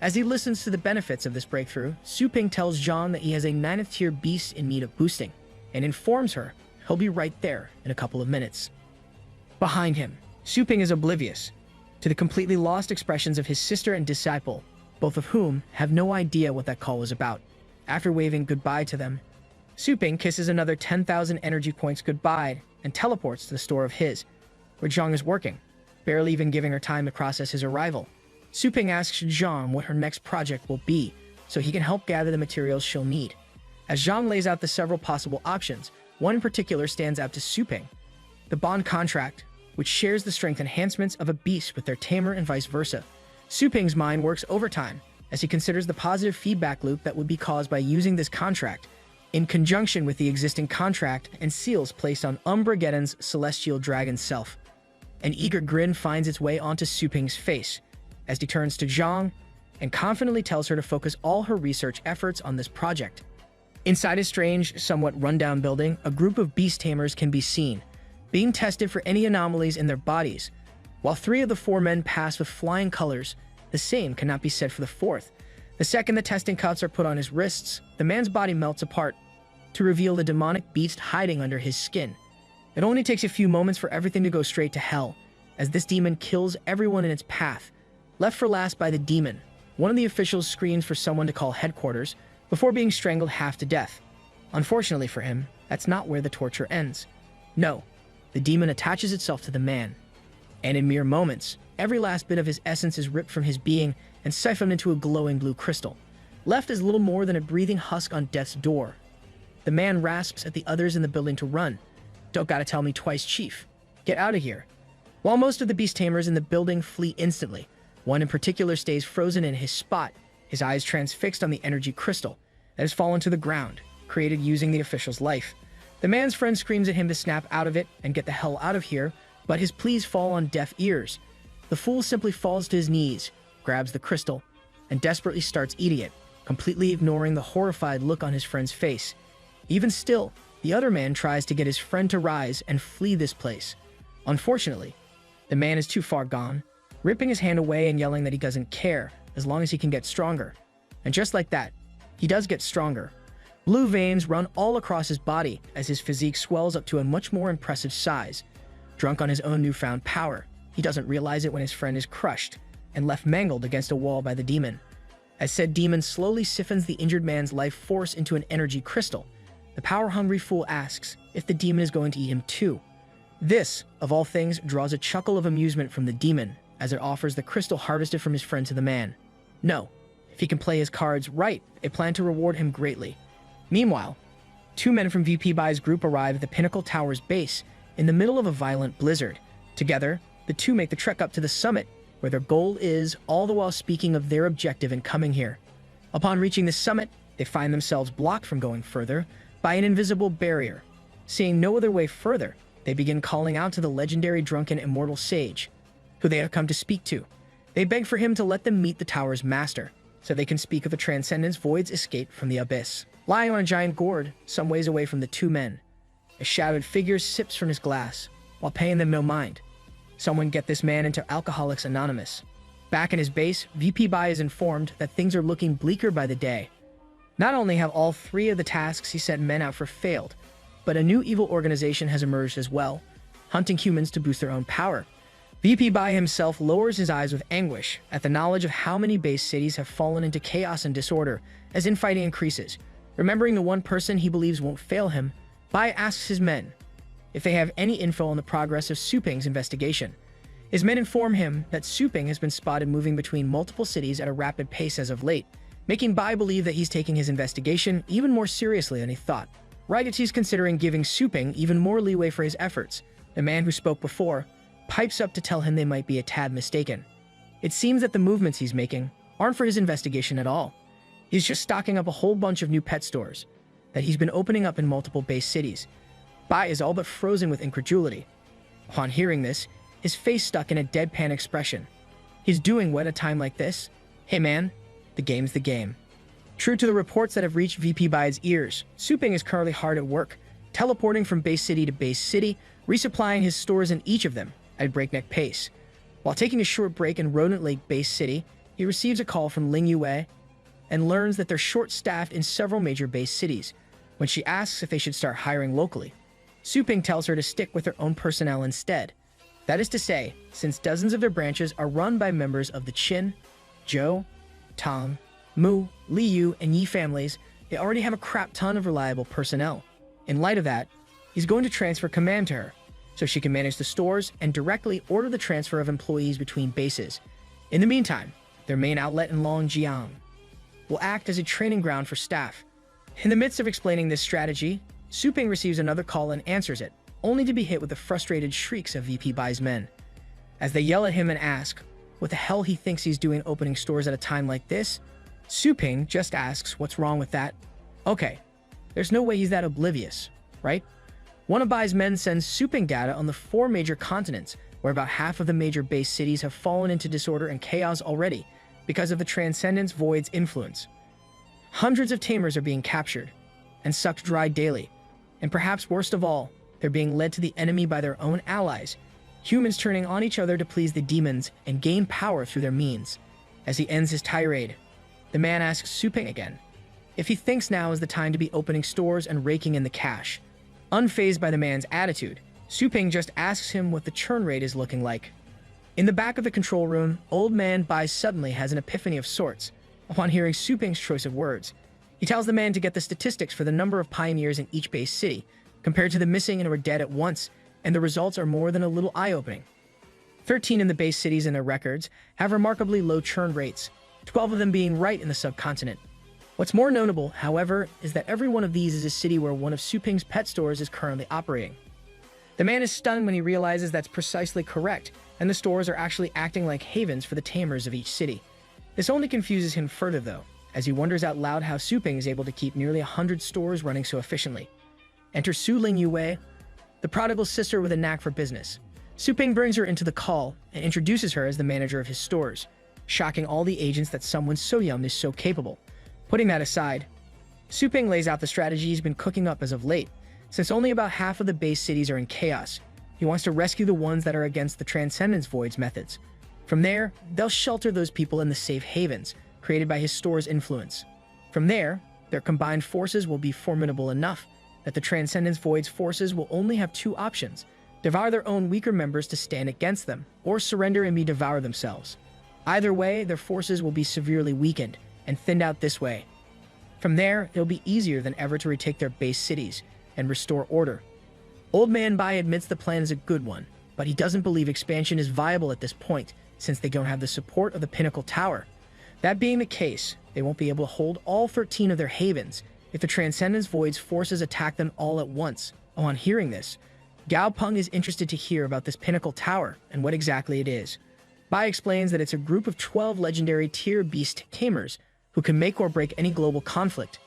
As he listens to the benefits of this breakthrough, Su Ping tells Zhang that he has a 9th tier beast in need of boosting, and informs her he'll be right there in a couple of minutes. Behind him, Su Ping is oblivious to the completely lost expressions of his sister and disciple, both of whom have no idea what that call was about. After waving goodbye to them, Su Ping kisses another 10,000 energy points goodbye and teleports to the store of his, where Zhang is working, barely even giving her time to process his arrival. Su Ping asks Zhang what her next project will be, so he can help gather the materials she'll need. As Zhang lays out the several possible options, one in particular stands out to Su Ping: the bond contract, which shares the strength enhancements of a beast with their tamer and vice versa. Su Ping's mind works overtime as he considers the positive feedback loop that would be caused by using this contract, in conjunction with the existing contract and seals placed on Umbrageddon's celestial dragon self. An eager grin finds its way onto Su Ping's face as he turns to Zhang and confidently tells her to focus all her research efforts on this project. Inside a strange, somewhat rundown building, a group of beast tamers can be seen, being tested for any anomalies in their bodies. While 3 of the 4 men pass with flying colors, the same cannot be said for the 4th. The second the testing cuffs are put on his wrists, the man's body melts apart to reveal the demonic beast hiding under his skin. It only takes a few moments for everything to go straight to hell, as this demon kills everyone in its path. Left for last by the demon, one of the officials screams for someone to call headquarters before being strangled half to death. Unfortunately for him, that's not where the torture ends. No, the demon attaches itself to the man, and in mere moments, every last bit of his essence is ripped from his being and siphoned into a glowing blue crystal. Left is little more than a breathing husk on death's door. The man rasps at the others in the building to run. "Don't gotta tell me twice, Chief. Get out of here." While most of the beast tamers in the building flee instantly, one in particular stays frozen in his spot, his eyes transfixed on the energy crystal that has fallen to the ground, created using the official's life. The man's friend screams at him to snap out of it and get the hell out of here, but his pleas fall on deaf ears. The fool simply falls to his knees, grabs the crystal, and desperately starts eating it, completely ignoring the horrified look on his friend's face. Even still, the other man tries to get his friend to rise and flee this place. Unfortunately, the man is too far gone, ripping his hand away and yelling that he doesn't care as long as he can get stronger. And just like that, he does get stronger. Blue veins run all across his body as his physique swells up to a much more impressive size. Drunk on his own newfound power, he doesn't realize it when his friend is crushed and left mangled against a wall by the demon. As said demon slowly siphons the injured man's life force into an energy crystal, the power-hungry fool asks if the demon is going to eat him too. This, of all things, draws a chuckle of amusement from the demon as it offers the crystal harvested from his friend to the man. No, if he can play his cards right, it planned to reward him greatly. Meanwhile, two men from VP Bai's group arrive at the Pinnacle Tower's base in the middle of a violent blizzard. Together, the two make the trek up to the summit, where their goal is, all the while speaking of their objective in coming here. Upon reaching the summit, they find themselves blocked from going further by an invisible barrier. Seeing no other way further, they begin calling out to the legendary drunken immortal sage, who they have come to speak to. They beg for him to let them meet the tower's master, so they can speak of the Transcendence Void's escape from the abyss. Lying on a giant gourd, some ways away from the two men, a shadowed figure sips from his glass, while paying them no mind. Someone get this man into Alcoholics Anonymous. Back in his base, VP Bai is informed that things are looking bleaker by the day. Not only have all three of the tasks he sent men out for failed, but a new evil organization has emerged as well, hunting humans to boost their own power. VP Bai himself lowers his eyes with anguish at the knowledge of how many base cities have fallen into chaos and disorder as infighting increases. Remembering the one person he believes won't fail him, Bai asks his men if they have any info on the progress of Suping's investigation. His men inform him that Suping has been spotted moving between multiple cities at a rapid pace as of late, making Bai believe that he's taking his investigation even more seriously than he thought. Rightity's considering giving Suping even more leeway for his efforts. The man who spoke before pipes up to tell him they might be a tad mistaken. It seems that the movements he's making aren't for his investigation at all. He's just stocking up a whole bunch of new pet stores that he's been opening up in multiple base cities. Bai is all but frozen with incredulity. Upon hearing this, his face stuck in a deadpan expression. He's doing what at a time like this? Hey man, the game's the game. True to the reports that have reached VP Bai's ears, Suping is currently hard at work, teleporting from base city to base city, resupplying his stores in each of them at breakneck pace. While taking a short break in Rodent Lake base city, he receives a call from Ling Yue and learns that they're short-staffed in several major base cities. When she asks if they should start hiring locally, Suping tells her to stick with their own personnel instead. That is to say, since dozens of their branches are run by members of the Qin, Zhou, Tang, Mu, Liu, and Yi families, they already have a crap ton of reliable personnel. In light of that, he's going to transfer command to her, so she can manage the stores and directly order the transfer of employees between bases. In the meantime, their main outlet in Longjiang will act as a training ground for staff. In the midst of explaining this strategy, Suping receives another call and answers it, only to be hit with the frustrated shrieks of VP Bai's men. As they yell at him and ask what the hell he thinks he's doing opening stores at a time like this, Suping just asks what's wrong with that. Okay, there's no way he's that oblivious, right? One of Bai's men sends Suping data on the 4 major continents, where about half of the major base cities have fallen into disorder and chaos already because of the Transcendence Void's influence. Hundreds of tamers are being captured and sucked dry daily, and perhaps worst of all, they're being led to the enemy by their own allies, humans turning on each other to please the demons and gain power through their means. As he ends his tirade, the man asks Suping again if he thinks now is the time to be opening stores and raking in the cash. Unfazed by the man's attitude, Suping just asks him what the churn rate is looking like. In the back of the control room, old man Bai suddenly has an epiphany of sorts. Upon hearing Suping's choice of words, he tells the man to get the statistics for the number of pioneers in each base city, compared to the missing and were dead at once, and the results are more than a little eye-opening. 13 in the base cities in their records have remarkably low churn rates, 12 of them being right in the subcontinent. What's more notable, however, is that every one of these is a city where one of Suping's pet stores is currently operating. The man is stunned when he realizes that's precisely correct, and the stores are actually acting like havens for the tamers of each city. This only confuses him further, though, as he wonders out loud how Suping is able to keep nearly 100 stores running so efficiently. Enter Su Ling Yue, the prodigal sister with a knack for business. Suping brings her into the call and introduces her as the manager of his stores, shocking all the agents that someone so young is so capable. Putting that aside, Suping lays out the strategy he's been cooking up as of late. Since only about half of the base cities are in chaos, he wants to rescue the ones that are against the Transcendence Void's methods. From there, they'll shelter those people in the safe havens, created by his store's influence. From there, their combined forces will be formidable enough that the Transcendence Void's forces will only have two options: devour their own weaker members to stand against them, or surrender and be devoured themselves. Either way, their forces will be severely weakened and thinned out this way. From there, it'll be easier than ever to retake their base cities and restore order. Old Man Bai admits the plan is a good one, but he doesn't believe expansion is viable at this point since they don't have the support of the Pinnacle Tower. That being the case, they won't be able to hold all 13 of their havens if the Transcendence Void's forces attack them all at once. On hearing this, Gao Peng is interested to hear about this Pinnacle Tower and what exactly it is. Bai explains that it's a group of 12 legendary tier beast tamers who can make or break any global conflict.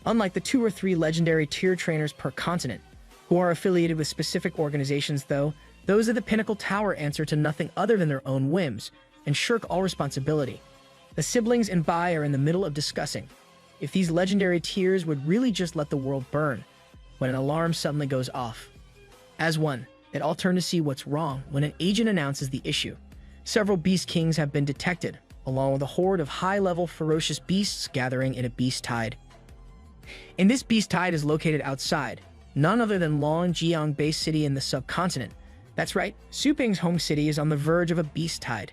Unlike the 2 or 3 legendary tier trainers per continent, who are affiliated with specific organizations though, those of the Pinnacle Tower answer to nothing other than their own whims and shirk all responsibility. The siblings and Bai are in the middle of discussing if these legendary tiers would really just let the world burn, when an alarm suddenly goes off. As one, they all turn to see what's wrong when an agent announces the issue. Several Beast Kings have been detected, along with a horde of high-level ferocious beasts gathering in a beast tide. And this beast tide is located outside, none other than Longjiang base city in the subcontinent. That's right, Su Ping's home city is on the verge of a beast tide.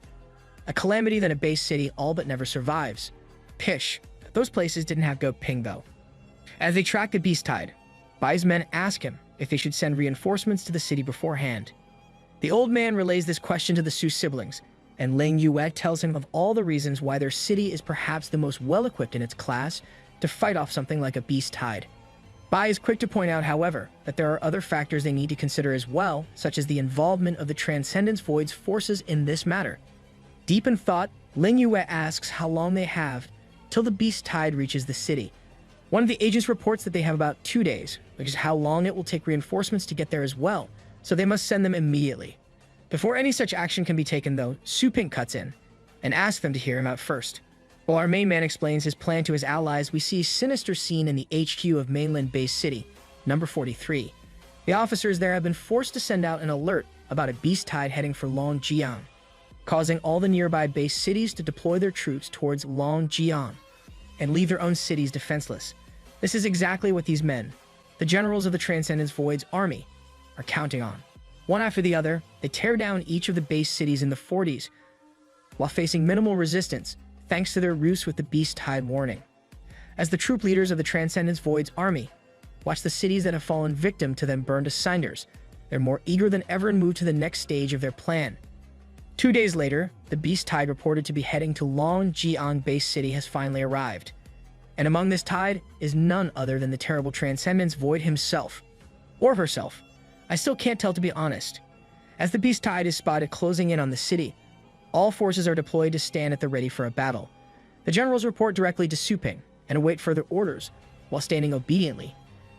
A calamity that a base city all but never survives. Pish, those places didn't have Go Ping though. As they track the beast tide, Bai's men ask him if they should send reinforcements to the city beforehand. The old man relays this question to the Su siblings, and Ling Yue tells him of all the reasons why their city is perhaps the most well-equipped in its class to fight off something like a beast tide. Bai is quick to point out, however, that there are other factors they need to consider as well, such as the involvement of the Transcendence Void's forces in this matter. Deep in thought, Ling Yue asks how long they have till the beast tide reaches the city. One of the agents reports that they have about 2 days, which is how long it will take reinforcements to get there as well, so they must send them immediately. Before any such action can be taken though, Su Ping cuts in and asks them to hear him out first. While our main man explains his plan to his allies, we see a sinister scene in the HQ of mainland base city, number 43. The officers there have been forced to send out an alert about a beast tide heading for Longjiang, causing all the nearby base cities to deploy their troops towards Longjiang and leave their own cities defenseless. This is exactly what these men, the generals of the Transcendence Void's army, are counting on. One after the other, they tear down each of the base cities in the 40s, while facing minimal resistance thanks to their ruse with the beast tide warning. As the troop leaders of the Transcendence Void's army watch the cities that have fallen victim to them burn to cinders, they're more eager than ever and move to the next stage of their plan. 2 days later, the beast tide reported to be heading to Longjiang base city has finally arrived. And among this tide is none other than the terrible Transcendence Void himself, or herself. I still can't tell, to be honest. As the beast tide is spotted closing in on the city, all forces are deployed to stand at the ready for a battle. The generals report directly to Su Ping and await further orders, while standing obediently.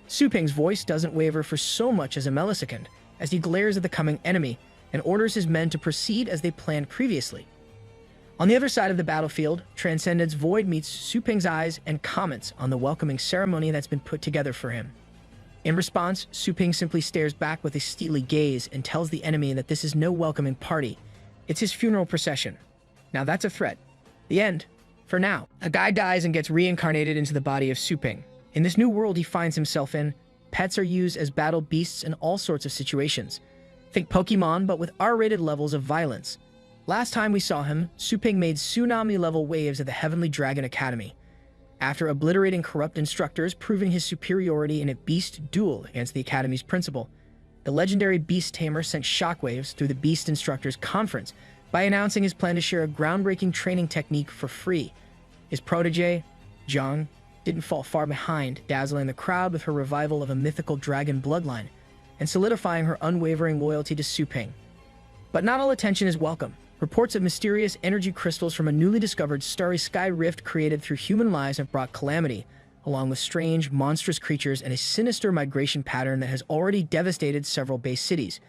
Su Ping's voice doesn't waver for so much as a millisecond, as he glares at the coming enemy and orders his men to proceed as they planned previously. On the other side of the battlefield, Transcendence Void meets Su Ping's eyes and comments on the welcoming ceremony that's been put together for him. In response, Su Ping simply stares back with a steely gaze and tells the enemy that this is no welcoming party. It's his funeral procession. Now that's a threat. The end. For now. A guy dies and gets reincarnated into the body of Su Ping. In this new world he finds himself in, pets are used as battle beasts in all sorts of situations. Think Pokemon, but with R-rated levels of violence. Last time we saw him, Su Ping made tsunami-level waves at the Heavenly Dragon Academy, after obliterating corrupt instructors, proving his superiority in a beast duel against the Academy's principal. The legendary Beast Tamer sent shockwaves through the Beast Instructors Conference by announcing his plan to share a groundbreaking training technique for free. His protege, Zhang, didn't fall far behind, dazzling the crowd with her revival of a mythical dragon bloodline and solidifying her unwavering loyalty to Su Ping. But not all attention is welcome. Reports of mysterious energy crystals from a newly discovered starry sky rift created through human lives have brought calamity, along with strange, monstrous creatures and a sinister migration pattern that has already devastated several base cities.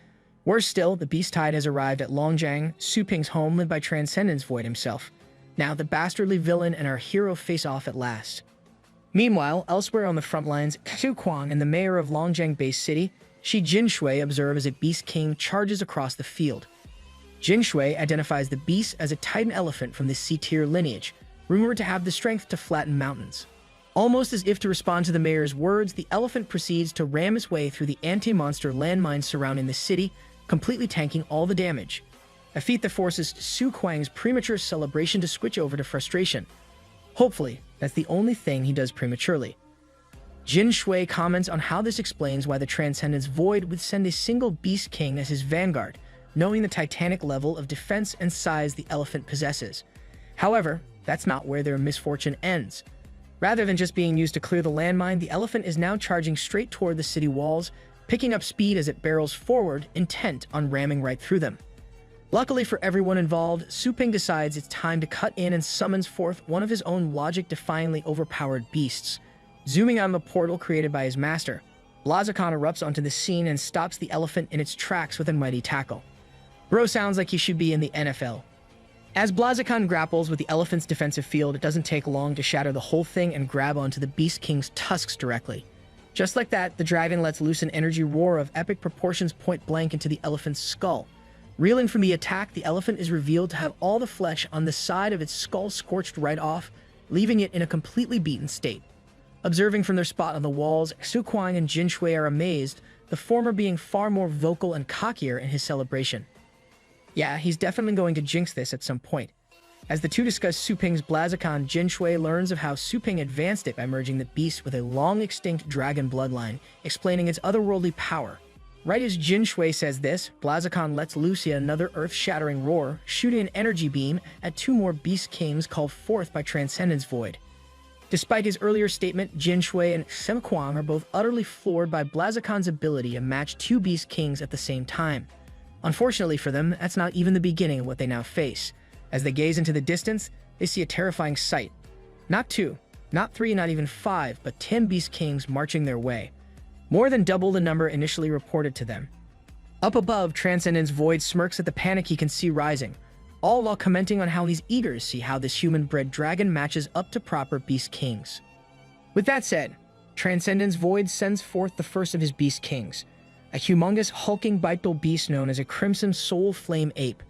Worse still, the beast tide has arrived at Longjiang, Su Ping's home, led by Transcendence Void himself. Now the bastardly villain and our hero face off at last. Meanwhile, elsewhere on the front lines, Xu Kuang and the mayor of Longjiang base city, Shi Jinshui, observe as a beast king charges across the field. Jinshui identifies the beast as a titan elephant from the C-tier lineage, rumored to have the strength to flatten mountains. Almost as if to respond to the mayor's words, the elephant proceeds to ram its way through the anti-monster landmines surrounding the city, completely tanking all the damage. A feat that forces Su Kuang's premature celebration to switch over to frustration. Hopefully, that's the only thing he does prematurely. Jin Shui comments on how this explains why the Transcendence Void would send a single Beast King as his vanguard, knowing the titanic level of defense and size the elephant possesses. However, that's not where their misfortune ends. Rather than just being used to clear the landmine, the elephant is now charging straight toward the city walls, picking up speed as it barrels forward, intent on ramming right through them. Luckily for everyone involved, Su Ping decides it's time to cut in and summons forth one of his own logic-defyingly overpowered beasts. Zooming on the portal created by his master, Blaziken erupts onto the scene and stops the elephant in its tracks with a mighty tackle. Bro sounds like he should be in the NFL. As Blaziken grapples with the elephant's defensive field, it doesn't take long to shatter the whole thing and grab onto the Beast King's tusks directly. Just like that, the dragon lets loose an energy roar of epic proportions point blank into the elephant's skull. Reeling from the attack, the elephant is revealed to have all the flesh on the side of its skull scorched right off, leaving it in a completely beaten state. Observing from their spot on the walls, Su Kuang and Jin Shui are amazed, the former being far more vocal and cockier in his celebration. Yeah, he's definitely going to jinx this at some point. As the two discuss Su Ping's Blaziken, Jin Shui learns of how Su Ping advanced it by merging the beast with a long-extinct dragon bloodline, explaining its otherworldly power. Right as Jin Shui says this, Blaziken lets loose yet another earth-shattering roar, shooting an energy beam at two more Beast Kings called forth by Transcendence Void. Despite his earlier statement, Jin Shui and Su Kuang are both utterly floored by Blaziken's ability to match two Beast Kings at the same time. Unfortunately for them, that's not even the beginning of what they now face. As they gaze into the distance, they see a terrifying sight. Not 2, not 3, not even 5, but 10 Beast Kings marching their way. More than double the number initially reported to them. Up above, Transcendence Void smirks at the panic he can see rising, all while commenting on how he's eager to see how this human-bred dragon matches up to proper Beast Kings. With that said, Transcendence Void sends forth the first of his Beast Kings, a humongous hulking bipedal beast known as a Crimson Soul Flame Ape.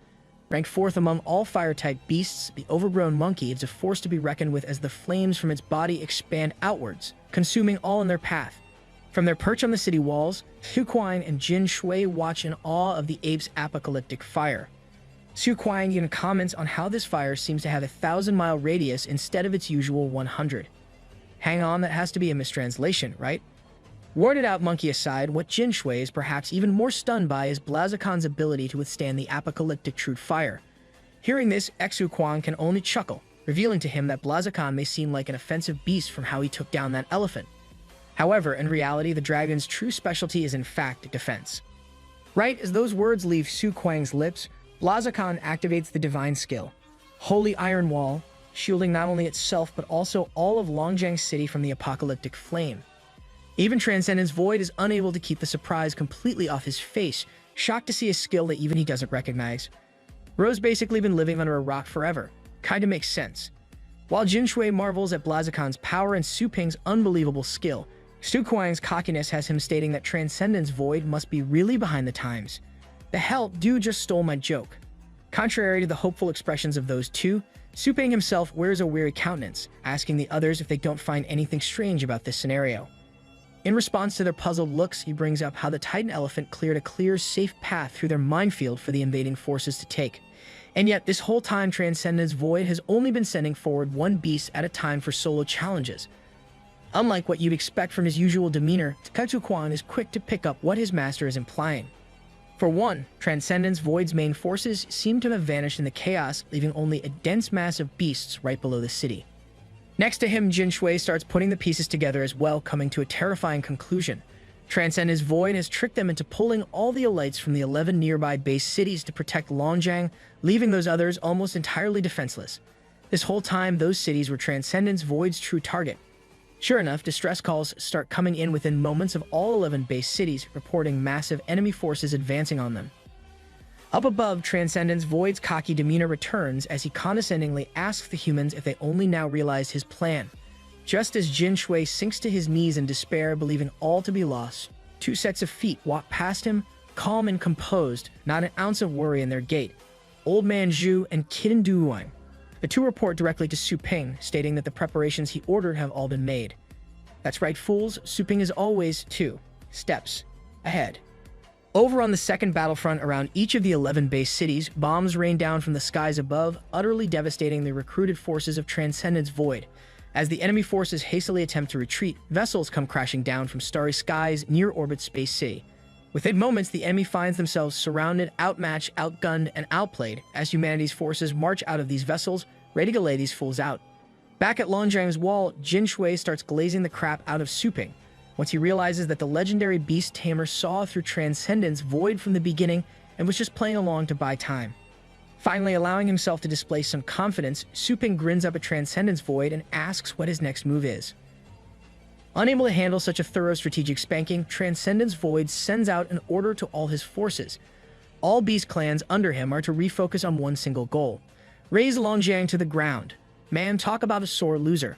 Ranked fourth among all fire-type beasts, the overgrown monkey is a force to be reckoned with as the flames from its body expand outwards, consuming all in their path. From their perch on the city walls, Su Kuang and Jin Shui watch in awe of the ape's apocalyptic fire. Su Kuang even comments on how this fire seems to have a 1,000-mile radius instead of its usual 100. Hang on, that has to be a mistranslation, right? Warded out monkey aside, what Jin Shui is perhaps even more stunned by is Blaziken's ability to withstand the apocalyptic true fire. Hearing this, Su Kuang can only chuckle, revealing to him that Blaziken may seem like an offensive beast from how he took down that elephant. However, in reality, the dragon's true specialty is in fact defense. Right as those words leave Su Kuang's lips, Blaziken activates the divine skill, Holy Iron Wall, shielding not only itself but also all of Longjiang City from the apocalyptic flame. Even Transcendence Void is unable to keep the surprise completely off his face, shocked to see a skill that even he doesn't recognize. Bro's basically been living under a rock forever. Kinda makes sense. While Jin Shui marvels at Blaziken's power and Su Ping's unbelievable skill, Su Kuang's cockiness has him stating that Transcendence Void must be really behind the times. The hell, dude just stole my joke. Contrary to the hopeful expressions of those two, Su Ping himself wears a weary countenance, asking the others if they don't find anything strange about this scenario. In response to their puzzled looks, he brings up how the Titan elephant cleared a clear, safe path through their minefield for the invading forces to take. And yet, this whole time Transcendence Void has only been sending forward one beast at a time for solo challenges. Unlike what you'd expect from his usual demeanor, Su Kuang is quick to pick up what his master is implying. For one, Transcendence Void's main forces seem to have vanished in the chaos, leaving only a dense mass of beasts right below the city. Next to him, Jin Shui starts putting the pieces together as well, coming to a terrifying conclusion. Transcendence Void has tricked them into pulling all the elites from the 11 nearby base cities to protect Longjiang, leaving those others almost entirely defenseless. This whole time, those cities were Transcendence Void's true target. Sure enough, distress calls start coming in within moments of all 11 base cities, reporting massive enemy forces advancing on them. Up above, Transcendence Void's cocky demeanor returns as he condescendingly asks the humans if they only now realize his plan. Just as Jin Shui sinks to his knees in despair, believing all to be lost, two sets of feet walk past him, calm and composed, not an ounce of worry in their gait. Old Man Zhu and Kitten Duwang. The two report directly to Su Ping, stating that the preparations he ordered have all been made. That's right, fools, Su Ping is always 2 steps ahead. Over on the second battlefront around each of the 11 base cities, bombs rain down from the skies above, utterly devastating the recruited forces of Transcendence Void. As the enemy forces hastily attempt to retreat, vessels come crashing down from starry skies near orbit Space C. Within moments, the enemy finds themselves surrounded, outmatched, outgunned, and outplayed as humanity's forces march out of these vessels, ready to lay these fools out. Back at Longjiang's wall, Jin Shui starts glazing the crap out of Su Ping once he realizes that the legendary beast tamer saw through Transcendence Void from the beginning and was just playing along to buy time. Finally allowing himself to display some confidence, Su Ping grins up at Transcendence Void and asks what his next move is. Unable to handle such a thorough strategic spanking, Transcendence Void sends out an order to all his forces. All beast clans under him are to refocus on one single goal: raise Longjiang to the ground. Man, talk about a sore loser.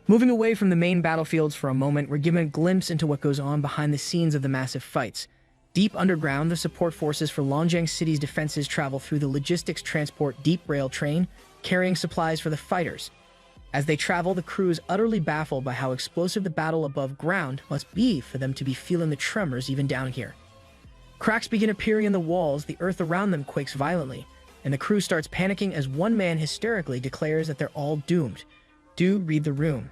Moving away from the main battlefields for a moment, we're given a glimpse into what goes on behind the scenes of the massive fights. Deep underground, the support forces for Longjiang City's defenses travel through the logistics transport deep rail train, carrying supplies for the fighters. As they travel, the crew is utterly baffled by how explosive the battle above ground must be for them to be feeling the tremors even down here. Cracks begin appearing in the walls, the earth around them quakes violently, and the crew starts panicking as one man hysterically declares that they're all doomed. Do read the room.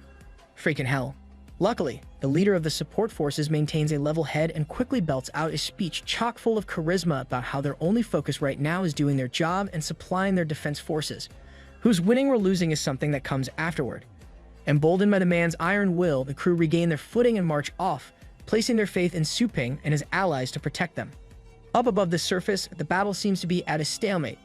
Freaking hell. Luckily, the leader of the support forces maintains a level head and quickly belts out a speech chock full of charisma about how their only focus right now is doing their job and supplying their defense forces. Who's winning or losing is something that comes afterward. Emboldened by the man's iron will, the crew regain their footing and march off, placing their faith in Su Ping and his allies to protect them. Up above the surface, the battle seems to be at a stalemate.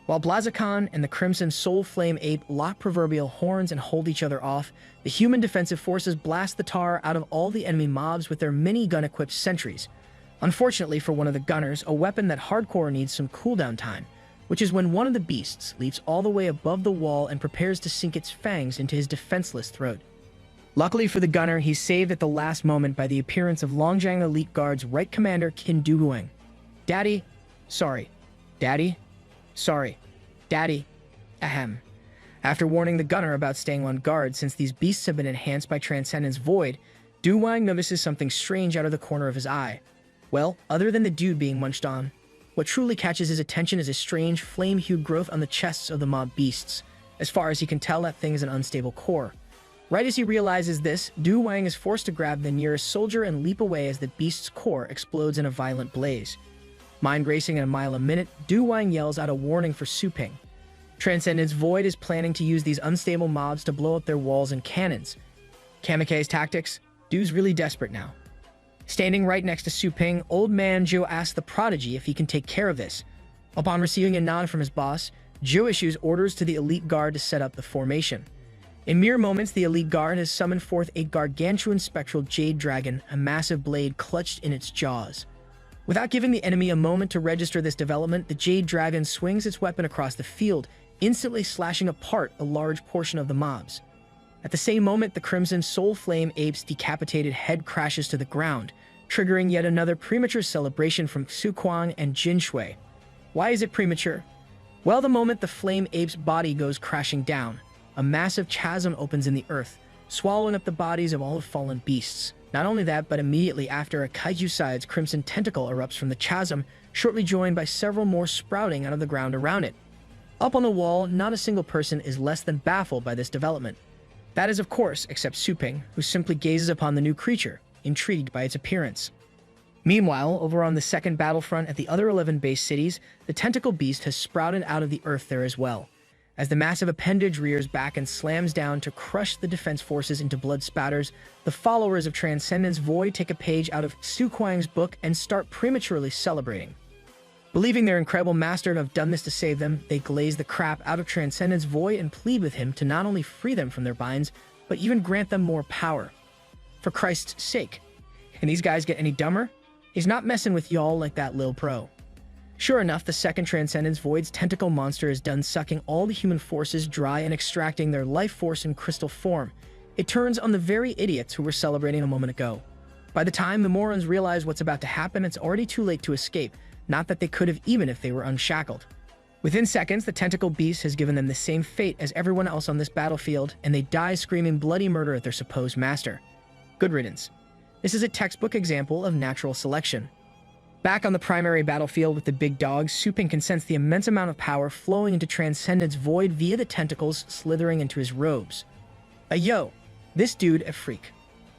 While Blaziken and the Crimson Soul Flame Ape lock proverbial horns and hold each other off, the human defensive forces blast the tar out of all the enemy mobs with their mini-gun-equipped sentries. Unfortunately for one of the gunners, a weapon that hardcore needs some cooldown time, which is when one of the beasts leaps all the way above the wall and prepares to sink its fangs into his defenseless throat. Luckily for the gunner, he's saved at the last moment by the appearance of Longjiang Elite Guard's Right Commander Qin Duguang. Daddy, sorry. Daddy, sorry. Daddy, ahem. After warning the gunner about staying on guard since these beasts have been enhanced by Transcendence Void, Duguang notices something strange out of the corner of his eye. Well, other than the dude being munched on, what truly catches his attention is a strange, flame-hued growth on the chests of the mob beasts. As far as he can tell, that thing is an unstable core. Right as he realizes this, Duguang is forced to grab the nearest soldier and leap away as the beast's core explodes in a violent blaze. Mind racing at a mile a minute, Duguang yells out a warning for Su Ping. Transcendence Void is planning to use these unstable mobs to blow up their walls and cannons. Kamikaze tactics? Dude's really desperate now. Standing right next to Su Ping, Old Man Zhou asks the prodigy if he can take care of this. Upon receiving a nod from his boss, Zhou issues orders to the Elite Guard to set up the formation. In mere moments, the Elite Guard has summoned forth a gargantuan spectral jade dragon, a massive blade clutched in its jaws. Without giving the enemy a moment to register this development, the jade dragon swings its weapon across the field, instantly slashing apart a large portion of the mobs. At the same moment, the Crimson Soul Flame Ape's decapitated head crashes to the ground, triggering yet another premature celebration from Su Kuang and Jin Shui. Why is it premature? Well, the moment the Flame Ape's body goes crashing down, a massive chasm opens in the earth, swallowing up the bodies of all the fallen beasts. Not only that, but immediately after, a kaiju-sized crimson tentacle erupts from the chasm, shortly joined by several more sprouting out of the ground around it. Up on the wall, not a single person is less than baffled by this development. That is, of course, except Su Ping, who simply gazes upon the new creature, intrigued by its appearance. Meanwhile, over on the second battlefront at the other 11 base cities, the tentacle beast has sprouted out of the earth there as well. As the massive appendage rears back and slams down to crush the defense forces into blood spatters, the followers of Transcendence Void take a page out of Su Kuang's book and start prematurely celebrating. Believing their incredible master to have done this to save them, they glaze the crap out of Transcendence Void and plead with him to not only free them from their binds, but even grant them more power. For Christ's sake. Can these guys get any dumber? He's not messing with y'all like that lil pro. Sure enough, the second Transcendence Void's tentacle monster is done sucking all the human forces dry and extracting their life force in crystal form. It turns on the very idiots who were celebrating a moment ago. By the time the morons realize what's about to happen, it's already too late to escape, not that they could have even if they were unshackled. Within seconds, the tentacle beast has given them the same fate as everyone else on this battlefield, and they die screaming bloody murder at their supposed master. Good riddance. This is a textbook example of natural selection. Back on the primary battlefield with the big dogs, Suping can sense the immense amount of power flowing into Transcendence Void via the tentacles slithering into his robes. Yo, this dude a freak.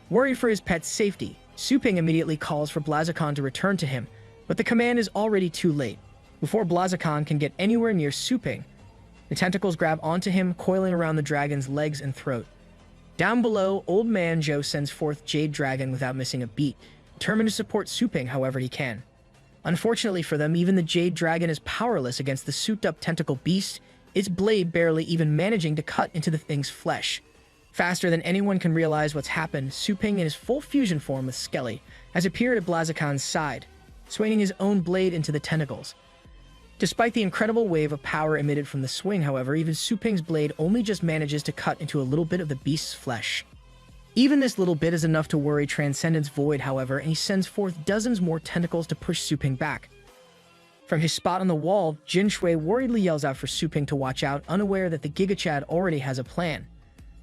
Worried for his pet's safety, Suping immediately calls for Blaziken to return to him, but the command is already too late. Before Blaziken can get anywhere near Suping, the tentacles grab onto him, coiling around the dragon's legs and throat. Down below, Old Man Joe sends forth Jade Dragon without missing a beat, determined to support Suping however he can. Unfortunately for them, even the Jade Dragon is powerless against the souped-up tentacle beast, its blade barely even managing to cut into the thing's flesh. Faster than anyone can realize what's happened, Suping in his full fusion form with Skelly has appeared at Blaziken's side, swinging his own blade into the tentacles. Despite the incredible wave of power emitted from the swing, however, even Suping's blade only just manages to cut into a little bit of the beast's flesh. Even this little bit is enough to worry Transcendence Void, however, and he sends forth dozens more tentacles to push Suping back. From his spot on the wall, Jin Shui worriedly yells out for Suping to watch out, unaware that the Giga Chad already has a plan.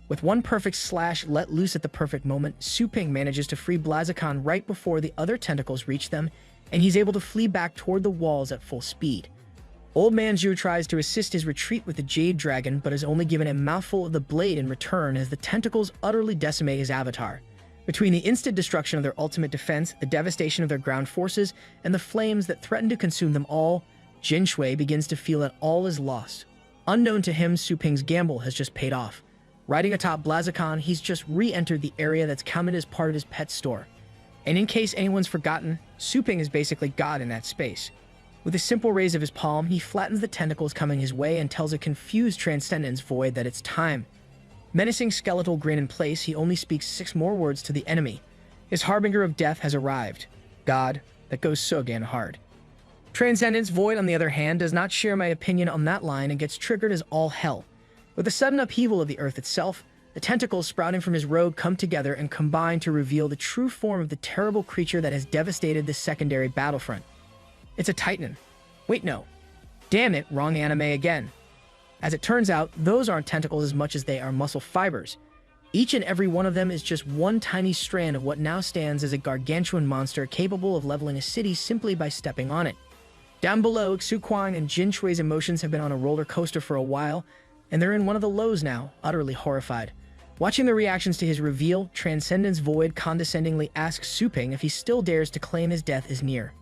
With one perfect slash let loose at the perfect moment, Suping manages to free Blaziken right before the other tentacles reach them, and he's able to flee back toward the walls at full speed. Old Man Zhu tries to assist his retreat with the Jade Dragon, but is only given a mouthful of the blade in return as the tentacles utterly decimate his avatar. Between the instant destruction of their ultimate defense, the devastation of their ground forces, and the flames that threaten to consume them all, Jin Shui begins to feel that all is lost. Unknown to him, Suping's gamble has just paid off. Riding atop Blaziken, he's just re-entered the area that's counted as part of his pet store. And in case anyone's forgotten, Suping is basically God in that space. With a simple raise of his palm, he flattens the tentacles coming his way and tells a confused Transcendence Void that it's time. Menacing skeletal grin in place, he only speaks 6 more words to the enemy. His harbinger of death has arrived. God, that goes so damn hard. Transcendence Void, on the other hand, does not share my opinion on that line and gets triggered as all hell. With the sudden upheaval of the earth itself, the tentacles sprouting from his robe come together and combine to reveal the true form of the terrible creature that has devastated this secondary battlefront. It's a Titan. Wait, no. Damn it, wrong anime again. As it turns out, those aren't tentacles as much as they are muscle fibers. Each and every one of them is just one tiny strand of what now stands as a gargantuan monster capable of leveling a city simply by stepping on it. Down below, Xu Kuang and Jin Shui's emotions have been on a roller coaster for a while, and they're in one of the lows now, utterly horrified. Watching the reactions to his reveal, Transcendence Void condescendingly asks Suping if he still dares to claim his death is near.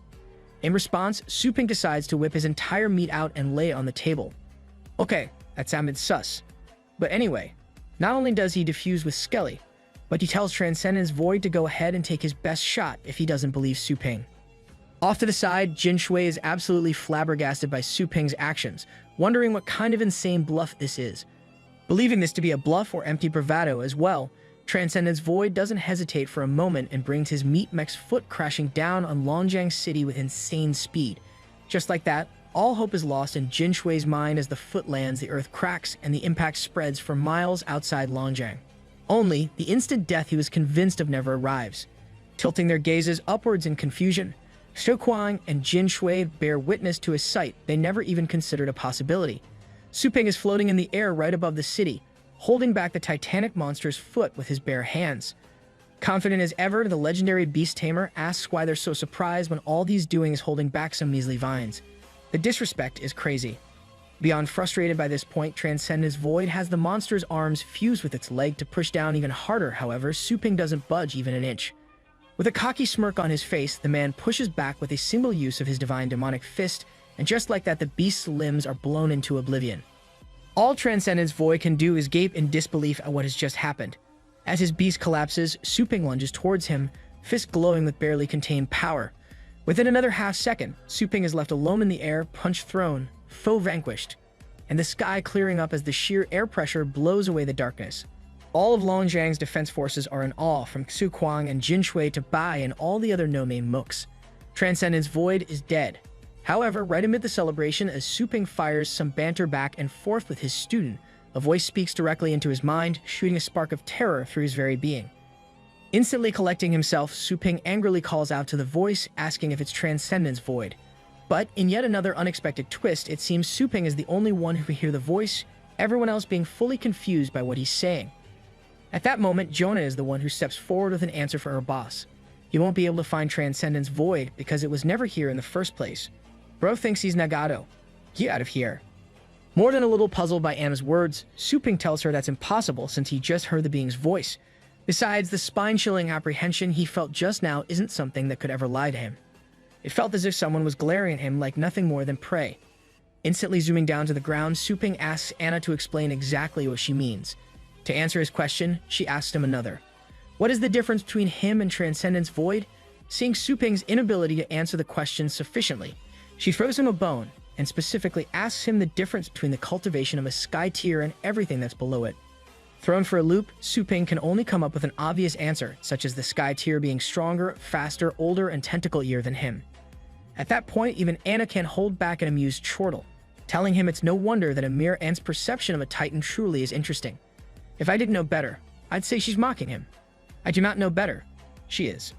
In response, Suping decides to whip his entire meat out and lay it on the table. Okay, that sounded sus. But anyway, not only does he defuse with Skelly, but he tells Transcendence Void to go ahead and take his best shot if he doesn't believe Suping. Off to the side, Jin Shui is absolutely flabbergasted by Suping's actions, wondering what kind of insane bluff this is. Believing this to be a bluff or empty bravado as well, Transcendence Void doesn't hesitate for a moment and brings his meat mech's foot crashing down on Longjiang City with insane speed. Just like that, all hope is lost in Jin Shui's mind as the foot lands, the earth cracks, and the impact spreads for miles outside Longjiang. Only, the instant death he was convinced of never arrives. Tilting their gazes upwards in confusion, Xu Kuang and Jin Shui bear witness to a sight they never even considered a possibility. Suping is floating in the air right above the city, holding back the titanic monster's foot with his bare hands. Confident as ever, the legendary beast tamer asks why they're so surprised when all he's doing is holding back some measly vines. The disrespect is crazy. Beyond frustrated by this point, Transcendence Void has the monster's arms fused with its leg to push down even harder. However, Suping doesn't budge even an inch. With a cocky smirk on his face, the man pushes back with a single use of his divine demonic fist, and just like that, the beast's limbs are blown into oblivion. All Transcendence Void can do is gape in disbelief at what has just happened. As his beast collapses, Suping lunges towards him, fist glowing with barely contained power. Within another half-second, Suping is left alone in the air, punch thrown, foe vanquished, and the sky clearing up as the sheer air pressure blows away the darkness. All of Longjiang's defense forces are in awe, from Xu Kuang and Jin Shui to Bai and all the other no-name mooks. Transcendence Void is dead. However, right amid the celebration, as Suping fires some banter back and forth with his student, a voice speaks directly into his mind, shooting a spark of terror through his very being. Instantly collecting himself, Suping angrily calls out to the voice, asking if it's Transcendence Void. But in yet another unexpected twist, it seems Suping is the only one who can hear the voice, everyone else being fully confused by what he's saying. At that moment, Jonah is the one who steps forward with an answer for her boss. He won't be able to find Transcendence Void because it was never here in the first place. Bro thinks he's Nagato. Get out of here. More than a little puzzled by Anna's words, Suping tells her that's impossible since he just heard the being's voice. Besides, the spine-chilling apprehension he felt just now isn't something that could ever lie to him. It felt as if someone was glaring at him like nothing more than prey. Instantly zooming down to the ground, Suping asks Anna to explain exactly what she means. To answer his question, she asks him another. What is the difference between him and Transcendence Void? Seeing Suping's inability to answer the question sufficiently, she throws him a bone, and specifically asks him the difference between the cultivation of a sky tier and everything that's below it. Thrown for a loop, Suping can only come up with an obvious answer, such as the sky tier being stronger, faster, older, and tentacle-ear than him. At that point, even Anna can't hold back an amused chortle, telling him it's no wonder that a mere ant's perception of a titan truly is interesting. If I didn't know better, I'd say she's mocking him. I do not know better. She is.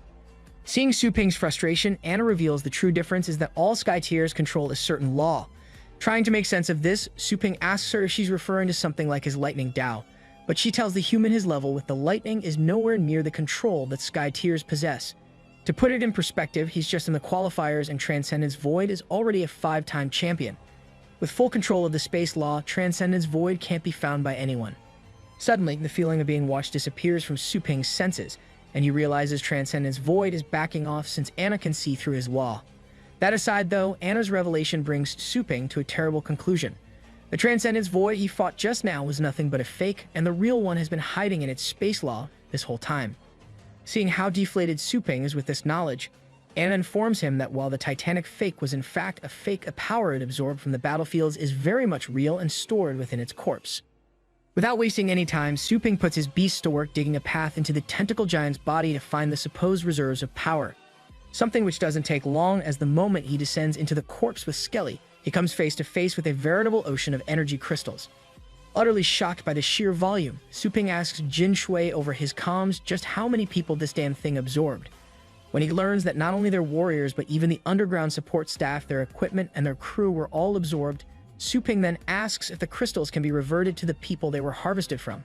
Seeing Suping's frustration, Anna reveals the true difference is that all sky tiers control a certain law. Trying to make sense of this, Suping asks her if she's referring to something like his lightning Dao, but she tells the human his level with the lightning is nowhere near the control that sky tiers possess. To put it in perspective, he's just in the qualifiers and Transcendence Void is already a 5-time champion. With full control of the space law, Transcendence Void can't be found by anyone. Suddenly, the feeling of being watched disappears from Suping's senses, and he realizes Transcendence Void is backing off since Anna can see through his wall. That aside though, Anna's revelation brings Suping to a terrible conclusion. The Transcendence Void he fought just now was nothing but a fake, and the real one has been hiding in its space law this whole time. Seeing how deflated Suping is with this knowledge, Anna informs him that while the Titanic fake was in fact a fake, a power it absorbed from the battlefields is very much real and stored within its corpse. Without wasting any time, Suping puts his beasts to work digging a path into the tentacle giant's body to find the supposed reserves of power. Something which doesn't take long, as the moment he descends into the corpse with Skelly, he comes face to face with a veritable ocean of energy crystals. Utterly shocked by the sheer volume, Suping asks Jin Shui over his comms just how many people this damn thing absorbed. When he learns that not only their warriors but even the underground support staff, their equipment, and their crew were all absorbed, Suping then asks if the crystals can be reverted to the people they were harvested from.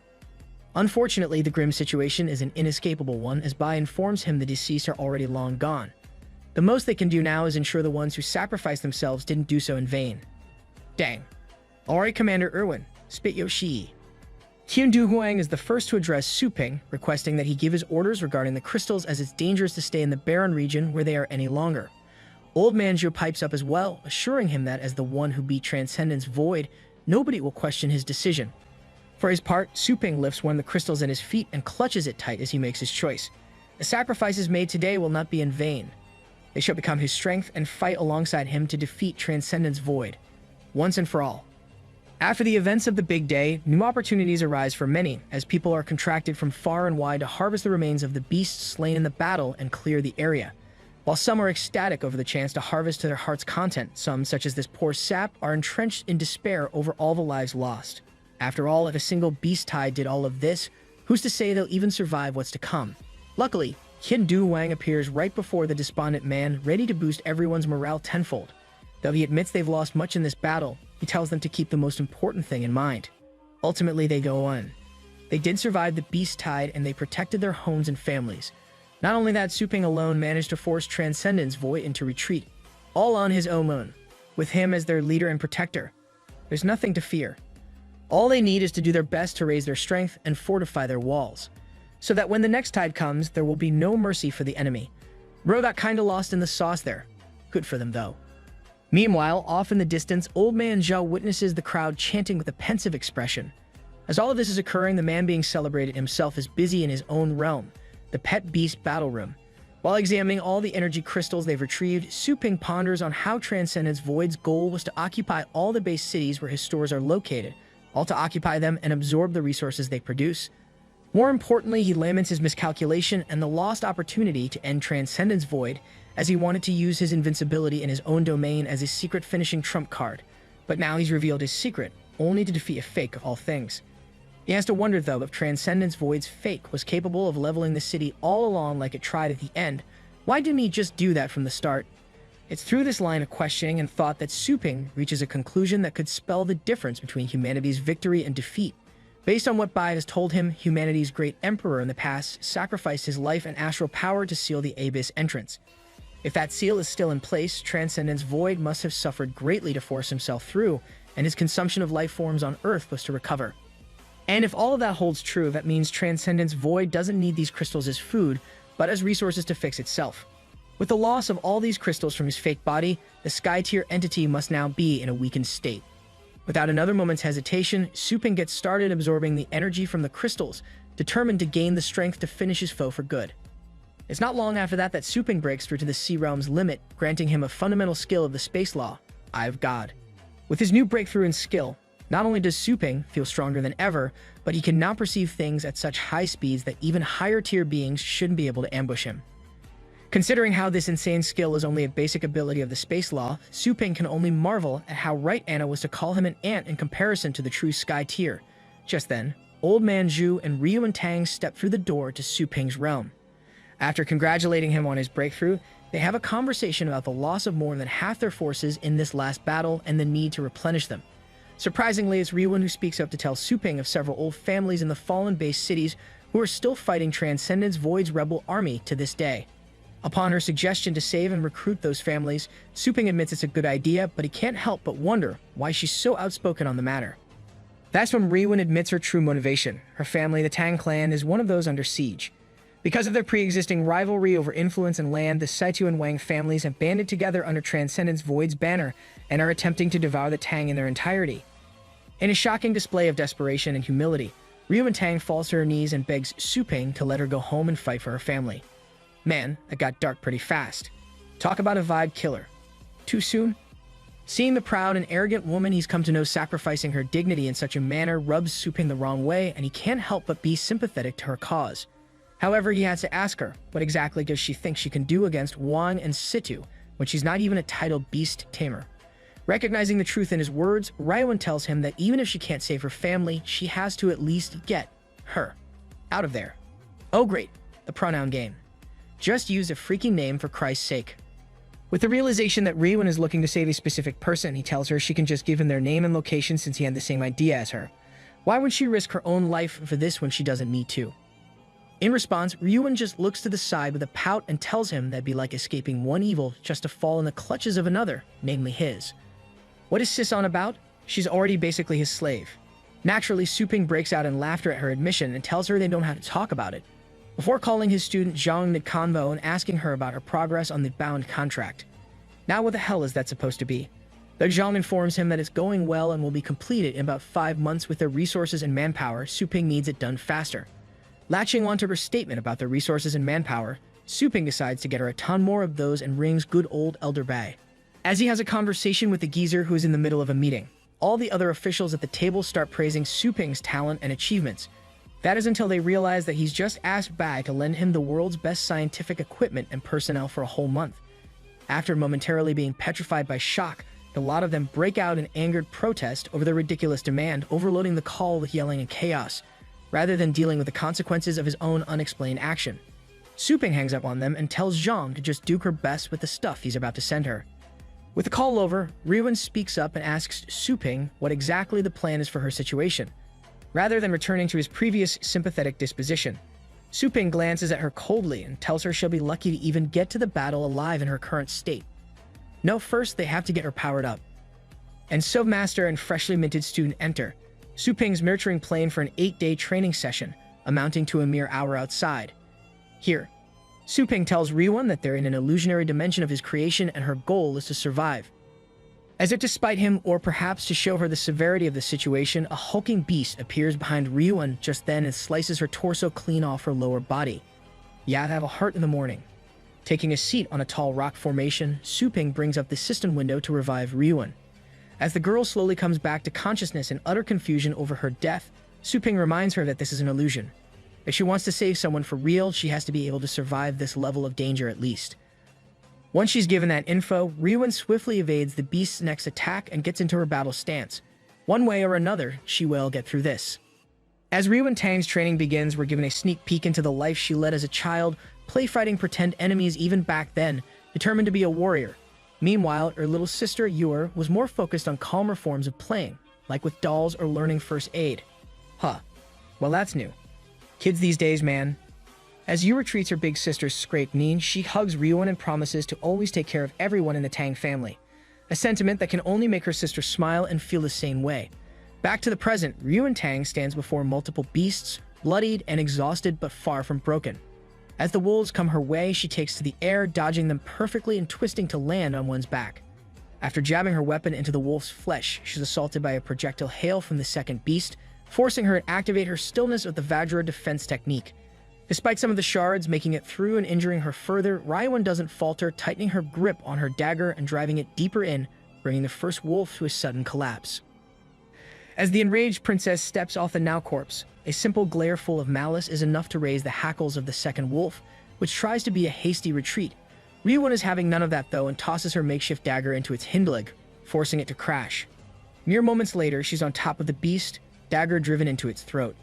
Unfortunately, the grim situation is an inescapable one, as Bai informs him the deceased are already long gone. The most they can do now is ensure the ones who sacrificed themselves didn't do so in vain. Dang. Alright, Commander Irwin, spit yo shi. Hyun Du-Huang is the first to address Suping, requesting that he give his orders regarding the crystals as it's dangerous to stay in the barren region where they are any longer. Old Man Zhou pipes up as well, assuring him that as the one who beat Transcendence Void, nobody will question his decision. For his part, Suping lifts one of the crystals at his feet and clutches it tight as he makes his choice. The sacrifices made today will not be in vain. They shall become his strength and fight alongside him to defeat Transcendence Void, once and for all. After the events of the big day, new opportunities arise for many, as people are contracted from far and wide to harvest the remains of the beasts slain in the battle and clear the area. While some are ecstatic over the chance to harvest to their heart's content, some, such as this poor sap, are entrenched in despair over all the lives lost. After all, if a single beast tide did all of this, who's to say they'll even survive what's to come? Luckily, Hyun Du-Huang appears right before the despondent man, ready to boost everyone's morale tenfold. Though he admits they've lost much in this battle, he tells them to keep the most important thing in mind. Ultimately, they go on. They did survive the beast tide, and they protected their homes and families. Not only that, Suping alone managed to force Transcendence Void into retreat, all on his own, with him as their leader and protector. There's nothing to fear. All they need is to do their best to raise their strength and fortify their walls, so that when the next tide comes, there will be no mercy for the enemy. Bro got kinda lost in the sauce there. Good for them, though. Meanwhile, off in the distance, Old Man Zhao witnesses the crowd chanting with a pensive expression. As all of this is occurring, the man being celebrated himself is busy in his own realm, the Pet Beast Battle Room. While examining all the energy crystals they've retrieved, Suping ponders on how Transcendence Void's goal was to occupy all the base cities where his stores are located, all to occupy them and absorb the resources they produce. More importantly, he laments his miscalculation and the lost opportunity to end Transcendence Void, as he wanted to use his invincibility in his own domain as his secret finishing trump card. But now he's revealed his secret, only to defeat a fake of all things. He has to wonder, though, if Transcendence Void's fake was capable of leveling the city all along like it tried at the end. Why didn't he just do that from the start? It's through this line of questioning and thought that Suping reaches a conclusion that could spell the difference between humanity's victory and defeat. Based on what Bai has told him, humanity's great emperor in the past sacrificed his life and astral power to seal the Abyss entrance. If that seal is still in place, Transcendence Void must have suffered greatly to force himself through, and his consumption of life forms on Earth was to recover. And if all of that holds true, that means Transcendence Void doesn't need these crystals as food, but as resources to fix itself. With the loss of all these crystals from his fake body, the Sky Tier entity must now be in a weakened state. Without another moment's hesitation, Suping gets started absorbing the energy from the crystals, determined to gain the strength to finish his foe for good. It's not long after that Suping breaks through to the Sea Realm's limit, granting him a fundamental skill of the space law, Eye of God. With his new breakthrough in skill, not only does Suping feel stronger than ever, but he can now perceive things at such high speeds that even higher tier beings shouldn't be able to ambush him. Considering how this insane skill is only a basic ability of the space law, Suping can only marvel at how right Anna was to call him an ant in comparison to the true Sky Tier. Just then, Old Man Zhu and Ryu and Tang step through the door to Suping's realm. After congratulating him on his breakthrough, they have a conversation about the loss of more than half their forces in this last battle and the need to replenish them. Surprisingly, it's Ryuan who speaks up to tell Suping of several old families in the fallen base cities who are still fighting Transcendence Void's rebel army to this day. Upon her suggestion to save and recruit those families, Suping admits it's a good idea, but he can't help but wonder why she's so outspoken on the matter. That's when Ryuan admits her true motivation. Her family, the Tang clan, is one of those under siege. Because of their pre-existing rivalry over influence and land, the Saitu and Wang families have banded together under Transcendence Void's banner and are attempting to devour the Tang in their entirety. In a shocking display of desperation and humility, Ryuan Tang falls to her knees and begs Suping to let her go home and fight for her family. Man, that got dark pretty fast. Talk about a vibe killer. Too soon? Seeing the proud and arrogant woman he's come to know sacrificing her dignity in such a manner rubs Suping the wrong way, and he can't help but be sympathetic to her cause. However, he has to ask her, what exactly does she think she can do against Wang and Situ when she's not even a titled beast tamer? Recognizing the truth in his words, Ryuan tells him that even if she can't save her family, she has to at least get her out of there. Oh great, the pronoun game. Just use a freaking name for Christ's sake. With the realization that Ryuan is looking to save a specific person, he tells her she can just give him their name and location since he had the same idea as her. Why would she risk her own life for this when she doesn't need to? In response, Ryuan just looks to the side with a pout and tells him that'd be like escaping one evil just to fall in the clutches of another, namely his. What is Sis on about? She's already basically his slave. Naturally, Suping breaks out in laughter at her admission and tells her they don't have to talk about it, before calling his student Zhang mid-convo and asking her about her progress on the bound contract. Now what the hell is that supposed to be? Though Zhang informs him that it's going well and will be completed in about 5 months with their resources and manpower, Suping needs it done faster. Latching onto her statement about the resources and manpower, Suping decides to get her a ton more of those and rings good old Elder Bai. As he has a conversation with the geezer who is in the middle of a meeting, all the other officials at the table start praising Suping's talent and achievements. That is until they realize that he's just asked Bai to lend him the world's best scientific equipment and personnel for a whole month. After momentarily being petrified by shock, the lot of them break out in angered protest over the ridiculous demand, overloading the call with yelling and chaos, rather than dealing with the consequences of his own unexplained action. Suping hangs up on them and tells Zhang to just do her best with the stuff he's about to send her. With the call over, Ryuan speaks up and asks Suping what exactly the plan is for her situation. Rather than returning to his previous sympathetic disposition, Suping glances at her coldly and tells her she'll be lucky to even get to the battle alive in her current state. No, first they have to get her powered up. And so Master and freshly minted student enter, Suping's nurturing plane for an 8-day training session, amounting to a mere hour outside. Here, Suping tells Ryuan that they're in an illusionary dimension of his creation and her goal is to survive. As if to spite him, or perhaps to show her the severity of the situation, a hulking beast appears behind Ryuan just then and slices her torso clean off her lower body. Yeah, have a heart in the morning. Taking a seat on a tall rock formation, Suping brings up the system window to revive Ryuan. As the girl slowly comes back to consciousness in utter confusion over her death, Suping reminds her that this is an illusion. If she wants to save someone for real, she has to be able to survive this level of danger at least. Once she's given that info, Ryuan swiftly evades the beast's next attack and gets into her battle stance. One way or another, she will get through this. As Ryuan Tang's training begins, we're given a sneak peek into the life she led as a child, play fighting pretend enemies even back then, determined to be a warrior. Meanwhile, her little sister Yor was more focused on calmer forms of playing, like with dolls or learning first aid. Huh. Well, that's new. Kids these days, man. As Yor treats her big sister's scraped knee, she hugs Ryuan and promises to always take care of everyone in the Tang family. A sentiment that can only make her sister smile and feel the same way. Back to the present, Ryuan Tang stands before multiple beasts, bloodied and exhausted but far from broken. As the wolves come her way, she takes to the air, dodging them perfectly and twisting to land on one's back. After jabbing her weapon into the wolf's flesh, she's assaulted by a projectile hail from the second beast, forcing her to activate her stillness of the Vajra defense technique. Despite some of the shards making it through and injuring her further, Ryuan doesn't falter, tightening her grip on her dagger and driving it deeper in, bringing the first wolf to a sudden collapse. As the enraged princess steps off the now corpse, a simple glare full of malice is enough to raise the hackles of the second wolf, which tries to be a hasty retreat. Ryuan is having none of that though and tosses her makeshift dagger into its hind leg, forcing it to crash. Mere moments later, she's on top of the beast, dagger driven into its throat.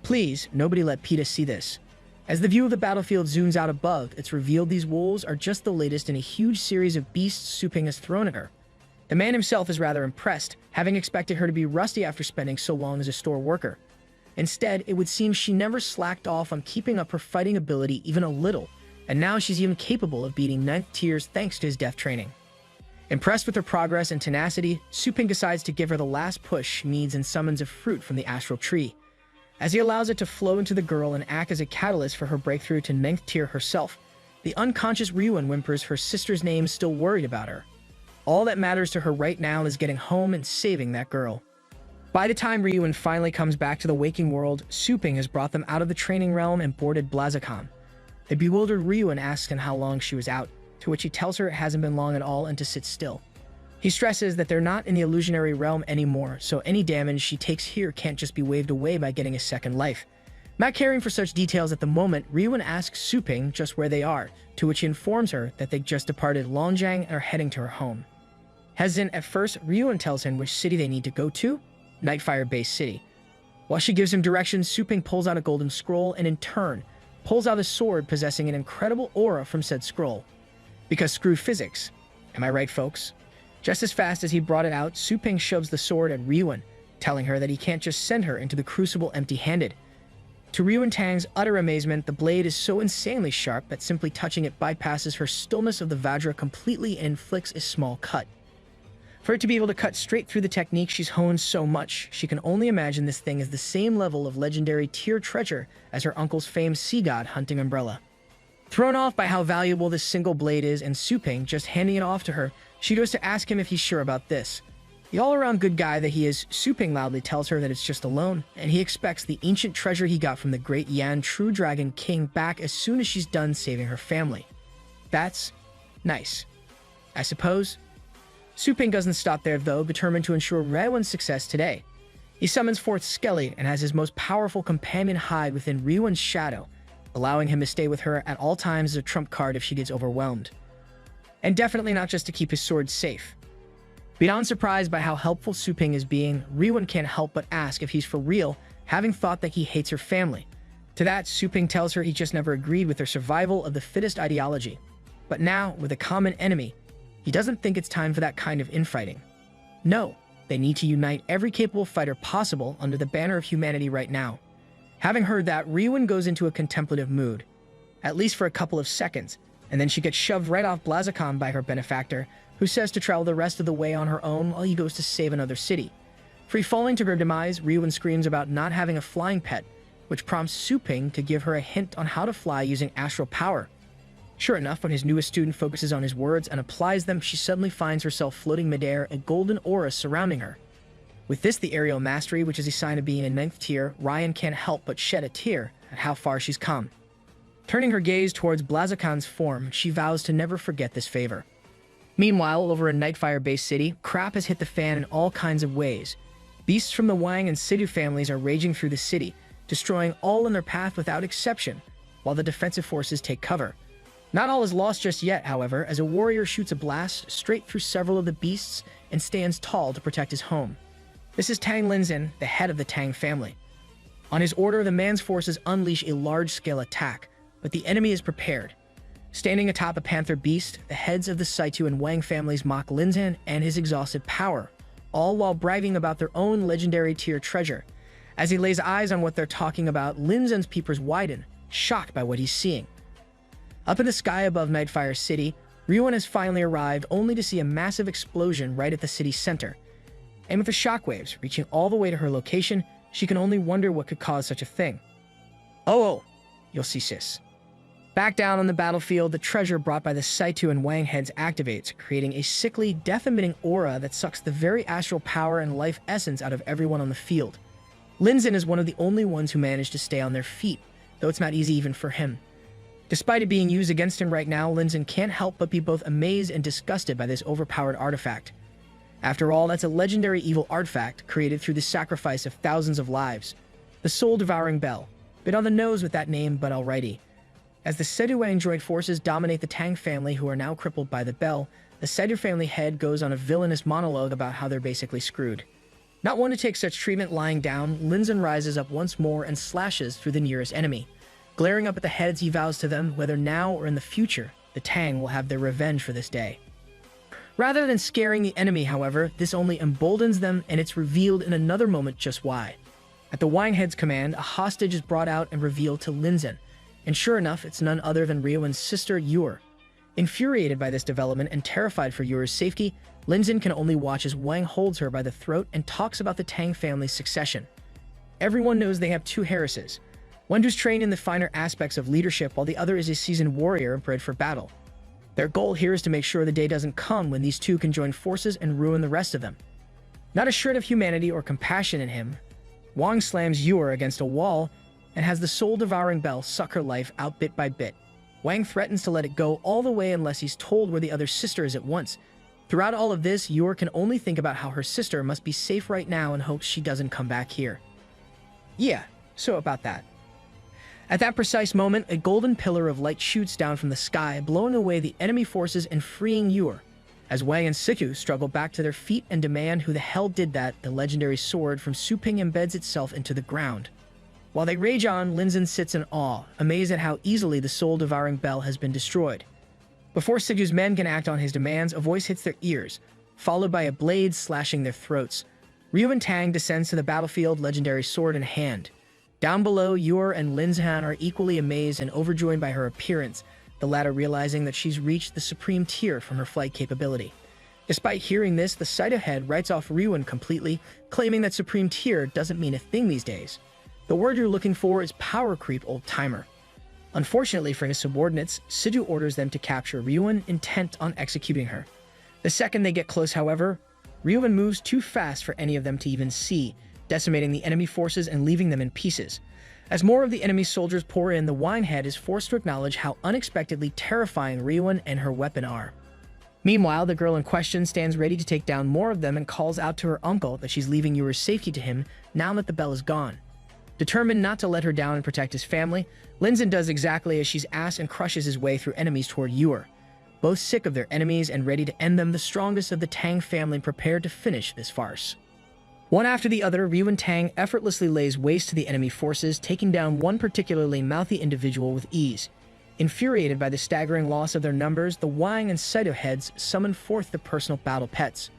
Please, nobody let Peta see this. As the view of the battlefield zooms out above, it's revealed these wolves are just the latest in a huge series of beasts Su Ping has thrown at her. The man himself is rather impressed, having expected her to be rusty after spending so long as a store worker. Instead, it would seem she never slacked off on keeping up her fighting ability even a little, and now she's even capable of beating 9th tiers thanks to his death training. Impressed with her progress and tenacity, Su Ping decides to give her the last push she needs and summons a fruit from the astral tree. As he allows it to flow into the girl and act as a catalyst for her breakthrough to 9th tier herself, the unconscious Ryuan whimpers her sister's name, still worried about her. All that matters to her right now is getting home and saving that girl. By the time Ryuan finally comes back to the waking world, Su Ping has brought them out of the training realm and boarded Blaziken. The bewildered Ryuan asks him how long she was out, to which he tells her it hasn't been long at all and to sit still. He stresses that they're not in the illusionary realm anymore, so any damage she takes here can't just be waved away by getting a second life. Not caring for such details at the moment, Ryuan asks Su Ping just where they are, to which he informs her that they just departed Longjiang and are heading to her home. Hesitant at first, Ryuan tells him which city they need to go to, Nightfire Base City. While she gives him directions, Su Ping pulls out a golden scroll and in turn, pulls out a sword possessing an incredible aura from said scroll. Because screw physics. Am I right, folks? Just as fast as he brought it out, Su Ping shoves the sword at Ryuan, telling her that he can't just send her into the crucible empty-handed. To Ryuan Tang's utter amazement, the blade is so insanely sharp that simply touching it bypasses her stillness of the Vajra completely and inflicts a small cut. For it to be able to cut straight through the technique she's honed so much, she can only imagine this thing is the same level of legendary tier treasure as her uncle's famed sea god hunting umbrella. Thrown off by how valuable this single blade is and Su Ping just handing it off to her, she goes to ask him if he's sure about this. The all-around good guy that he is, Su Ping loudly tells her that it's just a loan, and he expects the ancient treasure he got from the great Yan True Dragon King back as soon as she's done saving her family. That's nice, I suppose. Su Ping doesn't stop there though, determined to ensure Ryuan's success today. He summons forth Skelly and has his most powerful companion hide within Ryuan's shadow, allowing him to stay with her at all times as a trump card if she gets overwhelmed. And definitely not just to keep his sword safe. Beyond surprised by how helpful Su Ping is being, Ryuan can't help but ask if he's for real, having thought that he hates her family. To that, Su Ping tells her he just never agreed with their survival of the fittest ideology. But now, with a common enemy, he doesn't think it's time for that kind of infighting. No, they need to unite every capable fighter possible under the banner of humanity right now. Having heard that, Ryuan goes into a contemplative mood, at least for a couple of seconds, and then she gets shoved right off Blaziken by her benefactor, who says to travel the rest of the way on her own while he goes to save another city. Free-falling to her demise, Ryuan screams about not having a flying pet, which prompts Su Ping to give her a hint on how to fly using astral power. Sure enough, when his newest student focuses on his words and applies them, she suddenly finds herself floating midair, a golden aura surrounding her. With this, the aerial mastery, which is a sign of being a 9th tier, Ryan can't help but shed a tear at how far she's come. Turning her gaze towards Blaziken's form, she vows to never forget this favor. Meanwhile, over in Nightfire Base City, crap has hit the fan in all kinds of ways. Beasts from the Wang and Sidu families are raging through the city, destroying all in their path without exception, while the defensive forces take cover. Not all is lost just yet, however, as a warrior shoots a blast straight through several of the beasts and stands tall to protect his home. This is Tang Linzhen, the head of the Tang family. On his order, the man's forces unleash a large-scale attack, but the enemy is prepared. Standing atop a panther beast, the heads of the Saitu and Wang families mock Linzan and his exhausted power, all while bragging about their own legendary tier treasure. As he lays eyes on what they're talking about, Linzan's peepers widen, shocked by what he's seeing. Up in the sky above Nightfire City, Ryuan has finally arrived, only to see a massive explosion right at the city's center. And with the shockwaves reaching all the way to her location, she can only wonder what could cause such a thing. Oh, you'll see, sis. Back down on the battlefield, the treasure brought by the Saitu and Wang heads activates, creating a sickly, death-emitting aura that sucks the very astral power and life essence out of everyone on the field. Linzan is one of the only ones who managed to stay on their feet, though it's not easy even for him. Despite it being used against him right now, Linzan can't help but be both amazed and disgusted by this overpowered artifact. After all, that's a legendary evil artifact created through the sacrifice of thousands of lives. The soul-devouring bell. Bit on the nose with that name, but alrighty. As the Saitu android forces dominate the Tang family, who are now crippled by the bell, the Saitu family head goes on a villainous monologue about how they're basically screwed. Not one to take such treatment lying down, Linzan rises up once more and slashes through the nearest enemy. Glaring up at the heads, he vows to them, whether now or in the future, the Tang will have their revenge for this day. Rather than scaring the enemy, however, this only emboldens them, and it's revealed in another moment just why. At the Wang head's command, a hostage is brought out and revealed to Linzan, and sure enough, it's none other than Ryuan's sister, Yor. Infuriated by this development and terrified for Yor's safety, Linzan can only watch as Wang holds her by the throat and talks about the Tang family's succession. Everyone knows they have two heiresses, one who's trained in the finer aspects of leadership while the other is a seasoned warrior bred for battle. Their goal here is to make sure the day doesn't come when these two can join forces and ruin the rest of them. Not a shred of humanity or compassion in him, Wang slams Yor against a wall and has the soul-devouring bell suck her life out bit by bit. Wang threatens to let it go all the way unless he's told where the other sister is at once. Throughout all of this, Yor can only think about how her sister must be safe right now and hopes she doesn't come back here. Yeah, so about that. At that precise moment, a golden pillar of light shoots down from the sky, blowing away the enemy forces and freeing Yor. As Wang and Siku struggle back to their feet and demand who the hell did that, the legendary sword from Su Ping embeds itself into the ground. While they rage on, Linzan sits in awe, amazed at how easily the soul-devouring bell has been destroyed. Before Siku's men can act on his demands, a voice hits their ears, followed by a blade slashing their throats. Ryuan Tang descends to the battlefield, legendary sword in hand. Down below, Yor and Linzan are equally amazed and overjoyed by her appearance, the latter realizing that she's reached the supreme tier from her flight capability. Despite hearing this, the Saitu head writes off Ryuan completely, claiming that supreme tier doesn't mean a thing these days. The word you're looking for is power creep, old-timer. Unfortunately for his subordinates, Sidu orders them to capture Ryuan, intent on executing her. The second they get close, however, Ryuan moves too fast for any of them to even see, decimating the enemy forces and leaving them in pieces. As more of the enemy soldiers pour in, the Wine Head is forced to acknowledge how unexpectedly terrifying Ryuan and her weapon are. Meanwhile, the girl in question stands ready to take down more of them and calls out to her uncle that she's leaving Yor's safety to him now that the bell is gone. Determined not to let her down and protect his family, Linzan does exactly as she's asked and crushes his way through enemies toward Yor. Both sick of their enemies and ready to end them, the strongest of the Tang family prepared to finish this farce. One after the other, Ryuan Tang effortlessly lays waste to the enemy forces, taking down one particularly mouthy individual with ease. Infuriated by the staggering loss of their numbers, the Wang and Saitu heads summon forth the personal battle pets.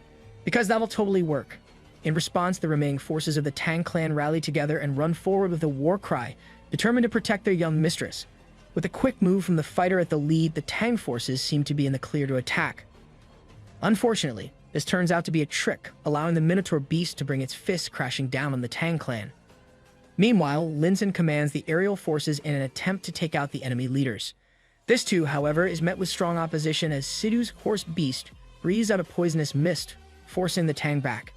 Because that'll totally work. In response, the remaining forces of the Tang clan rally together and run forward with a war cry, determined to protect their young mistress. With a quick move from the fighter at the lead, the Tang forces seem to be in the clear to attack. Unfortunately, this turns out to be a trick, allowing the Minotaur beast to bring its fist crashing down on the Tang clan. Meanwhile, Linzan commands the aerial forces in an attempt to take out the enemy leaders. This too, however, is met with strong opposition as Sidu's horse beast breathes out a poisonous mist, forcing the Tang back.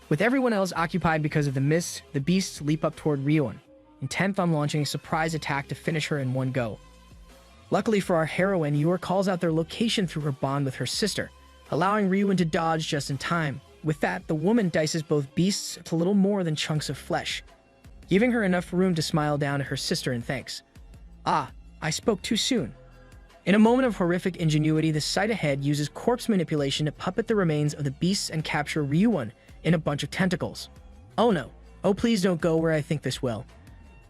With everyone else occupied because of the mist, the beasts leap up toward Ryuan, intent on launching a surprise attack to finish her in one go. Luckily for our heroine, Yor calls out their location through her bond with her sister, allowing Ryuan to dodge just in time. With that, the woman dices both beasts to little more than chunks of flesh, giving her enough room to smile down at her sister in thanks. Ah, I spoke too soon. In a moment of horrific ingenuity, the Saitu head uses corpse manipulation to puppet the remains of the beasts and capture Ryuan in a bunch of tentacles. Oh no. Oh, please don't go where I think this will.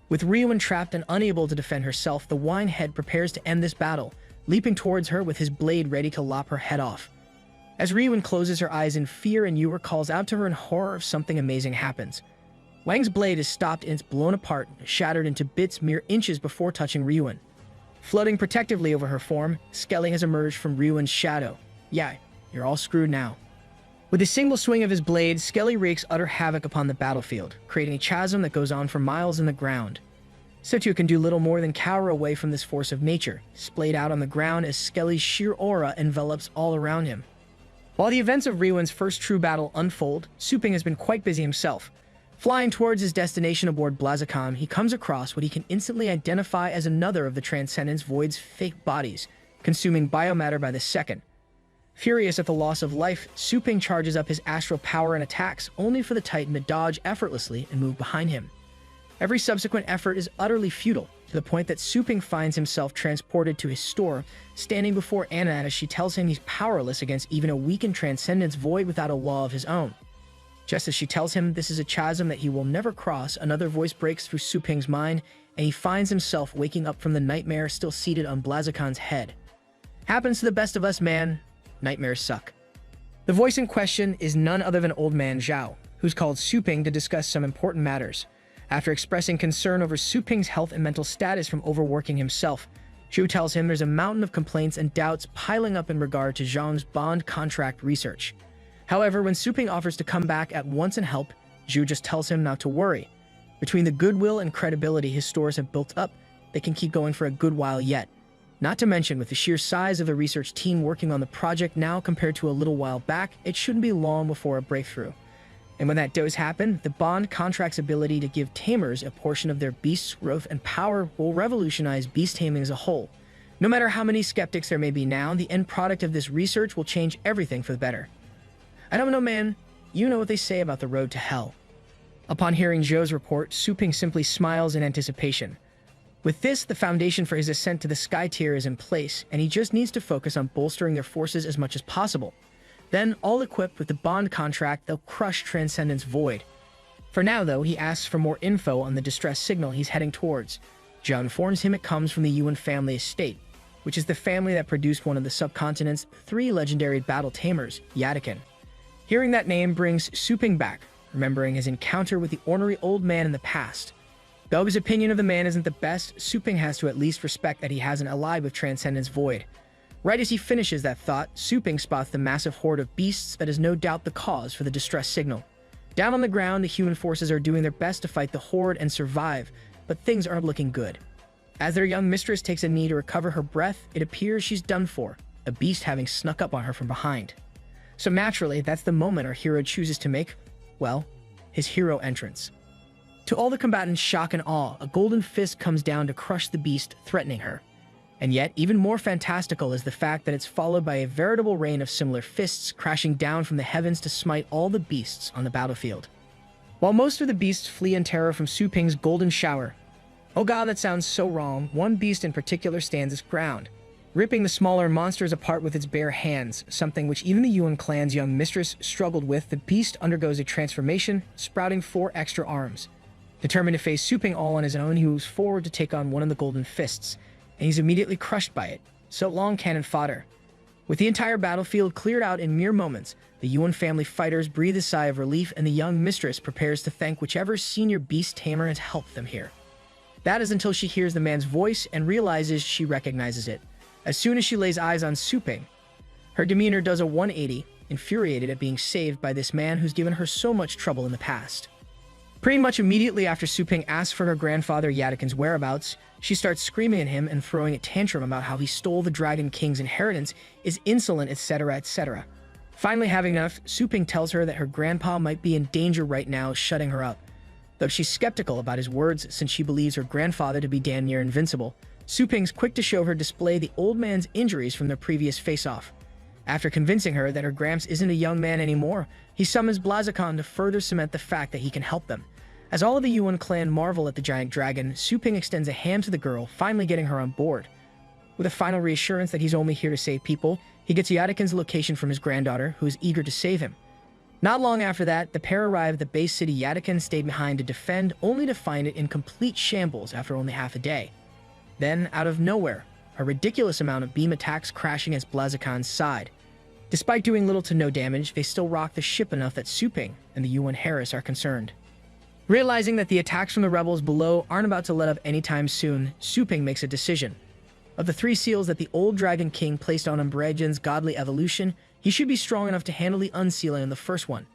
With Ryuan trapped and unable to defend herself, the Wine Head prepares to end this battle, leaping towards her with his blade ready to lop her head off. As Ryuan closes her eyes in fear and Yor calls out to her in horror, something amazing happens. Wang's blade is stopped and it's blown apart, shattered into bits mere inches before touching Ryuan. Floating protectively over her form, Skelly has emerged from Ryuan's shadow. Yeah, you're all screwed now. With a single swing of his blade, Skelly wreaks utter havoc upon the battlefield, creating a chasm that goes on for miles in the ground. Sotu can do little more than cower away from this force of nature, splayed out on the ground as Skelly's sheer aura envelops all around him. While the events of Ryuan's first true battle unfold, Suping has been quite busy himself. Flying towards his destination aboard Blaziken, he comes across what he can instantly identify as another of the Transcendence Void's fake bodies, consuming biomatter by the second. Furious at the loss of life, Suping charges up his astral power and attacks, only for the Titan to dodge effortlessly and move behind him. Every subsequent effort is utterly futile, to the point that Suping finds himself transported to his store, standing before Anna as she tells him he's powerless against even a weakened Transcendence Void without a law of his own. Just as she tells him this is a chasm that he will never cross, another voice breaks through Suping's mind, and he finds himself waking up from the nightmare still seated on Blaziken's head. Happens to the best of us, man. Nightmares suck. The voice in question is none other than Old Man Zhao, who's called Suping to discuss some important matters. After expressing concern over Suping's health and mental status from overworking himself, Zhu tells him there's a mountain of complaints and doubts piling up in regard to Zhang's bond contract research. However, when Suping offers to come back at once and help, Zhu just tells him not to worry. Between the goodwill and credibility his stores have built up, they can keep going for a good while yet. Not to mention, with the sheer size of the research team working on the project now compared to a little while back, it shouldn't be long before a breakthrough. And when that does happen, the bond contract's ability to give tamers a portion of their beast's growth and power will revolutionize beast taming as a whole. No matter how many skeptics there may be now, the end product of this research will change everything for the better. I don't know, man. You know what they say about the road to hell. Upon hearing Zhou's report, Suping simply smiles in anticipation. With this, the foundation for his ascent to the sky tier is in place, and he just needs to focus on bolstering their forces as much as possible. Then, all equipped with the bond contract, they'll crush Transcendence Void. For now, though, he asks for more info on the distress signal he's heading towards. Zhao informs him it comes from the Yuan family estate, which is the family that produced one of the subcontinent's 3 legendary battle tamers, Yatakin. Hearing that name brings Suping back, remembering his encounter with the ornery old man in the past. Though his opinion of the man isn't the best, Suping has to at least respect that he hasn't allied with Transcendence Void. Right as he finishes that thought, Suping spots the massive horde of beasts that is no doubt the cause for the distress signal. Down on the ground, the human forces are doing their best to fight the horde and survive, but things aren't looking good. As their young mistress takes a knee to recover her breath, it appears she's done for, a beast having snuck up on her from behind. So naturally, that's the moment our hero chooses to make, well, his hero entrance. To all the combatants' shock and awe, a golden fist comes down to crush the beast, threatening her. And yet, even more fantastical is the fact that it's followed by a veritable rain of similar fists crashing down from the heavens to smite all the beasts on the battlefield. While most of the beasts flee in terror from Suping's golden shower, oh god, that sounds so wrong, one beast in particular stands its ground, ripping the smaller monsters apart with its bare hands, something which even the Yuan clan's young mistress struggled with. The beast undergoes a transformation, sprouting 4 extra arms. Determined to face Suping all on his own, he moves forward to take on one of the golden fists, and he's immediately crushed by it. So long, cannon fodder. With the entire battlefield cleared out in mere moments, the Yuan family fighters breathe a sigh of relief, and the young mistress prepares to thank whichever senior beast tamer has helped them here. That is until she hears the man's voice and realizes she recognizes it. As soon as she lays eyes on Suping, her demeanor does a 180, infuriated at being saved by this man who's given her so much trouble in the past. Pretty much immediately after Suping asks for her grandfather Yatakin's whereabouts, she starts screaming at him and throwing a tantrum about how he stole the Dragon King's inheritance, is insolent, etc., etc. Finally having enough, Suping tells her that her grandpa might be in danger right now, shutting her up. Though she's skeptical about his words since she believes her grandfather to be damn near invincible, Suping's quick to show her display the old man's injuries from their previous face-off. After convincing her that her Gramps isn't a young man anymore, he summons Blaziken to further cement the fact that he can help them. As all of the Yuan clan marvel at the giant dragon, Suping extends a hand to the girl, finally getting her on board. With a final reassurance that he's only here to save people, he gets Yatakin's location from his granddaughter, who is eager to save him. Not long after that, the pair arrive at the base city Yatakin stayed behind to defend, only to find it in complete shambles after only half a day. Then, out of nowhere, a ridiculous amount of beam attacks crashing against Blaziken's side. Despite doing little to no damage, they still rock the ship enough that Suping and the UN Harris are concerned. Realizing that the attacks from the rebels below aren't about to let up anytime soon, Suping makes a decision. Of the 3 seals that the old Dragon King placed on Umbregen's godly evolution, he should be strong enough to handle the unsealing on the first one.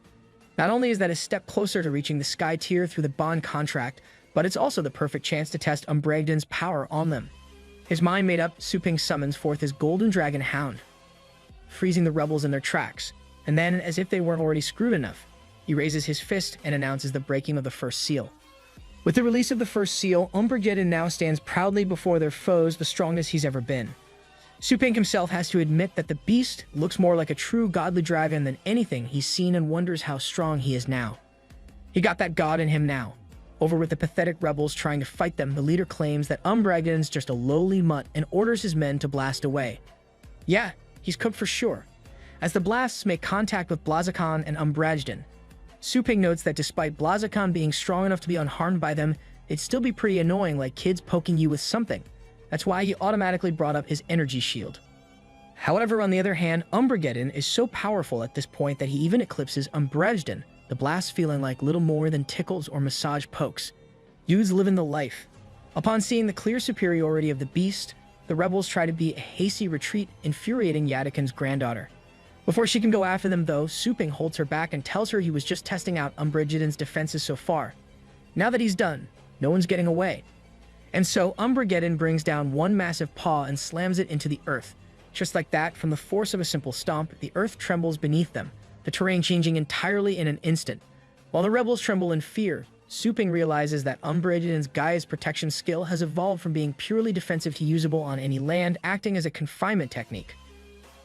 Not only is that a step closer to reaching the Sky Tier through the bond contract, but it's also the perfect chance to test Umbregen's power on them. His mind made up, Suping summons forth his Golden Dragon Hound, freezing the rebels in their tracks, and then, as if they weren't already screwed enough, he raises his fist and announces the breaking of the first seal. With the release of the first seal, Umbregeddon now stands proudly before their foes, the strongest he's ever been. Suping himself has to admit that the beast looks more like a true godly dragon than anything he's seen and wonders how strong he is now. He got that god in him now. Over with the pathetic rebels trying to fight them, the leader claims that Umbregeddon's just a lowly mutt and orders his men to blast away. Yeah, he's cooked for sure. As the blasts make contact with Blaziken and Umbregeddon, Suping notes that despite Blaziken being strong enough to be unharmed by them, it'd still be pretty annoying, like kids poking you with something. That's why he automatically brought up his energy shield. However, on the other hand, Umbregeddon is so powerful at this point that he even eclipses Umbregeddon, the blast feeling like little more than tickles or massage pokes. Dude's living the life. Upon seeing the clear superiority of the beast, the rebels try to beat a hasty retreat, infuriating Yadakin's granddaughter. Before she can go after them, though, Suping holds her back and tells her he was just testing out Umbregeddon's defenses so far. Now that he's done, no one's getting away. And so Umbregeddon brings down one massive paw and slams it into the earth. Just like that, from the force of a simple stomp, the earth trembles beneath them, the terrain changing entirely in an instant. While the rebels tremble in fear, Suping realizes that Umbregeddon's Gaia's protection skill has evolved from being purely defensive to usable on any land, acting as a confinement technique.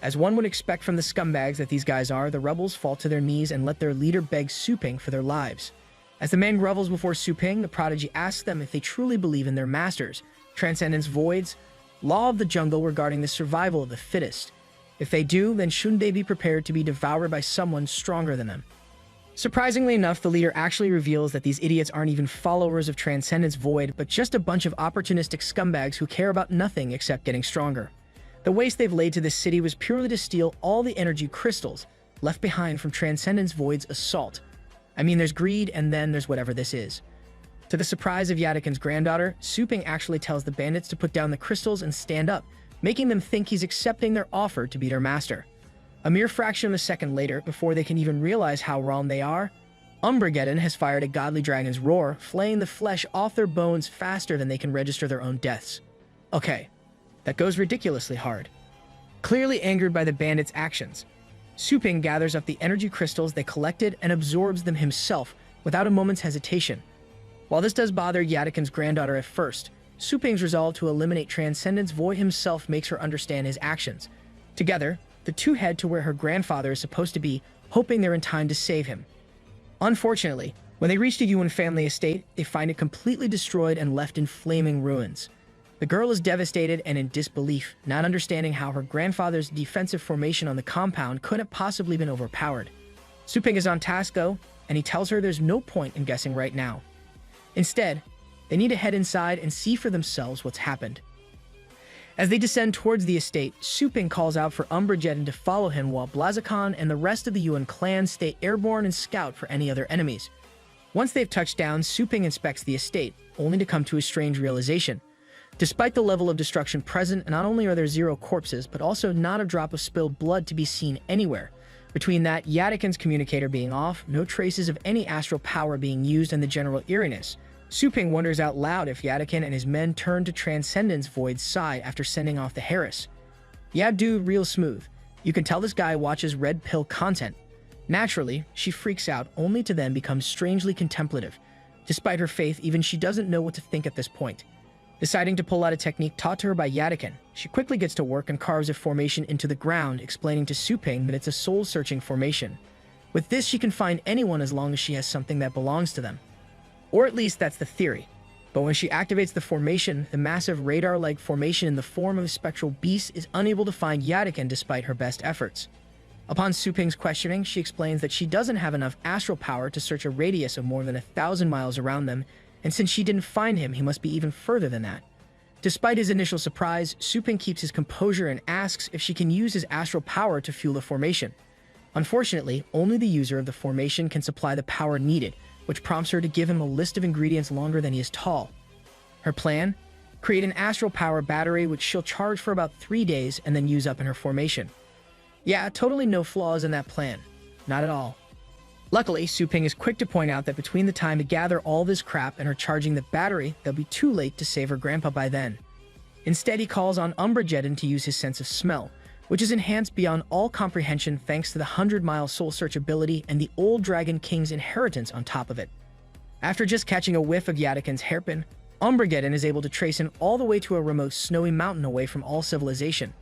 As one would expect from the scumbags that these guys are, the rebels fall to their knees and let their leader beg Suping for their lives. As the man grovels before Suping, the prodigy asks them if they truly believe in their masters, Transcendence Void's law of the jungle regarding the survival of the fittest. If they do, then shouldn't they be prepared to be devoured by someone stronger than them? Surprisingly enough, the leader actually reveals that these idiots aren't even followers of Transcendence Void, but just a bunch of opportunistic scumbags who care about nothing except getting stronger. The waste they've laid to this city was purely to steal all the energy crystals left behind from Transcendence Void's assault. I mean, there's greed, and then there's whatever this is. To the surprise of Yadakin's granddaughter, Suping actually tells the bandits to put down the crystals and stand up, making them think he's accepting their offer to be their master. A mere fraction of a second later, before they can even realize how wrong they are, Umbregeddon has fired a godly dragon's roar, flaying the flesh off their bones faster than they can register their own deaths. Okay, that goes ridiculously hard. Clearly angered by the bandits' actions, Suping gathers up the energy crystals they collected and absorbs them himself without a moment's hesitation. While this does bother Yadakin's granddaughter at first, Suping's resolve to eliminate Transcendence Void himself makes her understand his actions. Together, the two head to where her grandfather is supposed to be, hoping they're in time to save him. Unfortunately, when they reach the Yuan family estate, they find it completely destroyed and left in flaming ruins. The girl is devastated and in disbelief, not understanding how her grandfather's defensive formation on the compound could have possibly been overpowered. Suping is on task though, and he tells her there's no point in guessing right now. Instead, they need to head inside and see for themselves what's happened. As they descend towards the estate, Suping calls out for Umbregeddon to follow him while Blaziken and the rest of the Yuan clan stay airborne and scout for any other enemies. Once they've touched down, Suping inspects the estate, only to come to a strange realization. Despite the level of destruction present, not only are there 0 corpses, but also not a drop of spilled blood to be seen anywhere. Between that, Yadakin's communicator being off, no traces of any astral power being used, and the general eeriness, Suping wonders out loud if Yadakin and his men turned to Transcendence Void's side after sending off the Harris. Yeah, dude, real smooth. You can tell this guy watches red pill content. Naturally, she freaks out, only to then become strangely contemplative. Despite her faith, even she doesn't know what to think at this point. Deciding to pull out a technique taught to her by Yadakin, she quickly gets to work and carves a formation into the ground, explaining to Suping that it's a soul-searching formation. With this, she can find anyone as long as she has something that belongs to them. Or at least that's the theory. But when she activates the formation, the massive radar-like formation in the form of a spectral beast is unable to find Yadakin despite her best efforts. Upon Suping's questioning, she explains that she doesn't have enough astral power to search a radius of more than 1,000 miles around them, and since she didn't find him, he must be even further than that. Despite his initial surprise, Suping keeps his composure and asks if she can use his astral power to fuel the formation. Unfortunately, only the user of the formation can supply the power needed, which prompts her to give him a list of ingredients longer than he is tall. Her plan? Create an astral power battery which she'll charge for about 3 days and then use up in her formation. Yeah, totally no flaws in that plan. Not at all. Luckily, Suping is quick to point out that between the time to gather all this crap and her charging the battery, they'll be too late to save her grandpa by then. Instead, he calls on Umbregeddon to use his sense of smell, which is enhanced beyond all comprehension thanks to the 100-mile soul search ability and the old Dragon King's inheritance on top of it. After just catching a whiff of Yatakan's hairpin, Umbregeddon is able to trace him all the way to a remote snowy mountain away from all civilization.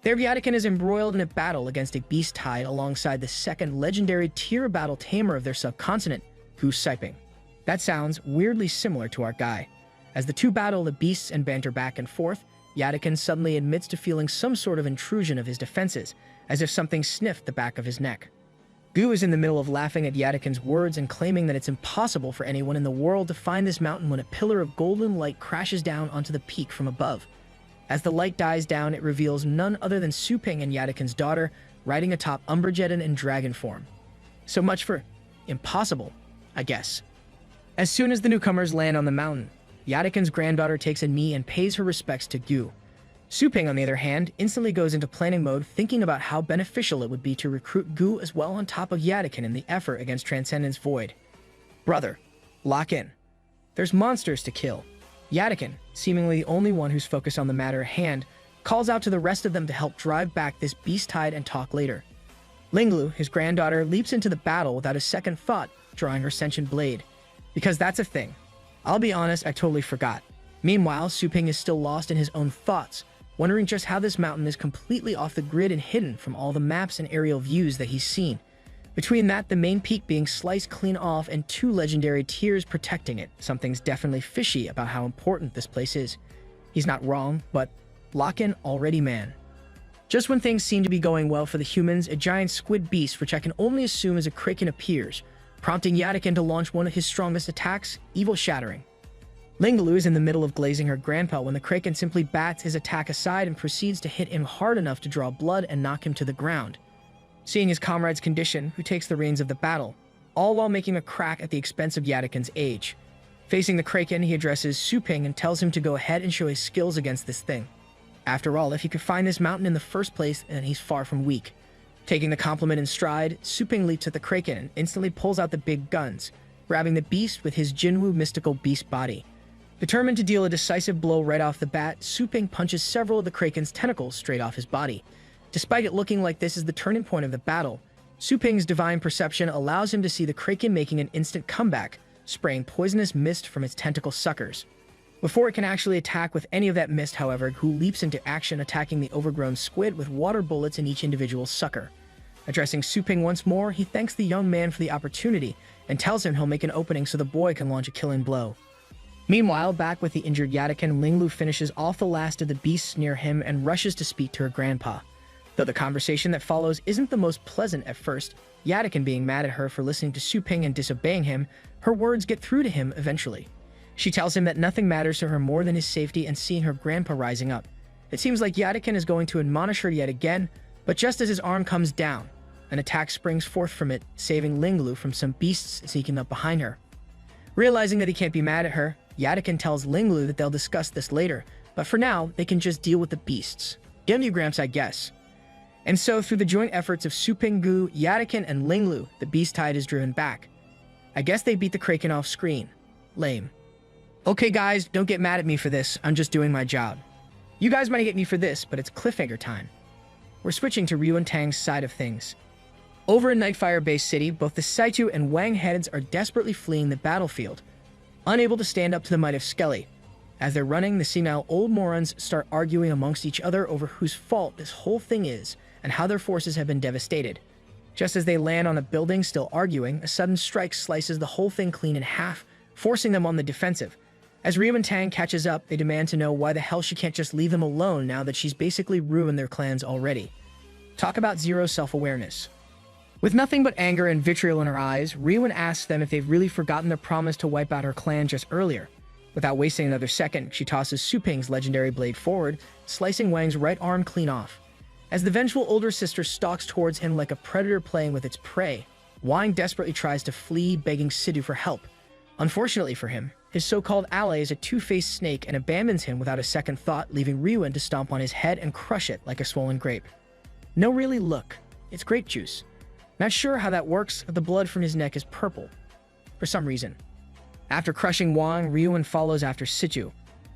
There, Yatakan is embroiled in a battle against a beast tide alongside the second legendary tier battle tamer of their subcontinent, Goose Siping. That sounds weirdly similar to our guy. As the two battle the beasts and banter back and forth, Yatakan suddenly admits to feeling some sort of intrusion of his defenses, as if something sniffed the back of his neck. Gu is in the middle of laughing at Yatakan's words and claiming that it's impossible for anyone in the world to find this mountain when a pillar of golden light crashes down onto the peak from above. As the light dies down, it reveals none other than Suping and Yatakan's daughter, riding atop Umbregeddon in dragon form. So much for impossible, I guess. As soon as the newcomers land on the mountain, Yatakan's granddaughter takes a knee and pays her respects to Gu. Suping, on the other hand, instantly goes into planning mode, thinking about how beneficial it would be to recruit Gu as well on top of Yatakan in the effort against Transcendence Void. Brother, lock in. There's monsters to kill. Yatakan, seemingly the only one who's focused on the matter at hand, calls out to the rest of them to help drive back this beast tide and talk later. Linglu, his granddaughter, leaps into the battle without a second thought, drawing her sentient blade. Because that's a thing. I'll be honest, I totally forgot. Meanwhile, Suping is still lost in his own thoughts, wondering just how this mountain is completely off the grid and hidden from all the maps and aerial views that he's seen. Between that, the main peak being sliced clean off and 2 legendary tiers protecting it, something's definitely fishy about how important this place is. He's not wrong, but lock-in already, man. Just when things seem to be going well for the humans, a giant squid beast, which I can only assume is a kraken, appears, prompting Yatakan to launch one of his strongest attacks, Evil Shattering. Linglu is in the middle of glazing her grandpa when the kraken simply bats his attack aside and proceeds to hit him hard enough to draw blood and knock him to the ground. Seeing his comrade's condition, who takes the reins of the battle, all while making a crack at the expense of Yatakan's age. Facing the kraken, he addresses Suping and tells him to go ahead and show his skills against this thing. After all, if he could find this mountain in the first place, then he's far from weak. Taking the compliment in stride, Suping leaps at the kraken and instantly pulls out the big guns, grabbing the beast with his Jinwu mystical beast body. Determined to deal a decisive blow right off the bat, Suping punches several of the kraken's tentacles straight off his body. Despite it looking like this is the turning point of the battle, Suping's divine perception allows him to see the kraken making an instant comeback, spraying poisonous mist from its tentacle suckers. Before it can actually attack with any of that mist, however, Gu leaps into action, attacking the overgrown squid with water bullets in each individual sucker. Addressing Suping once more, he thanks the young man for the opportunity and tells him he'll make an opening so the boy can launch a killing blow. Meanwhile, back with the injured Yatakan, Linglu finishes off the last of the beasts near him and rushes to speak to her grandpa. Though the conversation that follows isn't the most pleasant at first, Yatakan being mad at her for listening to Suping and disobeying him, her words get through to him eventually. She tells him that nothing matters to her more than his safety and seeing her grandpa rising up. It seems like Yatakan is going to admonish her yet again, but just as his arm comes down, an attack springs forth from it, saving Linglu from some beasts sneaking up behind her. Realizing that he can't be mad at her, Yatakan tells Linglu that they'll discuss this later, but for now, they can just deal with the beasts. Give you Gramps, I guess. And so, through the joint efforts of Suping, Gu, Yatakan, and Linglu, the beast tide is driven back. I guess they beat the kraken off screen. Lame. Okay guys, don't get mad at me for this, I'm just doing my job. You guys might hate me for this, but it's cliffhanger time. We're switching to Ryu and Tang's side of things. Over in Nightfire Base City, both the Saitu and Wang heads are desperately fleeing the battlefield, unable to stand up to the might of Skelly. As they're running, the senile old morons start arguing amongst each other over whose fault this whole thing is, and how their forces have been devastated. Just as they land on a building still arguing, a sudden strike slices the whole thing clean in half, forcing them on the defensive. As Ryu and Tang catches up, they demand to know why the hell she can't just leave them alone now that she's basically ruined their clans already. Talk about zero self-awareness. With nothing but anger and vitriol in her eyes, Ryu asks them if they've really forgotten their promise to wipe out her clan just earlier. Without wasting another second, she tosses Suping's legendary blade forward, slicing Wang's right arm clean off. As the vengeful older sister stalks towards him like a predator playing with its prey, Wang desperately tries to flee, begging Sidhu for help. Unfortunately for him, his so-called ally is a two-faced snake and abandons him without a second thought, leaving Ryuan to stomp on his head and crush it like a swollen grape. No, really, look. It's grape juice. Not sure how that works, but the blood from his neck is purple. For some reason. After crushing Wang, Ryuan follows after Sidhu,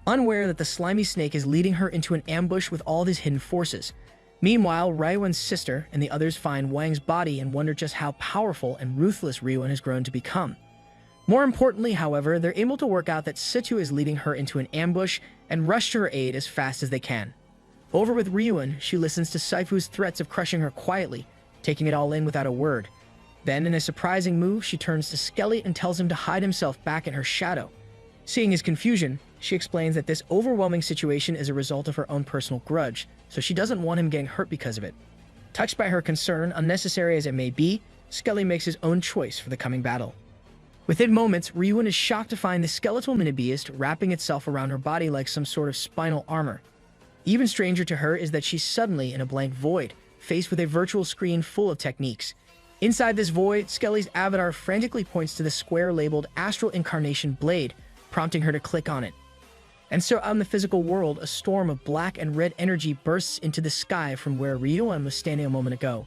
unaware that the slimy snake is leading her into an ambush with all of his hidden forces. Meanwhile, Ryuan's sister and the others find Wang's body and wonder just how powerful and ruthless Ryuan has grown to become. More importantly, however, they're able to work out that Sidhu is leading her into an ambush and rush to her aid as fast as they can. Over with Ryuan, she listens to Saifu's threats of crushing her quietly, taking it all in without a word. Then, in a surprising move, she turns to Skelly and tells him to hide himself back in her shadow. Seeing his confusion, she explains that this overwhelming situation is a result of her own personal grudge, so she doesn't want him getting hurt because of it. Touched by her concern, unnecessary as it may be, Skelly makes his own choice for the coming battle. Within moments, Ryuan is shocked to find the skeletal mini-beast wrapping itself around her body like some sort of spinal armor. Even stranger to her is that she's suddenly in a blank void, faced with a virtual screen full of techniques. Inside this void, Skelly's avatar frantically points to the square labeled Astral Incarnation Blade, prompting her to click on it. And so out in the physical world, a storm of black and red energy bursts into the sky from where Ryuan was standing a moment ago.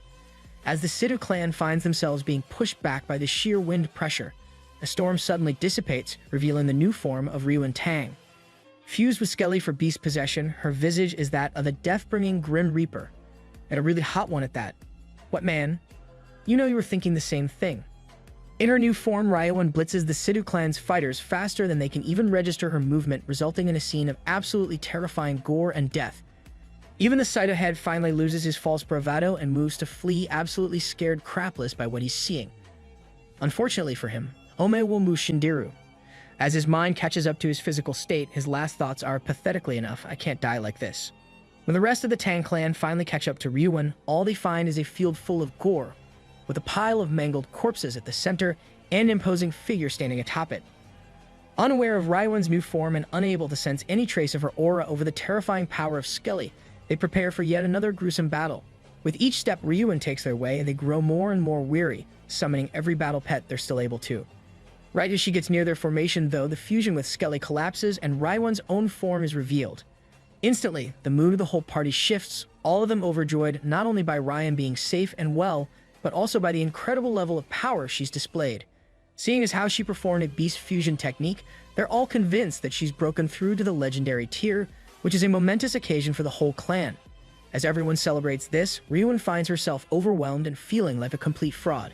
As the Sidhu clan finds themselves being pushed back by the sheer wind pressure, the storm suddenly dissipates, revealing the new form of Ryuan Tang. Fused with Skelly for beast possession, her visage is that of a death-bringing Grim Reaper, and a really hot one at that. What, man? You know you were thinking the same thing. In her new form, Ryuan blitzes the Sidhu clan's fighters faster than they can even register her movement, resulting in a scene of absolutely terrifying gore and death. Even the sight ahead finally loses his false bravado and moves to flee, absolutely scared crapless by what he's seeing. Unfortunately for him, Ome will move Shindiru. As his mind catches up to his physical state, his last thoughts are, pathetically enough, I can't die like this. When the rest of the Tang clan finally catch up to Ryuan, all they find is a field full of gore, with a pile of mangled corpses at the center and an imposing figure standing atop it. Unaware of Ryuan's new form and unable to sense any trace of her aura over the terrifying power of Skelly, they prepare for yet another gruesome battle. With each step Ryuan takes their way, they grow more and more weary, summoning every battle pet they're still able to. Right as she gets near their formation, though, the fusion with Skelly collapses and Ryuan's own form is revealed. Instantly, the mood of the whole party shifts, all of them overjoyed not only by Ryan being safe and well, but also by the incredible level of power she's displayed. Seeing as how she performed a beast fusion technique, they're all convinced that she's broken through to the legendary tier, which is a momentous occasion for the whole clan. As everyone celebrates this, Ryuan finds herself overwhelmed and feeling like a complete fraud.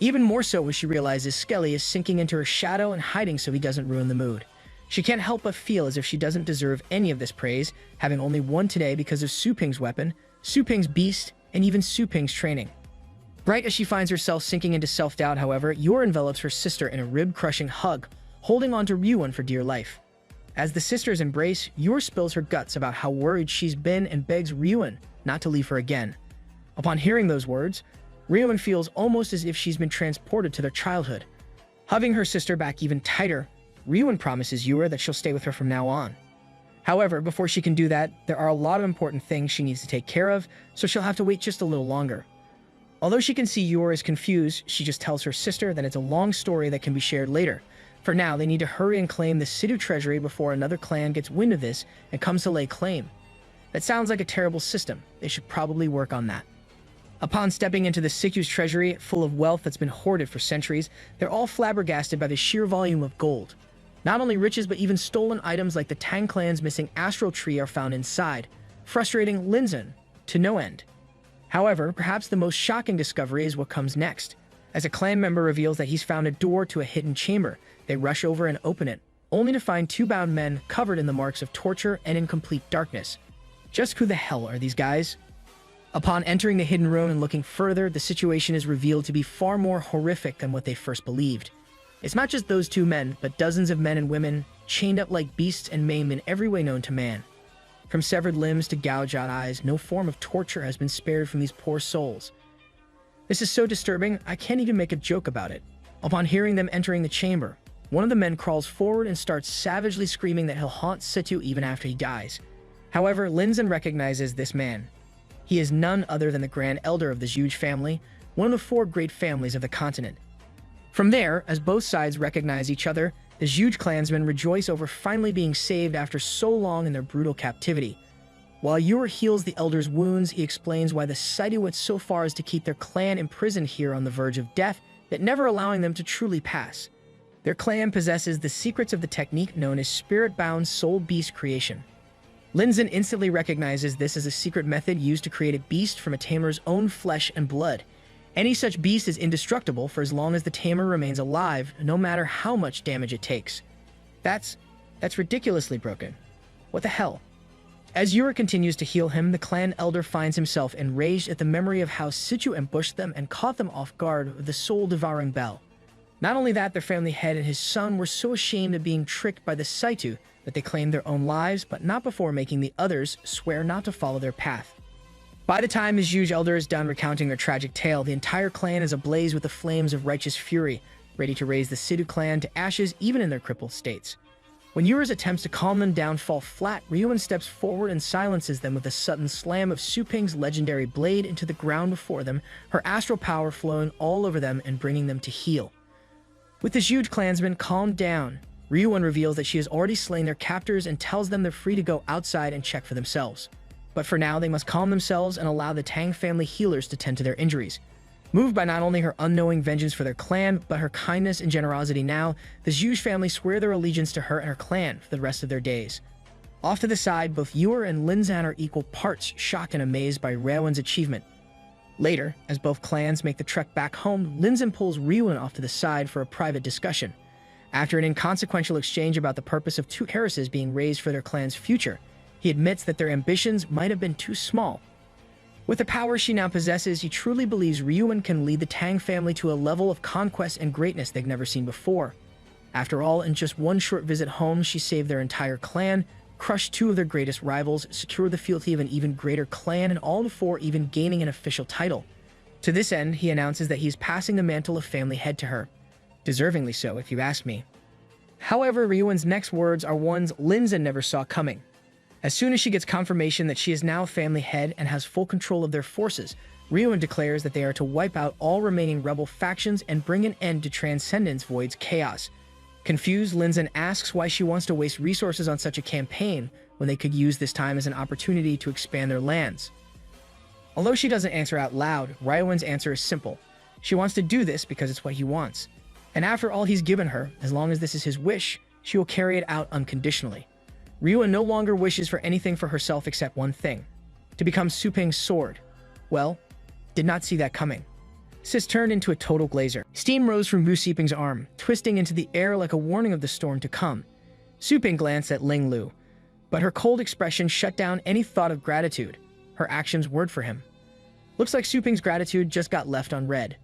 Even more so when she realizes Skelly is sinking into her shadow and hiding so he doesn't ruin the mood. She can't help but feel as if she doesn't deserve any of this praise, having only won today because of Suping's weapon, Suping's beast, and even Suping's training. Right as she finds herself sinking into self-doubt, however, Yor envelops her sister in a rib-crushing hug, holding on to Ryuan for dear life. As the sisters embrace, Yor spills her guts about how worried she's been and begs Ryuan not to leave her again. Upon hearing those words, Ryuan feels almost as if she's been transported to their childhood. Hugging her sister back even tighter, Ryuan promises Yor that she'll stay with her from now on. However, before she can do that, there are a lot of important things she needs to take care of, so she'll have to wait just a little longer. Although she can see Yor is confused, she just tells her sister that it's a long story that can be shared later. For now, they need to hurry and claim the Sidhu treasury before another clan gets wind of this and comes to lay claim. That sounds like a terrible system. They should probably work on that. Upon stepping into the Sidhu's treasury, full of wealth that's been hoarded for centuries, they're all flabbergasted by the sheer volume of gold. Not only riches, but even stolen items like the Tang clan's missing astral tree are found inside, frustrating Linzhen to no end. However, perhaps the most shocking discovery is what comes next. As a clan member reveals that he's found a door to a hidden chamber, they rush over and open it, only to find two bound men covered in the marks of torture and in complete darkness. Just who the hell are these guys? Upon entering the hidden room and looking further, the situation is revealed to be far more horrific than what they first believed. It's not just those two men, but dozens of men and women, chained up like beasts and maimed in every way known to man. From severed limbs to gouged out eyes, no form of torture has been spared from these poor souls. This is so disturbing, I can't even make a joke about it. Upon hearing them entering the chamber, one of the men crawls forward and starts savagely screaming that he'll haunt Situ even after he dies. However, Linzen recognizes this man. He is none other than the Grand Elder of the Zhuge family, one of the 4 great families of the continent. From there, as both sides recognize each other, the Zhuge clansmen rejoice over finally being saved after so long in their brutal captivity. While Yor heals the Elder's wounds, he explains why the Saitu went so far as to keep their clan imprisoned here on the verge of death, yet never allowing them to truly pass. Their clan possesses the secrets of the technique known as spirit-bound soul beast creation. Linzen instantly recognizes this as a secret method used to create a beast from a tamer's own flesh and blood. Any such beast is indestructible for as long as the tamer remains alive, no matter how much damage it takes. That's ridiculously broken. What the hell? As Yura continues to heal him, the clan elder finds himself enraged at the memory of how Situ ambushed them and caught them off guard with the soul-devouring bell. Not only that, their family head and his son were so ashamed of being tricked by the Saitu that they claimed their own lives, but not before making the others swear not to follow their path. By the time his Zhuge elder is done recounting their tragic tale, the entire clan is ablaze with the flames of righteous fury, ready to raise the Situ clan to ashes even in their crippled states. When Yura's attempts to calm them down fall flat, Ryuan steps forward and silences them with a sudden slam of Su Ping's legendary blade into the ground before them, her astral power flowing all over them and bringing them to heal. With the Zhuge clansmen calmed down, Ryuan reveals that she has already slain their captors and tells them they're free to go outside and check for themselves. But for now, they must calm themselves and allow the Tang family healers to tend to their injuries. Moved by not only her unknowing vengeance for their clan, but her kindness and generosity now, the Zhuge family swear their allegiance to her and her clan for the rest of their days. Off to the side, both Yura and Linzan are equal parts shocked and amazed by Ryuan's achievement. Later, as both clans make the trek back home, Linzan pulls Ryuan off to the side for a private discussion. After an inconsequential exchange about the purpose of 2 heiresses being raised for their clan's future, he admits that their ambitions might have been too small. With the power she now possesses, he truly believes Ryuan can lead the Tang family to a level of conquest and greatness they've never seen before. After all, in just one short visit home, she saved their entire clan, crushed 2 of their greatest rivals, secured the fealty of an even greater clan, and all before even gaining an official title. To this end, he announces that he's passing the mantle of family head to her. Deservingly so, if you ask me. However, Ryuan's next words are ones Linzan never saw coming. As soon as she gets confirmation that she is now family head and has full control of their forces, Ryuan declares that they are to wipe out all remaining rebel factions and bring an end to Transcendence Void's chaos. Confused, Linzan asks why she wants to waste resources on such a campaign when they could use this time as an opportunity to expand their lands. Although she doesn't answer out loud, Ryuan's answer is simple. She wants to do this because it's what he wants. And after all he's given her, as long as this is his wish, she will carry it out unconditionally. Ryuan no longer wishes for anything for herself except one thing: to become Su Ping's sword. Well, did not see that coming. Sis turned into a total glazer. Steam rose from Wu Siping's arm, twisting into the air like a warning of the storm to come. Su Ping glanced at Ling Lu, but her cold expression shut down any thought of gratitude. Her actions word for him. Looks like Su Ping's gratitude just got left unread.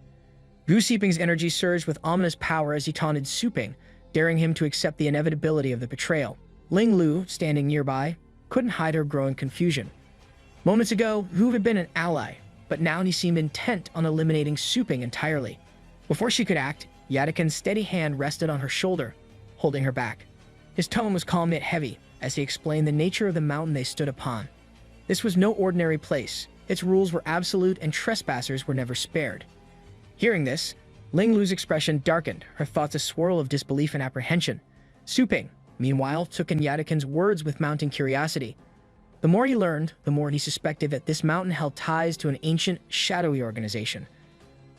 Wu Siping's energy surged with ominous power as he taunted Su Ping, daring him to accept the inevitability of the betrayal. Ling Lu, standing nearby, couldn't hide her growing confusion. Moments ago, Wu had been an ally, but now he seemed intent on eliminating Su Ping entirely. Before she could act, Yadakin's steady hand rested on her shoulder, holding her back. His tone was calm yet heavy, as he explained the nature of the mountain they stood upon. This was no ordinary place. Its rules were absolute and trespassers were never spared. Hearing this, Ling Lu's expression darkened, her thoughts a swirl of disbelief and apprehension. Su Ping, meanwhile, took in Yadakin's words with mounting curiosity. The more he learned, the more he suspected that this mountain held ties to an ancient, shadowy organization,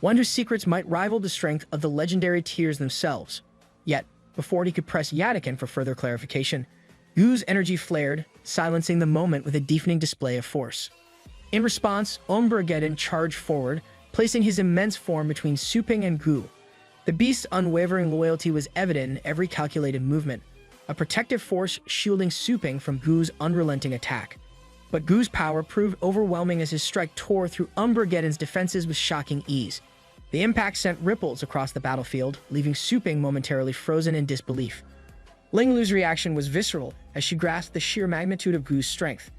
one whose secrets might rival the strength of the legendary tiers themselves. Yet, before he could press Yadakin for further clarification, Wu's energy flared, silencing the moment with a deafening display of force. In response, Ombrageddon charged forward, placing his immense form between Su Ping and Gu. The beast's unwavering loyalty was evident in every calculated movement, a protective force shielding Su Ping from Gu's unrelenting attack. But Gu's power proved overwhelming as his strike tore through Umbrageddon's defenses with shocking ease. The impact sent ripples across the battlefield, leaving Su Ping momentarily frozen in disbelief. Ling Lu's reaction was visceral as she grasped the sheer magnitude of Gu's strength.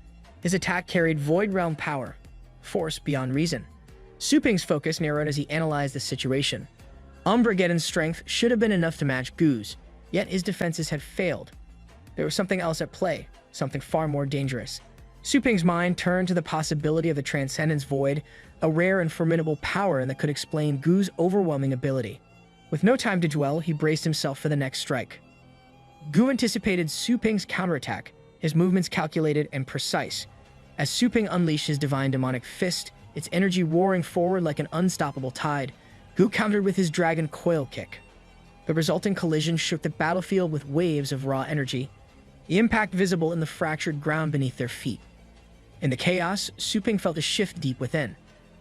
His attack carried Void Realm power, force beyond reason. Su Ping's focus narrowed as he analyzed the situation. Umbrageddon's strength should have been enough to match Gu's, Yet his defenses had failed. There was something else at play, something far more dangerous. Su Ping's mind turned to the possibility of the Transcendence Void, a rare and formidable power that could explain Gu's overwhelming ability. With no time to dwell, he braced himself for the next strike. Gu anticipated Su Ping's counterattack, his movements calculated and precise. As Su Ping unleashed his divine demonic fist, its energy roaring forward like an unstoppable tide, Gu countered with his dragon coil kick. The resulting collision shook the battlefield with waves of raw energy, the impact visible in the fractured ground beneath their feet. In the chaos, Su Ping felt a shift deep within.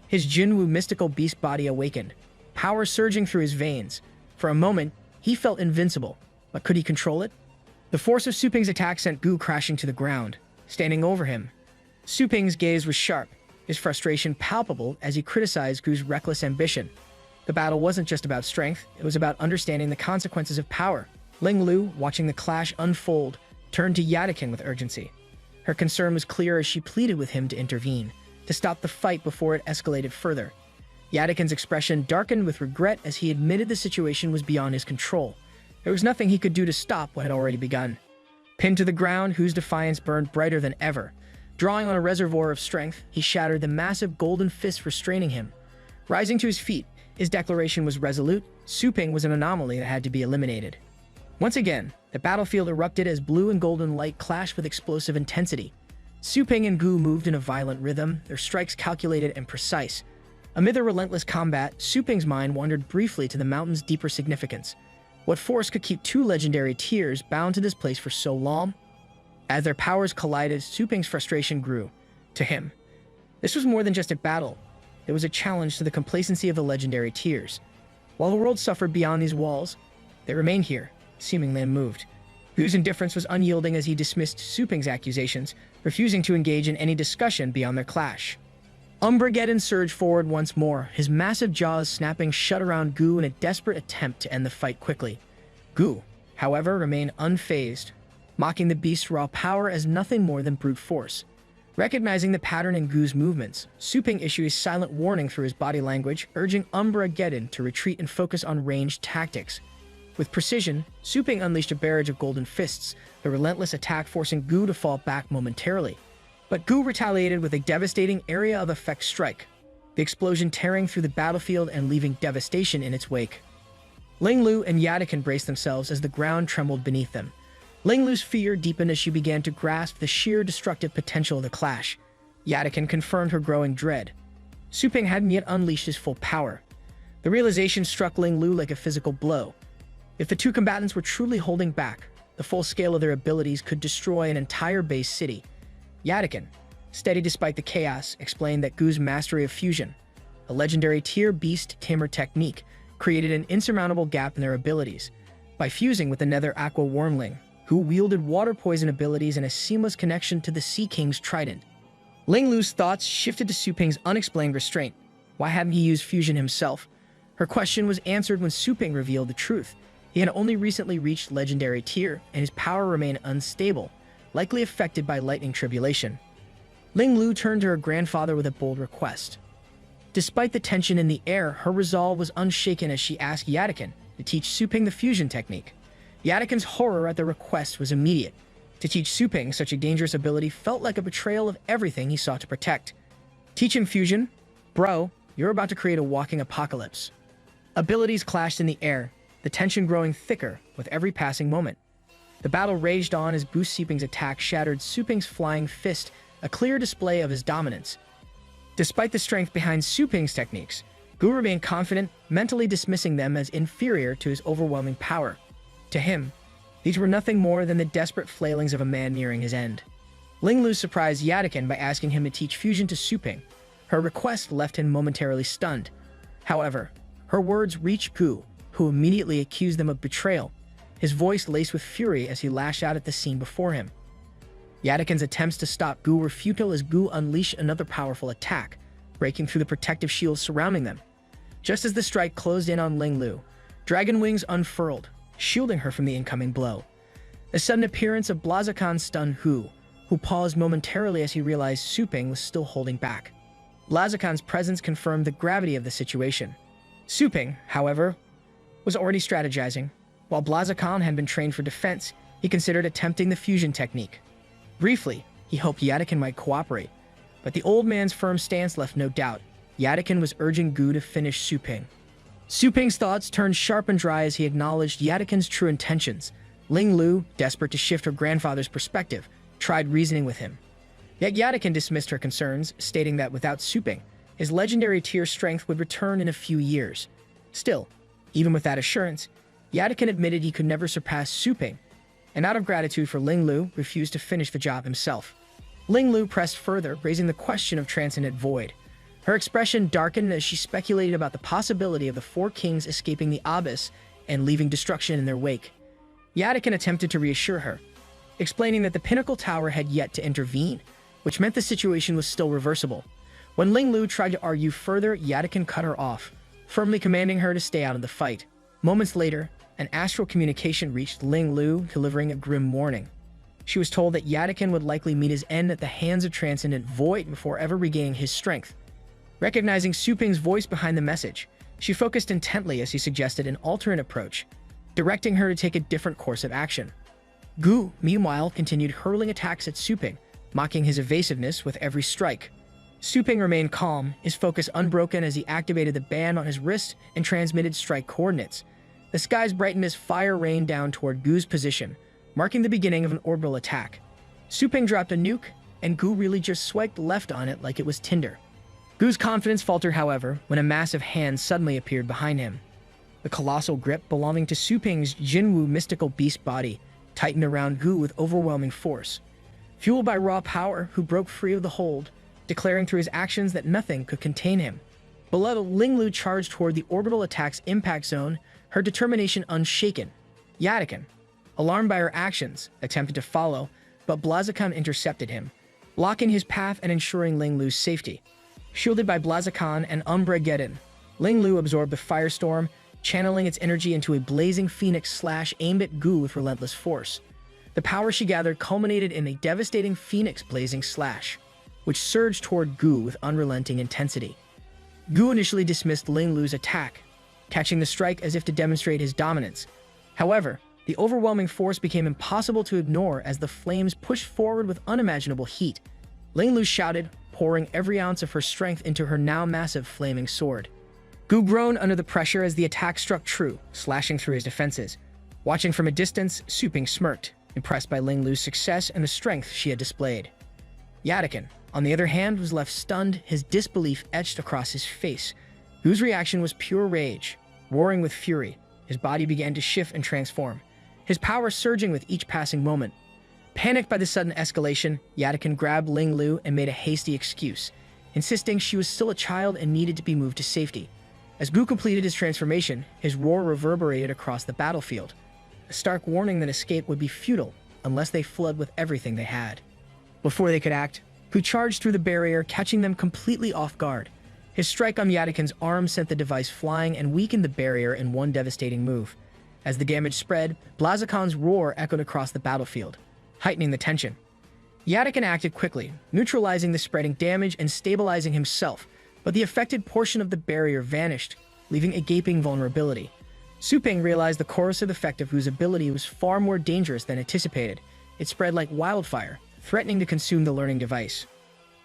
His Jinwu mystical beast body awakened, power surging through his veins. For a moment, he felt invincible, but could he control it? The force of Su Ping's attack sent Gu crashing to the ground. Standing over him, Su Ping's gaze was sharp, his frustration palpable as he criticized Gu's reckless ambition. The battle wasn't just about strength, it was about understanding the consequences of power. Ling Lu, watching the clash unfold, turned to Yadakin with urgency. Her concern was clear as she pleaded with him to intervene, to stop the fight before it escalated further. Yadakin's expression darkened with regret as he admitted the situation was beyond his control. There was nothing he could do to stop what had already begun. Pinned to the ground, Hu's defiance burned brighter than ever. Drawing on a reservoir of strength, he shattered the massive golden fist restraining him. Rising to his feet, his declaration was resolute. Su Ping was an anomaly that had to be eliminated. Once again, the battlefield erupted as blue and golden light clashed with explosive intensity. Su Ping and Gu moved in a violent rhythm, their strikes calculated and precise. Amid the relentless combat, Su Ping's mind wandered briefly to the mountain's deeper significance. What force could keep two legendary tiers bound to this place for so long? As their powers collided, Su Ping's frustration grew. To him, this was more than just a battle. It was a challenge to the complacency of the legendary tiers. While the world suffered beyond these walls, they remained here, seemingly unmoved. Gu's indifference was unyielding as he dismissed Su Ping's accusations, refusing to engage in any discussion beyond their clash. Umbrageddon surged forward once more, his massive jaws snapping shut around Gu in a desperate attempt to end the fight quickly. Gu, however, remained unfazed, mocking the beast's raw power as nothing more than brute force. Recognizing the pattern in Gu's movements, Su Ping issued a silent warning through his body language, urging Umbrageddon to retreat and focus on ranged tactics. With precision, Su Ping unleashed a barrage of golden fists, the relentless attack forcing Gu to fall back momentarily. But Gu retaliated with a devastating area of effect strike, the explosion tearing through the battlefield and leaving devastation in its wake. Ling Lu and Yadakin braced themselves as the ground trembled beneath them. Ling Lu's fear deepened as she began to grasp the sheer destructive potential of the clash. Yadakin confirmed her growing dread. Su Ping hadn't yet unleashed his full power. The realization struck Ling Lu like a physical blow. If the two combatants were truly holding back, the full scale of their abilities could destroy an entire base city. Yadakin, steady despite the chaos, explained that Gu's mastery of fusion, a legendary tier beast tamer technique, created an insurmountable gap in their abilities. By fusing with the Nether Aqua Wormling, who wielded water poison abilities and a seamless connection to the Sea King's trident. Ling Lu's thoughts shifted to Su Ping's unexplained restraint. Why hadn't he used fusion himself? Her question was answered when Su Ping revealed the truth. He had only recently reached legendary tier, and his power remained unstable, likely affected by lightning tribulation. Ling Lu turned to her grandfather with a bold request. Despite the tension in the air, her resolve was unshaken as she asked Yadakin to teach Su Ping the fusion technique. Yadakin's horror at the request was immediate. To teach Su Ping such a dangerous ability felt like a betrayal of everything he sought to protect. Teach him fusion? Bro, you're about to create a walking apocalypse. Abilities clashed in the air, the tension growing thicker with every passing moment. The battle raged on as Gu Siping's attack shattered Su Ping's flying fist, a clear display of his dominance. Despite the strength behind Su Ping's techniques, Gu remained confident, mentally dismissing them as inferior to his overwhelming power. To him, these were nothing more than the desperate flailings of a man nearing his end. Ling Lu surprised Yadakin by asking him to teach fusion to Su Ping. Her request left him momentarily stunned. However, her words reached Gu, who immediately accused them of betrayal, his voice laced with fury as he lashed out at the scene before him. Yadakin's attempts to stop Gu were futile as Gu unleashed another powerful attack, breaking through the protective shields surrounding them. Just as the strike closed in on Ling Lu, dragon wings unfurled, shielding her from the incoming blow. The sudden appearance of Blaziken stunned Hu, who paused momentarily as he realized Su Ping was still holding back. Blaziken's presence confirmed the gravity of the situation. Su Ping, however, was already strategizing. While Blaziken had been trained for defense, he considered attempting the fusion technique. Briefly, he hoped Yadakin might cooperate, but the old man's firm stance left no doubt. Yadakin was urging Gu to finish Su Ping. Su Ping's thoughts turned sharp and dry as he acknowledged Yadakin's true intentions. Ling Lu, desperate to shift her grandfather's perspective, tried reasoning with him. Yet Yadakin dismissed her concerns, stating that without Su Ping, his legendary tier strength would return in a few years. Still, even with that assurance, Yadakin admitted he could never surpass Su Ping, and out of gratitude for Ling Lu, refused to finish the job himself. Ling Lu pressed further, raising the question of Transcendent Void. Her expression darkened as she speculated about the possibility of the four kings escaping the abyss and leaving destruction in their wake. Yadakin attempted to reassure her, explaining that the Pinnacle Tower had yet to intervene, which meant the situation was still reversible. When Ling Lu tried to argue further, Yadakin cut her off, firmly commanding her to stay out of the fight. Moments later, an astral communication reached Ling Lu, delivering a grim warning. She was told that Yadakin would likely meet his end at the hands of Transcendent Void before ever regaining his strength. Recognizing Su Ping's voice behind the message, she focused intently as he suggested an alternate approach, directing her to take a different course of action. Gu, meanwhile, continued hurling attacks at Su Ping, mocking his evasiveness with every strike. Su Ping remained calm, his focus unbroken as he activated the band on his wrist and transmitted strike coordinates. The skies brightened as fire rained down toward Gu's position, marking the beginning of an orbital attack. Su Ping dropped a nuke, and Gu really just swiped left on it like it was tinder. Gu's confidence faltered, however, when a massive hand suddenly appeared behind him. The colossal grip belonging to Su Ping's Jinwu mystical beast body tightened around Gu with overwhelming force. Fueled by raw power, Gu broke free of the hold, declaring through his actions that nothing could contain him. Below, Ling Lu charged toward the orbital attack's impact zone, her determination unshaken. Yadakin, alarmed by her actions, attempted to follow, but Blaziken intercepted him, blocking his path and ensuring Ling Lu's safety. Shielded by Blaziken and Umbregeddon, Ling Lu absorbed the firestorm, channeling its energy into a blazing phoenix slash aimed at Gu with relentless force. The power she gathered culminated in a devastating phoenix blazing slash, which surged toward Gu with unrelenting intensity. Gu initially dismissed Ling Lu's attack, catching the strike as if to demonstrate his dominance. However, the overwhelming force became impossible to ignore as the flames pushed forward with unimaginable heat. Ling Lu shouted, pouring every ounce of her strength into her now massive flaming sword. Gu groaned under the pressure as the attack struck true, slashing through his defenses. Watching from a distance, Su Ping smirked, impressed by Ling Lu's success and the strength she had displayed. Yadakin, on the other hand, was left stunned, his disbelief etched across his face. Gu's reaction was pure rage. Roaring with fury, his body began to shift and transform, his power surging with each passing moment. Panicked by the sudden escalation, Yadakin grabbed Ling Lu and made a hasty excuse, insisting she was still a child and needed to be moved to safety. As Gu completed his transformation, his roar reverberated across the battlefield, a stark warning that escape would be futile unless they fled with everything they had. Before they could act, Gu charged through the barrier, catching them completely off guard. His strike on Yadakin's arm sent the device flying and weakened the barrier in one devastating move. As the damage spread, Blaziken's roar echoed across the battlefield, heightening the tension. Yadakin acted quickly, neutralizing the spreading damage and stabilizing himself, but the affected portion of the barrier vanished, leaving a gaping vulnerability. Su Ping realized the corrosive effect of Gu's ability was far more dangerous than anticipated. It spread like wildfire, threatening to consume the learning device.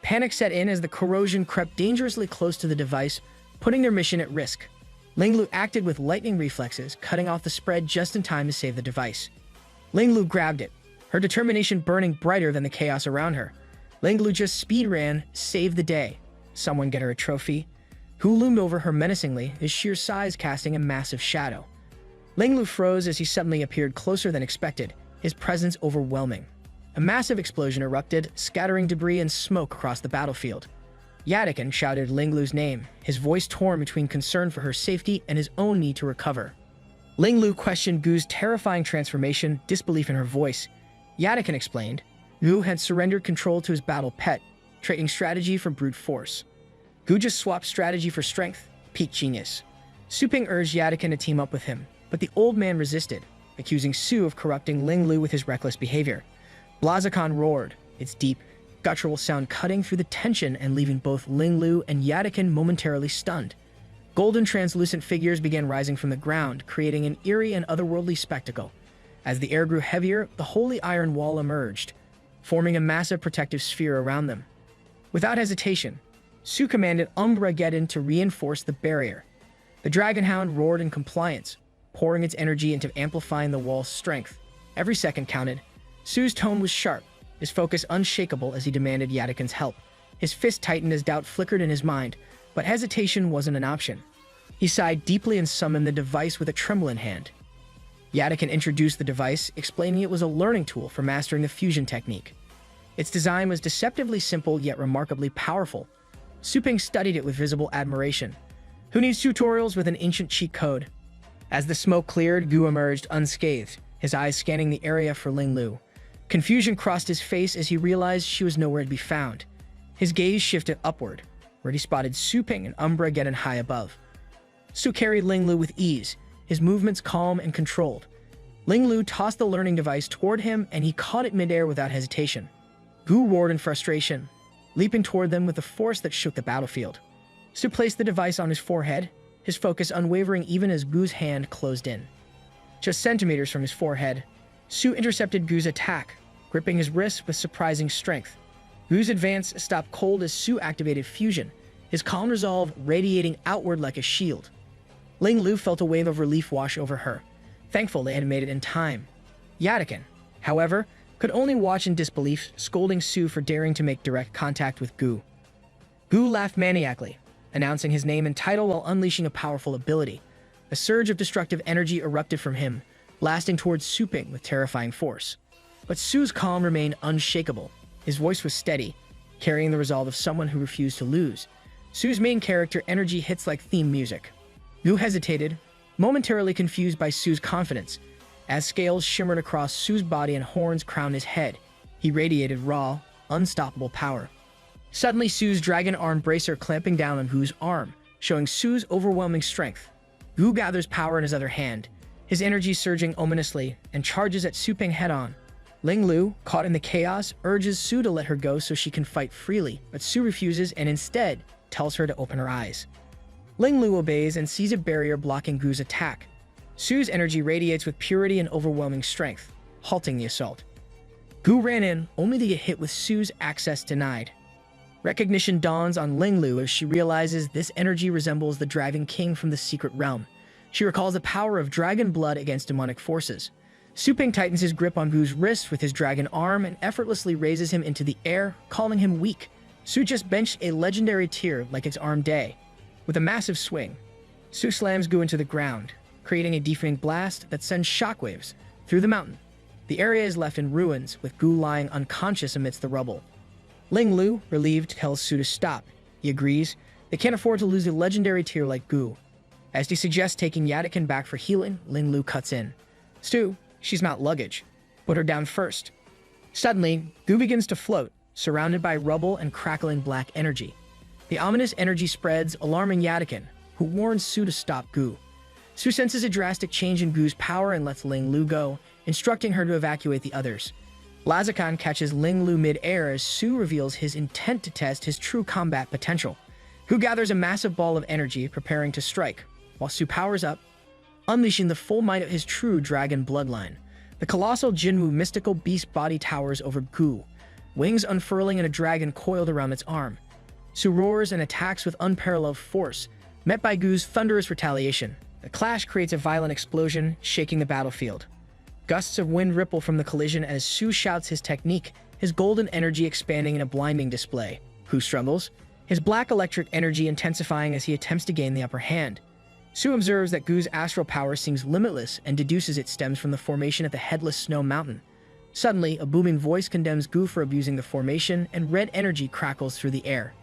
Panic set in as the corrosion crept dangerously close to the device, putting their mission at risk. Ling Lu acted with lightning reflexes, cutting off the spread just in time to save the device. Ling Lu grabbed it, her determination burning brighter than the chaos around her. Ling Lu just speed ran, saved the day. Someone get her a trophy? Gu loomed over her menacingly, his sheer size casting a massive shadow. Ling Lu froze as he suddenly appeared closer than expected, his presence overwhelming. A massive explosion erupted, scattering debris and smoke across the battlefield. Yadakin shouted Ling Lu's name, his voice torn between concern for her safety and his own need to recover. Ling Lu questioned Gu's terrifying transformation, disbelief in her voice. Yadakin explained, Gu had surrendered control to his battle pet, trading strategy for brute force. Gu just swapped strategy for strength, peak genius. Su Ping urged Yadakin to team up with him, but the old man resisted, accusing Su of corrupting Ling Lu with his reckless behavior. Blaziken roared, its deep, guttural sound cutting through the tension and leaving both Ling Lu and Yadakin momentarily stunned. Golden translucent figures began rising from the ground, creating an eerie and otherworldly spectacle. As the air grew heavier, the holy iron wall emerged, forming a massive protective sphere around them. Without hesitation, Su commanded Umbra-geddon to reinforce the barrier. The Dragon Hound roared in compliance, pouring its energy into amplifying the wall's strength. Every second counted. Su's tone was sharp, his focus unshakable as he demanded Yatakan's help. His fist tightened as doubt flickered in his mind, but hesitation wasn't an option. He sighed deeply and summoned the device with a trembling hand. Yatakan introduced the device, explaining it was a learning tool for mastering the fusion technique. Its design was deceptively simple yet remarkably powerful. Su Ping studied it with visible admiration. Who needs tutorials with an ancient cheat code? As the smoke cleared, Gu emerged unscathed, his eyes scanning the area for Ling Lu. Confusion crossed his face as he realized she was nowhere to be found. His gaze shifted upward, where he spotted Su Ping and Umbra-geddon high above. Su carried Ling Lu with ease, his movements calm and controlled. Ling Lu tossed the learning device toward him, and he caught it midair without hesitation. Gu roared in frustration, leaping toward them with a force that shook the battlefield. Su placed the device on his forehead, his focus unwavering even as Gu's hand closed in. Just centimeters from his forehead, Su intercepted Gu's attack, gripping his wrist with surprising strength. Gu's advance stopped cold as Su activated fusion, his calm resolve radiating outward like a shield. Ling Lu felt a wave of relief wash over her, thankful they had made it in time. Yatakan, however, could only watch in disbelief, scolding Su for daring to make direct contact with Gu. Gu laughed maniacally, announcing his name and title while unleashing a powerful ability. A surge of destructive energy erupted from him, blasting towards Su Ping with terrifying force. But Su's calm remained unshakable. His voice was steady, carrying the resolve of someone who refused to lose. Su's main character energy hits like theme music. Gu hesitated, momentarily confused by Su's confidence. As scales shimmered across Su's body and horns crowned his head, he radiated raw, unstoppable power. Suddenly, Su's dragon arm bracer clamping down on Gu's arm, showing Su's overwhelming strength. Gu gathers power in his other hand, his energy surging ominously, and charges at Su Ping head-on. Ling Lu, caught in the chaos, urges Su to let her go so she can fight freely, but Su refuses and instead tells her to open her eyes. Ling Lu obeys and sees a barrier blocking Gu's attack. Su's energy radiates with purity and overwhelming strength, halting the assault. Gu ran in, only to get hit with Su's access denied. Recognition dawns on Ling Lu as she realizes this energy resembles the Dragon King from the Secret Realm. She recalls the power of dragon blood against demonic forces. Su Ping tightens his grip on Gu's wrist with his dragon arm and effortlessly raises him into the air, calling him weak. Su just benched a legendary tier like it's armed day. With a massive swing, Su slams Gu into the ground, creating a deafening blast that sends shockwaves through the mountain. The area is left in ruins, with Gu lying unconscious amidst the rubble. Ling Lu, relieved, tells Su to stop. He agrees. They can't afford to lose a legendary tier like Gu. As he suggests taking Yatakan back for healing, Ling Lu cuts in. Stu, she's not luggage. Put her down first. Suddenly, Gu begins to float, surrounded by rubble and crackling black energy. The ominous energy spreads, alarming Yatakan, who warns Su to stop Gu. Su senses a drastic change in Gu's power and lets Ling Lu go, instructing her to evacuate the others. Blaziken catches Ling Lu mid-air as Su reveals his intent to test his true combat potential. Gu gathers a massive ball of energy, preparing to strike, while Su powers up, unleashing the full might of his true dragon bloodline. The colossal Jinwu mystical beast body towers over Gu, wings unfurling and a dragon coiled around its arm. Su roars and attacks with unparalleled force, met by Gu's thunderous retaliation. The clash creates a violent explosion, shaking the battlefield. Gusts of wind ripple from the collision as Su shouts his technique, his golden energy expanding in a blinding display. Gu struggles, his black electric energy intensifying as he attempts to gain the upper hand. Su observes that Gu's astral power seems limitless and deduces it stems from the formation at the Headless Snow Mountain. Suddenly, a booming voice condemns Gu for abusing the formation, and red energy crackles through the air.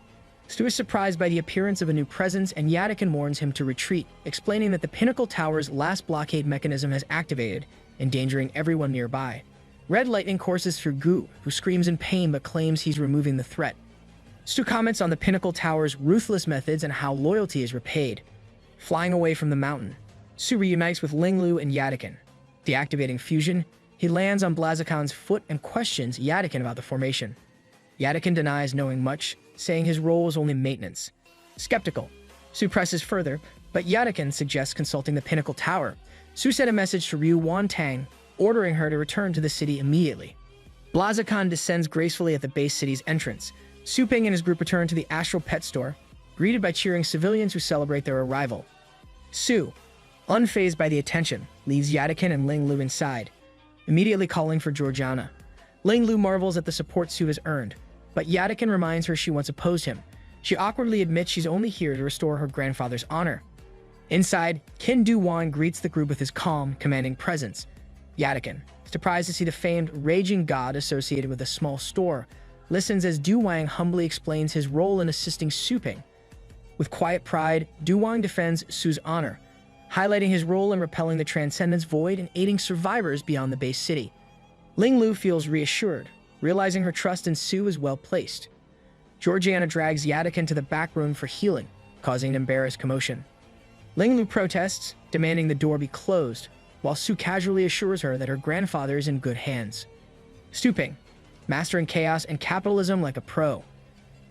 Stu is surprised by the appearance of a new presence, and Yatakan warns him to retreat, explaining that the Pinnacle Tower's last blockade mechanism has activated, endangering everyone nearby. Red lightning courses through Gu, who screams in pain but claims he's removing the threat. Stu comments on the Pinnacle Tower's ruthless methods and how loyalty is repaid. Flying away from the mountain, Su reunites with Ling Lu and Yatakan. Deactivating fusion, he lands on Blaziken's foot and questions Yatakan about the formation. Yatakan denies knowing much, saying his role is only maintenance. Skeptical, Su presses further, But Yadakin suggests consulting the Pinnacle Tower. Su sent a message to Ryu Wantang, ordering her to return to the city immediately. Blaziken descends gracefully at the base city's entrance. Su Ping and his group return to the Astral Pet Store, greeted by cheering civilians who celebrate their arrival. Su, unfazed by the attention, leaves Yadakin and Ling Lu inside, immediately calling for Georgiana. Ling Lu marvels at the support Su has earned, but Yadakin reminds her she once opposed him. She awkwardly admits she's only here to restore her grandfather's honor. Inside, Qin Du-Wan greets the group with his calm, commanding presence. Yadakin, surprised to see the famed raging god associated with a small store, listens as Du Wang humbly explains his role in assisting Su Ping. With quiet pride, Du Wang defends Su's honor, highlighting his role in repelling the Transcendence Void and aiding survivors beyond the base city. Ling Lu feels reassured, realizing her trust in Su is well placed. Georgiana drags Yadakin to the back room for healing, causing an embarrassed commotion. Ling Lu protests, demanding the door be closed, while Su casually assures her that her grandfather is in good hands. Su Ping, mastering chaos and capitalism like a pro.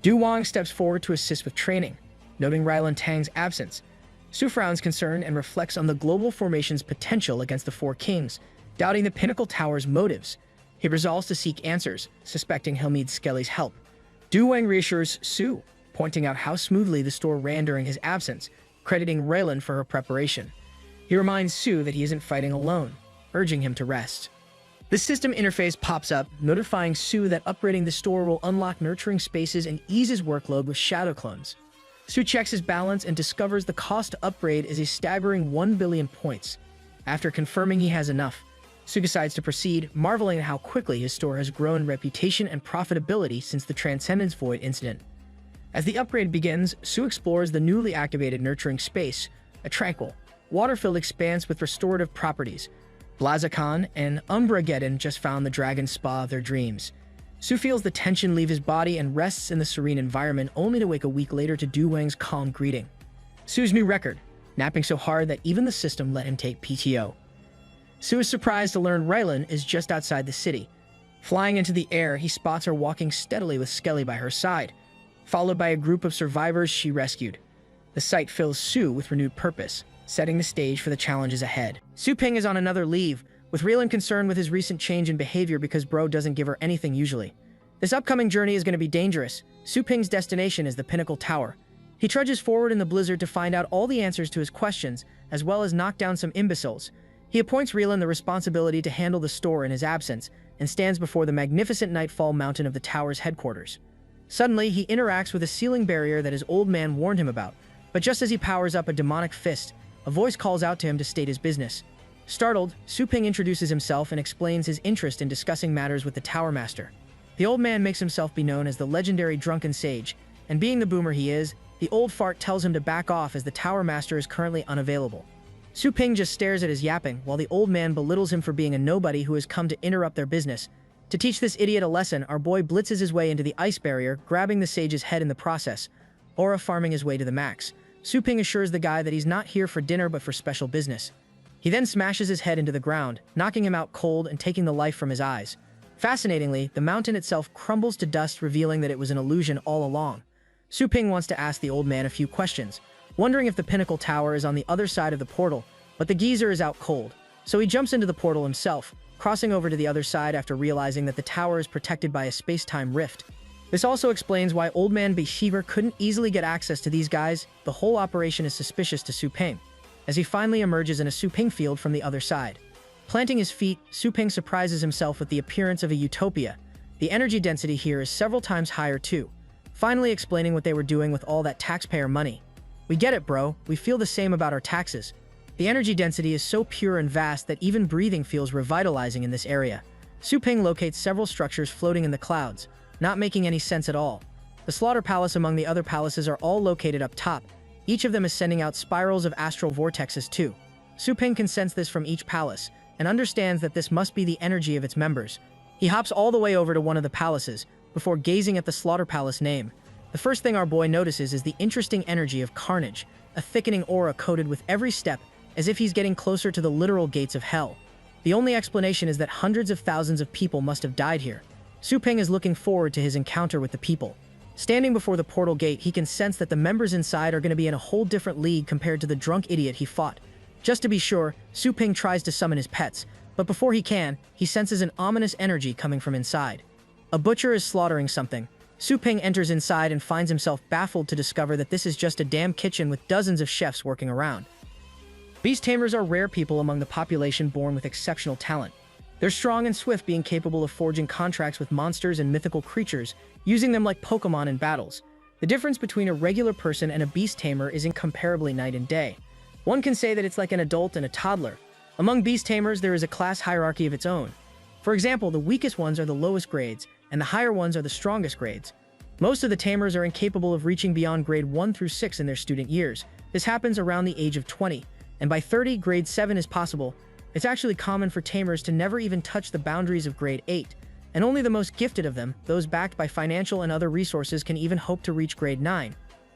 Du Wang steps forward to assist with training, noting Rylan Tang's absence. Su frowns concern and reflects on the global formation's potential against the Four Kings, doubting the Pinnacle Tower's motives. He resolves to seek answers, suspecting he'll need Skelly's help. Du Wang reassures Su, pointing out how smoothly the store ran during his absence, crediting Raylan for her preparation. He reminds Su that he isn't fighting alone, urging him to rest. The system interface pops up, notifying Su that upgrading the store will unlock nurturing spaces and ease his workload with shadow clones. Su checks his balance and discovers the cost to upgrade is a staggering 1 billion points. After confirming he has enough, Su decides to proceed, marveling at how quickly his store has grown in reputation and profitability since the Transcendence Void incident. As the upgrade begins, Su explores the newly activated nurturing space, a tranquil, water-filled expanse with restorative properties. Blaziken and Umbrageddon just found the dragon spa of their dreams. Su feels the tension leave his body and rests in the serene environment, only to wake a week later to Du Wang's calm greeting. Su's new record, napping so hard that even the system let him take PTO. Su is surprised to learn Rylan is just outside the city. Flying into the air, he spots her walking steadily with Skelly by her side, followed by a group of survivors she rescued. The sight fills Su with renewed purpose, setting the stage for the challenges ahead. Su Ping is on another leave, with Rylan concerned with his recent change in behavior because bro doesn't give her anything usually. This upcoming journey is going to be dangerous. Su Ping's destination is the Pinnacle Tower. He trudges forward in the blizzard to find out all the answers to his questions, as well as knock down some imbeciles. He appoints Rylan the responsibility to handle the store in his absence, and stands before the magnificent Nightfall Mountain of the tower's headquarters. Suddenly, he interacts with a ceiling barrier that his old man warned him about, but just as he powers up a demonic fist, a voice calls out to him to state his business. Startled, Su Ping introduces himself and explains his interest in discussing matters with the Tower Master. The old man makes himself be known as the legendary Drunken Sage, and being the boomer he is, the old fart tells him to back off as the Tower Master is currently unavailable. Su Ping just stares at his yapping, while the old man belittles him for being a nobody who has come to interrupt their business. To teach this idiot a lesson, our boy blitzes his way into the ice barrier, grabbing the sage's head in the process, aura farming his way to the max. Su Ping assures the guy that he's not here for dinner but for special business. He then smashes his head into the ground, knocking him out cold and taking the life from his eyes. Fascinatingly, the mountain itself crumbles to dust, revealing that it was an illusion all along. Su Ping wants to ask the old man a few questions, wondering if the Pinnacle Tower is on the other side of the portal, but the geezer is out cold, so he jumps into the portal himself, crossing over to the other side after realizing that the tower is protected by a space-time rift. This also explains why Old Man Beheaver couldn't easily get access to these guys. The whole operation is suspicious to Su Ping, as he finally emerges in a Su Ping field from the other side. Planting his feet, Su Ping surprises himself with the appearance of a utopia. The energy density here is several times higher too, finally explaining what they were doing with all that taxpayer money. We get it, bro. We feel the same about our taxes. The energy density is so pure and vast that even breathing feels revitalizing in this area. Su Ping locates several structures floating in the clouds, not making any sense at all. The Slaughter Palace among the other palaces are all located up top. Each of them is sending out spirals of astral vortexes too. Su Ping can sense this from each palace, and understands that this must be the energy of its members. He hops all the way over to one of the palaces, before gazing at the Slaughter Palace name. The first thing our boy notices is the interesting energy of carnage, a thickening aura coated with every step, as if he's getting closer to the literal gates of hell. The only explanation is that hundreds of thousands of people must have died here. Su Ping is looking forward to his encounter with the people. Standing before the portal gate, he can sense that the members inside are going to be in a whole different league compared to the drunk idiot he fought. Just to be sure, Su Ping tries to summon his pets, but before he can, he senses an ominous energy coming from inside. A butcher is slaughtering something. Su Ping enters inside and finds himself baffled to discover that this is just a damn kitchen with dozens of chefs working around. Beast tamers are rare people among the population born with exceptional talent. They're strong and swift, being capable of forging contracts with monsters and mythical creatures, using them like Pokemon in battles. The difference between a regular person and a beast tamer is incomparably night and day. One can say that it's like an adult and a toddler. Among beast tamers, there is a class hierarchy of its own. For example, the weakest ones are the lowest grades, and the higher ones are the strongest grades. Most of the tamers are incapable of reaching beyond grade 1 through 6 in their student years. This happens around the age of 20, and by 30, grade 7 is possible. It's actually common for tamers to never even touch the boundaries of grade 8, and only the most gifted of them, those backed by financial and other resources, can even hope to reach grade 9.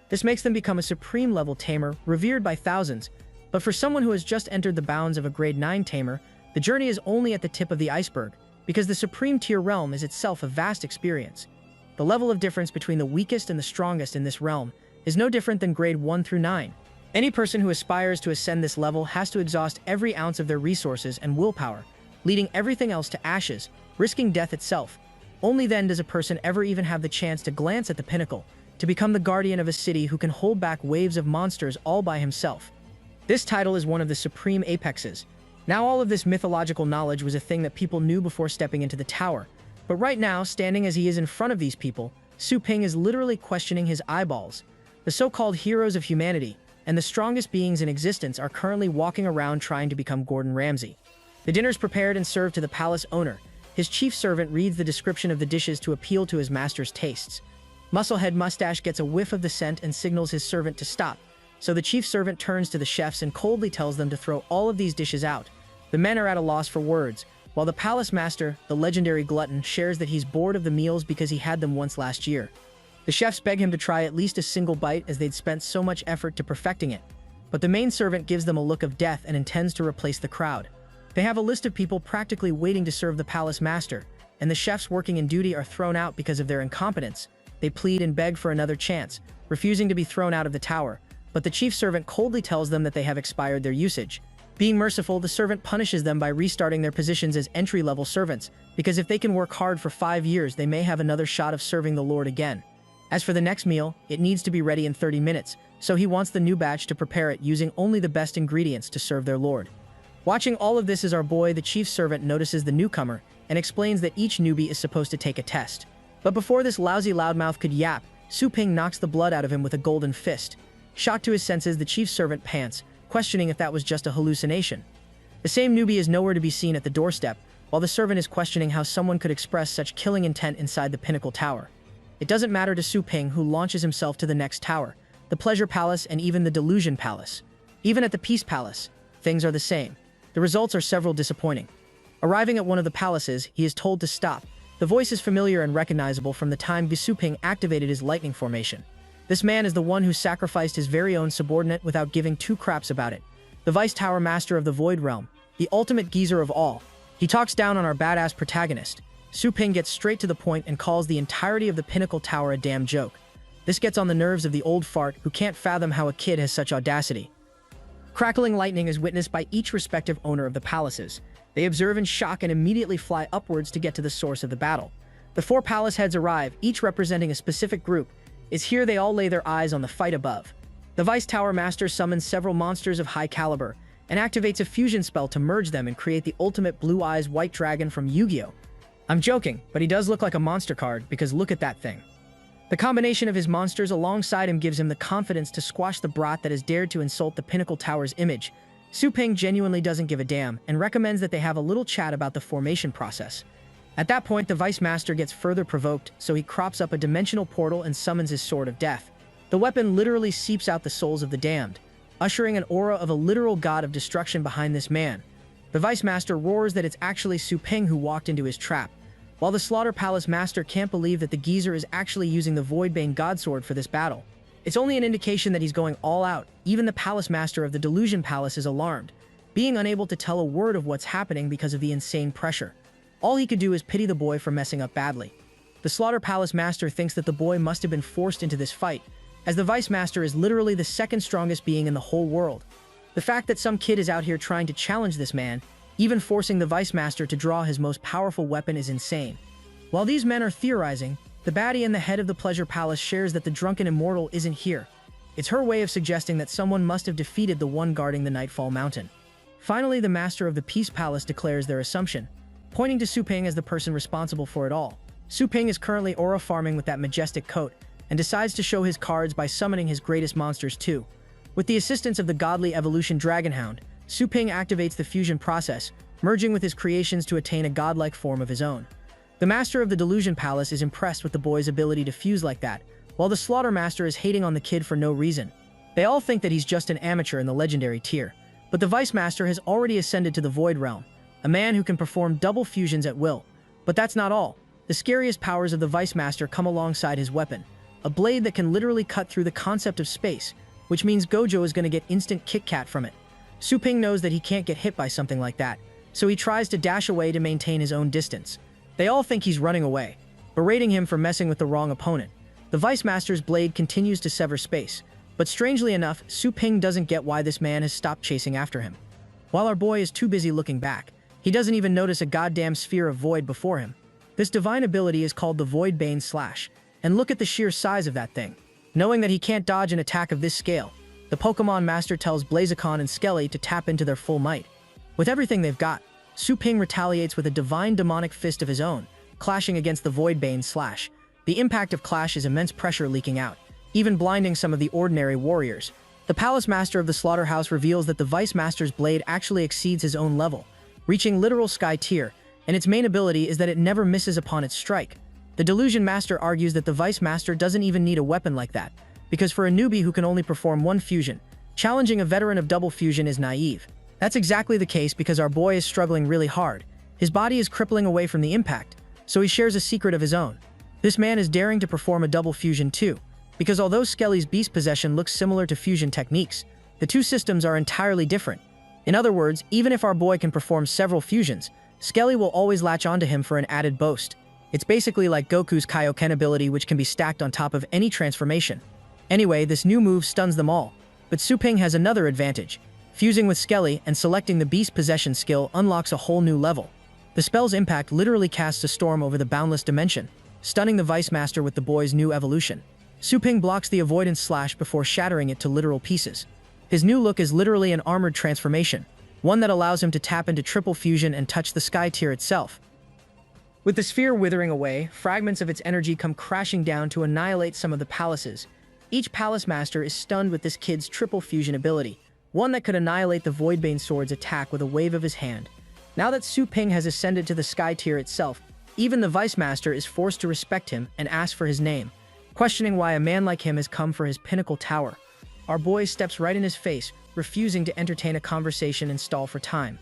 This makes them become a supreme level tamer, revered by thousands. But for someone who has just entered the bounds of a grade 9 tamer, the journey is only at the tip of the iceberg, because the supreme tier realm is itself a vast experience. The level of difference between the weakest and the strongest in this realm is no different than grade 1 through 9. Any person who aspires to ascend this level has to exhaust every ounce of their resources and willpower, leading everything else to ashes, risking death itself. Only then does a person ever even have the chance to glance at the pinnacle, to become the guardian of a city who can hold back waves of monsters all by himself. This title is one of the supreme apexes. Now all of this mythological knowledge was a thing that people knew before stepping into the tower. But right now, standing as he is in front of these people, Su Ping is literally questioning his eyeballs. The so-called heroes of humanity and the strongest beings in existence are currently walking around trying to become Gordon Ramsay. The dinner's prepared and served to the palace owner. His chief servant reads the description of the dishes to appeal to his master's tastes. Musclehead Mustache gets a whiff of the scent and signals his servant to stop. So the chief servant turns to the chefs and coldly tells them to throw all of these dishes out. The men are at a loss for words, while the palace master, the legendary glutton, shares that he's bored of the meals because he had them once last year. The chefs beg him to try at least a single bite as they'd spent so much effort to perfecting it. But the main servant gives them a look of death and intends to replace the crowd. They have a list of people practically waiting to serve the palace master, and the chefs working in duty are thrown out because of their incompetence. They plead and beg for another chance, refusing to be thrown out of the tower, but the chief servant coldly tells them that they have expired their usage. Being merciful, the servant punishes them by restarting their positions as entry-level servants, because if they can work hard for 5 years, they may have another shot of serving the Lord again. As for the next meal, it needs to be ready in 30 minutes, so he wants the new batch to prepare it using only the best ingredients to serve their Lord. Watching all of this as our boy, the chief servant, notices the newcomer and explains that each newbie is supposed to take a test. But before this lousy loudmouth could yap, Su Ping knocks the blood out of him with a golden fist. Shocked to his senses, the chief servant pants, questioning if that was just a hallucination. The same newbie is nowhere to be seen at the doorstep, while the servant is questioning how someone could express such killing intent inside the pinnacle tower. It doesn't matter to Su Ping, who launches himself to the next tower, the Pleasure Palace and even the Delusion Palace. Even at the Peace Palace, things are the same. The results are several disappointing. Arriving at one of the palaces, he is told to stop. The voice is familiar and recognizable from the time Su Ping activated his lightning formation. This man is the one who sacrificed his very own subordinate without giving two craps about it. The Vice Tower Master of the Void Realm, the ultimate geezer of all. He talks down on our badass protagonist. Su Ping gets straight to the point and calls the entirety of the Pinnacle Tower a damn joke. This gets on the nerves of the old fart who can't fathom how a kid has such audacity. Crackling lightning is witnessed by each respective owner of the palaces. They observe in shock and immediately fly upwards to get to the source of the battle. The 4 palace heads arrive, each representing a specific group. It's here they all lay their eyes on the fight above. The Vice Tower Master summons several monsters of high caliber and activates a fusion spell to merge them and create the ultimate Blue Eyes White Dragon from Yu-Gi-Oh! I'm joking, but he does look like a monster card because look at that thing. The combination of his monsters alongside him gives him the confidence to squash the brat that has dared to insult the Pinnacle Tower's image. Su Ping genuinely doesn't give a damn and recommends that they have a little chat about the formation process. At that point, the Vice Master gets further provoked, so he crops up a dimensional portal and summons his Sword of Death. The weapon literally seeps out the souls of the damned, ushering an aura of a literal god of destruction behind this man. The Vice Master roars that it's actually Su Ping who walked into his trap, while the Slaughter Palace Master can't believe that the geezer is actually using the Voidbane Godsword for this battle. It's only an indication that he's going all out. Even the Palace Master of the Delusion Palace is alarmed, being unable to tell a word of what's happening because of the insane pressure. All he could do is pity the boy for messing up badly. The Slaughter Palace Master thinks that the boy must have been forced into this fight, as the Vice Master is literally the second strongest being in the whole world. The fact that some kid is out here trying to challenge this man, even forcing the Vice Master to draw his most powerful weapon, is insane. While these men are theorizing, the baddie in the head of the Pleasure Palace shares that the drunken immortal isn't here. It's her way of suggesting that someone must have defeated the one guarding the Nightfall Mountain. Finally, the Master of the Peace Palace declares their assumption, pointing to Su Ping as the person responsible for it all. Su Ping is currently aura farming with that majestic coat, and decides to show his cards by summoning his greatest monsters too. With the assistance of the godly evolution Dragonhound, Su Ping activates the fusion process, merging with his creations to attain a godlike form of his own. The Master of the Delusion Palace is impressed with the boy's ability to fuse like that, while the Slaughter Master is hating on the kid for no reason. They all think that he's just an amateur in the legendary tier, but the Vice Master has already ascended to the Void Realm, a man who can perform double fusions at will. But that's not all. The scariest powers of the Vice Master come alongside his weapon, a blade that can literally cut through the concept of space, which means Gojo is going to get instant Kit Kat from it. Su Ping knows that he can't get hit by something like that, so he tries to dash away to maintain his own distance. They all think he's running away, berating him for messing with the wrong opponent. The Vice Master's blade continues to sever space, but strangely enough, Su Ping doesn't get why this man has stopped chasing after him. While our boy is too busy looking back, he doesn't even notice a goddamn sphere of void before him. This divine ability is called the Void Bane Slash, and look at the sheer size of that thing. Knowing that he can't dodge an attack of this scale, the Pokemon Master tells Blaziken and Skelly to tap into their full might. With everything they've got, Su Ping retaliates with a divine demonic fist of his own, clashing against the Void Bane Slash. The impact of clash is immense pressure leaking out, even blinding some of the ordinary warriors. The Palace Master of the Slaughterhouse reveals that the Vice Master's blade actually exceeds his own level, reaching literal sky tier, and its main ability is that it never misses upon its strike. The Delusion Master argues that the Vice Master doesn't even need a weapon like that, because for a newbie who can only perform one fusion, challenging a veteran of double fusion is naive. That's exactly the case because our boy is struggling really hard. His body is crippling away from the impact, so he shares a secret of his own. This man is daring to perform a double fusion too, because although Skelly's beast possession looks similar to fusion techniques, the two systems are entirely different. In other words, even if our boy can perform several fusions, Skelly will always latch onto him for an added boast. It's basically like Goku's Kaioken ability, which can be stacked on top of any transformation. Anyway, this new move stuns them all, but Su Ping has another advantage. Fusing with Skelly and selecting the beast possession skill unlocks a whole new level. The spell's impact literally casts a storm over the boundless dimension, stunning the Vice Master with the boy's new evolution. Su Ping blocks the avoidance slash before shattering it to literal pieces. His new look is literally an armored transformation, one that allows him to tap into triple fusion and touch the sky tier itself. With the sphere withering away, fragments of its energy come crashing down to annihilate some of the palaces. Each palace master is stunned with this kid's triple fusion ability, one that could annihilate the Voidbane Sword's attack with a wave of his hand. Now that Su Ping has ascended to the sky tier itself, even the Vice Master is forced to respect him and ask for his name, questioning why a man like him has come for his pinnacle tower. Our boy steps right in his face, refusing to entertain a conversation and stall for time.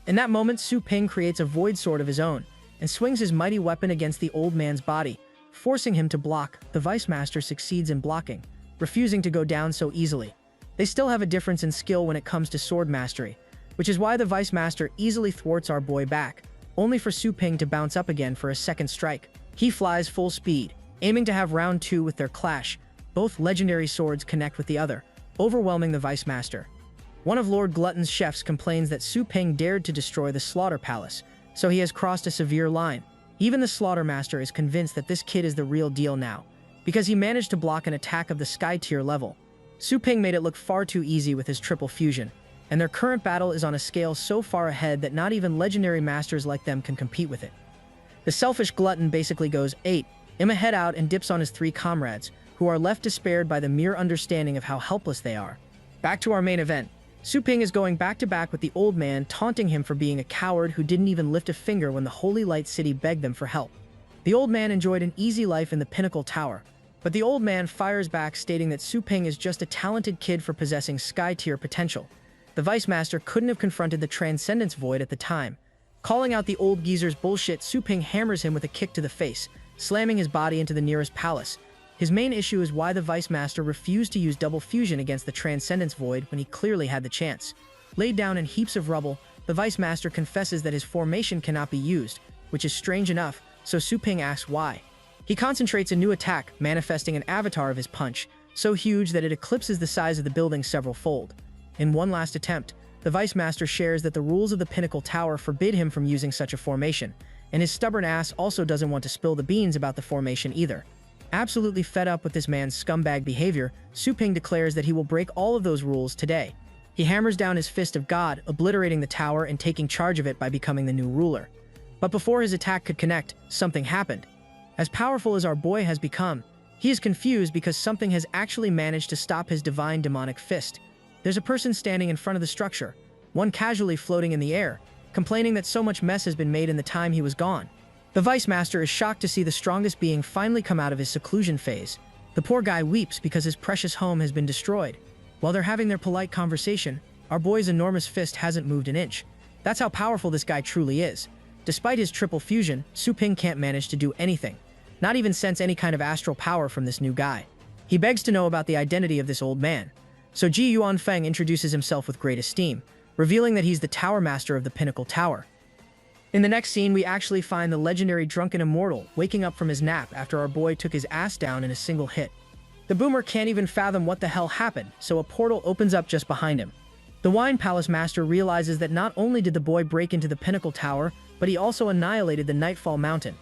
In that moment, Su Ping creates a Void Sword of his own, and swings his mighty weapon against the old man's body, forcing him to block. The Vice Master succeeds in blocking, refusing to go down so easily. They still have a difference in skill when it comes to sword mastery, which is why the Vice Master easily thwarts our boy back, only for Su Ping to bounce up again for a second strike. He flies full speed, aiming to have round 2 with their clash. Both legendary swords connect with the other, overwhelming the Vice Master. One of Lord Glutton's chefs complains that Su Ping dared to destroy the Slaughter Palace, so he has crossed a severe line. Even the Slaughter Master is convinced that this kid is the real deal now, because he managed to block an attack of the Sky Tier level. Su Ping made it look far too easy with his triple fusion, and their current battle is on a scale so far ahead that not even legendary masters like them can compete with it. The selfish Glutton basically goes 8, Emma head out and dips on his 3 comrades, who are left despaired by the mere understanding of how helpless they are. Back to our main event. Su Ping is going back-to-back with the old man, taunting him for being a coward who didn't even lift a finger when the Holy Light City begged them for help. The old man enjoyed an easy life in the Pinnacle Tower, but the old man fires back, stating that Su Ping is just a talented kid for possessing Sky-tier potential. The Vice Master couldn't have confronted the Transcendence Void at the time. Calling out the old geezer's bullshit, Su Ping hammers him with a kick to the face, slamming his body into the nearest palace. His main issue is why the Vice Master refused to use double fusion against the Transcendence Void when he clearly had the chance. Laid down in heaps of rubble, the Vice Master confesses that his formation cannot be used, which is strange enough, so Su Ping asks why. He concentrates a new attack, manifesting an avatar of his punch, so huge that it eclipses the size of the building several fold. In one last attempt, the Vice Master shares that the rules of the Pinnacle Tower forbid him from using such a formation, and his stubborn ass also doesn't want to spill the beans about the formation either. Absolutely fed up with this man's scumbag behavior, Su Ping declares that he will break all of those rules today. He hammers down his fist of God, obliterating the tower and taking charge of it by becoming the new ruler. But before his attack could connect, something happened. As powerful as our boy has become, he is confused because something has actually managed to stop his divine demonic fist. There's a person standing in front of the structure, one casually floating in the air, complaining that so much mess has been made in the time he was gone. The Vice Master is shocked to see the strongest being finally come out of his seclusion phase. The poor guy weeps because his precious home has been destroyed. While they're having their polite conversation, our boy's enormous fist hasn't moved an inch. That's how powerful this guy truly is. Despite his triple fusion, Su Ping can't manage to do anything, not even sense any kind of astral power from this new guy. He begs to know about the identity of this old man. So Ji Yuanfeng introduces himself with great esteem, revealing that he's the Tower Master of the Pinnacle Tower. In the next scene, we actually find the legendary Drunken Immortal waking up from his nap after our boy took his ass down in a single hit. The boomer can't even fathom what the hell happened, so a portal opens up just behind him. The Wine Palace Master realizes that not only did the boy break into the Pinnacle Tower, but he also annihilated the Nightfall Mountain,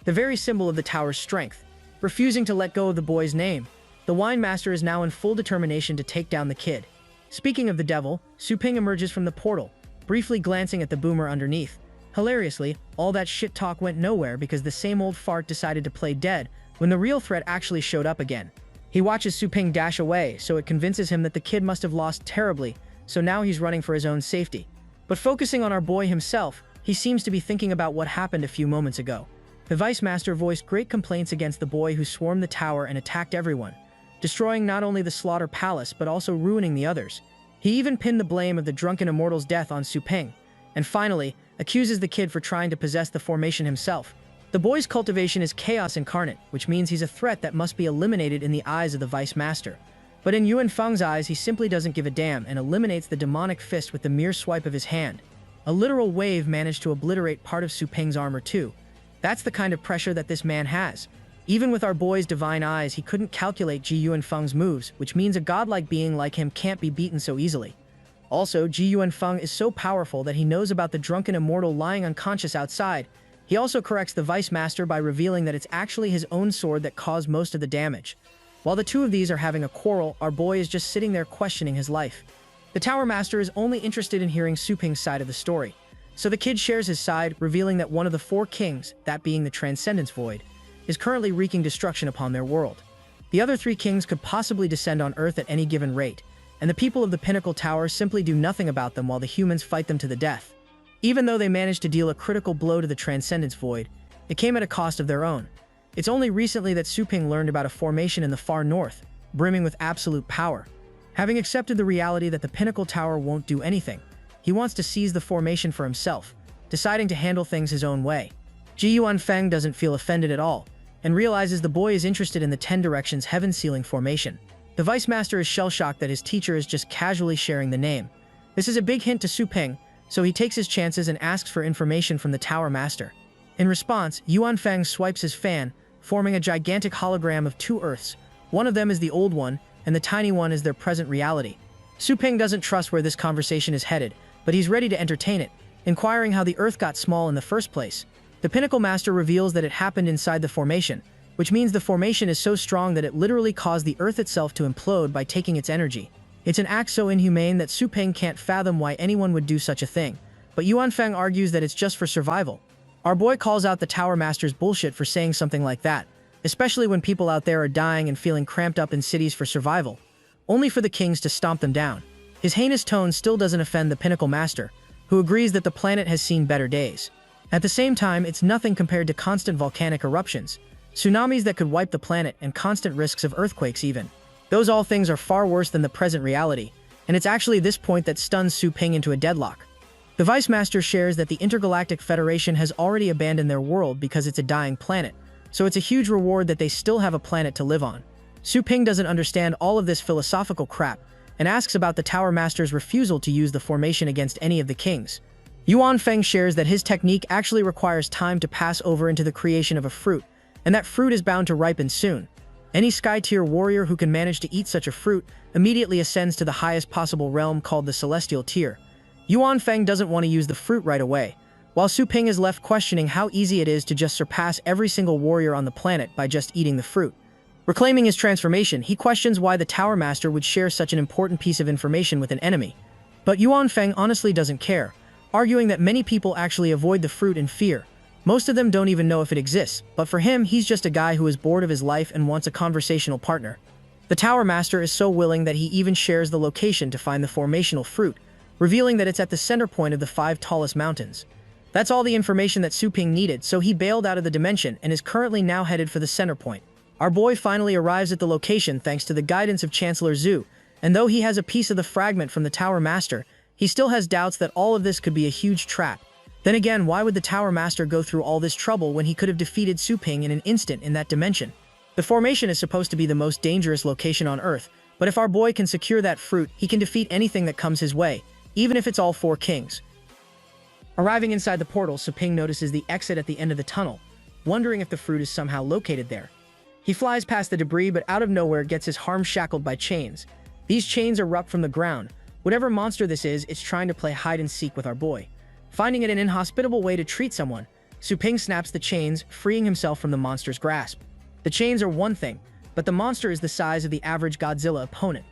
the very symbol of the tower's strength. Refusing to let go of the boy's name, the Wine Master is now in full determination to take down the kid. Speaking of the devil, Su Ping emerges from the portal, briefly glancing at the boomer underneath. Hilariously, all that shit talk went nowhere because the same old fart decided to play dead when the real threat actually showed up again. He watches Su Ping dash away, so it convinces him that the kid must have lost terribly, so now he's running for his own safety. But focusing on our boy himself, he seems to be thinking about what happened a few moments ago. The Vice Master voiced great complaints against the boy who swarmed the tower and attacked everyone, destroying not only the Slaughter Palace but also ruining the others. He even pinned the blame of the Drunken Immortal's death on Su Ping, and finally, accuses the kid for trying to possess the formation himself. The boy's cultivation is chaos incarnate, which means he's a threat that must be eliminated in the eyes of the Vice Master. But in Yuan Feng's eyes, he simply doesn't give a damn and eliminates the demonic fist with the mere swipe of his hand. A literal wave managed to obliterate part of Su Ping's armor too. That's the kind of pressure that this man has. Even with our boy's divine eyes, he couldn't calculate Ji Yuanfeng's moves, which means a godlike being like him can't be beaten so easily. Also, Ji Yuanfeng is so powerful that he knows about the Drunken Immortal lying unconscious outside. He also corrects the Vice Master by revealing that it's actually his own sword that caused most of the damage. While the two of these are having a quarrel, our boy is just sitting there questioning his life. The Tower Master is only interested in hearing Su Ping's side of the story, so the kid shares his side, revealing that one of the four kings, that being the Transcendence Void, is currently wreaking destruction upon their world. The other three kings could possibly descend on Earth at any given rate, and the people of the Pinnacle Tower simply do nothing about them while the humans fight them to the death. Even though they managed to deal a critical blow to the Transcendence Void, it came at a cost of their own. It's only recently that Su Ping learned about a formation in the far north, brimming with absolute power. Having accepted the reality that the Pinnacle Tower won't do anything, he wants to seize the formation for himself, deciding to handle things his own way. Ji Yuanfeng doesn't feel offended at all, and realizes the boy is interested in the 10 Directions Heaven-Sealing formation. The Vice Master is shell-shocked that his teacher is just casually sharing the name. This is a big hint to Su Ping, so he takes his chances and asks for information from the Tower Master. In response, Yuanfeng swipes his fan, forming a gigantic hologram of two Earths. One of them is the old one, and the tiny one is their present reality. Su Ping doesn't trust where this conversation is headed, but he's ready to entertain it, inquiring how the Earth got small in the first place. The Pinnacle Master reveals that it happened inside the formation, which means the formation is so strong that it literally caused the Earth itself to implode by taking its energy. It's an act so inhumane that Su Ping can't fathom why anyone would do such a thing, but Yuanfeng argues that it's just for survival. Our boy calls out the Tower Master's bullshit for saying something like that, especially when people out there are dying and feeling cramped up in cities for survival, only for the kings to stomp them down. His heinous tone still doesn't offend the Pinnacle Master, who agrees that the planet has seen better days. At the same time, it's nothing compared to constant volcanic eruptions, tsunamis that could wipe the planet, and constant risks of earthquakes even. Those all things are far worse than the present reality, and it's actually this point that stuns Su Ping into a deadlock. The Vice Master shares that the Intergalactic Federation has already abandoned their world because it's a dying planet, so it's a huge reward that they still have a planet to live on. Su Ping doesn't understand all of this philosophical crap, and asks about the Tower Master's refusal to use the formation against any of the kings. Yuanfeng shares that his technique actually requires time to pass over into the creation of a fruit, and that fruit is bound to ripen soon. Any sky-tier warrior who can manage to eat such a fruit immediately ascends to the highest possible realm called the Celestial Tier. Yuan Feng doesn't want to use the fruit right away, while Su Ping is left questioning how easy it is to just surpass every single warrior on the planet by just eating the fruit. Reclaiming his transformation, he questions why the Tower Master would share such an important piece of information with an enemy. But Yuan Feng honestly doesn't care, arguing that many people actually avoid the fruit in fear. Most of them don't even know if it exists, but for him, he's just a guy who is bored of his life and wants a conversational partner. The Tower Master is so willing that he even shares the location to find the formational fruit, revealing that it's at the center point of the 5 tallest mountains. That's all the information that Su Ping needed, so he bailed out of the dimension and is currently now headed for the center point. Our boy finally arrives at the location thanks to the guidance of Chancellor Zhu, and though he has a piece of the fragment from the Tower Master, he still has doubts that all of this could be a huge trap. Then again, why would the Tower Master go through all this trouble when he could have defeated Su Ping in an instant in that dimension? The formation is supposed to be the most dangerous location on Earth, but if our boy can secure that fruit, he can defeat anything that comes his way, even if it's all 4 kings. Arriving inside the portal, Su Ping notices the exit at the end of the tunnel, wondering if the fruit is somehow located there. He flies past the debris, but out of nowhere gets his arm shackled by chains. These chains erupt from the ground. Whatever monster this is, it's trying to play hide-and-seek with our boy. Finding it an inhospitable way to treat someone, Su Ping snaps the chains, freeing himself from the monster's grasp. The chains are one thing, but the monster is the size of the average Godzilla opponent.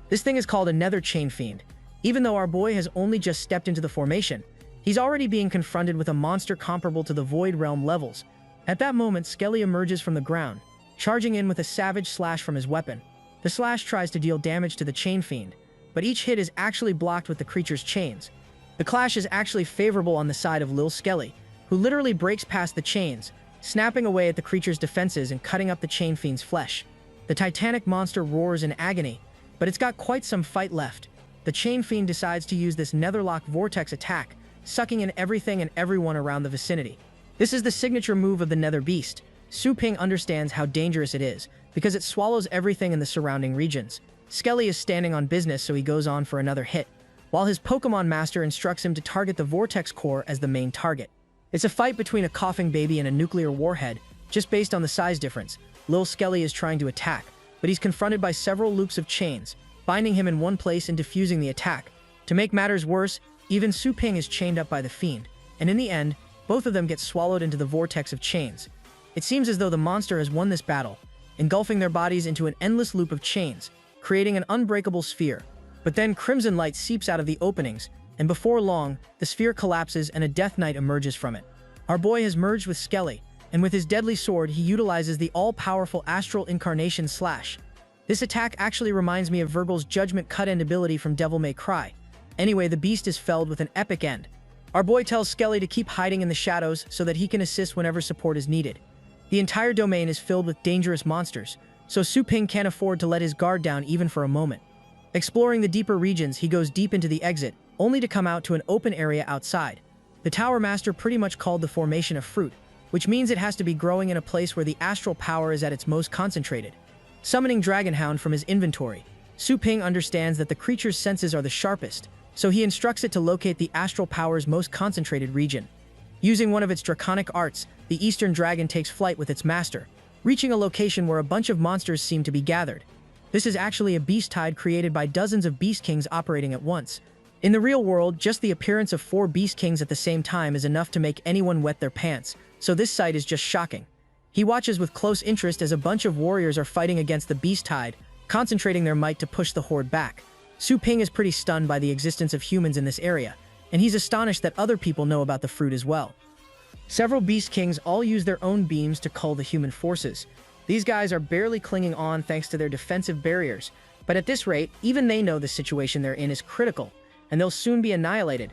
This thing is called a Nether Chain Fiend. Even though our boy has only just stepped into the formation, he's already being confronted with a monster comparable to the Void Realm levels. At that moment, Skelly emerges from the ground, charging in with a savage slash from his weapon. The slash tries to deal damage to the Chain Fiend, but each hit is actually blocked with the creature's chains. The clash is actually favorable on the side of Lil Skelly, who literally breaks past the chains, snapping away at the creature's defenses and cutting up the Chain Fiend's flesh. The titanic monster roars in agony, but it's got quite some fight left. The Chain Fiend decides to use this Netherlock Vortex attack, sucking in everything and everyone around the vicinity. This is the signature move of the Nether Beast. Su Ping understands how dangerous it is, because it swallows everything in the surrounding regions. Skelly is standing on business, so he goes on for another hit, while his Pokemon Master instructs him to target the Vortex Core as the main target. It's a fight between a coughing baby and a nuclear warhead, just based on the size difference. Lil Skelly is trying to attack, but he's confronted by several loops of chains, binding him in one place and defusing the attack. To make matters worse, even Su Ping is chained up by the fiend, and in the end, both of them get swallowed into the vortex of chains. It seems as though the monster has won this battle, engulfing their bodies into an endless loop of chains, creating an unbreakable sphere. But then crimson light seeps out of the openings, and before long, the sphere collapses and a Death Knight emerges from it. Our boy has merged with Skelly, and with his deadly sword, he utilizes the all-powerful Astral Incarnation Slash. This attack actually reminds me of Virgil's Judgment Cut-End ability from Devil May Cry. Anyway, the beast is felled with an epic end. Our boy tells Skelly to keep hiding in the shadows so that he can assist whenever support is needed. The entire domain is filled with dangerous monsters, so Su Ping can't afford to let his guard down even for a moment. Exploring the deeper regions, he goes deep into the exit, only to come out to an open area outside. The Tower Master pretty much called the formation a fruit, which means it has to be growing in a place where the astral power is at its most concentrated. Summoning Dragonhound from his inventory, Su Ping understands that the creature's senses are the sharpest, so he instructs it to locate the astral power's most concentrated region. Using one of its draconic arts, the Eastern Dragon takes flight with its master, reaching a location where a bunch of monsters seem to be gathered. This is actually a beast tide created by dozens of Beast Kings operating at once. In the real world, just the appearance of 4 Beast Kings at the same time is enough to make anyone wet their pants, so this sight is just shocking. He watches with close interest as a bunch of warriors are fighting against the beast tide, concentrating their might to push the horde back. Su Ping is pretty stunned by the existence of humans in this area, and he's astonished that other people know about the fruit as well. Several Beast Kings all use their own beams to cull the human forces. These guys are barely clinging on thanks to their defensive barriers, but at this rate, even they know the situation they're in is critical, and they'll soon be annihilated.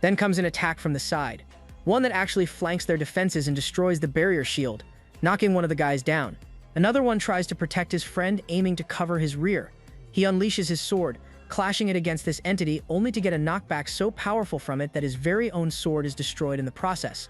Then comes an attack from the side, one that actually flanks their defenses and destroys the barrier shield, knocking one of the guys down. Another one tries to protect his friend, aiming to cover his rear. He unleashes his sword, clashing it against this entity only to get a knockback so powerful from it that his very own sword is destroyed in the process.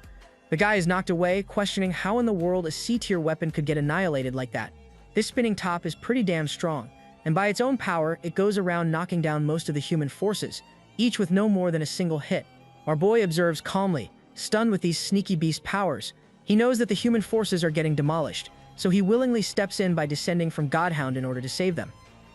The guy is knocked away, questioning how in the world a C-tier weapon could get annihilated like that. This spinning top is pretty damn strong, and by its own power, it goes around knocking down most of the human forces, each with no more than a single hit. Our boy observes calmly, stunned with these sneaky beast powers. He knows that the human forces are getting demolished, so he willingly steps in by descending from Godhound in order to save them.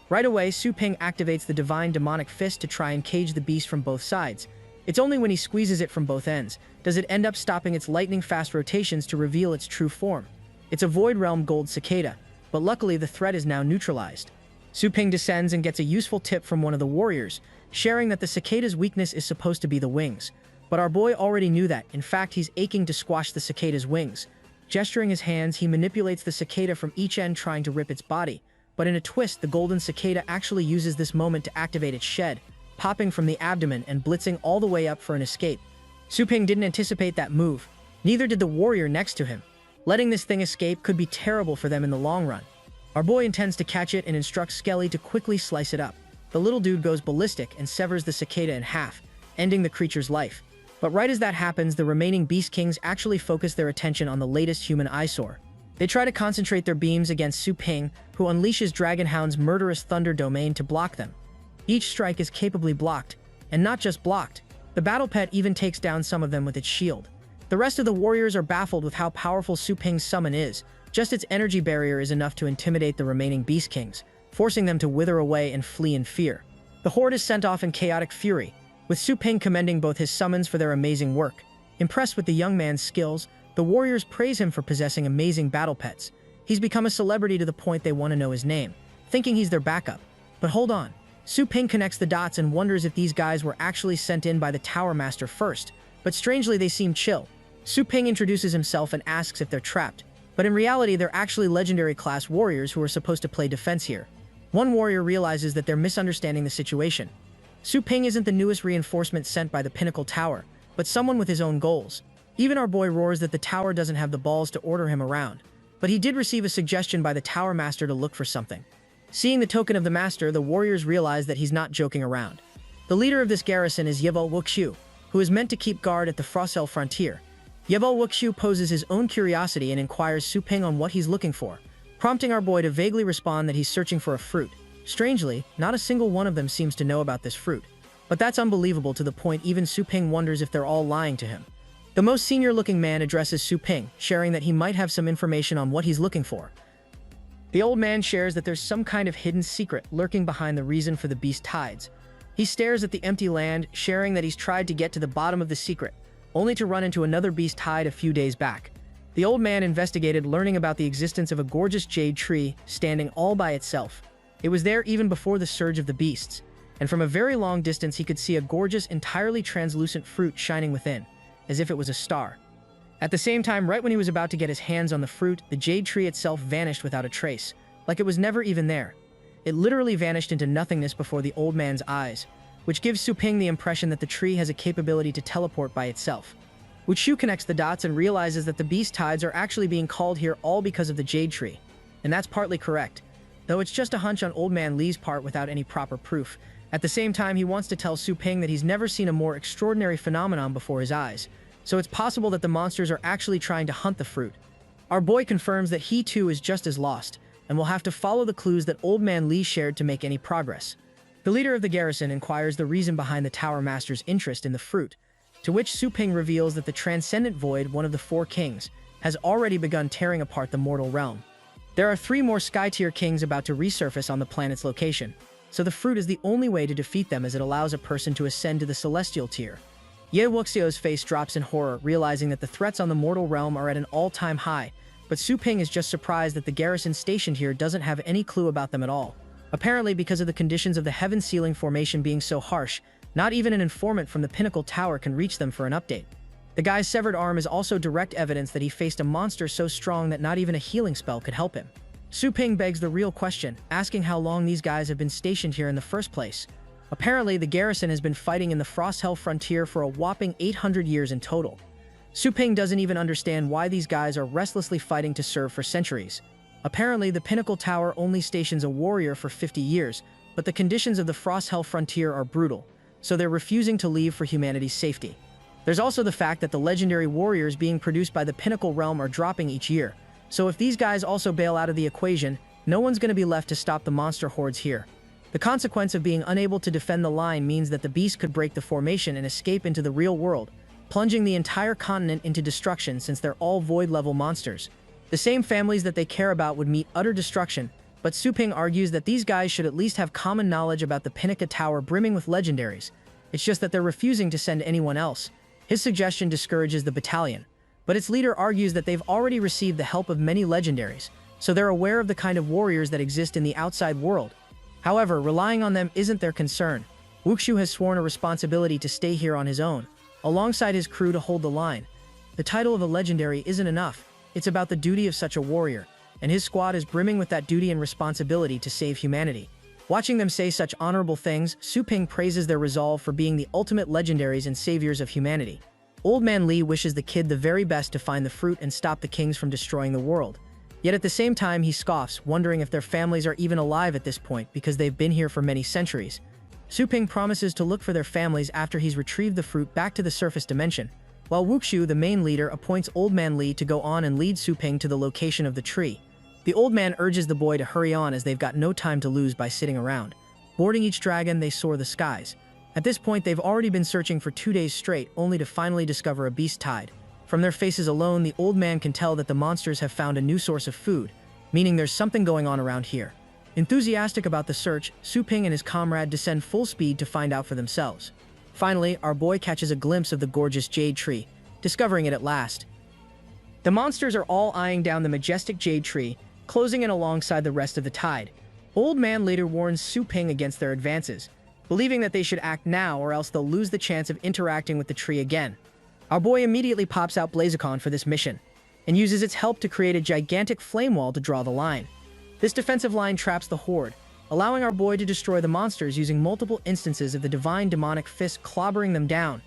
Right away, Su Ping activates the divine demonic fist to try and cage the beast from both sides. It's only when he squeezes it from both ends does it end up stopping its lightning-fast rotations to reveal its true form. It's a Void Realm gold cicada, but luckily the threat is now neutralized. Su Ping descends and gets a useful tip from one of the warriors, sharing that the cicada's weakness is supposed to be the wings. But our boy already knew that. In fact, he's aching to squash the cicada's wings. Gesturing his hands, he manipulates the cicada from each end, trying to rip its body. But in a twist, the golden cicada actually uses this moment to activate its shed, popping from the abdomen and blitzing all the way up for an escape. Su Ping didn't anticipate that move. Neither did the warrior next to him. Letting this thing escape could be terrible for them in the long run. Our boy intends to catch it and instructs Skelly to quickly slice it up. The little dude goes ballistic and severs the cicada in half, ending the creature's life. But right as that happens, the remaining Beast Kings actually focus their attention on the latest human eyesore. They try to concentrate their beams against Su Ping, who unleashes Dragonhound's murderous Thunder Domain to block them. Each strike is capably blocked, and not just blocked. The battle pet even takes down some of them with its shield. The rest of the warriors are baffled with how powerful Su Ping's summon is. Just its energy barrier is enough to intimidate the remaining Beast Kings, forcing them to wither away and flee in fear. The horde is sent off in chaotic fury, with Su Ping commending both his summons for their amazing work. Impressed with the young man's skills, the warriors praise him for possessing amazing battle pets. He's become a celebrity to the point they want to know his name, thinking he's their backup. But hold on. Su Ping connects the dots and wonders if these guys were actually sent in by the Tower Master first, but strangely they seem chill. Su Ping introduces himself and asks if they're trapped, but in reality they're actually legendary class warriors who are supposed to play defense here. One warrior realizes that they're misunderstanding the situation. Su Ping isn't the newest reinforcement sent by the Pinnacle Tower, but someone with his own goals. Even our boy roars that the tower doesn't have the balls to order him around, but he did receive a suggestion by the Tower Master to look for something. Seeing the token of the Master, the warriors realize that he's not joking around. The leader of this garrison is Yebal Wuxiu, who is meant to keep guard at the Frosthell frontier. Yebal Wuxiu poses his own curiosity and inquires Su Ping on what he's looking for, prompting our boy to vaguely respond that he's searching for a fruit. Strangely, not a single one of them seems to know about this fruit. But that's unbelievable to the point even Su Ping wonders if they're all lying to him. The most senior-looking man addresses Su Ping, sharing that he might have some information on what he's looking for. The old man shares that there's some kind of hidden secret lurking behind the reason for the beast tides. He stares at the empty land, sharing that he's tried to get to the bottom of the secret, only to run into another beast tide a few days back. The old man investigated, learning about the existence of a gorgeous jade tree standing all by itself. It was there even before the surge of the beasts, and from a very long distance he could see a gorgeous, entirely translucent fruit shining within, as if it was a star. At the same time, right when he was about to get his hands on the fruit, the jade tree itself vanished without a trace, like it was never even there. It literally vanished into nothingness before the old man's eyes, which gives Su Ping the impression that the tree has a capability to teleport by itself. Wuxiu connects the dots and realizes that the beast tides are actually being called here all because of the jade tree. And that's partly correct, though it's just a hunch on old man Li's part without any proper proof. At the same time, he wants to tell Su Ping that he's never seen a more extraordinary phenomenon before his eyes, so it's possible that the monsters are actually trying to hunt the fruit. Our boy confirms that he too is just as lost, and will have to follow the clues that old man Li shared to make any progress. The leader of the garrison inquires the reason behind the Tower Master's interest in the fruit, to which Su Ping reveals that the Transcendent Void, one of the four kings, has already begun tearing apart the mortal realm. There are 3 more Sky-tier kings about to resurface on the planet's location, so the fruit is the only way to defeat them, as it allows a person to ascend to the Celestial tier. Ye Wuxiu's face drops in horror, realizing that the threats on the mortal realm are at an all-time high, but Su Ping is just surprised that the garrison stationed here doesn't have any clue about them at all. Apparently, because of the conditions of the heaven ceiling formation being so harsh, not even an informant from the Pinnacle Tower can reach them for an update. The guy's severed arm is also direct evidence that he faced a monster so strong that not even a healing spell could help him. Su Ping begs the real question, asking how long these guys have been stationed here in the first place. Apparently, the garrison has been fighting in the Frosthell frontier for a whopping 800 years in total. Su Ping doesn't even understand why these guys are restlessly fighting to serve for centuries. Apparently, the Pinnacle Tower only stations a warrior for 50 years, but the conditions of the Frosthell frontier are brutal, so they're refusing to leave for humanity's safety. There's also the fact that the legendary warriors being produced by the Pinnacle realm are dropping each year, so if these guys also bail out of the equation, no one's going to be left to stop the monster hordes here. The consequence of being unable to defend the line means that the beast could break the formation and escape into the real world, plunging the entire continent into destruction since they're all void-level monsters. The same families that they care about would meet utter destruction, but Su Ping argues that these guys should at least have common knowledge about the Pinnacle Tower brimming with legendaries. It's just that they're refusing to send anyone else. His suggestion discourages the battalion, but its leader argues that they've already received the help of many legendaries, so they're aware of the kind of warriors that exist in the outside world. However, relying on them isn't their concern. Wuxu has sworn a responsibility to stay here on his own, alongside his crew to hold the line. The title of a legendary isn't enough, it's about the duty of such a warrior, and his squad is brimming with that duty and responsibility to save humanity. Watching them say such honorable things, Su Ping praises their resolve for being the ultimate legendaries and saviors of humanity. Old Man Li wishes the kid the very best to find the fruit and stop the kings from destroying the world. Yet at the same time he scoffs, wondering if their families are even alive at this point because they've been here for many centuries. Su Ping promises to look for their families after he's retrieved the fruit back to the surface dimension, while Wuxu, the main leader, appoints Old Man Li to go on and lead Su Ping to the location of the tree. The old man urges the boy to hurry on as they've got no time to lose by sitting around. Boarding each dragon, they soar the skies. At this point, they've already been searching for 2 days straight, only to finally discover a beast tide. From their faces alone, the old man can tell that the monsters have found a new source of food, meaning there's something going on around here. Enthusiastic about the search, Su Ping and his comrade descend full speed to find out for themselves. Finally, our boy catches a glimpse of the gorgeous jade tree, discovering it at last. The monsters are all eyeing down the majestic jade tree, closing in alongside the rest of the tide. Old Man later warns Su Ping against their advances, believing that they should act now or else they'll lose the chance of interacting with the tree again. Our boy immediately pops out Blazicon for this mission, and uses its help to create a gigantic flame wall to draw the line. This defensive line traps the horde, allowing our boy to destroy the monsters using multiple instances of the divine demonic fist clobbering them down.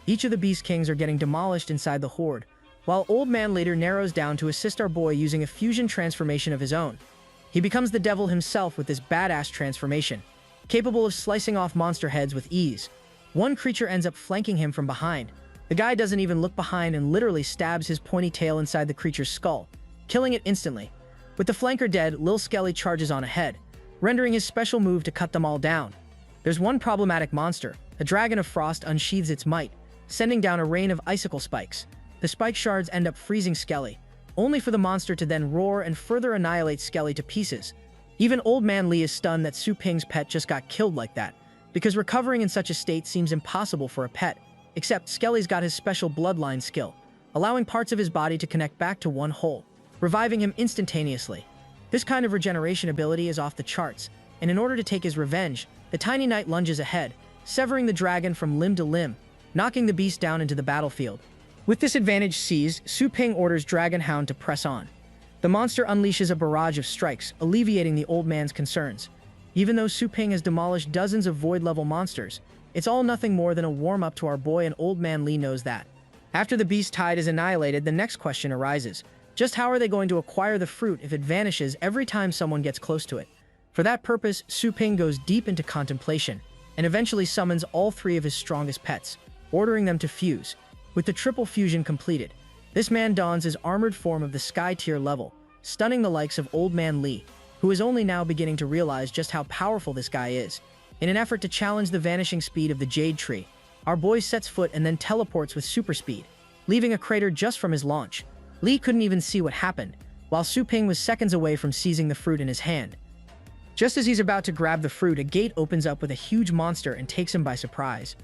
Each of the Beast Kings are getting demolished inside the horde, while Old Man later narrows down to assist our boy using a fusion transformation of his own. He becomes the devil himself with this badass transformation, capable of slicing off monster heads with ease. One creature ends up flanking him from behind. The guy doesn't even look behind and literally stabs his pointy tail inside the creature's skull, killing it instantly. With the flanker dead, Lil Skelly charges on ahead, rendering his special move to cut them all down. There's one problematic monster. A dragon of frost unsheathes its might, sending down a rain of icicle spikes. The spike shards end up freezing Skelly, only for the monster to then roar and further annihilate Skelly to pieces. Even Old Man Li is stunned that Su Ping's pet just got killed like that, because recovering in such a state seems impossible for a pet, except Skelly's got his special bloodline skill, allowing parts of his body to connect back to one whole, reviving him instantaneously. This kind of regeneration ability is off the charts, and in order to take his revenge, the tiny knight lunges ahead, severing the dragon from limb to limb, knocking the beast down into the battlefield. With this advantage seized, Su Ping orders Dragon Hound to press on. The monster unleashes a barrage of strikes, alleviating the old man's concerns. Even though Su Ping has demolished dozens of void-level monsters, it's all nothing more than a warm-up to our boy, and Old Man Li knows that. After the beast tide is annihilated, the next question arises. Just how are they going to acquire the fruit if it vanishes every time someone gets close to it? For that purpose, Su Ping goes deep into contemplation, and eventually summons all 3 of his strongest pets, ordering them to fuse. With the triple fusion completed, this man dons his armored form of the Sky tier level, stunning the likes of Old Man Li, who is only now beginning to realize just how powerful this guy is. In an effort to challenge the vanishing speed of the Jade Tree, our boy sets foot and then teleports with super speed, leaving a crater just from his launch. Li couldn't even see what happened, while Su Ping was seconds away from seizing the fruit in his hand. Just as he's about to grab the fruit, a gate opens up with a huge monster and takes him by surprise.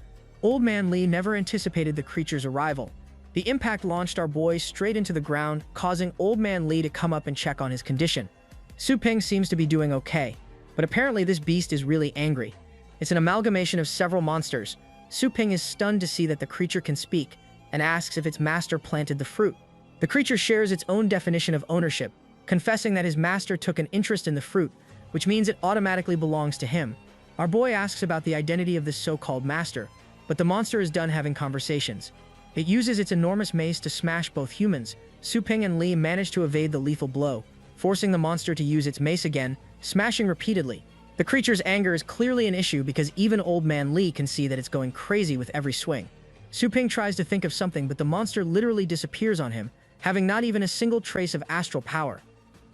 Old Man Li never anticipated the creature's arrival. The impact launched our boy straight into the ground, causing Old Man Li to come up and check on his condition. Su Ping seems to be doing okay, but apparently this beast is really angry. It's an amalgamation of several monsters. Su Ping is stunned to see that the creature can speak, and asks if its master planted the fruit. The creature shares its own definition of ownership, confessing that his master took an interest in the fruit, which means it automatically belongs to him. Our boy asks about the identity of this so-called master, but the monster is done having conversations. It uses its enormous mace to smash both humans. Su Ping and Li manage to evade the lethal blow, forcing the monster to use its mace again, smashing repeatedly. The creature's anger is clearly an issue because even Old Man Li can see that it's going crazy with every swing. Su Ping tries to think of something, but the monster literally disappears on him, having not even a single trace of astral power.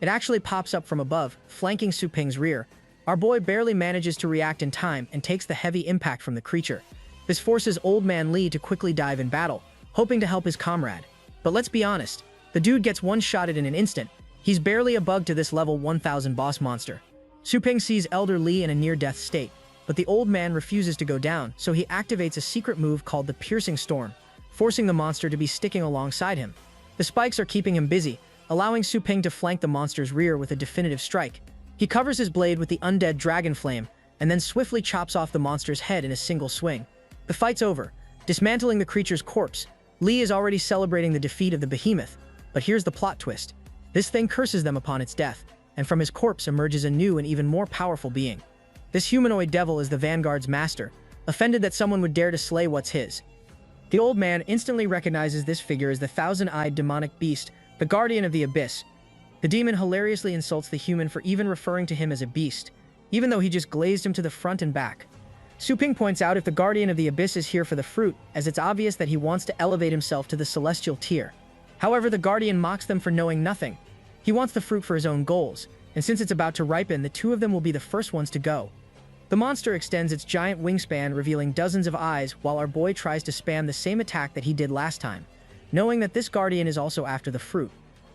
It actually pops up from above, flanking Su Ping's rear. Our boy barely manages to react in time and takes the heavy impact from the creature. This forces Old Man Li to quickly dive in battle, hoping to help his comrade. But let's be honest, the dude gets one-shotted in an instant. He's barely a bug to this level 1000 boss monster. Su Ping sees Elder Li in a near-death state, but the old man refuses to go down, so he activates a secret move called the Piercing Storm, forcing the monster to be sticking alongside him. The spikes are keeping him busy, allowing Su Ping to flank the monster's rear with a definitive strike. He covers his blade with the undead dragon flame, and then swiftly chops off the monster's head in a single swing. The fight's over. Dismantling the creature's corpse, Li is already celebrating the defeat of the behemoth. But here's the plot twist. This thing curses them upon its death, and from his corpse emerges a new and even more powerful being. This humanoid devil is the Vanguard's master, offended that someone would dare to slay what's his. The old man instantly recognizes this figure as the thousand-eyed demonic beast, the Guardian of the Abyss. The demon hilariously insults the human for even referring to him as a beast, even though he just glazed him to the front and back. Su Ping points out if the Guardian of the Abyss is here for the fruit, as it's obvious that he wants to elevate himself to the celestial tier. However, the Guardian mocks them for knowing nothing. He wants the fruit for his own goals, and since it's about to ripen, the two of them will be the first ones to go. The monster extends its giant wingspan, revealing dozens of eyes, while our boy tries to spam the same attack that he did last time, knowing that this Guardian is also after the fruit.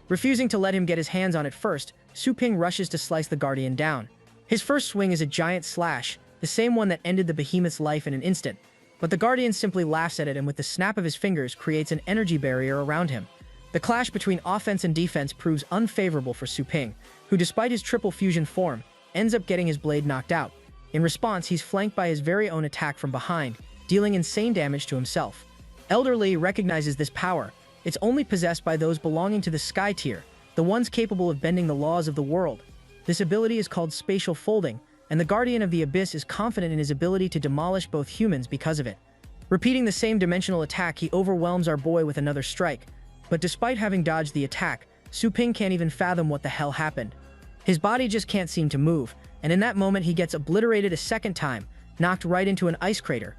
Refusing to let him get his hands on it first, Su Ping rushes to slice the Guardian down. His first swing is a giant slash, the same one that ended the behemoth's life in an instant, but the Guardian simply laughs at it and with the snap of his fingers creates an energy barrier around him. The clash between offense and defense proves unfavorable for Su Ping, who despite his triple fusion form, ends up getting his blade knocked out. In response, he's flanked by his very own attack from behind, dealing insane damage to himself. Elder Li recognizes this power. It's only possessed by those belonging to the Sky Tier, the ones capable of bending the laws of the world. This ability is called Spatial Folding, and the Guardian of the Abyss is confident in his ability to demolish both humans because of it. Repeating the same dimensional attack, he overwhelms our boy with another strike. But despite having dodged the attack, Su Ping can't even fathom what the hell happened. His body just can't seem to move, and in that moment he gets obliterated a second time, knocked right into an ice crater.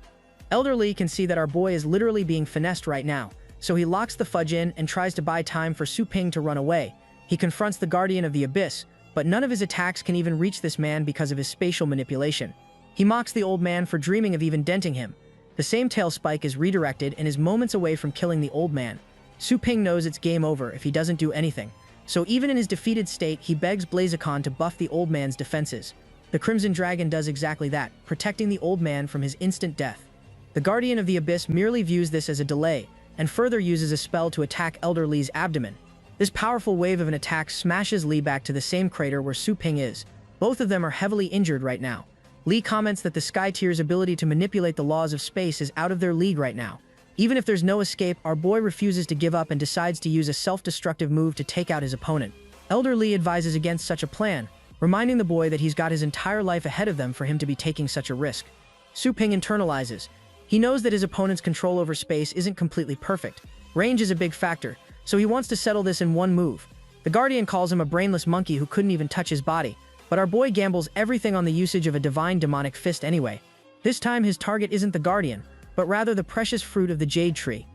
Elder Li can see that our boy is literally being finessed right now, so he locks the fudge in and tries to buy time for Su Ping to run away. He confronts the Guardian of the Abyss, but none of his attacks can even reach this man because of his spatial manipulation. He mocks the old man for dreaming of even denting him. The same tail spike is redirected and is moments away from killing the old man. Su Ping knows it's game over if he doesn't do anything, so even in his defeated state, he begs Blaziken to buff the old man's defenses. The Crimson Dragon does exactly that, protecting the old man from his instant death. The Guardian of the Abyss merely views this as a delay, and further uses a spell to attack Elder Li's abdomen. This powerful wave of an attack smashes Li back to the same crater where Su Ping is. Both of them are heavily injured right now. Li comments that the Sky Tier's ability to manipulate the laws of space is out of their league right now. Even if there's no escape, our boy refuses to give up and decides to use a self-destructive move to take out his opponent. Elder Li advises against such a plan, reminding the boy that he's got his entire life ahead of them for him to be taking such a risk. Su Ping internalizes. He knows that his opponent's control over space isn't completely perfect. Range is a big factor, so he wants to settle this in one move. The Guardian calls him a brainless monkey who couldn't even touch his body, but our boy gambles everything on the usage of a divine demonic fist anyway. This time his target isn't the Guardian, but rather the precious fruit of the Jade Tree.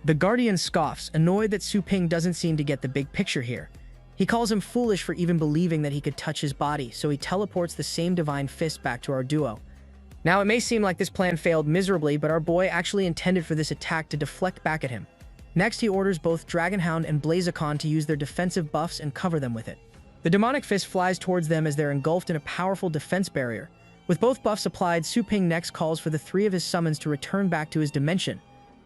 The Guardian scoffs, annoyed that Su Ping doesn't seem to get the big picture here. He calls him foolish for even believing that he could touch his body, so he teleports the same divine fist back to our duo. Now, it may seem like this plan failed miserably, but our boy actually intended for this attack to deflect back at him. Next, he orders both Dragonhound and Blaziken to use their defensive buffs and cover them with it. The demonic fist flies towards them as they're engulfed in a powerful defense barrier. With both buffs applied, Su Ping next calls for the 3 of his summons to return back to his dimension.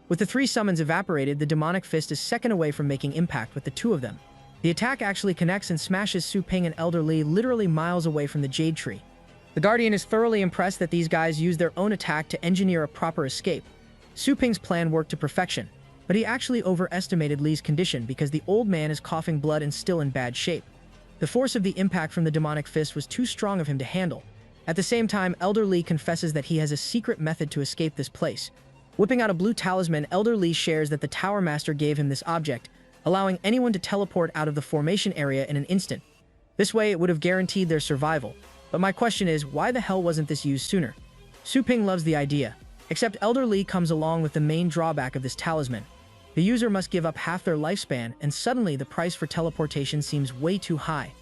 With the 3 summons evaporated, the demonic fist is second away from making impact with the 2 of them. The attack actually connects and smashes Su Ping and Elder Li literally miles away from the Jade Tree. The Guardian is thoroughly impressed that these guys used their own attack to engineer a proper escape. Su Ping's plan worked to perfection, but he actually overestimated Li's condition because the old man is coughing blood and still in bad shape. The force of the impact from the demonic fist was too strong of him to handle. At the same time, Elder Li confesses that he has a secret method to escape this place. Whipping out a blue talisman, Elder Li shares that the Tower Master gave him this object, allowing anyone to teleport out of the formation area in an instant. This way, it would have guaranteed their survival. But my question is, why the hell wasn't this used sooner? Su Ping loves the idea, except Elder Li comes along with the main drawback of this talisman. The user must give up half their lifespan, and suddenly the price for teleportation seems way too high.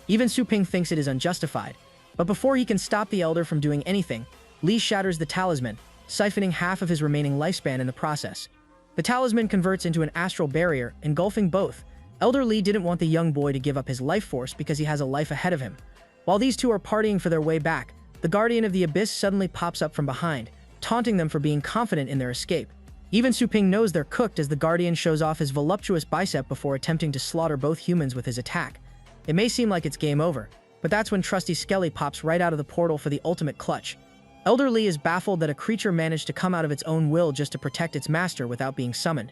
Even Su Ping thinks it is unjustified. But before he can stop the Elder from doing anything, Li shatters the talisman, siphoning half of his remaining lifespan in the process. The talisman converts into an astral barrier, engulfing both. Elder Lee didn't want the young boy to give up his life force because he has a life ahead of him. While these two are partying for their way back, the Guardian of the Abyss suddenly pops up from behind, taunting them for being confident in their escape. Even Su Ping knows they're cooked as the Guardian shows off his voluptuous bicep before attempting to slaughter both humans with his attack. It may seem like it's game over, but that's when trusty Skelly pops right out of the portal for the ultimate clutch. Elder Lee is baffled that a creature managed to come out of its own will just to protect its master without being summoned.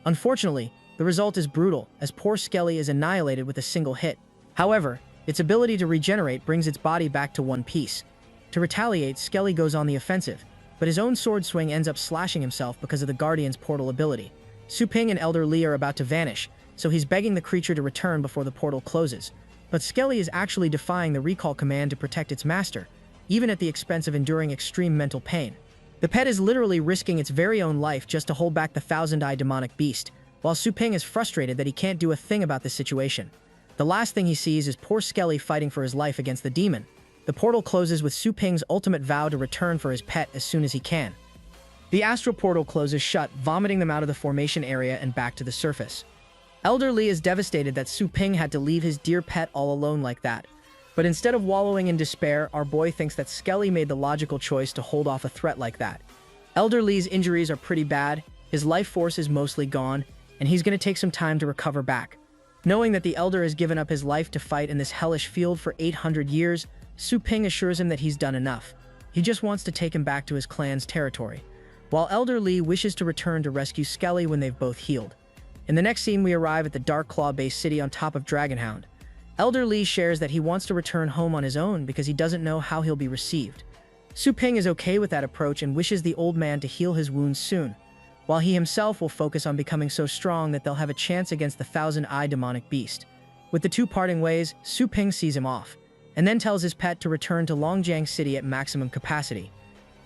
Unfortunately, the result is brutal, as poor Skelly is annihilated with a single hit. However, its ability to regenerate brings its body back to one piece. To retaliate, Skelly goes on the offensive, but his own sword swing ends up slashing himself because of the Guardian's portal ability. Su Ping and Elder Lee are about to vanish, so he's begging the creature to return before the portal closes. But Skelly is actually defying the recall command to protect its master, even at the expense of enduring extreme mental pain. The pet is literally risking its very own life just to hold back the thousand-eyed demonic beast, while Su Ping is frustrated that he can't do a thing about this situation. The last thing he sees is poor Skelly fighting for his life against the demon. The portal closes with Su Ping's ultimate vow to return for his pet as soon as he can. The astral portal closes shut, vomiting them out of the formation area and back to the surface. Elder Lee is devastated that Su Ping had to leave his dear pet all alone like that. But instead of wallowing in despair, our boy thinks that Skelly made the logical choice to hold off a threat like that. Elder Lee's injuries are pretty bad, his life force is mostly gone, and he's going to take some time to recover back. Knowing that the Elder has given up his life to fight in this hellish field for 800 years, Su Ping assures him that he's done enough. He just wants to take him back to his clan's territory, while Elder Lee wishes to return to rescue Skelly when they've both healed. In the next scene, we arrive at the Dark Claw-based city on top of Dragonhound. Elder Lee shares that he wants to return home on his own because he doesn't know how he'll be received. Su Ping is okay with that approach and wishes the old man to heal his wounds soon, while he himself will focus on becoming so strong that they'll have a chance against the thousand-eyed demonic beast. With the two parting ways, Su Ping sees him off, and then tells his pet to return to Longjiang City at maximum capacity.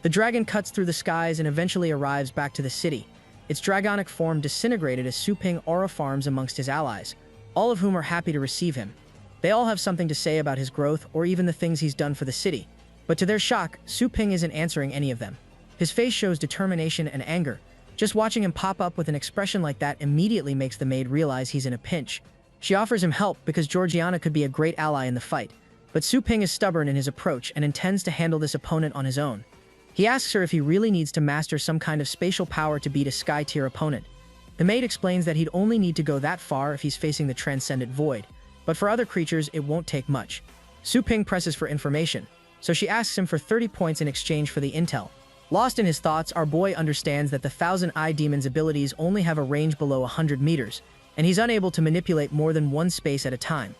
The dragon cuts through the skies and eventually arrives back to the city, its dragonic form disintegrated as Su Ping aura farms amongst his allies, all of whom are happy to receive him. They all have something to say about his growth or even the things he's done for the city, but to their shock, Su Ping isn't answering any of them. His face shows determination and anger. Just watching him pop up with an expression like that immediately makes the maid realize he's in a pinch. She offers him help because Georgiana could be a great ally in the fight, but Su Ping is stubborn in his approach and intends to handle this opponent on his own. He asks her if he really needs to master some kind of spatial power to beat a sky-tier opponent. The maid explains that he'd only need to go that far if he's facing the transcendent void, but for other creatures it won't take much. Su Ping presses for information, so she asks him for 30 points in exchange for the intel. Lost in his thoughts, our boy understands that the Thousand-Eye Demon's abilities only have a range below 100 meters, and he's unable to manipulate more than one space at a time.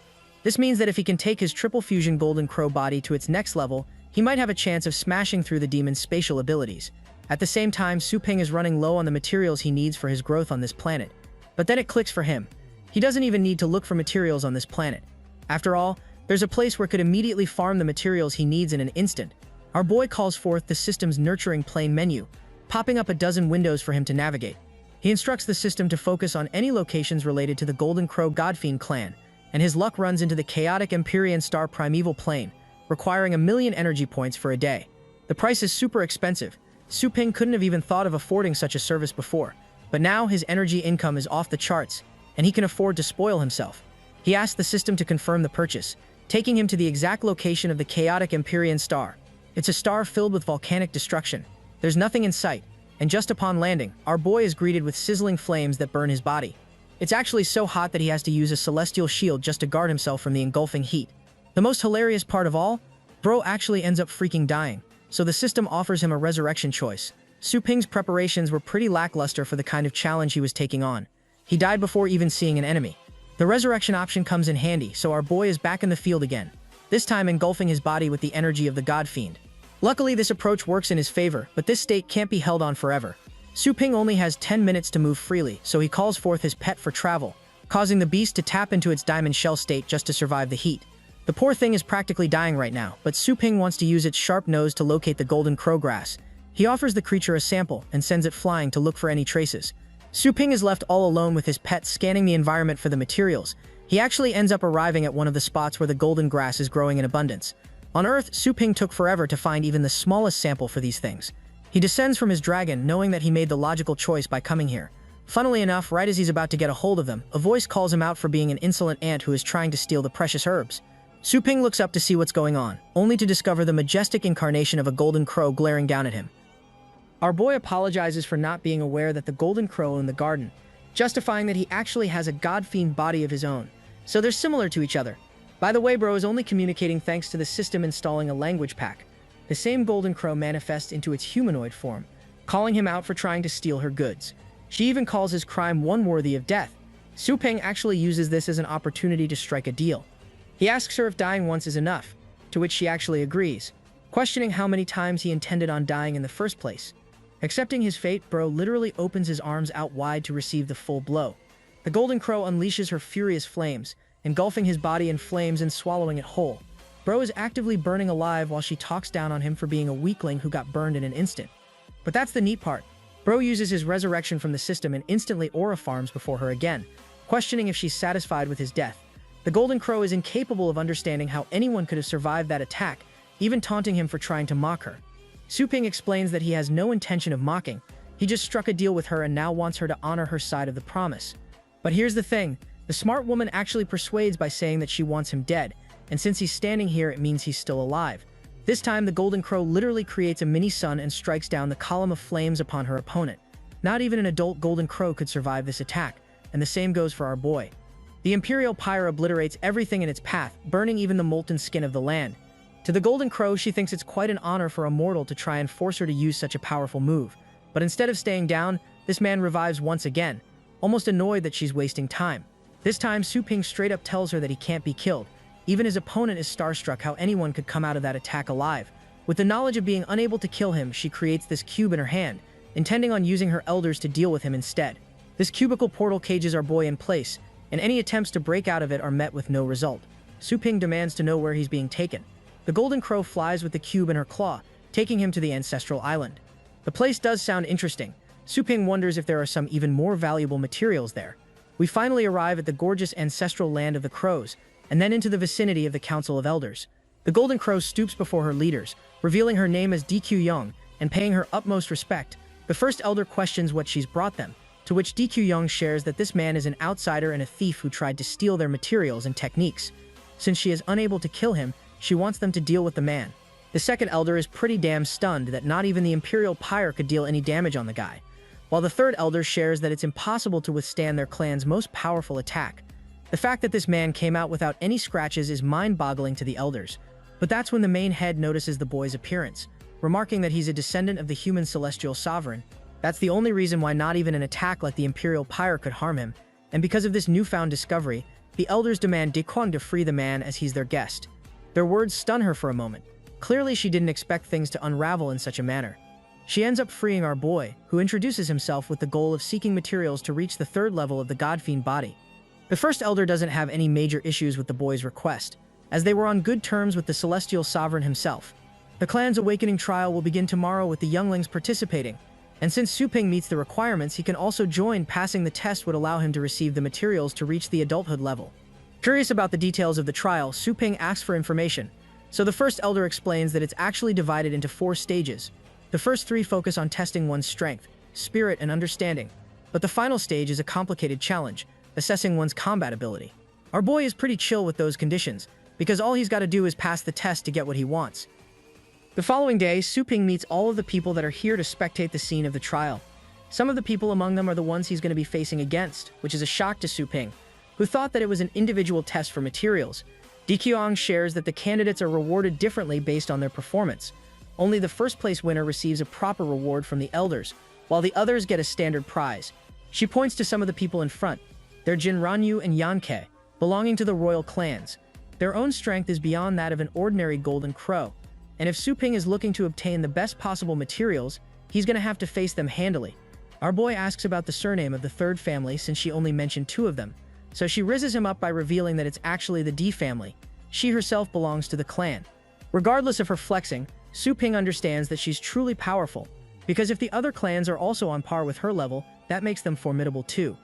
This means that if he can take his triple fusion Golden Crow body to its next level, he might have a chance of smashing through the demon's spatial abilities. At the same time, Su Ping is running low on the materials he needs for his growth on this planet. But then it clicks for him. He doesn't even need to look for materials on this planet. After all, there's a place where could immediately farm the materials he needs in an instant. Our boy calls forth the system's nurturing plane menu, popping up a dozen windows for him to navigate. He instructs the system to focus on any locations related to the Golden Crow Godfiend clan, and his luck runs into the chaotic Empyrean Star Primeval Plane, requiring 1,000,000 energy points for a day. The price is super expensive. Su Ping couldn't have even thought of affording such a service before, but now his energy income is off the charts, and he can afford to spoil himself. He asks the system to confirm the purchase, taking him to the exact location of the chaotic Empyrean Star. It's a star filled with volcanic destruction. There's nothing in sight, and just upon landing, our boy is greeted with sizzling flames that burn his body. It's actually so hot that he has to use a celestial shield just to guard himself from the engulfing heat. The most hilarious part of all, bro actually ends up freaking dying, so the system offers him a resurrection choice. Su Ping's preparations were pretty lackluster for the kind of challenge he was taking on. He died before even seeing an enemy. The resurrection option comes in handy, so our boy is back in the field again, this time engulfing his body with the energy of the Godfiend. Luckily, this approach works in his favor, but this state can't be held on forever. Su Ping only has 10 minutes to move freely, so he calls forth his pet for travel, causing the beast to tap into its diamond shell state just to survive the heat. The poor thing is practically dying right now, but Su Ping wants to use its sharp nose to locate the golden crowgrass. He offers the creature a sample and sends it flying to look for any traces. Su Ping is left all alone with his pet scanning the environment for the materials. He actually ends up arriving at one of the spots where the golden grass is growing in abundance. On Earth, Su Ping took forever to find even the smallest sample for these things. He descends from his dragon knowing that he made the logical choice by coming here. Funnily enough, right as he's about to get a hold of them, a voice calls him out for being an insolent ant who is trying to steal the precious herbs. Su Ping looks up to see what's going on, only to discover the majestic incarnation of a golden crow glaring down at him. Our boy apologizes for not being aware that the golden crow in the garden, justifying that he actually has a god-fiend body of his own, so they're similar to each other. By the way, bro is only communicating thanks to the system installing a language pack. The same golden crow manifests into its humanoid form, calling him out for trying to steal her goods. She even calls his crime one worthy of death. Su Ping actually uses this as an opportunity to strike a deal. He asks her if dying once is enough, to which she actually agrees, questioning how many times he intended on dying in the first place. Accepting his fate, bro literally opens his arms out wide to receive the full blow. The golden crow unleashes her furious flames, engulfing his body in flames and swallowing it whole. Bro is actively burning alive while she talks down on him for being a weakling who got burned in an instant. But that's the neat part. Bro uses his resurrection from the system and instantly aura farms before her again, questioning if she's satisfied with his death. The golden crow is incapable of understanding how anyone could have survived that attack, even taunting him for trying to mock her. Su Ping explains that he has no intention of mocking. He just struck a deal with her and now wants her to honor her side of the promise. But here's the thing. The smart woman actually persuades by saying that she wants him dead, and since he's standing here, it means he's still alive. This time, the golden crow literally creates a mini-sun and strikes down the column of flames upon her opponent. Not even an adult golden crow could survive this attack, and the same goes for our boy. The Imperial Pyre obliterates everything in its path, burning even the molten skin of the land. To the golden crow, she thinks it's quite an honor for a mortal to try and force her to use such a powerful move. But instead of staying down, this man revives once again, almost annoyed that she's wasting time. This time, Su Ping straight up tells her that he can't be killed. Even his opponent is starstruck how anyone could come out of that attack alive. With the knowledge of being unable to kill him, she creates this cube in her hand, intending on using her elders to deal with him instead. This cubicle portal cages our boy in place, and any attempts to break out of it are met with no result. Su Ping demands to know where he's being taken. The golden crow flies with the cube in her claw, taking him to the ancestral island. The place does sound interesting. Su Ping wonders if there are some even more valuable materials there. We finally arrive at the gorgeous ancestral land of the crows, and then into the vicinity of the Council of Elders. The golden crow stoops before her leaders, revealing her name as DQ Young, and paying her utmost respect. The first elder questions what she's brought them, to which DQ Young shares that this man is an outsider and a thief who tried to steal their materials and techniques. Since she is unable to kill him, she wants them to deal with the man. The second elder is pretty damn stunned that not even the Imperial Pyre could deal any damage on the guy, while the third elder shares that it's impossible to withstand their clan's most powerful attack. The fact that this man came out without any scratches is mind-boggling to the elders, but that's when the main head notices the boy's appearance, remarking that he's a descendant of the human celestial sovereign. That's the only reason why not even an attack like the Imperial Pyre could harm him, and because of this newfound discovery, the elders demand Dequang to free the man as he's their guest. Their words stun her for a moment. Clearly she didn't expect things to unravel in such a manner. She ends up freeing our boy, who introduces himself with the goal of seeking materials to reach the third level of the God-Fiend body. The first elder doesn't have any major issues with the boy's request, as they were on good terms with the celestial sovereign himself. The clan's awakening trial will begin tomorrow with the younglings participating, and since Su Ping meets the requirements, he can also join. Passing the test would allow him to receive the materials to reach the adulthood level. Curious about the details of the trial, Su Ping asks for information, so the first elder explains that it's actually divided into 4 stages. The first 3 focus on testing one's strength, spirit, and understanding, but the final stage is a complicated challenge, assessing one's combat ability. Our boy is pretty chill with those conditions, because all he's got to do is pass the test to get what he wants. The following day, Su Ping meets all of the people that are here to spectate the scene of the trial. Some of the people among them are the ones he's going to be facing against, which is a shock to Su Ping, who thought that it was an individual test for materials. Deqiang shares that the candidates are rewarded differently based on their performance. Only the first place winner receives a proper reward from the elders, while the others get a standard prize. She points to some of the people in front. They're Jin Ranyu and Yanke, belonging to the royal clans. Their own strength is beyond that of an ordinary golden crow, and if Su Ping is looking to obtain the best possible materials, he's going to have to face them handily. Our boy asks about the surname of the third family since she only mentioned 2 of them, so she rizzes him up by revealing that it's actually the D family. She herself belongs to the clan. Regardless of her flexing, Su Ping understands that she's truly powerful, because if the other clans are also on par with her level, that makes them formidable too.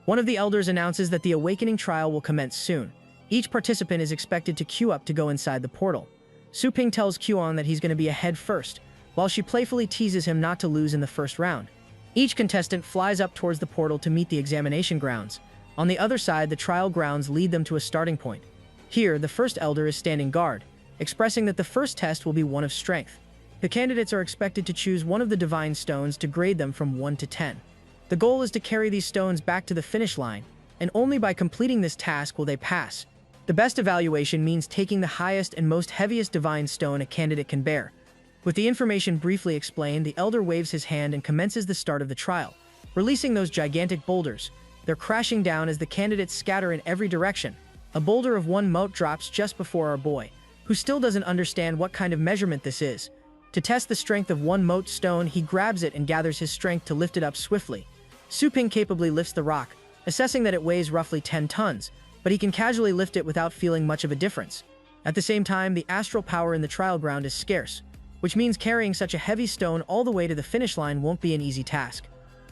One of the elders announces that the awakening trial will commence soon. Each participant is expected to queue up to go inside the portal. Su Ping tells Qian that he's going to be ahead first, while she playfully teases him not to lose in the first round. Each contestant flies up towards the portal to meet the examination grounds. On the other side, the trial grounds lead them to a starting point. Here, the first elder is standing guard, expressing that the first test will be one of strength. The candidates are expected to choose one of the divine stones to grade them from 1 to 10. The goal is to carry these stones back to the finish line, and only by completing this task will they pass. The best evaluation means taking the highest and most heaviest divine stone a candidate can bear. With the information briefly explained, the elder waves his hand and commences the start of the trial, releasing those gigantic boulders. They're crashing down as the candidates scatter in every direction. A boulder of 1 mote drops just before our boy, who still doesn't understand what kind of measurement this is. To test the strength of 1 mote stone, he grabs it and gathers his strength to lift it up swiftly. Su Ping capably lifts the rock, assessing that it weighs roughly 10 tons, but he can casually lift it without feeling much of a difference. At the same time, the astral power in the trial ground is scarce, which means carrying such a heavy stone all the way to the finish line won't be an easy task.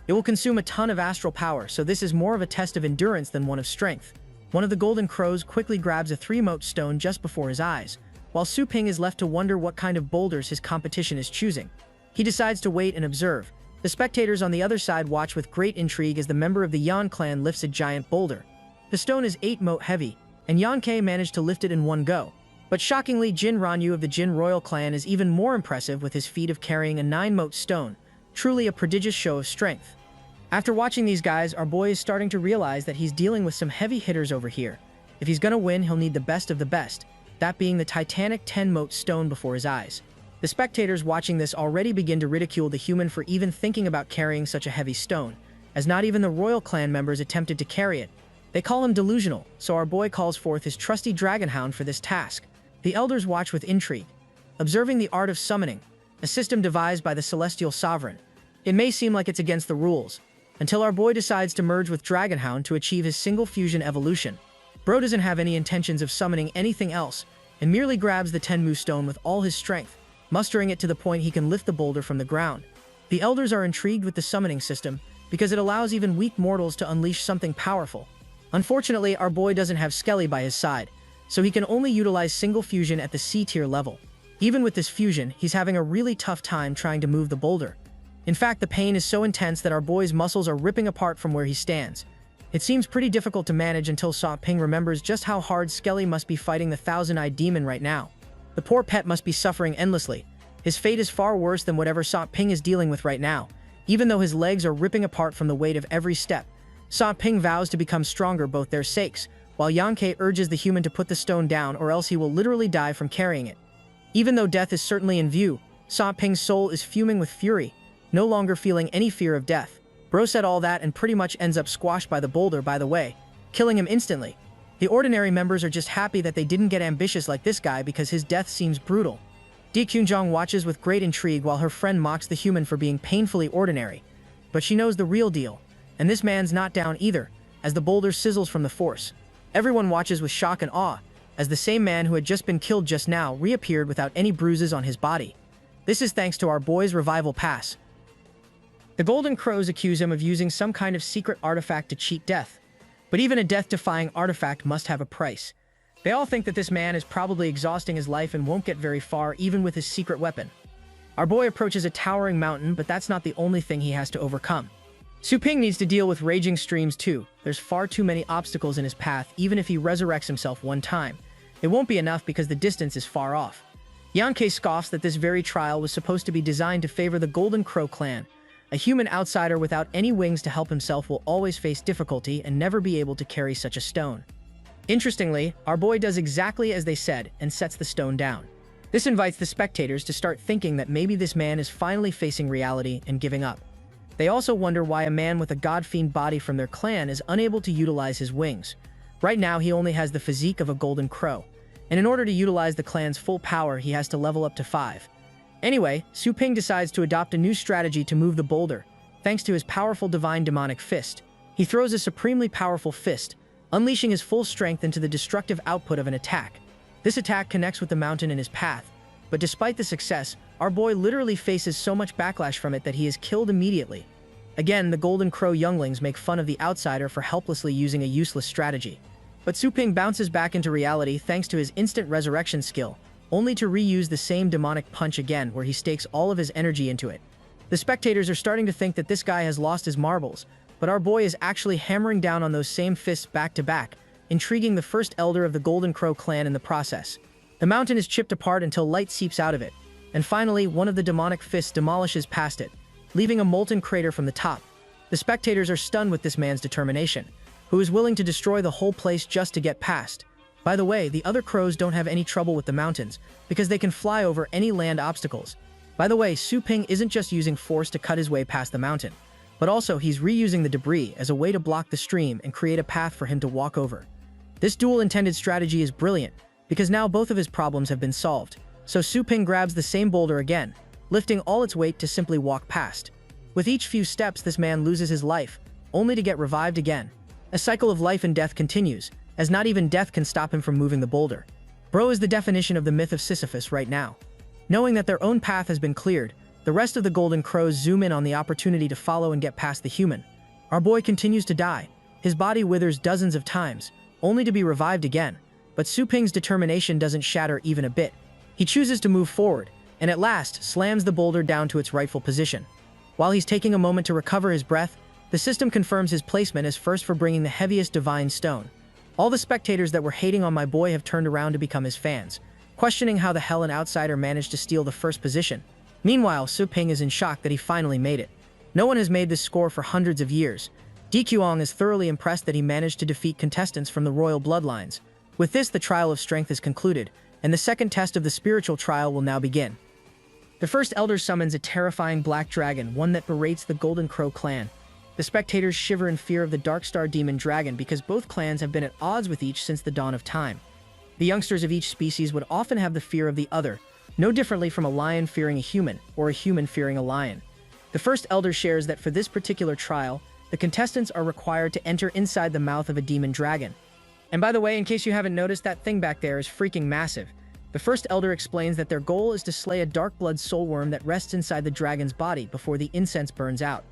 It will consume a ton of astral power, so this is more of a test of endurance than one of strength. One of the golden crows quickly grabs a 3-mote stone just before his eyes, while Su Ping is left to wonder what kind of boulders his competition is choosing. He decides to wait and observe. The spectators on the other side watch with great intrigue as the member of the Yan clan lifts a giant boulder. The stone is 8-mote heavy, and Yan Ke managed to lift it in one go. But shockingly, Jin Ranyu of the Jin royal clan is even more impressive with his feat of carrying a 9-mote stone, truly a prodigious show of strength. After watching these guys, our boy is starting to realize that he's dealing with some heavy hitters over here. If he's gonna win, he'll need the best of the best, that being the titanic 10-mote stone before his eyes. The spectators watching this already begin to ridicule the human for even thinking about carrying such a heavy stone, as not even the royal clan members attempted to carry it. They call him delusional, so our boy calls forth his trusty dragonhound for this task. The elders watch with intrigue, observing the art of summoning, a system devised by the celestial sovereign. It may seem like it's against the rules, until our boy decides to merge with Dragonhound to achieve his single fusion evolution. Bro doesn't have any intentions of summoning anything else, and merely grabs the Tenmu stone with all his strength, mustering it to the point he can lift the boulder from the ground. The elders are intrigued with the summoning system, because it allows even weak mortals to unleash something powerful. Unfortunately, our boy doesn't have Skelly by his side, so he can only utilize single fusion at the C-tier level. Even with this fusion, he's having a really tough time trying to move the boulder. In fact, the pain is so intense that our boy's muscles are ripping apart from where he stands. It seems pretty difficult to manage until Sa Ping remembers just how hard Skelly must be fighting the thousand-eyed demon right now. The poor pet must be suffering endlessly. His fate is far worse than whatever Sa Ping is dealing with right now, even though his legs are ripping apart from the weight of every step. Sa Ping vows to become stronger both their sakes, while Yan Ke urges the human to put the stone down or else he will literally die from carrying it. Even though death is certainly in view, Sa Ping's soul is fuming with fury, no longer feeling any fear of death. Bro said all that and pretty much ends up squashed by the boulder, by the way, killing him instantly. The ordinary members are just happy that they didn't get ambitious like this guy because his death seems brutal. Di Qunzhang watches with great intrigue while her friend mocks the human for being painfully ordinary. But she knows the real deal, and this man's not down either, as the boulder sizzles from the force. Everyone watches with shock and awe, as the same man who had just been killed just now reappeared without any bruises on his body. This is thanks to our boy's revival pass. The Golden Crows accuse him of using some kind of secret artifact to cheat death. But even a death-defying artifact must have a price. They all think that this man is probably exhausting his life and won't get very far even with his secret weapon. Our boy approaches a towering mountain, but that's not the only thing he has to overcome. Su Ping needs to deal with raging streams too. There's far too many obstacles in his path even if he resurrects himself one time. It won't be enough because the distance is far off. Yan Ke scoffs that this very trial was supposed to be designed to favor the Golden Crow clan. A human outsider without any wings to help himself will always face difficulty and never be able to carry such a stone. Interestingly, our boy does exactly as they said and sets the stone down. This invites the spectators to start thinking that maybe this man is finally facing reality and giving up. They also wonder why a man with a god-fiend body from their clan is unable to utilize his wings. Right now, he only has the physique of a golden crow, and in order to utilize the clan's full power, he has to level up to 5. Anyway, Su Ping decides to adopt a new strategy to move the boulder, thanks to his powerful divine demonic fist. He throws a supremely powerful fist, unleashing his full strength into the destructive output of an attack. This attack connects with the mountain in his path, but despite the success, our boy literally faces so much backlash from it that he is killed immediately. Again, the Golden Crow younglings make fun of the outsider for helplessly using a useless strategy. But Su Ping bounces back into reality thanks to his instant resurrection skill, only to reuse the same demonic punch again where he stakes all of his energy into it. The spectators are starting to think that this guy has lost his marbles, but our boy is actually hammering down on those same fists back to back, intriguing the first elder of the Golden Crow clan in the process. The mountain is chipped apart until light seeps out of it, and finally one of the demonic fists demolishes past it, leaving a molten crater from the top. The spectators are stunned with this man's determination, who is willing to destroy the whole place just to get past. By the way, the other crows don't have any trouble with the mountains, because they can fly over any land obstacles. By the way, Su Ping isn't just using force to cut his way past the mountain, but also he's reusing the debris as a way to block the stream and create a path for him to walk over. This dual-intended strategy is brilliant, because now both of his problems have been solved. So Su Ping grabs the same boulder again, lifting all its weight to simply walk past. With each few steps, this man loses his life, only to get revived again. A cycle of life and death continues, as not even death can stop him from moving the boulder. Bro is the definition of the myth of Sisyphus right now. Knowing that their own path has been cleared, the rest of the Golden Crows zoom in on the opportunity to follow and get past the human. Our boy continues to die. His body withers dozens of times, only to be revived again. But Su Ping's determination doesn't shatter even a bit. He chooses to move forward, and at last slams the boulder down to its rightful position. While he's taking a moment to recover his breath, the system confirms his placement as first for bringing the heaviest divine stone. All the spectators that were hating on my boy have turned around to become his fans, questioning how the hell an outsider managed to steal the first position. Meanwhile, Su Ping is in shock that he finally made it. No one has made this score for hundreds of years. Di Qiong is thoroughly impressed that he managed to defeat contestants from the royal bloodlines. With this, the trial of strength is concluded, and the second test of the spiritual trial will now begin. The first elder summons a terrifying black dragon, one that berates the Golden Crow clan. The spectators shiver in fear of the Dark Star Demon Dragon because both clans have been at odds with each since the dawn of time. The youngsters of each species would often have the fear of the other, no differently from a lion fearing a human, or a human fearing a lion. The first elder shares that for this particular trial, the contestants are required to enter inside the mouth of a demon dragon. And by the way, in case you haven't noticed, that thing back there is freaking massive. The first elder explains that their goal is to slay a dark blood soul worm that rests inside the dragon's body before the incense burns out.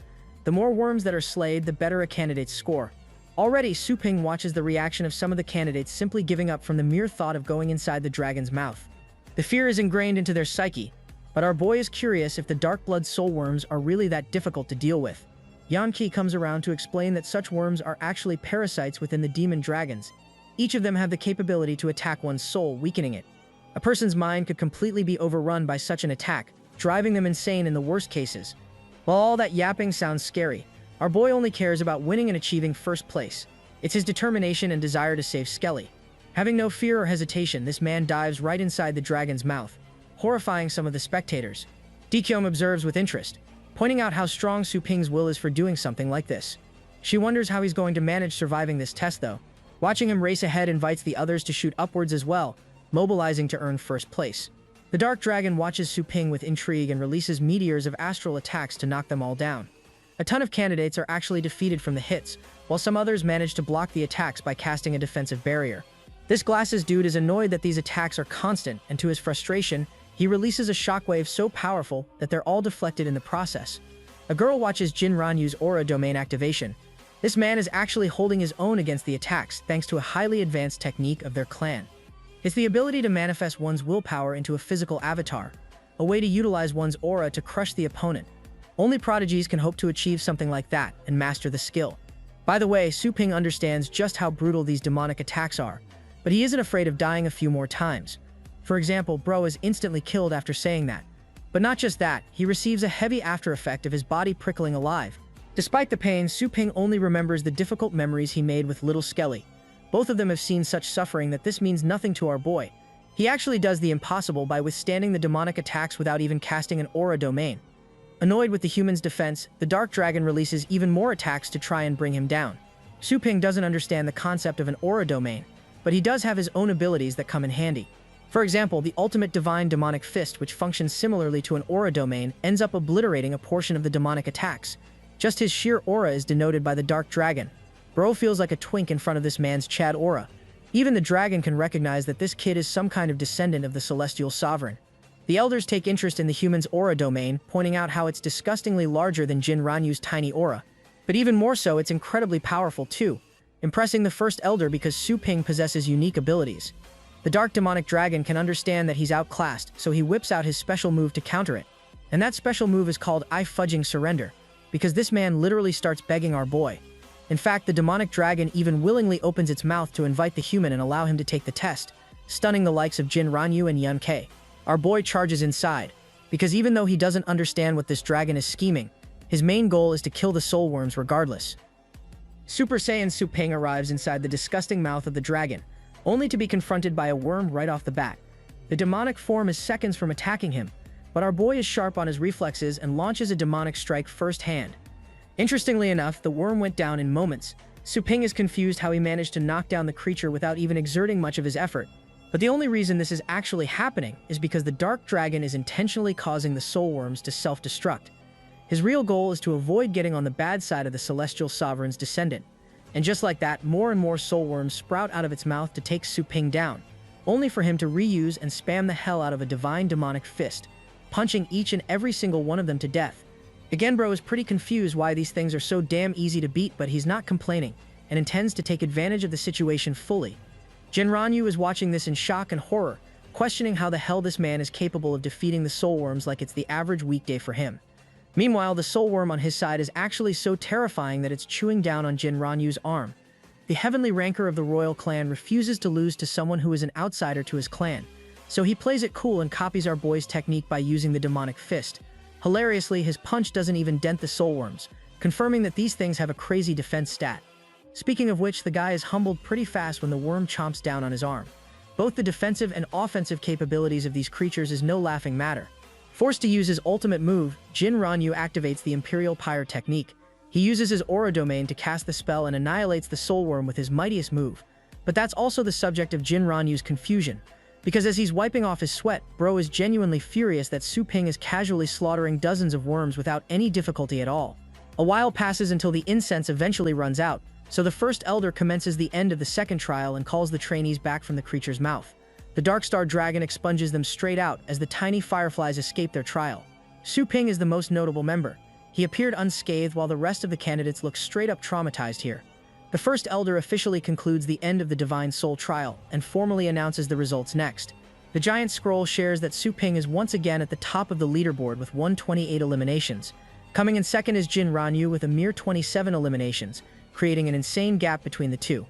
The more worms that are slayed, the better a candidate's score. Already, Su Ping watches the reaction of some of the candidates simply giving up from the mere thought of going inside the dragon's mouth. The fear is ingrained into their psyche, but our boy is curious if the dark blood soul worms are really that difficult to deal with. Yan Qi comes around to explain that such worms are actually parasites within the demon dragons. Each of them have the capability to attack one's soul, weakening it. A person's mind could completely be overrun by such an attack, driving them insane in the worst cases. While all that yapping sounds scary, our boy only cares about winning and achieving first place. It's his determination and desire to save Skelly. Having no fear or hesitation, this man dives right inside the dragon's mouth, horrifying some of the spectators. Di Qiong observes with interest, pointing out how strong Su Ping's will is for doing something like this. She wonders how he's going to manage surviving this test though. Watching him race ahead invites the others to shoot upwards as well, mobilizing to earn first place. The Dark Dragon watches Su Ping with intrigue and releases meteors of astral attacks to knock them all down. A ton of candidates are actually defeated from the hits, while some others manage to block the attacks by casting a defensive barrier. This glasses dude is annoyed that these attacks are constant, and to his frustration, he releases a shockwave so powerful that they're all deflected in the process. A girl watches Jin Ranyu's aura domain activation. This man is actually holding his own against the attacks thanks to a highly advanced technique of their clan. It's the ability to manifest one's willpower into a physical avatar, a way to utilize one's aura to crush the opponent. Only prodigies can hope to achieve something like that and master the skill. By the way, Su Ping understands just how brutal these demonic attacks are, but he isn't afraid of dying a few more times. For example, Bro is instantly killed after saying that. But not just that, he receives a heavy after effect of his body prickling alive. Despite the pain, Su Ping only remembers the difficult memories he made with little Skelly. Both of them have seen such suffering that this means nothing to our boy. He actually does the impossible by withstanding the demonic attacks without even casting an aura domain. Annoyed with the human's defense, the Dark Dragon releases even more attacks to try and bring him down. Su Ping doesn't understand the concept of an aura domain, but he does have his own abilities that come in handy. For example, the ultimate divine demonic fist, which functions similarly to an aura domain, ends up obliterating a portion of the demonic attacks. Just his sheer aura is denoted by the Dark Dragon. Bro feels like a twink in front of this man's Chad aura. Even the dragon can recognize that this kid is some kind of descendant of the celestial sovereign. The elders take interest in the human's aura domain, pointing out how it's disgustingly larger than Jin Ranyu's tiny aura. But even more so, it's incredibly powerful too, impressing the first elder because Su Ping possesses unique abilities. The dark demonic dragon can understand that he's outclassed, so he whips out his special move to counter it. And that special move is called I Fudging Surrender, because this man literally starts begging our boy. In fact, the demonic dragon even willingly opens its mouth to invite the human and allow him to take the test, stunning the likes of Jin Ranyu and Yun Kei. Our boy charges inside, because even though he doesn't understand what this dragon is scheming, his main goal is to kill the soul worms regardless. Super Saiyan Su Ping arrives inside the disgusting mouth of the dragon, only to be confronted by a worm right off the bat. The demonic form is seconds from attacking him, but our boy is sharp on his reflexes and launches a demonic strike firsthand. Interestingly enough, the worm went down in moments. Su Ping is confused how he managed to knock down the creature without even exerting much of his effort. But the only reason this is actually happening is because the dark dragon is intentionally causing the soul worms to self-destruct. His real goal is to avoid getting on the bad side of the celestial sovereign's descendant. And just like that, more and more soul worms sprout out of its mouth to take Su Ping down, only for him to reuse and spam the hell out of a divine demonic fist, punching each and every single one of them to death. Again, bro is pretty confused why these things are so damn easy to beat, but he's not complaining, and intends to take advantage of the situation fully. Jin Ranyu is watching this in shock and horror, questioning how the hell this man is capable of defeating the soul worms like it's the average weekday for him. Meanwhile, the soul worm on his side is actually so terrifying that it's chewing down on Jin Ranyu's arm. The heavenly rancor of the royal clan refuses to lose to someone who is an outsider to his clan, so he plays it cool and copies our boy's technique by using the demonic fist. Hilariously, his punch doesn't even dent the soul worms, confirming that these things have a crazy defense stat. Speaking of which, the guy is humbled pretty fast when the worm chomps down on his arm. Both the defensive and offensive capabilities of these creatures is no laughing matter. Forced to use his ultimate move, Jin Ranyu activates the Imperial Pyre technique. He uses his aura domain to cast the spell and annihilates the soul worm with his mightiest move. But that's also the subject of Jin Ranyu's confusion, because as he's wiping off his sweat, bro is genuinely furious that Su Ping is casually slaughtering dozens of worms without any difficulty at all. A while passes until the incense eventually runs out, so the first elder commences the end of the second trial and calls the trainees back from the creature's mouth. The Darkstar Dragon expunges them straight out as the tiny fireflies escape their trial. Su Ping is the most notable member. He appeared unscathed while the rest of the candidates look straight up traumatized here. The first elder officially concludes the end of the Divine Soul trial and formally announces the results next. The giant scroll shares that Su Ping is once again at the top of the leaderboard with 128 eliminations. Coming in second is Jin Ranyu with a mere 27 eliminations, creating an insane gap between the two.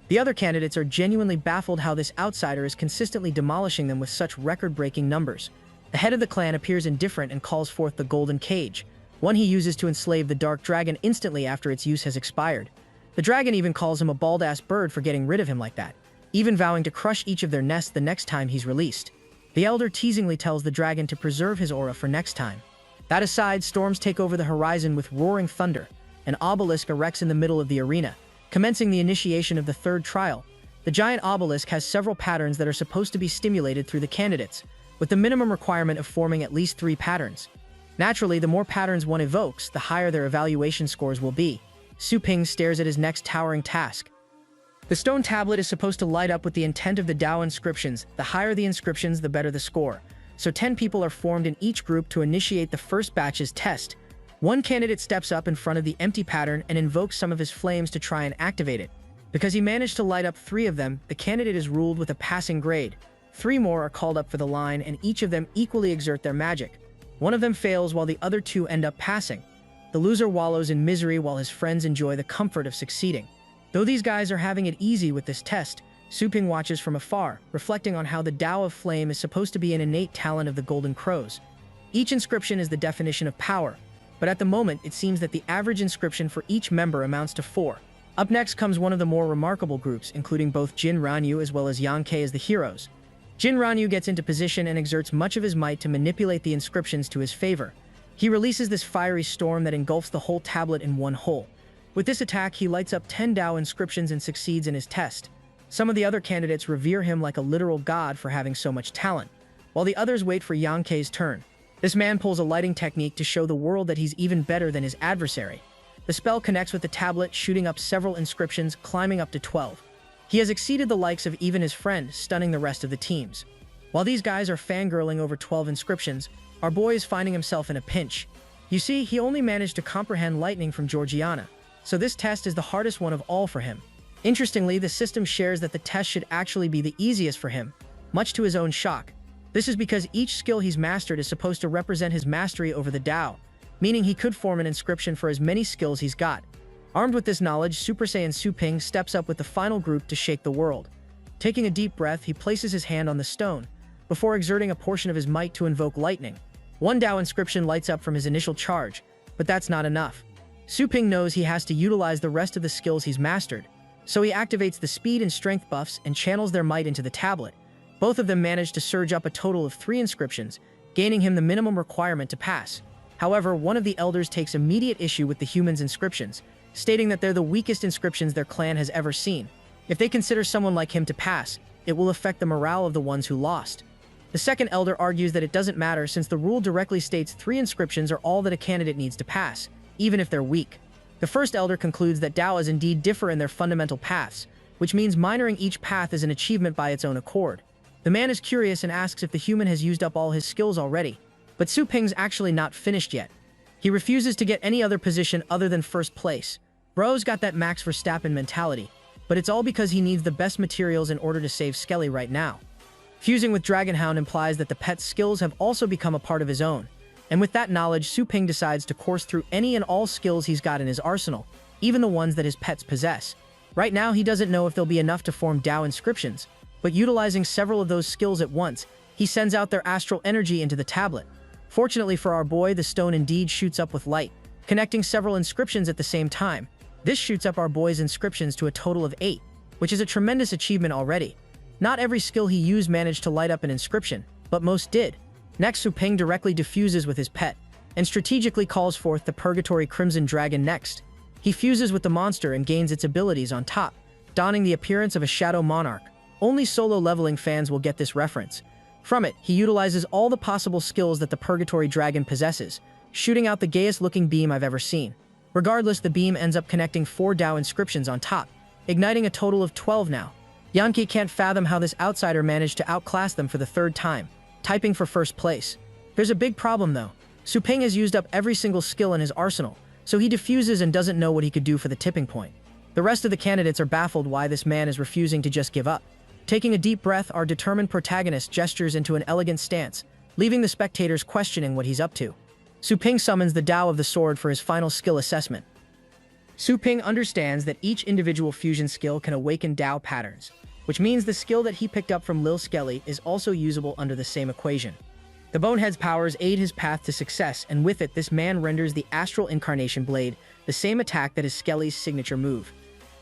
The other candidates are genuinely baffled how this outsider is consistently demolishing them with such record-breaking numbers. The head of the clan appears indifferent and calls forth the Golden Cage, one he uses to enslave the Dark Dragon instantly after its use has expired. The dragon even calls him a bald-ass bird for getting rid of him like that, even vowing to crush each of their nests the next time he's released. The elder teasingly tells the dragon to preserve his aura for next time. That aside, storms take over the horizon with roaring thunder. An obelisk erects in the middle of the arena, commencing the initiation of the third trial. The giant obelisk has several patterns that are supposed to be stimulated through the candidates, with the minimum requirement of forming at least 3 patterns. Naturally, the more patterns one evokes, the higher their evaluation scores will be. Su Ping stares at his next towering task. The stone tablet is supposed to light up with the intent of the Dao inscriptions. The higher the inscriptions, the better the score. So 10 people are formed in each group to initiate the first batch's test. One candidate steps up in front of the empty pattern and invokes some of his flames to try and activate it. Because he managed to light up 3 of them, the candidate is ruled with a passing grade. 3 more are called up for the line, and each of them equally exert their magic. One of them fails while the other 2 end up passing. The loser wallows in misery while his friends enjoy the comfort of succeeding. Though these guys are having it easy with this test, Su Ping watches from afar, reflecting on how the Tao of Flame is supposed to be an innate talent of the Golden Crows. Each inscription is the definition of power, but at the moment it seems that the average inscription for each member amounts to 4. Up next comes one of the more remarkable groups, including both Jin Ranyu as well as Yun Kei as the heroes. Jin Ranyu gets into position and exerts much of his might to manipulate the inscriptions to his favor. He releases this fiery storm that engulfs the whole tablet in one hole. With this attack, he lights up 10 Tao inscriptions and succeeds in his test. Some of the other candidates revere him like a literal god for having so much talent, while the others wait for Yun Kei's turn. This man pulls a lighting technique to show the world that he's even better than his adversary. The spell connects with the tablet, shooting up several inscriptions, climbing up to 12. He has exceeded the likes of even his friend, stunning the rest of the teams. While these guys are fangirling over 12 inscriptions, our boy is finding himself in a pinch. You see, he only managed to comprehend lightning from Georgiana, so this test is the hardest one of all for him. Interestingly, the system shares that the test should actually be the easiest for him, much to his own shock. This is because each skill he's mastered is supposed to represent his mastery over the Tao, meaning he could form an inscription for as many skills he's got. Armed with this knowledge, Super Saiyan Su Ping steps up with the final group to shake the world. Taking a deep breath, he places his hand on the stone, before exerting a portion of his might to invoke lightning. One Tao inscription lights up from his initial charge, but that's not enough. Su Ping knows he has to utilize the rest of the skills he's mastered, so he activates the speed and strength buffs and channels their might into the tablet. Both of them manage to surge up a total of 3 inscriptions, gaining him the minimum requirement to pass. However, one of the elders takes immediate issue with the humans' inscriptions, stating that they're the weakest inscriptions their clan has ever seen. If they consider someone like him to pass, it will affect the morale of the ones who lost. The second elder argues that it doesn't matter since the rule directly states 3 inscriptions are all that a candidate needs to pass, even if they're weak. The first elder concludes that Taoas indeed differ in their fundamental paths, which means minoring each path is an achievement by its own accord. The man is curious and asks if the human has used up all his skills already, but Su Ping's actually not finished yet. He refuses to get any other position other than first place. Bro's got that Max Verstappen mentality, but it's all because he needs the best materials in order to save Skelly right now. Fusing with Dragonhound implies that the pet's skills have also become a part of his own, and with that knowledge, Su Ping decides to course through any and all skills he's got in his arsenal, even the ones that his pets possess. Right now, he doesn't know if there'll be enough to form Tao inscriptions, but utilizing several of those skills at once, he sends out their astral energy into the tablet. Fortunately for our boy, the stone indeed shoots up with light, connecting several inscriptions at the same time. This shoots up our boy's inscriptions to a total of 8, which is a tremendous achievement already. Not every skill he used managed to light up an inscription, but most did. Next, Su Ping directly diffuses with his pet, and strategically calls forth the Purgatory Crimson Dragon next. He fuses with the monster and gains its abilities on top, donning the appearance of a Shadow Monarch. Only solo leveling fans will get this reference. From it, he utilizes all the possible skills that the Purgatory Dragon possesses, shooting out the gayest looking beam I've ever seen. Regardless, the beam ends up connecting 4 Tao inscriptions on top, igniting a total of 12 now. Yankee can't fathom how this outsider managed to outclass them for the 3rd time, typing for first place. There's a big problem though. Su Ping has used up every single skill in his arsenal, so he diffuses and doesn't know what he could do for the tipping point. The rest of the candidates are baffled why this man is refusing to just give up. Taking a deep breath, our determined protagonist gestures into an elegant stance, leaving the spectators questioning what he's up to. Su Ping summons the Tao of the Sword for his final skill assessment. Su Ping understands that each individual fusion skill can awaken Tao patterns, which means the skill that he picked up from Lil Skelly is also usable under the same equation. The Bonehead's powers aid his path to success, and with it, this man renders the Astral Incarnation Blade the same attack that is Skelly's signature move.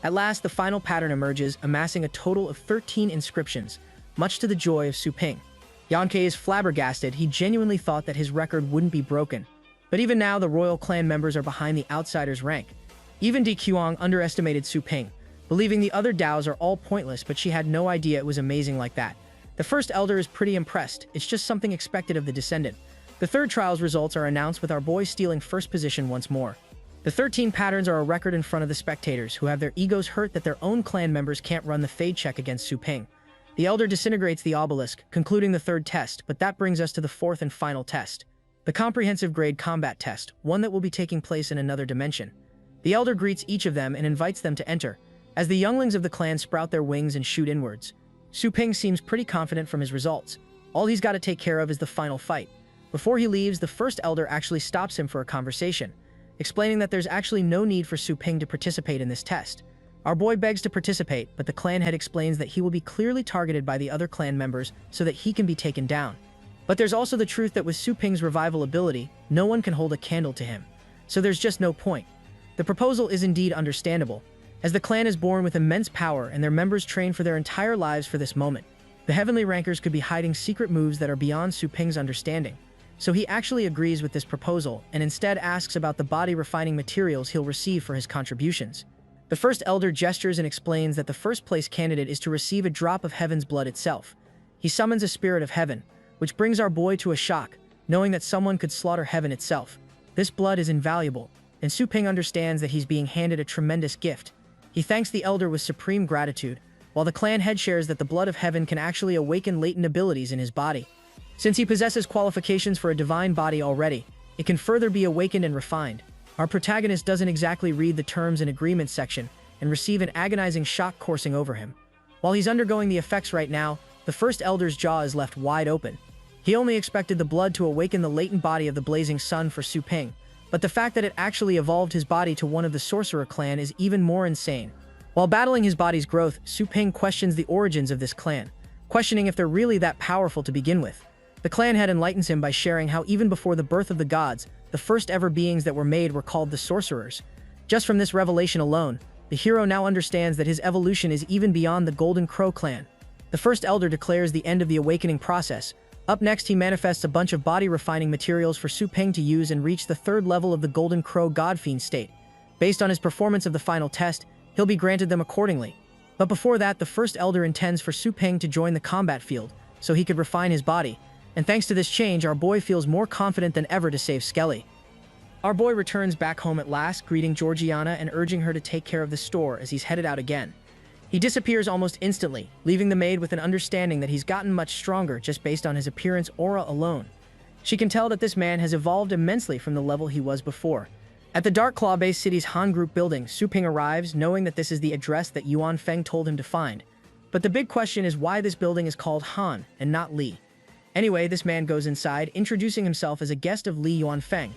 At last, the final pattern emerges, amassing a total of 13 inscriptions, much to the joy of Su Ping. Yankee is flabbergasted. He genuinely thought that his record wouldn't be broken. But even now, the royal clan members are behind the outsider's rank. Even Di Qiang underestimated Su Ping, believing the other Taos are all pointless, but she had no idea it was amazing like that. The first elder is pretty impressed. It's just something expected of the descendant. The third trial's results are announced with our boy stealing first position once more. The 13 patterns are a record in front of the spectators, who have their egos hurt that their own clan members can't run the fade check against Su Ping. The elder disintegrates the obelisk, concluding the 3rd test, but that brings us to the 4th and final test. The comprehensive grade combat test, one that will be taking place in another dimension. The elder greets each of them and invites them to enter, as the younglings of the clan sprout their wings and shoot inwards. Su Ping seems pretty confident from his results. All he's got to take care of is the final fight. Before he leaves, the first elder actually stops him for a conversation, explaining that there's actually no need for Su Ping to participate in this test. Our boy begs to participate, but the clan head explains that he will be clearly targeted by the other clan members so that he can be taken down. But there's also the truth that with Su Ping's revival ability, no one can hold a candle to him. So there's just no point. The proposal is indeed understandable, as the clan is born with immense power and their members train for their entire lives for this moment. The heavenly rankers could be hiding secret moves that are beyond Su Ping's understanding. So he actually agrees with this proposal and instead asks about the body refining materials he'll receive for his contributions. The first elder gestures and explains that the first place candidate is to receive a drop of heaven's blood itself. He summons a spirit of heaven, which brings our boy to a shock, knowing that someone could slaughter heaven itself. This blood is invaluable, and Su Ping understands that he's being handed a tremendous gift. He thanks the elder with supreme gratitude, while the clan head shares that the blood of heaven can actually awaken latent abilities in his body. Since he possesses qualifications for a divine body already, it can further be awakened and refined. Our protagonist doesn't exactly read the terms and agreements section and receive an agonizing shock coursing over him. While he's undergoing the effects right now, the first elder's jaw is left wide open. He only expected the blood to awaken the latent body of the blazing sun for Su Ping, but the fact that it actually evolved his body to one of the sorcerer clan is even more insane. While battling his body's growth, Su Ping questions the origins of this clan, questioning if they're really that powerful to begin with. The clan head enlightens him by sharing how even before the birth of the gods, the first ever beings that were made were called the sorcerers. Just from this revelation alone, the hero now understands that his evolution is even beyond the Golden Crow clan. The first elder declares the end of the awakening process. Up next, he manifests a bunch of body-refining materials for Su Ping to use and reach the third level of the Golden Crow Godfiend state. Based on his performance of the final test, he'll be granted them accordingly. But before that, the first elder intends for Su Ping to join the combat field, so he could refine his body. And thanks to this change, our boy feels more confident than ever to save Skelly. Our boy returns back home at last, greeting Georgiana and urging her to take care of the store as he's headed out again. He disappears almost instantly, leaving the maid with an understanding that he's gotten much stronger just based on his appearance aura alone. She can tell that this man has evolved immensely from the level he was before. At the Dark Claw-based city's Han Group building, Su Ping arrives, knowing that this is the address that Yuan Feng told him to find. But the big question is why this building is called Han and not Li. Anyway, this man goes inside, introducing himself as a guest of Li Yuanfeng.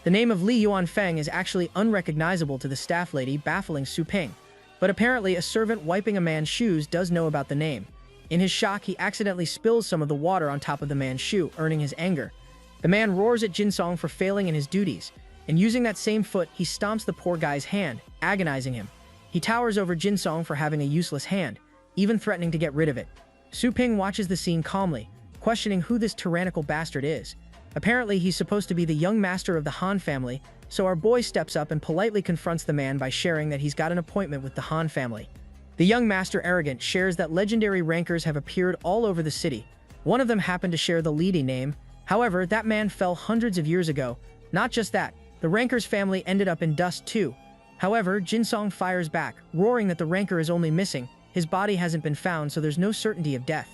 The name of Li Yuanfeng is actually unrecognizable to the staff lady, baffling Su Ping. But apparently a servant wiping a man's shoes does know about the name. In his shock, he accidentally spills some of the water on top of the man's shoe, earning his anger. The man roars at Jin Song for failing in his duties, and using that same foot, he stomps the poor guy's hand, agonizing him. He towers over Jin Song for having a useless hand, even threatening to get rid of it. Su Ping watches the scene calmly, questioning who this tyrannical bastard is. Apparently, he's supposed to be the young master of the Han family, so our boy steps up and politely confronts the man by sharing that he's got an appointment with the Han family. The young master, arrogant, shares that legendary rankers have appeared all over the city. One of them happened to share the leading name. However, that man fell hundreds of years ago. Not just that, the ranker's family ended up in dust too. However, Jin Song fires back, roaring that the ranker is only missing. His body hasn't been found, so there's no certainty of death.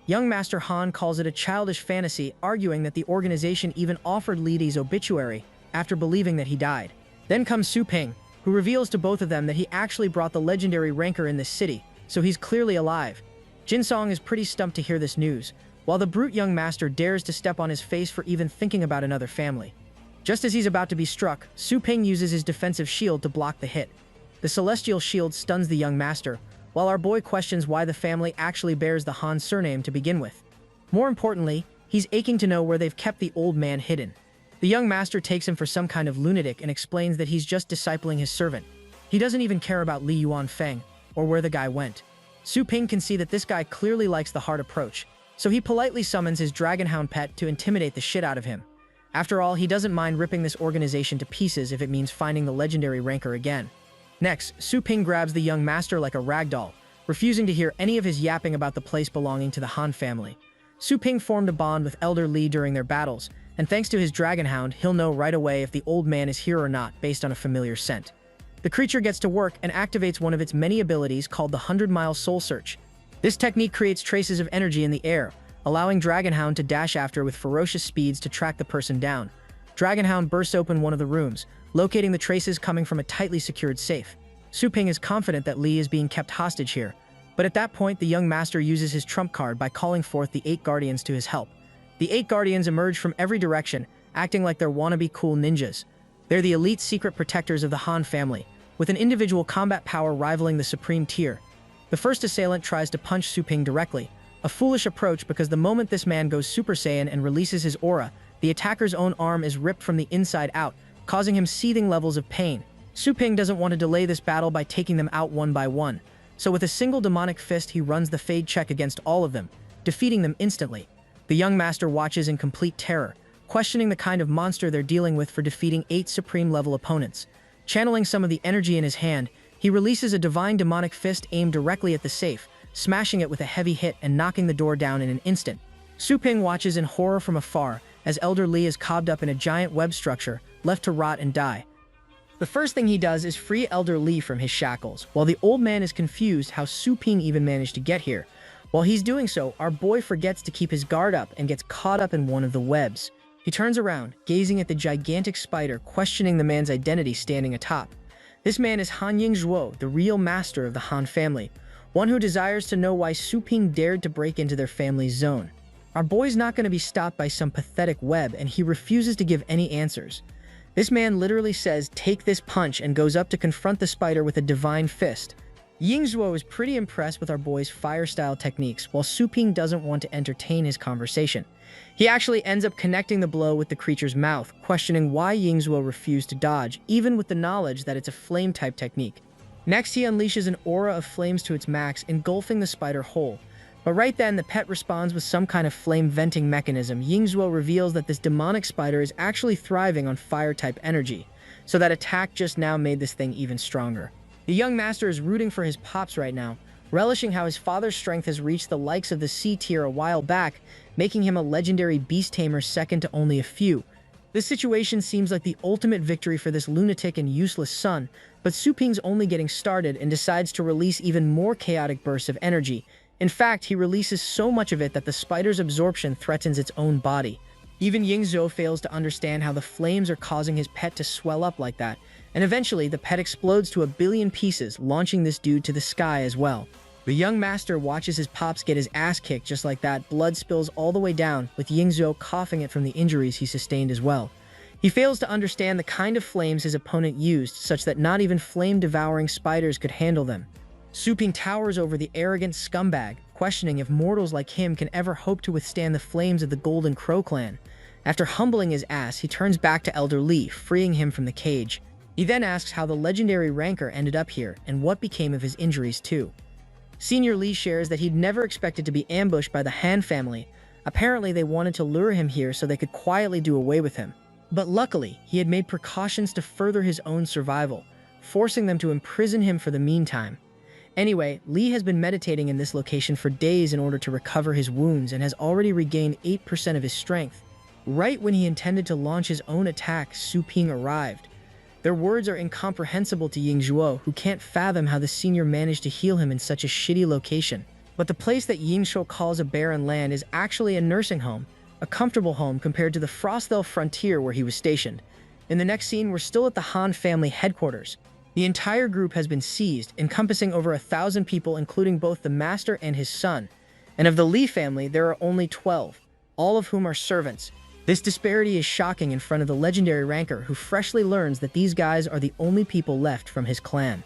Young Master Han calls it a childish fantasy, arguing that the organization even offered Li's obituary after believing that he died. Then comes Su Ping, who reveals to both of them that he actually brought the legendary ranker in this city, so he's clearly alive. Jin Song is pretty stumped to hear this news, while the brute young master dares to step on his face for even thinking about another family. Just as he's about to be struck, Su Ping uses his defensive shield to block the hit. The celestial shield stuns the young master, while our boy questions why the family actually bears the Han surname to begin with. More importantly, he's aching to know where they've kept the old man hidden. The young master takes him for some kind of lunatic and explains that he's just discipling his servant. He doesn't even care about Li Yuanfeng or where the guy went. Su Ping can see that this guy clearly likes the hard approach, so he politely summons his dragonhound pet to intimidate the shit out of him. After all, he doesn't mind ripping this organization to pieces if it means finding the legendary ranker again. Next, Su Ping grabs the young master like a ragdoll, refusing to hear any of his yapping about the place belonging to the Han family. Su Ping formed a bond with Elder Li during their battles, and thanks to his dragonhound, he'll know right away if the old man is here or not based on a familiar scent. The creature gets to work and activates one of its many abilities called the 100-Mile Soul Search. This technique creates traces of energy in the air, allowing Dragonhound to dash after with ferocious speeds to track the person down. Dragonhound bursts open one of the rooms, locating the traces coming from a tightly secured safe. Su Ping is confident that Li is being kept hostage here, but at that point the young master uses his trump card by calling forth the 8 Guardians to his help. The 8 Guardians emerge from every direction, acting like they're wannabe cool ninjas. They're the elite secret protectors of the Han family, with an individual combat power rivaling the supreme tier. The first assailant tries to punch Su Ping directly, a foolish approach because the moment this man goes Super Saiyan and releases his aura, the attacker's own arm is ripped from the inside out, causing him seething levels of pain. Su Ping doesn't want to delay this battle by taking them out one by one, so with a single demonic fist he runs the fade check against all of them, defeating them instantly. The young master watches in complete terror, questioning the kind of monster they're dealing with for defeating 8 supreme-level opponents. Channeling some of the energy in his hand, he releases a divine demonic fist aimed directly at the safe, smashing it with a heavy hit and knocking the door down in an instant. Su Ping watches in horror from afar as Elder Li is cobbed up in a giant web structure, left to rot and die. The first thing he does is free Elder Li from his shackles, while the old man is confused how Su Ping even managed to get here. While he's doing so, our boy forgets to keep his guard up and gets caught up in one of the webs. He turns around, gazing at the gigantic spider, questioning the man's identity standing atop. This man is Han Yingzhuo, the real master of the Han family, one who desires to know why Su Ping dared to break into their family's zone. Our boy's not going to be stopped by some pathetic web, and he refuses to give any answers. This man literally says, "Take this punch," and goes up to confront the spider with a divine fist. Yingzhuo is pretty impressed with our boy's fire-style techniques, while Su Ping doesn't want to entertain his conversation. He actually ends up connecting the blow with the creature's mouth, questioning why Yingzhuo refused to dodge, even with the knowledge that it's a flame-type technique. Next, he unleashes an aura of flames to its max, engulfing the spider whole. But right then, the pet responds with some kind of flame-venting mechanism. Yingzhuo reveals that this demonic spider is actually thriving on fire-type energy, so that attack just now made this thing even stronger. The young master is rooting for his pops right now, relishing how his father's strength has reached the likes of the C tier a while back, making him a legendary beast tamer second to only a few. This situation seems like the ultimate victory for this lunatic and useless son, but Su Ping's only getting started and decides to release even more chaotic bursts of energy. In fact, he releases so much of it that the spider's absorption threatens its own body. Even Yingzhou fails to understand how the flames are causing his pet to swell up like that, and eventually the pet explodes to a billion pieces, launching this dude to the sky as well. The young master watches his pops get his ass kicked just like that. Blood spills all the way down, with Yingzhou coughing it from the injuries he sustained as well. He fails to understand the kind of flames his opponent used, such that not even flame-devouring spiders could handle them. Su Ping towers over the arrogant scumbag, questioning if mortals like him can ever hope to withstand the flames of the Golden Crow clan. After humbling his ass, he turns back to Elder Li, freeing him from the cage. He then asks how the legendary Ranker ended up here, and what became of his injuries too. Senior Li shares that he'd never expected to be ambushed by the Han family. Apparently they wanted to lure him here so they could quietly do away with him. But luckily, he had made precautions to further his own survival, forcing them to imprison him for the meantime. Anyway, Li has been meditating in this location for days in order to recover his wounds and has already regained 8% of his strength. Right when he intended to launch his own attack, Su Ping arrived. Their words are incomprehensible to Yingzhuo, who can't fathom how the senior managed to heal him in such a shitty location. But the place that Yingzhuo calls a barren land is actually a nursing home, a comfortable home compared to the Frosthel frontier where he was stationed. In the next scene, we're still at the Han family headquarters. The entire group has been seized, encompassing over 1,000 people, including both the master and his son. And of the Li family, there are only 12, all of whom are servants. This disparity is shocking in front of the legendary Ranker, who freshly learns that these guys are the only people left from his clan.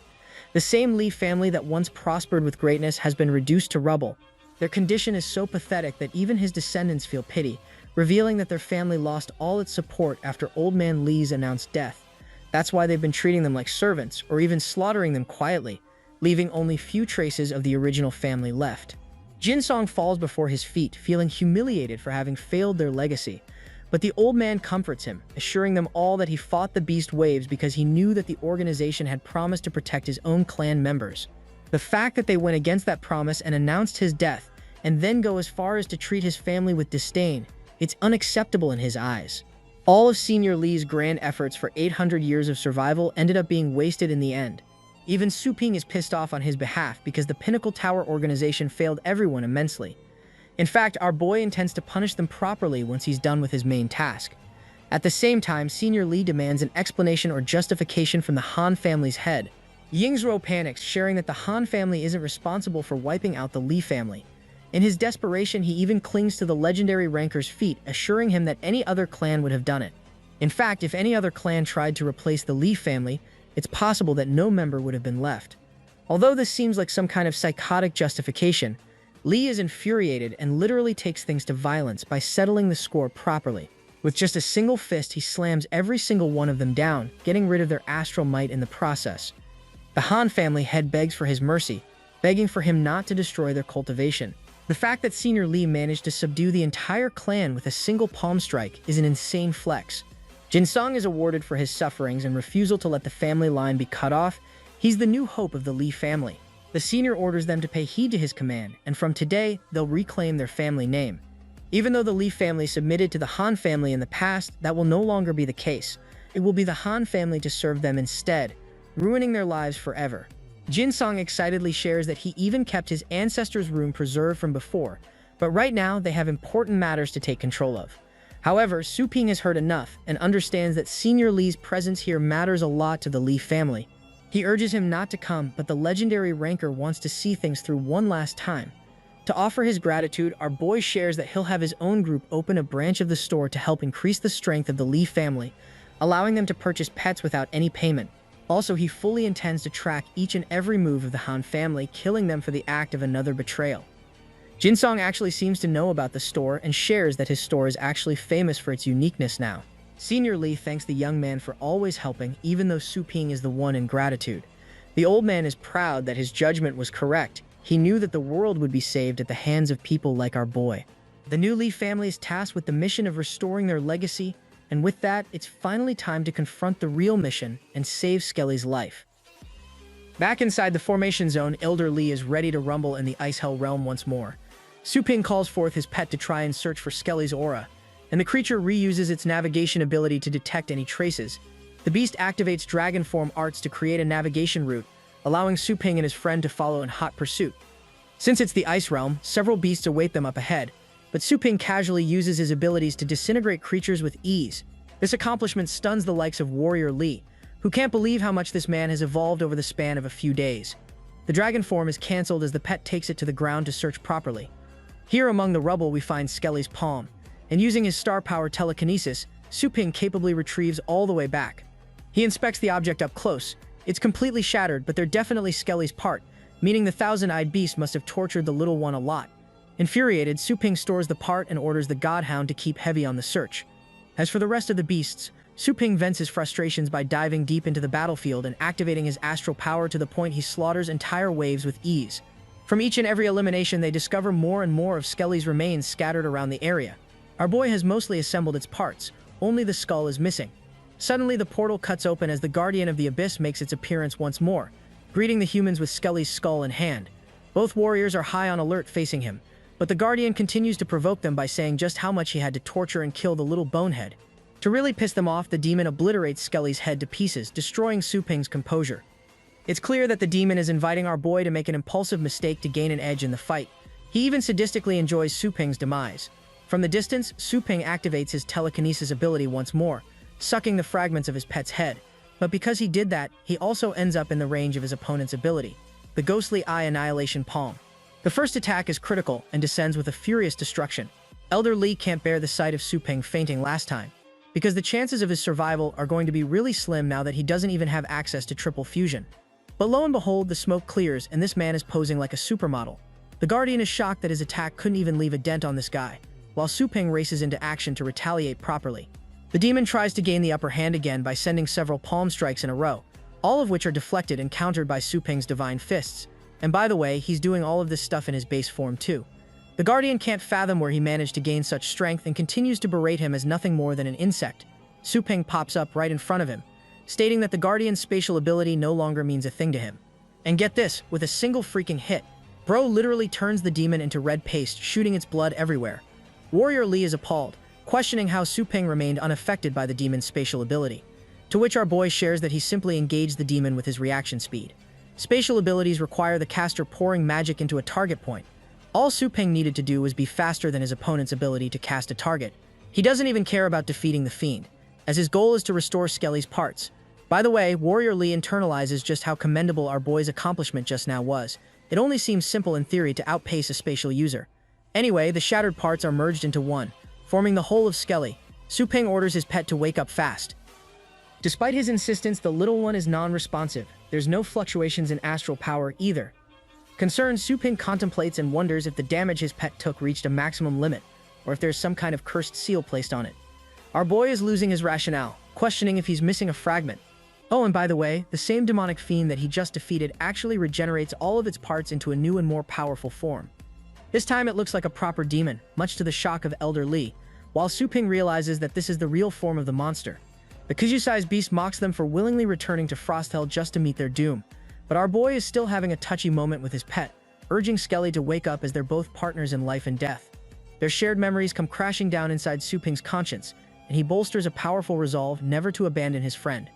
The same Li family that once prospered with greatness has been reduced to rubble. Their condition is so pathetic that even his descendants feel pity, revealing that their family lost all its support after Old Man Li's announced death. That's why they've been treating them like servants, or even slaughtering them quietly, leaving only few traces of the original family left. Jinsong falls before his feet, feeling humiliated for having failed their legacy. But the old man comforts him, assuring them all that he fought the beast waves because he knew that the organization had promised to protect his own clan members. The fact that they went against that promise and announced his death, and then go as far as to treat his family with disdain, it's unacceptable in his eyes. All of Senior Li's grand efforts for 800 years of survival ended up being wasted in the end. Even Su Ping is pissed off on his behalf because the Pinnacle Tower organization failed everyone immensely. In fact, our boy intends to punish them properly once he's done with his main task. At the same time, Senior Li demands an explanation or justification from the Han family's head. Yingzhuo panics, sharing that the Han family isn't responsible for wiping out the Li family. In his desperation, he even clings to the legendary Ranker's feet, assuring him that any other clan would have done it. In fact, if any other clan tried to replace the Li family, it's possible that no member would have been left. Although this seems like some kind of psychotic justification, Li is infuriated and literally takes things to violence by settling the score properly. With just a single fist, he slams every single one of them down, getting rid of their astral might in the process. The Han family head begs for his mercy, begging for him not to destroy their cultivation. The fact that Senior Li managed to subdue the entire clan with a single palm strike is an insane flex. Jinsong is awarded for his sufferings and refusal to let the family line be cut off. He's the new hope of the Li family. The senior orders them to pay heed to his command, and from today, they'll reclaim their family name. Even though the Li family submitted to the Han family in the past, that will no longer be the case. It will be the Han family to serve them instead, ruining their lives forever. Jinsong excitedly shares that he even kept his ancestors' room preserved from before, but right now they have important matters to take control of. However, Su Ping has heard enough and understands that Senior Li's presence here matters a lot to the Li family. He urges him not to come, but the legendary Ranker wants to see things through one last time. To offer his gratitude, our boy shares that he'll have his own group open a branch of the store to help increase the strength of the Lee family, allowing them to purchase pets without any payment. Also, he fully intends to track each and every move of the Han family, killing them for the act of another betrayal. Jinsong actually seems to know about the store and shares that his store is actually famous for its uniqueness now. Senior Lee thanks the young man for always helping, even though Su Ping is the one in gratitude. The old man is proud that his judgment was correct. He knew that the world would be saved at the hands of people like our boy. The new Lee family is tasked with the mission of restoring their legacy, and with that, it's finally time to confront the real mission and save Skelly's life. Back inside the formation zone, Elder Lee is ready to rumble in the Ice Hell realm once more. Su Ping calls forth his pet to try and search for Skelly's aura, and the creature reuses its navigation ability to detect any traces. The beast activates dragon form arts to create a navigation route, allowing Su Ping and his friend to follow in hot pursuit. Since it's the Ice Realm, several beasts await them up ahead, but Su Ping casually uses his abilities to disintegrate creatures with ease. This accomplishment stuns the likes of Warrior Lee, who can't believe how much this man has evolved over the span of a few days. The dragon form is cancelled as the pet takes it to the ground to search properly. Here among the rubble we find Skelly's palm, and using his star-power telekinesis, Su Ping capably retrieves all the way back. He inspects the object up close. It's completely shattered, but they're definitely Skelly's part, meaning the thousand-eyed beast must have tortured the little one a lot. Infuriated, Su Ping stores the part and orders the Godhound to keep heavy on the search. As for the rest of the beasts, Su Ping vents his frustrations by diving deep into the battlefield and activating his astral power to the point he slaughters entire waves with ease. From each and every elimination, they discover more and more of Skelly's remains scattered around the area. Our boy has mostly assembled its parts, only the skull is missing. Suddenly, the portal cuts open as the Guardian of the Abyss makes its appearance once more, greeting the humans with Skelly's skull in hand. Both warriors are high on alert facing him, but the Guardian continues to provoke them by saying just how much he had to torture and kill the little bonehead. To really piss them off, the demon obliterates Skelly's head to pieces, destroying Su Ping's composure. It's clear that the demon is inviting our boy to make an impulsive mistake to gain an edge in the fight. He even sadistically enjoys Su Ping's demise. From the distance, Su Ping activates his telekinesis ability once more, sucking the fragments of his pet's head. But because he did that, he also ends up in the range of his opponent's ability, the Ghostly Eye Annihilation Palm. The first attack is critical and descends with a furious destruction. Elder Lee can't bear the sight of Su Ping fainting last time, because the chances of his survival are going to be really slim now that he doesn't even have access to triple fusion. But lo and behold, the smoke clears and this man is posing like a supermodel. The Guardian is shocked that his attack couldn't even leave a dent on this guy, while Su Ping races into action to retaliate properly. The demon tries to gain the upper hand again by sending several palm strikes in a row, all of which are deflected and countered by Su Ping's divine fists. And by the way, he's doing all of this stuff in his base form too. The Guardian can't fathom where he managed to gain such strength and continues to berate him as nothing more than an insect. Su Ping pops up right in front of him, stating that the Guardian's spatial ability no longer means a thing to him. And get this, with a single freaking hit, bro literally turns the demon into red paste, shooting its blood everywhere. Warrior Lee is appalled, questioning how Su Ping remained unaffected by the demon's spatial ability, to which our boy shares that he simply engaged the demon with his reaction speed. Spatial abilities require the caster pouring magic into a target point. All Su Ping needed to do was be faster than his opponent's ability to cast a target. He doesn't even care about defeating the fiend, as his goal is to restore Skelly's parts. By the way, Warrior Lee internalizes just how commendable our boy's accomplishment just now was. It only seems simple in theory to outpace a spatial user. Anyway, the shattered parts are merged into one, forming the whole of Skelly. Su Ping orders his pet to wake up fast. Despite his insistence, the little one is non-responsive. There's no fluctuations in astral power either. Concerned, Su Ping contemplates and wonders if the damage his pet took reached a maximum limit, or if there's some kind of cursed seal placed on it. Our boy is losing his rationale, questioning if he's missing a fragment. Oh, and by the way, the same demonic fiend that he just defeated actually regenerates all of its parts into a new and more powerful form. This time it looks like a proper demon, much to the shock of Elder Lee, while Su Ping realizes that this is the real form of the monster. The Kuju-sized beast mocks them for willingly returning to Frosthell just to meet their doom, but our boy is still having a touchy moment with his pet, urging Skelly to wake up as they're both partners in life and death. Their shared memories come crashing down inside Su Ping's conscience, and he bolsters a powerful resolve never to abandon his friend.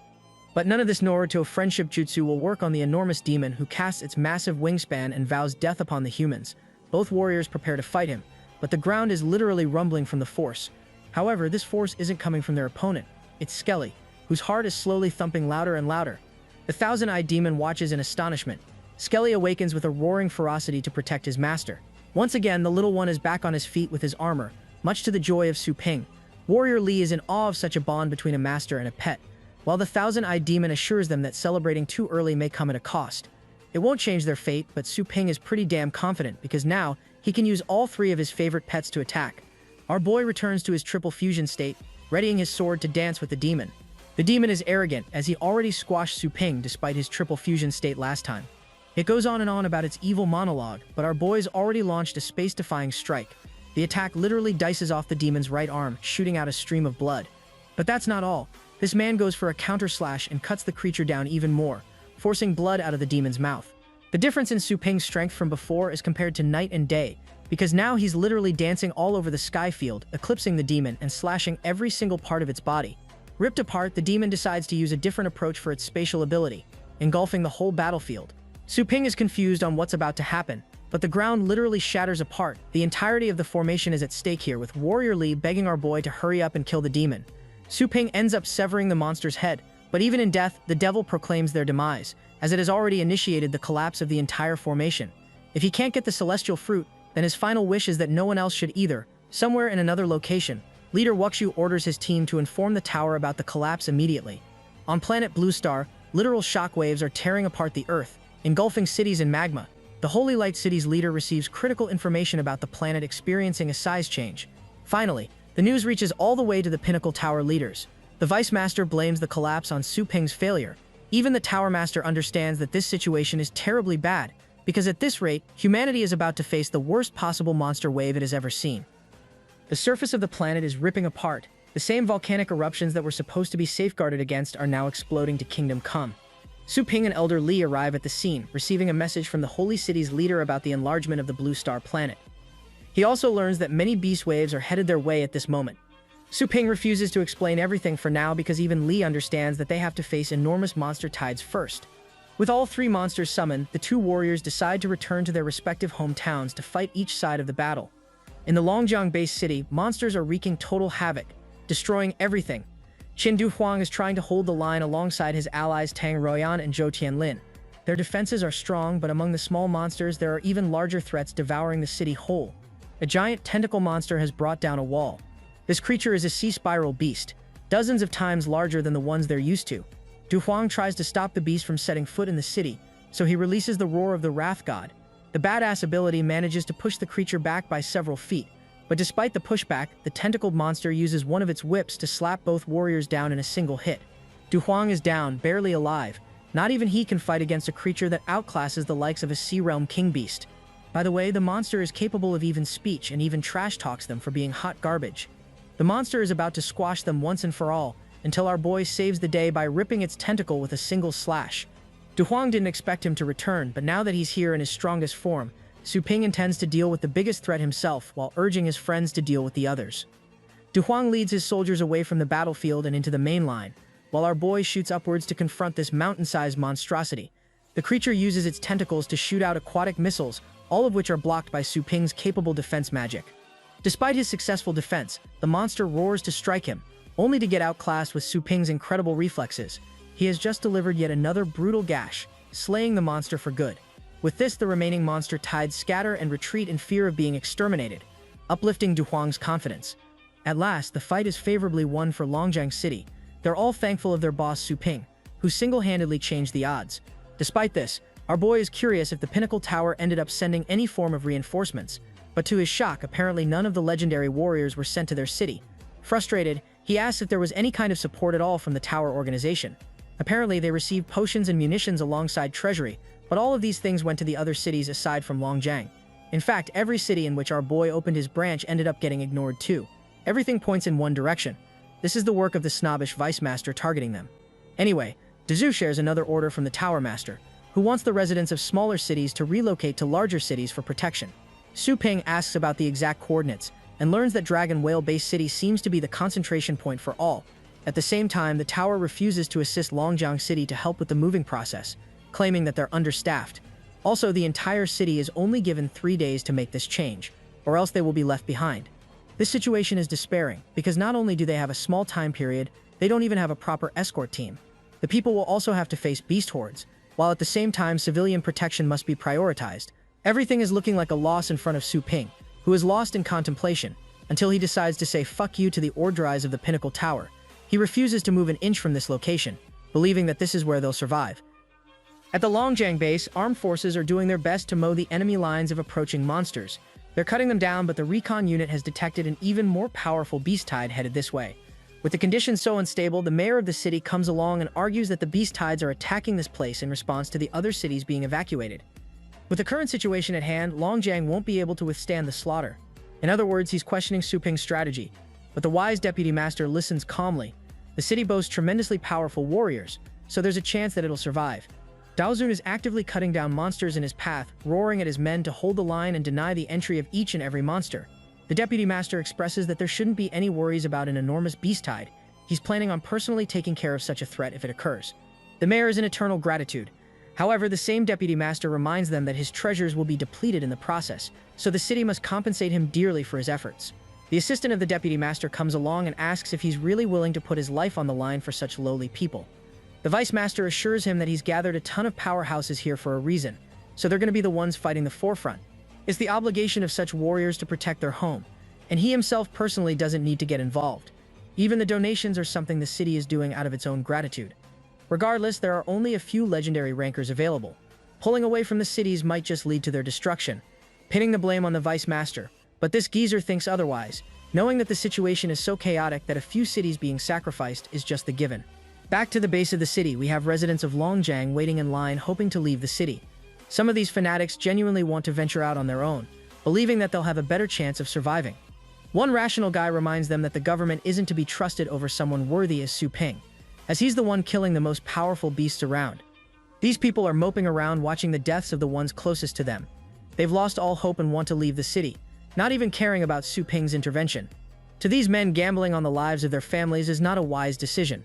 But none of this Naruto friendship jutsu will work on the enormous demon who casts its massive wingspan and vows death upon the humans. Both warriors prepare to fight him, but the ground is literally rumbling from the force. However, this force isn't coming from their opponent. It's Skelly, whose heart is slowly thumping louder and louder. The thousand-eyed demon watches in astonishment. Skelly awakens with a roaring ferocity to protect his master. Once again, the little one is back on his feet with his armor, much to the joy of Su Ping. Warrior Li is in awe of such a bond between a master and a pet, while the thousand-eyed demon assures them that celebrating too early may come at a cost. It won't change their fate, but Su Ping is pretty damn confident because now he can use all three of his favorite pets to attack. Our boy returns to his triple fusion state, readying his sword to dance with the demon. The demon is arrogant as he already squashed Su Ping despite his triple fusion state last time. It goes on and on about its evil monologue, but our boy's already launched a space-defying strike. The attack literally dices off the demon's right arm, shooting out a stream of blood. But that's not all. This man goes for a counter-slash and cuts the creature down even more, forcing blood out of the demon's mouth. The difference in Su Ping's strength from before is compared to night and day, because now he's literally dancing all over the sky field, eclipsing the demon and slashing every single part of its body. Ripped apart, the demon decides to use a different approach for its spatial ability, engulfing the whole battlefield. Su Ping is confused on what's about to happen, but the ground literally shatters apart. The entirety of the formation is at stake here, with Warrior Li begging our boy to hurry up and kill the demon. Su Ping ends up severing the monster's head, but even in death, the devil proclaims their demise, as it has already initiated the collapse of the entire formation. If he can't get the celestial fruit, then his final wish is that no one else should either. Somewhere in another location, Leader Wuxu orders his team to inform the tower about the collapse immediately. On planet Blue Star, literal shockwaves are tearing apart the Earth, engulfing cities in magma. The Holy Light City's leader receives critical information about the planet experiencing a size change. Finally, the news reaches all the way to the Pinnacle Tower leaders. The Vice Master blames the collapse on Su Ping's failure. Even the Tower Master understands that this situation is terribly bad, because at this rate, humanity is about to face the worst possible monster wave it has ever seen. The surface of the planet is ripping apart. The same volcanic eruptions that were supposed to be safeguarded against are now exploding to Kingdom Come. Su Ping and Elder Li arrive at the scene, receiving a message from the Holy City's leader about the enlargement of the Blue Star planet. He also learns that many beast waves are headed their way at this moment. Su Ping refuses to explain everything for now because even Li understands that they have to face enormous monster tides first. With all three monsters summoned, the two warriors decide to return to their respective hometowns to fight each side of the battle. In the Longjiang-based city, monsters are wreaking total havoc, destroying everything. Qin Duhuang is trying to hold the line alongside his allies Tang Ruoyan and Zhou Tianlin. Their defenses are strong, but among the small monsters there are even larger threats devouring the city whole. A giant tentacle monster has brought down a wall. This creature is a sea spiral beast, dozens of times larger than the ones they're used to. Duhuang tries to stop the beast from setting foot in the city, so he releases the roar of the Wrath God. The badass ability manages to push the creature back by several feet, but despite the pushback, the tentacled monster uses one of its whips to slap both warriors down in a single hit. Duhuang is down, barely alive. Not even he can fight against a creature that outclasses the likes of a Sea Realm King Beast. By the way, the monster is capable of even speech and even trash talks them for being hot garbage. The monster is about to squash them once and for all, until our boy saves the day by ripping its tentacle with a single slash. Duhuang didn't expect him to return, but now that he's here in his strongest form, Su Ping intends to deal with the biggest threat himself while urging his friends to deal with the others. Duhuang leads his soldiers away from the battlefield and into the main line, while our boy shoots upwards to confront this mountain-sized monstrosity. The creature uses its tentacles to shoot out aquatic missiles, all of which are blocked by Su Ping's capable defense magic. Despite his successful defense, the monster roars to strike him, only to get outclassed with Su Ping's incredible reflexes. He has just delivered yet another brutal gash, slaying the monster for good. With this, the remaining monster tides scatter and retreat in fear of being exterminated, uplifting Duhuang's confidence. At last, the fight is favorably won for Longjiang City. They're all thankful of their boss Su Ping, who single-handedly changed the odds. Despite this, our boy is curious if the Pinnacle Tower ended up sending any form of reinforcements, but to his shock, apparently none of the legendary warriors were sent to their city. Frustrated, he asks if there was any kind of support at all from the Tower organization. Apparently, they received potions and munitions alongside treasury, but all of these things went to the other cities aside from Longjiang. In fact, every city in which our boy opened his branch ended up getting ignored too. Everything points in one direction. This is the work of the snobbish Vice Master targeting them. Anyway, Dazhu shares another order from the Tower Master, who wants the residents of smaller cities to relocate to larger cities for protection. Su Ping asks about the exact coordinates, and learns that Dragon Whale-based city seems to be the concentration point for all. At the same time, the tower refuses to assist Longjiang City to help with the moving process, claiming that they're understaffed. Also, the entire city is only given 3 days to make this change, or else they will be left behind. This situation is despairing, because not only do they have a small time period, they don't even have a proper escort team. The people will also have to face beast hordes, while at the same time civilian protection must be prioritized. Everything is looking like a loss in front of Su Ping, who is lost in contemplation, until he decides to say fuck you to the ordres of the Pinnacle Tower. He refuses to move an inch from this location, believing that this is where they'll survive. At the Longjiang base, armed forces are doing their best to mow the enemy lines of approaching monsters. They're cutting them down, but the recon unit has detected an even more powerful beast tide headed this way. With the conditions so unstable, the mayor of the city comes along and argues that the beast tides are attacking this place in response to the other cities being evacuated. With the current situation at hand, Longjiang won't be able to withstand the slaughter. In other words, he's questioning Su Ping's strategy, but the wise deputy master listens calmly. The city boasts tremendously powerful warriors, so there's a chance that it'll survive. Daozun is actively cutting down monsters in his path, roaring at his men to hold the line and deny the entry of each and every monster. The deputy master expresses that there shouldn't be any worries about an enormous beast tide. He's planning on personally taking care of such a threat if it occurs. The mayor is in eternal gratitude. However, the same deputy master reminds them that his treasures will be depleted in the process, so the city must compensate him dearly for his efforts. The assistant of the deputy master comes along and asks if he's really willing to put his life on the line for such lowly people. The vice master assures him that he's gathered a ton of powerhouses here for a reason, so they're going to be the ones fighting the forefront. It's the obligation of such warriors to protect their home, and he himself personally doesn't need to get involved. Even the donations are something the city is doing out of its own gratitude. Regardless, there are only a few legendary rankers available. Pulling away from the cities might just lead to their destruction, pinning the blame on the vice master. But this geezer thinks otherwise, knowing that the situation is so chaotic that a few cities being sacrificed is just the given. Back to the base of the city, we have residents of Longjiang waiting in line hoping to leave the city. Some of these fanatics genuinely want to venture out on their own, believing that they'll have a better chance of surviving. One rational guy reminds them that the government isn't to be trusted over someone worthy as Su Ping, as he's the one killing the most powerful beasts around. These people are moping around watching the deaths of the ones closest to them. They've lost all hope and want to leave the city, not even caring about Su Ping's intervention. To these men, gambling on the lives of their families is not a wise decision.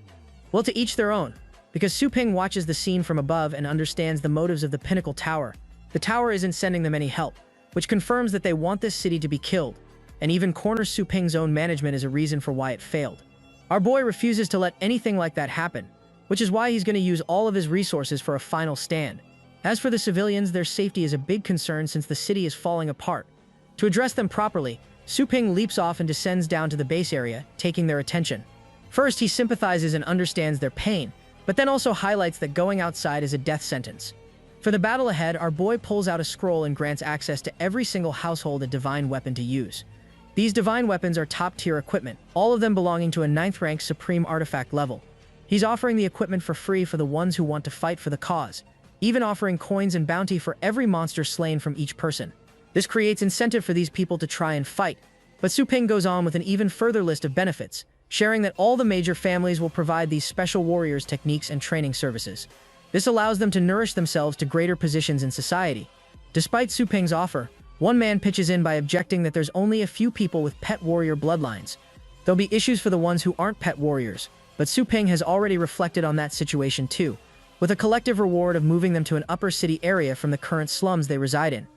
Well, to each their own, because Su Ping watches the scene from above and understands the motives of the Pinnacle Tower. The tower isn't sending them any help, which confirms that they want this city to be killed, and even corners Su Ping's own management as a reason for why it failed. Our boy refuses to let anything like that happen, which is why he's going to use all of his resources for a final stand. As for the civilians, their safety is a big concern since the city is falling apart. To address them properly, Su Ping leaps off and descends down to the base area, taking their attention. First, he sympathizes and understands their pain, but then also highlights that going outside is a death sentence. For the battle ahead, our boy pulls out a scroll and grants access to every single household a divine weapon to use. These divine weapons are top-tier equipment, all of them belonging to a 9th rank supreme artifact level. He's offering the equipment for free for the ones who want to fight for the cause, even offering coins and bounty for every monster slain from each person. This creates incentive for these people to try and fight, but Su Ping goes on with an even further list of benefits, sharing that all the major families will provide these special warriors techniques and training services. This allows them to nourish themselves to greater positions in society. Despite Su Ping's offer, one man pitches in by objecting that there's only a few people with pet warrior bloodlines. There'll be issues for the ones who aren't pet warriors, but Su Ping has already reflected on that situation too, with a collective reward of moving them to an upper city area from the current slums they reside in.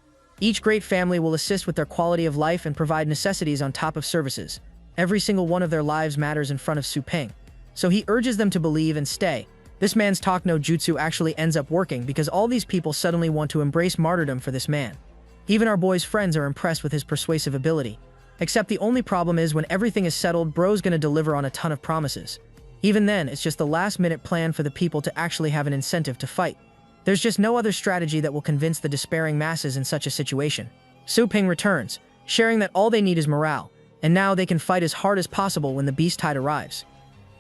Each great family will assist with their quality of life and provide necessities on top of services. Every single one of their lives matters in front of Su Ping, so he urges them to believe and stay. This man's talk no jutsu actually ends up working because all these people suddenly want to embrace martyrdom for this man. Even our boy's friends are impressed with his persuasive ability. Except the only problem is when everything is settled, bro's gonna deliver on a ton of promises. Even then, it's just the last-minute plan for the people to actually have an incentive to fight. There's just no other strategy that will convince the despairing masses in such a situation. Su Ping returns, sharing that all they need is morale, and now they can fight as hard as possible when the beast tide arrives.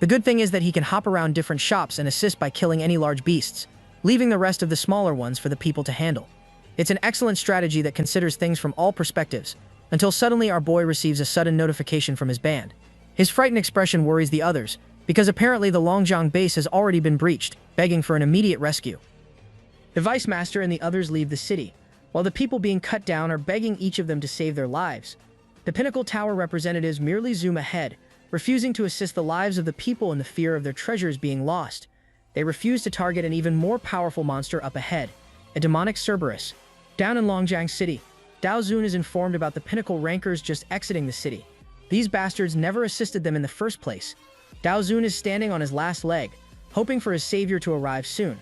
The good thing is that he can hop around different shops and assist by killing any large beasts, leaving the rest of the smaller ones for the people to handle. It's an excellent strategy that considers things from all perspectives, until suddenly our boy receives a sudden notification from his band. His frightened expression worries the others, because apparently the Longjiang base has already been breached, begging for an immediate rescue. The Vice Master and the others leave the city, while the people being cut down are begging each of them to save their lives. The Pinnacle Tower representatives merely zoom ahead, refusing to assist the lives of the people in the fear of their treasures being lost. They refuse to target an even more powerful monster up ahead, a demonic Cerberus. Down in Longjiang City, Daozun is informed about the Pinnacle rankers just exiting the city. These bastards never assisted them in the first place. Daozun is standing on his last leg, hoping for his savior to arrive soon.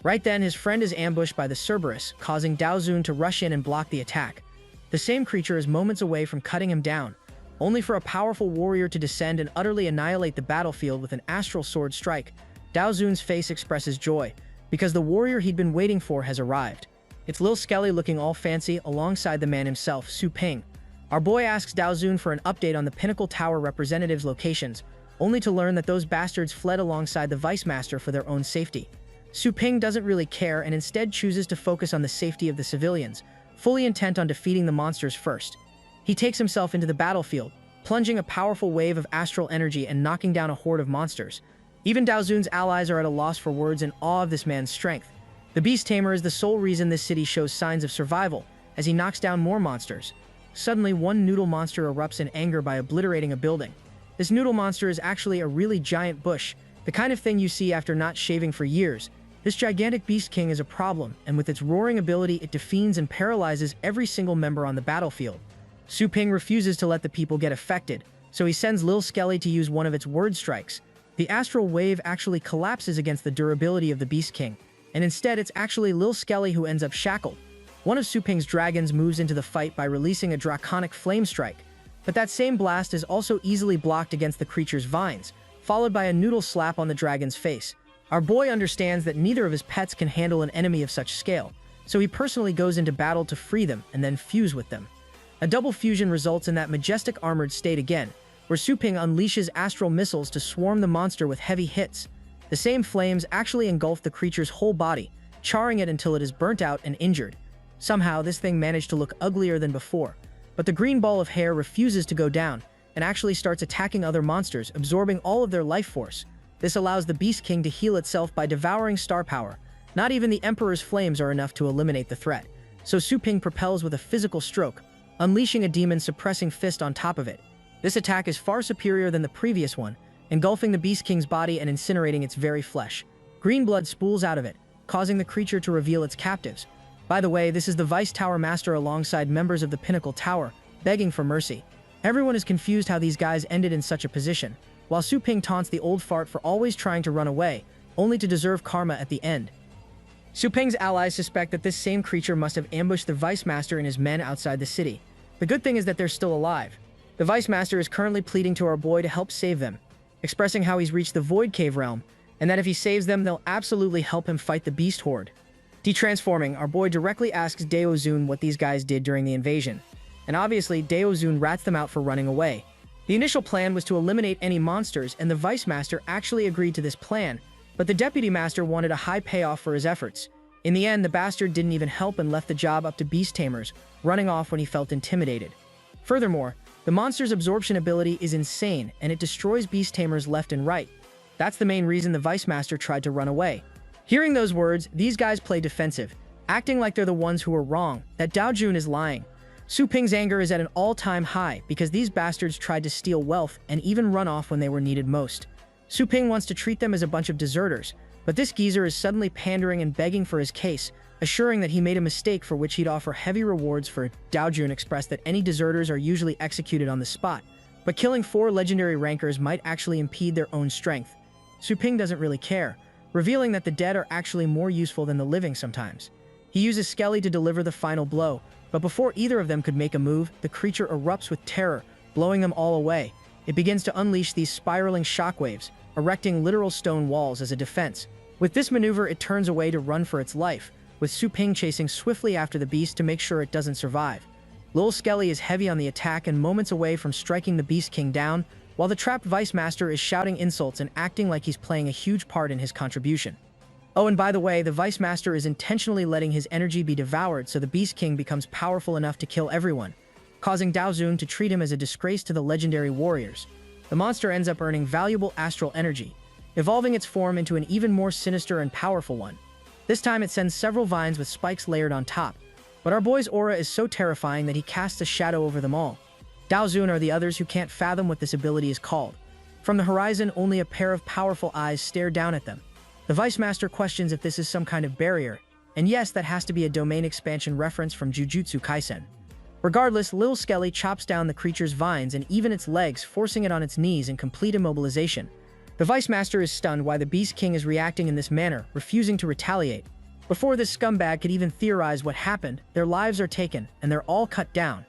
Right then, his friend is ambushed by the Cerberus, causing Dao Zun to rush in and block the attack. The same creature is moments away from cutting him down, only for a powerful warrior to descend and utterly annihilate the battlefield with an astral sword strike. Dao Zun's face expresses joy, because the warrior he'd been waiting for has arrived. It's Lil Skelly looking all fancy alongside the man himself, Su Ping. Our boy asks Dao Zun for an update on the Pinnacle Tower representatives' locations, only to learn that those bastards fled alongside the Vice Master for their own safety. Su Ping doesn't really care and instead chooses to focus on the safety of the civilians, fully intent on defeating the monsters first. He takes himself into the battlefield, plunging a powerful wave of astral energy and knocking down a horde of monsters. Even Dao Zun's allies are at a loss for words in awe of this man's strength. The Beast Tamer is the sole reason this city shows signs of survival, as he knocks down more monsters. Suddenly, one noodle monster erupts in anger by obliterating a building. This noodle monster is actually a really giant bush, the kind of thing you see after not shaving for years. This gigantic Beast King is a problem, and with its roaring ability, it defiends and paralyzes every single member on the battlefield. Su Ping refuses to let the people get affected, so he sends Lil Skelly to use one of its word strikes. The astral wave actually collapses against the durability of the Beast King, and instead it's actually Lil Skelly who ends up shackled. One of Su Ping's dragons moves into the fight by releasing a draconic flame strike, but that same blast is also easily blocked against the creature's vines, followed by a noodle slap on the dragon's face. Our boy understands that neither of his pets can handle an enemy of such scale, so he personally goes into battle to free them and then fuse with them. A double fusion results in that majestic armored state again, where Su Ping unleashes astral missiles to swarm the monster with heavy hits. The same flames actually engulf the creature's whole body, charring it until it is burnt out and injured. Somehow, this thing managed to look uglier than before, but the green ball of hair refuses to go down and actually starts attacking other monsters, absorbing all of their life force. This allows the Beast King to heal itself by devouring star power. Not even the Emperor's flames are enough to eliminate the threat, so Su Ping propels with a physical stroke, unleashing a demon-suppressing fist on top of it. This attack is far superior than the previous one, engulfing the Beast King's body and incinerating its very flesh. Green blood spools out of it, causing the creature to reveal its captives. By the way, this is the Vice Tower Master alongside members of the Pinnacle Tower, begging for mercy. Everyone is confused how these guys ended in such a position, while Su Ping taunts the old fart for always trying to run away, only to deserve karma at the end. Su Ping's allies suspect that this same creature must have ambushed the Vice Master and his men outside the city. The good thing is that they're still alive. The Vice Master is currently pleading to our boy to help save them, expressing how he's reached the Void Cave realm, and that if he saves them, they'll absolutely help him fight the Beast Horde. Detransforming, our boy directly asks Dao Zun what these guys did during the invasion, and obviously Dao Zun rats them out for running away. The initial plan was to eliminate any monsters, and the Vice Master actually agreed to this plan, but the Deputy Master wanted a high payoff for his efforts. In the end, the bastard didn't even help and left the job up to Beast Tamers, running off when he felt intimidated. Furthermore, the monster's absorption ability is insane, and it destroys Beast Tamers left and right. That's the main reason the Vice Master tried to run away. Hearing those words, these guys play defensive, acting like they're the ones who are wrong, that Dao Jun is lying. Su Ping's anger is at an all-time high because these bastards tried to steal wealth and even run off when they were needed most. Su Ping wants to treat them as a bunch of deserters, but this geezer is suddenly pandering and begging for his case, assuring that he made a mistake for which he'd offer heavy rewards for. Dao Jun expressed that any deserters are usually executed on the spot, but killing 4 legendary rankers might actually impede their own strength. Su Ping doesn't really care, revealing that the dead are actually more useful than the living sometimes. He uses Skelly to deliver the final blow, but before either of them could make a move, the creature erupts with terror, blowing them all away. It begins to unleash these spiraling shockwaves, erecting literal stone walls as a defense. With this maneuver, it turns away to run for its life, with Su Ping chasing swiftly after the beast to make sure it doesn't survive. Lil Skelly is heavy on the attack and moments away from striking the Beast King down, while the trapped Vice Master is shouting insults and acting like he's playing a huge part in his contribution. Oh, and by the way, the Vice Master is intentionally letting his energy be devoured so the Beast King becomes powerful enough to kill everyone, causing Dao Zun to treat him as a disgrace to the legendary warriors. The monster ends up earning valuable astral energy, evolving its form into an even more sinister and powerful one. This time it sends several vines with spikes layered on top, but our boy's aura is so terrifying that he casts a shadow over them all. Dao Zun are the others who can't fathom what this ability is called. From the horizon, only a pair of powerful eyes stare down at them. The Vice Master questions if this is some kind of barrier, and yes, that has to be a domain expansion reference from Jujutsu Kaisen. Regardless, Lil Skelly chops down the creature's vines and even its legs, forcing it on its knees in complete immobilization. The Vice Master is stunned why the Beast King is reacting in this manner, refusing to retaliate. Before this scumbag could even theorize what happened, their lives are taken, and they're all cut down.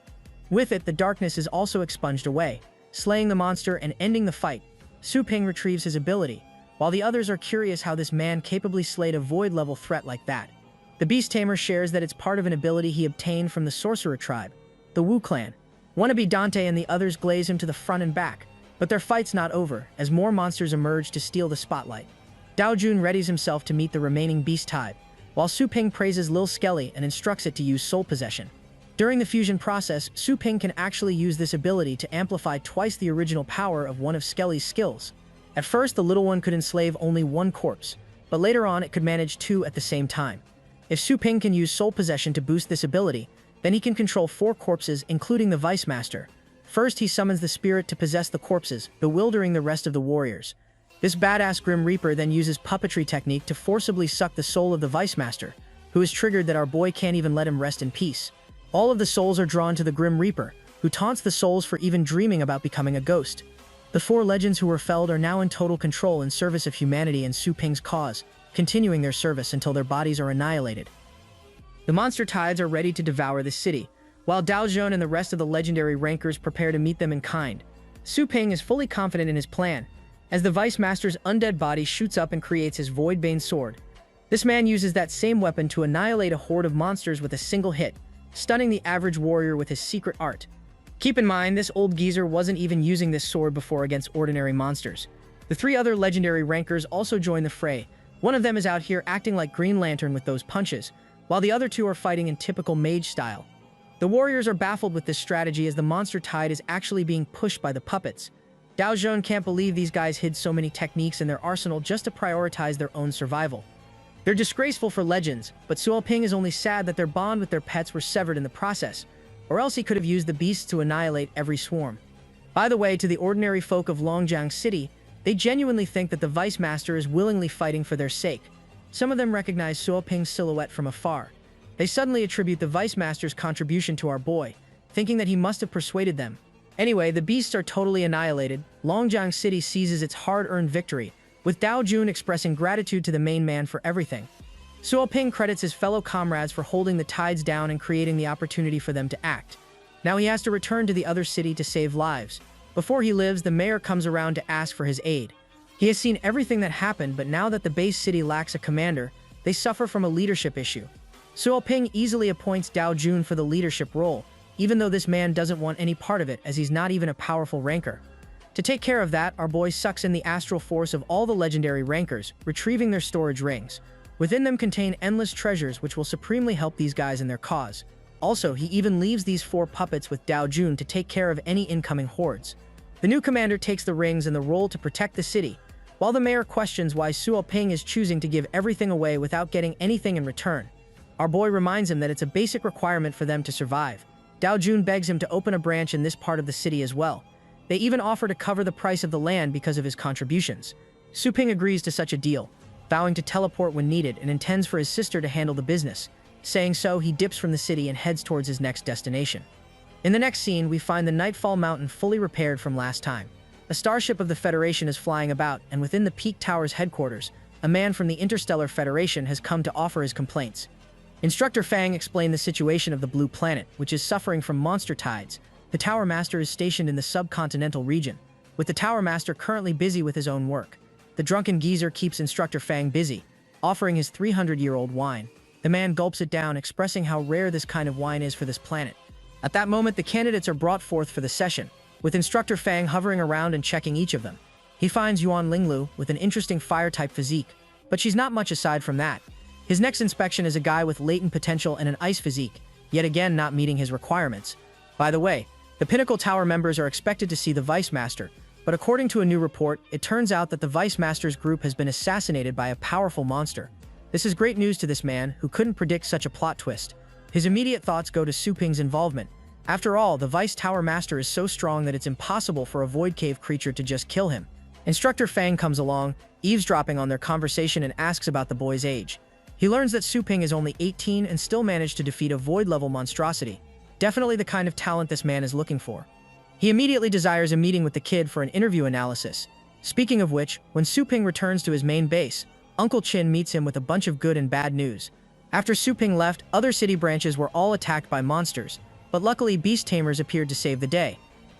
With it, the darkness is also expunged away, slaying the monster and ending the fight. Su Ping retrieves his ability, while the others are curious how this man capably slayed a void-level threat like that. The Beast Tamer shares that it's part of an ability he obtained from the Sorcerer tribe, the Wu clan. Wannabe Dante and the others glaze him to the front and back, but their fight's not over, as more monsters emerge to steal the spotlight. Dao Jun readies himself to meet the remaining Beast Tribe, while Su Ping praises Lil Skelly and instructs it to use soul possession. During the fusion process, Su Ping can actually use this ability to amplify twice the original power of one of Skelly's skills. At first, the little one could enslave only one corpse, but later on it could manage two at the same time. If Su Ping can use soul possession to boost this ability, then he can control 4 corpses, including the Vice Master. First, he summons the spirit to possess the corpses, bewildering the rest of the warriors. This badass Grim Reaper then uses puppetry technique to forcibly suck the soul of the Vice Master, who is triggered that our boy can't even let him rest in peace. All of the souls are drawn to the Grim Reaper, who taunts the souls for even dreaming about becoming a ghost. The 4 legends who were felled are now in total control in service of humanity and Su Ping's cause, continuing their service until their bodies are annihilated. The monster tides are ready to devour the city, while Dao Jun and the rest of the legendary rankers prepare to meet them in kind. Su Ping is fully confident in his plan, as the Vice Master's undead body shoots up and creates his Voidbane sword. This man uses that same weapon to annihilate a horde of monsters with a single hit, stunning the average warrior with his secret art. Keep in mind, this old geezer wasn't even using this sword before against ordinary monsters. The 3 other legendary rankers also join the fray. One of them is out here acting like Green Lantern with those punches, while the other 2 are fighting in typical mage style. The warriors are baffled with this strategy as the monster tide is actually being pushed by the puppets. Dao Jun can't believe these guys hid so many techniques in their arsenal just to prioritize their own survival. They're disgraceful for legends, but Su Ping is only sad that their bond with their pets were severed in the process, or else he could have used the beasts to annihilate every swarm. By the way, to the ordinary folk of Longjiang City, they genuinely think that the Vice Master is willingly fighting for their sake. Some of them recognize Su Ping's silhouette from afar. They suddenly attribute the Vice Master's contribution to our boy, thinking that he must have persuaded them. Anyway, the beasts are totally annihilated. Longjiang City seizes its hard-earned victory, with Dao Jun expressing gratitude to the main man for everything. Su Ping credits his fellow comrades for holding the tides down and creating the opportunity for them to act. Now he has to return to the other city to save lives. Before he leaves, the mayor comes around to ask for his aid. He has seen everything that happened, but now that the base city lacks a commander, they suffer from a leadership issue. Su Ping easily appoints Dao Jun for the leadership role, even though this man doesn't want any part of it as he's not even a powerful ranker. To take care of that, our boy sucks in the astral force of all the legendary rankers, retrieving their storage rings. Within them contain endless treasures which will supremely help these guys in their cause. Also, he even leaves these 4 puppets with Dao Jun to take care of any incoming hordes. The new commander takes the rings and the role to protect the city, while the mayor questions why Su Ping is choosing to give everything away without getting anything in return. Our boy reminds him that it's a basic requirement for them to survive. Dao Jun begs him to open a branch in this part of the city as well. They even offer to cover the price of the land because of his contributions. Su Ping agrees to such a deal, vowing to teleport when needed and intends for his sister to handle the business. Saying so, he dips from the city and heads towards his next destination. In the next scene, we find the Nightfall Mountain fully repaired from last time. A starship of the Federation is flying about, and within the Peak Tower's headquarters, a man from the Interstellar Federation has come to offer his complaints. Instructor Fang explained the situation of the Blue Planet, which is suffering from monster tides. The Tower Master is stationed in the subcontinental region, with the Tower Master currently busy with his own work. The drunken geezer keeps Instructor Fang busy, offering his 300-year-old wine. The man gulps it down, expressing how rare this kind of wine is for this planet. At that moment, the candidates are brought forth for the session, with Instructor Fang hovering around and checking each of them. He finds Yuan Linglu with an interesting fire-type physique, but she's not much aside from that. His next inspection is a guy with latent potential and an ice physique, yet again not meeting his requirements. By the way, the Pinnacle Tower members are expected to see the Vice Master, but according to a new report, it turns out that the Vice Master's group has been assassinated by a powerful monster. This is great news to this man, who couldn't predict such a plot twist. His immediate thoughts go to Su Ping's involvement. After all, the Vice Tower Master is so strong that it's impossible for a Void Cave creature to just kill him. Instructor Fang comes along, eavesdropping on their conversation and asks about the boy's age. He learns that Su Ping is only 18 and still managed to defeat a void-level monstrosity. Definitely the kind of talent this man is looking for. He immediately desires a meeting with the kid for an interview analysis. Speaking of which, when Su Ping returns to his main base, Uncle Chin meets him with a bunch of good and bad news. After Su Ping left, other city branches were all attacked by monsters, but luckily beast tamers appeared to save the day.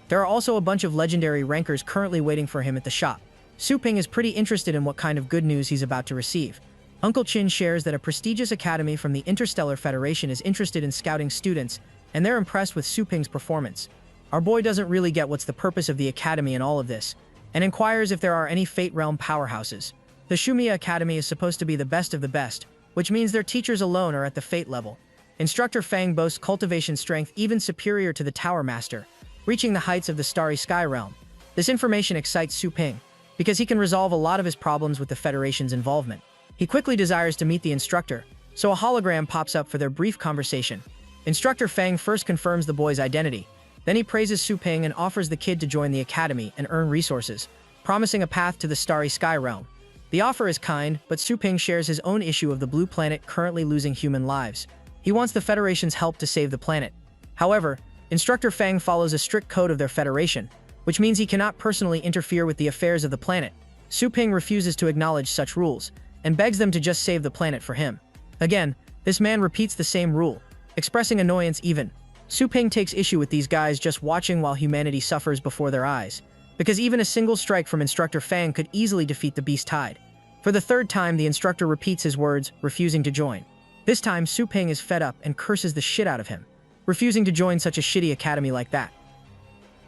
There are also a bunch of legendary rankers currently waiting for him at the shop. Su Ping is pretty interested in what kind of good news he's about to receive. Uncle Chin shares that a prestigious academy from the Interstellar Federation is interested in scouting students, and they're impressed with Su Ping's performance. Our boy doesn't really get what's the purpose of the academy in all of this, and inquires if there are any Fate Realm powerhouses. The Shumia Academy is supposed to be the best of the best, which means their teachers alone are at the Fate level. Instructor Fang boasts cultivation strength even superior to the Tower Master, reaching the heights of the Starry Sky Realm. This information excites Su Ping, because he can resolve a lot of his problems with the Federation's involvement. He quickly desires to meet the instructor, so a hologram pops up for their brief conversation. Instructor Fang first confirms the boy's identity. Then he praises Su Ping and offers the kid to join the academy and earn resources, promising a path to the Starry Sky Realm. The offer is kind, but Su Ping shares his own issue of the blue planet currently losing human lives. He wants the Federation's help to save the planet. However, Instructor Fang follows a strict code of their Federation, which means he cannot personally interfere with the affairs of the planet. Su Ping refuses to acknowledge such rules, and begs them to just save the planet for him. Again, this man repeats the same rule, expressing annoyance even. Su Ping takes issue with these guys just watching while humanity suffers before their eyes, because even a single strike from Instructor Fang could easily defeat the Beast Tide. For the third time, the instructor repeats his words, refusing to join. This time, Su Ping is fed up and curses the shit out of him, refusing to join such a shitty academy like that.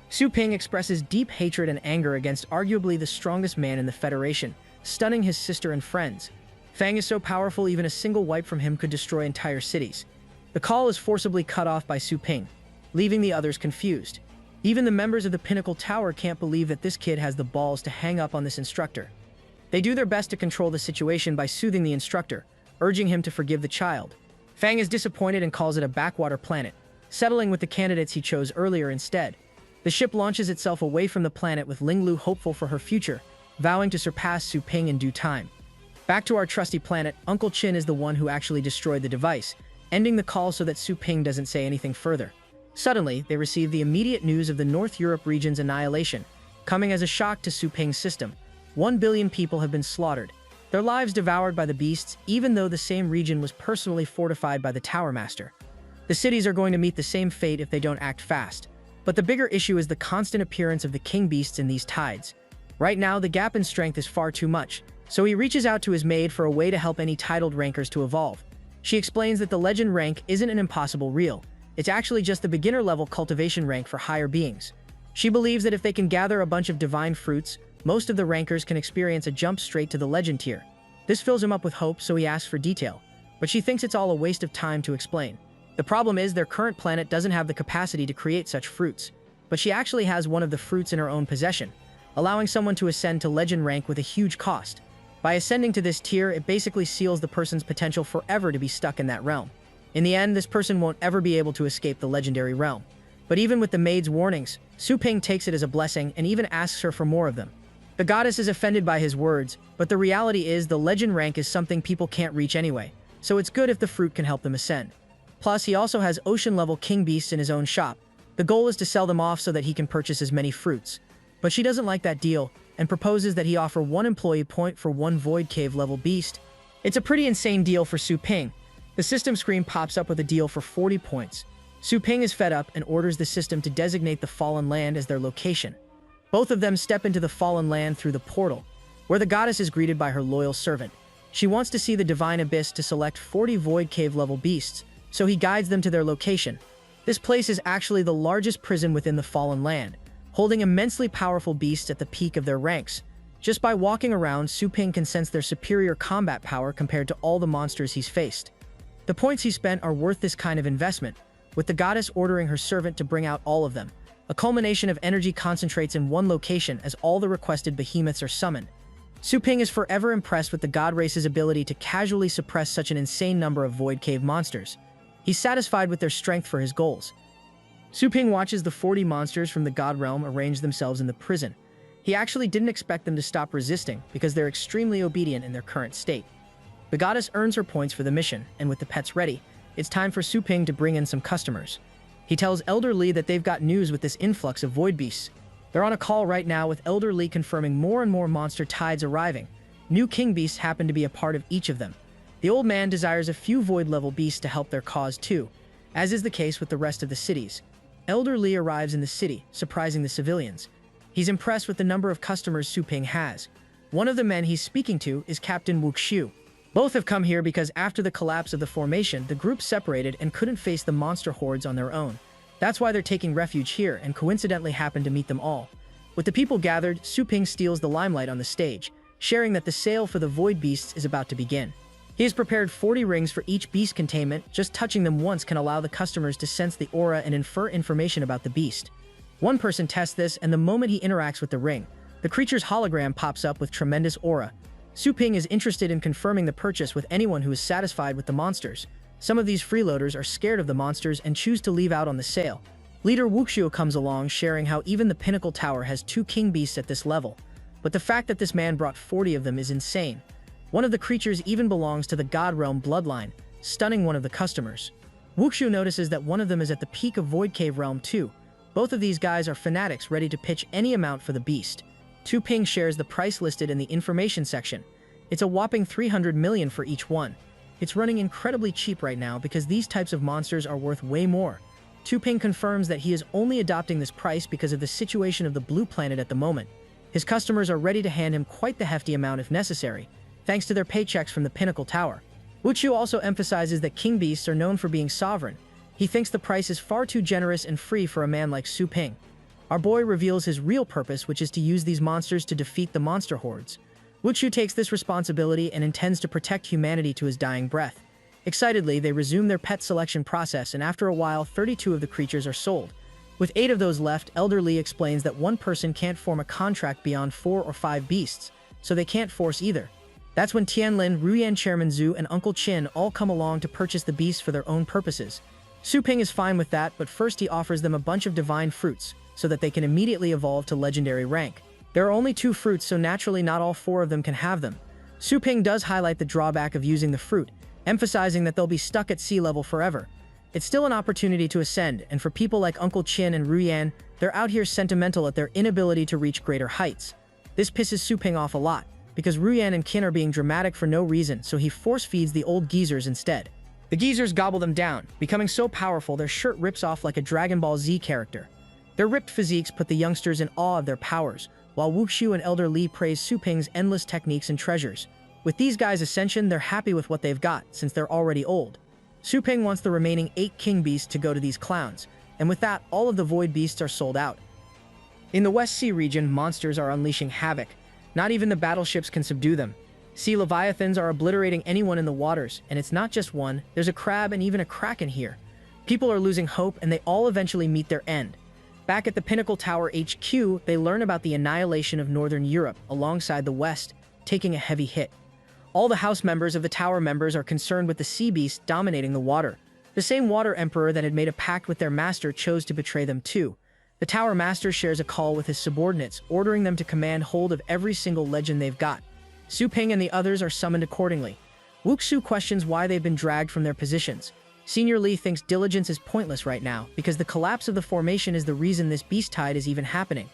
Su Ping expresses deep hatred and anger against arguably the strongest man in the Federation, stunning his sister and friends. Fang is so powerful even a single wipe from him could destroy entire cities. The call is forcibly cut off by Su Ping, leaving the others confused. Even the members of the Pinnacle Tower can't believe that this kid has the balls to hang up on this instructor. They do their best to control the situation by soothing the instructor, urging him to forgive the child. Fang is disappointed and calls it a backwater planet, settling with the candidates he chose earlier instead. The ship launches itself away from the planet with Ling Lu hopeful for her future, vowing to surpass Su Ping in due time. Back to our trusty planet, Uncle Chin is the one who actually destroyed the device, ending the call so that Su Ping doesn't say anything further. Suddenly, they receive the immediate news of the North Europe region's annihilation, coming as a shock to Su Ping's system. 1 billion people have been slaughtered, their lives devoured by the beasts, even though the same region was personally fortified by the Tower Master. The cities are going to meet the same fate if they don't act fast. But the bigger issue is the constant appearance of the king beasts in these tides. Right now, the gap in strength is far too much, so he reaches out to his maid for a way to help any titled rankers to evolve. She explains that the legend rank isn't an impossible real, it's actually just the beginner-level cultivation rank for higher beings. She believes that if they can gather a bunch of divine fruits, most of the rankers can experience a jump straight to the legend tier. This fills him up with hope, so he asks for detail, but she thinks it's all a waste of time to explain. The problem is their current planet doesn't have the capacity to create such fruits, but she actually has one of the fruits in her own possession, allowing someone to ascend to legend rank with a huge cost. By ascending to this tier, it basically seals the person's potential forever to be stuck in that realm. In the end, this person won't ever be able to escape the legendary realm. But even with the maid's warnings, Su Ping takes it as a blessing and even asks her for more of them. The goddess is offended by his words, but the reality is the legend rank is something people can't reach anyway, so it's good if the fruit can help them ascend. Plus, he also has ocean-level king beasts in his own shop. The goal is to sell them off so that he can purchase as many fruits. But she doesn't like that deal, and proposes that he offer 1 employee point for 1 Void Cave level beast. It's a pretty insane deal for Su Ping. The system screen pops up with a deal for 40 points. Su Ping is fed up and orders the system to designate the Fallen Land as their location. Both of them step into the Fallen Land through the portal, where the goddess is greeted by her loyal servant. She wants to see the Divine Abyss to select 40 Void Cave level beasts, so he guides them to their location. This place is actually the largest prison within the Fallen Land, holding immensely powerful beasts at the peak of their ranks. Just by walking around, Su Ping can sense their superior combat power compared to all the monsters he's faced. The points he spent are worth this kind of investment, with the goddess ordering her servant to bring out all of them. A culmination of energy concentrates in one location as all the requested behemoths are summoned. Su Ping is forever impressed with the god race's ability to casually suppress such an insane number of Void Cave monsters. He's satisfied with their strength for his goals. Su Ping watches the 40 monsters from the God Realm arrange themselves in the prison. He actually didn't expect them to stop resisting because they're extremely obedient in their current state. The goddess earns her points for the mission, and with the pets ready, it's time for Su Ping to bring in some customers. He tells Elder Li that they've got news with this influx of void beasts. They're on a call right now with Elder Lee confirming more and more monster tides arriving. New king beasts happen to be a part of each of them. The old man desires a few void-level beasts to help their cause too, as is the case with the rest of the cities. Elder Lee arrives in the city, surprising the civilians. He's impressed with the number of customers Su Ping has. One of the men he's speaking to is Captain Wuxu. Both have come here because after the collapse of the formation, the group separated and couldn't face the monster hordes on their own. That's why they're taking refuge here and coincidentally happen to meet them all. With the people gathered, Su Ping steals the limelight on the stage, sharing that the sale for the void beasts is about to begin. He has prepared 40 rings for each beast containment. Just touching them once can allow the customers to sense the aura and infer information about the beast. One person tests this, and the moment he interacts with the ring, the creature's hologram pops up with tremendous aura. Su Ping is interested in confirming the purchase with anyone who is satisfied with the monsters. Some of these freeloaders are scared of the monsters and choose to leave out on the sale. Leader Wuxu comes along, sharing how even the Pinnacle Tower has 2 king beasts at this level. But the fact that this man brought 40 of them is insane. One of the creatures even belongs to the God Realm bloodline, stunning one of the customers. Wuxu notices that one of them is at the peak of Void Cave Realm too. Both of these guys are fanatics ready to pitch any amount for the beast. Su Ping shares the price listed in the information section. It's a whopping 300 million for each one. It's running incredibly cheap right now because these types of monsters are worth way more. Su Ping confirms that he is only adopting this price because of the situation of the blue planet at the moment. His customers are ready to hand him quite the hefty amount if necessary, thanks to their paychecks from the Pinnacle Tower. Wuxu also emphasizes that king beasts are known for being sovereign. He thinks the price is far too generous and free for a man like Su Ping. Our boy reveals his real purpose, which is to use these monsters to defeat the monster hordes. Wuxu takes this responsibility and intends to protect humanity to his dying breath. Excitedly, they resume their pet selection process, and after a while, 32 of the creatures are sold. With 8 of those left, Elder Lee explains that one person can't form a contract beyond 4 or 5 beasts, so they can't force either. That's when Tianlin, Ruyan, Chairman Zhu, and Uncle Qin all come along to purchase the beasts for their own purposes. Su Ping is fine with that, but first he offers them a bunch of divine fruits, so that they can immediately evolve to legendary rank. There are only 2 fruits, so naturally not all 4 of them can have them. Su Ping does highlight the drawback of using the fruit, emphasizing that they'll be stuck at sea level forever. It's still an opportunity to ascend, and for people like Uncle Qin and Ruyan, they're out here sentimental at their inability to reach greater heights. This pisses Su Ping off a lot, because Ruyan and Qin are being dramatic for no reason, so he force-feeds the old geezers instead. The geezers gobble them down, becoming so powerful their shirt rips off like a Dragon Ball Z character. Their ripped physiques put the youngsters in awe of their powers, while Wuxu and Elder Lee praise Su Ping's endless techniques and treasures. With these guys' ascension, they're happy with what they've got, since they're already old. Su Ping wants the remaining 8 king beasts to go to these clowns, and with that, all of the void beasts are sold out. In the West Sea region, monsters are unleashing havoc. Not even the battleships can subdue them. Sea leviathans are obliterating anyone in the waters, and it's not just one, there's a crab and even a kraken here. People are losing hope, and they all eventually meet their end. Back at the Pinnacle Tower HQ, they learn about the annihilation of Northern Europe alongside the West, taking a heavy hit. All the house members of the Tower members are concerned with the sea beast dominating the water. The same water emperor that had made a pact with their master chose to betray them too. The Tower master shares a call with his subordinates, ordering them to command hold of every single legend they've got. Su Ping and the others are summoned accordingly. Wuxu questions why they've been dragged from their positions. Senior Lee thinks diligence is pointless right now, because the collapse of the formation is the reason this beast tide is even happening.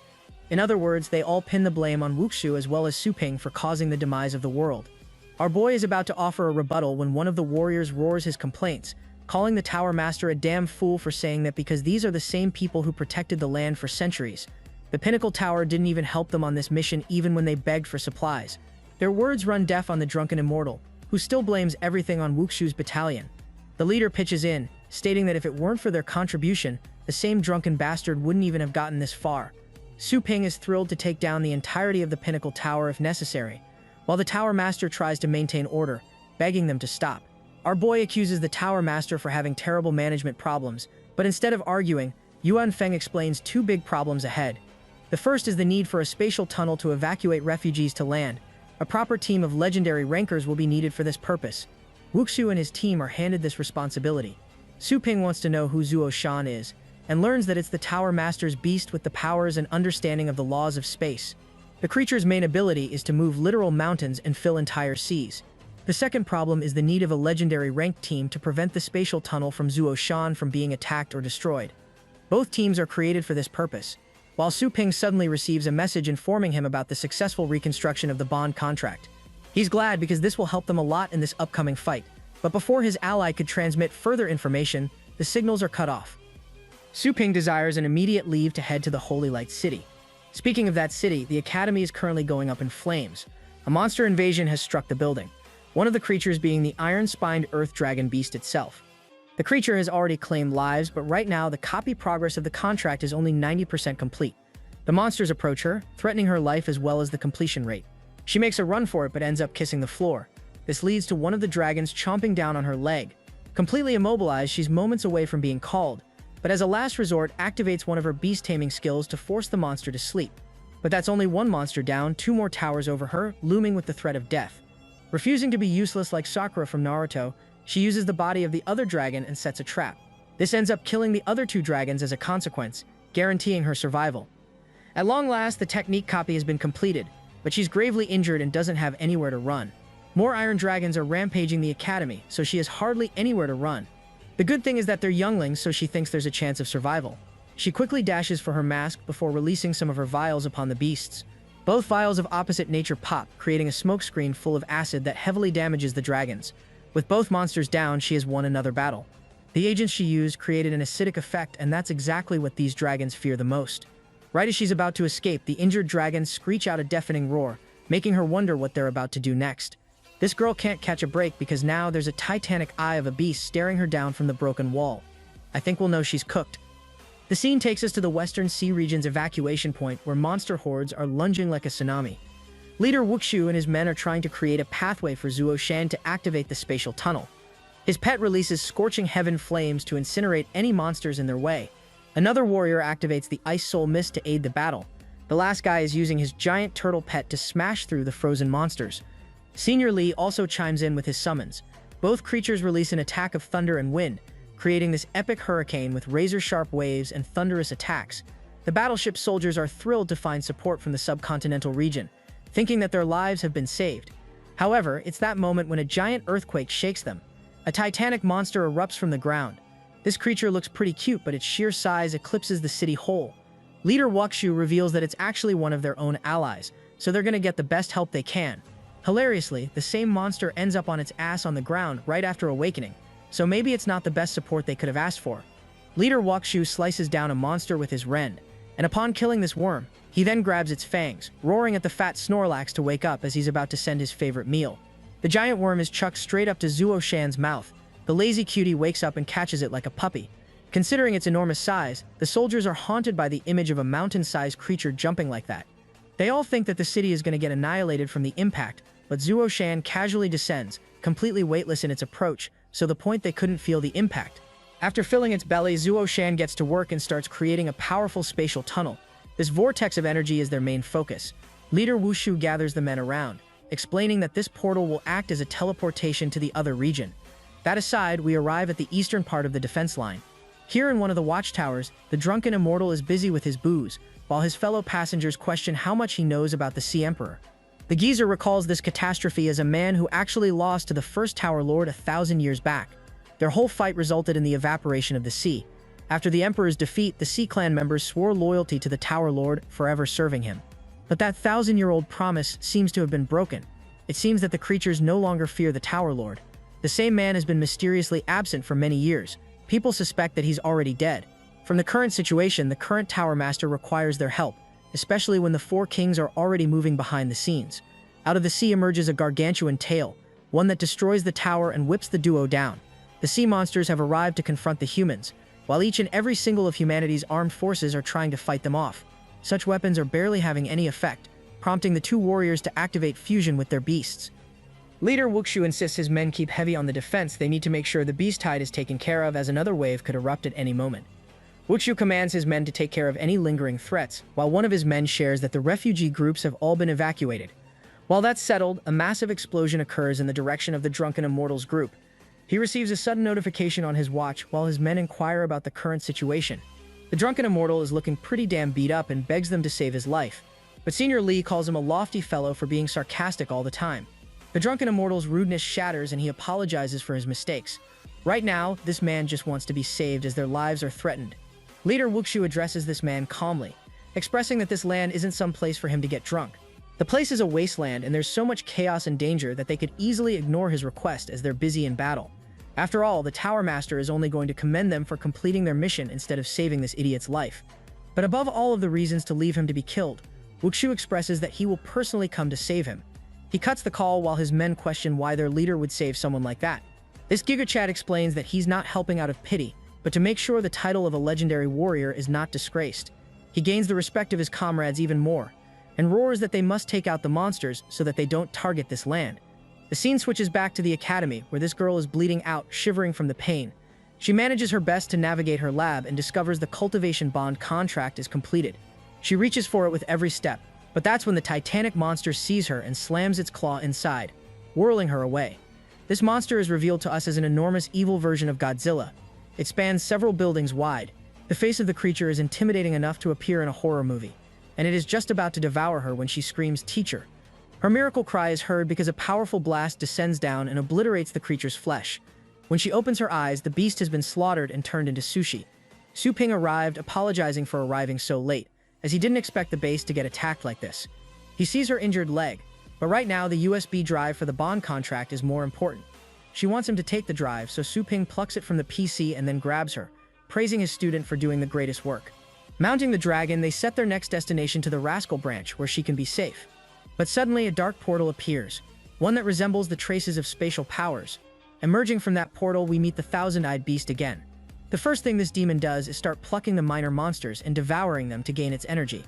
In other words, they all pin the blame on Wuxu as well as Su Ping for causing the demise of the world. Our boy is about to offer a rebuttal when one of the warriors roars his complaints, calling the Tower Master a damn fool for saying that because these are the same people who protected the land for centuries. The Pinnacle Tower didn't even help them on this mission even when they begged for supplies. Their words run deaf on the drunken immortal, who still blames everything on Wuxu's battalion. The leader pitches in, stating that if it weren't for their contribution, the same drunken bastard wouldn't even have gotten this far. Su Ping is thrilled to take down the entirety of the Pinnacle Tower if necessary, while the Tower Master tries to maintain order, begging them to stop. Our boy accuses the Tower Master for having terrible management problems, but instead of arguing, Yuan Feng explains 2 big problems ahead. The first is the need for a spatial tunnel to evacuate refugees to land. A proper team of legendary rankers will be needed for this purpose. Wuxu and his team are handed this responsibility. Su Ping wants to know who Zuo Shan is, and learns that it's the Tower Master's beast with the powers and understanding of the laws of space. The creature's main ability is to move literal mountains and fill entire seas. The second problem is the need of a legendary ranked team to prevent the spatial tunnel from Zuo Shan from being attacked or destroyed. Both teams are created for this purpose. while Su Ping suddenly receives a message informing him about the successful reconstruction of the bond contract. He's glad because this will help them a lot in this upcoming fight, but before his ally could transmit further information, the signals are cut off. Su Ping desires an immediate leave to head to the Holy Light City. Speaking of that city, the academy is currently going up in flames. A monster invasion has struck the building, one of the creatures being the iron-spined earth dragon beast itself. The creature has already claimed lives, but right now the copy progress of the contract is only 90% complete. The monsters approach her, threatening her life as well as the completion rate. She makes a run for it but ends up kissing the floor. This leads to one of the dragons chomping down on her leg. Completely immobilized, she's moments away from being called, but as a last resort activates one of her beast-taming skills to force the monster to sleep. But that's only one monster down, two more towers over her, looming with the threat of death. Refusing to be useless like Sakura from Naruto, she uses the body of the other dragon and sets a trap. This ends up killing the other two dragons as a consequence, guaranteeing her survival. At long last, the technique copy has been completed, but she's gravely injured and doesn't have anywhere to run. More iron dragons are rampaging the academy, so she has hardly anywhere to run. The good thing is that they're younglings, so she thinks there's a chance of survival. She quickly dashes for her mask before releasing some of her vials upon the beasts. Both vials of opposite nature pop, creating a smokescreen full of acid that heavily damages the dragons. With both monsters down, she has won another battle. The agents she used created an acidic effect, and that's exactly what these dragons fear the most. Right as she's about to escape, the injured dragons screech out a deafening roar, making her wonder what they're about to do next. This girl can't catch a break because now there's a titanic eye of a beast staring her down from the broken wall. I think we'll know she's cooked. The scene takes us to the Western Sea region's evacuation point where monster hordes are lunging like a tsunami. Leader Wuxu and his men are trying to create a pathway for Zuo Shan to activate the spatial tunnel. His pet releases scorching heaven flames to incinerate any monsters in their way. Another warrior activates the Ice Soul Mist to aid the battle. The last guy is using his giant turtle pet to smash through the frozen monsters. Senior Lee also chimes in with his summons. Both creatures release an attack of thunder and wind, creating this epic hurricane with razor-sharp waves and thunderous attacks. The battleship soldiers are thrilled to find support from the subcontinental region, thinking that their lives have been saved. However, it's that moment when a giant earthquake shakes them. A titanic monster erupts from the ground. This creature looks pretty cute, but its sheer size eclipses the city whole. Leader Wuxu reveals that it's actually one of their own allies, so they're gonna get the best help they can. Hilariously, the same monster ends up on its ass on the ground right after awakening, so maybe it's not the best support they could have asked for. Leader Wuxu slices down a monster with his rend, and upon killing this worm, he then grabs its fangs, roaring at the fat Snorlax to wake up as he's about to send his favorite meal. The giant worm is chucked straight up to Zuo Shan's mouth. The lazy cutie wakes up and catches it like a puppy. Considering its enormous size, the soldiers are haunted by the image of a mountain-sized creature jumping like that. They all think that the city is going to get annihilated from the impact, but Zuo Shan casually descends, completely weightless in its approach, so the point they couldn't feel the impact. After filling its belly, Zuo Shan gets to work and starts creating a powerful spatial tunnel. This vortex of energy is their main focus. Leader Wushu gathers the men around, explaining that this portal will act as a teleportation to the other region. That aside, we arrive at the eastern part of the defense line. Here in one of the watchtowers, the drunken immortal is busy with his booze, while his fellow passengers question how much he knows about the Sea Emperor. The geezer recalls this catastrophe as a man who actually lost to the first Tower Lord 1,000 years back. Their whole fight resulted in the evaporation of the sea. After the Emperor's defeat, the Sea Clan members swore loyalty to the Tower Lord, forever serving him. But that 1,000-year-old promise seems to have been broken. It seems that the creatures no longer fear the Tower Lord. The same man has been mysteriously absent for many years. People suspect that he's already dead. From the current situation, the current Tower Master requires their help, especially when the four kings are already moving behind the scenes. Out of the sea emerges a gargantuan tail, one that destroys the tower and whips the duo down. The sea monsters have arrived to confront the humans, while each and every single of humanity's armed forces are trying to fight them off. Such weapons are barely having any effect, prompting the two warriors to activate fusion with their beasts. Leader Wuxu insists his men keep heavy on the defense. They need to make sure the beast tide is taken care of, as another wave could erupt at any moment. Wuxu commands his men to take care of any lingering threats, while one of his men shares that the refugee groups have all been evacuated. While that's settled, a massive explosion occurs in the direction of the Drunken Immortals group. He receives a sudden notification on his watch while his men inquire about the current situation. The Drunken Immortal is looking pretty damn beat up and begs them to save his life, but Senior Lee calls him a lofty fellow for being sarcastic all the time. The Drunken Immortal's rudeness shatters and he apologizes for his mistakes. Right now, this man just wants to be saved as their lives are threatened. Leader Wuxu addresses this man calmly. expressing that this land isn't some place for him to get drunk. The place is a wasteland, and there's so much chaos and danger that they could easily ignore his request as they're busy in battle. After all, the Tower Master is only going to commend them for completing their mission instead of saving this idiot's life. But above all of the reasons to leave him to be killed, Wuxu expresses that he will personally come to save him. He cuts the call while his men question why their leader would save someone like that. This GigaChat explains that he's not helping out of pity, but to make sure the title of a legendary warrior is not disgraced. He gains the respect of his comrades even more, and roars that they must take out the monsters so that they don't target this land. The scene switches back to the academy, where this girl is bleeding out, shivering from the pain. She manages her best to navigate her lab and discovers the cultivation bond contract is completed. She reaches for it with every step, but that's when the titanic monster sees her and slams its claw inside, whirling her away. This monster is revealed to us as an enormous evil version of Godzilla. It spans several buildings wide. The face of the creature is intimidating enough to appear in a horror movie, and it is just about to devour her when she screams, "Teacher." Her miracle cry is heard because a powerful blast descends down and obliterates the creature's flesh. When she opens her eyes, the beast has been slaughtered and turned into sushi. Su Ping arrived, apologizing for arriving so late, as he didn't expect the base to get attacked like this. He sees her injured leg, but right now the USB drive for the bond contract is more important. She wants him to take the drive, so Su Ping plucks it from the PC and then grabs her, praising his student for doing the greatest work. Mounting the dragon, they set their next destination to the Rascal branch, where she can be safe. But suddenly a dark portal appears, one that resembles the traces of spatial powers. Emerging from that portal, we meet the thousand-eyed beast again. The first thing this demon does is start plucking the minor monsters and devouring them to gain its energy.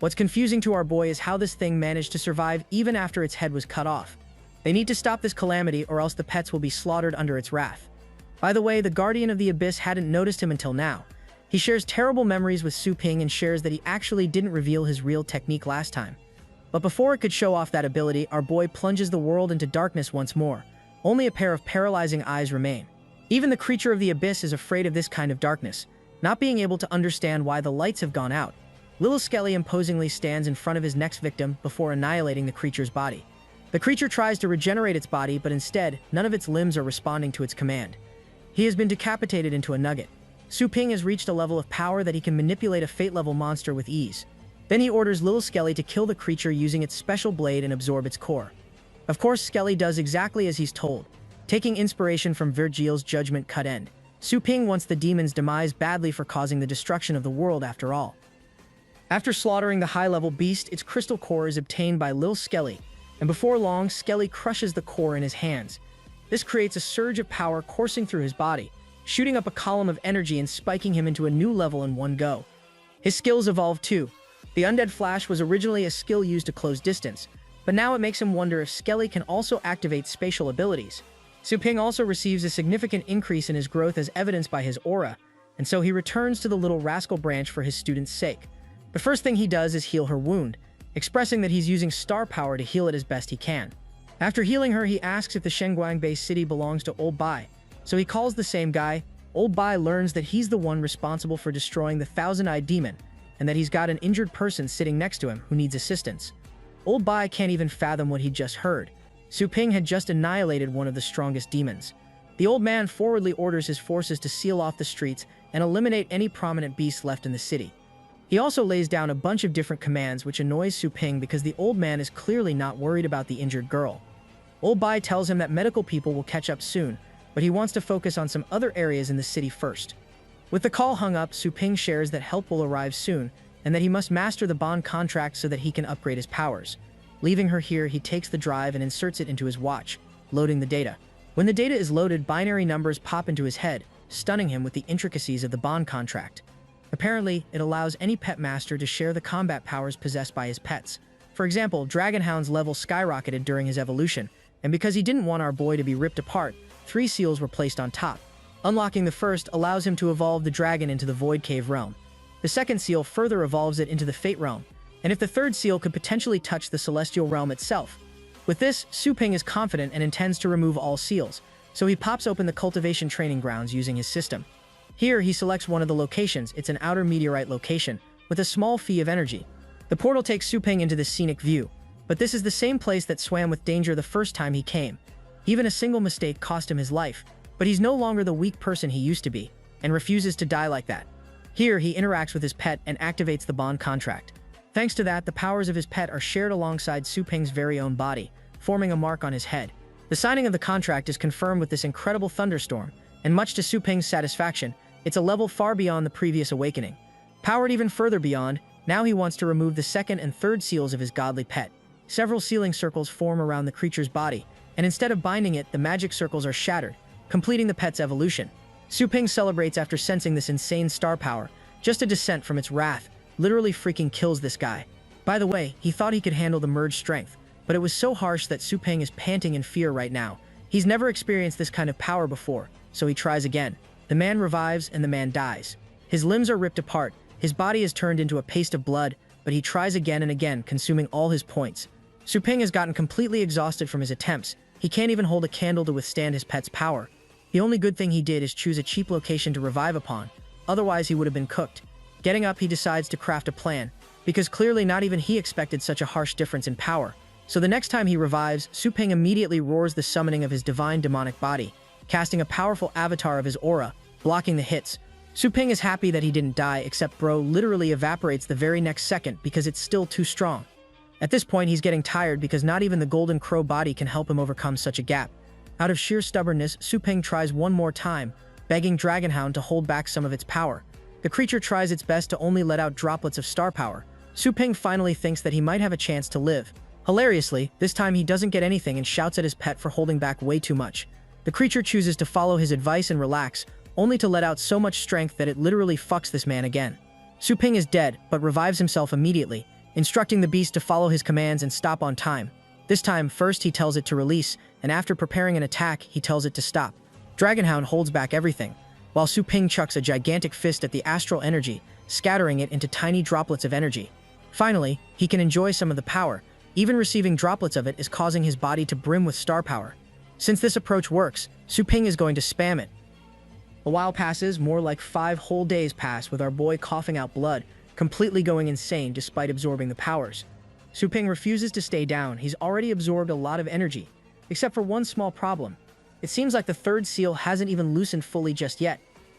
What's confusing to our boy is how this thing managed to survive even after its head was cut off. They need to stop this calamity, or else the pets will be slaughtered under its wrath. By the way, the Guardian of the Abyss hadn't noticed him until now. He shares terrible memories with Su Ping and shares that he actually didn't reveal his real technique last time. But before it could show off that ability, our boy plunges the world into darkness once more. Only a pair of paralyzing eyes remain. Even the creature of the abyss is afraid of this kind of darkness, not being able to understand why the lights have gone out. Little Skelly imposingly stands in front of his next victim before annihilating the creature's body. The creature tries to regenerate its body, but instead, none of its limbs are responding to its command. He has been decapitated into a nugget. Su Ping has reached a level of power that he can manipulate a fate-level monster with ease. Then he orders Little Skelly to kill the creature using its special blade and absorb its core. Of course, Skelly does exactly as he's told. Taking inspiration from Virgil's judgment cut end, Su Ping wants the demon's demise badly for causing the destruction of the world after all. After slaughtering the high-level beast, its crystal core is obtained by Lil Skelly, and before long, Skelly crushes the core in his hands. This creates a surge of power coursing through his body, shooting up a column of energy and spiking him into a new level in one go. His skills evolve too. The Undead Flash was originally a skill used to close distance, but now it makes him wonder if Skelly can also activate spatial abilities. Su Ping also receives a significant increase in his growth as evidenced by his aura, and so he returns to the Little Rascal branch for his student's sake. The first thing he does is heal her wound, expressing that he's using star power to heal it as best he can. After healing her, he asks if the Shengguang-based city belongs to Old Bai, so he calls the same guy. Old Bai learns that he's the one responsible for destroying the Thousand-Eyed Demon, and that he's got an injured person sitting next to him who needs assistance. Old Bai can't even fathom what he just heard. Su Ping had just annihilated one of the strongest demons. The old man forwardly orders his forces to seal off the streets and eliminate any prominent beasts left in the city. He also lays down a bunch of different commands, which annoys Su Ping because the old man is clearly not worried about the injured girl. Old Bai tells him that medical people will catch up soon, but he wants to focus on some other areas in the city first. With the call hung up, Su Ping shares that help will arrive soon, and that he must master the bond contract so that he can upgrade his powers. Leaving her here, he takes the drive and inserts it into his watch, loading the data. When the data is loaded, binary numbers pop into his head, stunning him with the intricacies of the bond contract. Apparently, it allows any pet master to share the combat powers possessed by his pets. For example, Dragonhound's level skyrocketed during his evolution, and because he didn't want our boy to be ripped apart, 3 seals were placed on top. Unlocking the first allows him to evolve the dragon into the Void Cave realm. The second seal further evolves it into the Fate realm, and if the third seal could potentially touch the Celestial realm itself. With this, Su Ping is confident and intends to remove all seals, so he pops open the cultivation training grounds using his system. Here, he selects one of the locations. It's an outer meteorite location, with a small fee of energy. The portal takes Su Ping into the scenic view, but this is the same place that swam with danger the first time he came. Even a single mistake cost him his life, but he's no longer the weak person he used to be, and refuses to die like that. Here, he interacts with his pet and activates the bond contract. Thanks to that, the powers of his pet are shared alongside Su Ping's very own body, forming a mark on his head. The signing of the contract is confirmed with this incredible thunderstorm, and much to Su Ping's satisfaction, it's a level far beyond the previous awakening. Powered even further beyond, now he wants to remove the second and third seals of his godly pet. Several sealing circles form around the creature's body, and instead of binding it, the magic circles are shattered, completing the pet's evolution. Su Ping celebrates after sensing this insane star power. Just a descent from its wrath literally freaking kills this guy. By the way, he thought he could handle the merged strength, but it was so harsh that Su Ping is panting in fear right now. He's never experienced this kind of power before, so he tries again. The man revives and the man dies. His limbs are ripped apart, his body is turned into a paste of blood, but he tries again and again, consuming all his points. Su Ping has gotten completely exhausted from his attempts. He can't even hold a candle to withstand his pet's power. The only good thing he did is choose a cheap location to revive upon, otherwise he would have been cooked. Getting up, he decides to craft a plan, because clearly not even he expected such a harsh difference in power. So the next time he revives, Su Ping immediately roars the summoning of his divine demonic body, casting a powerful avatar of his aura, blocking the hits. Su Ping is happy that he didn't die, except bro literally evaporates the very next second because it's still too strong. At this point, he's getting tired because not even the Golden Crow body can help him overcome such a gap. Out of sheer stubbornness, Su Ping tries one more time, begging Dragonhound to hold back some of its power. The creature tries its best to only let out droplets of star power. Su Ping finally thinks that he might have a chance to live. Hilariously, this time he doesn't get anything and shouts at his pet for holding back way too much. The creature chooses to follow his advice and relax, only to let out so much strength that it literally fucks this man again. Su Ping is dead, but revives himself immediately, instructing the beast to follow his commands and stop on time. This time, first he tells it to release, and after preparing an attack, he tells it to stop. Dragonhound holds back everything, while Su Ping chucks a gigantic fist at the astral energy, scattering it into tiny droplets of energy. Finally, he can enjoy some of the power. Even receiving droplets of it is causing his body to brim with star power. Since this approach works, Su Ping is going to spam it. A while passes, more like 5 whole days pass with our boy coughing out blood, completely going insane despite absorbing the powers. Su Ping refuses to stay down. He's already absorbed a lot of energy, except for one small problem. It seems like the third seal hasn't even loosened fully just yet.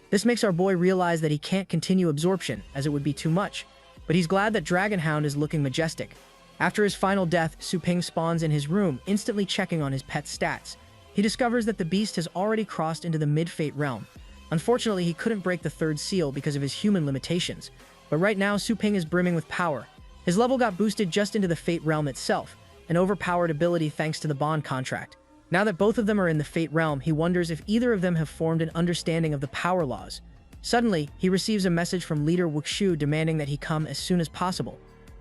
This makes our boy realize that he can't continue absorption, as it would be too much, but he's glad that Dragonhound is looking majestic. After his final death, Su Ping spawns in his room, instantly checking on his pet's stats. He discovers that the beast has already crossed into the mid-fate realm. Unfortunately, he couldn't break the third seal because of his human limitations, but right now Su Ping is brimming with power. His level got boosted just into the Fate Realm itself, an overpowered ability thanks to the bond contract. Now that both of them are in the Fate Realm, he wonders if either of them have formed an understanding of the power laws. Suddenly, he receives a message from leader Wuxu demanding that he come as soon as possible.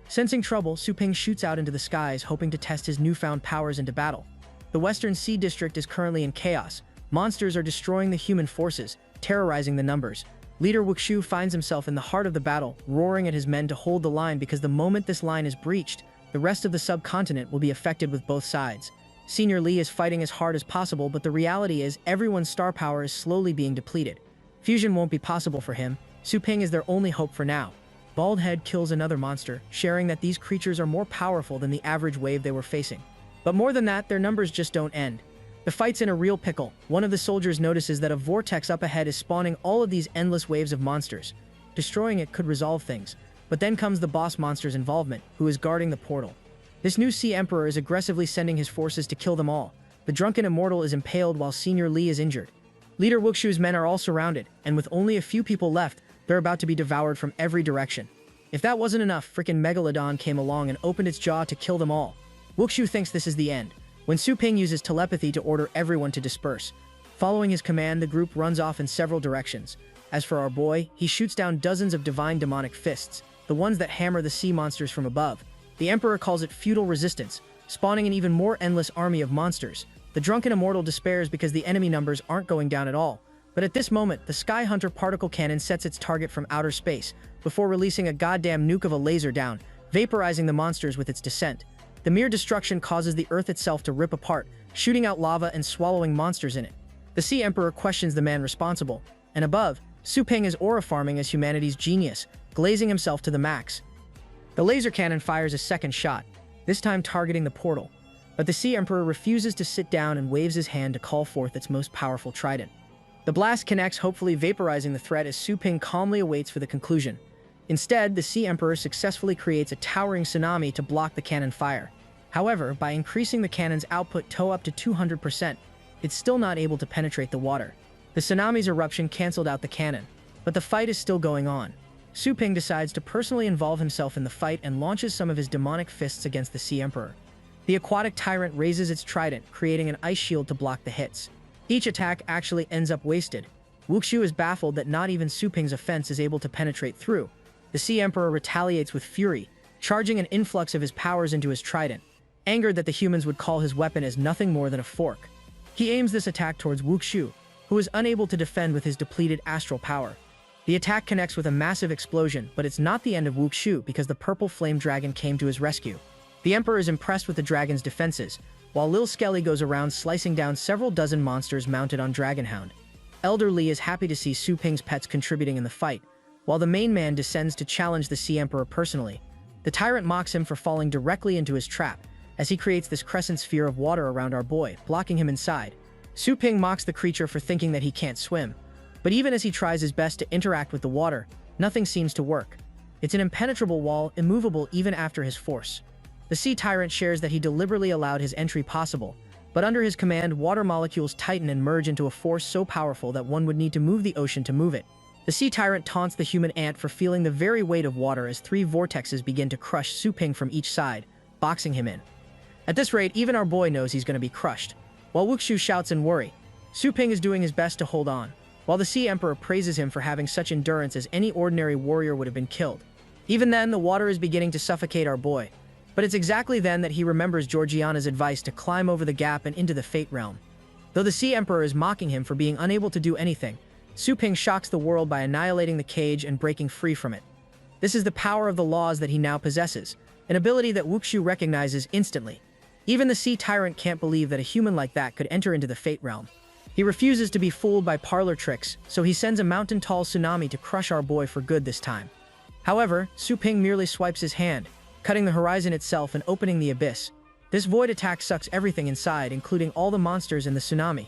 Sensing trouble, Su Ping shoots out into the skies, hoping to test his newfound powers into battle. The Western Sea District is currently in chaos. Monsters are destroying the human forces, terrorizing the numbers. Leader Wuxu finds himself in the heart of the battle, roaring at his men to hold the line because the moment this line is breached, the rest of the subcontinent will be affected with both sides. Senior Lee is fighting as hard as possible, but the reality is everyone's star power is slowly being depleted. Fusion won't be possible for him. Su Ping is their only hope for now. Baldhead kills another monster, sharing that these creatures are more powerful than the average wave they were facing. But more than that, their numbers just don't end. The fight's in a real pickle. One of the soldiers notices that a vortex up ahead is spawning all of these endless waves of monsters. Destroying it could resolve things, but then comes the boss monster's involvement, who is guarding the portal. This new Sea Emperor is aggressively sending his forces to kill them all. The drunken immortal is impaled while Senior Lee is injured. Leader Wuxu's men are all surrounded, and with only a few people left, they're about to be devoured from every direction. If that wasn't enough, frickin' Megalodon came along and opened its jaw to kill them all. Wuxu thinks this is the end, when Su Ping uses telepathy to order everyone to disperse. Following his command, the group runs off in several directions. As for our boy, he shoots down dozens of divine demonic fists, the ones that hammer the sea monsters from above. The Emperor calls it feudal resistance, spawning an even more endless army of monsters. The drunken immortal despairs because the enemy numbers aren't going down at all. But at this moment, the Sky Hunter particle cannon sets its target from outer space, before releasing a goddamn nuke of a laser down, vaporizing the monsters with its descent. The mere destruction causes the Earth itself to rip apart, shooting out lava and swallowing monsters in it. The Sea Emperor questions the man responsible, and above, Su Ping is aura farming as humanity's genius, glazing himself to the max. The laser cannon fires a second shot, this time targeting the portal, but the Sea Emperor refuses to sit down and waves his hand to call forth its most powerful trident. The blast connects, hopefully vaporizing the threat as Su Ping calmly awaits for the conclusion. Instead, the Sea Emperor successfully creates a towering tsunami to block the cannon fire. However, by increasing the cannon's output to up to 200%, it's still not able to penetrate the water. The tsunami's eruption canceled out the cannon, but the fight is still going on. Su Ping decides to personally involve himself in the fight and launches some of his demonic fists against the Sea Emperor. The aquatic tyrant raises its trident, creating an ice shield to block the hits. Each attack actually ends up wasted. Wuxu is baffled that not even Su Ping's offense is able to penetrate through. The Sea Emperor retaliates with fury, charging an influx of his powers into his trident, angered that the humans would call his weapon as nothing more than a fork. He aims this attack towards Wuxu, who is unable to defend with his depleted astral power. The attack connects with a massive explosion, but it's not the end of Wuxu because the purple flame dragon came to his rescue. The Emperor is impressed with the dragon's defenses, while Lil Skelly goes around slicing down several dozen monsters mounted on Dragonhound. Elder Li is happy to see Su Ping's pets contributing in the fight, while the main man descends to challenge the Sea Emperor personally. The tyrant mocks him for falling directly into his trap, as he creates this crescent sphere of water around our boy, blocking him inside. Su Ping mocks the creature for thinking that he can't swim, but even as he tries his best to interact with the water, nothing seems to work. It's an impenetrable wall, immovable even after his force. The sea tyrant shares that he deliberately allowed his entry possible, but under his command, water molecules tighten and merge into a force so powerful that one would need to move the ocean to move it. The sea tyrant taunts the human ant for feeling the very weight of water as 3 vortexes begin to crush Su Ping from each side, boxing him in. At this rate, even our boy knows he's going to be crushed. While Wuxu shouts in worry, Su Ping is doing his best to hold on, while the Sea Emperor praises him for having such endurance as any ordinary warrior would have been killed. Even then, the water is beginning to suffocate our boy, but it's exactly then that he remembers Georgiana's advice to climb over the gap and into the Fate Realm. Though the Sea Emperor is mocking him for being unable to do anything, Su Ping shocks the world by annihilating the cage and breaking free from it. This is the power of the laws that he now possesses, an ability that Wuxu recognizes instantly. Even the Sea Tyrant can't believe that a human like that could enter into the Fate Realm. He refuses to be fooled by parlor tricks, so he sends a mountain-tall tsunami to crush our boy for good this time. However, Su Ping merely swipes his hand, cutting the horizon itself and opening the abyss. This void attack sucks everything inside, including all the monsters in the tsunami.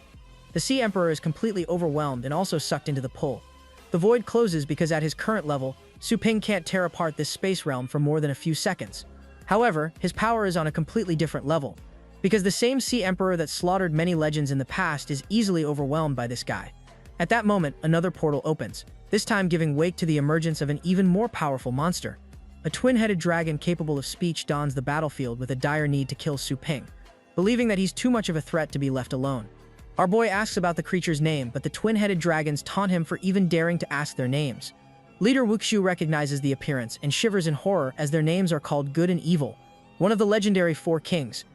The Sea Emperor is completely overwhelmed and also sucked into the pull. The void closes because at his current level, Su Ping can't tear apart this space realm for more than a few seconds. However, his power is on a completely different level, because the same Sea Emperor that slaughtered many legends in the past is easily overwhelmed by this guy. At that moment, another portal opens, this time giving wake to the emergence of an even more powerful monster. A twin-headed dragon capable of speech dawns the battlefield with a dire need to kill Su Ping, believing that he's too much of a threat to be left alone. Our boy asks about the creature's name, but the twin-headed dragons taunt him for even daring to ask their names. Leader Wuxu recognizes the appearance and shivers in horror as their names are called Good and Evil, one of the legendary 4 kings.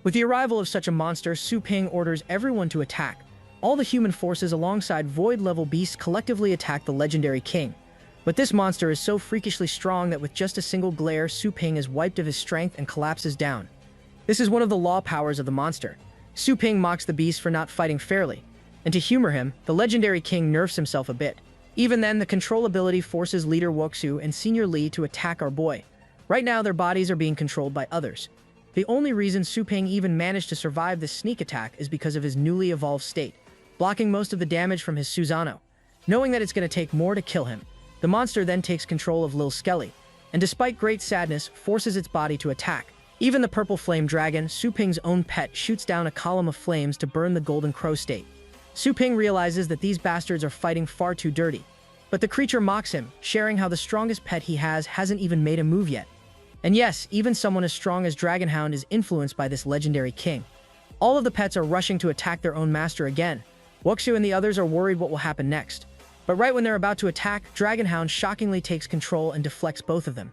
With the arrival of such a monster, Su Ping orders everyone to attack. All the human forces alongside void-level beasts collectively attack the legendary king. But this monster is so freakishly strong that with just a single glare, Su Ping is wiped of his strength and collapses down. This is one of the law powers of the monster. Su Ping mocks the beast for not fighting fairly, and to humor him, the legendary king nerfs himself a bit. Even then, the control ability forces Leader Wuxu and Senior Li to attack our boy. Right now, their bodies are being controlled by others. The only reason Su Ping even managed to survive this sneak attack is because of his newly evolved state, blocking most of the damage from his Susanoo. Knowing that it's going to take more to kill him, the monster then takes control of Lil Skelly, and despite great sadness, forces its body to attack. Even the purple flame dragon, Su Ping's own pet, shoots down a column of flames to burn the golden crow state. Su Ping realizes that these bastards are fighting far too dirty, but the creature mocks him, sharing how the strongest pet he hasn't even made a move yet. And yes, even someone as strong as Dragonhound is influenced by this legendary king. All of the pets are rushing to attack their own master again. Wuxu and the others are worried what will happen next. But right when they're about to attack, Dragonhound shockingly takes control and deflects both of them.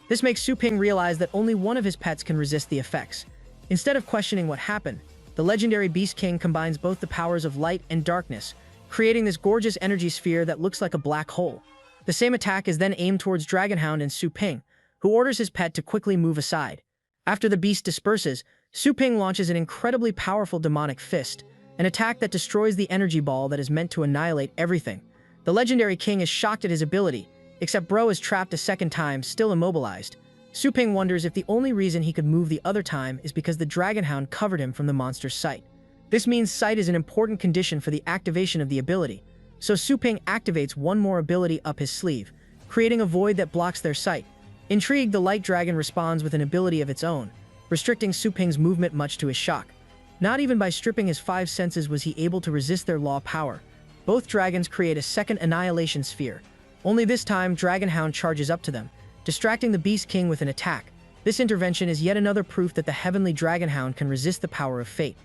This makes Su Ping realize that only one of his pets can resist the effects. Instead of questioning what happened, the legendary Beast King combines both the powers of light and darkness, creating this gorgeous energy sphere that looks like a black hole. The same attack is then aimed towards Dragonhound and Su Ping, who orders his pet to quickly move aside. After the beast disperses, Su Ping launches an incredibly powerful demonic fist, an attack that destroys the energy ball that is meant to annihilate everything. The legendary king is shocked at his ability, except Bro is trapped a second time, still immobilized. Su Ping wonders if the only reason he could move the other time is because the Dragonhound covered him from the monster's sight. This means sight is an important condition for the activation of the ability, so Su Ping activates one more ability up his sleeve, creating a void that blocks their sight. Intrigued, the light dragon responds with an ability of its own, restricting Su Ping's movement much to his shock. Not even by stripping his five senses was he able to resist their law power. Both dragons create a second annihilation sphere. Only this time, Dragonhound charges up to them, distracting the Beast King with an attack. This intervention is yet another proof that the heavenly Dragonhound can resist the power of fate.